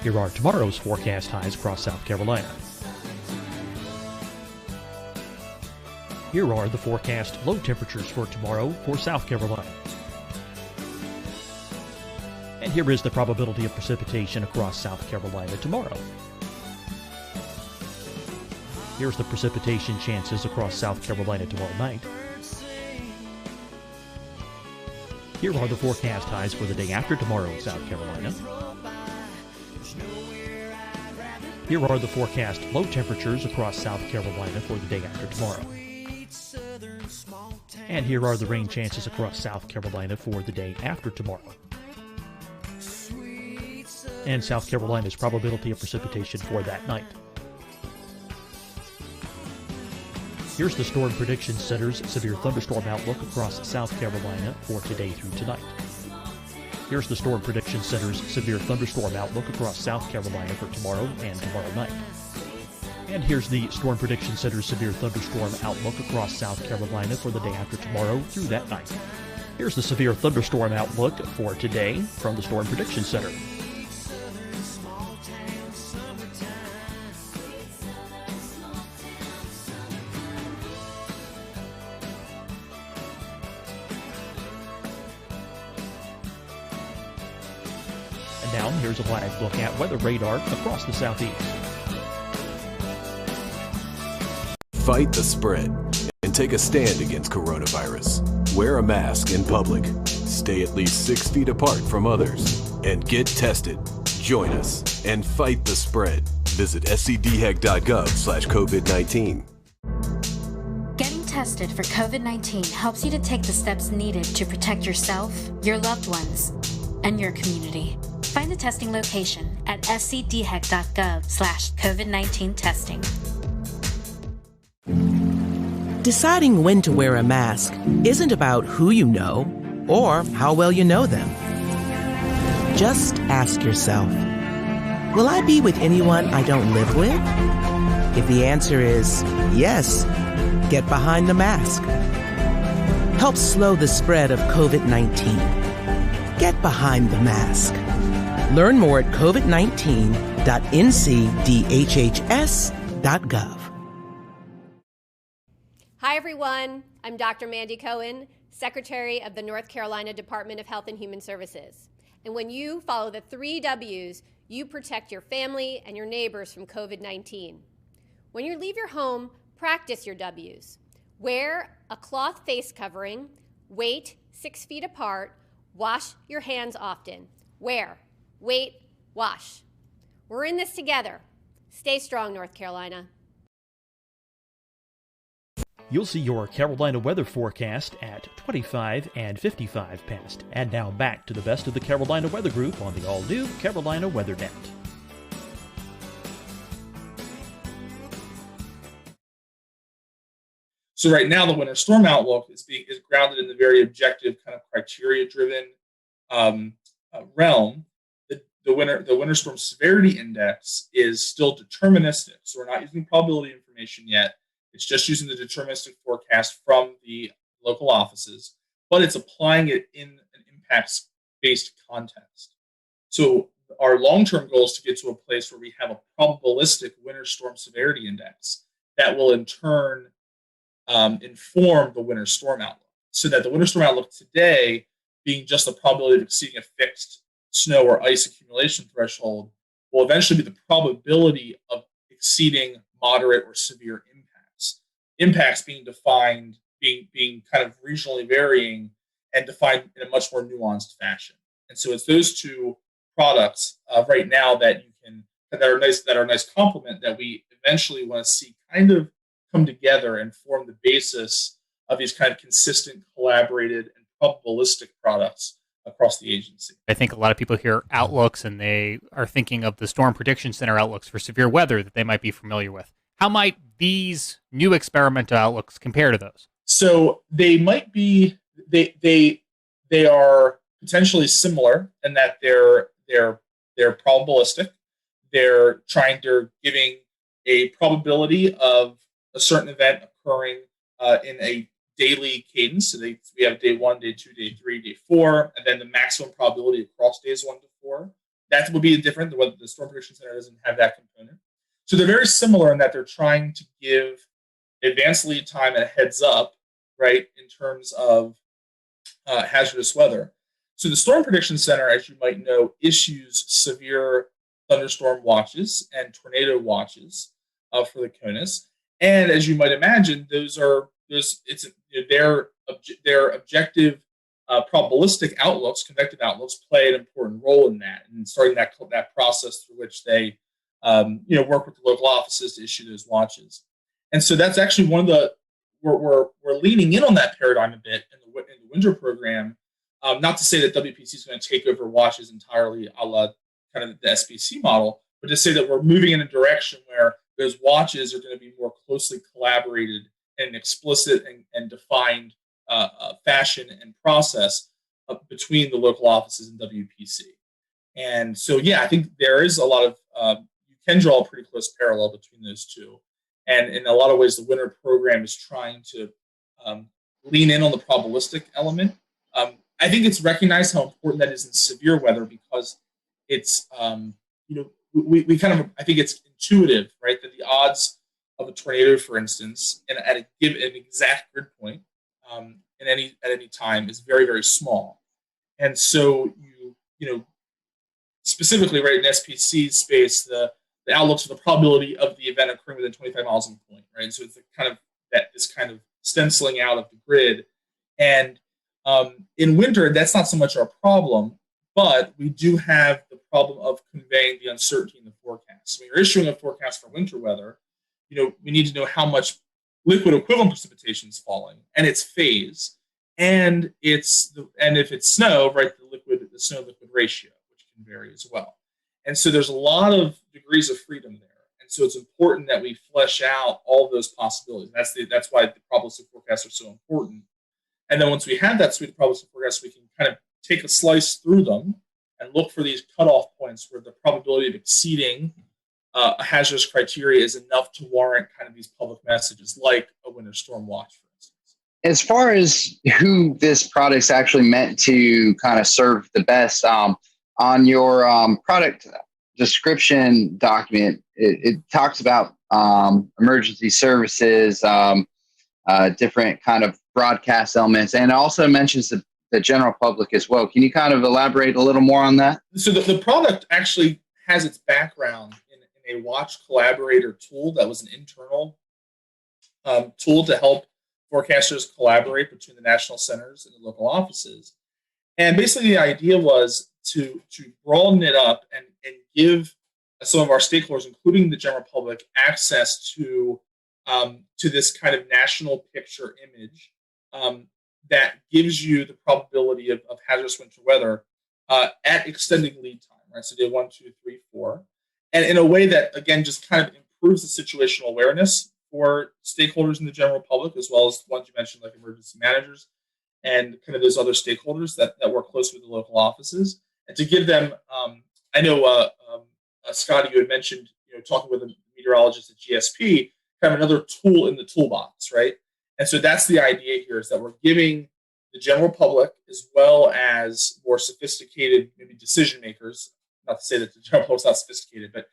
Here are tomorrow's forecast highs across South Carolina. Here are the forecast low temperatures for tomorrow for South Carolina. And here is the probability of precipitation across South Carolina tomorrow. Here's the precipitation chances across South Carolina tomorrow night. Here are the forecast highs for the day after tomorrow in South Carolina. Here are the forecast low temperatures across South Carolina for the day after tomorrow. And here are the rain chances across South Carolina for the day after tomorrow. And South Carolina's probability of precipitation for that night. Here's the Storm Prediction Center's severe thunderstorm outlook across South Carolina for today through tonight. Here's the Storm Prediction Center's severe thunderstorm outlook across South Carolina for tomorrow and tomorrow night. And here's the Storm Prediction Center's severe thunderstorm outlook across South Carolina for the day after tomorrow through that night. Here's the severe thunderstorm outlook for today from the Storm Prediction Center. Now, here's a live look at weather radar across the southeast. Fight the spread and take a stand against coronavirus. Wear a mask in public. Stay at least 6 feet apart from others. And get tested. Join us and fight the spread. Visit scdhec.gov/COVID-19. Getting tested for COVID-19 helps you to take the steps needed to protect yourself, your loved ones, and your community. Find the testing location at scdhec.gov/COVID-19 testing. Deciding when to wear a mask isn't about who you know or how well you know them. Just ask yourself, will I be with anyone I don't live with? If the answer is yes, get behind the mask. Help slow the spread of COVID-19. Get behind the mask. Learn more at covid19.ncdhhs.gov. Hi, everyone. I'm Dr. Mandy Cohen, Secretary of the North Carolina Department of Health and Human Services. And when you follow the 3 W's, you protect your family and your neighbors from COVID-19. When you leave your home, practice your W's. Wear a cloth face covering, wait 6 feet apart, wash your hands often. Wear, wait, wash. We're in this together. Stay strong, North Carolina. You'll see your Carolina weather forecast at 25 and 55 past. And now back to the best of the Carolina Weather Group on the all-new Carolina Weather Net. So right now, the winter storm outlook is grounded in the very objective kind of criteria-driven realm. The winter storm severity index is still deterministic, so we're not using probability information yet. It's just using the deterministic forecast from the local offices, but it's applying it in an impacts-based context. So our long-term goal is to get to a place where we have a probabilistic winter storm severity index that will in turn inform the winter storm outlook, so that the winter storm outlook today, being just the probability of exceeding a fixed snow or ice accumulation threshold, will eventually be the probability of exceeding moderate or severe impacts. Impacts being defined, being kind of regionally varying and defined in a much more nuanced fashion. And so it's those two products right now that are a nice complement that we eventually want to see kind of come together and form the basis of these kind of consistent, collaborated, and probabilistic products across the agency. I think a lot of people hear outlooks and they are thinking of the Storm Prediction Center outlooks for severe weather that they might be familiar with. How might these new experimental outlooks compare to those? So they might be, they are potentially similar in that they're probabilistic. They're giving a probability of a certain event occurring in a daily cadence. So we have day 1, day 2, day 3, day 4, and then the maximum probability across days 1 to 4. That would be different. The Storm Prediction Center doesn't have that component. So they're very similar in that they're trying to give advanced lead time and a heads up, right, in terms of hazardous weather. So the Storm Prediction Center, as you might know, issues severe thunderstorm watches and tornado watches for the CONUS. And as you might imagine, their objective probabilistic outlooks, convective outlooks, play an important role in that, and starting that process through which they work with the local offices to issue those watches. And so that's actually one of the we're leaning in on that paradigm a bit in the winter program. Not to say that WPC is going to take over watches entirely, a la kind of the SPC model, but to say that we're moving in a direction where those watches are going to be more closely collaborated in an explicit and defined fashion and process between the local offices and WPC. And so, yeah, I think there is a lot of you can draw a pretty close parallel between those two. And in a lot of ways, the winter program is trying to lean in on the probabilistic element. I think it's recognized how important that is in severe weather because it's, we kind of, I think it's intuitive, right? That the odds of a tornado, for instance, and at an exact grid point at any time is very, very small. And so specifically, right, in SPC space, the outlooks for the probability of the event occurring within 25 miles of the point, right? So it's this kind of stenciling out of the grid. And in winter, that's not so much our problem, but we do have the problem of conveying the uncertainty in the forecast. So when you're issuing a forecast for winter weather, we need to know how much liquid equivalent precipitation is falling and its phase, and if it's snow, right, the snow liquid ratio, which can vary as well. And so there's a lot of degrees of freedom there. And so it's important that we flesh out all of those possibilities. That's why the probabilistic forecasts are so important. And then once we have that suite of probabilistic forecasts, we can kind of take a slice through them and look for these cutoff points where the probability of exceeding a hazardous criteria is enough to warrant kind of these public messages, like a winter storm watch, for instance. As far as who this product's actually meant to kind of serve the best, on your product description document, it talks about emergency services, different kind of broadcast elements, and it also mentions the general public as well. Can you kind of elaborate a little more on that? So the product actually has its background in a watch collaborator tool that was an internal tool to help forecasters collaborate between the national centers and the local offices. And basically the idea was to broaden it up and give some of our stakeholders, including the general public, access to this kind of national picture image that gives you the probability of hazardous winter weather at extending lead time, right? So day 1, 2, 3, 4. And in a way that, again, just kind of improves the situational awareness for stakeholders in the general public, as well as the ones you mentioned, like emergency managers and kind of those other stakeholders that work closely with the local offices. And to give them, I know, Scotty, you had mentioned, talking with a meteorologist at GSP, kind of another tool in the toolbox, right? And so that's the idea here, is that we're giving the general public, as well as more sophisticated, maybe decision makers, not to say that the general public's not sophisticated, but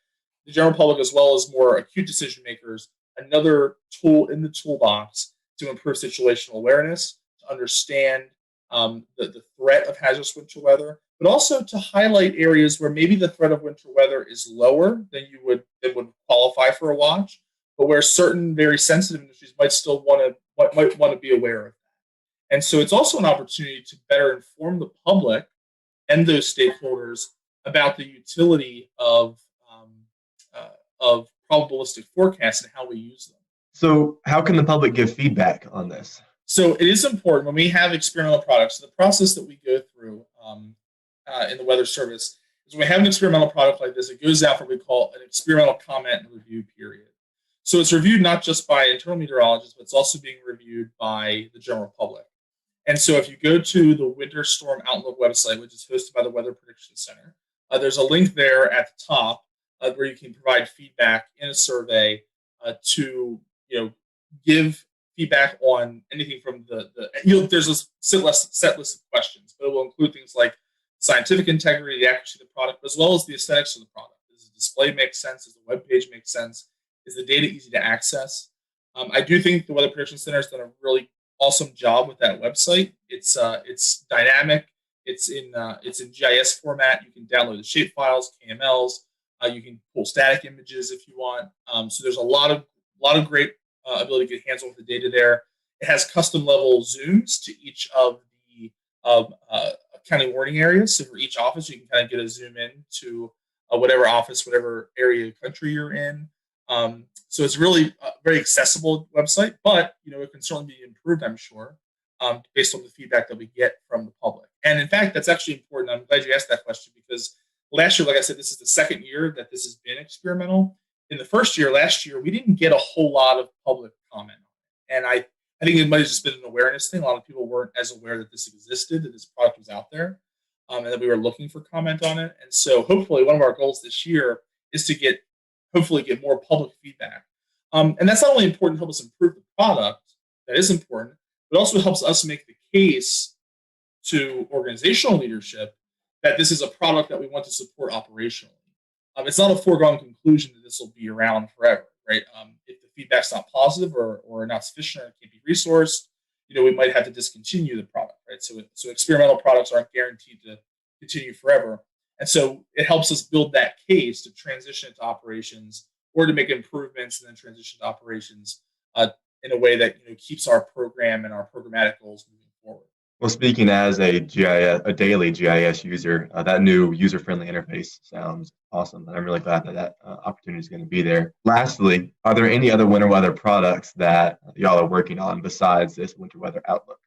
the general public, as well as more acute decision makers, another tool in the toolbox to improve situational awareness, to understand the threat of hazardous winter weather, but also to highlight areas where maybe the threat of winter weather is lower than would qualify for a watch, but where certain very sensitive industries might still want to be aware of that. And so it's also an opportunity to better inform the public and those stakeholders about the utility of probabilistic forecasts and how we use them. So how can the public give feedback on this? So it is important when we have experimental products. So the process that we go through in the Weather Service is when we have an experimental product like this, it goes out for what we call an experimental comment and review period. So it's reviewed not just by internal meteorologists, but it's also being reviewed by the general public. And so if you go to the Winter Storm Outlook website, which is hosted by the Weather Prediction Center, there's a link there at the top where you can provide feedback in a survey to give feedback on anything from there's a set list of questions, but it will include things like scientific integrity, the accuracy of the product, as well as the aesthetics of the product. Does the display make sense? Does the web page make sense? Is the data easy to access? I do think the Weather Prediction Center has done a really awesome job with that website. It's dynamic. It's in GIS format. You can download the shape files, KMLs. You can pull static images if you want. So there's a lot of great ability to get hands-on with the data there. It has custom level zooms to each of the county warning areas. So for each office, you can kind of get a zoom in to whatever office, whatever area of the country you're in. So it's really a very accessible website, but it can certainly be improved, I'm sure, based on the feedback that we get from the public. And in fact, that's actually important. I'm glad you asked that question, because last year, like I said, this is the second year that this has been experimental. In the first year, last year, we didn't get a whole lot of public comment on it. And I think it might have just been an awareness thing. A lot of people weren't as aware that this existed, that this product was out there, and that we were looking for comment on it. And so hopefully one of our goals this year is to hopefully get more public feedback. And that's not only important to help us improve the product, that is important, but also helps us make the case to organizational leadership that this is a product that we want to support operationally. It's not a foregone conclusion that this will be around forever, right? If the feedback's not positive or not sufficient or it can't be resourced, we might have to discontinue the product, right? So experimental products aren't guaranteed to continue forever. And so it helps us build that case to transition into operations or to make improvements and then transition to operations in a way that keeps our program and our programmatic goals moving forward. Well, speaking as a daily GIS user, that new user-friendly interface sounds awesome, and I'm really glad that opportunity is going to be there. Lastly, are there any other winter weather products that y'all are working on besides this winter weather outlook?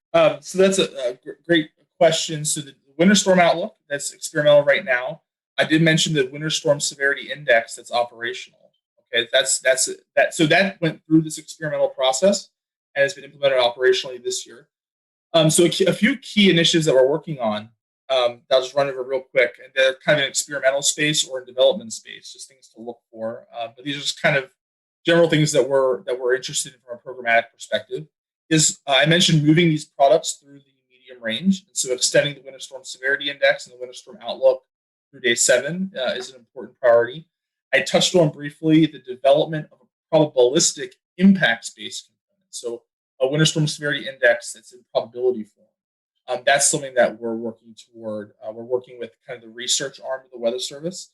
So that's a great question. So the winter storm outlook, that's experimental right now. I did mention the winter storm severity index that's operational. Okay, that's that. So that went through this experimental process and has been implemented operationally this year. So a few key initiatives that we're working on, I'll just run over real quick, and they're kind of in experimental space or in development space, just things to look for. But these are just kind of general things that we're interested in from a programmatic perspective. I mentioned moving these products through the medium range, and so extending the winter storm severity index and the winter storm outlook through day 7 is an important priority. I touched on briefly the development of a probabilistic impact-based component. So a winter storm severity index that's in probability form. That's something that we're working toward. We're working with kind of the research arm of the Weather Service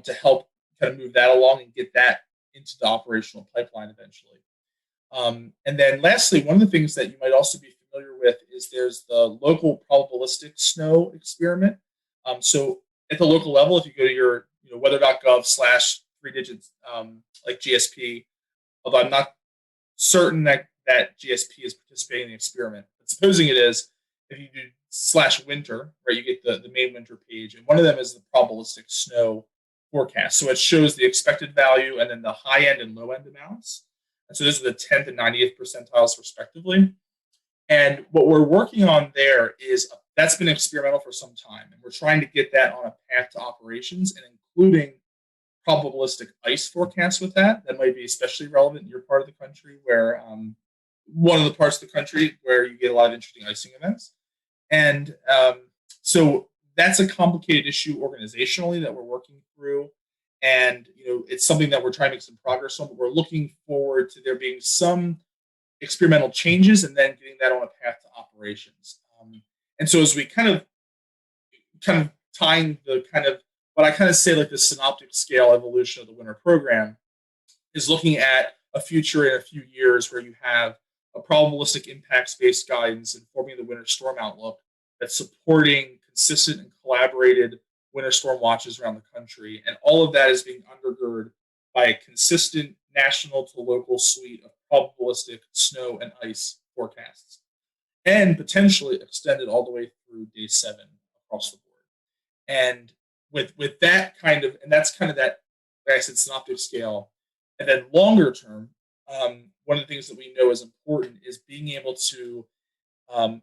to help kind of move that along and get that into the operational pipeline eventually. And then lastly, one of the things that you might also be familiar with is there's the local probabilistic snow experiment. So at the local level, if you go to your weather.gov/3 digits like GSP, although I'm not certain that GSP is participating in the experiment, but supposing it is, if you do /winter, right, you get the main winter page, and one of them is the probabilistic snow forecast. So it shows the expected value and then the high end and low end amounts. And so those are the 10th and 90th percentiles respectively. And what we're working on there is that's been experimental for some time, and we're trying to get that on a path to operations and including probabilistic ice forecasts with that. That might be especially relevant in your part of the country where one of the parts of the country where you get a lot of interesting icing events. And so that's a complicated issue organizationally that we're working through. And it's something that we're trying to make some progress on, but we're looking forward to there being some experimental changes and then getting that on a path to operations. And so as we kind of tying the kind of what I kind of say like the synoptic scale evolution of the winter program is looking at a future in a few years where you have a probabilistic impacts-based guidance informing the winter storm outlook that's supporting consistent and collaborated winter storm watches around the country. And all of that is being undergirded by a consistent national to local suite of probabilistic snow and ice forecasts, and potentially extended all the way through day 7 across the board. And with that kind of, and that's kind of that, like I said, synoptic scale. And then longer term, one of the things that we know is important is being able to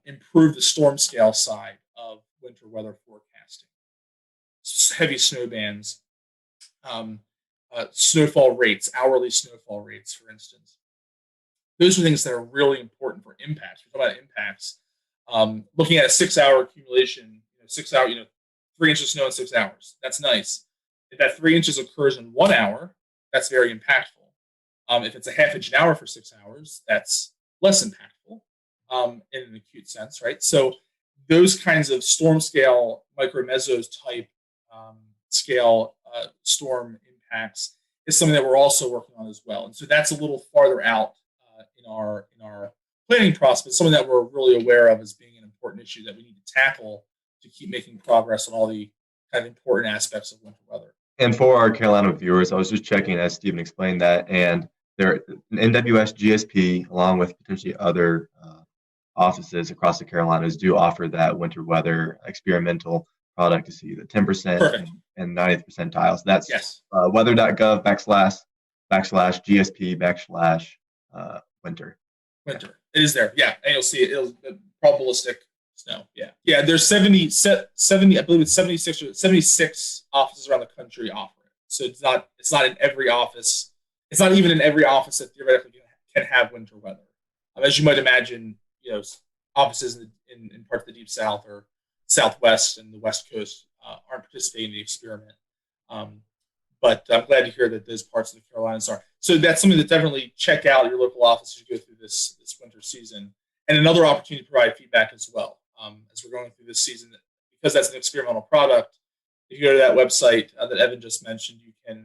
improve the storm scale side of winter weather forecasting. Heavy snow bands, snowfall rates, hourly snowfall rates, for instance. Those are things that are really important for impacts. We talk about impacts. Looking at a 6-hour accumulation, 3 inches of snow in 6 hours. That's nice. If that 3 inches occurs in 1 hour, that's very impactful. If it's a half inch an hour for 6 hours, that's less impactful in an acute sense, right? So those kinds of storm scale, micro mesos type scale storm impacts is something that we're also working on as well. And so that's a little farther out in our planning process, something that we're really aware of as being an important issue that we need to tackle to keep making progress on all the kind of important aspects of winter weather. And for our Carolina viewers, I was just checking as Stephen explained that, and there NWS GSP, along with potentially other offices across the Carolinas, do offer that winter weather experimental product to see the 10% and 90th percentiles. That's yes. Weather.gov /GSP /winter. Winter. It is there. Yeah. And you'll see it. It'll probabilistic snow. Yeah. Yeah. There's 70, I believe it's 76 offices around the country offer it. So it's not in every office. It's not even in every office that theoretically can have winter weather. As you might imagine, offices in parts of the Deep South or Southwest and the West Coast aren't participating in the experiment. But I'm glad to hear that those parts of the Carolinas are. So that's something to definitely check out your local office as you go through this winter season. And another opportunity to provide feedback as well. As we're going through this season, because that's an experimental product, if you go to that website that Evan just mentioned, you can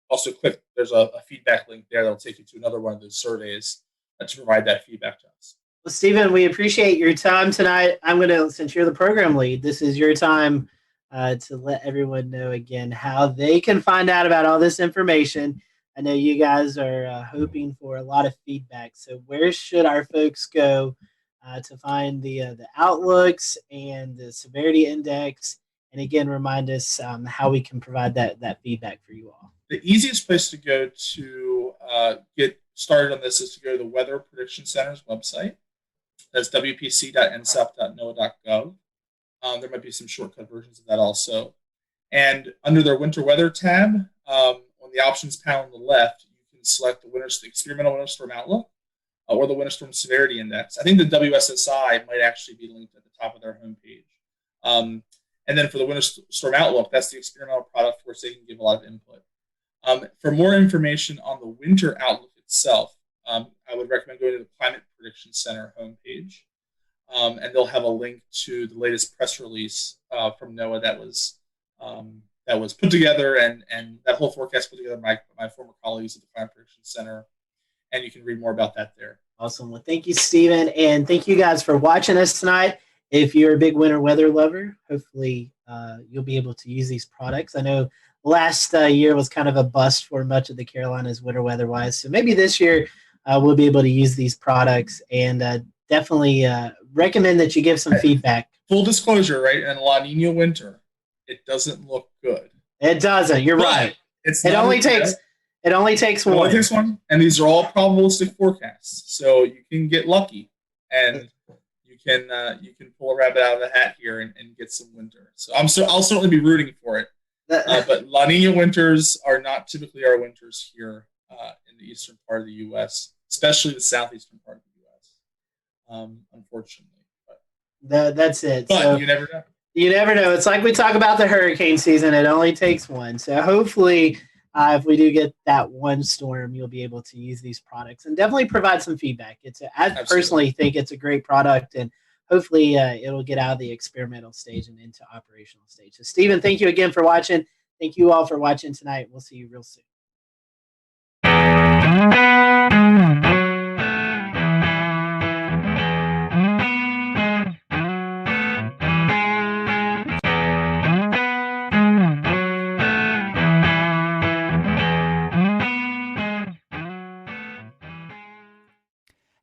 also click, there's a feedback link there that'll take you to another one of those surveys to provide that feedback to us. Well, Stephen, we appreciate your time tonight. I'm going to, since you're the program lead, this is your time to let everyone know again how they can find out about all this information. I know you guys are hoping for a lot of feedback. So where should our folks go to find the outlooks and the severity index? And again, remind us how we can provide that feedback for you all. The easiest place to go to get started on this is to go to the Weather Prediction Center's website. That's wpc.nsouth.noaa.gov. There might be some shortcut versions of that also. And under their winter weather tab, on the options panel on the left, you can select the experimental winter storm outlook or the winter storm severity index. I think the WSSI might actually be linked at the top of their homepage. And then for the winter storm outlook, that's the experimental product where they can give a lot of input. For more information on the winter outlook itself, I would recommend going to the Climate Prediction Center homepage, and they'll have a link to the latest press release from NOAA that was put together, and that whole forecast put together by my former colleagues at the Climate Prediction Center, and you can read more about that there. Awesome. Well, thank you, Stephen, and thank you guys for watching us tonight. If you're a big winter weather lover, hopefully you'll be able to use these products. I know last year was kind of a bust for much of the Carolinas winter weather-wise, so maybe this year we'll be able to use these products, and definitely recommend that you give some feedback. Full disclosure, right? In a La Nina winter, it doesn't look good. It doesn't. You're right. It only takes one. It only takes one, and these are all probabilistic forecasts, so you can get lucky, and you can pull a rabbit out of the hat here and get some winter. So I'll certainly be rooting for it. But La Nina winters are not typically our winters here in the eastern part of the U.S., especially the southeastern part of the U.S., unfortunately. That's it. But so, you never know. You never know. It's like we talk about the hurricane season. It only takes one. So hopefully, if we do get that one storm, you'll be able to use these products and definitely provide some feedback. I personally think it's a great product, and hopefully it'll get out of the experimental stage and into operational stage. So, Stephen, thank you again for watching. Thank you all for watching tonight. We'll see you real soon.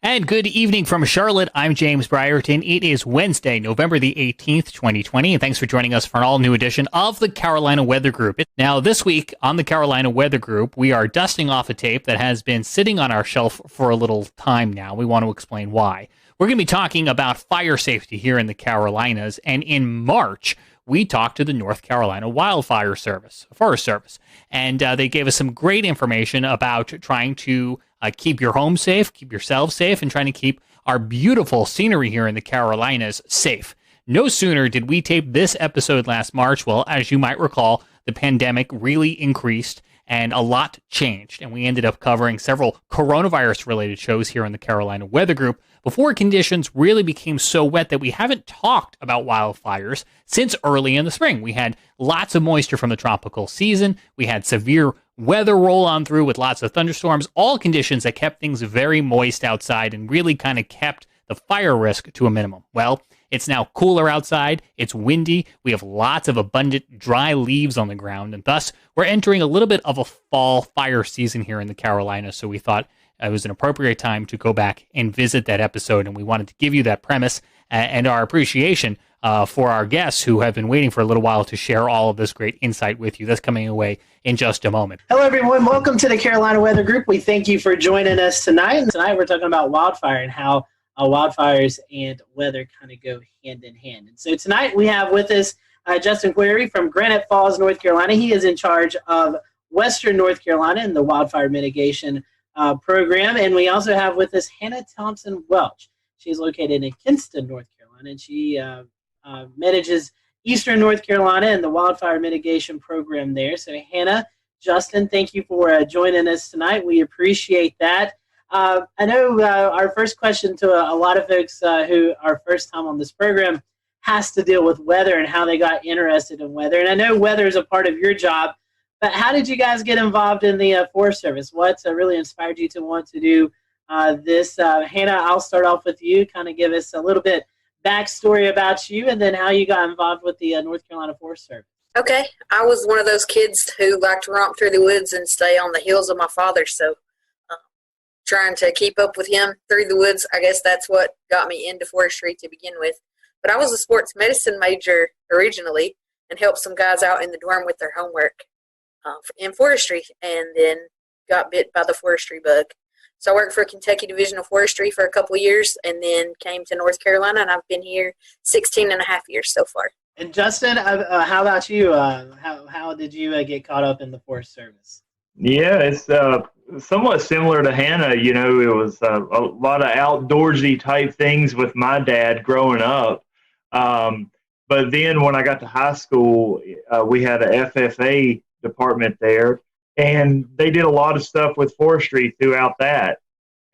And good evening from Charlotte. I'm James Brierton. It is Wednesday, November the 18th, 2020, and thanks for joining us for an all-new edition of the Carolina Weather Group. Now, this week on the Carolina Weather Group, we are dusting off a tape that has been sitting on our shelf for a little time now. We want to explain why. We're going to be talking about fire safety here in the Carolinas, and in March, we talked to the North Carolina Forest Service, and they gave us some great information about trying to keep your home safe, keep yourselves safe, and trying to keep our beautiful scenery here in the Carolinas safe. No sooner did we tape this episode last March, well, as you might recall, the pandemic really increased and a lot changed, and we ended up covering several coronavirus-related shows here in the Carolina Weather Group before conditions really became so wet that we haven't talked about wildfires since early in the spring. We had lots of moisture from the tropical season. We had severe weather roll on through with lots of thunderstorms, all conditions that kept things very moist outside and really kind of kept the fire risk to a minimum. Well, it's now cooler outside, it's windy, we have lots of abundant dry leaves on the ground, and thus we're entering a little bit of a fall fire season here in the Carolinas, so we thought it was an appropriate time to go back and visit that episode, and we wanted to give you that premise and our appreciation for our guests who have been waiting for a little while to share all of this great insight with you. That's coming away in just a moment. Hello, everyone. Welcome to the Carolina Weather Group. We thank you for joining us tonight. And tonight we're talking about wildfire and how wildfires and weather kind of go hand in hand. And so tonight we have with us Justin Query from Granite Falls, North Carolina. He is in charge of Western North Carolina and the wildfire mitigation program. And we also have with us Hannah Thompson Welch. She's located in Kinston, North Carolina, and she manages Eastern North Carolina and the wildfire mitigation program there. So Hannah, Justin, thank you for joining us tonight. We appreciate that. I know our first question to a lot of folks who are first time on this program, has to deal with weather and how they got interested in weather. And I know weather is a part of your job, but how did you guys get involved in the Forest Service? What really inspired you to want to do this? Hannah, I'll start off with you. Kind of give us a little bit backstory about you and then how you got involved with the North Carolina Forest Service. Okay, I was one of those kids who liked to romp through the woods and stay on the heels of my father, so trying to keep up with him through the woods, I guess that's what got me into forestry to begin with. But I was a sports medicine major originally and helped some guys out in the dorm with their homework in forestry, and then got bit by the forestry bug. So I worked for Kentucky Division of Forestry for a couple of years and then came to North Carolina, and I've been here 16 and a half years so far. And Justin, how about you? How did you get caught up in the Forest Service? Yeah, it's somewhat similar to Hannah. You know, it was a lot of outdoorsy type things with my dad growing up. But then when I got to high school, we had a FFA department there, and they did a lot of stuff with forestry throughout that.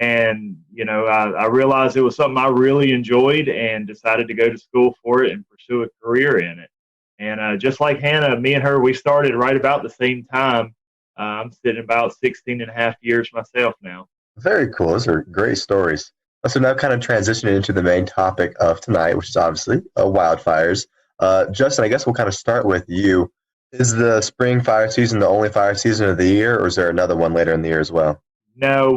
And, you know, I realized it was something I really enjoyed and decided to go to school for it and pursue a career in it. And just like Hannah, me and her, we started right about the same time. I'm sitting about 16 and a half years myself now. Very cool. Those are great stories. So now kind of transitioning into the main topic of tonight, which is obviously wildfires. Justin, I guess we'll kind of start with you. Is the spring fire season the only fire season of the year, or is there another one later in the year as well? No,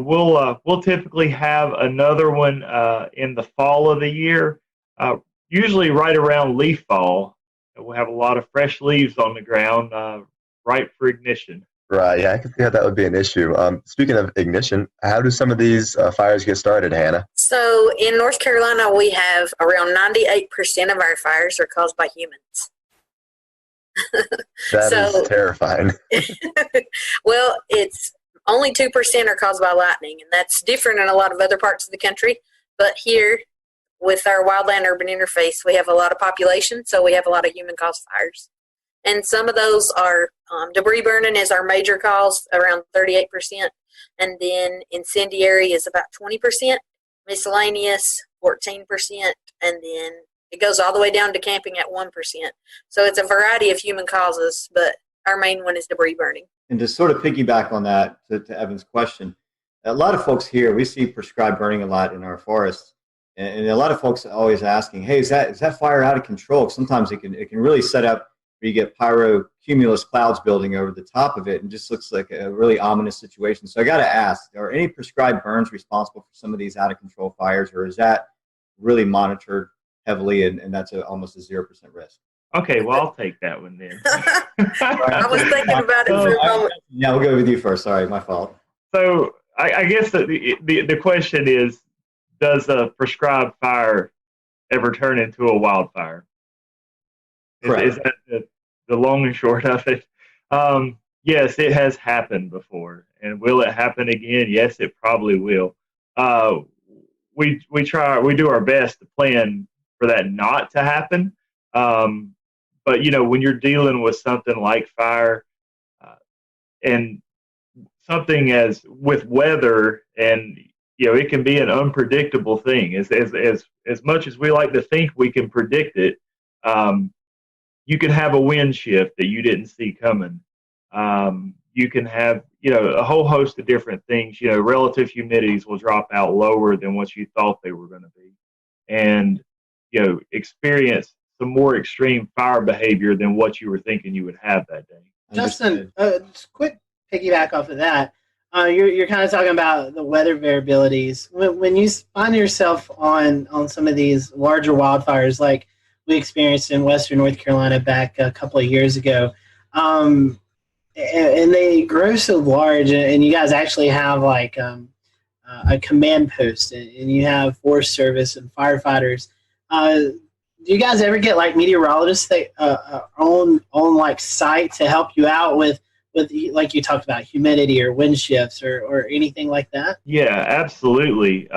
we'll typically have another one in the fall of the year, usually right around leaf fall. We'll have a lot of fresh leaves on the ground, ripe for ignition. Right, yeah, I can see how that would be an issue. Speaking of ignition, how do some of these fires get started, Hannah? So in North Carolina, we have around 98% of our fires are caused by humans. That is terrifying. Well, it's only 2% are caused by lightning, and that's different in a lot of other parts of the country. But here, with our wildland-urban interface, we have a lot of population, so we have a lot of human-caused fires. And some of those are debris burning is our major cause, around 38%. And then incendiary is about 20%, miscellaneous 14%, and then it goes all the way down to camping at 1%. So it's a variety of human causes, but our main one is debris burning. And to sort of piggyback on that, to Evan's question, a lot of folks here, we see prescribed burning a lot in our forests. And a lot of folks are always asking, hey, is that fire out of control? Sometimes it can really set up where you get pyrocumulus clouds building over the top of it and just looks like a really ominous situation. So I got to ask, are any prescribed burns responsible for some of these out of control fires, or is that really monitored heavily and that's almost a 0% risk? Okay, well, I'll take that one then. I was thinking about it for a moment. Yeah, we'll go with you first. Sorry, my fault. So I guess the question is, does a prescribed fire ever turn into a wildfire? Is that the long and short of it? Yes, it has happened before. And will it happen again? Yes, it probably will. We do our best to plan for that not to happen. But, you know, when you're dealing with something like fire and something as with weather, and, you know, it can be an unpredictable thing. As much as we like to think we can predict it, you can have a wind shift that you didn't see coming. You can have, you know, a whole host of different things. You know, relative humidities will drop out lower than what you thought they were going to be. And, you know, experience some more extreme fire behavior than what you were thinking you would have that day. Justin, just quick piggyback off of that. You're kind of talking about the weather variabilities. When you find yourself on some of these larger wildfires like we experienced in Western North Carolina back a couple of years ago, and they grow so large, and you guys actually have like a command post, and you have Forest Service and firefighters. Do you guys ever get like meteorologists that on like site to help you out with like you talked about humidity or wind shifts or anything like that? Yeah, absolutely.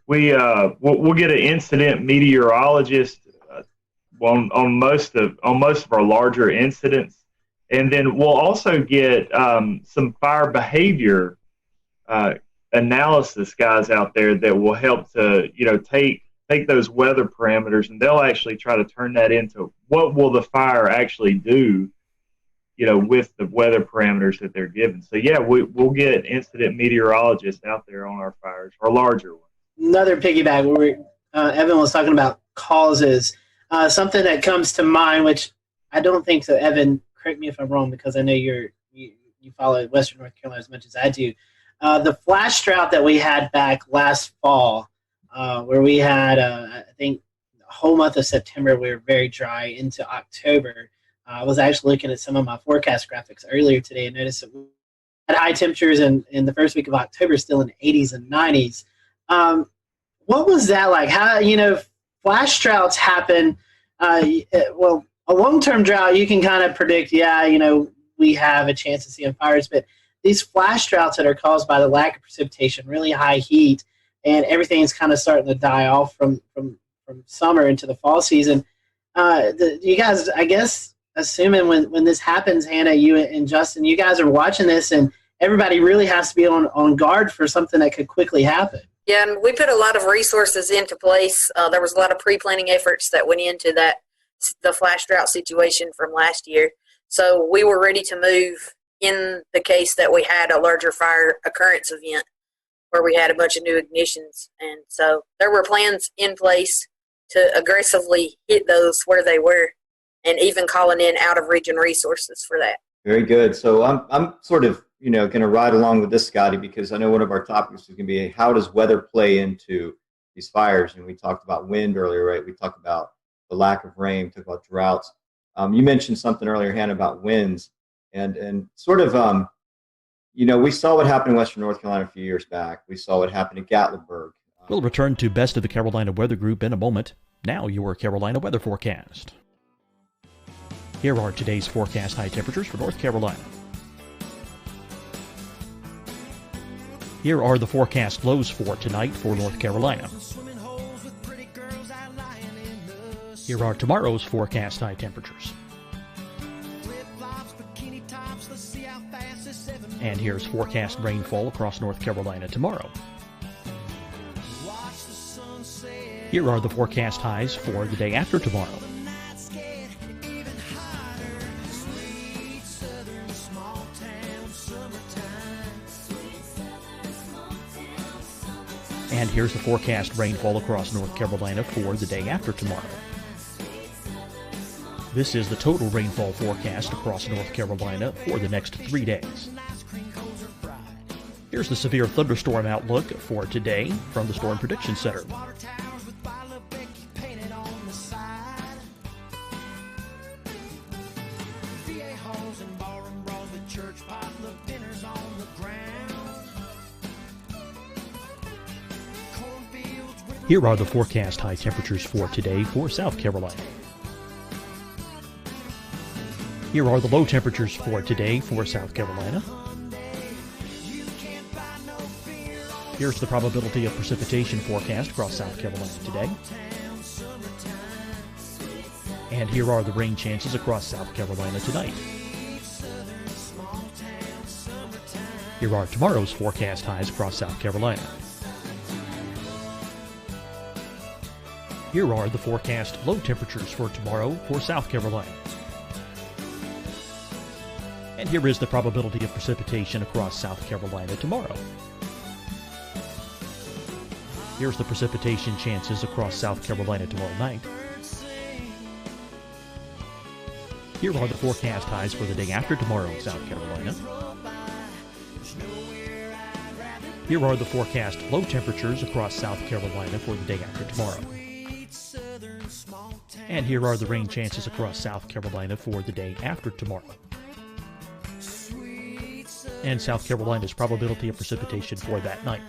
We'll get an incident meteorologist on most of our larger incidents, and then we'll also get some fire behavior analysis guys out there that will help to, you know, take take those weather parameters and they'll actually try to turn that into what will the fire actually do, with the weather parameters that they're given. So yeah, we'll get incident meteorologists out there on our fires, or larger ones. Another piggyback where Evan was talking about causes. Something that comes to mind, which I don't think so. Evan, correct me if I'm wrong, because I know you follow Western North Carolina as much as I do. The flash drought that we had back last fall, where we had, I think, the whole month of September, we were very dry into October. I was actually looking at some of my forecast graphics earlier today and noticed that we had high temperatures in the first week of October, still in the 80s and 90s. What was that like? How, flash droughts happen. Well, a long-term drought, you can kind of predict, we have a chance of seeing fires, but these flash droughts that are caused by the lack of precipitation, really high heat, and everything's kind of starting to die off from summer into the fall season. You guys, I guess, assuming when this happens, Hannah, you and Justin, you guys are watching this, and everybody really has to be on guard for something that could quickly happen. Yeah, and we put a lot of resources into place. There was a lot of pre-planning efforts that went into the flash drought situation from last year. So we were ready to move in the case that we had a larger fire occurrence event where we had a bunch of new ignitions. And so there were plans in place to aggressively hit those where they were, and even calling in out-of-region resources for that. Very good. So I'm sort of, going to ride along with this, Scotty, because I know one of our topics is going to be how does weather play into these fires? And we talked about wind earlier, right? We talked about the lack of rain, talked about droughts. You mentioned something earlier, Hannah, about winds. And sort of, we saw what happened in Western North Carolina a few years back. We saw what happened in Gatlinburg. We'll return to Best of the Carolina Weather Group in a moment. Now your Carolina weather forecast. Here are today's forecast high temperatures for North Carolina. Here are the forecast lows for tonight for North Carolina. Here are tomorrow's forecast high temperatures. And here's forecast rainfall across North Carolina tomorrow. Here are the forecast highs for the day after tomorrow. And here's the forecast rainfall across North Carolina for the day after tomorrow. This is the total rainfall forecast across North Carolina for the next 3 days. Here's the severe thunderstorm outlook for today from the Storm Prediction Center. Here are the forecast high temperatures for today for South Carolina. Here are the low temperatures for today for South Carolina. Here's the probability of precipitation forecast across South Carolina today. And here are the rain chances across South Carolina tonight. Here are tomorrow's forecast highs across South Carolina. Here are the forecast low temperatures for tomorrow for South Carolina. And here is the probability of precipitation across South Carolina tomorrow. Here's the precipitation chances across South Carolina tomorrow night. Here are the forecast highs for the day after tomorrow in South Carolina. Here are the forecast low temperatures across South Carolina for the day after tomorrow. And here are the rain chances across South Carolina for the day after tomorrow. And South Carolina's probability of precipitation for that night.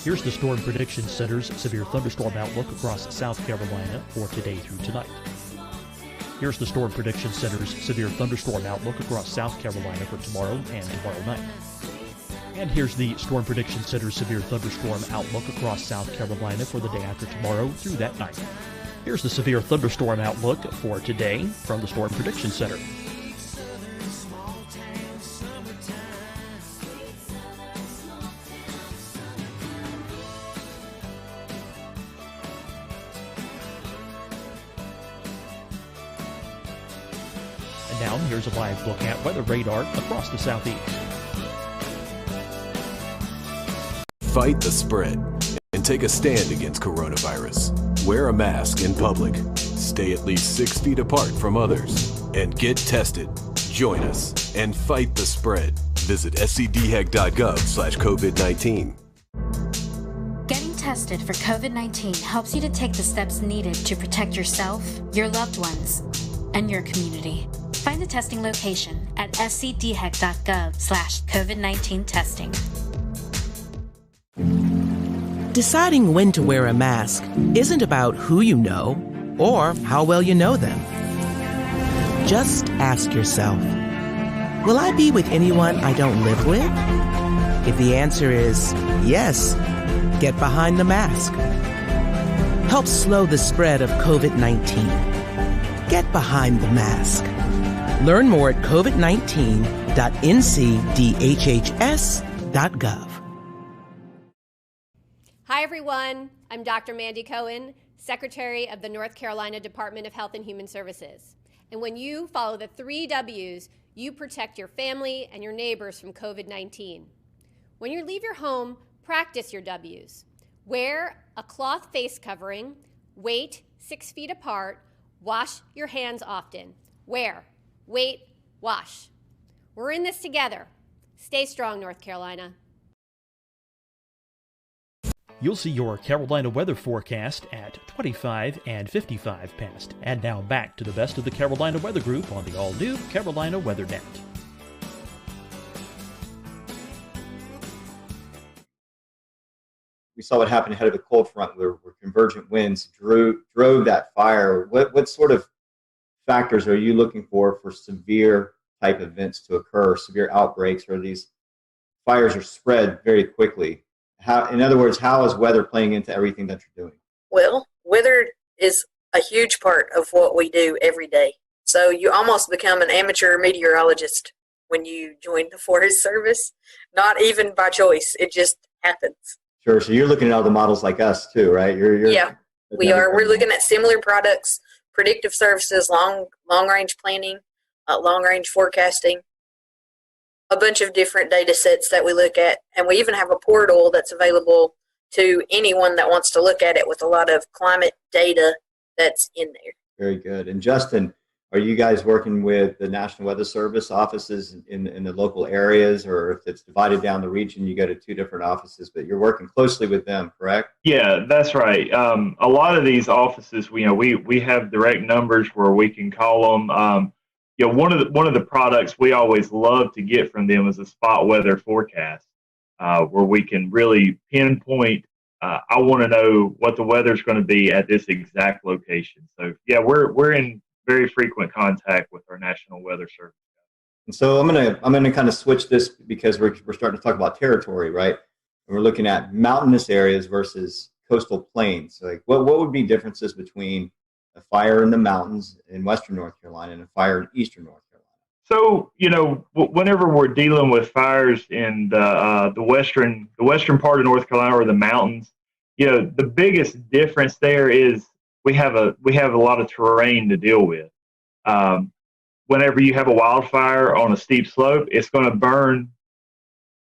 Here's the Storm Prediction Center's severe thunderstorm outlook across South Carolina for today through tonight. Here's the Storm Prediction Center's severe thunderstorm outlook across South Carolina for tomorrow and tomorrow night. And here's the Storm Prediction Center's severe thunderstorm outlook across South Carolina for the day after tomorrow through that night. Here's the severe thunderstorm outlook for today from the Storm Prediction Center. Now, here's a live look at weather radar across the southeast. Fight the spread and take a stand against coronavirus. Wear a mask in public. Stay at least 6 feet apart from others. And get tested. Join us and fight the spread. Visit scdhec.gov/COVID-19. Getting tested for COVID-19 helps you to take the steps needed to protect yourself, your loved ones, and your community. Find the testing location at scdhec.gov/COVID-19 testing. Deciding when to wear a mask isn't about who you know or how well you know them. Just ask yourself, will I be with anyone I don't live with? If the answer is yes, get behind the mask. Help slow the spread of COVID-19. Get behind the mask. Learn more at covid19.ncdhhs.gov. Hi, everyone. I'm Dr. Mandy Cohen, Secretary of the North Carolina Department of Health and Human Services. And when you follow the 3 W's, you protect your family and your neighbors from COVID-19. When you leave your home, practice your W's. Wear a cloth face covering, wait 6 feet apart, wash your hands often. Wear, wait, wash. We're in this together. Stay strong, North Carolina. You'll see your Carolina weather forecast at 25 and 55 past. And now back to the best of the Carolina Weather Group on the all-new Carolina Weather Net. We saw what happened ahead of the cold front where convergent winds drove that fire. What sort of factors are you looking for severe type events to occur, severe outbreaks, or these fires are spread very quickly? In other words, how is weather playing into everything that you're doing? Well, weather is a huge part of what we do every day. So you almost become an amateur meteorologist when you join the Forest Service, not even by choice. It just happens. Sure. So you're looking at all the models like us too, right? Yeah, we are. We're looking at similar products, predictive services, long-range planning, long-range forecasting, a bunch of different data sets that we look at. And we even have a portal that's available to anyone that wants to look at it with a lot of climate data that's in there. Very good. And Justin, are you guys working with the National Weather Service offices in the local areas, or if it's divided down the region, you go to 2 different offices, but you're working closely with them, correct? Yeah, that's right. A lot of these offices, we have direct numbers where we can call them. One of the products we always love to get from them is a spot weather forecast, where we can really pinpoint. I want to know what the weather's going to be at this exact location. So yeah, we're in very frequent contact with our National Weather Service. And so I'm gonna kind of switch this because we're starting to talk about territory, right? And we're looking at mountainous areas versus coastal plains. So like, what would be differences between a fire in the mountains in western North Carolina and a fire in eastern North Carolina? So, whenever we're dealing with fires in the western part of North Carolina or the mountains, the biggest difference there is we have a lot of terrain to deal with. Whenever you have a wildfire on a steep slope, it's going to burn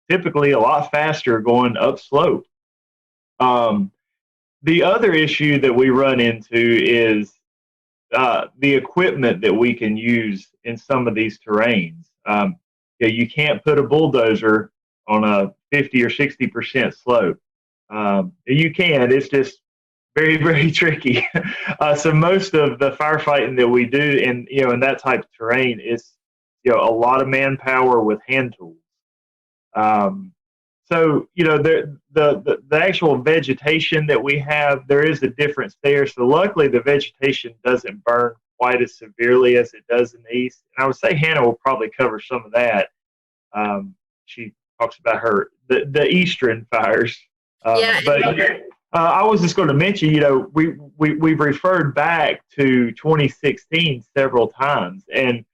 typically a lot faster going upslope. The other issue that we run into is the equipment that we can use in some of these terrains. You can't put a bulldozer on a 50 or 60% slope. You can, it's just very, very tricky. So most of the firefighting that we do in that type of terrain is a lot of manpower with hand tools. So the actual vegetation that we have, there is a difference there. So luckily the vegetation doesn't burn quite as severely as it does in the east. And I would say Hannah will probably cover some of that. She talks about the eastern fires. I was just going to mention, we've referred back to 2016 several times, and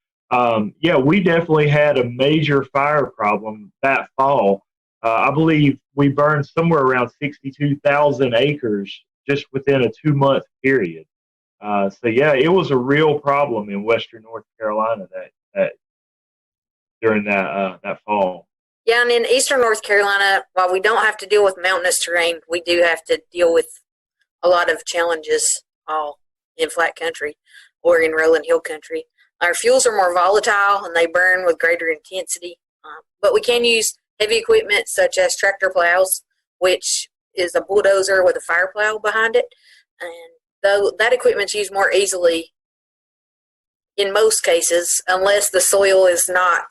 we definitely had a major fire problem that fall. I believe we burned somewhere around 62,000 acres just within a 2-month period. It was a real problem in western North Carolina during that fall. Yeah, and in eastern North Carolina, while we don't have to deal with mountainous terrain, we do have to deal with a lot of challenges all in flat country or in rolling hill country. Our fuels are more volatile and they burn with greater intensity, but we can use heavy equipment such as tractor plows, which is a bulldozer with a fire plow behind it. And though that equipment's used more easily in most cases, unless the soil is not,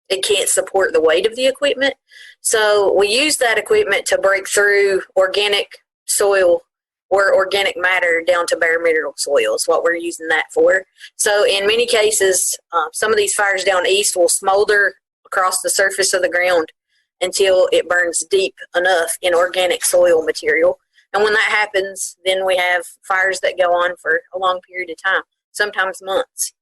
it can't support the weight of the equipment. So we use that equipment to break through organic soil or organic matter down to bare mineral soil is what we're using that for. So in many cases, some of these fires down east will smolder across the surface of the ground until it burns deep enough in organic soil material. And when that happens, then we have fires that go on for a long period of time, sometimes months.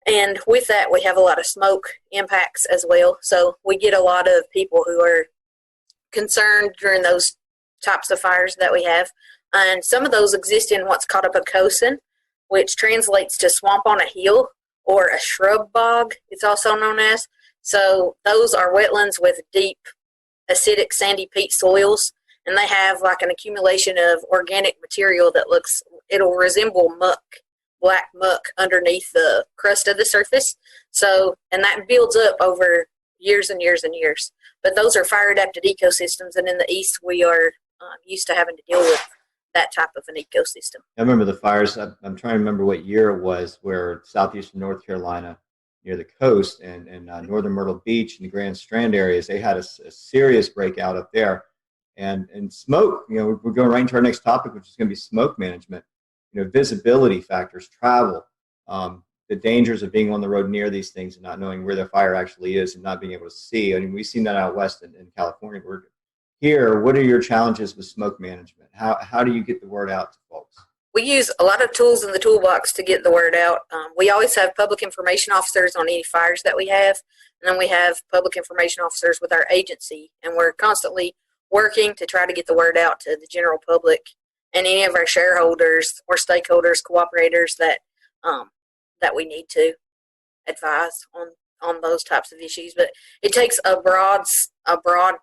And with that, we have a lot of smoke impacts as well. So we get a lot of people who are concerned during those types of fires that we have. And some of those exist in what's called a pocosin, which translates to swamp on a hill or a shrub bog, it's also known as. So those are wetlands with deep acidic sandy peat soils, and they have like an accumulation of organic material that it'll resemble muck, black muck underneath the crust of the surface. So, and that builds up over years and years and years. But those are fire adapted ecosystems, and in the east we are used to having to deal with that type of an ecosystem. I remember the fires, I'm trying to remember what year it was, where southeastern North Carolina, near the coast, and northern Myrtle Beach and the Grand Strand areas, they had a serious breakout up there. And smoke, we're going right into our next topic, which is going to be smoke management. Visibility factors, travel, the dangers of being on the road near these things and not knowing where the fire actually is and not being able to see. I mean, we've seen that out west in California. Here, what are your challenges with smoke management? How do you get the word out to folks? We use a lot of tools in the toolbox to get the word out. We always have public information officers on any fires that we have, and then we have public information officers with our agency, and we're constantly working to try to get the word out to the general public and any of our shareholders or stakeholders, cooperators that we need to advise on those types of issues. But it takes a broad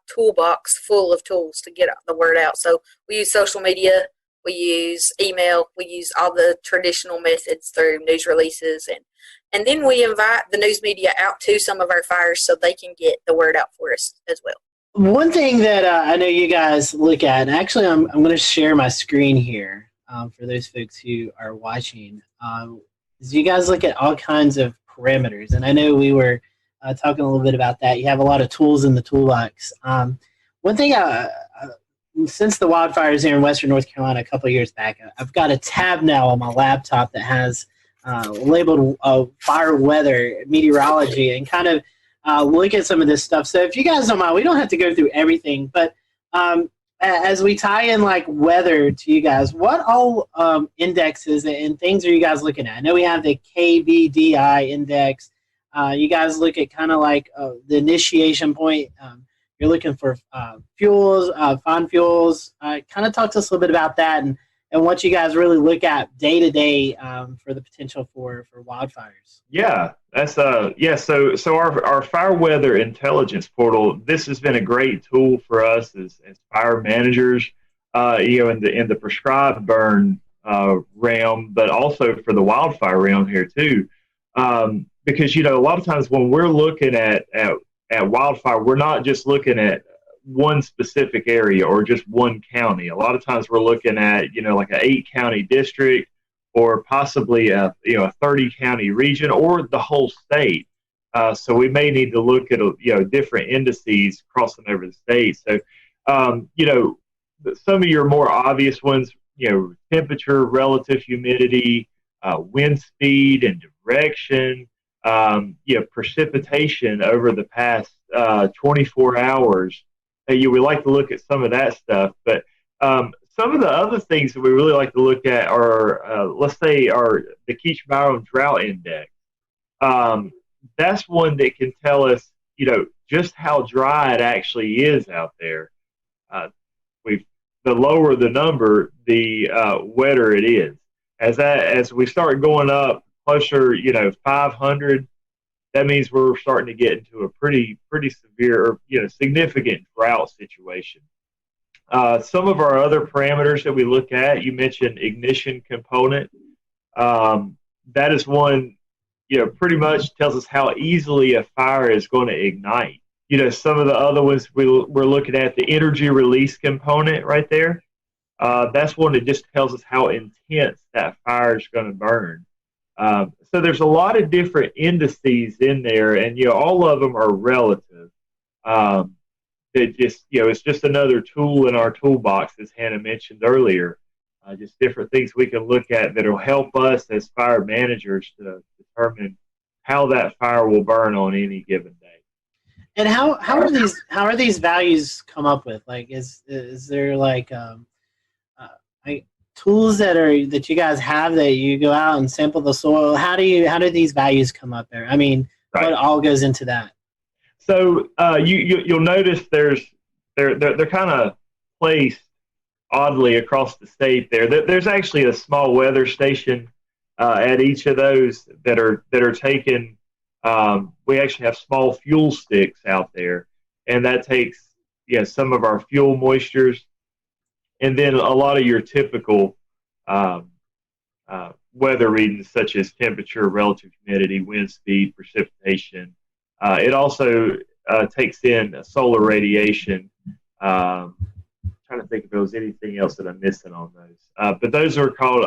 toolbox full of tools to get the word out. So we use social media, we use email, we use all the traditional methods through news releases, and then we invite the news media out to some of our fires so they can get the word out for us as well. One thing that I know you guys look at, and actually I'm going to share my screen here for those folks who are watching, is you guys look at all kinds of parameters. And I know we were talking a little bit about that. You have a lot of tools in the toolbox. One thing, since the wildfires here in Western North Carolina a couple of years back, I've got a tab now on my laptop that has labeled fire weather meteorology, and kind of look at some of this stuff. So if you guys don't mind, we don't have to go through everything, but as we tie in like weather to you guys, what all indexes and things are you guys looking at? I know we have the KBDI index. You guys look at kind of like the initiation point. You're looking for fuels, fine fuels. Kind of talk to us a little bit about that and what you guys really look at day to day for the potential for wildfires. Yeah, that's So our fire weather intelligence portal. This has been a great tool for us as fire managers. In the prescribed burn realm, but also for the wildfire realm here too. Because a lot of times when we're looking at wildfire, we're not just looking at one specific area or just one county. A lot of times we're looking at like an 8-county district, or possibly a 30-county region, or the whole state. So we may need to look at different indices crossing over the state. So some of your more obvious ones, temperature, relative humidity, wind speed and direction, precipitation over the past 24 hours. We like to look at some of that stuff, but some of the other things that we really like to look at are, let's say, the Keach-Byram Drought Index. That's one that can tell us, just how dry it actually is out there. The lower the number, the wetter it is. As we start going up closer, 500, that means we're starting to get into a pretty severe or significant drought situation. Some of our other parameters that we look at, you mentioned ignition component. That is one, pretty much tells us how easily a fire is going to ignite. Some of the other ones we're looking at, the energy release component right there. That's one that just tells us how intense that fire is going to burn. So there's a lot of different indices in there, and all of them are relative. It just it's just another tool in our toolbox, as Hannah mentioned earlier. Just different things we can look at that will help us as fire managers to determine how that fire will burn on any given day. And how are these values come up with? Like, is there like tools that you guys have that you go out and sample the soil? How do these values come up there? I mean, what all goes into that? So you'll notice they're kind of placed oddly across the state there. There's actually a small weather station at each of those that are taken. We actually have small fuel sticks out there, and that takes some of our fuel moistures, and then a lot of your typical weather readings such as temperature, relative humidity, wind speed, precipitation. It also takes in solar radiation. Trying to think if there was anything else that I'm missing on those. But those are called,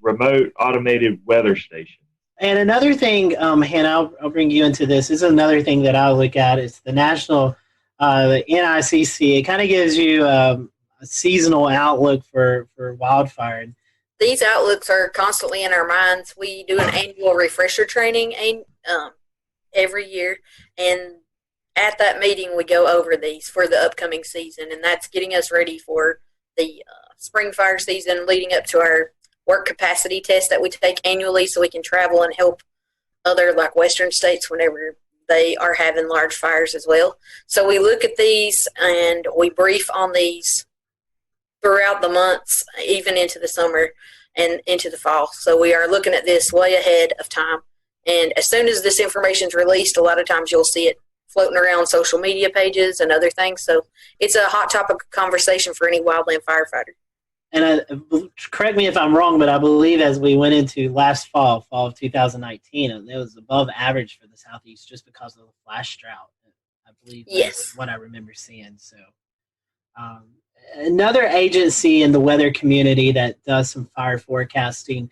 remote automated weather stations. And another thing, Hannah, I'll bring you into this. This is another thing that I look at. It's the national, the NICC. It kind of gives you a seasonal outlook for wildfire. These outlooks are constantly in our minds. We do an annual refresher training every year, and at that meeting we go over these for the upcoming season, and that's getting us ready for the spring fire season, leading up to our work capacity test that we take annually so we can travel and help other like western states whenever they are having large fires as well. So we look at these and we brief on these throughout the months, even into the summer and into the fall. So we are looking at this way ahead of time. And as soon as this information is released, a lot of times you'll see it floating around social media pages and other things. So it's a hot topic of conversation for any wildland firefighter. And correct me if I'm wrong, but I believe as we went into last fall of 2019, it was above average for the Southeast just because of the flash drought. I believe that's what I remember seeing. So another agency in the weather community that does some fire forecasting,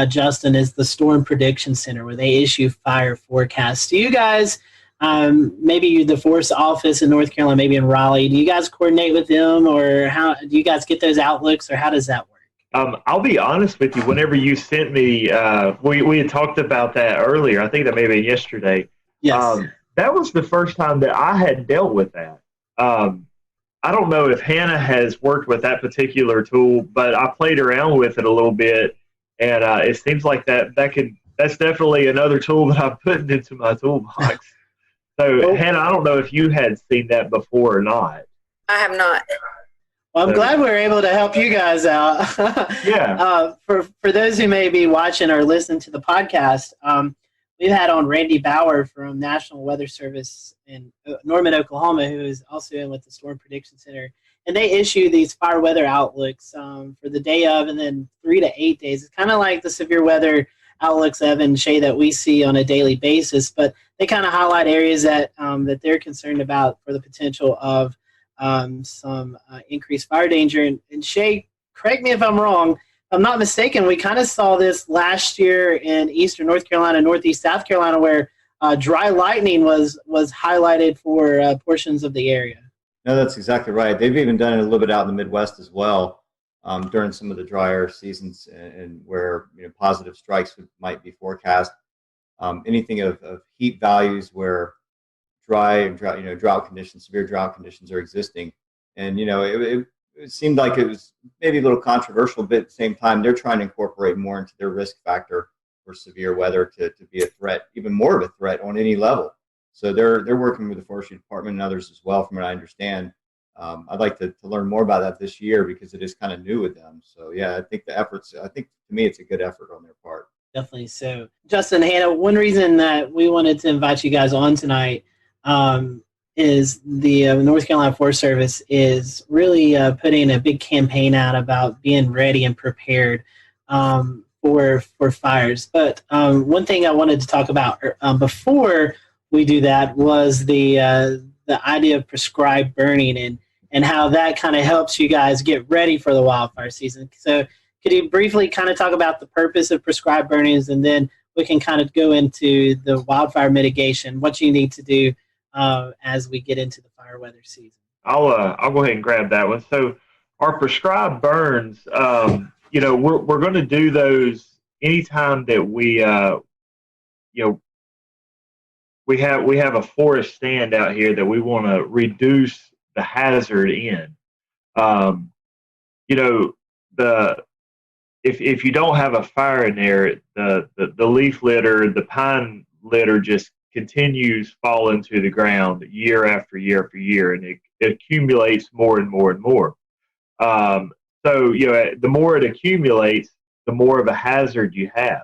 Justin, is the Storm Prediction Center, where they issue fire forecasts. Do you guys, maybe the Force office in North Carolina, maybe in Raleigh, do you guys coordinate with them, or how do you guys get those outlooks, or how does that work? I'll be honest with you. Whenever you sent me, we had talked about that earlier. I think that may have been yesterday. Yes. That was the first time that I had dealt with that. I don't know if Hannah has worked with that particular tool, but I played around with it a little bit, and it seems like that's definitely another tool that I'm putting into my toolbox. So, Hannah, I don't know if you had seen that before or not. I have not. Well, I'm glad we were able to help you guys out. Yeah. For those who may be watching or listening to the podcast, we've had on Randy Bauer from National Weather Service in Norman, Oklahoma, who is also in with the Storm Prediction Center. And they issue these fire weather outlooks for the day of and then 3 to 8 days. It's kind of like the severe weather outlooks, Evan and Shay, that we see on a daily basis, but they kind of highlight areas that they're concerned about for the potential of some increased fire danger. And Shay, correct me if I'm wrong, if I'm not mistaken, we kind of saw this last year in eastern North Carolina, northeast South Carolina, where dry lightning was highlighted for portions of the area. No, that's exactly right. They've even done it a little bit out in the Midwest as well during some of the drier seasons, and where positive strikes might be forecast. Anything of heat values where drought conditions, severe drought conditions are existing, and it seemed like it was maybe a little controversial, but at the same time they're trying to incorporate more into their risk factor for severe weather to be a threat, even more of a threat on any level. So they're working with the Forestry Department and others as well, from what I understand. I'd like to learn more about that this year because it is kind of new with them. So yeah, I think to me it's a good effort on their part. Definitely. So, Justin, Hannah, one reason that we wanted to invite you guys on tonight is the North Carolina Forest Service is really putting a big campaign out about being ready and prepared for fires. But one thing I wanted to talk about before we do that was the idea of prescribed burning and how that kind of helps you guys get ready for the wildfire season. So could you briefly kind of talk about the purpose of prescribed burnings, and then we can kind of go into the wildfire mitigation, what you need to do as we get into the fire weather season? I'll go ahead and grab that one. So our prescribed burns, you know, we're going to do those anytime that we, you know, we have a forest stand out here that we want to reduce the hazard in. You know, if you don't have a fire in there, the leaf litter, the pine litter just continues falling to the ground year after year after year, and it accumulates more and more and more. So, you know, the more it accumulates, the more of a hazard you have.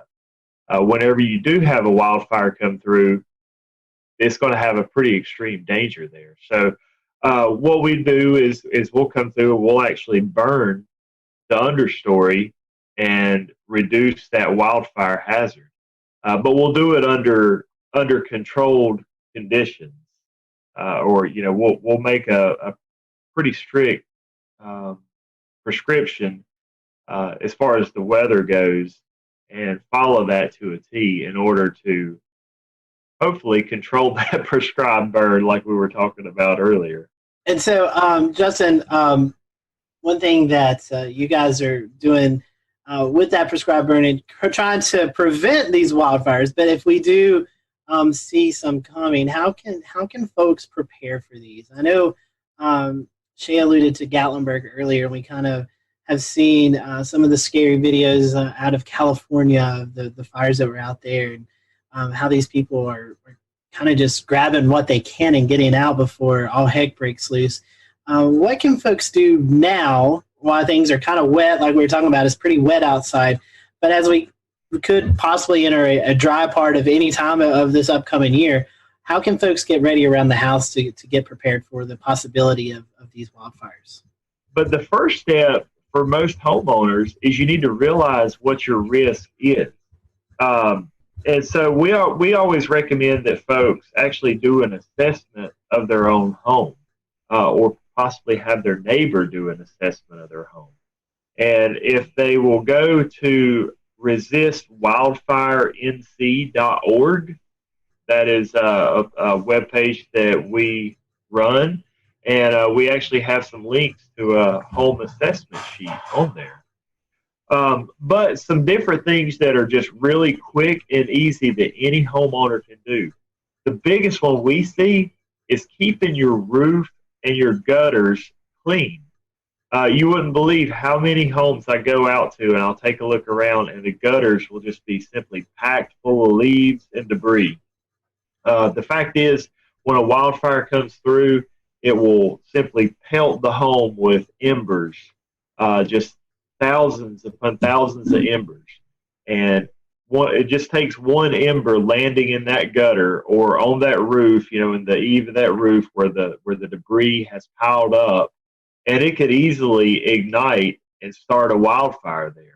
Whenever you do have a wildfire come through, it's going to have a pretty extreme danger there. So what we do is we'll come through and we'll actually burn the understory and reduce that wildfire hazard. But we'll do it under controlled conditions, or, you know, we'll make a pretty strict prescription as far as the weather goes, and follow that to a T in order to hopefully control that prescribed burn like we were talking about earlier. And so, Justin, one thing that you guys are doing with that prescribed burning, trying to prevent these wildfires, but if we do see some coming, how can folks prepare for these? I know Shay alluded to Gatlinburg earlier, and we kind of have seen some of the scary videos out of California, the fires that were out there, and how these people are kind of just grabbing what they can and getting out before all heck breaks loose. What can folks do now while things are kind of wet, like we were talking about? It's pretty wet outside, but as we could possibly enter a dry part of any time of this upcoming year, how can folks get ready around the house to get prepared for the possibility of these wildfires? But the first step for most homeowners is you need to realize what your risk is. And so we always recommend that folks actually do an assessment of their own home, or possibly have their neighbor do an assessment of their home. And if they will go to resistwildfirenc.org, that is a webpage that we run, and we actually have some links to a home assessment sheet on there. But some different things that are just really quick and easy that any homeowner can do. The biggest one we see is keeping your roof and your gutters clean. You wouldn't believe how many homes I go out to, and I'll take a look around, and the gutters will just be simply packed full of leaves and debris. The fact is, when a wildfire comes through, it will simply pelt the home with embers, just thousands upon thousands of embers. And it just takes one ember landing in that gutter or on that roof, you know, in the eave of that roof where the debris has piled up, and it could easily ignite and start a wildfire there.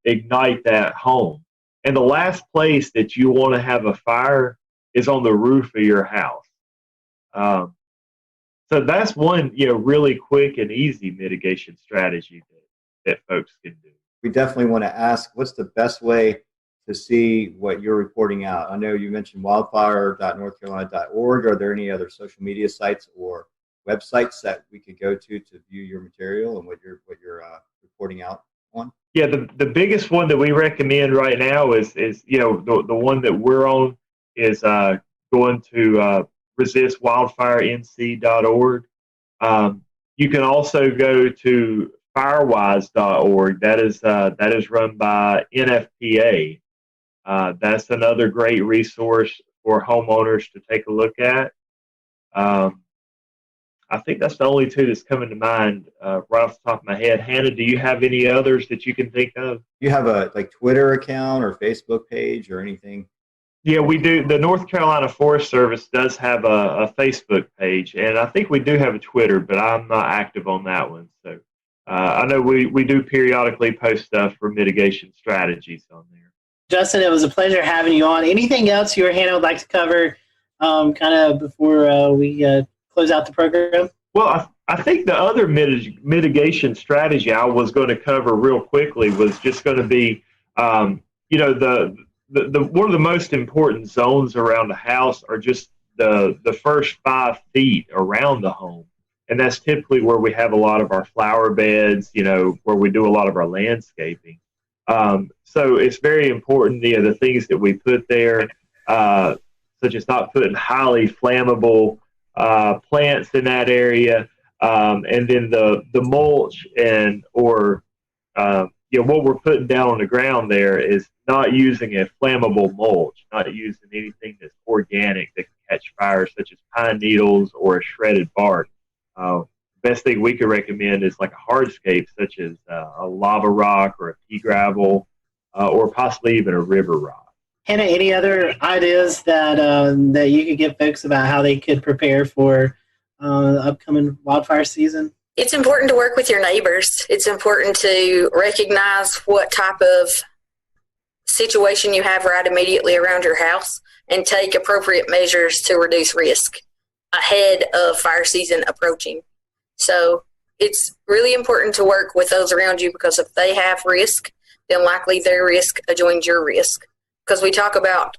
Ignite that home. And the last place that you want to have a fire is on the roof of your house. So that's one, you know, really quick and easy mitigation strategy that folks can do. We definitely want to ask, what's the best way to see what you're reporting out? I know you mentioned wildfire.northcarolina.org. Are there any other social media sites or websites that we could go to view your material and what you're reporting out on? Yeah, the biggest one that we recommend right now is you know, the one that we're on is going to resistwildfirenc.org. You can also go to firewise.org. That is run by NFPA. That's another great resource for homeowners to take a look at. I think that's the only two that's coming to mind right off the top of my head. Hannah, do you have any others that you can think of? You have a Twitter account or Facebook page or anything? Yeah, we do. The North Carolina Forest Service does have a Facebook page, and I think we do have a Twitter, but I'm not active on that one. So I know we do periodically post stuff for mitigation strategies on there. Justin, it was a pleasure having you on. Anything else you or Hannah would like to cover kind of before we close out the program? Well, I think the other mitigation strategy I was going to cover real quickly was just going to be, the one of the most important zones around the house are just the first 5 feet around the home. And that's typically where we have a lot of our flower beds, where we do a lot of our landscaping. So it's very important, the things that we put there, such as not putting highly flammable plants in that area. And then the mulch what we're putting down on the ground there is not using a flammable mulch, not using anything that's organic that can catch fire, such as pine needles or a shredded bark. Best thing we could recommend is like a hardscape, such as a lava rock or a pea gravel, or possibly even a river rock. Hannah, any other ideas that you could give folks about how they could prepare for the upcoming wildfire season? It's important to work with your neighbors. It's important to recognize what type of situation you have right immediately around your house and take appropriate measures to reduce risk ahead of fire season approaching. So it's really important to work with those around you, because if they have risk, then likely their risk adjoins your risk. Because we talk about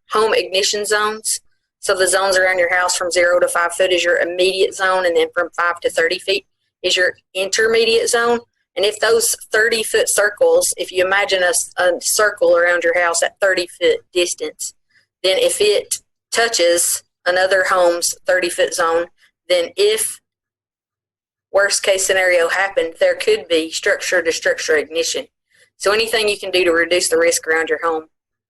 home ignition zones. So the zones around your house from 0 to 5 foot is your immediate zone, and then from 5 to 30 feet is your intermediate zone. And if those 30-foot circles, if you imagine a circle around your house at 30-foot distance, then if it touches another home's 30-foot zone, then if worst case scenario happened, there could be structure-to-structure ignition. So anything you can do to reduce the risk around your home,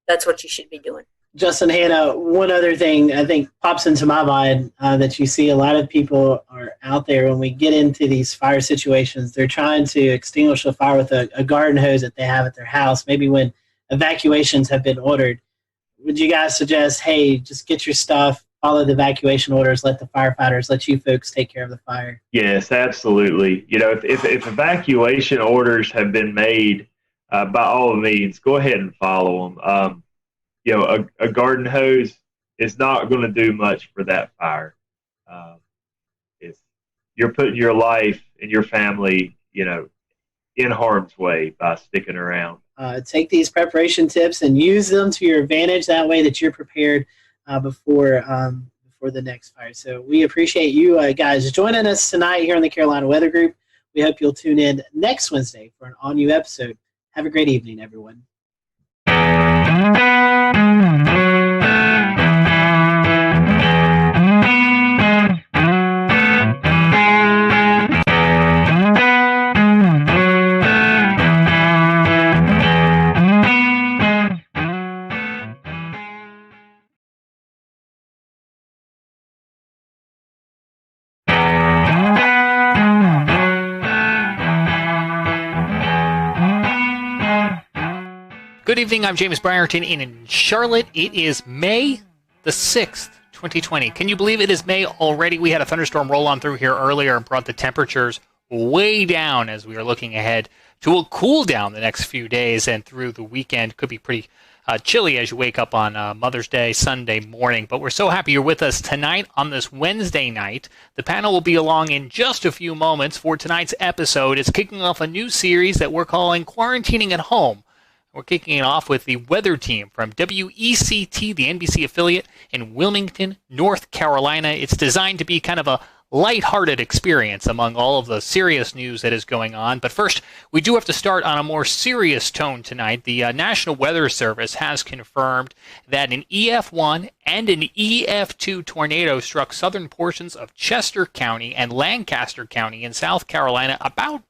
that's what you should be doing. Justin, Hannah, one other thing I think pops into my mind that you see a lot of people are out there when we get into these fire situations. They're trying to extinguish a fire with a garden hose that they have at their house, maybe when evacuations have been ordered. Would you guys suggest, hey, just get your stuff, follow the evacuation orders, let the firefighters, let you folks take care of the fire? Yes, absolutely. If evacuation orders have been made, by all means, go ahead and follow them. A garden hose is not going to do much for that fire. You're putting your life and your family, in harm's way by sticking around. Take these preparation tips and use them to your advantage. That way that you're prepared before the next fire. So we appreciate you guys joining us tonight here on the Carolina Weather Group. We hope you'll tune in next Wednesday for an all-new episode. Have a great evening, everyone. Good evening, I'm James Brierton in Charlotte. It is May the 6th, 2020. Can you believe it is May already? We had a thunderstorm roll on through here earlier and brought the temperatures way down as we are looking ahead to a cool down the next few days, and through the weekend could be pretty chilly as you wake up on Mother's Day, Sunday morning. But we're so happy you're with us tonight on this Wednesday night. The panel will be along in just a few moments for tonight's episode. It's kicking off a new series that we're calling Quarantining at Home. We're kicking it off with the weather team from WECT, the NBC affiliate in Wilmington, North Carolina. It's designed to be kind of a lighthearted experience among all of the serious news that is going on. But first, we do have to start on a more serious tone tonight. The National Weather Service has confirmed that an EF1 and an EF2 tornado struck southern portions of Chester County and Lancaster County in South Carolina about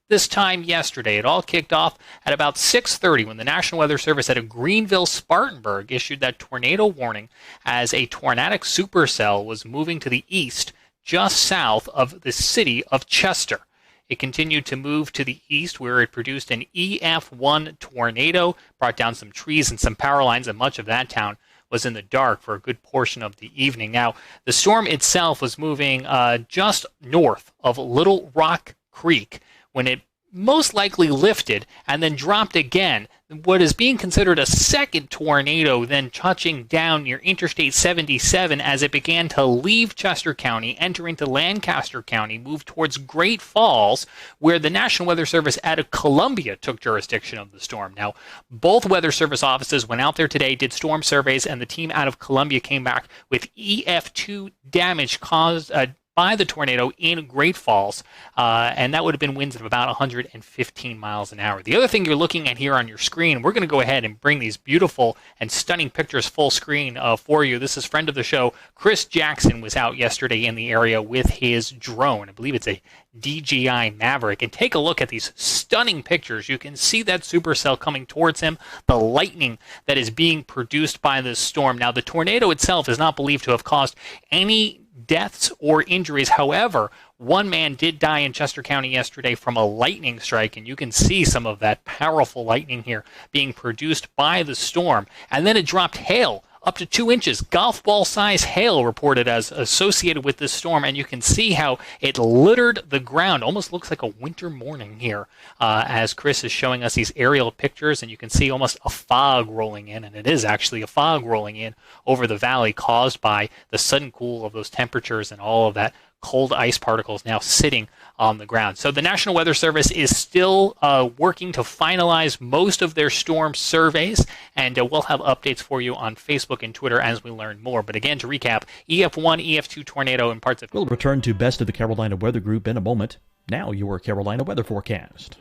this time yesterday. It all kicked off at about 6:30 when the National Weather Service at Greenville-Spartanburg issued that tornado warning as a tornadic supercell was moving to the east just south of the city of Chester. It continued to move to the east, where it produced an EF1 tornado, brought down some trees and some power lines, and much of that town was in the dark for a good portion of the evening. Now, the storm itself was moving just north of Little Rock Creek when it most likely lifted and then dropped again. What is being considered a second tornado then touching down near Interstate 77 as it began to leave Chester County, enter into Lancaster County, move towards Great Falls, where the National Weather Service out of Columbia took jurisdiction of the storm. Now, both Weather Service offices went out there today, did storm surveys, and the team out of Columbia came back with EF2 damage caused by the tornado in Great Falls, and that would have been winds of about 115 miles an hour. The other thing you're looking at here on your screen, we're going to go ahead and bring these beautiful and stunning pictures full screen for you. This is friend of the show, Chris Jackson, was out yesterday in the area with his drone. I believe it's a DJI Maverick. And take a look at these stunning pictures. You can see that supercell coming towards him, the lightning that is being produced by this storm. Now, the tornado itself is not believed to have caused any deaths or injuries. However, one man did die in Chester County yesterday from a lightning strike, and you can see some of that powerful lightning here being produced by the storm. And then it dropped hail up to 2 inches, golf ball size hail reported as associated with this storm, and you can see how it littered the ground. Almost looks like a winter morning here as Chris is showing us these aerial pictures, and you can see almost a fog rolling in, and it is actually a fog rolling in over the valley caused by the sudden cool of those temperatures and all of that cold ice particles now sitting on the ground. So the National Weather Service is still working to finalize most of their storm surveys, and we'll have updates for you on Facebook and Twitter as we learn more. But again, to recap, EF1, EF2 tornado in parts of... We'll return to Best of the Carolina Weather Group in a moment. Now your Carolina weather forecast.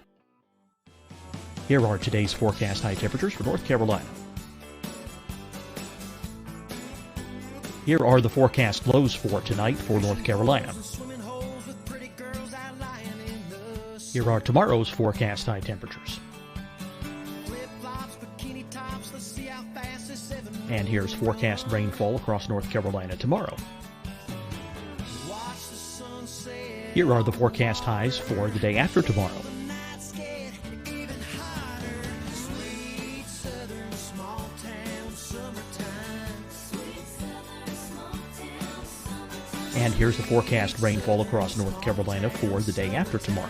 Here are today's forecast high temperatures for North Carolina. Here are the forecast lows for tonight for North Carolina. Here are tomorrow's forecast high temperatures. And here's forecast rainfall across North Carolina tomorrow. Here are the forecast highs for the day after tomorrow. And here's the forecast rainfall across North Carolina for the day after tomorrow.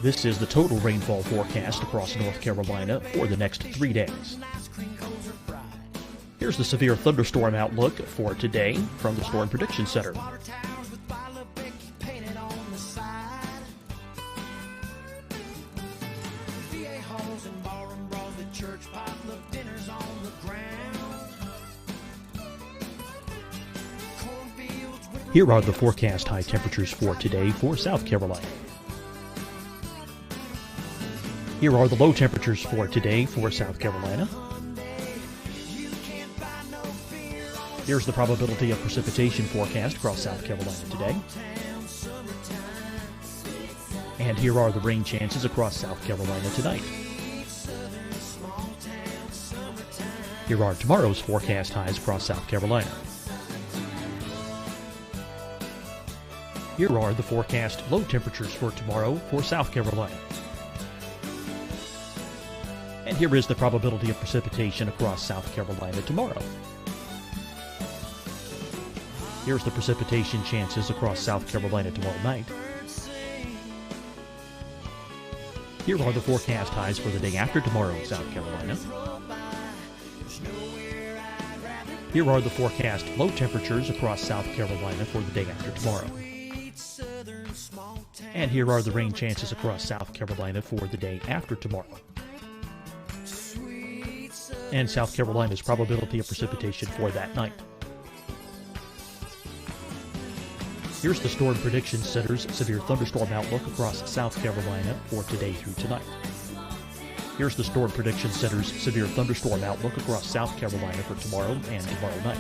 This is the total rainfall forecast across North Carolina for the next 3 days. Here's the severe thunderstorm outlook for today from the Storm Prediction Center. Here are the forecast high temperatures for today for South Carolina. Here are the low temperatures for today for South Carolina. Here's the probability of precipitation forecast across South Carolina today. And here are the rain chances across South Carolina tonight. Here are tomorrow's forecast highs across South Carolina. Here are the forecast low temperatures for tomorrow for South Carolina. And here is the probability of precipitation across South Carolina tomorrow. Here's the precipitation chances across South Carolina tomorrow night. Here are the forecast highs for the day after tomorrow in South Carolina. Here are the forecast low temperatures across South Carolina for the day after tomorrow. And here are the rain chances across South Carolina for the day after tomorrow. And South Carolina's probability of precipitation for that night. Here's the Storm Prediction Center's severe thunderstorm outlook across South Carolina for today through tonight. Here's the Storm Prediction Center's severe thunderstorm outlook across South Carolina for tomorrow and tomorrow night.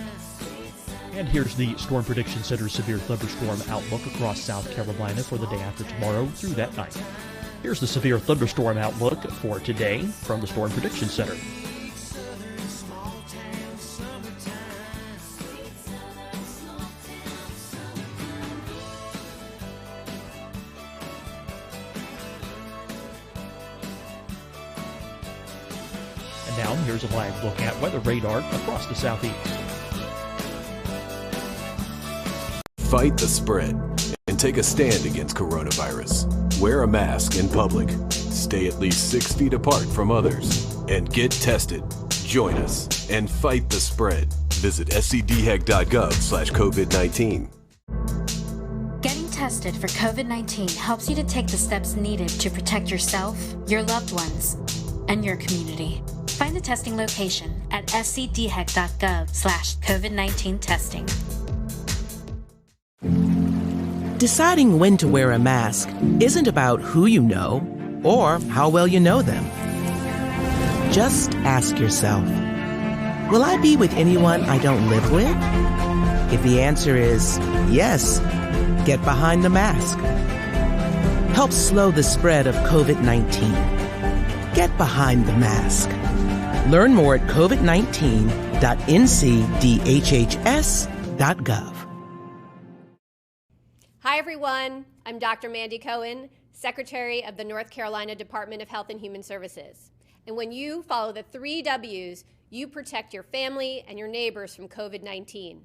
And here's the Storm Prediction Center's severe thunderstorm outlook across South Carolina for the day after tomorrow through that night. Here's the severe thunderstorm outlook for today from the Storm Prediction Center. Now, here's a live look at weather radar across the southeast. Fight the spread and take a stand against coronavirus. Wear a mask in public. Stay at least 6 feet apart from others. And get tested. Join us and fight the spread. Visit scdhec.gov/COVID-19. Getting tested for COVID-19 helps you to take the steps needed to protect yourself, your loved ones, and your community. Find the testing location at scdhec.gov/COVID-19 testing. Deciding when to wear a mask isn't about who you know or how well you know them. Just ask yourself, will I be with anyone I don't live with? If the answer is yes, get behind the mask. Help slow the spread of COVID-19. Get behind the mask. Learn more at covid19.ncdhhs.gov. Hi, everyone. I'm Dr. Mandy Cohen, Secretary of the North Carolina Department of Health and Human Services. And when you follow the 3 W's, you protect your family and your neighbors from COVID-19.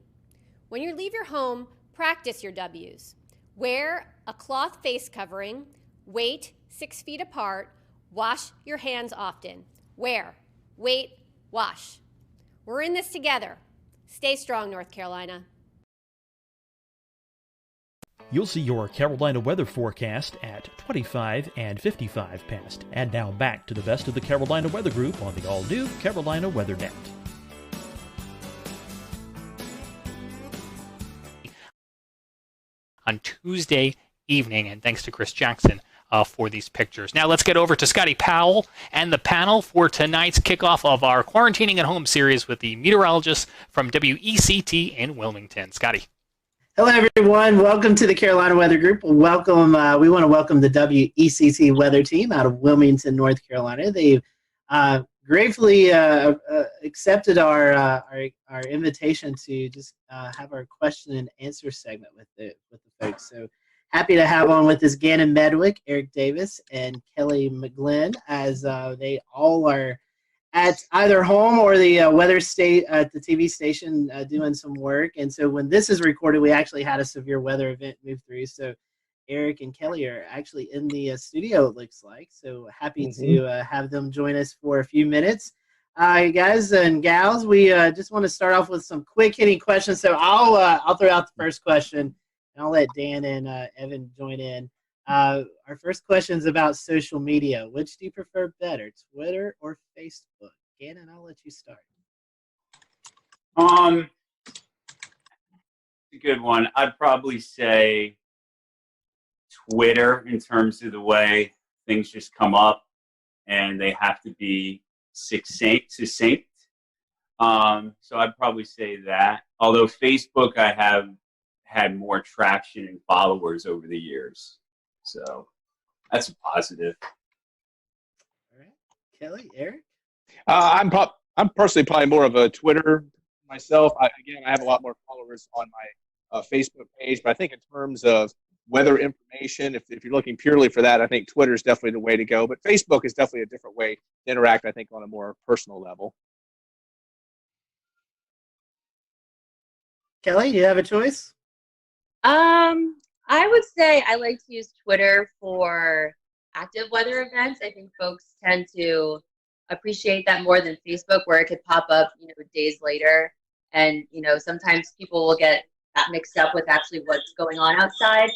When you leave your home, practice your W's. Wear a cloth face covering, wait 6 feet apart, wash your hands often. Wear, wait, wash. We're in this together. Stay strong, North Carolina. You'll see your Carolina weather forecast at 25 and 55 past. And now back to the best of the Carolina Weather Group on the all-new Carolina Weather Net. On Tuesday evening, and thanks to Chris Jackson for these pictures. Now let's get over to Scotty Powell and the panel for tonight's kickoff of our Quarantining at Home series with the meteorologist from WECT in Wilmington. Scotty. Hello, everyone. Welcome to the Carolina Weather Group. Welcome. We want to welcome the WECT weather team out of Wilmington, North Carolina. They've gratefully accepted our invitation to just have our question and answer segment with the folks. So happy to have on with us Gannon Medwick, Eric Davis, and Kelly McGlynn, as they all are at either home or the weather state at the TV station doing some work. And so when this is recorded, we actually had a severe weather event move through. So Eric and Kelly are actually in the studio, it looks like. So happy to have them join us for a few minutes. Guys and gals, we just want to start off with some quick hitting questions. So I'll throw out the first question, and I'll let Dan and Evan join in. Our first question is about social media. Which do you prefer better, Twitter or Facebook? Gannon, I'll let you start. A good one. I'd probably say Twitter in terms of the way things just come up and they have to be succinct. So I'd probably say that. Although Facebook, I have had more traction and followers over the years. So that's a positive. All right. Kelly, Eric? I'm personally probably more of a Twitter myself. I have a lot more followers on my Facebook page, but I think in terms of weather information, if you're looking purely for that, I think Twitter is definitely the way to go. But Facebook is definitely a different way to interact, I think, on a more personal level. Kelly, do you have a choice? I would say I like to use Twitter for active weather events. I think folks tend to appreciate that more than Facebook, where it could pop up, days later. And, sometimes people will get that mixed up with actually what's going on outside.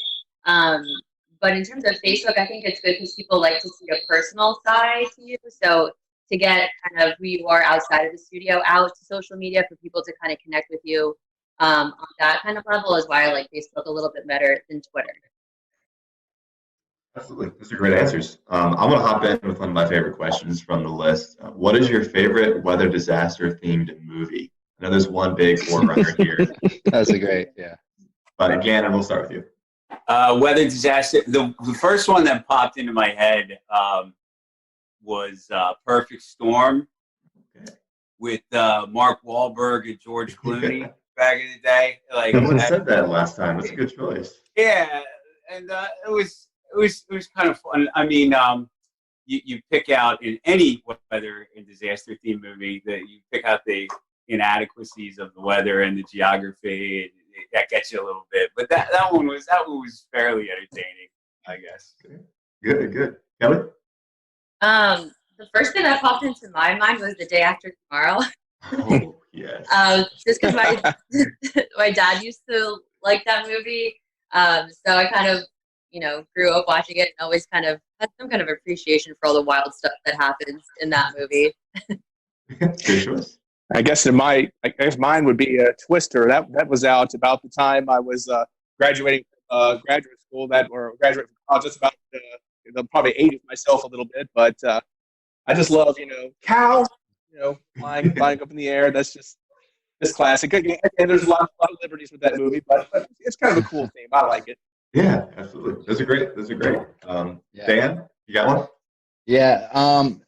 But in terms of Facebook, I think it's good because people like to see a personal side to you. So to get kind of who you are outside of the studio out to social media for people to kind of connect with you on that kind of level is why I like Facebook a little bit better than Twitter. Absolutely. Those are great answers. I'm going to hop in with one of my favorite questions from the list. What is your favorite weather disaster themed movie? I know there's one big forerunner here. That's a great, yeah. But again, we'll start with you. Weather disaster. The first one that popped into my head was Perfect Storm with Mark Wahlberg and George Clooney back in the day. Like, someone said that last time. That's a good choice. Yeah, and it was kind of fun. I mean, you pick out in any weather and disaster themed movie that you pick out the inadequacies of the weather and the geography. And that gets you a little bit, but that one was fairly entertaining, I guess. Good. Kelly? The first thing that popped into my mind was The Day After Tomorrow. Oh, yes. Just because my dad used to like that movie, so I kind of, grew up watching it and always kind of had some kind of appreciation for all the wild stuff that happens in that movie. Good choice. I guess mine would be Twister. That was out about the time I was graduating graduate school or graduate from college. That's about probably aged myself a little bit, but I just love cow, flying up in the air. That's classic. And there's a lot of liberties with that movie, but it's kind of a cool theme. I like it. Yeah, absolutely. Those are great. Yeah. Dan, you got one? Yeah, and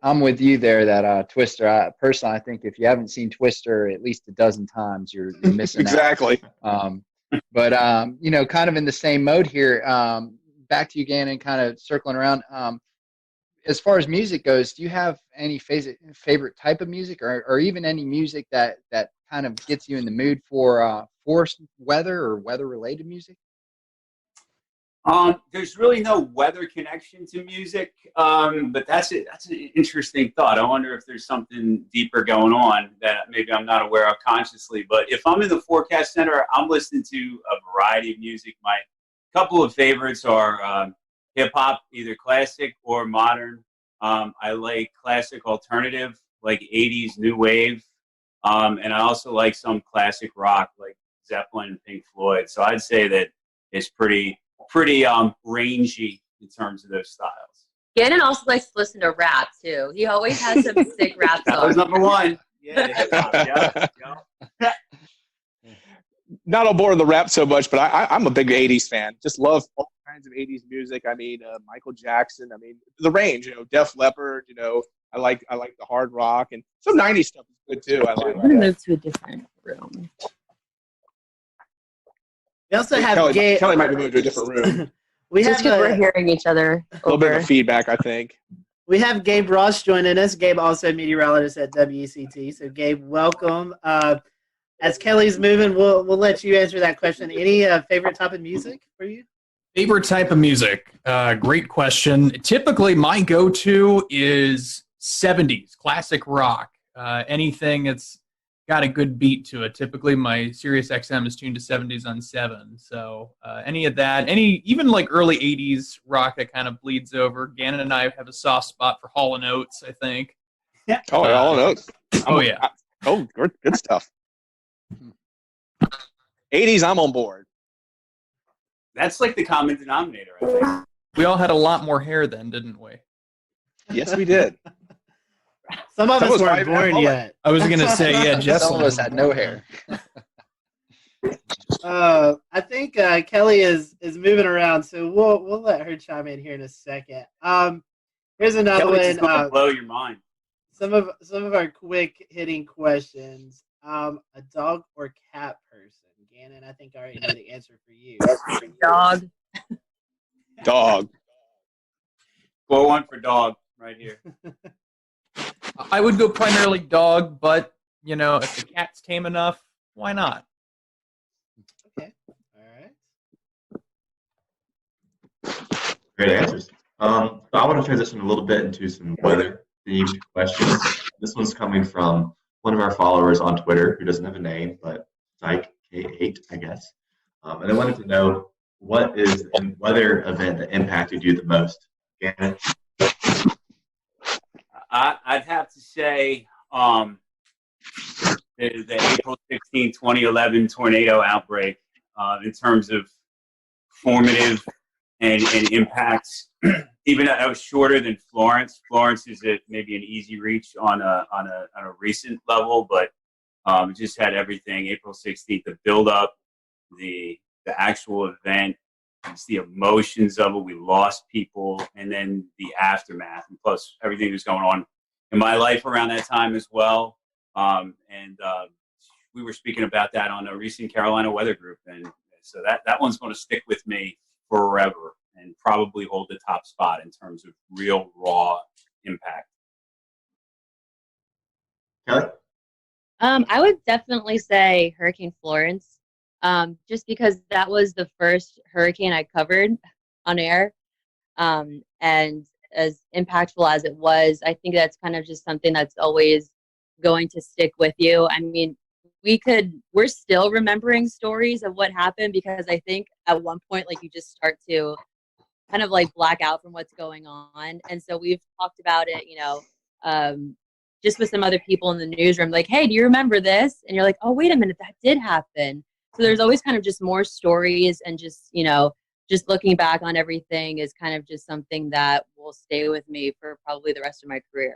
I'm with you there. That Twister. Personally, I think if you haven't seen Twister at least a dozen times, you're missing exactly. out. But kind of in the same mode here. Back to you, Gannon. Kind of circling around. As far as music goes, do you have any favorite type of music, or even any music that kind of gets you in the mood for weather or weather related music? There's really no weather connection to music, but that's an interesting thought. I wonder if there's something deeper going on that maybe I'm not aware of consciously. But if I'm in the forecast center, I'm listening to a variety of music. My couple of favorites are hip hop, either classic or modern. I like classic alternative, like 80s new wave, and I also like some classic rock, like Zeppelin and Pink Floyd. So I'd say that it's pretty rangy in terms of those styles. Gannon also likes to listen to rap too. He always has some sick rap songs. That was number one. Yeah, hip hop. Yeah. Not on board with the rap so much, but I'm a big 80s fan. Just love all kinds of 80s music. I mean, Michael Jackson. I mean, the range. Def Leppard. I like the hard rock, and some 90s stuff is good too. I'm gonna move to a different room. We also have Kelly might be moving to a different room. Just because we're hearing each other. A little bit of feedback, I think. We have Gabe Ross joining us. Gabe also a meteorologist at WCT. So Gabe, welcome. As Kelly's moving, we'll let you answer that question. Any favorite type of music for you? Favorite type of music? Great question. Typically, my go-to is 70s classic rock. Anything that's got a good beat to it. Typically, my Sirius XM is tuned to 70s on 7. So any of that, even like early 80s rock that kind of bleeds over. Gannon and I have a soft spot for Hall & Oates, I think. Yeah. Oh, Hall & Oates. Yeah. Good stuff. 80s, I'm on board. That's like the common denominator, I think. We all had a lot more hair then, didn't we? Yes, we did. Some of us weren't born yet. I was going to say, yeah, Jeff. Some of us had no hair. I think Kelly is moving around, so we'll let her chime in here in a second. Here's another Kelly's one. Gonna blow your mind. Some of our quick hitting questions. A dog or cat person? Gannon, I think I already know the answer for you. Dog. Dog. Well, one for dog right here. I would go primarily dog, but, if the cat's tame enough, why not? Okay. All right. Great answers. So I want to transition a little bit into some weather-themed questions. This one's coming from one of our followers on Twitter who doesn't have a name, but Psych K8, I guess. And I wanted to know, what is the weather event that impacted you the most? Gannon? I'd have to say the April 16, 2011 tornado outbreak in terms of formative and impacts. Even though I was shorter than Florence. Florence is maybe an easy reach on a recent level, but it just had everything. April 16th, the build-up, the actual event, it's the emotions of it. We lost people, and then the aftermath, and plus everything that's going on in my life around that time as well. We were speaking about that on a recent Carolina Weather Group, and so that one's going to stick with me forever. and probably hold the top spot in terms of real raw impact. Kelly? I would definitely say Hurricane Florence, just because that was the first hurricane I covered on air. And as impactful as it was, I think that's kind of just something that's always going to stick with you. I mean, we're still remembering stories of what happened because I think at one point, like, you just start to kind of like black out from what's going on. And so we've talked about it, just with some other people in the newsroom, like, hey, do you remember this? And you're like, oh, wait a minute, that did happen. So there's always kind of just more stories, and just, just looking back on everything is kind of just something that will stay with me for probably the rest of my career.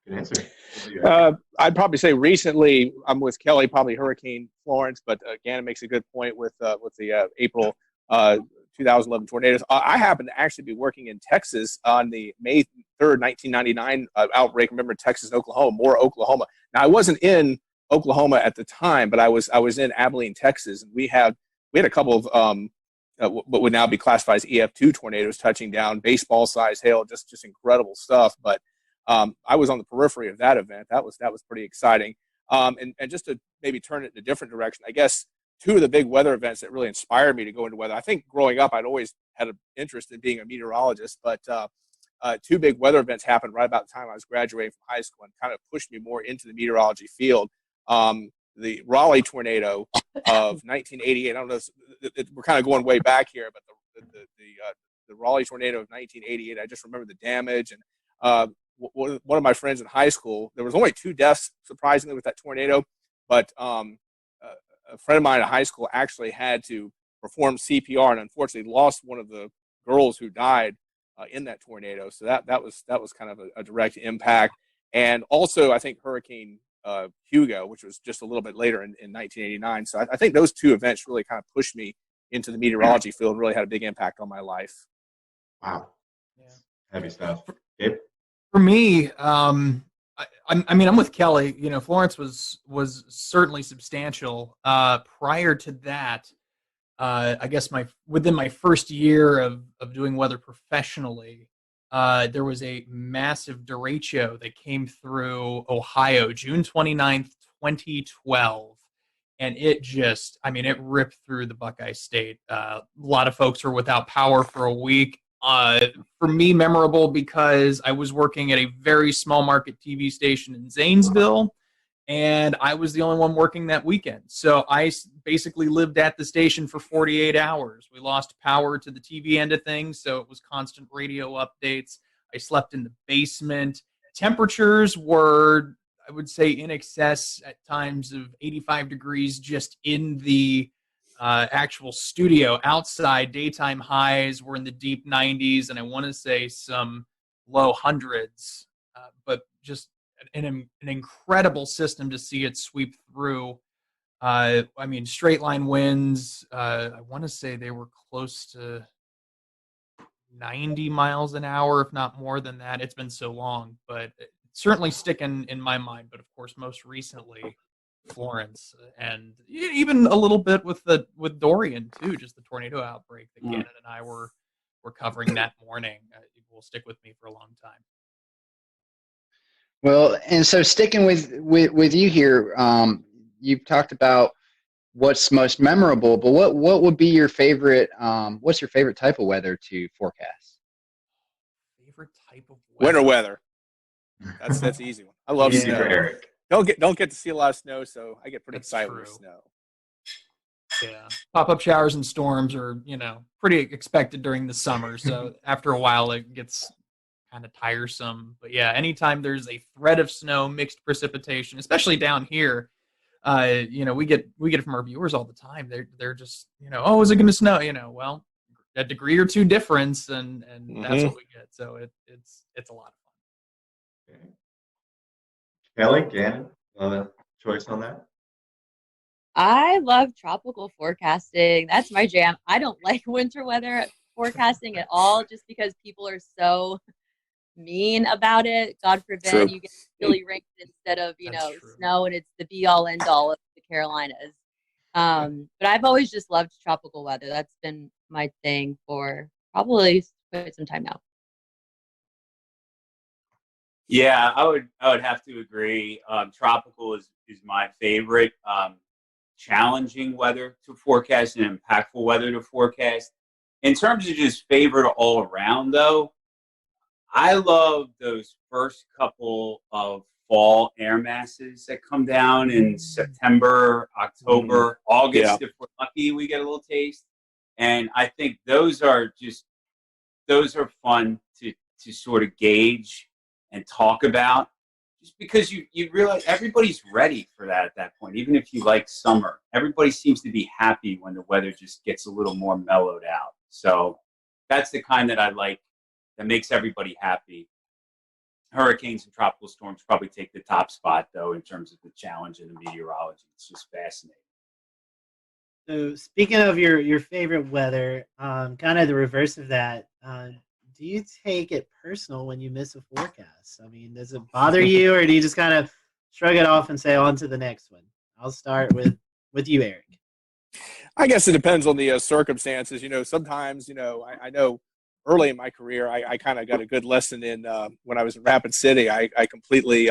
Good answer. I'd probably say recently, I'm with Kelly, probably Hurricane Florence, but again, it makes a good point with the April 2011 tornadoes. I happened to actually be working in Texas on the May 3rd, 1999 outbreak. Remember, Texas and Oklahoma, more Oklahoma. Now, I wasn't in Oklahoma at the time, but I was in Abilene, Texas, and we had a couple of what would now be classified as EF2 tornadoes touching down, baseball-sized hail, just incredible stuff. But I was on the periphery of that event. That was pretty exciting. And just to maybe turn it in a different direction, I guess two of the big weather events that really inspired me to go into weather. I think growing up, I'd always had an interest in being a meteorologist, but two big weather events happened right about the time I was graduating from high school and kind of pushed me more into the meteorology field. The Raleigh tornado of 1988. I don't know, we're kind of going way back here, but the Raleigh tornado of 1988, I just remember the damage. And one of my friends in high school, there was only 2 deaths, surprisingly, with that tornado, but a friend of mine in high school actually had to perform CPR and unfortunately lost one of the girls who died in that tornado. So that was kind of a direct impact. And also, I think Hurricane Hugo, which was just a little bit later in 1989. So I think those 2 events really kind of pushed me into the meteorology field and really had a big impact on my life. Wow. Yeah. Heavy stuff. Gabe? For me, I mean, I'm with Kelly. Florence was certainly substantial. Prior to that, I guess within my first year of doing weather professionally, there was a massive derecho that came through Ohio, June 29th, 2012. And it ripped through the Buckeye State. A lot of folks were without power for a week. For me, memorable because I was working at a very small market TV station in Zanesville, and I was the only one working that weekend. So I basically lived at the station for 48 hours. We lost power to the TV end of things, so it was constant radio updates. I slept in the basement. Temperatures were, I would say, in excess at times of 85 degrees just in the actual studio. Outside, daytime highs were in the deep 90s, and I want to say some low hundreds, but just an incredible system to see it sweep through. Straight line winds, I want to say they were close to 90 miles an hour, if not more than that. It's been so long, but it's certainly sticking in my mind. But of course, most recently, Florence, and even a little bit with Dorian too, just the tornado outbreak that Gannon and I were covering that morning. It will stick with me for a long time. Well, and so sticking with you here, you've talked about what's most memorable, but what would be your favorite? What's your favorite type of weather to forecast? Favorite type of weather? Winter weather. That's the easy one. I love snow. Eric. Don't get to see a lot of snow, so I get pretty excited with snow. Yeah, pop-up showers and storms are pretty expected during the summer. So after a while, it gets kind of tiresome. But yeah, anytime there's a threat of snow, mixed precipitation, especially down here, we get it from our viewers all the time. They're just oh, is it going to snow? Well, a degree or 2 difference, and that's what we get. So it's a lot of fun. Okay. Kelly, Gannon, choice on that? I love tropical forecasting. That's my jam. I don't like winter weather forecasting at all, just because people are so mean about it. God forbid you get chilly rain instead of snow, and it's the be all end all of the Carolinas. But I've always just loved tropical weather. That's been my thing for probably quite some time now. Yeah, I would have to agree. Tropical is my favorite. Challenging weather to forecast and impactful weather to forecast. In terms of just favorite all around, though, I love those first couple of fall air masses that come down in September, October, August. Yeah. If we're lucky, we get a little taste. And I think those are fun to sort of gauge and talk about, just because you realize everybody's ready for that at that point. Even if you like summer, everybody seems to be happy when the weather just gets a little more mellowed out. So that's the kind that I like, that makes everybody happy. Hurricanes and tropical storms probably take the top spot, though, in terms of the challenge in the meteorology. It's just fascinating. So speaking of your favorite weather, kind of the reverse of that, do you take it personal when you miss a forecast? I mean, does it bother you, or do you just kind of shrug it off and say on to the next one? I'll start with you, Eric. I guess it depends on the circumstances. Sometimes, I know early in my career, I kind of got a good lesson in when I was in Rapid City. I completely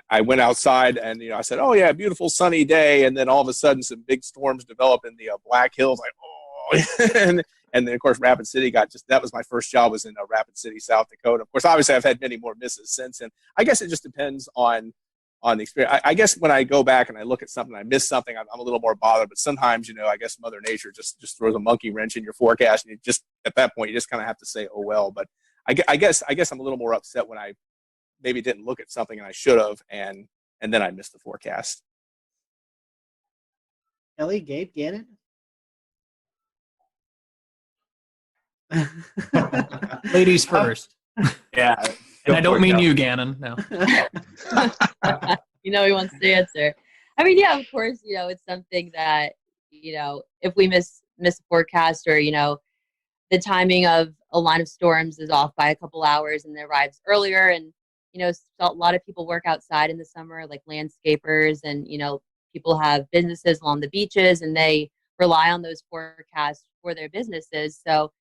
I went outside and I said, "Oh yeah, beautiful sunny day," and then all of a sudden, some big storms developed in the Black Hills. Like, oh, and then of course, Rapid City that was my first job, was in Rapid City, South Dakota. Of course, obviously, I've had many more misses since, and I guess it just depends on the experience. I guess when I go back and I look at something, I miss something, I'm a little more bothered. But sometimes, I guess Mother Nature just throws a monkey wrench in your forecast, and you just, at that point, you just kind of have to say, "Oh well." But I guess I'm a little more upset when I maybe didn't look at something and I should have, and then I missed the forecast. Kelly, Gabe, Gannon? Ladies first. Yeah. And I don't mean you, Gannon. No. He wants to answer. I mean, yeah, of course, it's something that, if we miss a forecast, or, the timing of a line of storms is off by a couple hours and it arrives earlier, and, a lot of people work outside in the summer, like landscapers, and, people have businesses along the beaches, and they rely on those forecasts for their businesses. So,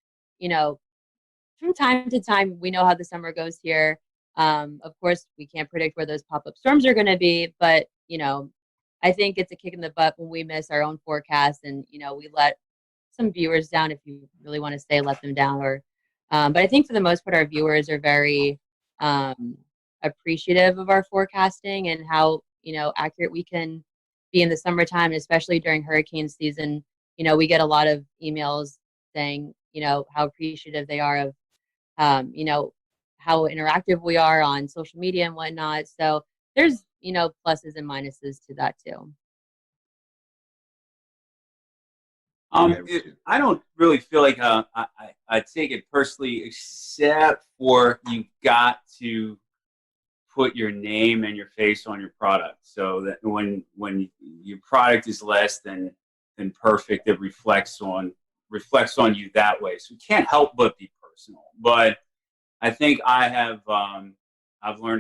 from time to time, we know how the summer goes here. Of course, we can't predict where those pop-up storms are going to be, but, I think it's a kick in the butt when we miss our own forecast, and, we let some viewers down, if you really want to say let them down. But I think for the most part, our viewers are very appreciative of our forecasting and how, accurate we can be in the summertime, especially during hurricane season. We get a lot of emails saying, how appreciative they are of, how interactive we are on social media and whatnot. So there's, pluses and minuses to that too. I don't really feel like I take it personally, except for you've got to put your name and your face on your product, so that when your product is less than perfect, it reflects on you that way. So you can't help but be personal. But I think I've learned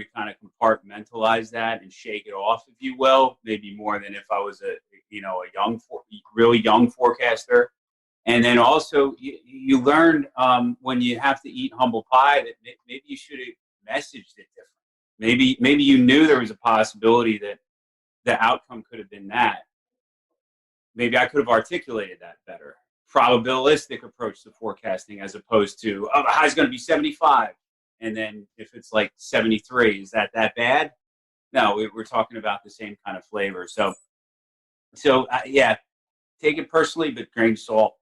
to kind of compartmentalize that and shake it off, if you will, maybe more than if I was a really young forecaster. And then also you learn when you have to eat humble pie that maybe you should have messaged it different. Maybe you knew there was a possibility that the outcome could have been that. Maybe I could have articulated that better. Probabilistic approach to forecasting, as opposed to, the high's going to be 75. And then if it's like 73, is that bad? No, we're talking about the same kind of flavor. So yeah, take it personally, but grain of salt.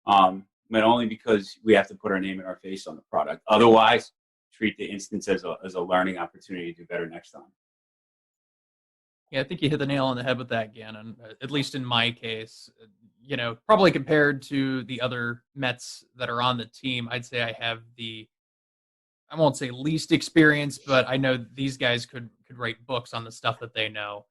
But only because we have to put our name and our face on the product. Otherwise, treat the instance as a learning opportunity to do better next time. Yeah, I think you hit the nail on the head with that, Gannon. At least in my case, probably compared to the other Mets that are on the team, I'd say I have I won't say least experience, but I know these guys could write books on the stuff that they know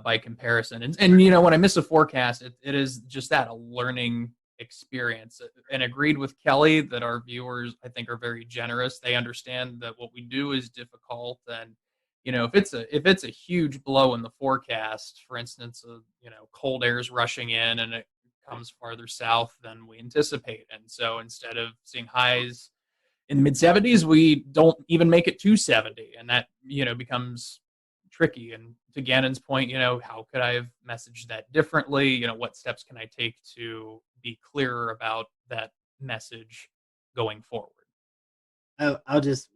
by comparison. And when I miss a forecast, it is just that, a learning experience. And agreed with Kelly that our viewers, I think, are very generous. They understand that what we do is difficult, and if it's a huge blow in the forecast, for instance, cold air is rushing in and it comes farther south than we anticipate. And so instead of seeing highs in the mid 70s, we don't even make it to 70. And that, becomes tricky. And to Gannon's point, how could I have messaged that differently? What steps can I take to be clearer about that message going forward?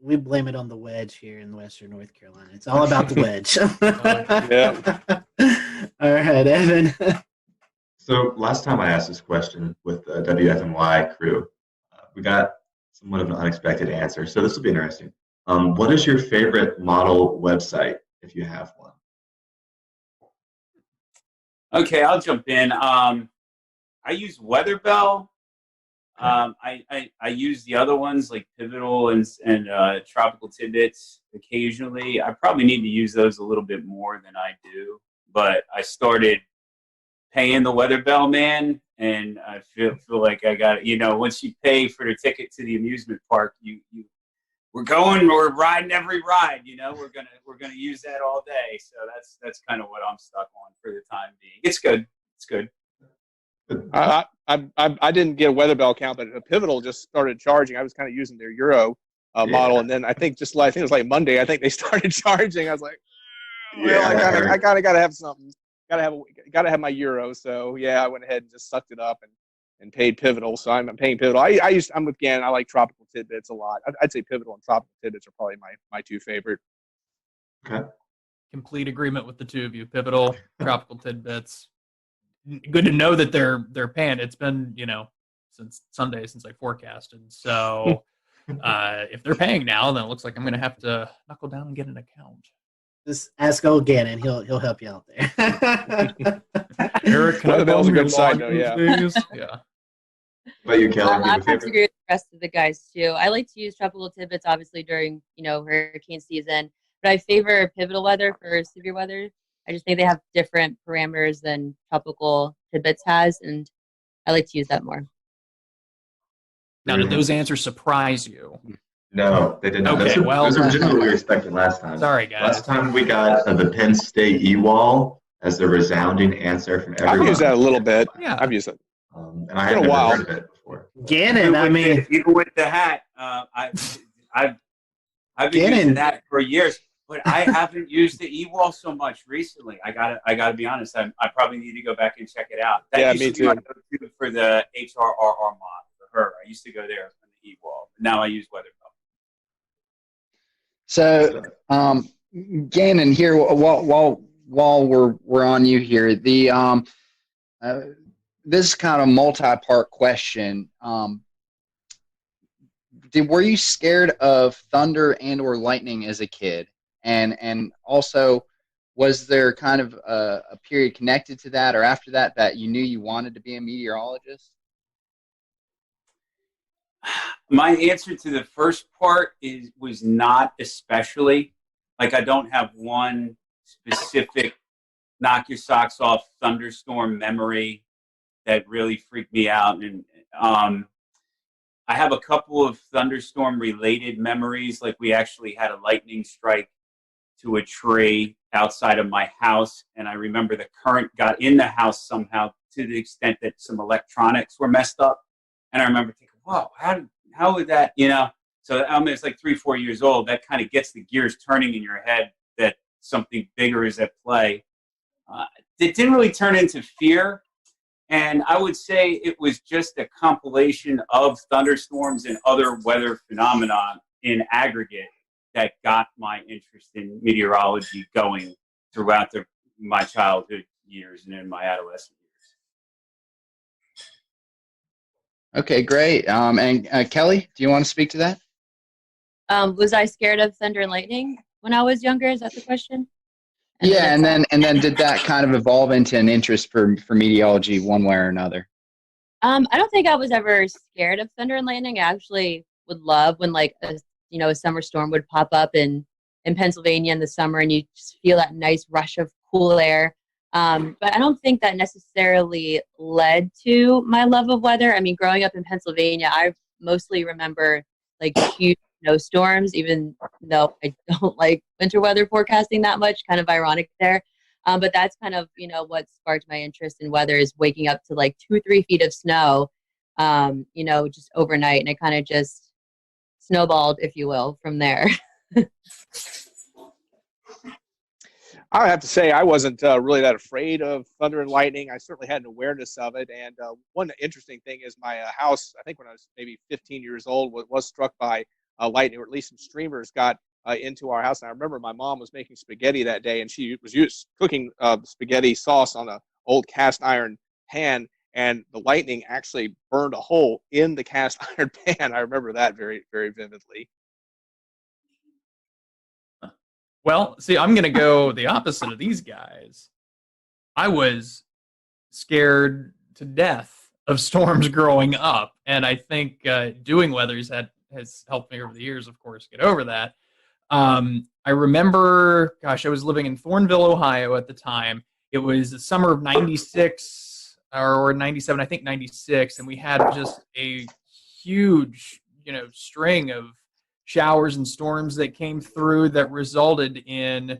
We blame it on the wedge here in Western North Carolina. It's all about the wedge. All right, Evan. So last time I asked this question with the WFMY crew, we got somewhat of an unexpected answer. So this will be interesting. What is your favorite model website, if you have one? Okay, I'll jump in. I use Weatherbell. I use the other ones like Pivotal and Tropical Tidbits occasionally. I probably need to use those a little bit more than I do, but I started paying the Weatherbell man, and I feel like I got once you pay for the ticket to the amusement park, we're riding every ride. We're gonna use that all day. So that's kind of what I'm stuck on for the time being. It's good. It's good. I didn't get a Weatherbell account, but Pivotal just started charging. I was kind of using their Euro model, and then I think it was like Monday. I think they started charging. I was like, I kind of got to have something. Got to have my Euro. So yeah, I went ahead and just sucked it up and paid Pivotal. So I'm paying Pivotal. I'm with Gannon. I like Tropical Tidbits a lot. I'd say Pivotal and Tropical Tidbits are probably my two favorite. Okay. Complete agreement with the two of you. Pivotal, Tropical Tidbits. Good to know that they're paying. It's been since Sunday since I forecasted. So if they're paying now, then it looks like I'm going to have to knuckle down and get an account. Just ask old Gannon. He'll help you out there. Eric, Weatherbell's a good side note. Yeah. Yeah. But you, Kelly, I have to agree with the rest of the guys too. I like to use Tropical Tidbits obviously during hurricane season, but I favor Pivotal Weather for severe weather. I just think they have different parameters than Tropical Tidbits has, and I like to use that more. Now, did those answers surprise you? No, they did not. Okay, those are generally what we were expecting last time. Sorry, guys. Last time we got the Penn State E-Wall as the resounding answer from everyone. I've used that a little bit. Yeah. I've used it. And I haven't heard of it before. Gannon, even with the hat, I've been using that for years. But I haven't used the e-wall so much recently. I gotta be honest. I probably need to go back and check it out. That used me to be my too. go-to for the HRRR mod for her. I used to go there for the e-wall. Now I use Weatherbell. So, Gannon, here while we're on you here, the this kind of multi-part question. Were you scared of thunder and or lightning as a kid? And also, was there kind of a period connected to that or after that you knew you wanted to be a meteorologist? My answer to the first part was not especially. Like, I don't have one specific knock your socks off thunderstorm memory that really freaked me out. And I have a couple of thunderstorm related memories. Like, we actually had a lightning strike to a tree outside of my house, and I remember the current got in the house somehow to the extent that some electronics were messed up. And I remember thinking, wow, how would that, so it's like 3-4 years old. That kind of gets the gears turning in your head that something bigger is at play. It didn't really turn into fear. And I would say it was just a compilation of thunderstorms and other weather phenomena in aggregate that got my interest in meteorology going throughout my childhood years and in my adolescent years. Okay, great. And Kelly, do you want to speak to that? Was I scared of thunder and lightning when I was younger? Is that the question? And then did that kind of evolve into an interest for meteorology one way or another? I don't think I was ever scared of thunder and lightning. I actually would love when a summer storm would pop up in Pennsylvania in the summer, and you just feel that nice rush of cool air. But I don't think that necessarily led to my love of weather. I mean, growing up in Pennsylvania, I mostly remember like huge snowstorms, even though I don't like winter weather forecasting that much. Kind of ironic there. But that's kind of, what sparked my interest in weather is waking up to like 2 or 3 feet of snow, just overnight. And it kind of just snowballed, if you will, from there. I have to say I wasn't really that afraid of thunder and lightning. I certainly had an awareness of it. And one interesting thing is my house, I think when I was maybe 15 years old, was struck by lightning, or at least some streamers got into our house. And I remember my mom was making spaghetti that day, and she was cooking spaghetti sauce on an old cast iron pan, and the lightning actually burned a hole in the cast iron pan. I remember that very, very vividly. Well, see, I'm going to go the opposite of these guys. I was scared to death of storms growing up, and I think doing weathers has helped me over the years, of course, get over that. I remember, I was living in Thornville, Ohio at the time. It was the summer of 96 or 97, I think 96, and we had just a huge, string of showers and storms that came through that resulted in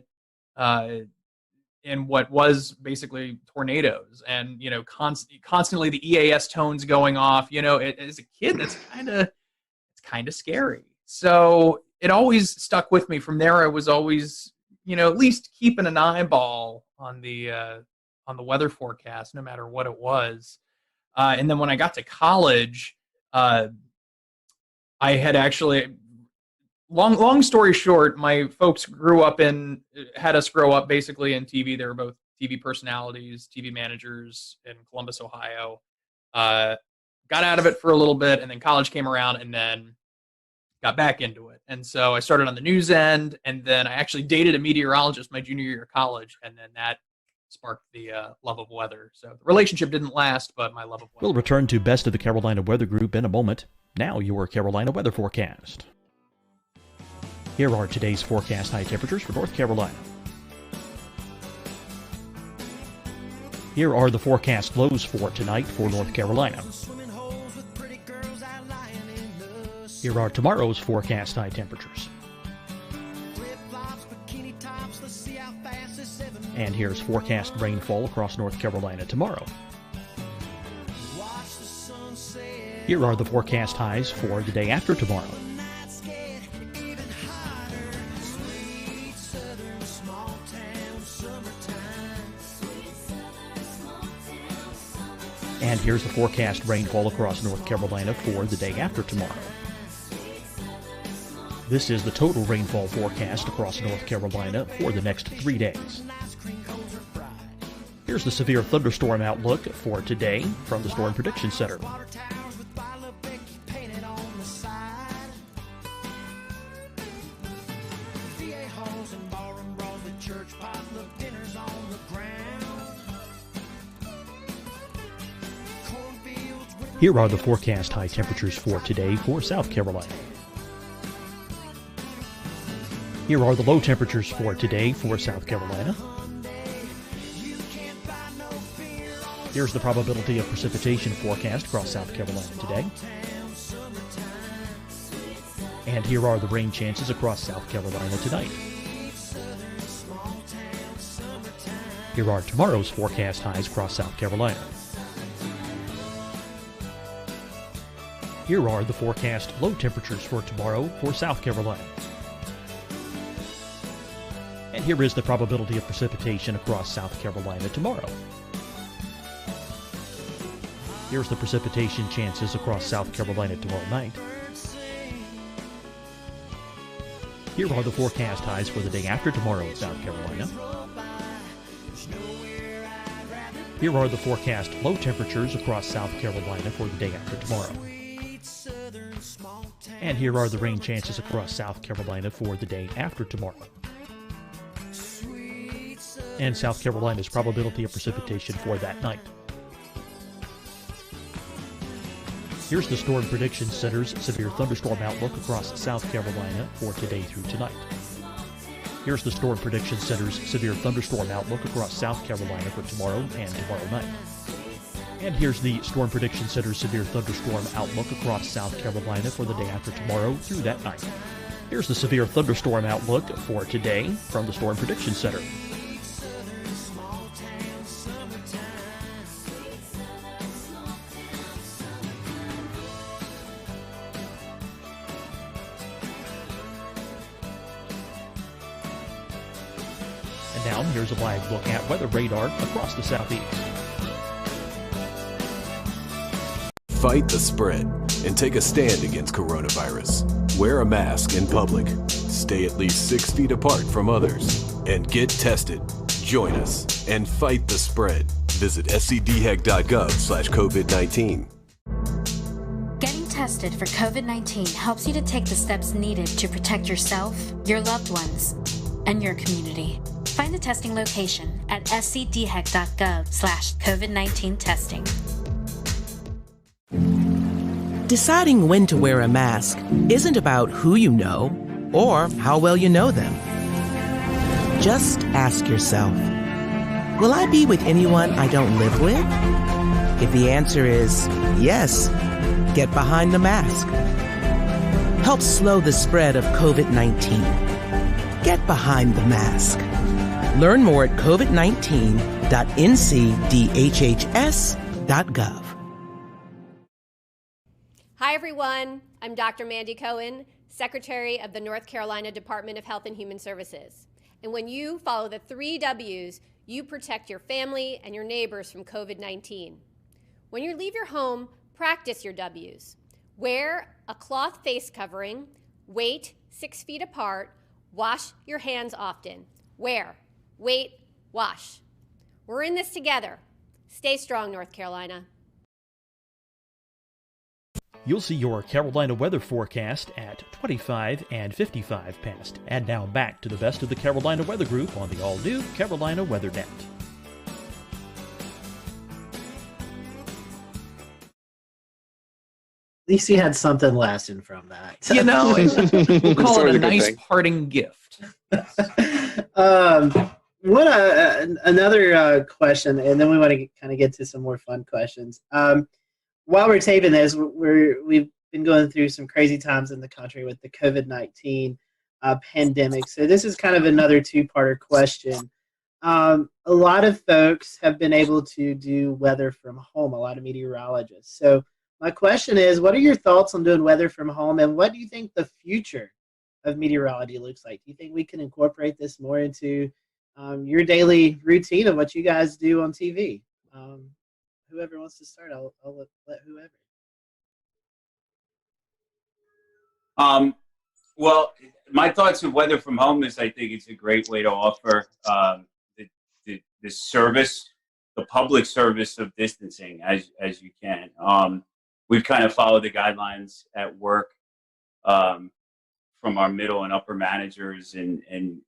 what was basically tornadoes, and constantly the EAS tones going off. As a kid, that's kind of scary. So it always stuck with me. From there, I was always at least keeping an eyeball on the weather forecast, no matter what it was. And then when I got to college, I had actually. Long story short, my folks had us grow up basically in TV. They were both TV personalities, TV managers in Columbus, Ohio. Got out of it for a little bit, and then college came around, and then got back into it. And so I started on the news end, and then I actually dated a meteorologist my junior year of college, and then that sparked the love of weather. So the relationship didn't last, but my love of weather. We'll return to Best of the Carolina Weather Group in a moment. Now your Carolina weather forecast. Here are today's forecast high temperatures for North Carolina. Here are the forecast lows for tonight for North Carolina. Here are tomorrow's forecast high temperatures. And here's forecast rainfall across North Carolina tomorrow. Here are the forecast highs for the day after tomorrow. And here's the forecast rainfall across North Carolina for the day after tomorrow. This is the total rainfall forecast across North Carolina for the next 3 days. Here's the severe thunderstorm outlook for today from the Storm Prediction Center. Here are the forecast high temperatures for today for South Carolina. Here are the low temperatures for today for South Carolina. Here's the probability of precipitation forecast across South Carolina today. And here are the rain chances across South Carolina tonight. Here are tomorrow's forecast highs across South Carolina. Here are the forecast low temperatures for tomorrow for South Carolina. And here is the probability of precipitation across South Carolina tomorrow. Here's the precipitation chances across South Carolina tomorrow night. Here are the forecast highs for the day after tomorrow in South Carolina. Here are the forecast low temperatures across South Carolina for the day after tomorrow. And here are the rain chances across South Carolina for the day after tomorrow. And South Carolina's probability of precipitation for that night. Here's the Storm Prediction Center's severe thunderstorm outlook across South Carolina for today through tonight. Here's the Storm Prediction Center's severe thunderstorm outlook across South Carolina for tomorrow and tomorrow night. And here's the Storm Prediction Center's severe thunderstorm outlook across South Carolina for the day after tomorrow through that night. Here's the severe thunderstorm outlook for today from the Storm Prediction Center. down, here's a live look at weather radar across the southeast. Fight the spread and take a stand against coronavirus. Wear a mask in public. Stay at least 6 feet apart from others. And get tested. Join us and fight the spread. Visit scdhec.gov/COVID-19. Getting tested for COVID-19 helps you to take the steps needed to protect yourself, your loved ones, and your community. Find the testing location at scdhec.gov/COVID-19 testing. Deciding when to wear a mask isn't about who you know or how well you know them. Just ask yourself, will I be with anyone I don't live with? If the answer is yes, get behind the mask. Help slow the spread of COVID-19. Get behind the mask. Learn more at covid19.ncdhhs.gov. Hi, everyone. I'm Dr. Mandy Cohen, Secretary of the North Carolina Department of Health and Human Services. And when you follow the 3 W's, you protect your family and your neighbors from COVID-19. When you leave your home, practice your W's. Wear a cloth face covering, wait 6 feet apart, wash your hands often. Wear, wait, wash. We're in this together. Stay strong, North Carolina. You'll see your Carolina weather forecast at 25 and 55 past. And now back to the best of the Carolina Weather Group on the all-new Carolina Weather Net. At least you had something lasting from that. You know, we'll call it a nice parting gift. Another question, and then we want to kind of get to some more fun questions. While we're taping this, we've been going through some crazy times in the country with the COVID-19 pandemic. So this is kind of another two-parter question. A lot of folks have been able to do weather from home, a lot of meteorologists. So my question is, what are your thoughts on doing weather from home, and what do you think the future of meteorology looks like? Do you think we can incorporate this more into your daily routine of what you guys do on TV? Whoever wants to start, I'll let whoever. Well, my thoughts of weather from home is I think it's a great way to offer the service, the public service of distancing as you can. We've kind of followed the guidelines at work from our middle and upper managers, and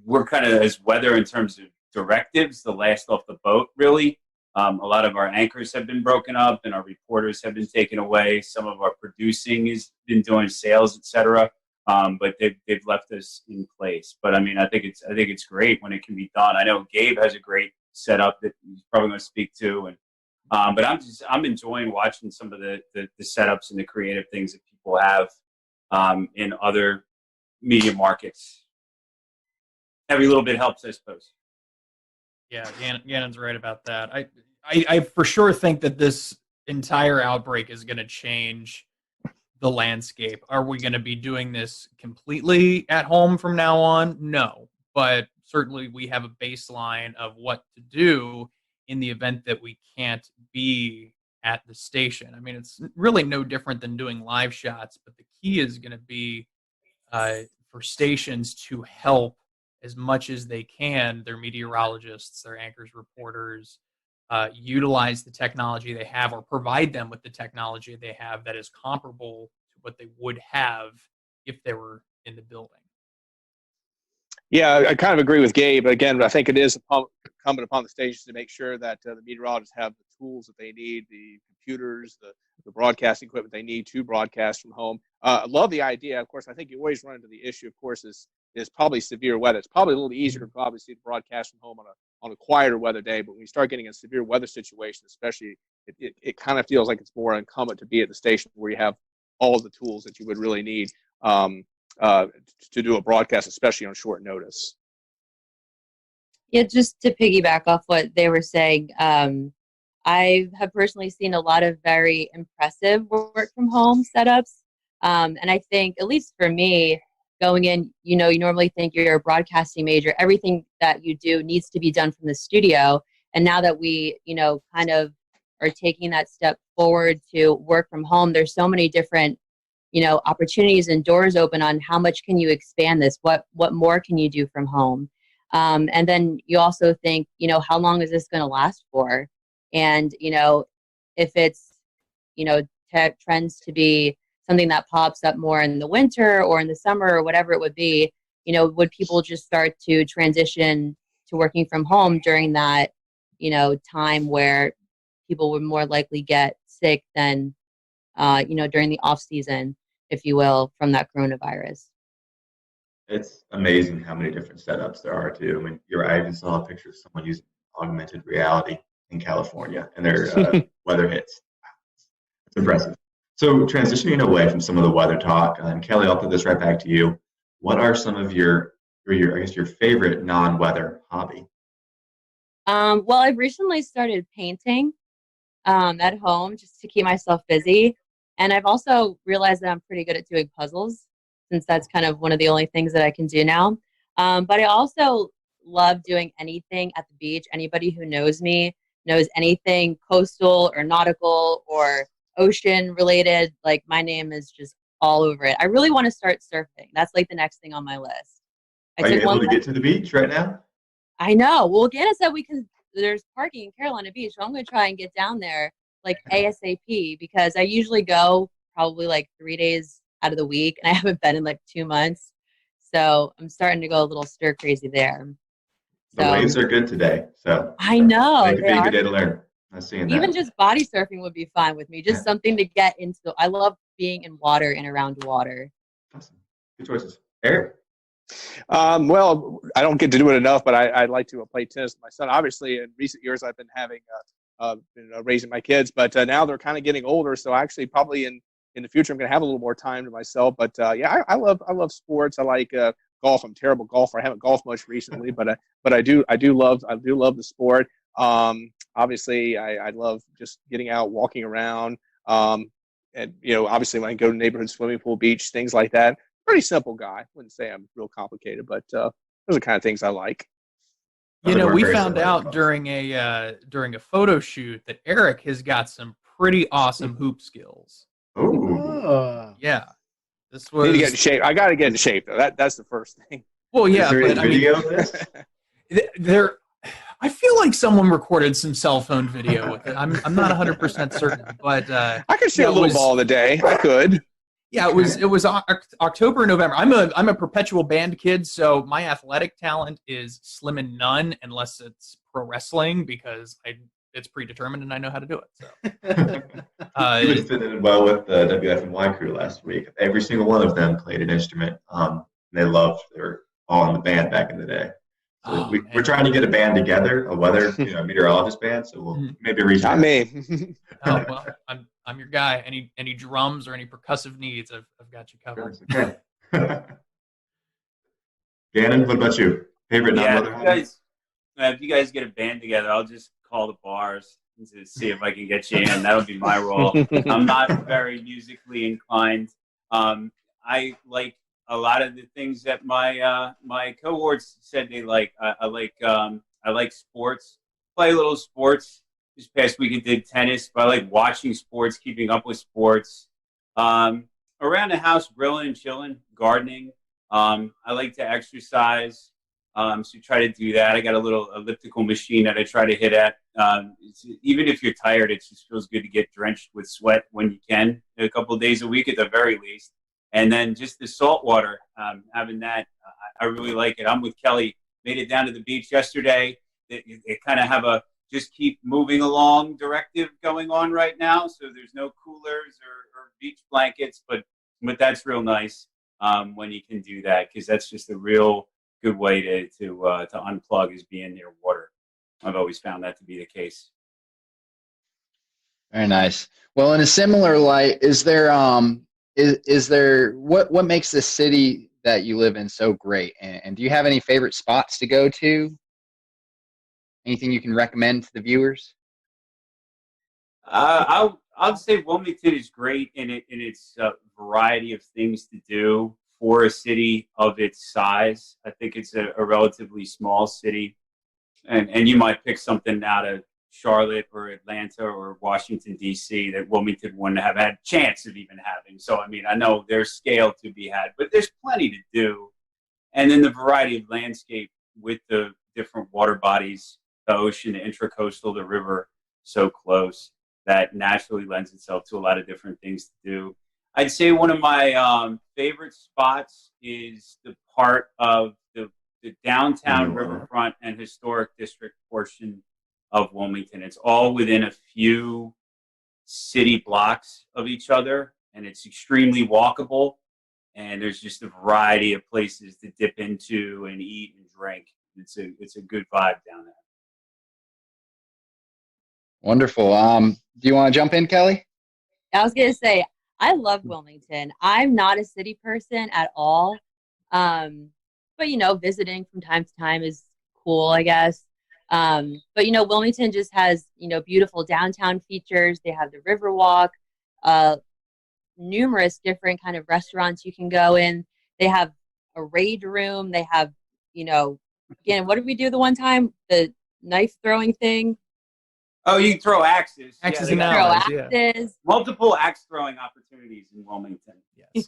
we're kind of as weather in terms of directives, the last off the boat, really. A lot of our anchors have been broken up, and our reporters have been taken away. Some of our producing has been doing sales, etc. But they've left us in place. But I mean, I think it's great when it can be done. I know Gabe has a great setup that he's probably going to speak to, and but I'm enjoying watching some of the setups and the creative things that people have in other media markets. Every little bit helps, I suppose. Yeah, Gannon's right about that. I for sure think that this entire outbreak is going to change the landscape. Are we going to be doing this completely at home from now on? No, but certainly we have a baseline of what to do in the event that we can't be at the station. I mean, it's really no different than doing live shots, but the key is going to be for stations to help as much as they can, their meteorologists, their anchors, reporters, utilize the technology they have or provide them with the technology they have that is comparable to what they would have if they were in the building. Yeah, I kind of agree with Gabe. Again, I think it is incumbent upon the stations to make sure that the meteorologists have the tools that they need, the computers, the broadcasting equipment they need to broadcast from home. I love the idea. Of course, I think you always run into the issue, of course, is probably severe weather. It's probably a little easier to obviously broadcast from home on a quieter weather day, but when you start getting a severe weather situation, especially, it kind of feels like it's more incumbent to be at the station where you have all of the tools that you would really need to do a broadcast, especially on short notice. Yeah, just to piggyback off what they were saying, I have personally seen a lot of very impressive work from home setups. And I think, at least for me, going in, you know, you normally think you're a broadcasting major. Everything that you do needs to be done from the studio. And now that we, you know, kind of are taking that step forward to work from home, there's so many different, you know, opportunities and doors open on how much can you expand this? What more can you do from home? And then you also think, you know, how long is this going to last for? And, you know, if it's, you know, tech trends to be something that pops up more in the winter or in the summer or whatever it would be, you know, would people just start to transition to working from home during that, you know, time where people would more likely get sick than, you know, during the off season, if you will, from that coronavirus? It's amazing how many different setups there are too. I mean, I even saw a picture of someone using augmented reality in California, and their weather hits. It's impressive. So transitioning away from some of the weather talk, and Kelly, I'll put this right back to you. What are some of your I guess your favorite non-weather hobby? Well, I've recently started painting at home just to keep myself busy. And I've also realized that I'm pretty good at doing puzzles, since that's kind of one of the only things that I can do now. But I also love doing anything at the beach. Anybody who knows me knows anything coastal or nautical or ocean related. Like, my name is just all over it. I really want to start surfing. That's like the next thing on my list. Are you able to get to the beach right now? I know. Well, Ganna said there's parking in Carolina Beach, so I'm going to try and get down there like ASAP, because I usually go probably like 3 days out of the week, and I haven't been in like 2 months. So I'm starting to go a little stir crazy there. The waves are good today, so I know. it could be a good day to learn. I'm seeing that. Even just body surfing would be fine with me. Just something to get into. I love being in water and around water. Awesome. Good choices. Eric? Well, I don't get to do it enough, but I'd like to play tennis with my son. Obviously, in recent years, I've been having raising my kids, but now they're kind of getting older. So actually, probably in the future, I'm going to have a little more time to myself. But yeah, I love sports. I like golf. I'm a terrible golfer. I haven't golfed much recently, but I do love the sport. Obviously, I love just getting out, walking around. And you know, obviously, when I go to neighborhood swimming pool, beach, things like that. Pretty simple guy. Wouldn't say I'm real complicated, but those are the kind of things I like. You know, we found out during a photo shoot that Eric has got some pretty awesome hoop skills. Oh, yeah. This was. Need to get in shape. I got to get in shape though. That's the first thing. Well, yeah, is there but any video of this? I feel like someone recorded some cell phone video with it. I'm not 100% certain, but I could shoot a little ball of the day. I could. Yeah, it was October, November. I'm a perpetual band kid, so my athletic talent is slim and none, unless it's pro wrestling, because it's predetermined and I know how to do it. So you would fit in well with the WFNY crew last week. Every single one of them played an instrument. They were all in the band back in the day. So we're trying to get a band together, a weather meteorologist band. So we'll maybe reach out. Not me. Oh well, I'm your guy. Any drums or any percussive needs, I've got you covered. Okay. Gannon, what about you? Favorite non-weather hobby? If you guys get a band together, I'll just call the bars to see if I can get you in. That'll be my role. I'm not very musically inclined. I like a lot of the things that my my cohorts said they like. I like sports. Play a little sports. This past week I did tennis, but I like watching sports, keeping up with sports. Around the house, grilling and chilling, gardening. I like to exercise, so try to do that. I got a little elliptical machine that I try to hit at. Even if you're tired, it just feels good to get drenched with sweat when you can, a couple of days a week at the very least. And then just the salt water, having that, I really like it. I'm with Kelly. Made it down to the beach yesterday. They kind of have a just keep moving along directive going on right now. So there's no coolers or beach blankets, but that's real nice when you can do that, because that's just a real good way to unplug, is being near water. I've always found that to be the case. Very nice. Well, in a similar light, is there what makes this city that you live in so great? And do you have any favorite spots to go to? Anything you can recommend to the viewers? I'll say Wilmington is great in its variety of things to do, for a city of its size. I think it's a relatively small city. And you might pick something out of Charlotte or Atlanta or Washington, D.C. that Wilmington wouldn't have had a chance of even having. So, I mean, I know there's scale to be had, but there's plenty to do. And then the variety of landscape with the different water bodies, the ocean, the intracoastal, the river, so close, that naturally lends itself to a lot of different things to do. I'd say one of my favorite spots is the part of the downtown riverfront and historic district portion of Wilmington. It's all within a few city blocks of each other, and it's extremely walkable. And there's just a variety of places to dip into and eat and drink. It's a good vibe down there. Wonderful. Do you want to jump in, Kelly? I was going to say, I love Wilmington. I'm not a city person at all. But, you know, visiting from time to time is cool, I guess. But, you know, Wilmington just has, you know, beautiful downtown features. They have the Riverwalk, numerous different kind of restaurants you can go in. They have a raid room. They have, you know, again, what did we do the one time? The knife throwing thing. Oh, you can throw axes. Axes yeah, and throw axes. Multiple axe throwing opportunities in Wilmington. Yes.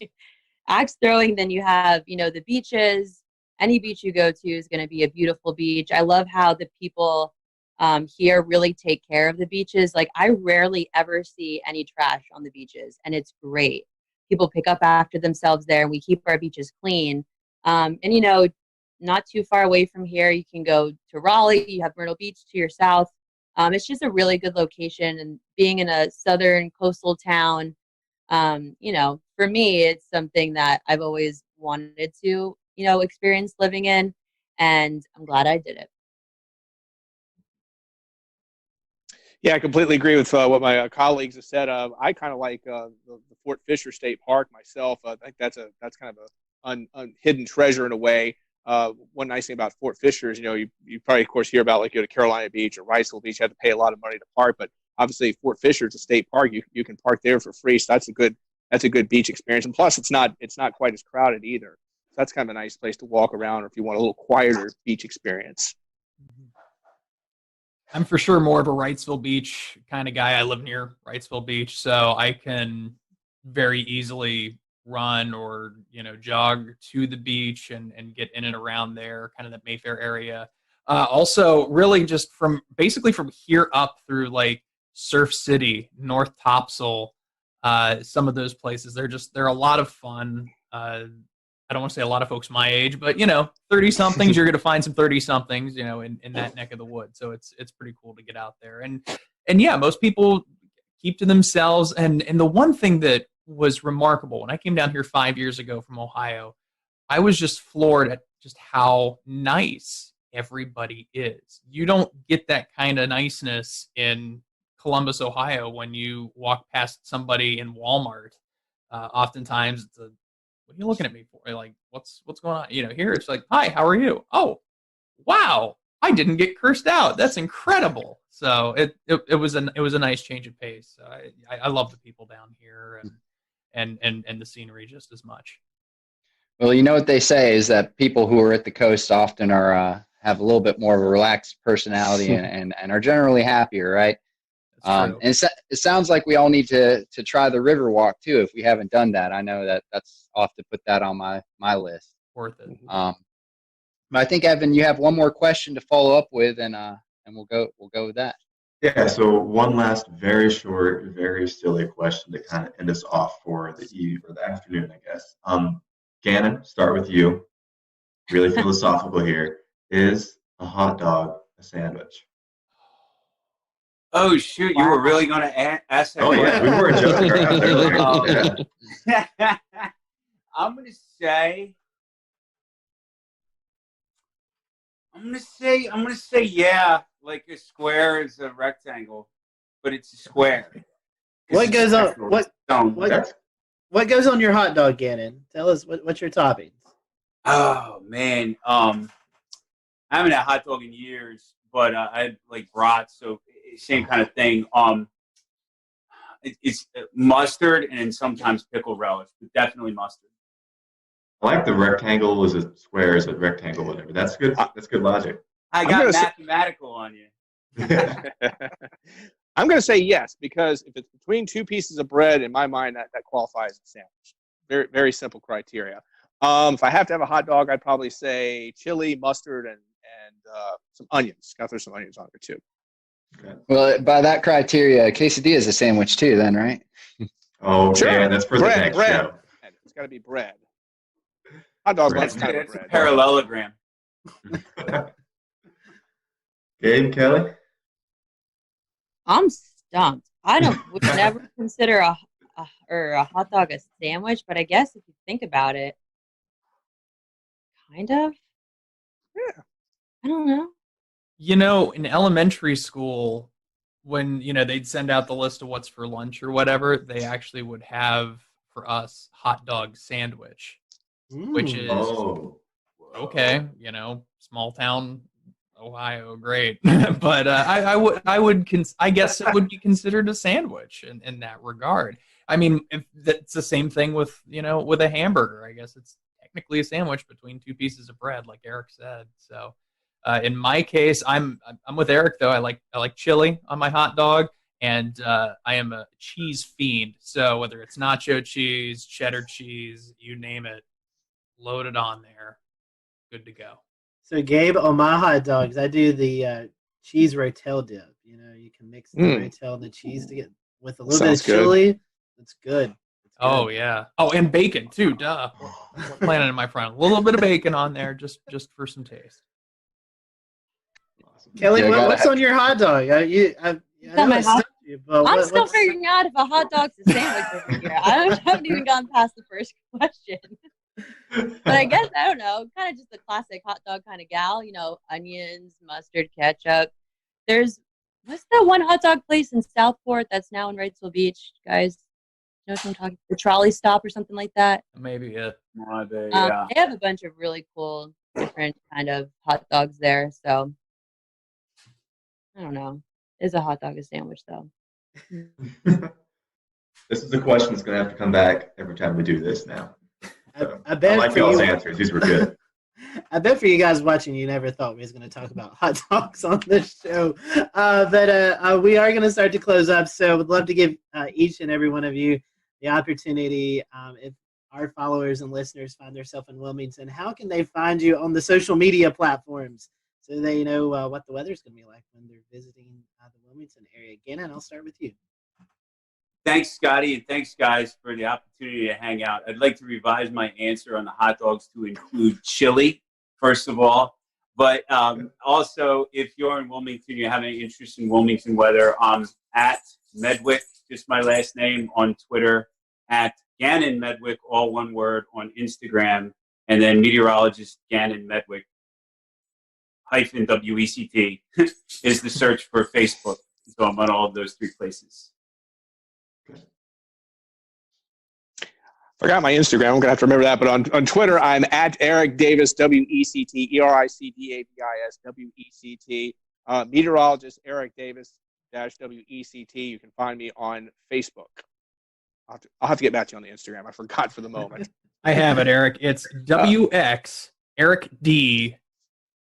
Axe throwing. Then you have, you know, the beaches. Any beach you go to is going to be a beautiful beach. I love how the people here really take care of the beaches. Like, I rarely ever see any trash on the beaches, and it's great. People pick up after themselves there, and we keep our beaches clean. And, you know, not too far away from here, you can go to Raleigh. You have Myrtle Beach to your south. It's just a really good location, and being in a southern coastal town, you know, for me, it's something that I've always wanted to, you know, experience living in, and I'm glad I did it. Yeah, I completely agree with what my colleagues have said. I kind of like the Fort Fisher State Park myself. I think that's kind of a hidden treasure in a way. One nice thing about Fort Fisher is, you know, you probably, of course, hear about, like, you go to Carolina Beach or Riceville Beach, you have to pay a lot of money to park, but obviously Fort Fisher is a state park. You can park there for free, so that's a good beach experience. And plus, it's not quite as crowded either. So that's kind of a nice place to walk around, or if you want a little quieter beach experience. I'm for sure more of a Wrightsville Beach kind of guy. I live near Wrightsville Beach, so I can very easily run or, you know, jog to the beach and get in and around there, kind of the Mayfair area. Also, really just from here up through like Surf City, North Topsail, some of those places, they're a lot of fun. I don't want to say a lot of folks my age, but, you know, 30-somethings, you're going to find some 30-somethings, you know, in that neck of the woods. So it's pretty cool to get out there. And yeah, most people keep to themselves. And the one thing that was remarkable, when I came down here 5 years ago from Ohio, I was just floored at just how nice everybody is. You don't get that kind of niceness in Columbus, Ohio, when you walk past somebody in Walmart. Oftentimes it's what are you looking at me for? Like, what's going on? You know, here it's like, hi, how are you? Oh, wow, I didn't get cursed out. That's incredible. So it was a nice change of pace. So I love the people down here and the scenery just as much. Well, you know what they say is that people who are at the coast often are have a little bit more of a relaxed personality and are generally happier, right? And it sounds like we all need to try the Riverwalk too if we haven't done that. I know that's I'll have to put that on my list. Worth it. But I think, Evan, you have one more question to follow up with, and we'll go with that. Yeah. So one last, very short, very silly question to kind of end us off for the eve or the afternoon, I guess. Gannon, start with you. Really philosophical here. Is a hot dog a sandwich? Oh, shoot. You were really going to ask that? Oh, yeah. We weren't joking around there. I'm going to say, yeah, like a square is a rectangle, but it's a square. What goes on? What goes on your hot dog, Gannon? Tell us what's your toppings. Oh man, I haven't had hot dog in years, but I like brats, so same kind of thing. It's mustard and sometimes pickle relish, but definitely mustard. I like the rectangle is a square is a rectangle, whatever. That's good. That's good logic. I got mathematical on you. I'm going to say yes, because if it's between two pieces of bread, in my mind, that qualifies as a sandwich. Very, very simple criteria. If I have to have a hot dog, I'd probably say chili, mustard, and some onions. Got to throw some onions on there too. Okay. Well, by that criteria, quesadilla is a sandwich too, then, right? Oh, Sure. man, that's for the next show. It's got to be bread. Hot dog Bread. is kind of It's bread. a parallelogram. Gabe, Kelly? I'm stumped. Would never consider a hot dog a sandwich, but I guess if you think about it, kind of. Yeah. I don't know. You know, in elementary school, when they'd send out the list of what's for lunch or whatever, they actually would have for us hot dog sandwich, which is okay. Small town Ohio, great, but I guess it would be considered a sandwich in that regard. I mean, if that's the same thing with with a hamburger, I guess it's technically a sandwich between two pieces of bread, like Eric said. So, in my case, I'm with Eric though. I like chili on my hot dog, and I am a cheese fiend. So whether it's nacho cheese, cheddar cheese, you name it, load it on there, good to go. So Gabe, on my hot dogs, I do the cheese rotel dip. You can mix the rotel and the cheese to get with a little bit of chili. It's good. Oh yeah. Oh, and bacon too. Duh. We're planning in my front. A little bit of bacon on there, just for some taste. Kelly, what's on your hot dog? I'm still figuring out if a hot dog's a sandwich over here. I haven't even gone past the first question. But I guess, I don't know, kind of just a classic hot dog kind of gal, onions, mustard, ketchup. What's that one hot dog place in Southport that's now in Wrightsville Beach, guys? You know what I'm talking about? The Trolley Stop or something like that? Maybe it. Yeah. They have a bunch of really cool, different kind of hot dogs there. So, I don't know. Is a hot dog a sandwich, though? This is a question that's going to have to come back every time we do this now. I bet like y'all's answers. These were good. I bet for you guys watching, you never thought we was going to talk about hot dogs on this show. But we are going to start to close up. So would love to give each and every one of you the opportunity, if our followers and listeners find themselves in Wilmington, how can they find you on the social media platforms so they know what the weather's going to be like when they're visiting the Wilmington area? Gannon, I'll start with you. Thanks, Scotty, and thanks, guys, for the opportunity to hang out. I'd like to revise my answer on the hot dogs to include chili, first of all. But also, if you're in Wilmington, you have any interest in Wilmington weather, I'm at Medwick, just my last name, on Twitter, at Gannon Medwick, all one word, on Instagram, and then meteorologist Gannon Medwick, -WECT, is the search for Facebook. So I'm on all of those three places. Forgot my Instagram. I'm going to have to remember that. But on Twitter, I'm at Eric Davis, WECT, ERICDAVIS, WECT. Meteorologist Eric Davis -WECT. You can find me on Facebook. I'll have to get back to you on the Instagram. I forgot for the moment. I have it, Eric. It's WX Eric D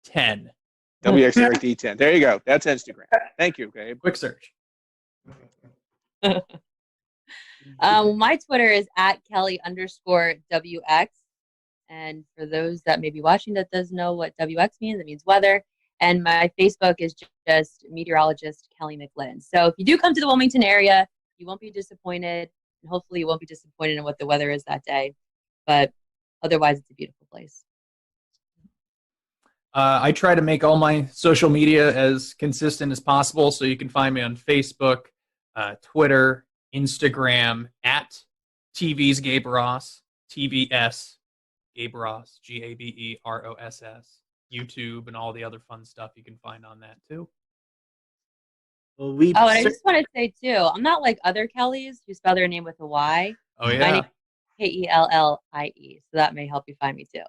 10. WX Eric D10. There you go. That's Instagram. Thank you, Gabe. Quick search. My Twitter is at Kelly_WX. And for those that may be watching that doesn't know what WX means, it means weather. And my Facebook is just meteorologist Kelly McLinn. So if you do come to the Wilmington area, you won't be disappointed. And hopefully you won't be disappointed in what the weather is that day. But otherwise, it's a beautiful place. I try to make all my social media as consistent as possible. So you can find me on Facebook, Twitter, Instagram, at TV's Gabe Ross, TVS Gabe Ross, GABEROSS, YouTube, and all the other fun stuff you can find on that too. Well, and I just want to say too, I'm not like other Kellys who spell their name with a Y. Oh yeah. My name is KELLIE, so that may help you find me too.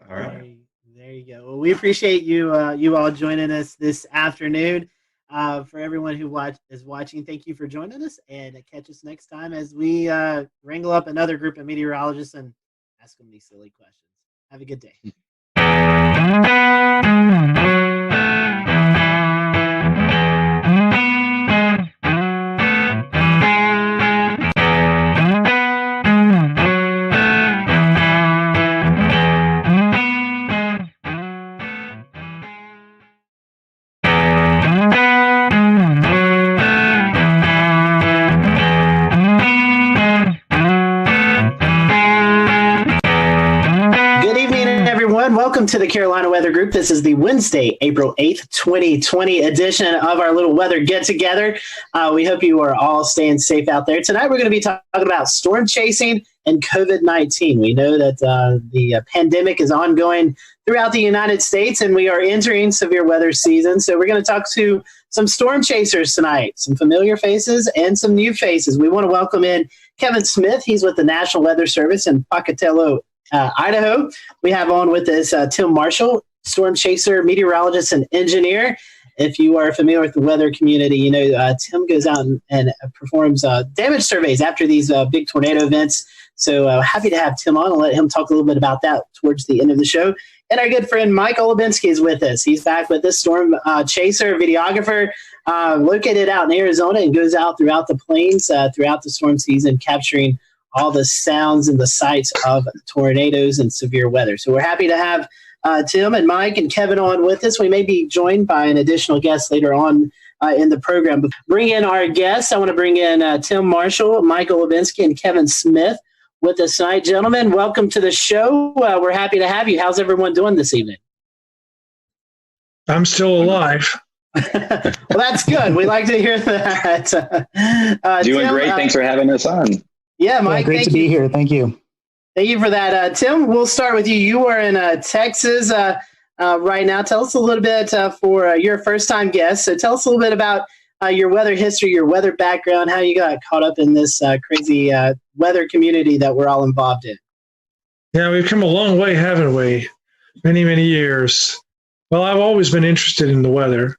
All right. There you go. Well, we appreciate you you all joining us this afternoon. For everyone who is watching, thank you for joining us, and catch us next time as we wrangle up another group of meteorologists and ask them these silly questions. Have a good day. Welcome to the Carolina Weather Group. This is the Wednesday, April 8th, 2020 edition of our little weather get-together. We hope you are all staying safe out there. Tonight we're going to be talking about storm chasing and COVID-19. We know that the pandemic is ongoing throughout the United States, and we are entering severe weather season. So we're going to talk to some storm chasers tonight, some familiar faces and some new faces. We want to welcome in Kevin Smith. He's with the National Weather Service in Pocatello, Idaho. We have on with us Tim Marshall, storm chaser, meteorologist, and engineer. If you are familiar with the weather community, you know Tim goes out and performs damage surveys after these big tornado events. So happy to have Tim on and let him talk a little bit about that towards the end of the show. And our good friend Mike Olubinski is with us. He's back with us, storm chaser, videographer, located out in Arizona and goes out throughout the plains throughout the storm season, capturing all the sounds and the sights of tornadoes and severe weather. So we're happy to have Tim and Mike and Kevin on with us. We may be joined by an additional guest later on in the program. But bring in our guests. I want to bring in Tim Marshall, Mike Olubinski, and Kevin Smith with us tonight. Gentlemen, welcome to the show. We're happy to have you. How's everyone doing this evening? I'm still alive. Well, that's good. We like to hear that. Doing Tim, great. Thanks for having us on. Yeah, Mike. Great to be here. Thank you. Thank you for that. Tim, we'll start with you. You are in Texas right now. Tell us a little bit for your first-time guest. So tell us a little bit about your weather history, your weather background, how you got caught up in this crazy weather community that we're all involved in. Yeah, we've come a long way, haven't we? Many, many years. Well, I've always been interested in the weather.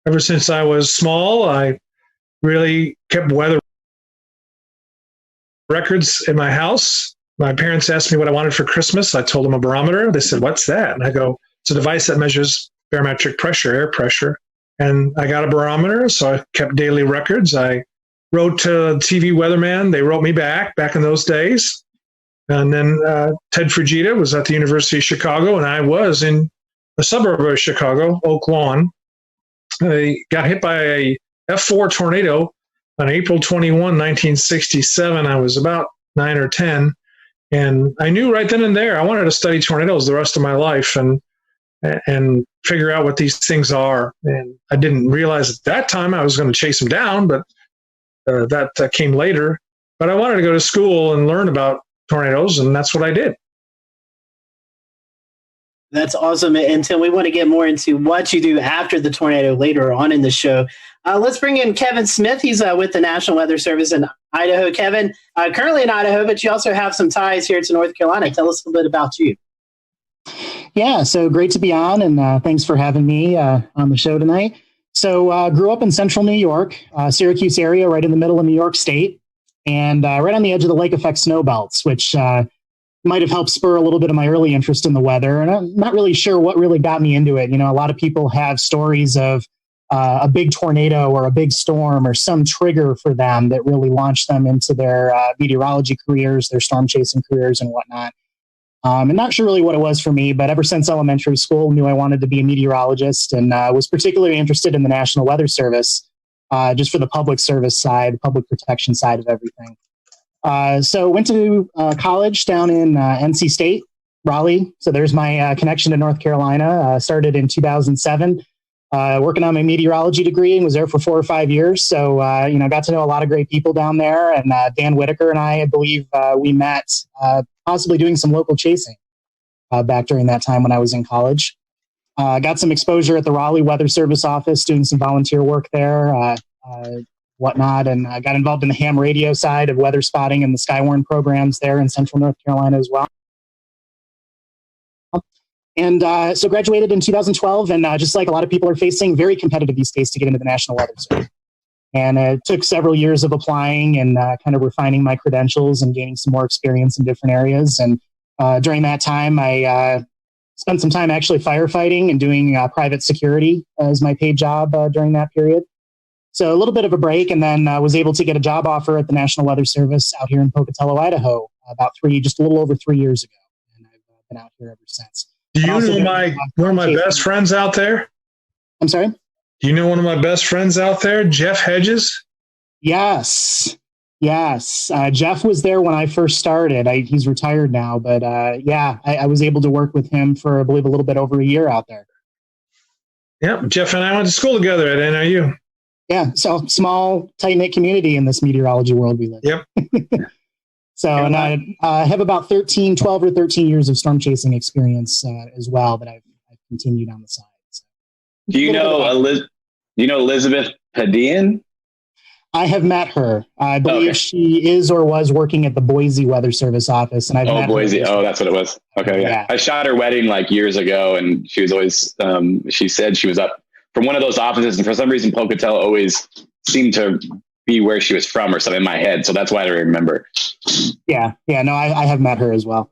Ever since I was small, I really kept weather records in my house. My parents asked me what I wanted for Christmas. I told them a barometer. They said, "What's that?" And I go, "It's a device that measures barometric pressure, air pressure." And I got a barometer, so I kept daily records. I wrote to TV weatherman. They wrote me back in those days. And then Ted Fujita was at the University of Chicago, and I was in a suburb of Chicago, Oak Lawn. I got hit by a F4 tornado on April 21, 1967. I was about 9 or 10. And I knew right then and there I wanted to study tornadoes the rest of my life and figure out what these things are. And I didn't realize at that time I was going to chase them down, but that came later. But I wanted to go to school and learn about tornadoes, and that's what I did. That's awesome. And Tim, we want to get more into what you do after the tornado later on in the show. Let's bring in Kevin Smith. He's with the National Weather Service in Idaho. Kevin, currently in Idaho, but you also have some ties here to North Carolina. Tell us a little bit about you. Yeah, so great to be on, and thanks for having me on the show tonight. So grew up in central New York, Syracuse area, right in the middle of New York State, and right on the edge of the lake effect snow belts, which might have helped spur a little bit of my early interest in the weather. And I'm not really sure what really got me into it. You know, a lot of people have stories of a big tornado or a big storm or some trigger for them that really launched them into their meteorology careers, their storm chasing careers and whatnot. And not sure really what it was for me, but ever since elementary school, knew I wanted to be a meteorologist and was particularly interested in the National Weather Service, just for the public service side, public protection side of everything. So went to college down in NC State, Raleigh. So there's my connection to North Carolina. Started in 2007, working on my meteorology degree and was there for 4 or 5 years. So, got to know a lot of great people down there. And Dan Whitaker and I believe we met possibly doing some local chasing back during that time when I was in college. Got some exposure at the Raleigh Weather Service office, doing some volunteer work there. Whatnot, and I got involved in the ham radio side of weather spotting and the Skywarn programs there in central North Carolina as well. And so graduated in 2012, and just like a lot of people are facing, very competitive these days to get into the National Weather Service. And it took several years of applying and kind of refining my credentials and gaining some more experience in different areas. And During that time, I spent some time actually firefighting and doing private security as my paid job during that period. So a little bit of a break, and then was able to get a job offer at the National Weather Service out here in Pocatello, Idaho, just a little over 3 years ago. And I've been out here ever since. Do you know one of my best friends out there? I'm sorry? Do you know one of my best friends out there, Jeff Hedges? Yes. Jeff was there when I first started. He's retired now, but I was able to work with him for, I believe, a little bit over a year out there. Yep, Jeff and I went to school together at NIU. Yeah, so small, tight-knit community in this meteorology world we live in. Yep. And I have about 12 or 13 years of storm chasing experience as well that I've continued on the side. So. Do you know Elizabeth Padian? I have met her. I believe she is or was working at the Boise Weather Service office, and I've met Boise. her. Oh, that's what it was. Okay, yeah. I shot her wedding like years ago, and she was always. She said she was up from one of those offices, and for some reason, Pocatello always seemed to be where she was from, or something in my head. So that's why I remember. Yeah. No, I have met her as well.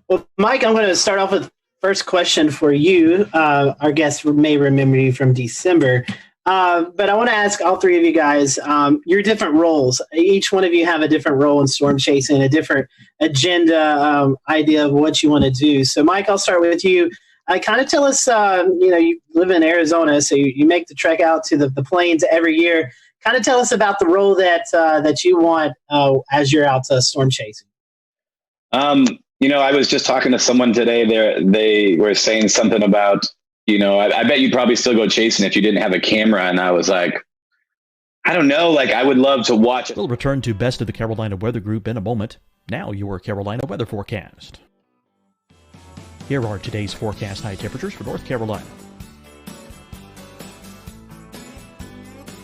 Well, Mike, I'm going to start off with first question for you. Our guests may remember you from December. But I want to ask all three of you guys your different roles. Each one of you have a different role in storm chasing, a different agenda, idea of what you want to do. So, Mike, I'll start with you. Kind of tell us, you live in Arizona, so you make the trek out to the plains every year. Kind of tell us about the role that you want as you're out storm chasing. I was just talking to someone today. They were saying something about, I bet you'd probably still go chasing if you didn't have a camera. And I was like, I don't know. I would love to watch it. We'll return to Best of the Carolina Weather Group in a moment. Now your Carolina weather forecast. Here are today's forecast high temperatures for North Carolina.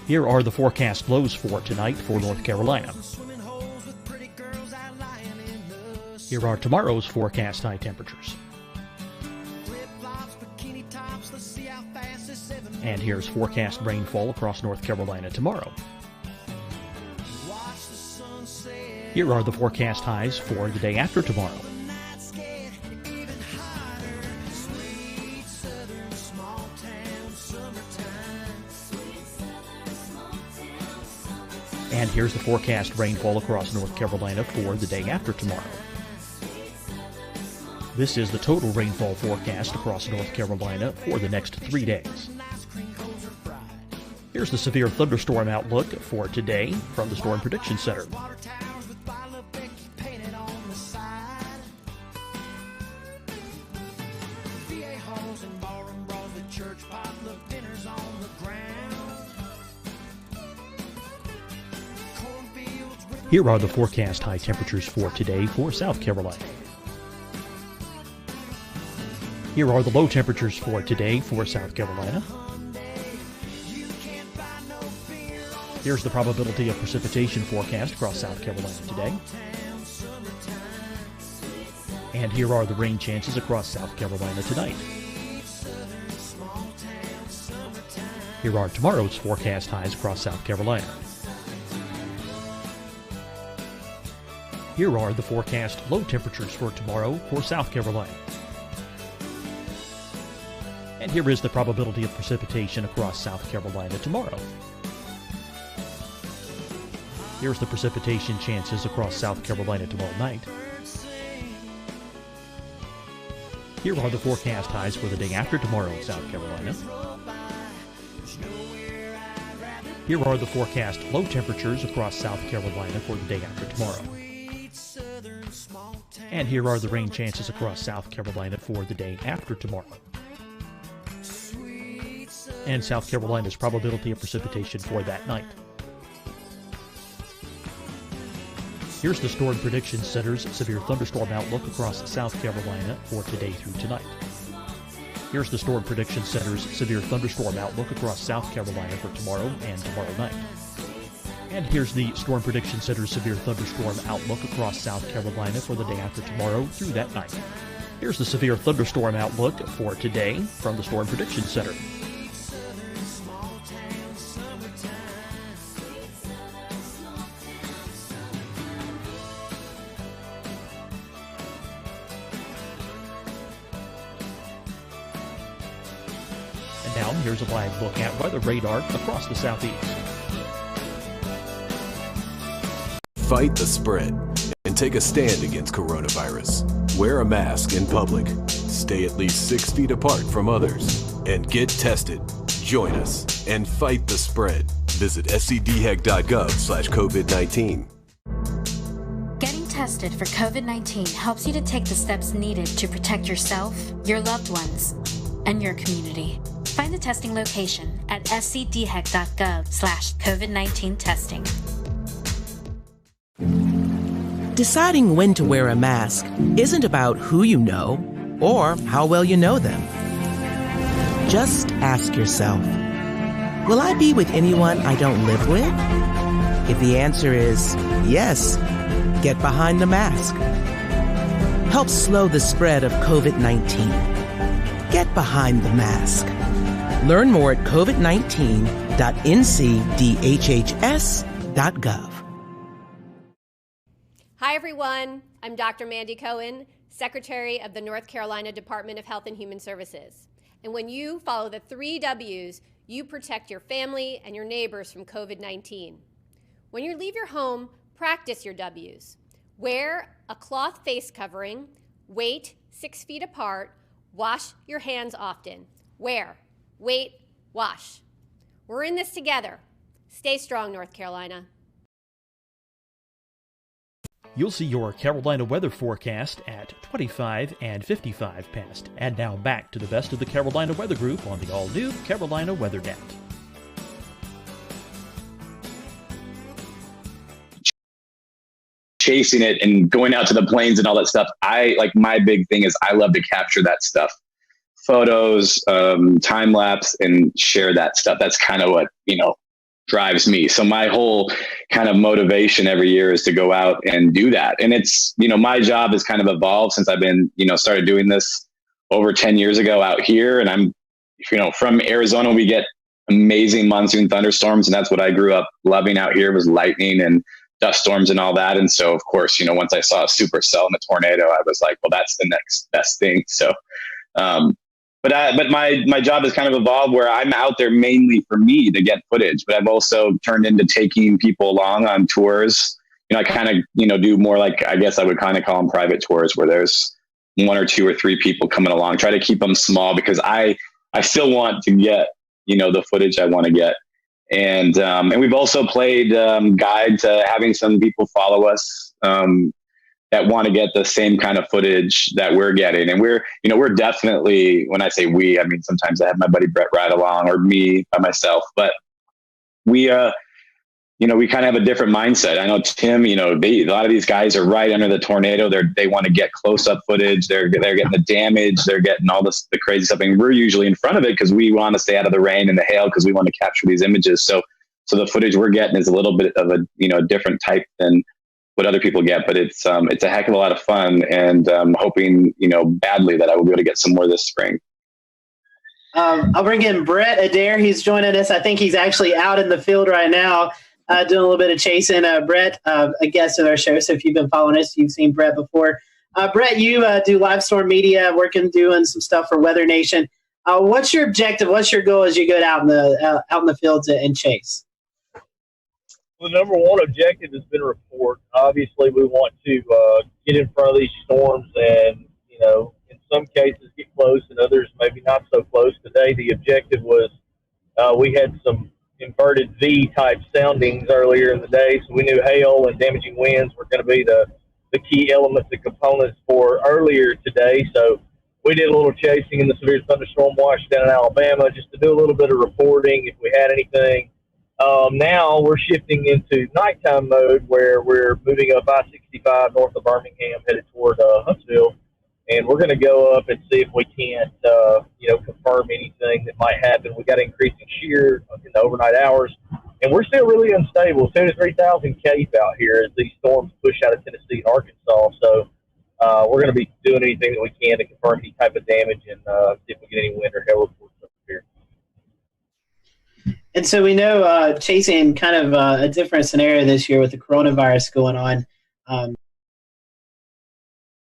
Here are the forecast lows for tonight for North Carolina. Here are tomorrow's forecast high temperatures. And here's forecast rainfall across North Carolina tomorrow. Here are the forecast highs for the day after tomorrow. And here's the forecast rainfall across North Carolina for the day after tomorrow. This is the total rainfall forecast across North Carolina for the next 3 days. Here's the severe thunderstorm outlook for today from the Storm Prediction Center. Here are the forecast high temperatures for today for South Carolina. Here are the low temperatures for today for South Carolina. Here's the probability of precipitation forecast across South Carolina today. And here are the rain chances across South Carolina tonight. Here are tomorrow's forecast highs across South Carolina. Here are the forecast low temperatures for tomorrow for South Carolina. And here is the probability of precipitation across South Carolina tomorrow. Here's the precipitation chances across South Carolina tomorrow night. Here are the forecast highs for the day after tomorrow in South Carolina. Here are the forecast low temperatures across South Carolina for the day after tomorrow. And here are the rain chances across South Carolina for the day after tomorrow. And South Carolina's probability of precipitation for that night. Here's the Storm Prediction Center's severe thunderstorm outlook across South Carolina for today through tonight. Here's the Storm Prediction Center's severe thunderstorm outlook across South Carolina for tomorrow and tomorrow night. And here's the Storm Prediction Center's severe thunderstorm outlook across South Carolina for the day after tomorrow through that night. Here's the severe thunderstorm outlook for today from the Storm Prediction Center. Now, here's a live look at weather radar across the southeast. Fight the spread and take a stand against coronavirus. Wear a mask in public. Stay at least 6 feet apart from others. And get tested. Join us and fight the spread. Visit scdhec.gov/COVID-19. Getting tested for COVID-19 helps you to take the steps needed to protect yourself, your loved ones, and your community. Find the testing location at scdhec.gov/COVID-19 testing. Deciding when to wear a mask isn't about who you know or how well you know them. Just ask yourself, will I be with anyone I don't live with? If the answer is yes, get behind the mask. Help slow the spread of COVID-19. Get behind the mask. Learn more at covid19.ncdhhs.gov. Hi, everyone. I'm Dr. Mandy Cohen, Secretary of the North Carolina Department of Health and Human Services. And when you follow the 3 W's, you protect your family and your neighbors from COVID-19. When you leave your home, practice your W's. Wear a cloth face covering, wait 6 feet apart, wash your hands often. Wear, wait, wash. We're in this together. Stay strong, North Carolina. You'll see your Carolina weather forecast at 25 and 55 past. And now back to the best of the Carolina Weather Group on the all-new Carolina Weather Net. Chasing it and going out to the plains and all that stuff. My big thing is I love to capture that stuff. Photos, time lapse, and share that stuff. That's kind of what, drives me. So my whole kind of motivation every year is to go out and do that. And it's, my job has kind of evolved since I've been, started doing this over 10 years ago out here. And I'm, from Arizona, we get amazing monsoon thunderstorms. And that's what I grew up loving out here, was lightning and dust storms and all that. And so, of course, once I saw a supercell in a tornado, I was like, well, that's the next best thing. So, but my job has kind of evolved where I'm out there mainly for me to get footage, but I've also turned into taking people along on tours. I kind of, do more like, I guess I would kind of call them private tours, where there's 1 or 2 or 3 people coming along, try to keep them small because I still want to get, the footage I want to get. And we've also played guide to having some people follow us that want to get the same kind of footage that we're getting. And we're definitely, when I say we, I mean, sometimes I have my buddy Brett ride along or me by myself, but we, we kind of have a different mindset. I know Tim, a lot of these guys are right under the tornado. They want to get close up footage. They're getting the damage. They're getting all the crazy stuff. And we're usually in front of it because we want to stay out of the rain and the hail because we want to capture these images. So the footage we're getting is a little bit of a, different type than what other people get, but it's a heck of a lot of fun, and I'm hoping, badly that I will be able to get some more this spring. I'll bring in Brett Adair. He's joining us. I think he's actually out in the field right now doing a little bit of chasing. Brett, a guest of our show, so if you've been following us, you've seen Brett before. Brett, you do live storm media, doing some stuff for Weather Nation. What's your objective? What's your goal as you go out in the field and chase? The number one objective has been report. Obviously, we want to get in front of these storms and, in some cases get close and others maybe not so close. Today, the objective was we had some inverted V-type soundings earlier in the day, so we knew hail and damaging winds were going to be the key elements and components for earlier today. So we did a little chasing in the severe thunderstorm watch down in Alabama just to do a little bit of reporting if we had anything. Now we're shifting into nighttime mode where we're moving up I-65 north of Birmingham, headed toward Huntsville, and we're going to go up and see if we can't, confirm anything that might happen. We got increasing shear in the overnight hours, and we're still really unstable. 2,000 to 3,000 Cape out here as these storms push out of Tennessee and Arkansas. So we're going to be doing anything that we can to confirm any type of damage and see if we get any wind or hail reports up here. And so we know chasing kind of a different scenario this year with the coronavirus going on.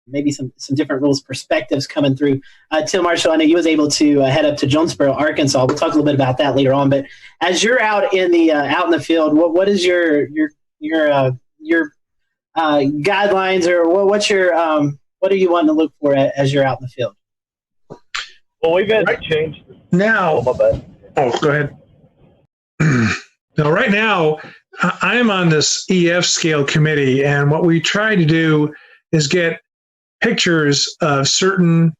maybe some different rules, perspectives coming through. Tim Marshall, I know you was able to head up to Jonesboro, Arkansas. We'll talk a little bit about that later on. But as you're out in the field, what is your guidelines, or what are you wanting to look for as you're out in the field? Well, we've had to change now. my bad. Oh, go ahead. Now, right now, I am on this EF scale committee, and what we try to do is get pictures of certain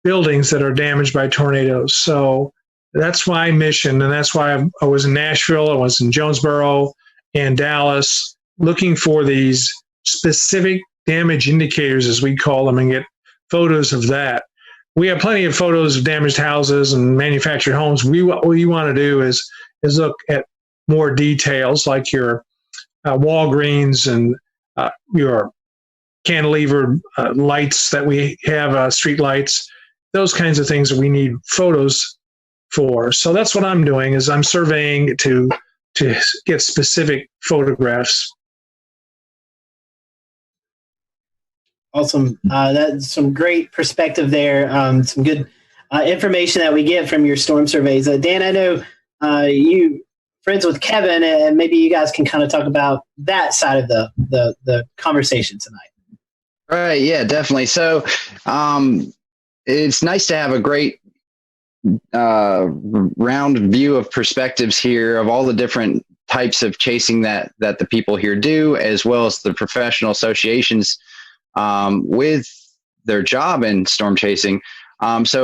buildings that are damaged by tornadoes. So that's my mission, and that's why I was in Nashville, I was in Jonesboro and Dallas, looking for these specific damage indicators, as we call them, and get photos of that. We have plenty of photos of damaged houses and manufactured homes. What we want to do is look at more details, like your Walgreens and your cantilever lights that we have, street lights, those kinds of things that we need photos for. So that's what I'm doing, is I'm surveying to get specific photographs. Awesome. That's some great perspective there. Some good information that we get from your storm surveys. Dan, I know you friends with Kevin, and maybe you guys can kind of talk about that side of the conversation tonight. Right. Yeah, definitely. So it's nice to have a great round view of perspectives here of all the different types of chasing that the people here do, as well as the professional associations with their job in storm chasing. It's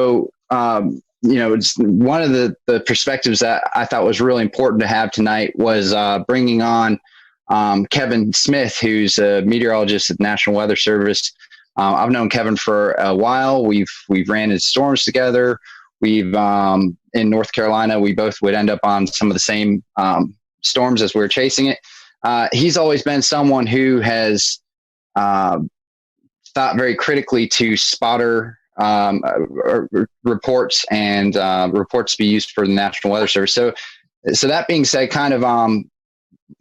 one of the perspectives that I thought was really important to have tonight was bringing on Kevin Smith, who's a meteorologist at the National Weather Service. I've known Kevin for a while. We've ran in storms together. We've in North Carolina, we both would end up on some of the same storms as we were chasing it. He's always been someone who has thought very critically to spotter reports and reports to be used for the National Weather Service. So that being said, kind of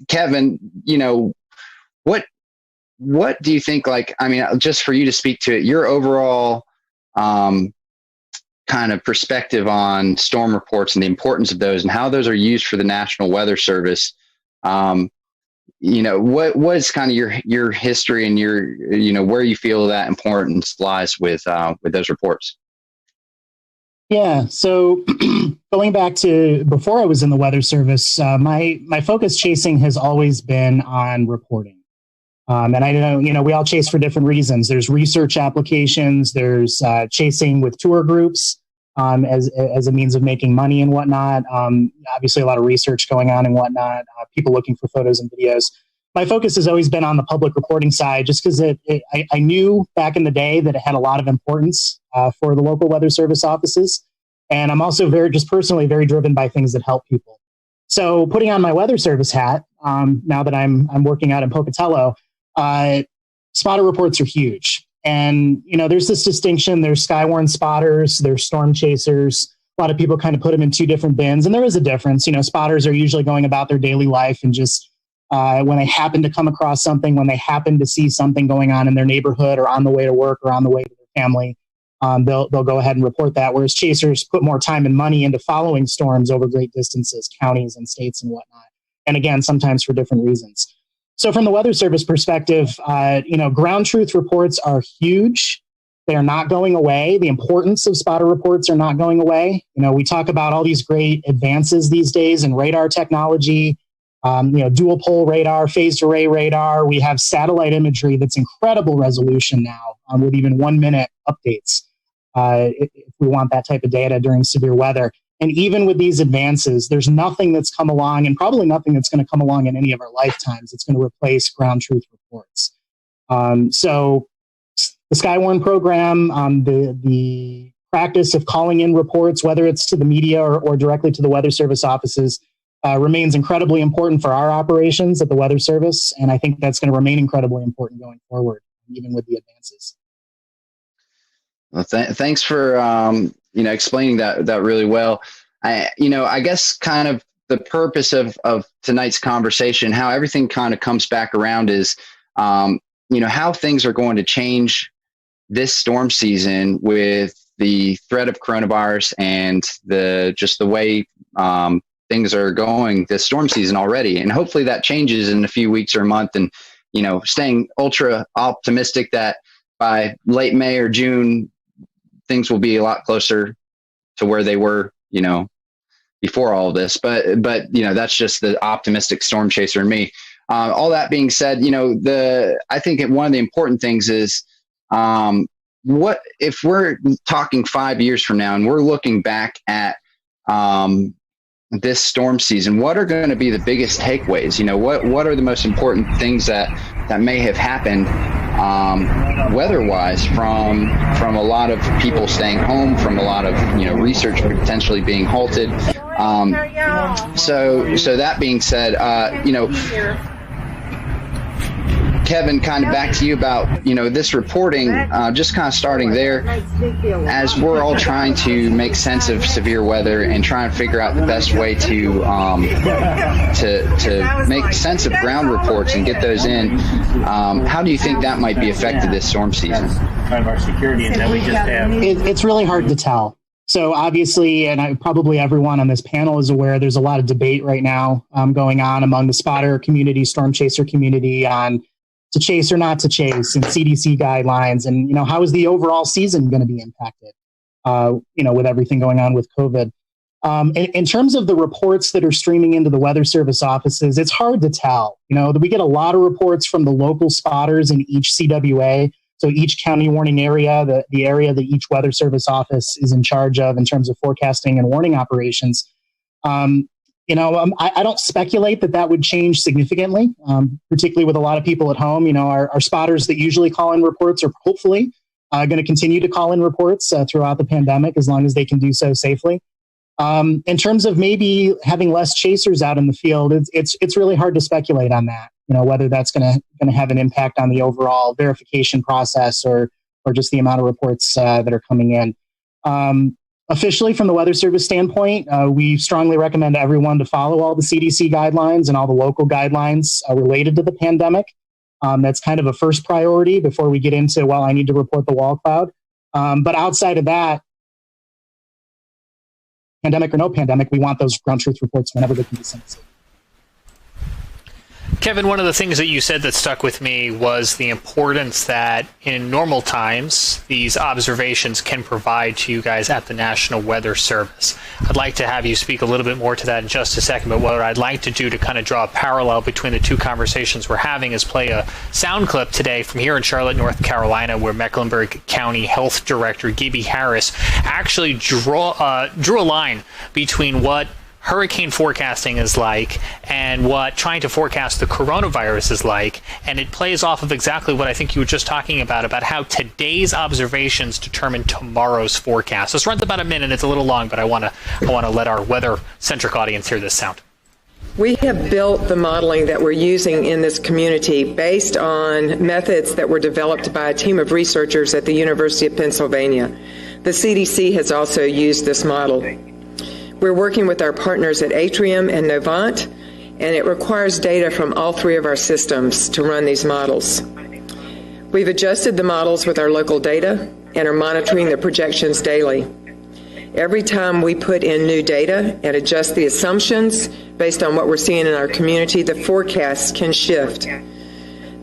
Kevin, what do you think, just for you to speak to it, your overall kind of perspective on storm reports and the importance of those and how those are used for the National Weather Service? What's kind of your history and your, where you feel that importance lies with those reports? Yeah. So going back to before I was in the Weather Service, my focus chasing has always been on reporting. And I know, we all chase for different reasons. There's research applications, there's chasing with tour groups as a means of making money and whatnot. Obviously a lot of research going on and whatnot, people looking for photos and videos. My focus has always been on the public reporting side, just because I knew back in the day that it had a lot of importance for the local Weather Service offices. And I'm also personally very driven by things that help people. So putting on my Weather Service hat, now that I'm working out in Pocatello, spotter reports are huge. And, there's this distinction. There's skywarn spotters, there's storm chasers. A lot of people kind of put them in two different bins. And there is a difference. Spotters are usually going about their daily life and just when they happen to come across something, when they happen to see something going on in their neighborhood or on the way to work or on the way to their family, they'll go ahead and report that. Whereas chasers put more time and money into following storms over great distances, counties and states and whatnot. And again, sometimes for different reasons. So from the Weather Service perspective, ground truth reports are huge. They are not going away. The importance of spotter reports are not going away. We talk about all these great advances these days in radar technology, dual pole radar, phased array radar. We have satellite imagery that's incredible resolution now with even 1 minute updates if we want that type of data during severe weather. And even with these advances, there's nothing that's come along, and probably nothing that's going to come along in any of our lifetimes that's going to replace ground truth reports. So the Skywarn program, the practice of calling in reports, whether it's to the media or directly to the Weather Service offices, remains incredibly important for our operations at the Weather Service. And I think that's going to remain incredibly important going forward, even with the advances. Well, thanks for explaining that really well. I guess kind of the purpose of tonight's conversation, how everything kind of comes back around is how things are going to change this storm season, with the threat of coronavirus and the way things are going this storm season already. And hopefully that changes in a few weeks or a month, and, staying ultra optimistic that by late May or June, things will be a lot closer to where they were, before all of this. But that's just the optimistic storm chaser in me. All that being said, I think one of the important things is, what if we're talking 5 years from now and we're looking back at this storm season, what are going to be the biggest takeaways? What are the most important things that may have happened weather-wise from a lot of people staying home, from a lot of research potentially being halted. So that being said, Kevin, kind of back to you about, this reporting, just kind of starting there, as we're all trying to make sense of severe weather and trying to figure out the best way to make sense of ground reports and get those in. How do you think that might be affected this storm season? It's really hard to tell. So obviously, and probably everyone on this panel is aware, there's a lot of debate right now going on among the spotter community, storm chaser community on to chase or not to chase, and CDC guidelines, and how is the overall season going to be impacted? With everything going on with COVID. In terms of the reports that are streaming into the Weather Service offices, it's hard to tell. We get a lot of reports from the local spotters in each CWA, so each county warning area, the area that each Weather Service office is in charge of in terms of forecasting and warning operations. I don't speculate that would change significantly, particularly with a lot of people at home. Our spotters that usually call in reports are hopefully going to continue to call in reports throughout the pandemic, as long as they can do so safely. In terms of maybe having less chasers out in the field, it's really hard to speculate on that. Whether that's going to have an impact on the overall verification process or just the amount of reports that are coming in. Officially, from the Weather Service standpoint, we strongly recommend everyone to follow all the CDC guidelines and all the local guidelines related to the pandemic. That's kind of a first priority before we get into, I need to report the wall cloud. But outside of that, pandemic or no pandemic, we want those ground truth reports whenever they can be sent. Kevin, one of the things that you said that stuck with me was the importance that in normal times, these observations can provide to you guys at the National Weather Service. I'd like to have you speak a little bit more to that in just a second, but what I'd like to do to kind of draw a parallel between the two conversations we're having is play a sound clip today from here in Charlotte, North Carolina, where Mecklenburg County Health Director Gibby Harris actually drew a line between what hurricane forecasting is like and what trying to forecast the coronavirus is like, and it plays off of exactly what I think you were just talking about how today's observations determine tomorrow's forecast. This runs about a minute. It's a little long, but I want to let our weather-centric audience hear this sound. We have built the modeling that we're using in this community based on methods that were developed by a team of researchers at the University of Pennsylvania. The CDC has also used this model. We're working with our partners at Atrium and Novant, and it requires data from all three of our systems to run these models. We've adjusted the models with our local data and are monitoring the projections daily. Every time we put in new data and adjust the assumptions based on what we're seeing in our community, the forecasts can shift.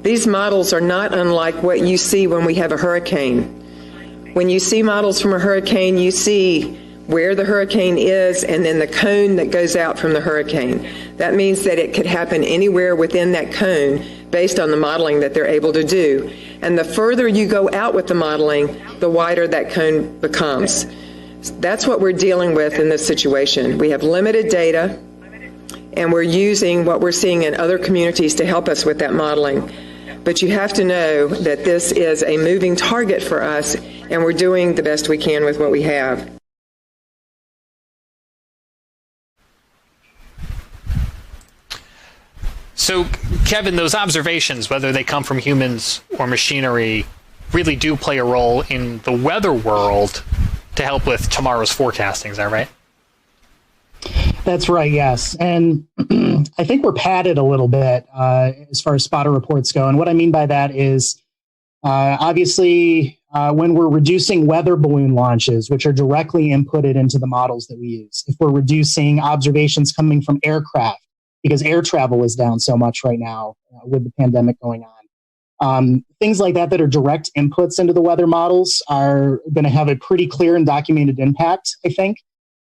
These models are not unlike what you see when we have a hurricane. When you see models from a hurricane, you see where the hurricane is and then the cone that goes out from the hurricane. That means that it could happen anywhere within that cone based on the modeling that they're able to do. And the further you go out with the modeling, the wider that cone becomes. That's what we're dealing with in this situation. We have limited data, and we're using what we're seeing in other communities to help us with that modeling. But you have to know that this is a moving target for us, and we're doing the best we can with what we have. So, Kevin, those observations, whether they come from humans or machinery, really do play a role in the weather world to help with tomorrow's forecasting. Is that right? That's right, yes. And I think we're padded a little bit as far as spotter reports go. And what I mean by that is Obviously, when we're reducing weather balloon launches, which are directly inputted into the models that we use, if we're reducing observations coming from aircraft, because air travel is down so much right now with the pandemic going on. Things like that are direct inputs into the weather models are going to have a pretty clear and documented impact, I think,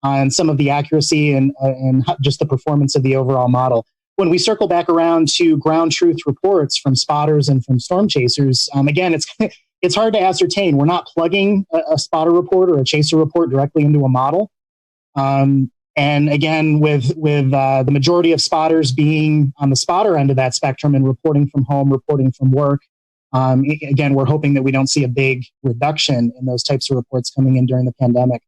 on some of the accuracy and just the performance of the overall model. When we circle back around to ground truth reports from spotters and from storm chasers, again, it's hard to ascertain. We're not plugging a spotter report or a chaser report directly into a model. And again, with the majority of spotters being on the spotter end of that spectrum and reporting from home, reporting from work, again, we're hoping that we don't see a big reduction in those types of reports coming in during the pandemic.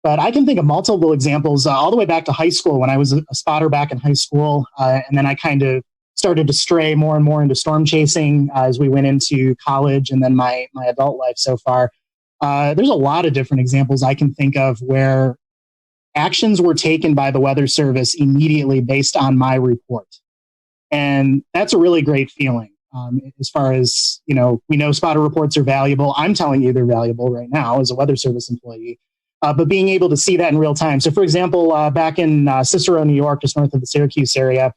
But I can think of multiple examples all the way back to high school when I was a spotter back in high school. And then I kind of started to stray more and more into storm chasing as we went into college and then my adult life so far. There's a lot of different examples I can think of where actions were taken by the Weather Service immediately based on my report. And that's a really great feeling. As far as, we know spotter reports are valuable. I'm telling you they're valuable right now as a Weather Service employee. But being able to see that in real time. So, for example, back in Cicero, New York, just north of the Syracuse area,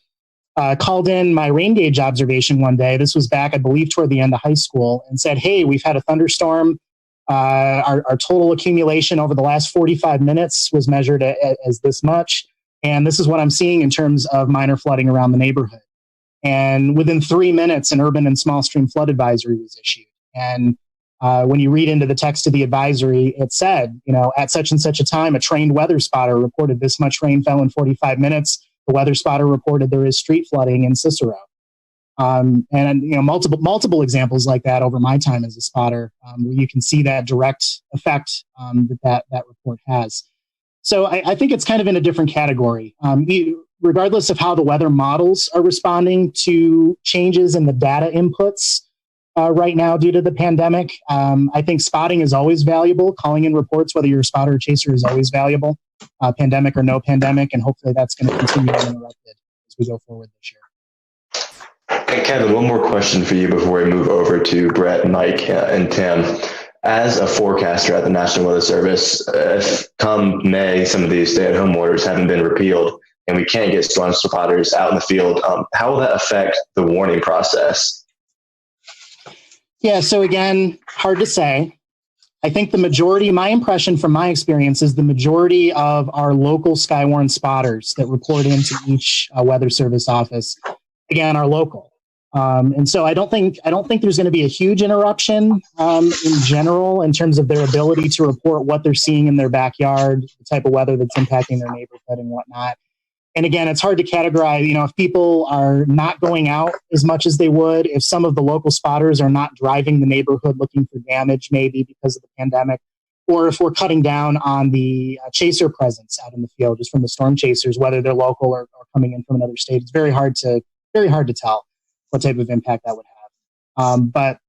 called in my rain gauge observation one day. This was back, I believe, toward the end of high school, and said, hey, we've had a thunderstorm. Our total accumulation over the last 45 minutes was measured as this much. And this is what I'm seeing in terms of minor flooding around the neighborhood. And within 3 minutes, an urban and small stream flood advisory was issued. And when you read into the text of the advisory, it said, at such and such a time, a trained weather spotter reported this much rain fell in 45 minutes. The weather spotter reported there is street flooding in Cicero. And multiple examples like that over my time as a spotter, where you can see that direct effect that report has. So I think it's kind of in a different category. Regardless of how the weather models are responding to changes in the data inputs, right now due to the pandemic. I think spotting is always valuable. Calling in reports, whether you're a spotter or chaser, is always valuable, pandemic or no pandemic, and hopefully that's going to continue uninterrupted as we go forward this year. Hey, Kevin, one more question for you before we move over to Brett, Mike, and Tim. As a forecaster at the National Weather Service, if come May, some of these stay-at-home orders haven't been repealed and we can't get storm spotters out in the field, how will that affect the warning process? Yeah, so again, hard to say. I think my impression from my experience is the majority of our local Skywarn spotters that report into each Weather Service office, again, are local. And so I don't think there's going to be a huge interruption in general in terms of their ability to report what they're seeing in their backyard, the type of weather that's impacting their neighborhood and whatnot. And again, it's hard to categorize, if people are not going out as much as they would, if some of the local spotters are not driving the neighborhood looking for damage, maybe because of the pandemic, or if we're cutting down on the chaser presence out in the field, just from the storm chasers, whether they're local or coming in from another state. It's very hard to tell what type of impact that would have. But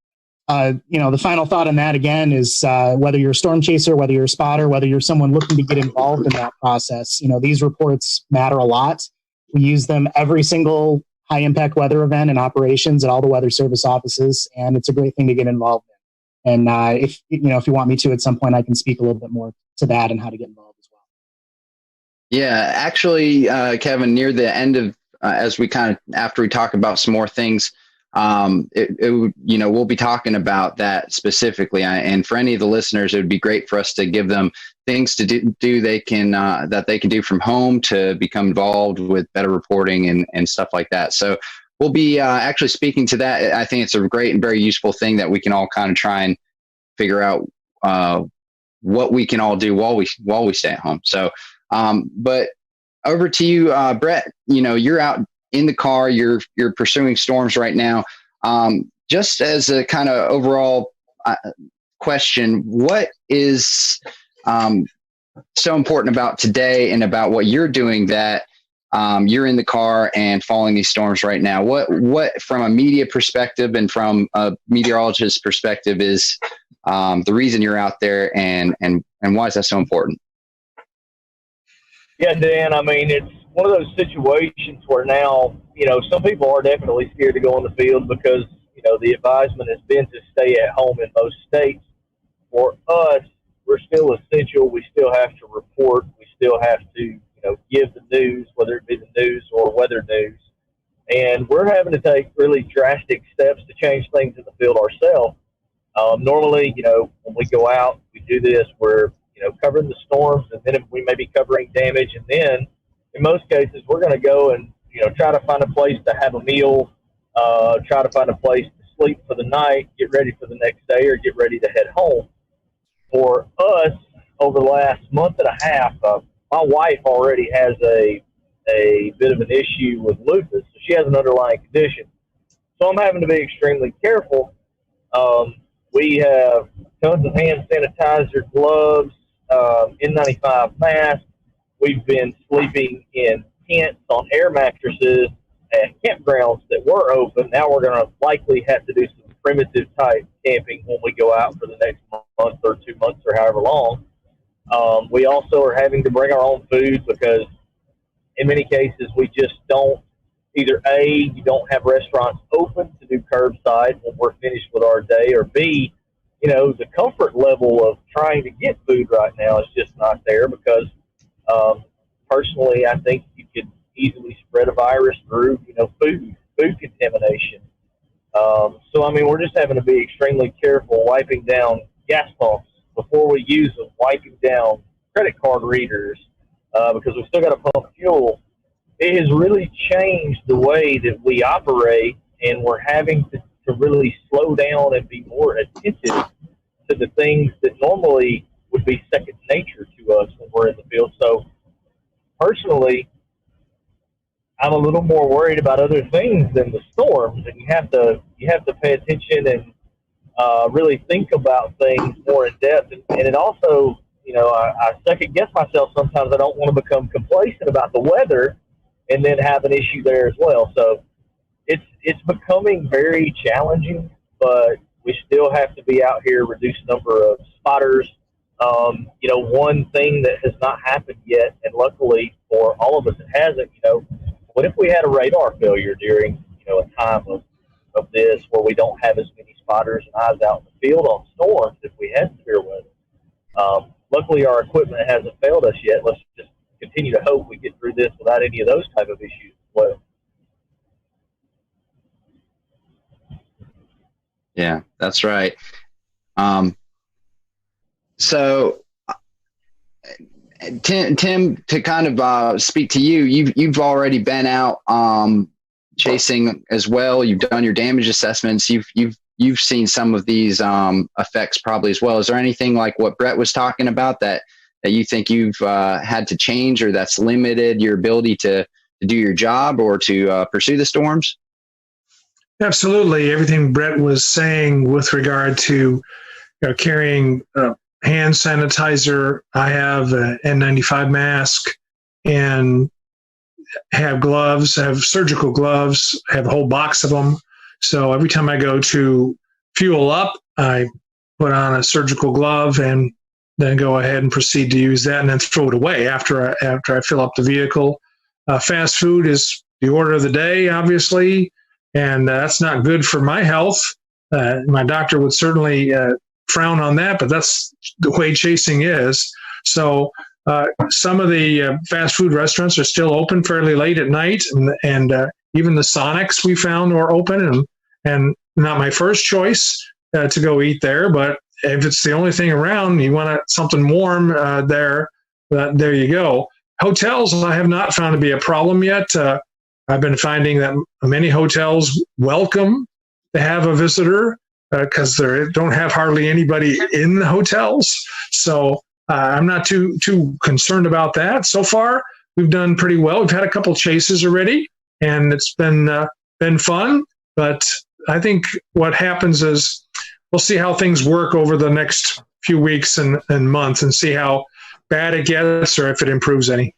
the final thought on that, again, is whether you're a storm chaser, whether you're a spotter, whether you're someone looking to get involved in that process, these reports matter a lot. We use them every single high impact weather event and operations at all the Weather Service offices, and it's a great thing to get involved in. And if you want me to at some point, I can speak a little bit more to that and how to get involved as well. Yeah, actually, Kevin, near the end of as we after we talk about some more things, we'll be talking about that specifically. And for any of the listeners, it would be great for us to give them things to do they can that they can do from home to become involved with better reporting and stuff like that. So we'll be actually speaking to that. I think it's a great and very useful thing that we can all kind of try and figure out what we can all do while we stay at home. So, but over to you, Brett. You're out in the car, you're pursuing storms right now. Just as a kind of overall question, what is so important about today and about what you're doing that you're in the car and following these storms right now? What from a media perspective and from a meteorologist's perspective is the reason you're out there, and why is that so important? Yeah, Dan, it's one of those situations where now, some people are definitely scared to go on the field because, the advisement has been to stay at home in most states. For us, we're still essential. We still have to report. We still have to, give the news, whether it be the news or weather news. And we're having to take really drastic steps to change things in the field ourselves. Normally, when we go out, we do this. We're, covering the storms, and then we may be covering damage. And then, in most cases, we're going to go and, try to find a place to have a meal, try to find a place to sleep for the night, get ready for the next day, or get ready to head home. For us, over the last month and a half, my wife already has a bit of an issue with lupus. So she has an underlying condition. So I'm having to be extremely careful. We have tons of hand sanitizer, gloves, N95 masks. We've been sleeping in tents on air mattresses at campgrounds that were open. Now we're going to likely have to do some primitive type camping when we go out for the next month or 2 months or however long. We also are having to bring our own food because in many cases we just don't, either A, you don't have restaurants open to do curbside when we're finished with our day, or B, the comfort level of trying to get food right now is just not there because personally I think you could easily spread a virus through, food contamination. So, we're just having to be extremely careful wiping down gas pumps before we use them, wiping down credit card readers because we've still got to pump fuel. It has really changed the way that we operate, and we're having to really slow down and be more attentive to the things that normally would be second nature to us when we're in the field. So, personally, I'm a little more worried about other things than the storms, and you have to pay attention and really think about things more in depth. And it also, I second guess myself sometimes. I don't want to become complacent about the weather and then have an issue there as well. So it's becoming very challenging, but we still have to be out here, reduce the number of spotters. One thing that has not happened yet, and luckily for all of us it hasn't, what if we had a radar failure during, a time of this where we don't have as many spotters and eyes out in the field on storms if we had severe weather? Luckily our equipment hasn't failed us yet. Let's just continue to hope we get through this without any of those type of issues as well. Yeah, that's right. So, Tim, to kind of speak to you, you've already been out chasing as well. You've done your damage assessments. You've seen some of these effects probably as well. Is there anything like what Brett was talking about that you think you've had to change, or that's limited your ability to do your job or to pursue the storms? Absolutely. Everything Brett was saying with regard to carrying hand sanitizer. I have an N95 mask and have gloves, have surgical gloves, have a whole box of them. So every time I go to fuel up, I put on a surgical glove and then go ahead and proceed to use that and then throw it away after I fill up the vehicle. Fast food is the order of the day, obviously, and that's not good for my health. My doctor would certainly frown on that, but that's the way chasing is. So some of the fast food restaurants are still open fairly late at night, and even the Sonics we found are open, and not my first choice to go eat there, but if it's the only thing around, you want something warm there you go. Hotels I have not found to be a problem yet. I've been finding that many hotels welcome to have a visitor because they don't have hardly anybody in the hotels. So I'm not too concerned about that. So far, we've done pretty well. We've had a couple chases already, and it's been fun. But I think what happens is we'll see how things work over the next few weeks and months, and see how bad it gets or if it improves any.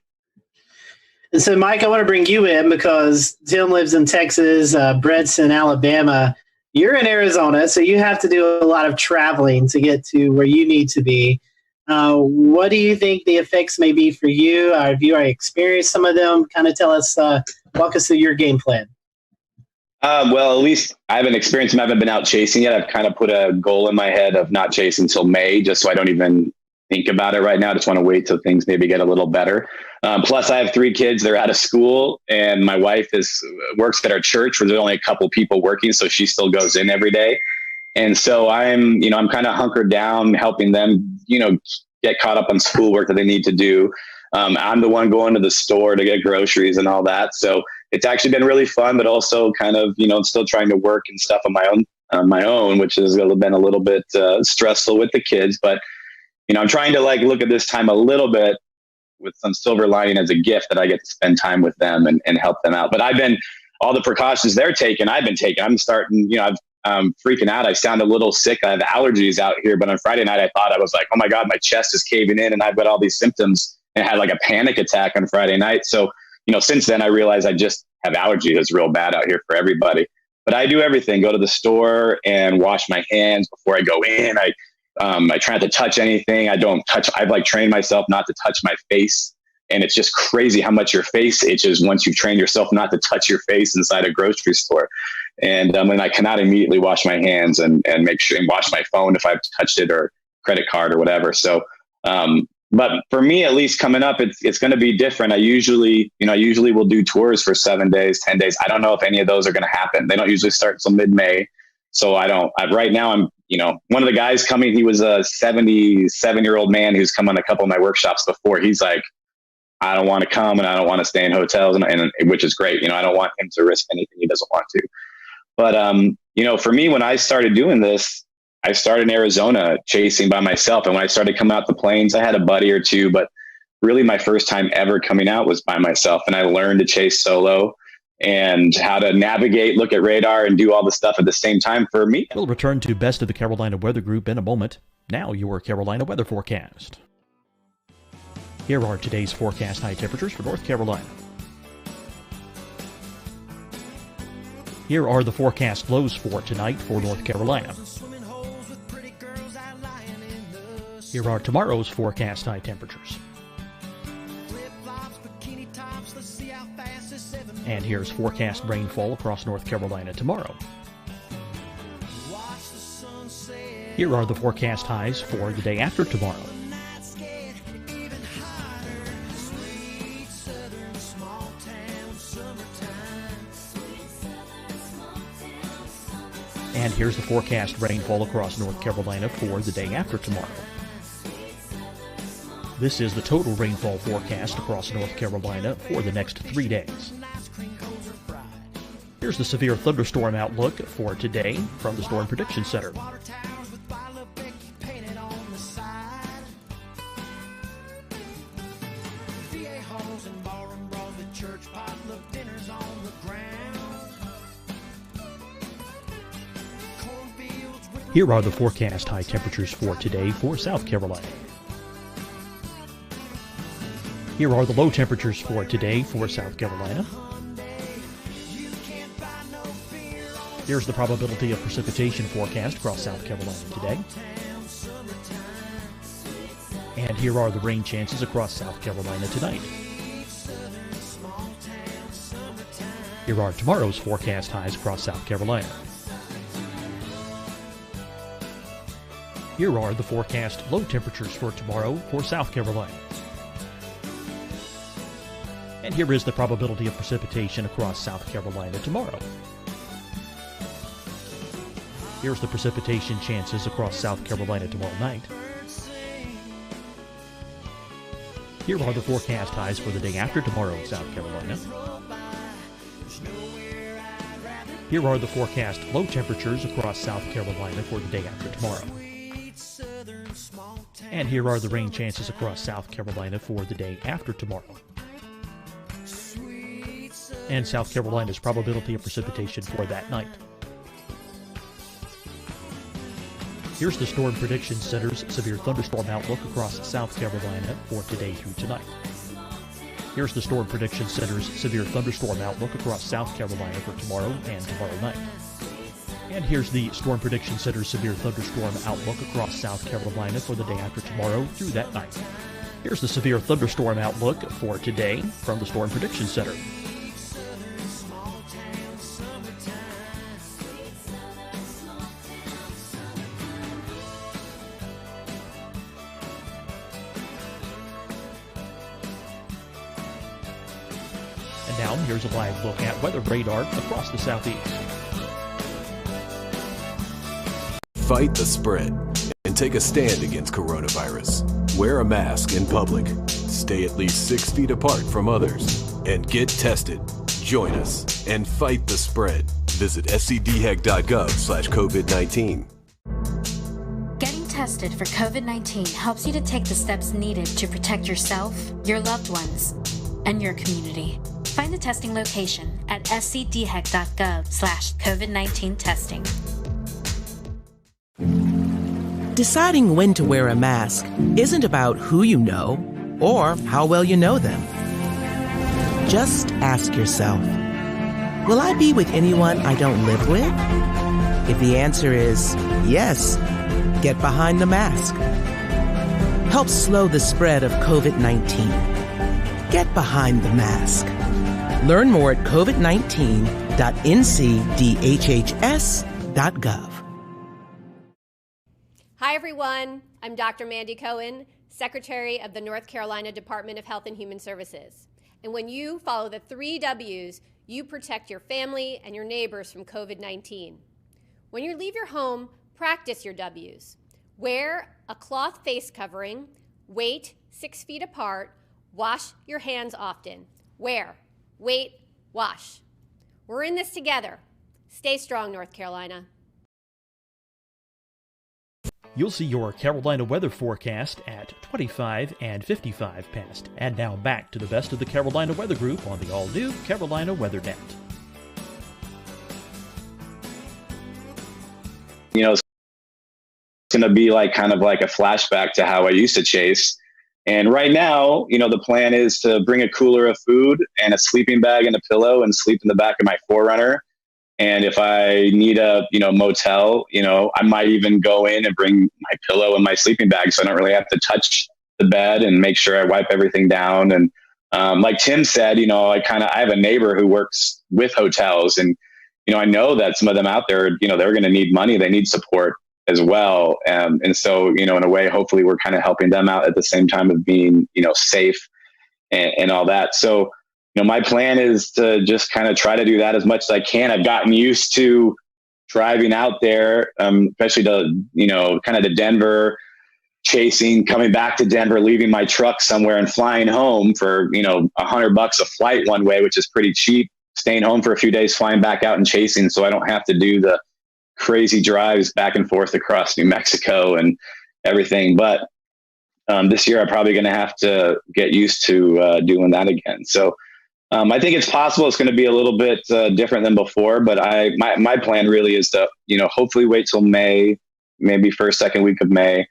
And so, Mike, I want to bring you in because Tim lives in Texas, Brett's in Alabama. You're in Arizona, so you have to do a lot of traveling to get to where you need to be. What do you think the effects may be for you? Have you already experienced some of them? Kind of tell us, walk us through your game plan. Well, at least I haven't experienced them. I haven't been out chasing yet. I've kind of put a goal in my head of not chasing until May, just so I don't even think about it right now. I just want to wait till things maybe get a little better. Plus, I have 3 kids. They're out of school, and my wife works at our church where there's only a couple people working, so she still goes in every day. And so I'm kind of hunkered down, helping them, get caught up on schoolwork that they need to do. I'm the one going to the store to get groceries and all that. So it's actually been really fun, but also kind of, still trying to work and stuff on my own, which has been a little bit stressful with the kids. But, I'm trying to look at this time a little bit with some silver lining as a gift that I get to spend time with them and help them out. But all the precautions they're taking, I've been taking. I'm starting, I'm freaking out. I sound a little sick. I have allergies out here. But on Friday night, I thought I was like, oh my God, my chest is caving in and I've got all these symptoms, and I had a panic attack on Friday night. So, since then I realized I just have allergies. It's real bad out here for everybody. But I do everything, go to the store and wash my hands before I go in. I try not to touch anything. I've trained myself not to touch my face. And it's just crazy how much your face itches once you've trained yourself not to touch your face inside a grocery store. And I cannot immediately wash my hands and make sure and wash my phone if I've touched it, or credit card or whatever. So, but for me, at least coming up, it's going to be different. I usually will do tours for 7 days, 10 days. I don't know if any of those are going to happen. They don't usually start until mid-May. So right now I'm, one of the guys coming, he was a 77-year-old man who's come on a couple of my workshops before. He's like, I don't want to come and I don't want to stay in hotels, and which is great. I don't want him to risk anything he doesn't want to. But, for me, when I started doing this, I started in Arizona chasing by myself. And when I started coming out the plains, I had a buddy or two, but really my first time ever coming out was by myself. And I learned to chase solo and how to navigate, look at radar, and do all the stuff at the same time for me. We'll return to Best of the Carolina Weather Group in a moment. Now your Carolina weather forecast. Here are today's forecast high temperatures for North Carolina. Here are the forecast lows for tonight for North Carolina. Here are tomorrow's forecast high temperatures. And here's forecast rainfall across North Carolina tomorrow. Here are the forecast highs for the day after tomorrow. And here's the forecast rainfall across North Carolina for the day after tomorrow. This is the total rainfall forecast across North Carolina for the next 3 days. Here's the severe thunderstorm outlook for today from the Storm Prediction Center. Here are the forecast high temperatures for today for South Carolina. Here are the low temperatures for today for South Carolina. Here's the probability of precipitation forecast across South Carolina today. And here are the rain chances across South Carolina tonight. Here are tomorrow's forecast highs across South Carolina. Here are the forecast low temperatures for tomorrow for South Carolina. And here is the probability of precipitation across South Carolina tomorrow. Here's the precipitation chances across South Carolina tomorrow night. Here are the forecast highs for the day after tomorrow in South Carolina. Here are the forecast low temperatures across South Carolina for the day after tomorrow. And here are the rain chances across South Carolina for the day after tomorrow. And South Carolina's probability of precipitation for that night. Here's the Storm Prediction Center's severe thunderstorm outlook across South Carolina for today through tonight. Here's the Storm Prediction Center's severe thunderstorm outlook across South Carolina for tomorrow and tomorrow night. And here's the Storm Prediction Center's severe thunderstorm outlook across South Carolina for the day after tomorrow through that night. Here's the severe thunderstorm outlook for today from the Storm Prediction Center. And now here's a live look at weather radar across the southeast. Fight the spread and take a stand against coronavirus. Wear a mask in public. Stay at least 6 feet apart from others. And get tested. Join us and fight the spread. Visit scdhec.gov/COVID-19. Getting tested for COVID-19 helps you to take the steps needed to protect yourself, your loved ones, and your community. Find the testing location at scdhec.gov/COVID-19 testing. Deciding when to wear a mask isn't about who you know or how well you know them. Just ask yourself, will I be with anyone I don't live with? If the answer is yes, get behind the mask. Help slow the spread of COVID-19. Get behind the mask. Learn more at covid19.ncdhhs.gov. Hi, everyone. I'm Dr. Mandy Cohen, Secretary of the North Carolina Department of Health and Human Services. And when you follow the 3 W's, you protect your family and your neighbors from COVID-19. When you leave your home, practice your W's. Wear a cloth face covering, wait 6 feet apart, wash your hands often. Wear, wait, wash. We're in this together. Stay strong, North Carolina. You'll see your Carolina weather forecast at 25 and 55 past. And now back to the best of the Carolina Weather Group on the all-new Carolina Weather Net. You know, it's going to be like kind of like a flashback to how I used to chase. And right now, you know, the plan is to bring a cooler of food and a sleeping bag and a pillow and sleep in the back of my 4Runner. And if I need a, motel, I might even go in and bring my pillow and my sleeping bag, so I don't really have to touch the bed, and make sure I wipe everything down. And like Tim said, I have a neighbor who works with hotels, and, I know that some of them out there, they're going to need money. They need support as well. And so, in a way, hopefully we're kind of helping them out at the same time of being, safe and all that. So, my plan is to just kind of try to do that as much as I can. I've gotten used to driving out there, especially to, kind of to Denver, chasing, coming back to Denver, leaving my truck somewhere and flying home for, $100 a flight one way, which is pretty cheap, staying home for a few days, flying back out and chasing. So I don't have to do the crazy drives back and forth across New Mexico and everything. But this year I'm probably going to have to get used to doing that again. So I think it's possible it's going to be a little bit different than before, but my plan really is to, hopefully wait till May, maybe first, second week of May.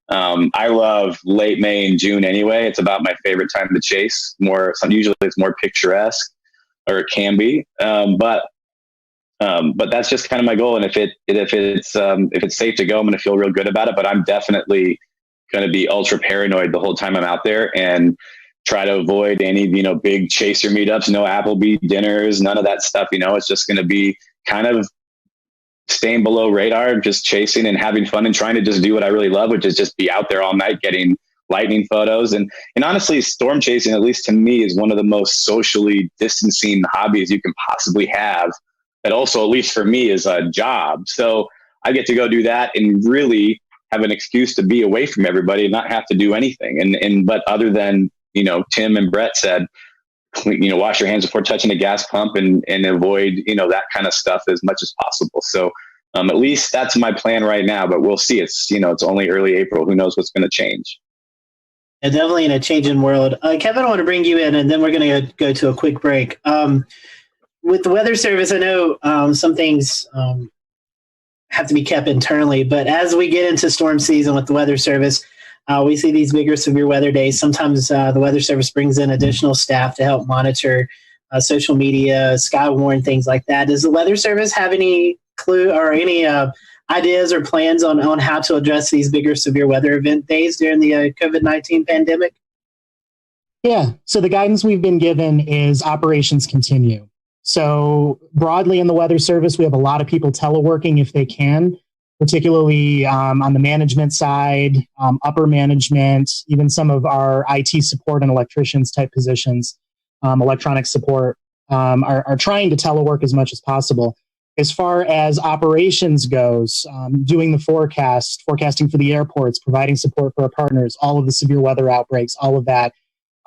I love late May and June anyway. It's about my favorite time to chase. Usually it's more picturesque, or it can be. But that's just kind of my goal. And if it's safe to go, I'm going to feel real good about it. But I'm definitely going to be ultra paranoid the whole time I'm out there, and try to avoid any, big chaser meetups, no Applebee dinners, none of that stuff. It's just going to be kind of staying below radar, just chasing and having fun and trying to just do what I really love, which is just be out there all night getting lightning photos. And honestly, storm chasing, at least to me, is one of the most socially distancing hobbies you can possibly have. That also, at least for me, is a job. So I get to go do that and really have an excuse to be away from everybody and not have to do anything. But other than, Tim and Brett said, wash your hands before touching a gas pump and avoid, that kind of stuff as much as possible. So at least that's my plan right now, but we'll see. It's, it's only early April. Who knows what's going to change? Yeah, definitely in a changing world. Kevin, I want to bring you in, and then we're going to go to a quick break. With the Weather Service, I know some things have to be kept internally, but as we get into storm season with the Weather Service, we see these bigger severe weather days. Sometimes the Weather Service brings in additional staff to help monitor social media, Skywarn, things like that. Does the Weather Service have any clue or any ideas or plans on how to address these bigger severe weather event days during the COVID-19 pandemic? Yeah, so the guidance we've been given is operations continue. So broadly in the Weather Service, we have a lot of people teleworking if they can, particularly on the management side, upper management, even some of our IT support and electricians type positions, electronic support. are trying to telework as much as possible. As far as operations goes, doing the forecasting for the airports, providing support for our partners, all of the severe weather outbreaks, all of that.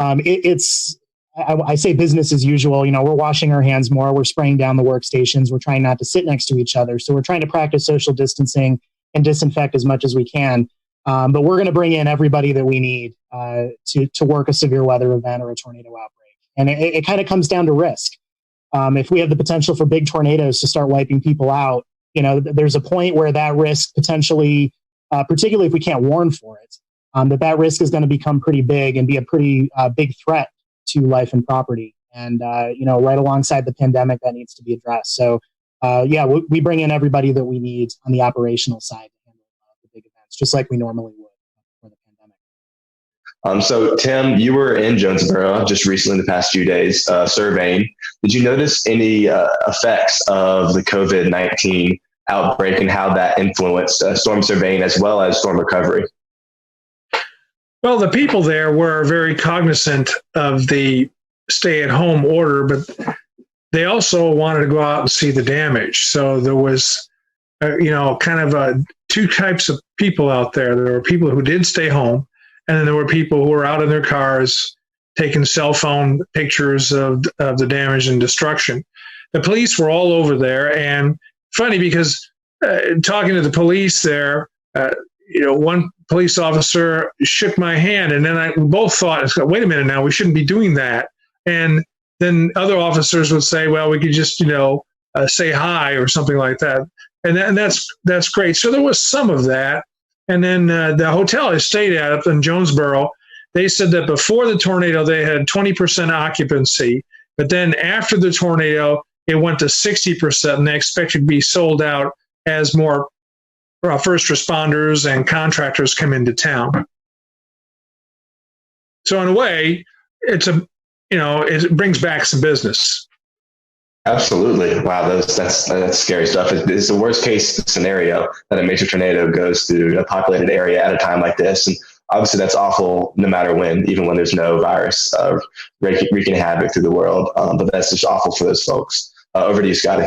I say business as usual. We're washing our hands more. We're spraying down the workstations. We're trying not to sit next to each other. So we're trying to practice social distancing and disinfect as much as we can. But we're going to bring in everybody that we need to work a severe weather event or a tornado outbreak. And it kind of comes down to risk. If we have the potential for big tornadoes to start wiping people out, there's a point where that risk potentially, particularly if we can't warn for it, that risk is going to become pretty big and be a pretty big threat to life and property. And, right alongside the pandemic, that needs to be addressed. So, we bring in everybody that we need on the operational side to handle the big events, just like we normally would for the pandemic. So, Tim, you were in Jonesboro just recently, the past few days, surveying. Did you notice any effects of the COVID-19 outbreak and how that influenced storm surveying as well as storm recovery? Well, the people there were very cognizant of the stay-at-home order, but they also wanted to go out and see the damage. So there was, two types of people out there. There were people who did stay home, and then there were people who were out in their cars taking cell phone pictures of the damage and destruction. The police were all over there, and funny because talking to the police there, one police officer shook my hand, and then we both thought, wait a minute now, we shouldn't be doing that. And then other officers would say, well, we could just, say hi or something like that. And that's great. So there was some of that. And then the hotel I stayed at up in Jonesboro, they said that before the tornado, they had 20% occupancy. But then after the tornado, it went to 60%, and they expected to be sold out as more first responders and contractors come into town. So in a way, it brings back some business. Absolutely. Wow, that's scary stuff. It's the worst case scenario that a major tornado goes through a populated area at a time like this. And obviously that's awful no matter when, even when there's no virus wreaking havoc through the world. But that's just awful for those folks. Over to you, Scotty.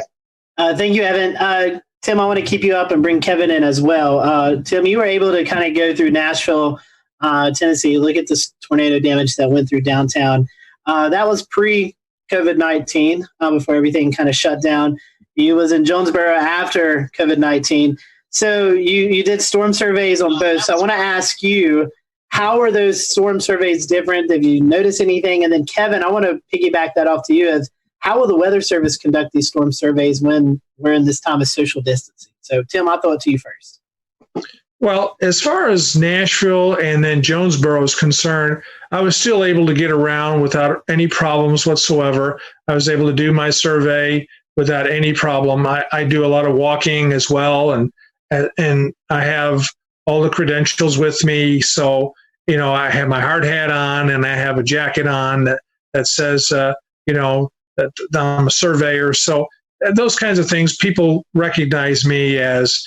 Thank you, Evan. Tim, I want to keep you up and bring Kevin in as well. Tim, you were able to kind of go through Nashville, Tennessee, look at this tornado damage that went through downtown. That was pre-COVID-19, before everything kind of shut down. You was in Jonesboro after COVID-19. So you did storm surveys on both. So I want to ask you, how are those storm surveys different? Have you noticed anything? And then Kevin, I want to piggyback that off to you as how will the Weather Service conduct these storm surveys when we're in this time of social distancing? So, Tim, I'll throw it to you first. Well, as far as Nashville and then Jonesboro is concerned, I was still able to get around without any problems whatsoever. I was able to do my survey without any problem. I do a lot of walking as well, and I have all the credentials with me. So, I have my hard hat on and I have a jacket on that says, that I'm a surveyor. So those kinds of things, people recognize me as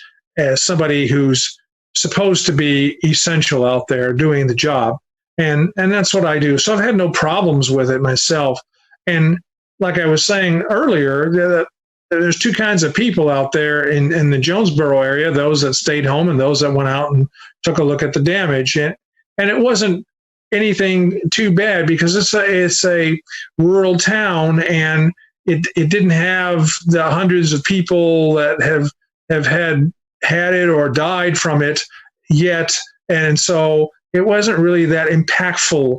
somebody who's supposed to be essential out there doing the job. And that's what I do. So I've had no problems with it myself. And like I was saying earlier, there's two kinds of people out there in the Jonesboro area, those that stayed home and those that went out and took a look at the damage. And it wasn't anything too bad because it's a rural town, and it didn't have the hundreds of people that have had it or died from it yet. And so it wasn't really that impactful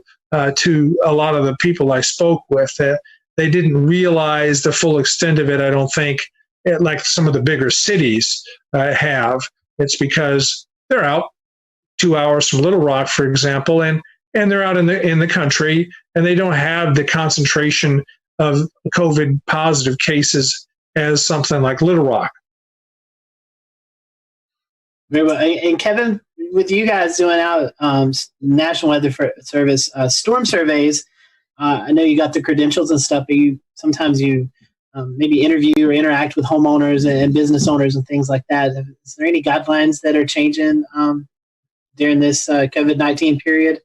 to a lot of the people I spoke with. They didn't realize the full extent of it, I don't think, like some of the bigger cities have. It's because they're out 2 hours from Little Rock, for example, and they're out in the country, and they don't have the concentration of COVID positive cases as something like Little Rock. Very well. And Kevin, with you guys doing out National Weather Service storm surveys, I know you got the credentials and stuff, but sometimes you maybe interview or interact with homeowners and business owners and things like that. Is there any guidelines that are changing during this COVID-19 period?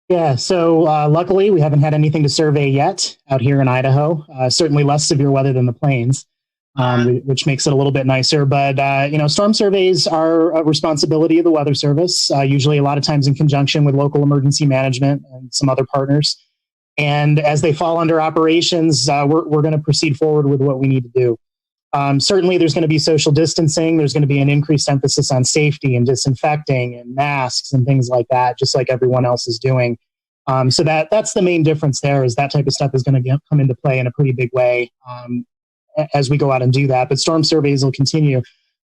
Yeah, so luckily we haven't had anything to survey yet out here in Idaho. Certainly less severe weather than the plains, which makes it a little bit nicer. But, storm surveys are a responsibility of the Weather Service, usually a lot of times in conjunction with local emergency management and some other partners. And as they fall under operations, we're going to proceed forward with what we need to do. Certainly, there's going to be social distancing. There's going to be an increased emphasis on safety and disinfecting and masks and things like that, just like everyone else is doing. So that's the main difference there, is that type of stuff is going to come into play in a pretty big way as we go out and do that. But storm surveys will continue.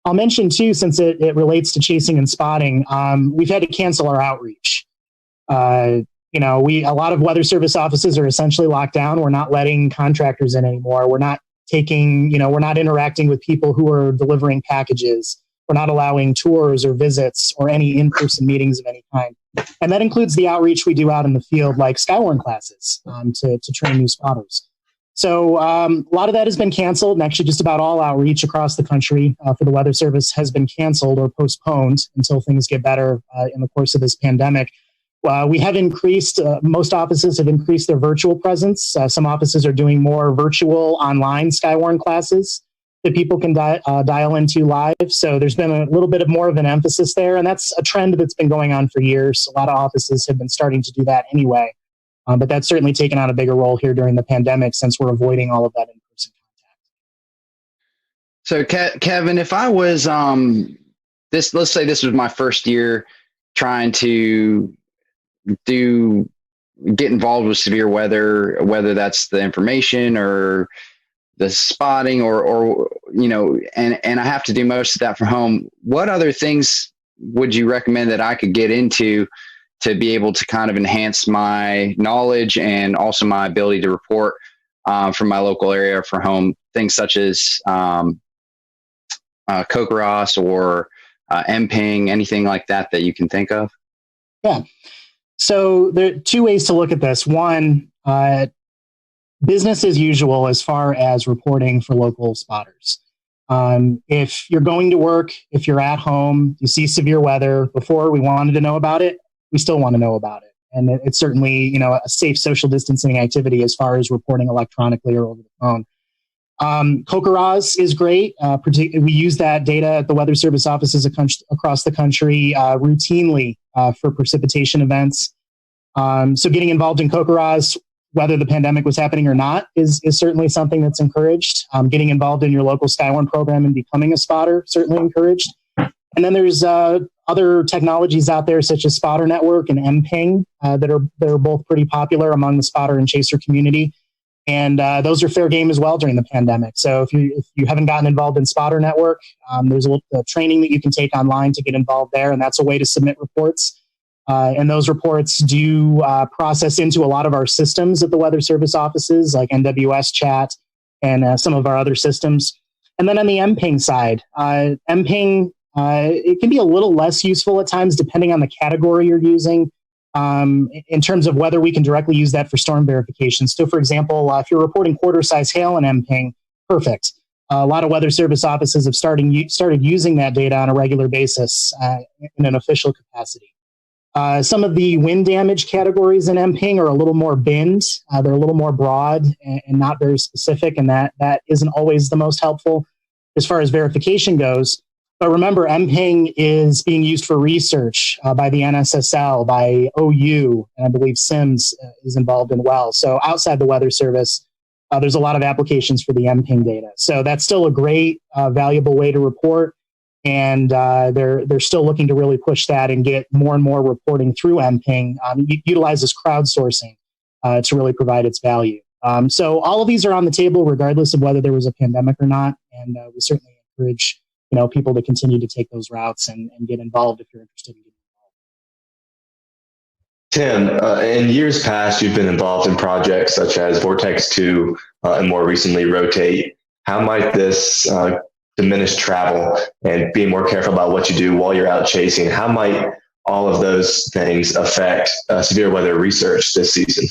I'll mention, too, since it relates to chasing and spotting, we've had to cancel our outreach. A lot of Weather Service offices are essentially locked down. We're not letting contractors in anymore. We're not we're not interacting with people who are delivering packages. We're not allowing tours or visits or any in-person meetings of any kind. And that includes the outreach we do out in the field, like Skywarn classes to train new spotters. So a lot of that has been canceled, and actually just about all outreach across the country for the Weather Service has been canceled or postponed until things get better in the course of this pandemic. We have increased, most offices have increased their virtual presence. Some offices are doing more virtual online Skywarn classes that people can dial into live. So there's been a little bit of more of an emphasis there. And that's a trend that's been going on for years. A lot of offices have been starting to do that anyway. But that's certainly taken on a bigger role here during the pandemic, since we're avoiding all of that in-person So contact. Kevin, if I was, let's say this was my first year trying to get involved with severe weather, whether that's the information or the spotting or and I have to do most of that from home. What other things would you recommend that I could get into to be able to kind of enhance my knowledge and also my ability to report from my local area for home? Things such as CoCoRaHS or MPing, anything like that you can think of? Yeah. So there are two ways to look at this. One, business as usual as far as reporting for local spotters. If you're going to work, if you're at home, you see severe weather. Before we wanted to know about it, we still want to know about it. And it's certainly, a safe social distancing activity as far as reporting electronically or over the phone. CoCoRaHS is great. We use that data at the Weather Service offices across the country routinely for precipitation events. So getting involved in CoCoRaHS, whether the pandemic was happening or not, is certainly something that's encouraged. Getting involved in your local Skywarn program and becoming a spotter, certainly encouraged. And then there's other technologies out there such as Spotter Network and MPing that are both pretty popular among the spotter and chaser community. And those are fair game as well during the pandemic. So if you haven't gotten involved in Spotter Network, there's a training that you can take online to get involved there, and that's a way to submit reports. And those reports do process into a lot of our systems at the Weather Service offices, like NWS Chat and some of our other systems. And then on the MPing side, MPing, it can be a little less useful at times depending on the category you're using. In terms of whether we can directly use that for storm verification. So, for example, if you're reporting quarter-size hail in MPing, perfect. A lot of Weather Service offices have started using that data on a regular basis in an official capacity. Some of the wind damage categories in MPing are a little more binned. They're a little more broad and not very specific, and that isn't always the most helpful as far as verification goes. But remember, MPing is being used for research by the NSSL, by OU, and I believe SIMS is involved in well. So outside the Weather Service, there's a lot of applications for the MPing data. So that's still a great, valuable way to report. And they're still looking to really push that and get more and more reporting through MPing. It utilizes crowdsourcing to really provide its value. So all of these are on the table, regardless of whether there was a pandemic or not. And we certainly encourage people to continue to take those routes and get involved if you're interested in getting involved. Tim, in years past, you've been involved in projects such as Vortex 2 and more recently Rotate. How might this diminish travel and be more careful about what you do while you're out chasing? How might all of those things affect severe weather research this season?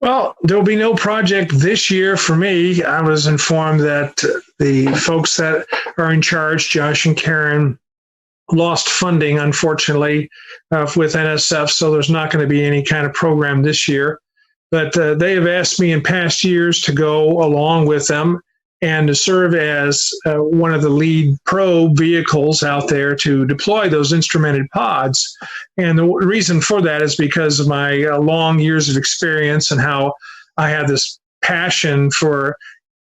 Well, there'll be no project this year for me. I was informed that the folks that are in charge, Josh and Karen, lost funding, unfortunately, with NSF, so there's not going to be any kind of program this year. But they have asked me in past years to go along with them and to serve as one of the lead probe vehicles out there to deploy those instrumented pods. And the reason for that is because of my long years of experience and how I have this passion for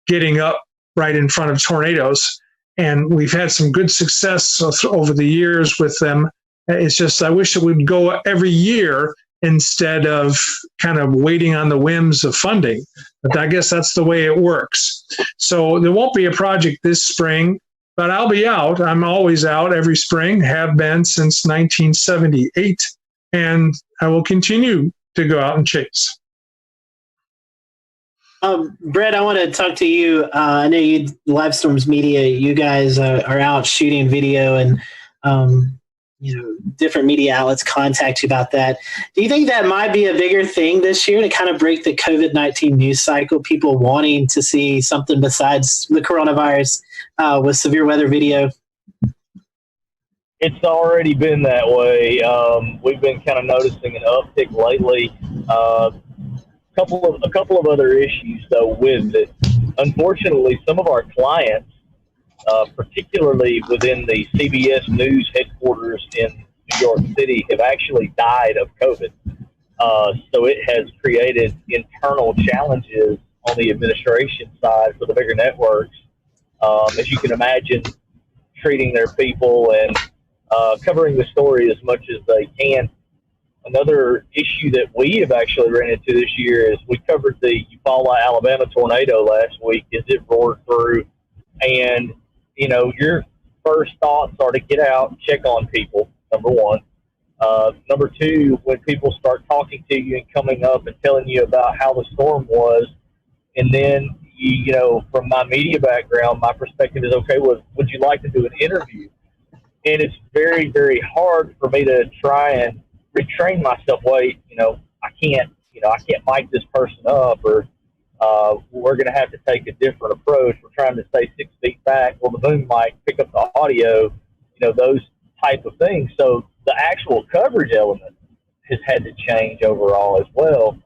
getting up right in front of tornadoes. And we've had some good success over the years with them. It's just, I wish it would go every year instead of kind of waiting on the whims of funding. But I guess that's the way it works. So there won't be a project this spring, but I'll be out. I'm always out every spring, have been since 1978, and I will continue to go out and chase. Brett, I want to talk to you. I know you, Live Storms Media, you guys are out shooting video, and different media outlets contact you about that. Do you think that might be a bigger thing this year to kind of break the COVID-19 news cycle? People wanting to see something besides the coronavirus with severe weather video? It's already been that way. We've been kind of noticing an uptick lately. A couple of other issues though with it. Unfortunately, some of our clients, particularly within the CBS News headquarters in New York City, have actually died of COVID. So it has created internal challenges on the administration side for the bigger networks. As you can imagine, treating their people and covering the story as much as they can. Another issue that we have actually ran into this year is we covered the Eufaula, Alabama tornado last week as it roared through. And, your first thoughts are to get out and check on people, number one. Number two, when people start talking to you and coming up and telling you about how the storm was, and then, from my media background, my perspective is, okay, would you like to do an interview? And it's very, very hard for me to try and retrain myself. Wait, I can't mic this person up, or we're going to have to take a different approach. We're trying to stay 6 feet back. Well, the boom mic pick up the audio, those type of things. So the actual coverage element has had to change overall as well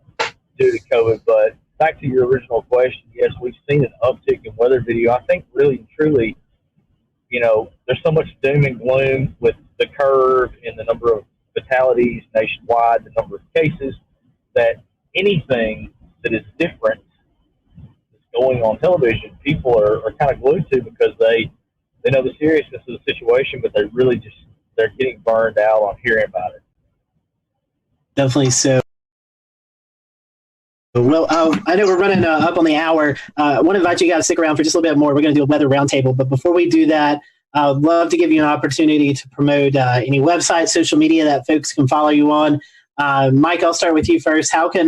due to COVID. But back to your original question, yes, we've seen an uptick in weather video. I think really and truly, there's so much doom and gloom with the curve and the number of fatalities nationwide, the number of cases, that anything that is different that's going on television, people are kind of glued to, because they know the seriousness of the situation, but they're getting burned out on hearing about it. Definitely so. Well, I know we're running up on the hour. I want to invite you guys to stick around for just a little bit more. We're going to do a weather roundtable. But before we do that, I'd love to give you an opportunity to promote any website, social media that folks can follow you on. Mike, I'll start with you first. How can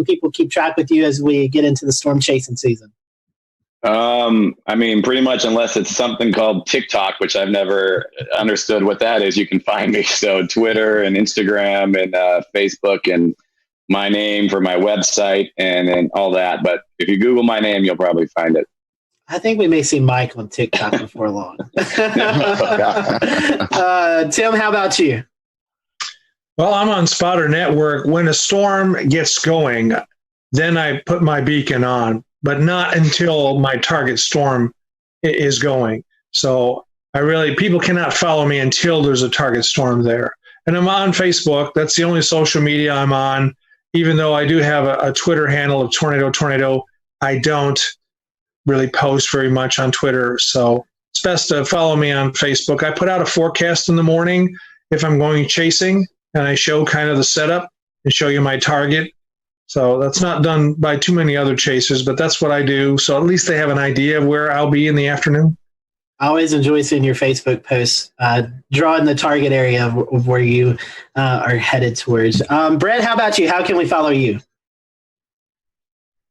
people keep track with you as we get into the storm chasing season? Pretty much, unless it's something called TikTok, which I've never understood what that is, you can find me. So Twitter and Instagram and Facebook, and my name for my website and all that. But if you Google my name, you'll probably find it. I think we may see Mike on TikTok before long. Tim, how about you? Well, I'm on Spotter Network. When a storm gets going, then I put my beacon on, but not until my target storm is going. So people cannot follow me until there's a target storm there. And I'm on Facebook. That's the only social media I'm on. Even though I do have a Twitter handle of Tornado, I don't really post very much on Twitter. So it's best to follow me on Facebook. I put out a forecast in the morning if I'm going chasing, and I show kind of the setup and show you my target. So that's not done by too many other chasers, but that's what I do. So at least they have an idea of where I'll be in the afternoon. I always enjoy seeing your Facebook posts, drawing the target area of where you are headed towards. Brett, how about you? How can we follow you?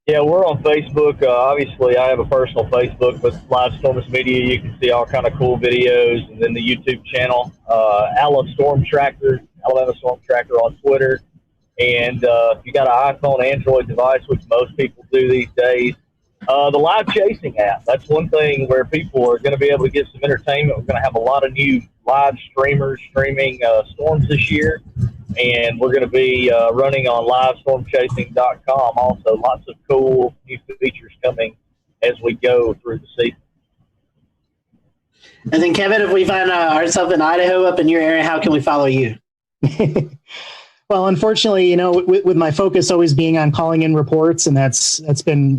Yeah, we're on Facebook. Obviously, I have a personal Facebook, but Live Storms Media, you can see all kind of cool videos, and then the YouTube channel, Alabama Storm Tracker on Twitter. And if you got an iPhone, Android device, which most people do these days, the live chasing app. That's one thing where people are going to be able to get some entertainment. We're going to have a lot of new live streamers streaming storms this year. And we're going to be running on livestormchasing.com. Also, lots of cool new features coming as we go through the season. And then, Kevin, if we find ourselves in Idaho up in your area, how can we follow you? Well, unfortunately, with my focus always being on calling in reports, and that's been,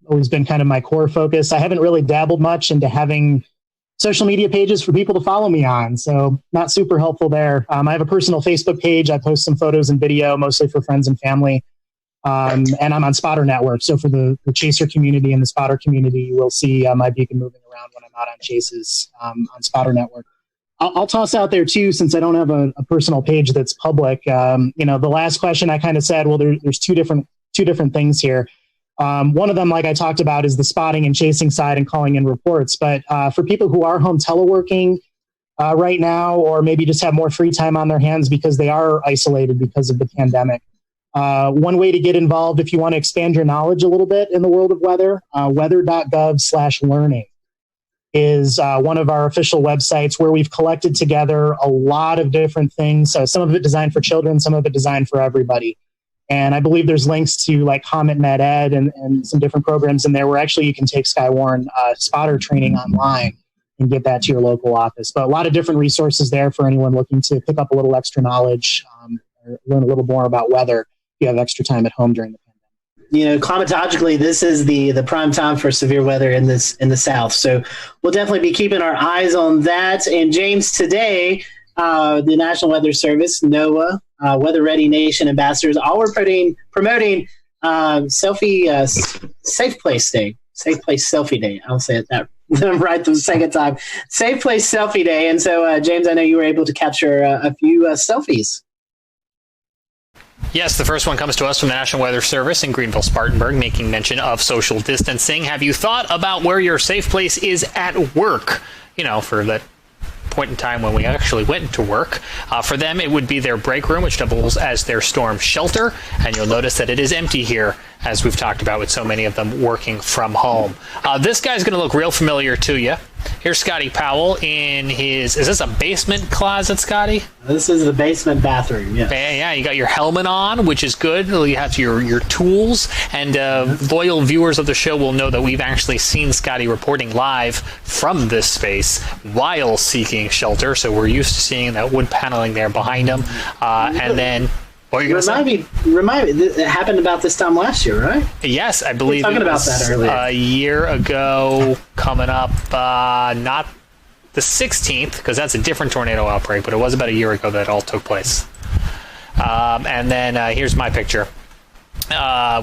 always been kind of my core focus. I haven't really dabbled much into having social media pages for people to follow me on. So not super helpful there. I have a personal Facebook page. I post some photos and video, mostly for friends and family. And I'm on Spotter Network. So for the chaser community and the spotter community, you will see my beacon moving around when I'm out on chases on Spotter Network. I'll toss out there too, since I don't have a personal page that's public. The last question I kind of said, well, there's two different things here. One of them, like I talked about, is the spotting and chasing side and calling in reports. But for people who are home teleworking right now, or maybe just have more free time on their hands because they are isolated because of the pandemic, one way to get involved if you want to expand your knowledge a little bit in the world of weather, weather.gov/learning is one of our official websites where we've collected together a lot of different things. So some of it designed for children, some of it designed for everybody. And I believe there's links to like Comet Med Ed and some different programs in there where actually you can take Skywarn spotter training online and get that to your local office. But a lot of different resources there for anyone looking to pick up a little extra knowledge or learn a little more about weather if you have extra time at home during the pandemic. Climatologically, this is the prime time for severe weather in the South. So we'll definitely be keeping our eyes on that. And James, today, the National Weather Service, NOAA, Weather Ready Nation ambassadors, all were promoting Safe Place Day. Safe Place Selfie Day. I'll say it that right the second time. Safe Place Selfie Day. And so, James, I know you were able to capture a few selfies. Yes, the first one comes to us from the National Weather Service in Greenville-Spartanburg, making mention of social distancing. Have you thought about where your safe place is at work? For that point in time when we actually went to work. For them, it would be their break room, which doubles as their storm shelter. And you'll notice that it is empty here, as we've talked about with so many of them working from home. This guy's going to look real familiar to you. Here's Scotty Powell in his, is this a basement closet, Scotty? This is the basement bathroom, yes. Yeah, you got your helmet on, which is good. You have your tools, and loyal viewers of the show will know that we've actually seen Scotty reporting live from this space while seeking shelter, so we're used to seeing that wood paneling there behind him. And then... What are you going to say? Remind me, it happened about this time last year, right? Yes, I believe we were talking about that earlier. A year ago, coming up, not the 16th, because that's a different tornado outbreak, but it was about a year ago that all took place. And then here's my picture.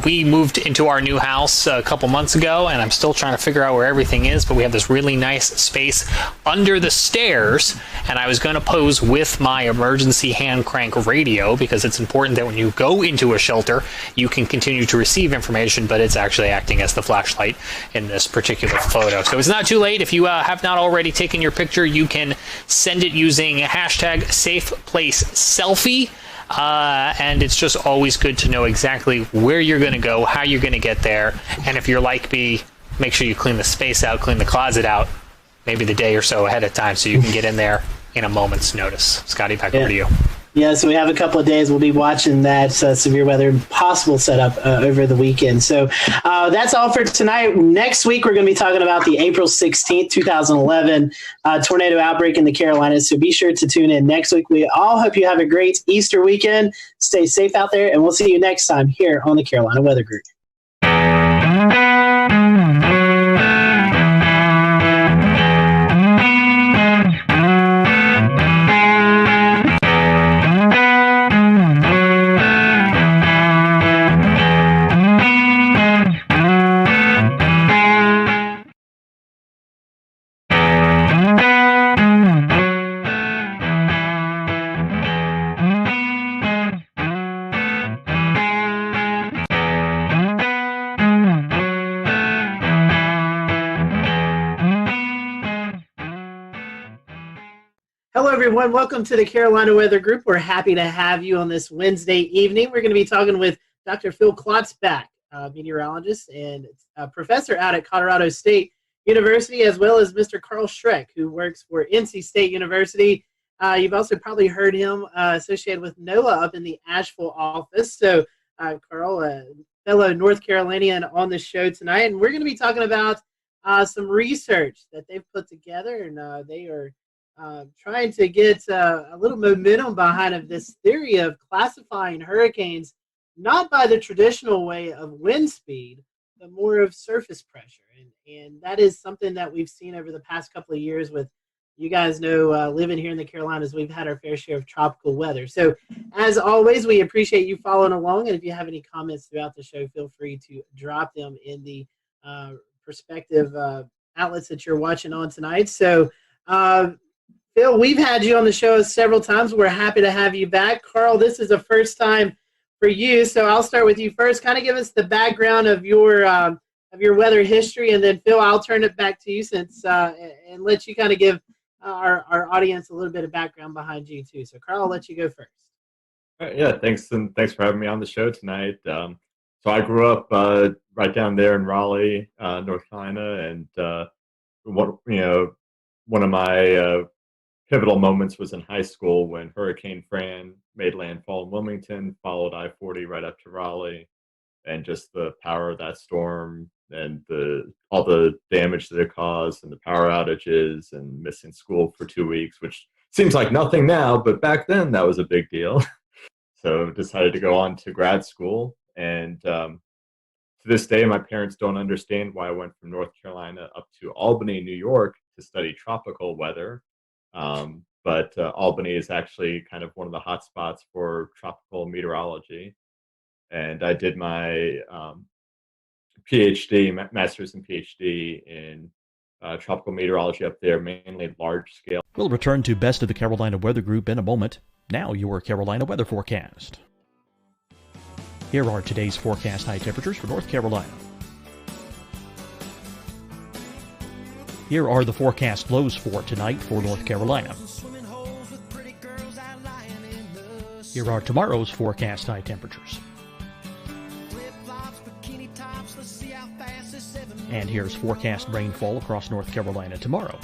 We moved into our new house a couple months ago, and I'm still trying to figure out where everything is, but we have this really nice space under the stairs, and I was going to pose with my emergency hand crank radio because it's important that when you go into a shelter, you can continue to receive information, but it's actually acting as the flashlight in this particular photo. So it's not too late. If you have not already taken your picture, you can send it using hashtag #SafePlaceSelfie. And it's just always good to know exactly where you're going to go, how you're going to get there, and if you're like me, make sure you clean the space out, clean the closet out, maybe the day or so ahead of time so you can get in there in a moment's notice. Scotty, back over to you. Yeah, so we have a couple of days. We'll be watching that severe weather possible setup over the weekend. So that's all for tonight. Next week, we're going to be talking about the April 16th, 2011 tornado outbreak in the Carolinas. So be sure to tune in next week. We all hope you have a great Easter weekend. Stay safe out there, and we'll see you next time here on the Carolina Weather Group. Hello, everyone. Welcome to the Carolina Weather Group. We're happy to have you on this Wednesday evening. We're going to be talking with Dr. Phil Klotzbach, meteorologist and professor out at Colorado State. University, as well as Mr. Carl Schreck, who works for NC State University. You've also probably heard him associated with NOAA up in the Asheville office. So, Carl, a fellow North Carolinian on the show tonight, and we're going to be talking about some research that they've put together, and they are trying to get a little momentum behind of this theory of classifying hurricanes not by the traditional way of wind speed, but more of surface pressure. And that is something that we've seen over the past couple of years with, you guys know, living here in the Carolinas, we've had our fair share of tropical weather. So as always, we appreciate you following along. And if you have any comments throughout the show, feel free to drop them in the respective outlets that you're watching on tonight. So, Phil, we've had you on the show several times. We're happy to have you back. Carl, this is the first time for you, so I'll start with you first. Kind of give us the background of your weather history, and then Phil, I'll turn it back to you and let you kind of give our audience a little bit of background behind you too. So, Carl, I'll let you go first. Yeah, thanks, and thanks for having me on the show tonight. So I grew up right down there in Raleigh, North Carolina, and one of my pivotal moments was in high school when Hurricane Fran made landfall in Wilmington, followed I-40 right up to Raleigh, and just the power of that storm and all the damage that it caused and the power outages and missing school for 2 weeks, which seems like nothing now, but back then that was a big deal. So decided to go on to grad school, and to this day my parents don't understand why I went from North Carolina up to Albany, New York to study tropical weather. But Albany is actually kind of one of the hot spots for tropical meteorology. And I did my PhD, master's and PhD in tropical meteorology up there, mainly large scale. We'll return to Best of the Carolina Weather Group in a moment. Now your Carolina weather forecast. Here are today's forecast high temperatures for North Carolina. Here are the forecast lows for tonight for North Carolina. Here are tomorrow's forecast high temperatures. And here's forecast rainfall across North Carolina tomorrow.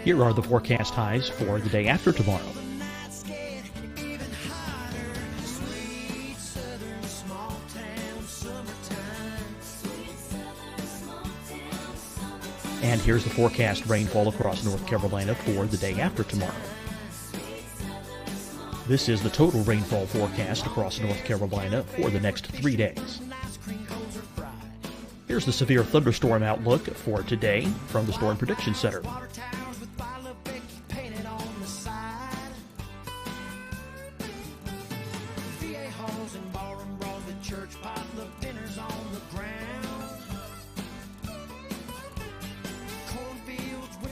Here are the forecast highs for the day after tomorrow. And here's the forecast rainfall across North Carolina for the day after tomorrow. This is the total rainfall forecast across North Carolina for the next 3 days. Here's the severe thunderstorm outlook for today from the Storm Prediction Center.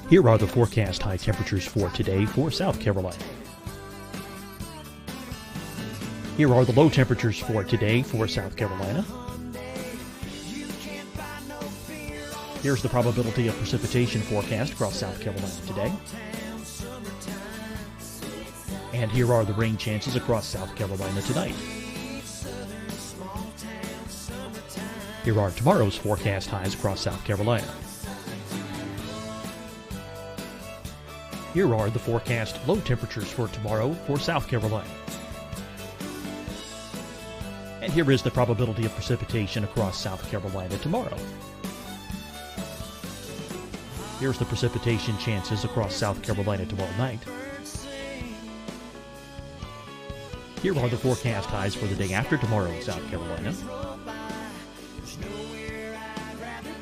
Here are the forecast high temperatures for today for South Carolina. Here are the low temperatures for today for South Carolina. Here's the probability of precipitation forecast across South Carolina today. And here are the rain chances across South Carolina tonight. Here are tomorrow's forecast highs across South Carolina. Here are the forecast low temperatures for tomorrow for South Carolina. And here is the probability of precipitation across South Carolina tomorrow. Here's the precipitation chances across South Carolina tomorrow night. Here are the forecast highs for the day after tomorrow in South Carolina.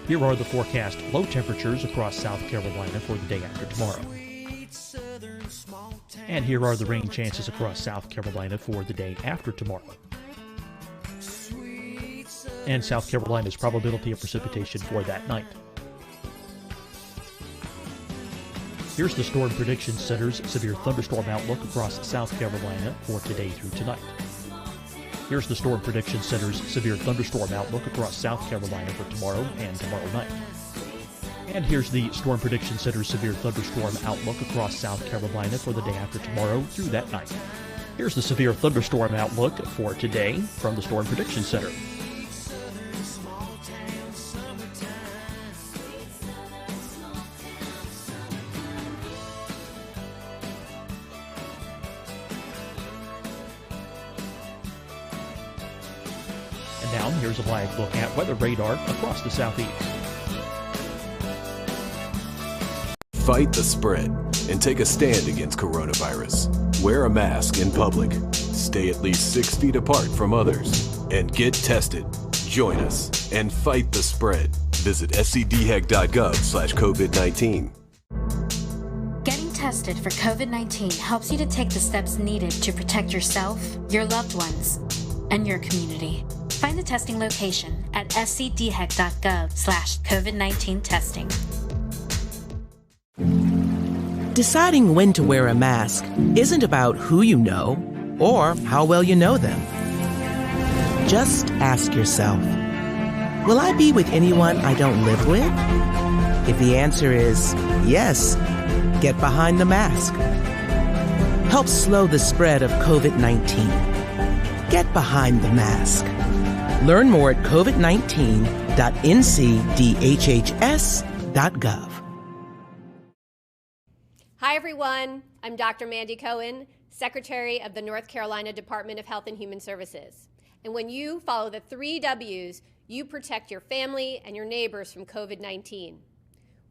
Here are the forecast low temperatures across South Carolina for the day after tomorrow. And here are the rain chances across South Carolina for the day after tomorrow. And South Carolina's probability of precipitation for that night. Here's the Storm Prediction Center's severe thunderstorm outlook across South Carolina for today through tonight. Here's the Storm Prediction Center's severe thunderstorm outlook across South Carolina for tomorrow and tomorrow night. And here's the Storm Prediction Center's severe thunderstorm outlook across South Carolina for the day after tomorrow through that night. Here's the severe thunderstorm outlook for today from the Storm Prediction Center. And now here's a live look at weather radar across the southeast. Fight the spread and take a stand against coronavirus. Wear a mask in public. Stay at least 6 feet apart from others. And get tested. Join us and fight the spread. Visit scdhec.gov/COVID-19. Getting tested for COVID-19 helps you to take the steps needed to protect yourself, your loved ones, and your community. Find the testing location at scdhec.gov/COVID-19 testing. Deciding when to wear a mask isn't about who you know or how well you know them. Just ask yourself, will I be with anyone I don't live with? If the answer is yes, get behind the mask. Help slow the spread of COVID-19. Get behind the mask. Learn more at covid19.ncdhhs.gov. Hi, everyone. I'm Dr. Mandy Cohen, Secretary of the North Carolina Department of Health and Human Services. And when you follow the 3 W's, you protect your family and your neighbors from COVID-19.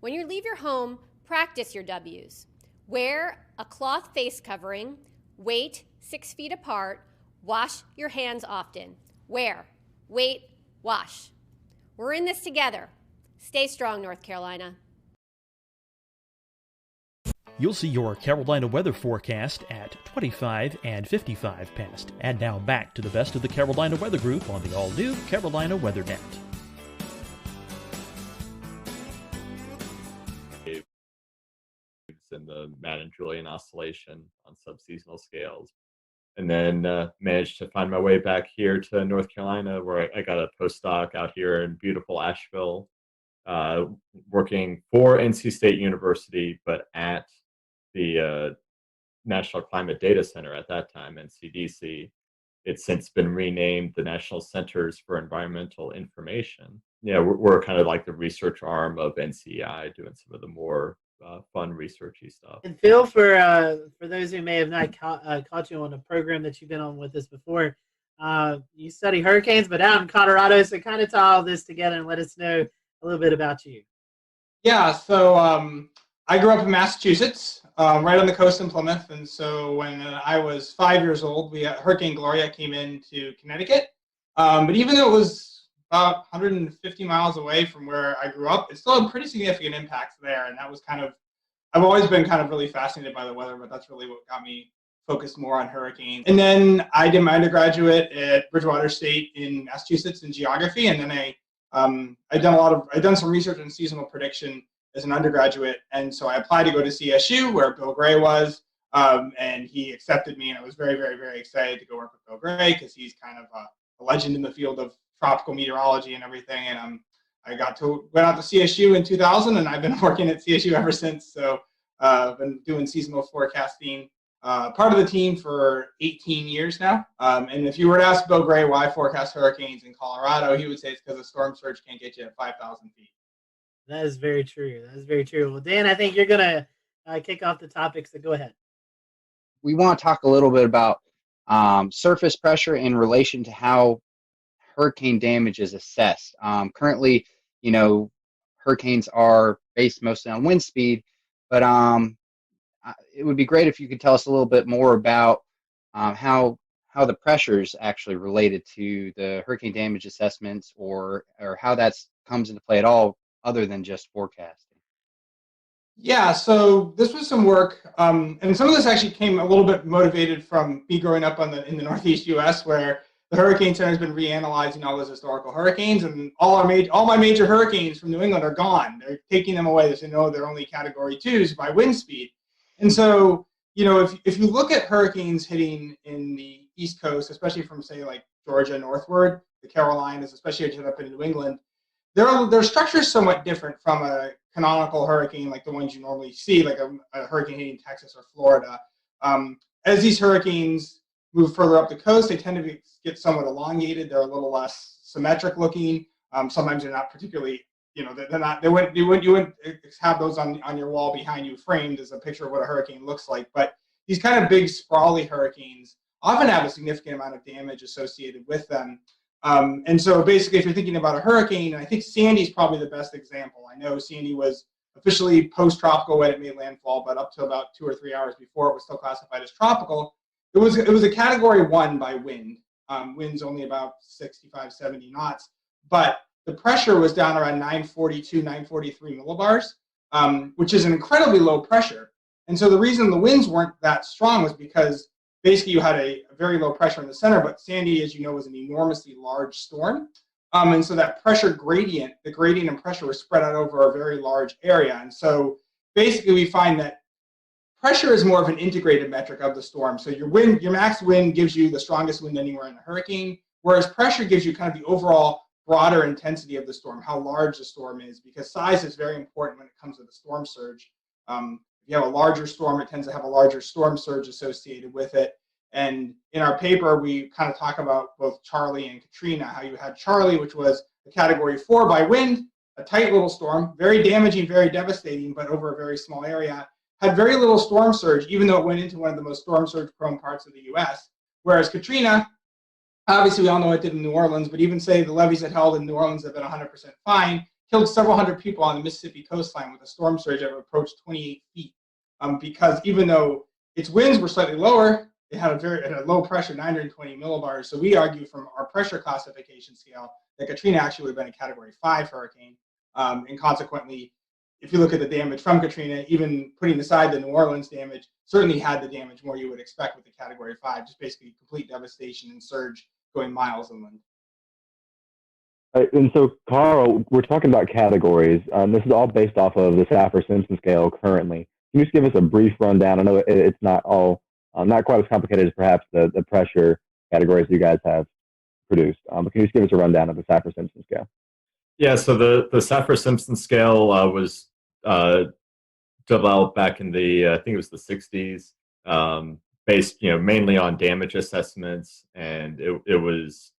When you leave your home, practice your W's. Wear a cloth face covering, wait 6 feet apart, wash your hands often. Wear, wait, wash. We're in this together. Stay strong, North Carolina. You'll see your Carolina weather forecast at 25 and 55 past. And now back to the best of the Carolina Weather Group on the all-new Carolina Weather Net. And the Madden-Julian oscillation on subseasonal scales. And then managed to find my way back here to North Carolina, where I got a postdoc out here in beautiful Asheville, working for NC State University, but at the National Climate Data Center at that time, NCDC. It's since been renamed the National Centers for Environmental Information. Yeah, we're kind of like the research arm of NCEI, doing some of the more fun researchy stuff. And Phil, for those who may have not caught you on a program that you've been on with us before, you study hurricanes, but out in Colorado, so kind of tie all this together and let us know a little bit about you. Yeah, so I grew up in Massachusetts, right on the coast in Plymouth, and so when I was 5 years old, Hurricane Gloria came into Connecticut. But even though it was about 150 miles away from where I grew up, it still had pretty significant impacts there, and that was I've always been kind of really fascinated by the weather, but that's really what got me focused more on hurricanes. And then I did my undergraduate at Bridgewater State in Massachusetts in geography, and then I'd done some research on seasonal prediction as an undergraduate, and so I applied to go to CSU, where Bill Gray was, and he accepted me, and I was very, very, very excited to go work with Bill Gray because he's kind of a legend in the field of tropical meteorology and everything. And I went out to CSU in 2000, and I've been working at CSU ever since. So I've been doing seasonal forecasting, part of the team for 18 years now. And if you were to ask Bill Gray why I forecast hurricanes in Colorado, he would say it's because a storm surge can't get you at 5,000 feet. That is very true. That is very true. Well, Dan, I think you're going to kick off the topics, so go ahead. We want to talk a little bit about surface pressure in relation to how hurricane damage is assessed. Currently, hurricanes are based mostly on wind speed, but it would be great if you could tell us a little bit more about how the pressure is actually related to the hurricane damage assessments, or how that comes into play at all, other than just forecasting. Yeah, so this was some work, and some of this actually came a little bit motivated from me growing up in the Northeast U.S., where the Hurricane Center has been reanalyzing all those historical hurricanes, and all my major hurricanes from New England are gone. They're taking them away. They know they're only Category 2s by wind speed. And so, if you look at hurricanes hitting in the East Coast, especially from, say, like Georgia northward, the Carolinas, especially up in New England, their structure is somewhat different from a canonical hurricane like the ones you normally see, like a hurricane hitting Texas or Florida. As these hurricanes move further up the coast, they tend to get somewhat elongated. They're a little less symmetric looking. Sometimes they're not particularly, you wouldn't have those on your wall behind you framed as a picture of what a hurricane looks like. But these kind of big sprawly hurricanes often have a significant amount of damage associated with them. And so basically, if you're thinking about a hurricane, and I think Sandy's probably the best example. I know Sandy was officially post-tropical when it made landfall, but up to about 2 or 3 hours before it was still classified as tropical. It was a Category 1 by wind. Wind's only about 65, 70 knots, but the pressure was down around 942, 943 millibars, which is an incredibly low pressure. And so the reason the winds weren't that strong was because basically you had a very low pressure in the center, but Sandy, as you know, was an enormously large storm. And so that pressure gradient, the gradient and pressure was spread out over a very large area. And so basically we find that pressure is more of an integrated metric of the storm. So your max wind gives you the strongest wind anywhere in a hurricane, whereas pressure gives you kind of the overall broader intensity of the storm, how large the storm is, because size is very important when it comes to the storm surge. If you have a larger storm, it tends to have a larger storm surge associated with it. And in our paper, we kind of talk about both Charlie and Katrina, how you had Charlie, which was a Category 4 by wind, a tight little storm, very damaging, very devastating, but over a very small area, had very little storm surge, even though it went into one of the most storm surge prone parts of the US. Whereas Katrina, obviously we all know what it did in New Orleans, but even say the levees it held in New Orleans have been 100% fine, killed several hundred people on the Mississippi coastline with a storm surge that approached 28 feet. Because even though its winds were slightly lower, it had a low pressure, 920 millibars. So we argue from our pressure classification scale that Katrina actually would have been a Category 5 hurricane. And consequently, if you look at the damage from Katrina, even putting aside the New Orleans damage, certainly had the damage more you would expect with the Category 5, just basically complete devastation and surge going miles inland. And so, Carl, we're talking about categories. This is all based off of the Saffir-Simpson scale currently. Can you just give us a brief rundown? I know it's not all not quite as complicated as perhaps the pressure categories you guys have produced, but can you just give us a rundown of the Saffir-Simpson scale? Yeah, so the Saffir-Simpson scale was developed back in the I think it was the 60s, based mainly on damage assessments, and it was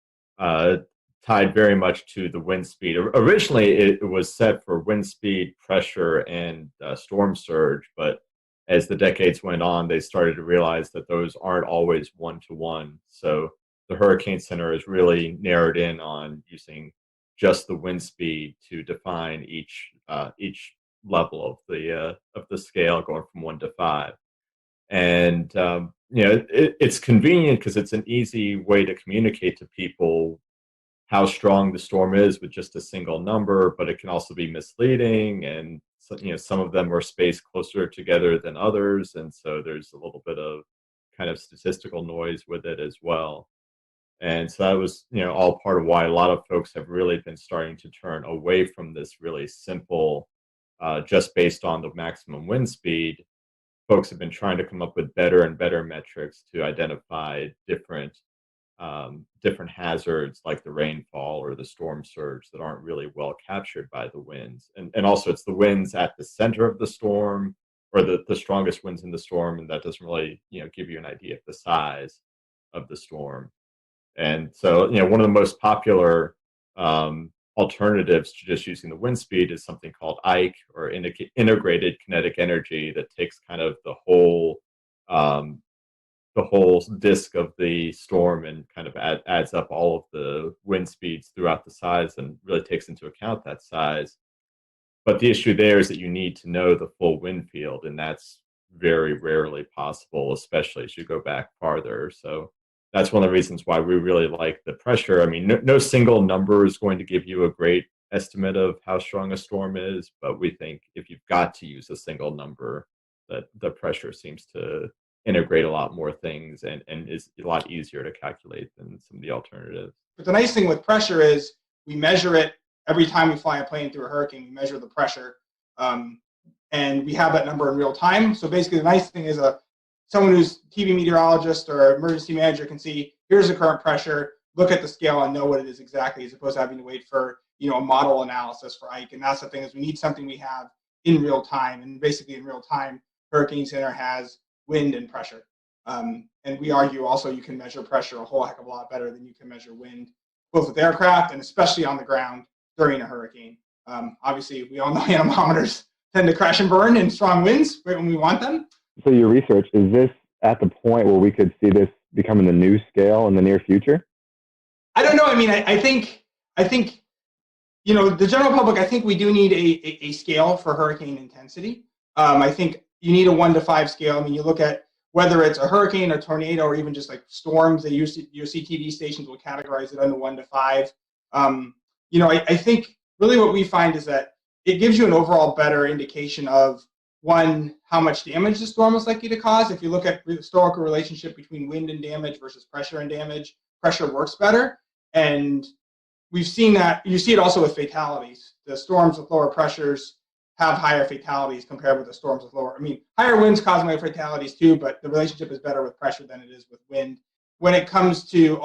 tied very much to the wind speed. Originally, it was set for wind speed, pressure, and storm surge, but as the decades went on, they started to realize that those aren't always one-to-one. So the Hurricane Center is really narrowed in on using just the wind speed to define each level of the scale, going from 1 to 5. And it's convenient because it's an easy way to communicate to people how strong the storm is with just a single number, but it can also be misleading, and some of them are spaced closer together than others, and so there's a little bit of kind of statistical noise with it as well. And so that was all part of why a lot of folks have really been starting to turn away from this really simple, just based on the maximum wind speed. Folks have been trying to come up with better and better metrics to identify different hazards like the rainfall or the storm surge that aren't really well captured by the winds. And also it's the winds at the center of the storm, or the strongest winds in the storm, and that doesn't really give you an idea of the size of the storm. And so one of the most popular alternatives to just using the wind speed is something called IKE, or integrated kinetic energy, that takes kind of the whole disk of the storm and kind of adds up all of the wind speeds throughout the size and really takes into account that size. But the issue there is that you need to know the full wind field, and that's very rarely possible, especially as you go back farther. So that's one of the reasons why we really like the pressure. I mean, no single number is going to give you a great estimate of how strong a storm is, but we think if you've got to use a single number, that the pressure seems to integrate a lot more things and is a lot easier to calculate than some of the alternatives. But the nice thing with pressure is we measure it every time we fly a plane through a hurricane. We measure the pressure, and we have that number in real time. So basically, the nice thing is someone who's TV meteorologist or emergency manager can see, here's the current pressure, look at the scale and know what it is exactly, as opposed to having to wait for a model analysis for IKE. And that's the thing, is we need something we have in real time. And basically in real time, Hurricane Center has wind and pressure. And we argue also you can measure pressure a whole heck of a lot better than you can measure wind, both with aircraft and especially on the ground during a hurricane. Obviously, we all know anemometers tend to crash and burn in strong winds right when we want them. So your research, is this at the point where we could see this becoming the new scale in the near future? I don't know. I mean, I think, the general public, I think we do need a scale for hurricane intensity. I think you need a 1 to 5 scale. I mean, you look at whether it's a hurricane, a tornado, or even just like storms, your CTV stations will categorize it under 1 to 5. I think really what we find is that it gives you an overall better indication of, one, how much damage the storm is likely to cause. If you look at the historical relationship between wind and damage versus pressure and damage, pressure works better. And we've seen that. You see it also with fatalities. The storms with lower pressures have higher fatalities compared with the storms with higher winds cause more fatalities too, but the relationship is better with pressure than it is with wind. When it comes to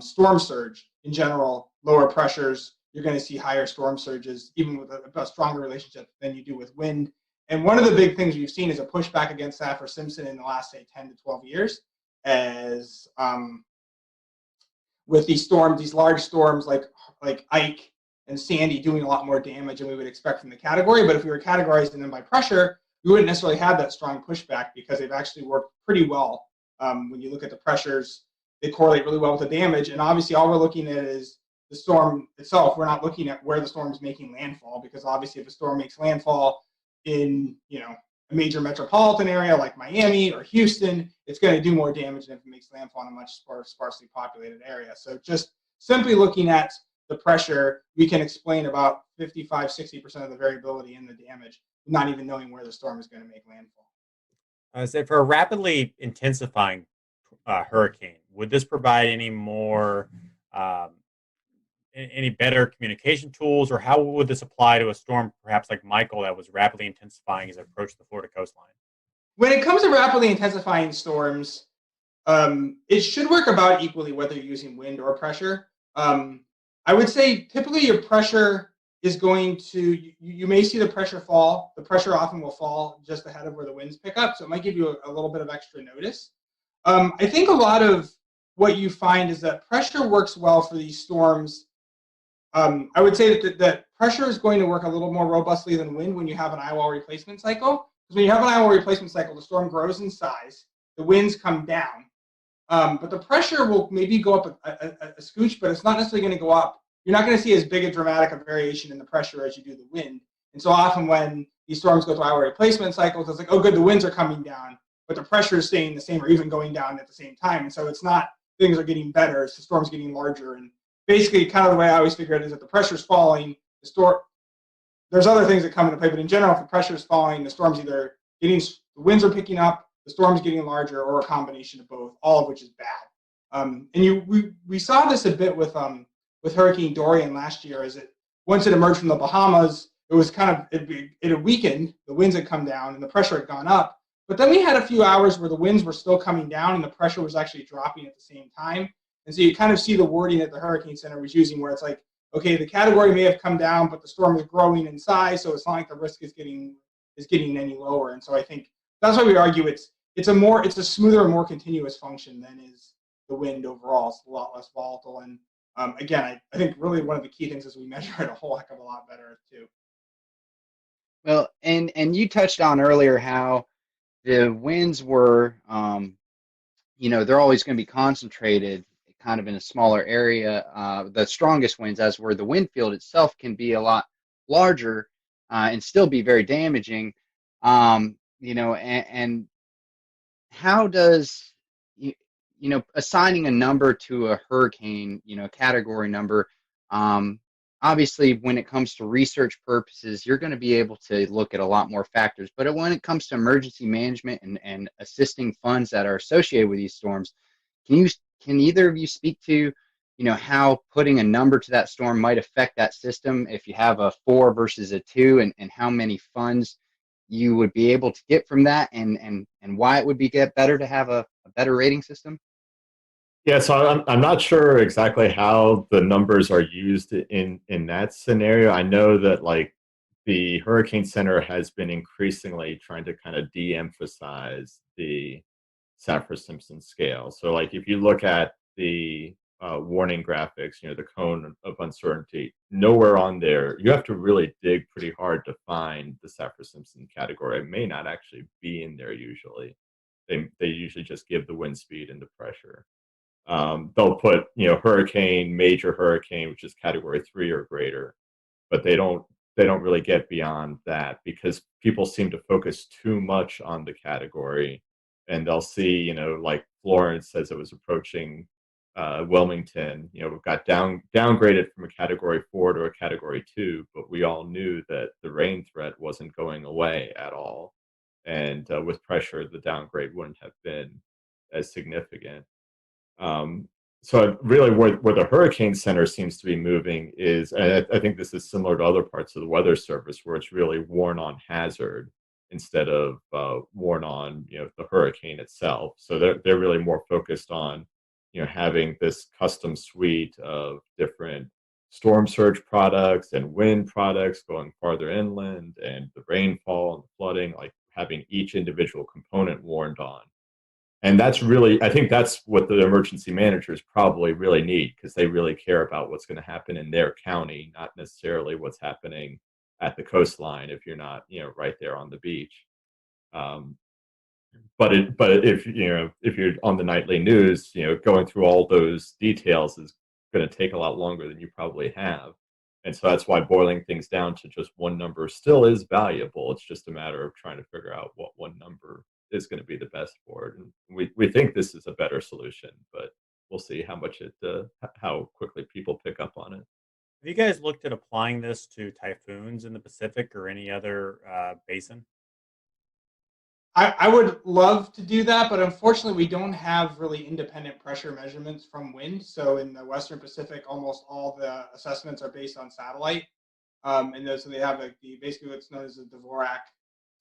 storm surge in general, lower pressures, you're going to see higher storm surges, even with a stronger relationship than you do with wind. And one of the big things we've seen is a pushback against Saffir-Simpson in the last, say, 10 to 12 years, as with these large storms like Ike and Sandy doing a lot more damage than we would expect from the category. But if we were categorizing them by pressure, we wouldn't necessarily have that strong pushback because they've actually worked pretty well. When you look at the pressures, they correlate really well with the damage. And obviously, all we're looking at is the storm itself. We're not looking at where the storm is making landfall, because obviously if a storm makes landfall in a major metropolitan area like Miami or Houston, it's going to do more damage than if it makes landfall in a much sparsely populated area. So just simply looking at the pressure, we can explain about 55-60% of the variability in the damage, not even knowing where the storm is going to make landfall. So for a rapidly intensifying hurricane, would this provide any more any better communication tools, or how would this apply to a storm perhaps like Michael that was rapidly intensifying as it approached the Florida coastline? When it comes to rapidly intensifying storms, it should work about equally whether you're using wind or pressure. I would say typically your pressure is going to, you may see the pressure fall. The pressure often will fall just ahead of where the winds pick up, so it might give you a little bit of extra notice. I think a lot of what you find is that pressure works well for these storms. I would say that pressure is going to work a little more robustly than wind when you have an eyewall replacement cycle. Because when you have an eyewall replacement cycle, the storm grows in size, the winds come down, but the pressure will maybe go up a scooch, but it's not necessarily going to go up. You're not going to see as big a dramatic a variation in the pressure as you do the wind. And so often when these storms go through eyewall replacement cycles, it's like, oh good, the winds are coming down, but the pressure is staying the same or even going down at the same time. And so it's not, things are getting better, it's the storm's getting larger. And basically, kind of the way I always figure it is that the pressure's falling, there's other things that come into play, but in general, if the pressure's falling, the storm's either the winds are picking up, the storm's getting larger, or a combination of both, all of which is bad. We saw this a bit with Hurricane Dorian last year, as once it emerged from the Bahamas, it was it had weakened, the winds had come down, and the pressure had gone up. But then we had a few hours where the winds were still coming down, and the pressure was actually dropping at the same time. And so you kind of see the wording that the Hurricane Center was using, where it's like, okay, the category may have come down, but the storm is growing in size, so it's not like the risk is getting any lower. And so I think that's why we argue it's a smoother and more continuous function than is the wind overall. It's a lot less volatile. And again, I think really one of the key things is we measure it a whole heck of a lot better too. Well, and you touched on earlier how the winds were, they're always going to be concentrated kind of in a smaller area. The strongest winds, as where the wind field itself can be a lot larger and still be very damaging. And how does, assigning a number to a hurricane, a category number, obviously when it comes to research purposes, you're going to be able to look at a lot more factors. But when it comes to emergency management and assisting funds that are associated with these storms, can either of you speak to, how putting a number to that storm might affect that system if you have a 4 versus a 2, and how many funds you would be able to get from that, and why it would get better to have a better rating system? Yeah, so I'm not sure exactly how the numbers are used in that scenario. I know that the Hurricane Center has been increasingly trying to kind of de-emphasize the Saffir-Simpson scale. So if you look at the warning graphics, the cone of uncertainty, nowhere on there, you have to really dig pretty hard to find the Saffir-Simpson category. It may not actually be in there usually. They usually just give the wind speed and the pressure. They'll put, hurricane, major hurricane, which is category 3 or greater, but they don't really get beyond that because people seem to focus too much on the category, and they'll see, like Florence says it was approaching Wilmington, we've got downgraded from a category 4 to a category 2, but we all knew that the rain threat wasn't going away at all. And with pressure, the downgrade wouldn't have been as significant. So really where the Hurricane Center seems to be moving is, and I think this is similar to other parts of the Weather Service, where it's really warn on hazard instead of warn on the hurricane itself. So they're really more focused on having this custom suite of different storm surge products and wind products going farther inland, and the rainfall and the flooding, like having each individual component warned on. And that's really, I think that's what the emergency managers probably really need, because they really care about what's going to happen in their county, not necessarily what's happening at the coastline if you're not, right there on the beach. But if you're on the nightly news, going through all those details is going to take a lot longer than you probably have. And so that's why boiling things down to just one number still is valuable. It's just a matter of trying to figure out what one number is going to be the best for it. And we think this is a better solution, but we'll see how quickly people pick up on it. Have you guys looked at applying this to typhoons in the Pacific or any other basin? I would love to do that, but unfortunately we don't have really independent pressure measurements from wind. So in the Western Pacific, almost all the assessments are based on satellite. So they have basically what's known as the Dvorak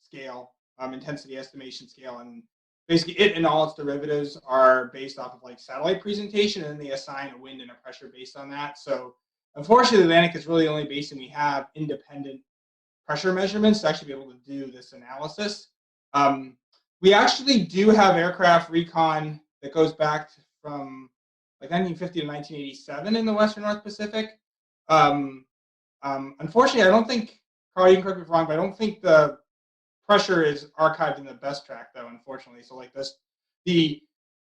scale, intensity estimation scale. And basically it and all its derivatives are based off of like satellite presentation, and then they assign a wind and a pressure based on that. So unfortunately, the Atlantic is really the only basin we have independent pressure measurements to actually be able to do this analysis. We actually do have aircraft recon that goes back from like 1950 to 1987 in the Western North Pacific. Unfortunately, I don't think, Carl, you can correct me if I'm wrong, but I don't think the pressure is archived in the best track, though, unfortunately. So like this, the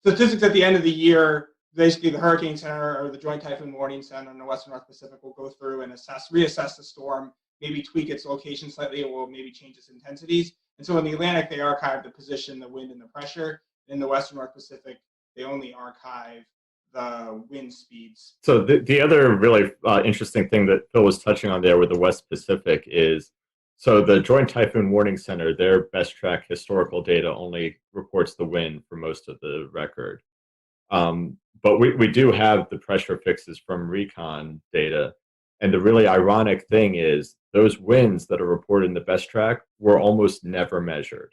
statistics at the end of the year, basically the Hurricane Center or the Joint Typhoon Warning Center in the Western North Pacific will go through and reassess the storm, maybe tweak its location slightly, or will maybe change its intensities. And so in the Atlantic, they archive the position, the wind, and the pressure. In the Western North Pacific, they only archive the wind speeds. So the other really interesting thing that Phil was touching on there with the West Pacific is, so the Joint Typhoon Warning Center, their best track historical data only reports the wind for most of the record. But we do have the pressure fixes from recon data. And the really ironic thing is those winds that are reported in the best track were almost never measured.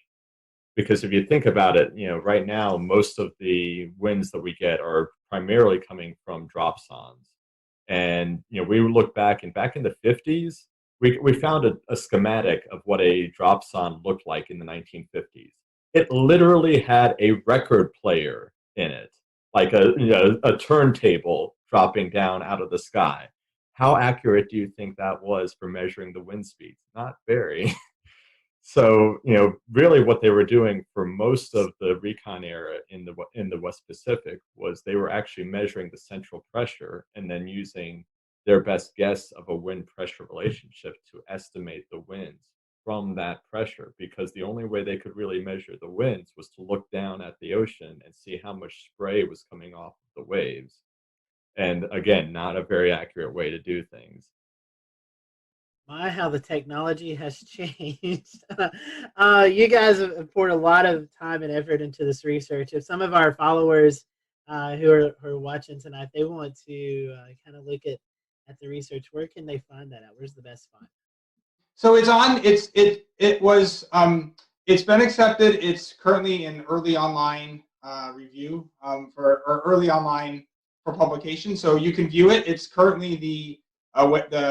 Because if you think about it, right now, most of the winds that we get are primarily coming from dropsons. And, we look back in the 50s, we found a schematic of what a dropson looked like in the 1950s. It literally had a record player in it, like a turntable dropping down out of the sky. How accurate do you think that was for measuring the wind speeds? Not very. So, really what they were doing for most of the recon era in the West Pacific was they were actually measuring the central pressure and then using their best guess of a wind pressure relationship to estimate the winds from that pressure, because the only way they could really measure the winds was to look down at the ocean and see how much spray was coming off of the waves. And again, not a very accurate way to do things. My, how the technology has changed. You guys have poured a lot of time and effort into this research. If some of our followers who are watching tonight, they want to kind of look at the research, where can they find that at? Where's the best spot? So it's been accepted. It's currently in early online review or early online for publication. So you can view it. It's currently the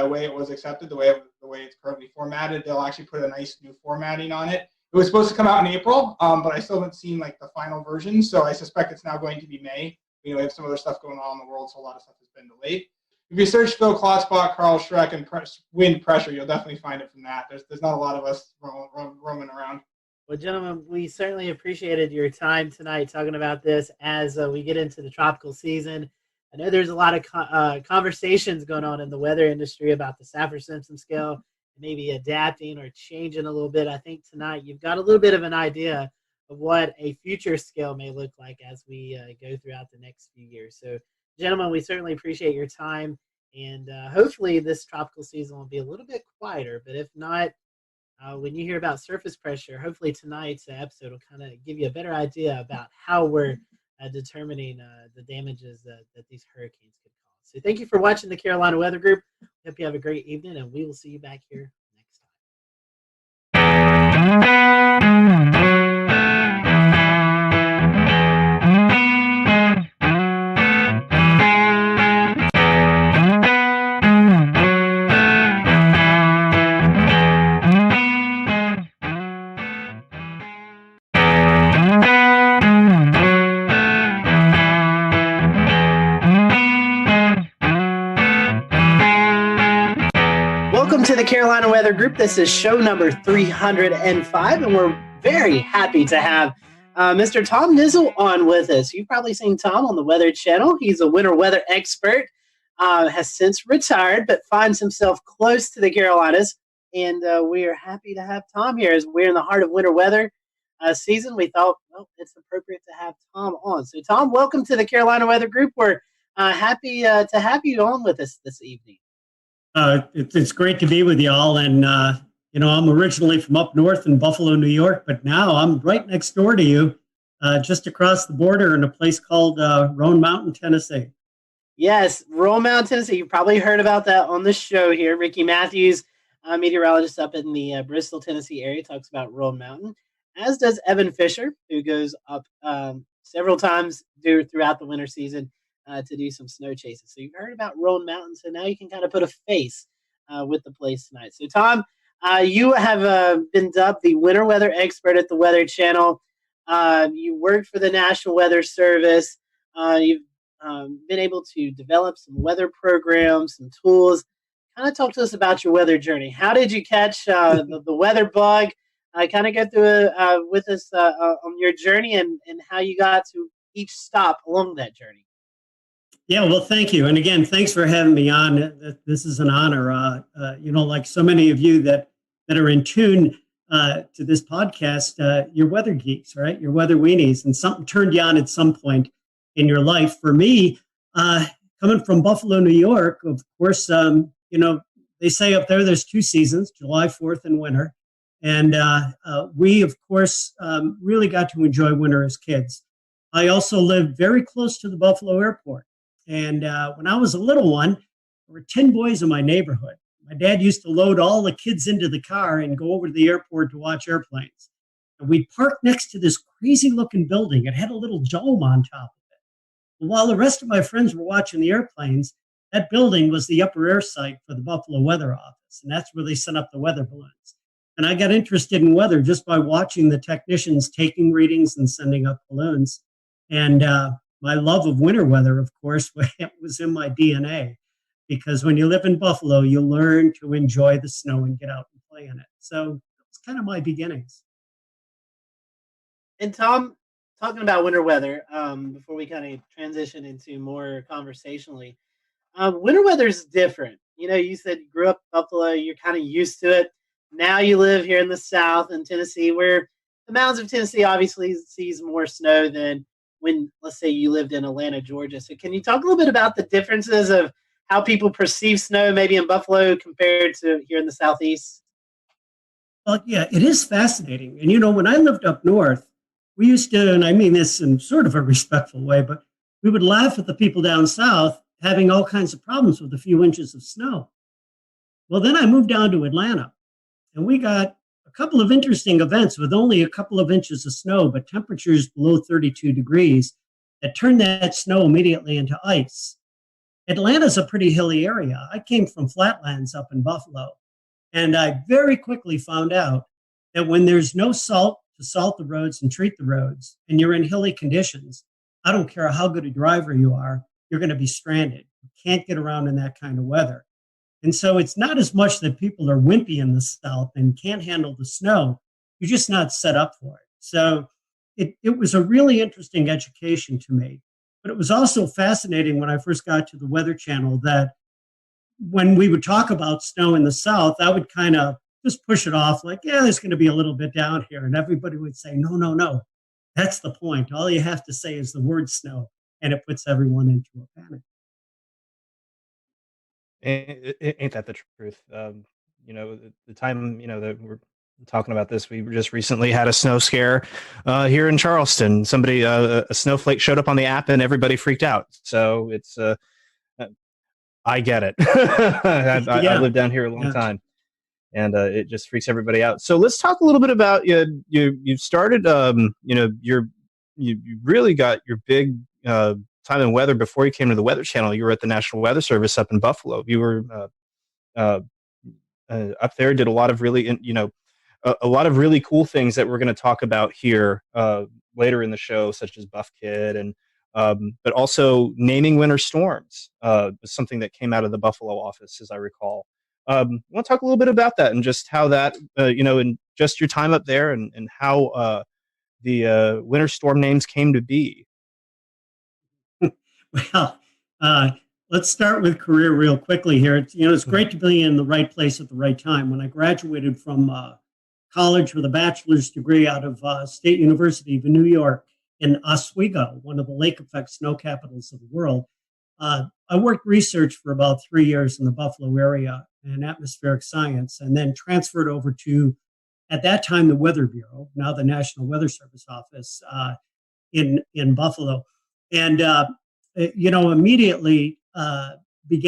way it was accepted, the way it's currently formatted. They'll actually put a nice new formatting on it. It was supposed to come out in April, but I still haven't seen like the final version. So I suspect it's now going to be May. We have some other stuff going on in the world, so a lot of stuff has been delayed. If you search Phil Klotspot, Carl Schreck, and wind pressure, you'll definitely find it from that. There's not a lot of us roaming around. Well, gentlemen, we certainly appreciated your time tonight talking about this as we get into the tropical season. I know there's a lot of conversations going on in the weather industry about the Saffir-Simpson scale, maybe adapting or changing a little bit. I think tonight you've got a little bit of an idea of what a future scale may look like as we go throughout the next few years. So, gentlemen, we certainly appreciate your time, and hopefully this tropical season will be a little bit quieter, but if not, when you hear about surface pressure, hopefully tonight's episode will kind of give you a better idea about how we're determining the damages that these hurricanes could cause. So thank you for watching the Carolina Weather Group. Hope you have a great evening, and we will see you back here next time. Welcome to the Carolina Weather Group. This is show number 305, and we're very happy to have Mr. Tom Nizzle on with us. You've probably seen Tom on the Weather Channel. He's a winter weather expert, has since retired, but finds himself close to the Carolinas, and we are happy to have Tom here. As we're in the heart of winter weather season, we thought, well, it's appropriate to have Tom on. So, Tom, welcome to the Carolina Weather Group. We're happy to have you on with us this evening. It's great to be with y'all. And, I'm originally from up north in Buffalo, New York, but now I'm right next door to you, just across the border in a place called Roan Mountain, Tennessee. Yes, Roan Mountain, Tennessee. You've probably heard about that on the show here. Ricky Matthews, meteorologist up in the Bristol, Tennessee area, talks about Roan Mountain, as does Evan Fisher, who goes up several times throughout the winter season to do some snow chases. So you've heard about Roan Mountain, so now you can kind of put a face with the place tonight. So Tom, you have been dubbed the winter weather expert at the Weather Channel. You work for the National Weather Service. You've been able to develop some weather programs, some tools. Kind of talk to us about your weather journey. How did you catch the weather bug? Kind of go through with us on your journey and how you got to each stop along that journey. Yeah, well, thank you. And again, thanks for having me on. This is an honor. Like so many of you that are in tune to this podcast, you're weather geeks, right? You're weather weenies, and something turned you on at some point in your life. For me, coming from Buffalo, New York, of course, they say up there's two seasons, July 4th and winter. And we, of course, really got to enjoy winter as kids. I also lived very close to the Buffalo airport. And when I was a little one, there were 10 boys in my neighborhood. My dad used to load all the kids into the car and go over to the airport to watch airplanes. And we'd park next to this crazy-looking building. It had a little dome on top of it. And while the rest of my friends were watching the airplanes, that building was the upper air site for the Buffalo Weather Office, and that's where they sent up the weather balloons. And I got interested in weather just by watching the technicians taking readings and sending up balloons. And my love of winter weather, of course, was in my DNA, because when you live in Buffalo, you learn to enjoy the snow and get out and play in it. So it's kind of my beginnings. And Tom, talking about winter weather, before we kind of transition into more conversationally, winter weather is different. You said you grew up in Buffalo, you're kind of used to it. Now you live here in the South in Tennessee, where the mountains of Tennessee obviously sees more snow than when, let's say, you lived in Atlanta, Georgia. So can you talk a little bit about the differences of how people perceive snow maybe in Buffalo compared to here in the Southeast? Well, yeah, it is fascinating. And, when I lived up north, we used to, and I mean this in sort of a respectful way, but we would laugh at the people down south having all kinds of problems with a few inches of snow. Well, then I moved down to Atlanta, and we got a couple of interesting events with only a couple of inches of snow, but temperatures below 32 degrees that turned that snow immediately into ice. Atlanta's a pretty hilly area. I came from flatlands up in Buffalo, and I very quickly found out that when there's no salt to salt the roads and treat the roads, and you're in hilly conditions, I don't care how good a driver you are, you're going to be stranded. You can't get around in that kind of weather. And so it's not as much that people are wimpy in the South and can't handle the snow. You're just not set up for it. So it was a really interesting education to me. But it was also fascinating when I first got to the Weather Channel that when we would talk about snow in the South, I would kind of just push it off like, yeah, there's going to be a little bit down here. And everybody would say, no, no, no. That's the point. All you have to say is the word snow, and it puts everyone into a panic. Ain't that the truth? The time, that we're talking about this, we just recently had a snow scare here in Charleston. Somebody, a snowflake showed up on the app and everybody freaked out. So it's, I get it. I lived down here a long time, and it just freaks everybody out. So let's talk a little bit about you started, you really got your big time in weather before you came to the Weather Channel. You were at the National Weather Service up in Buffalo. You were up there, did a lot of really, a lot of really cool things that we're going to talk about here later in the show, such as Buff Kid, and but also naming winter storms was something that came out of the Buffalo office, as I recall. I want to talk a little bit about that and just how that, and just your time up there and how the winter storm names came to be. Well, let's start with career real quickly here. It's great to be in the right place at the right time. When I graduated from college with a bachelor's degree out of State University of New York in Oswego, one of the lake effect snow capitals of the world, I worked research for about 3 years in the Buffalo area in atmospheric science, and then transferred over to, at that time, the Weather Bureau, now the National Weather Service office in Buffalo. And, immediately began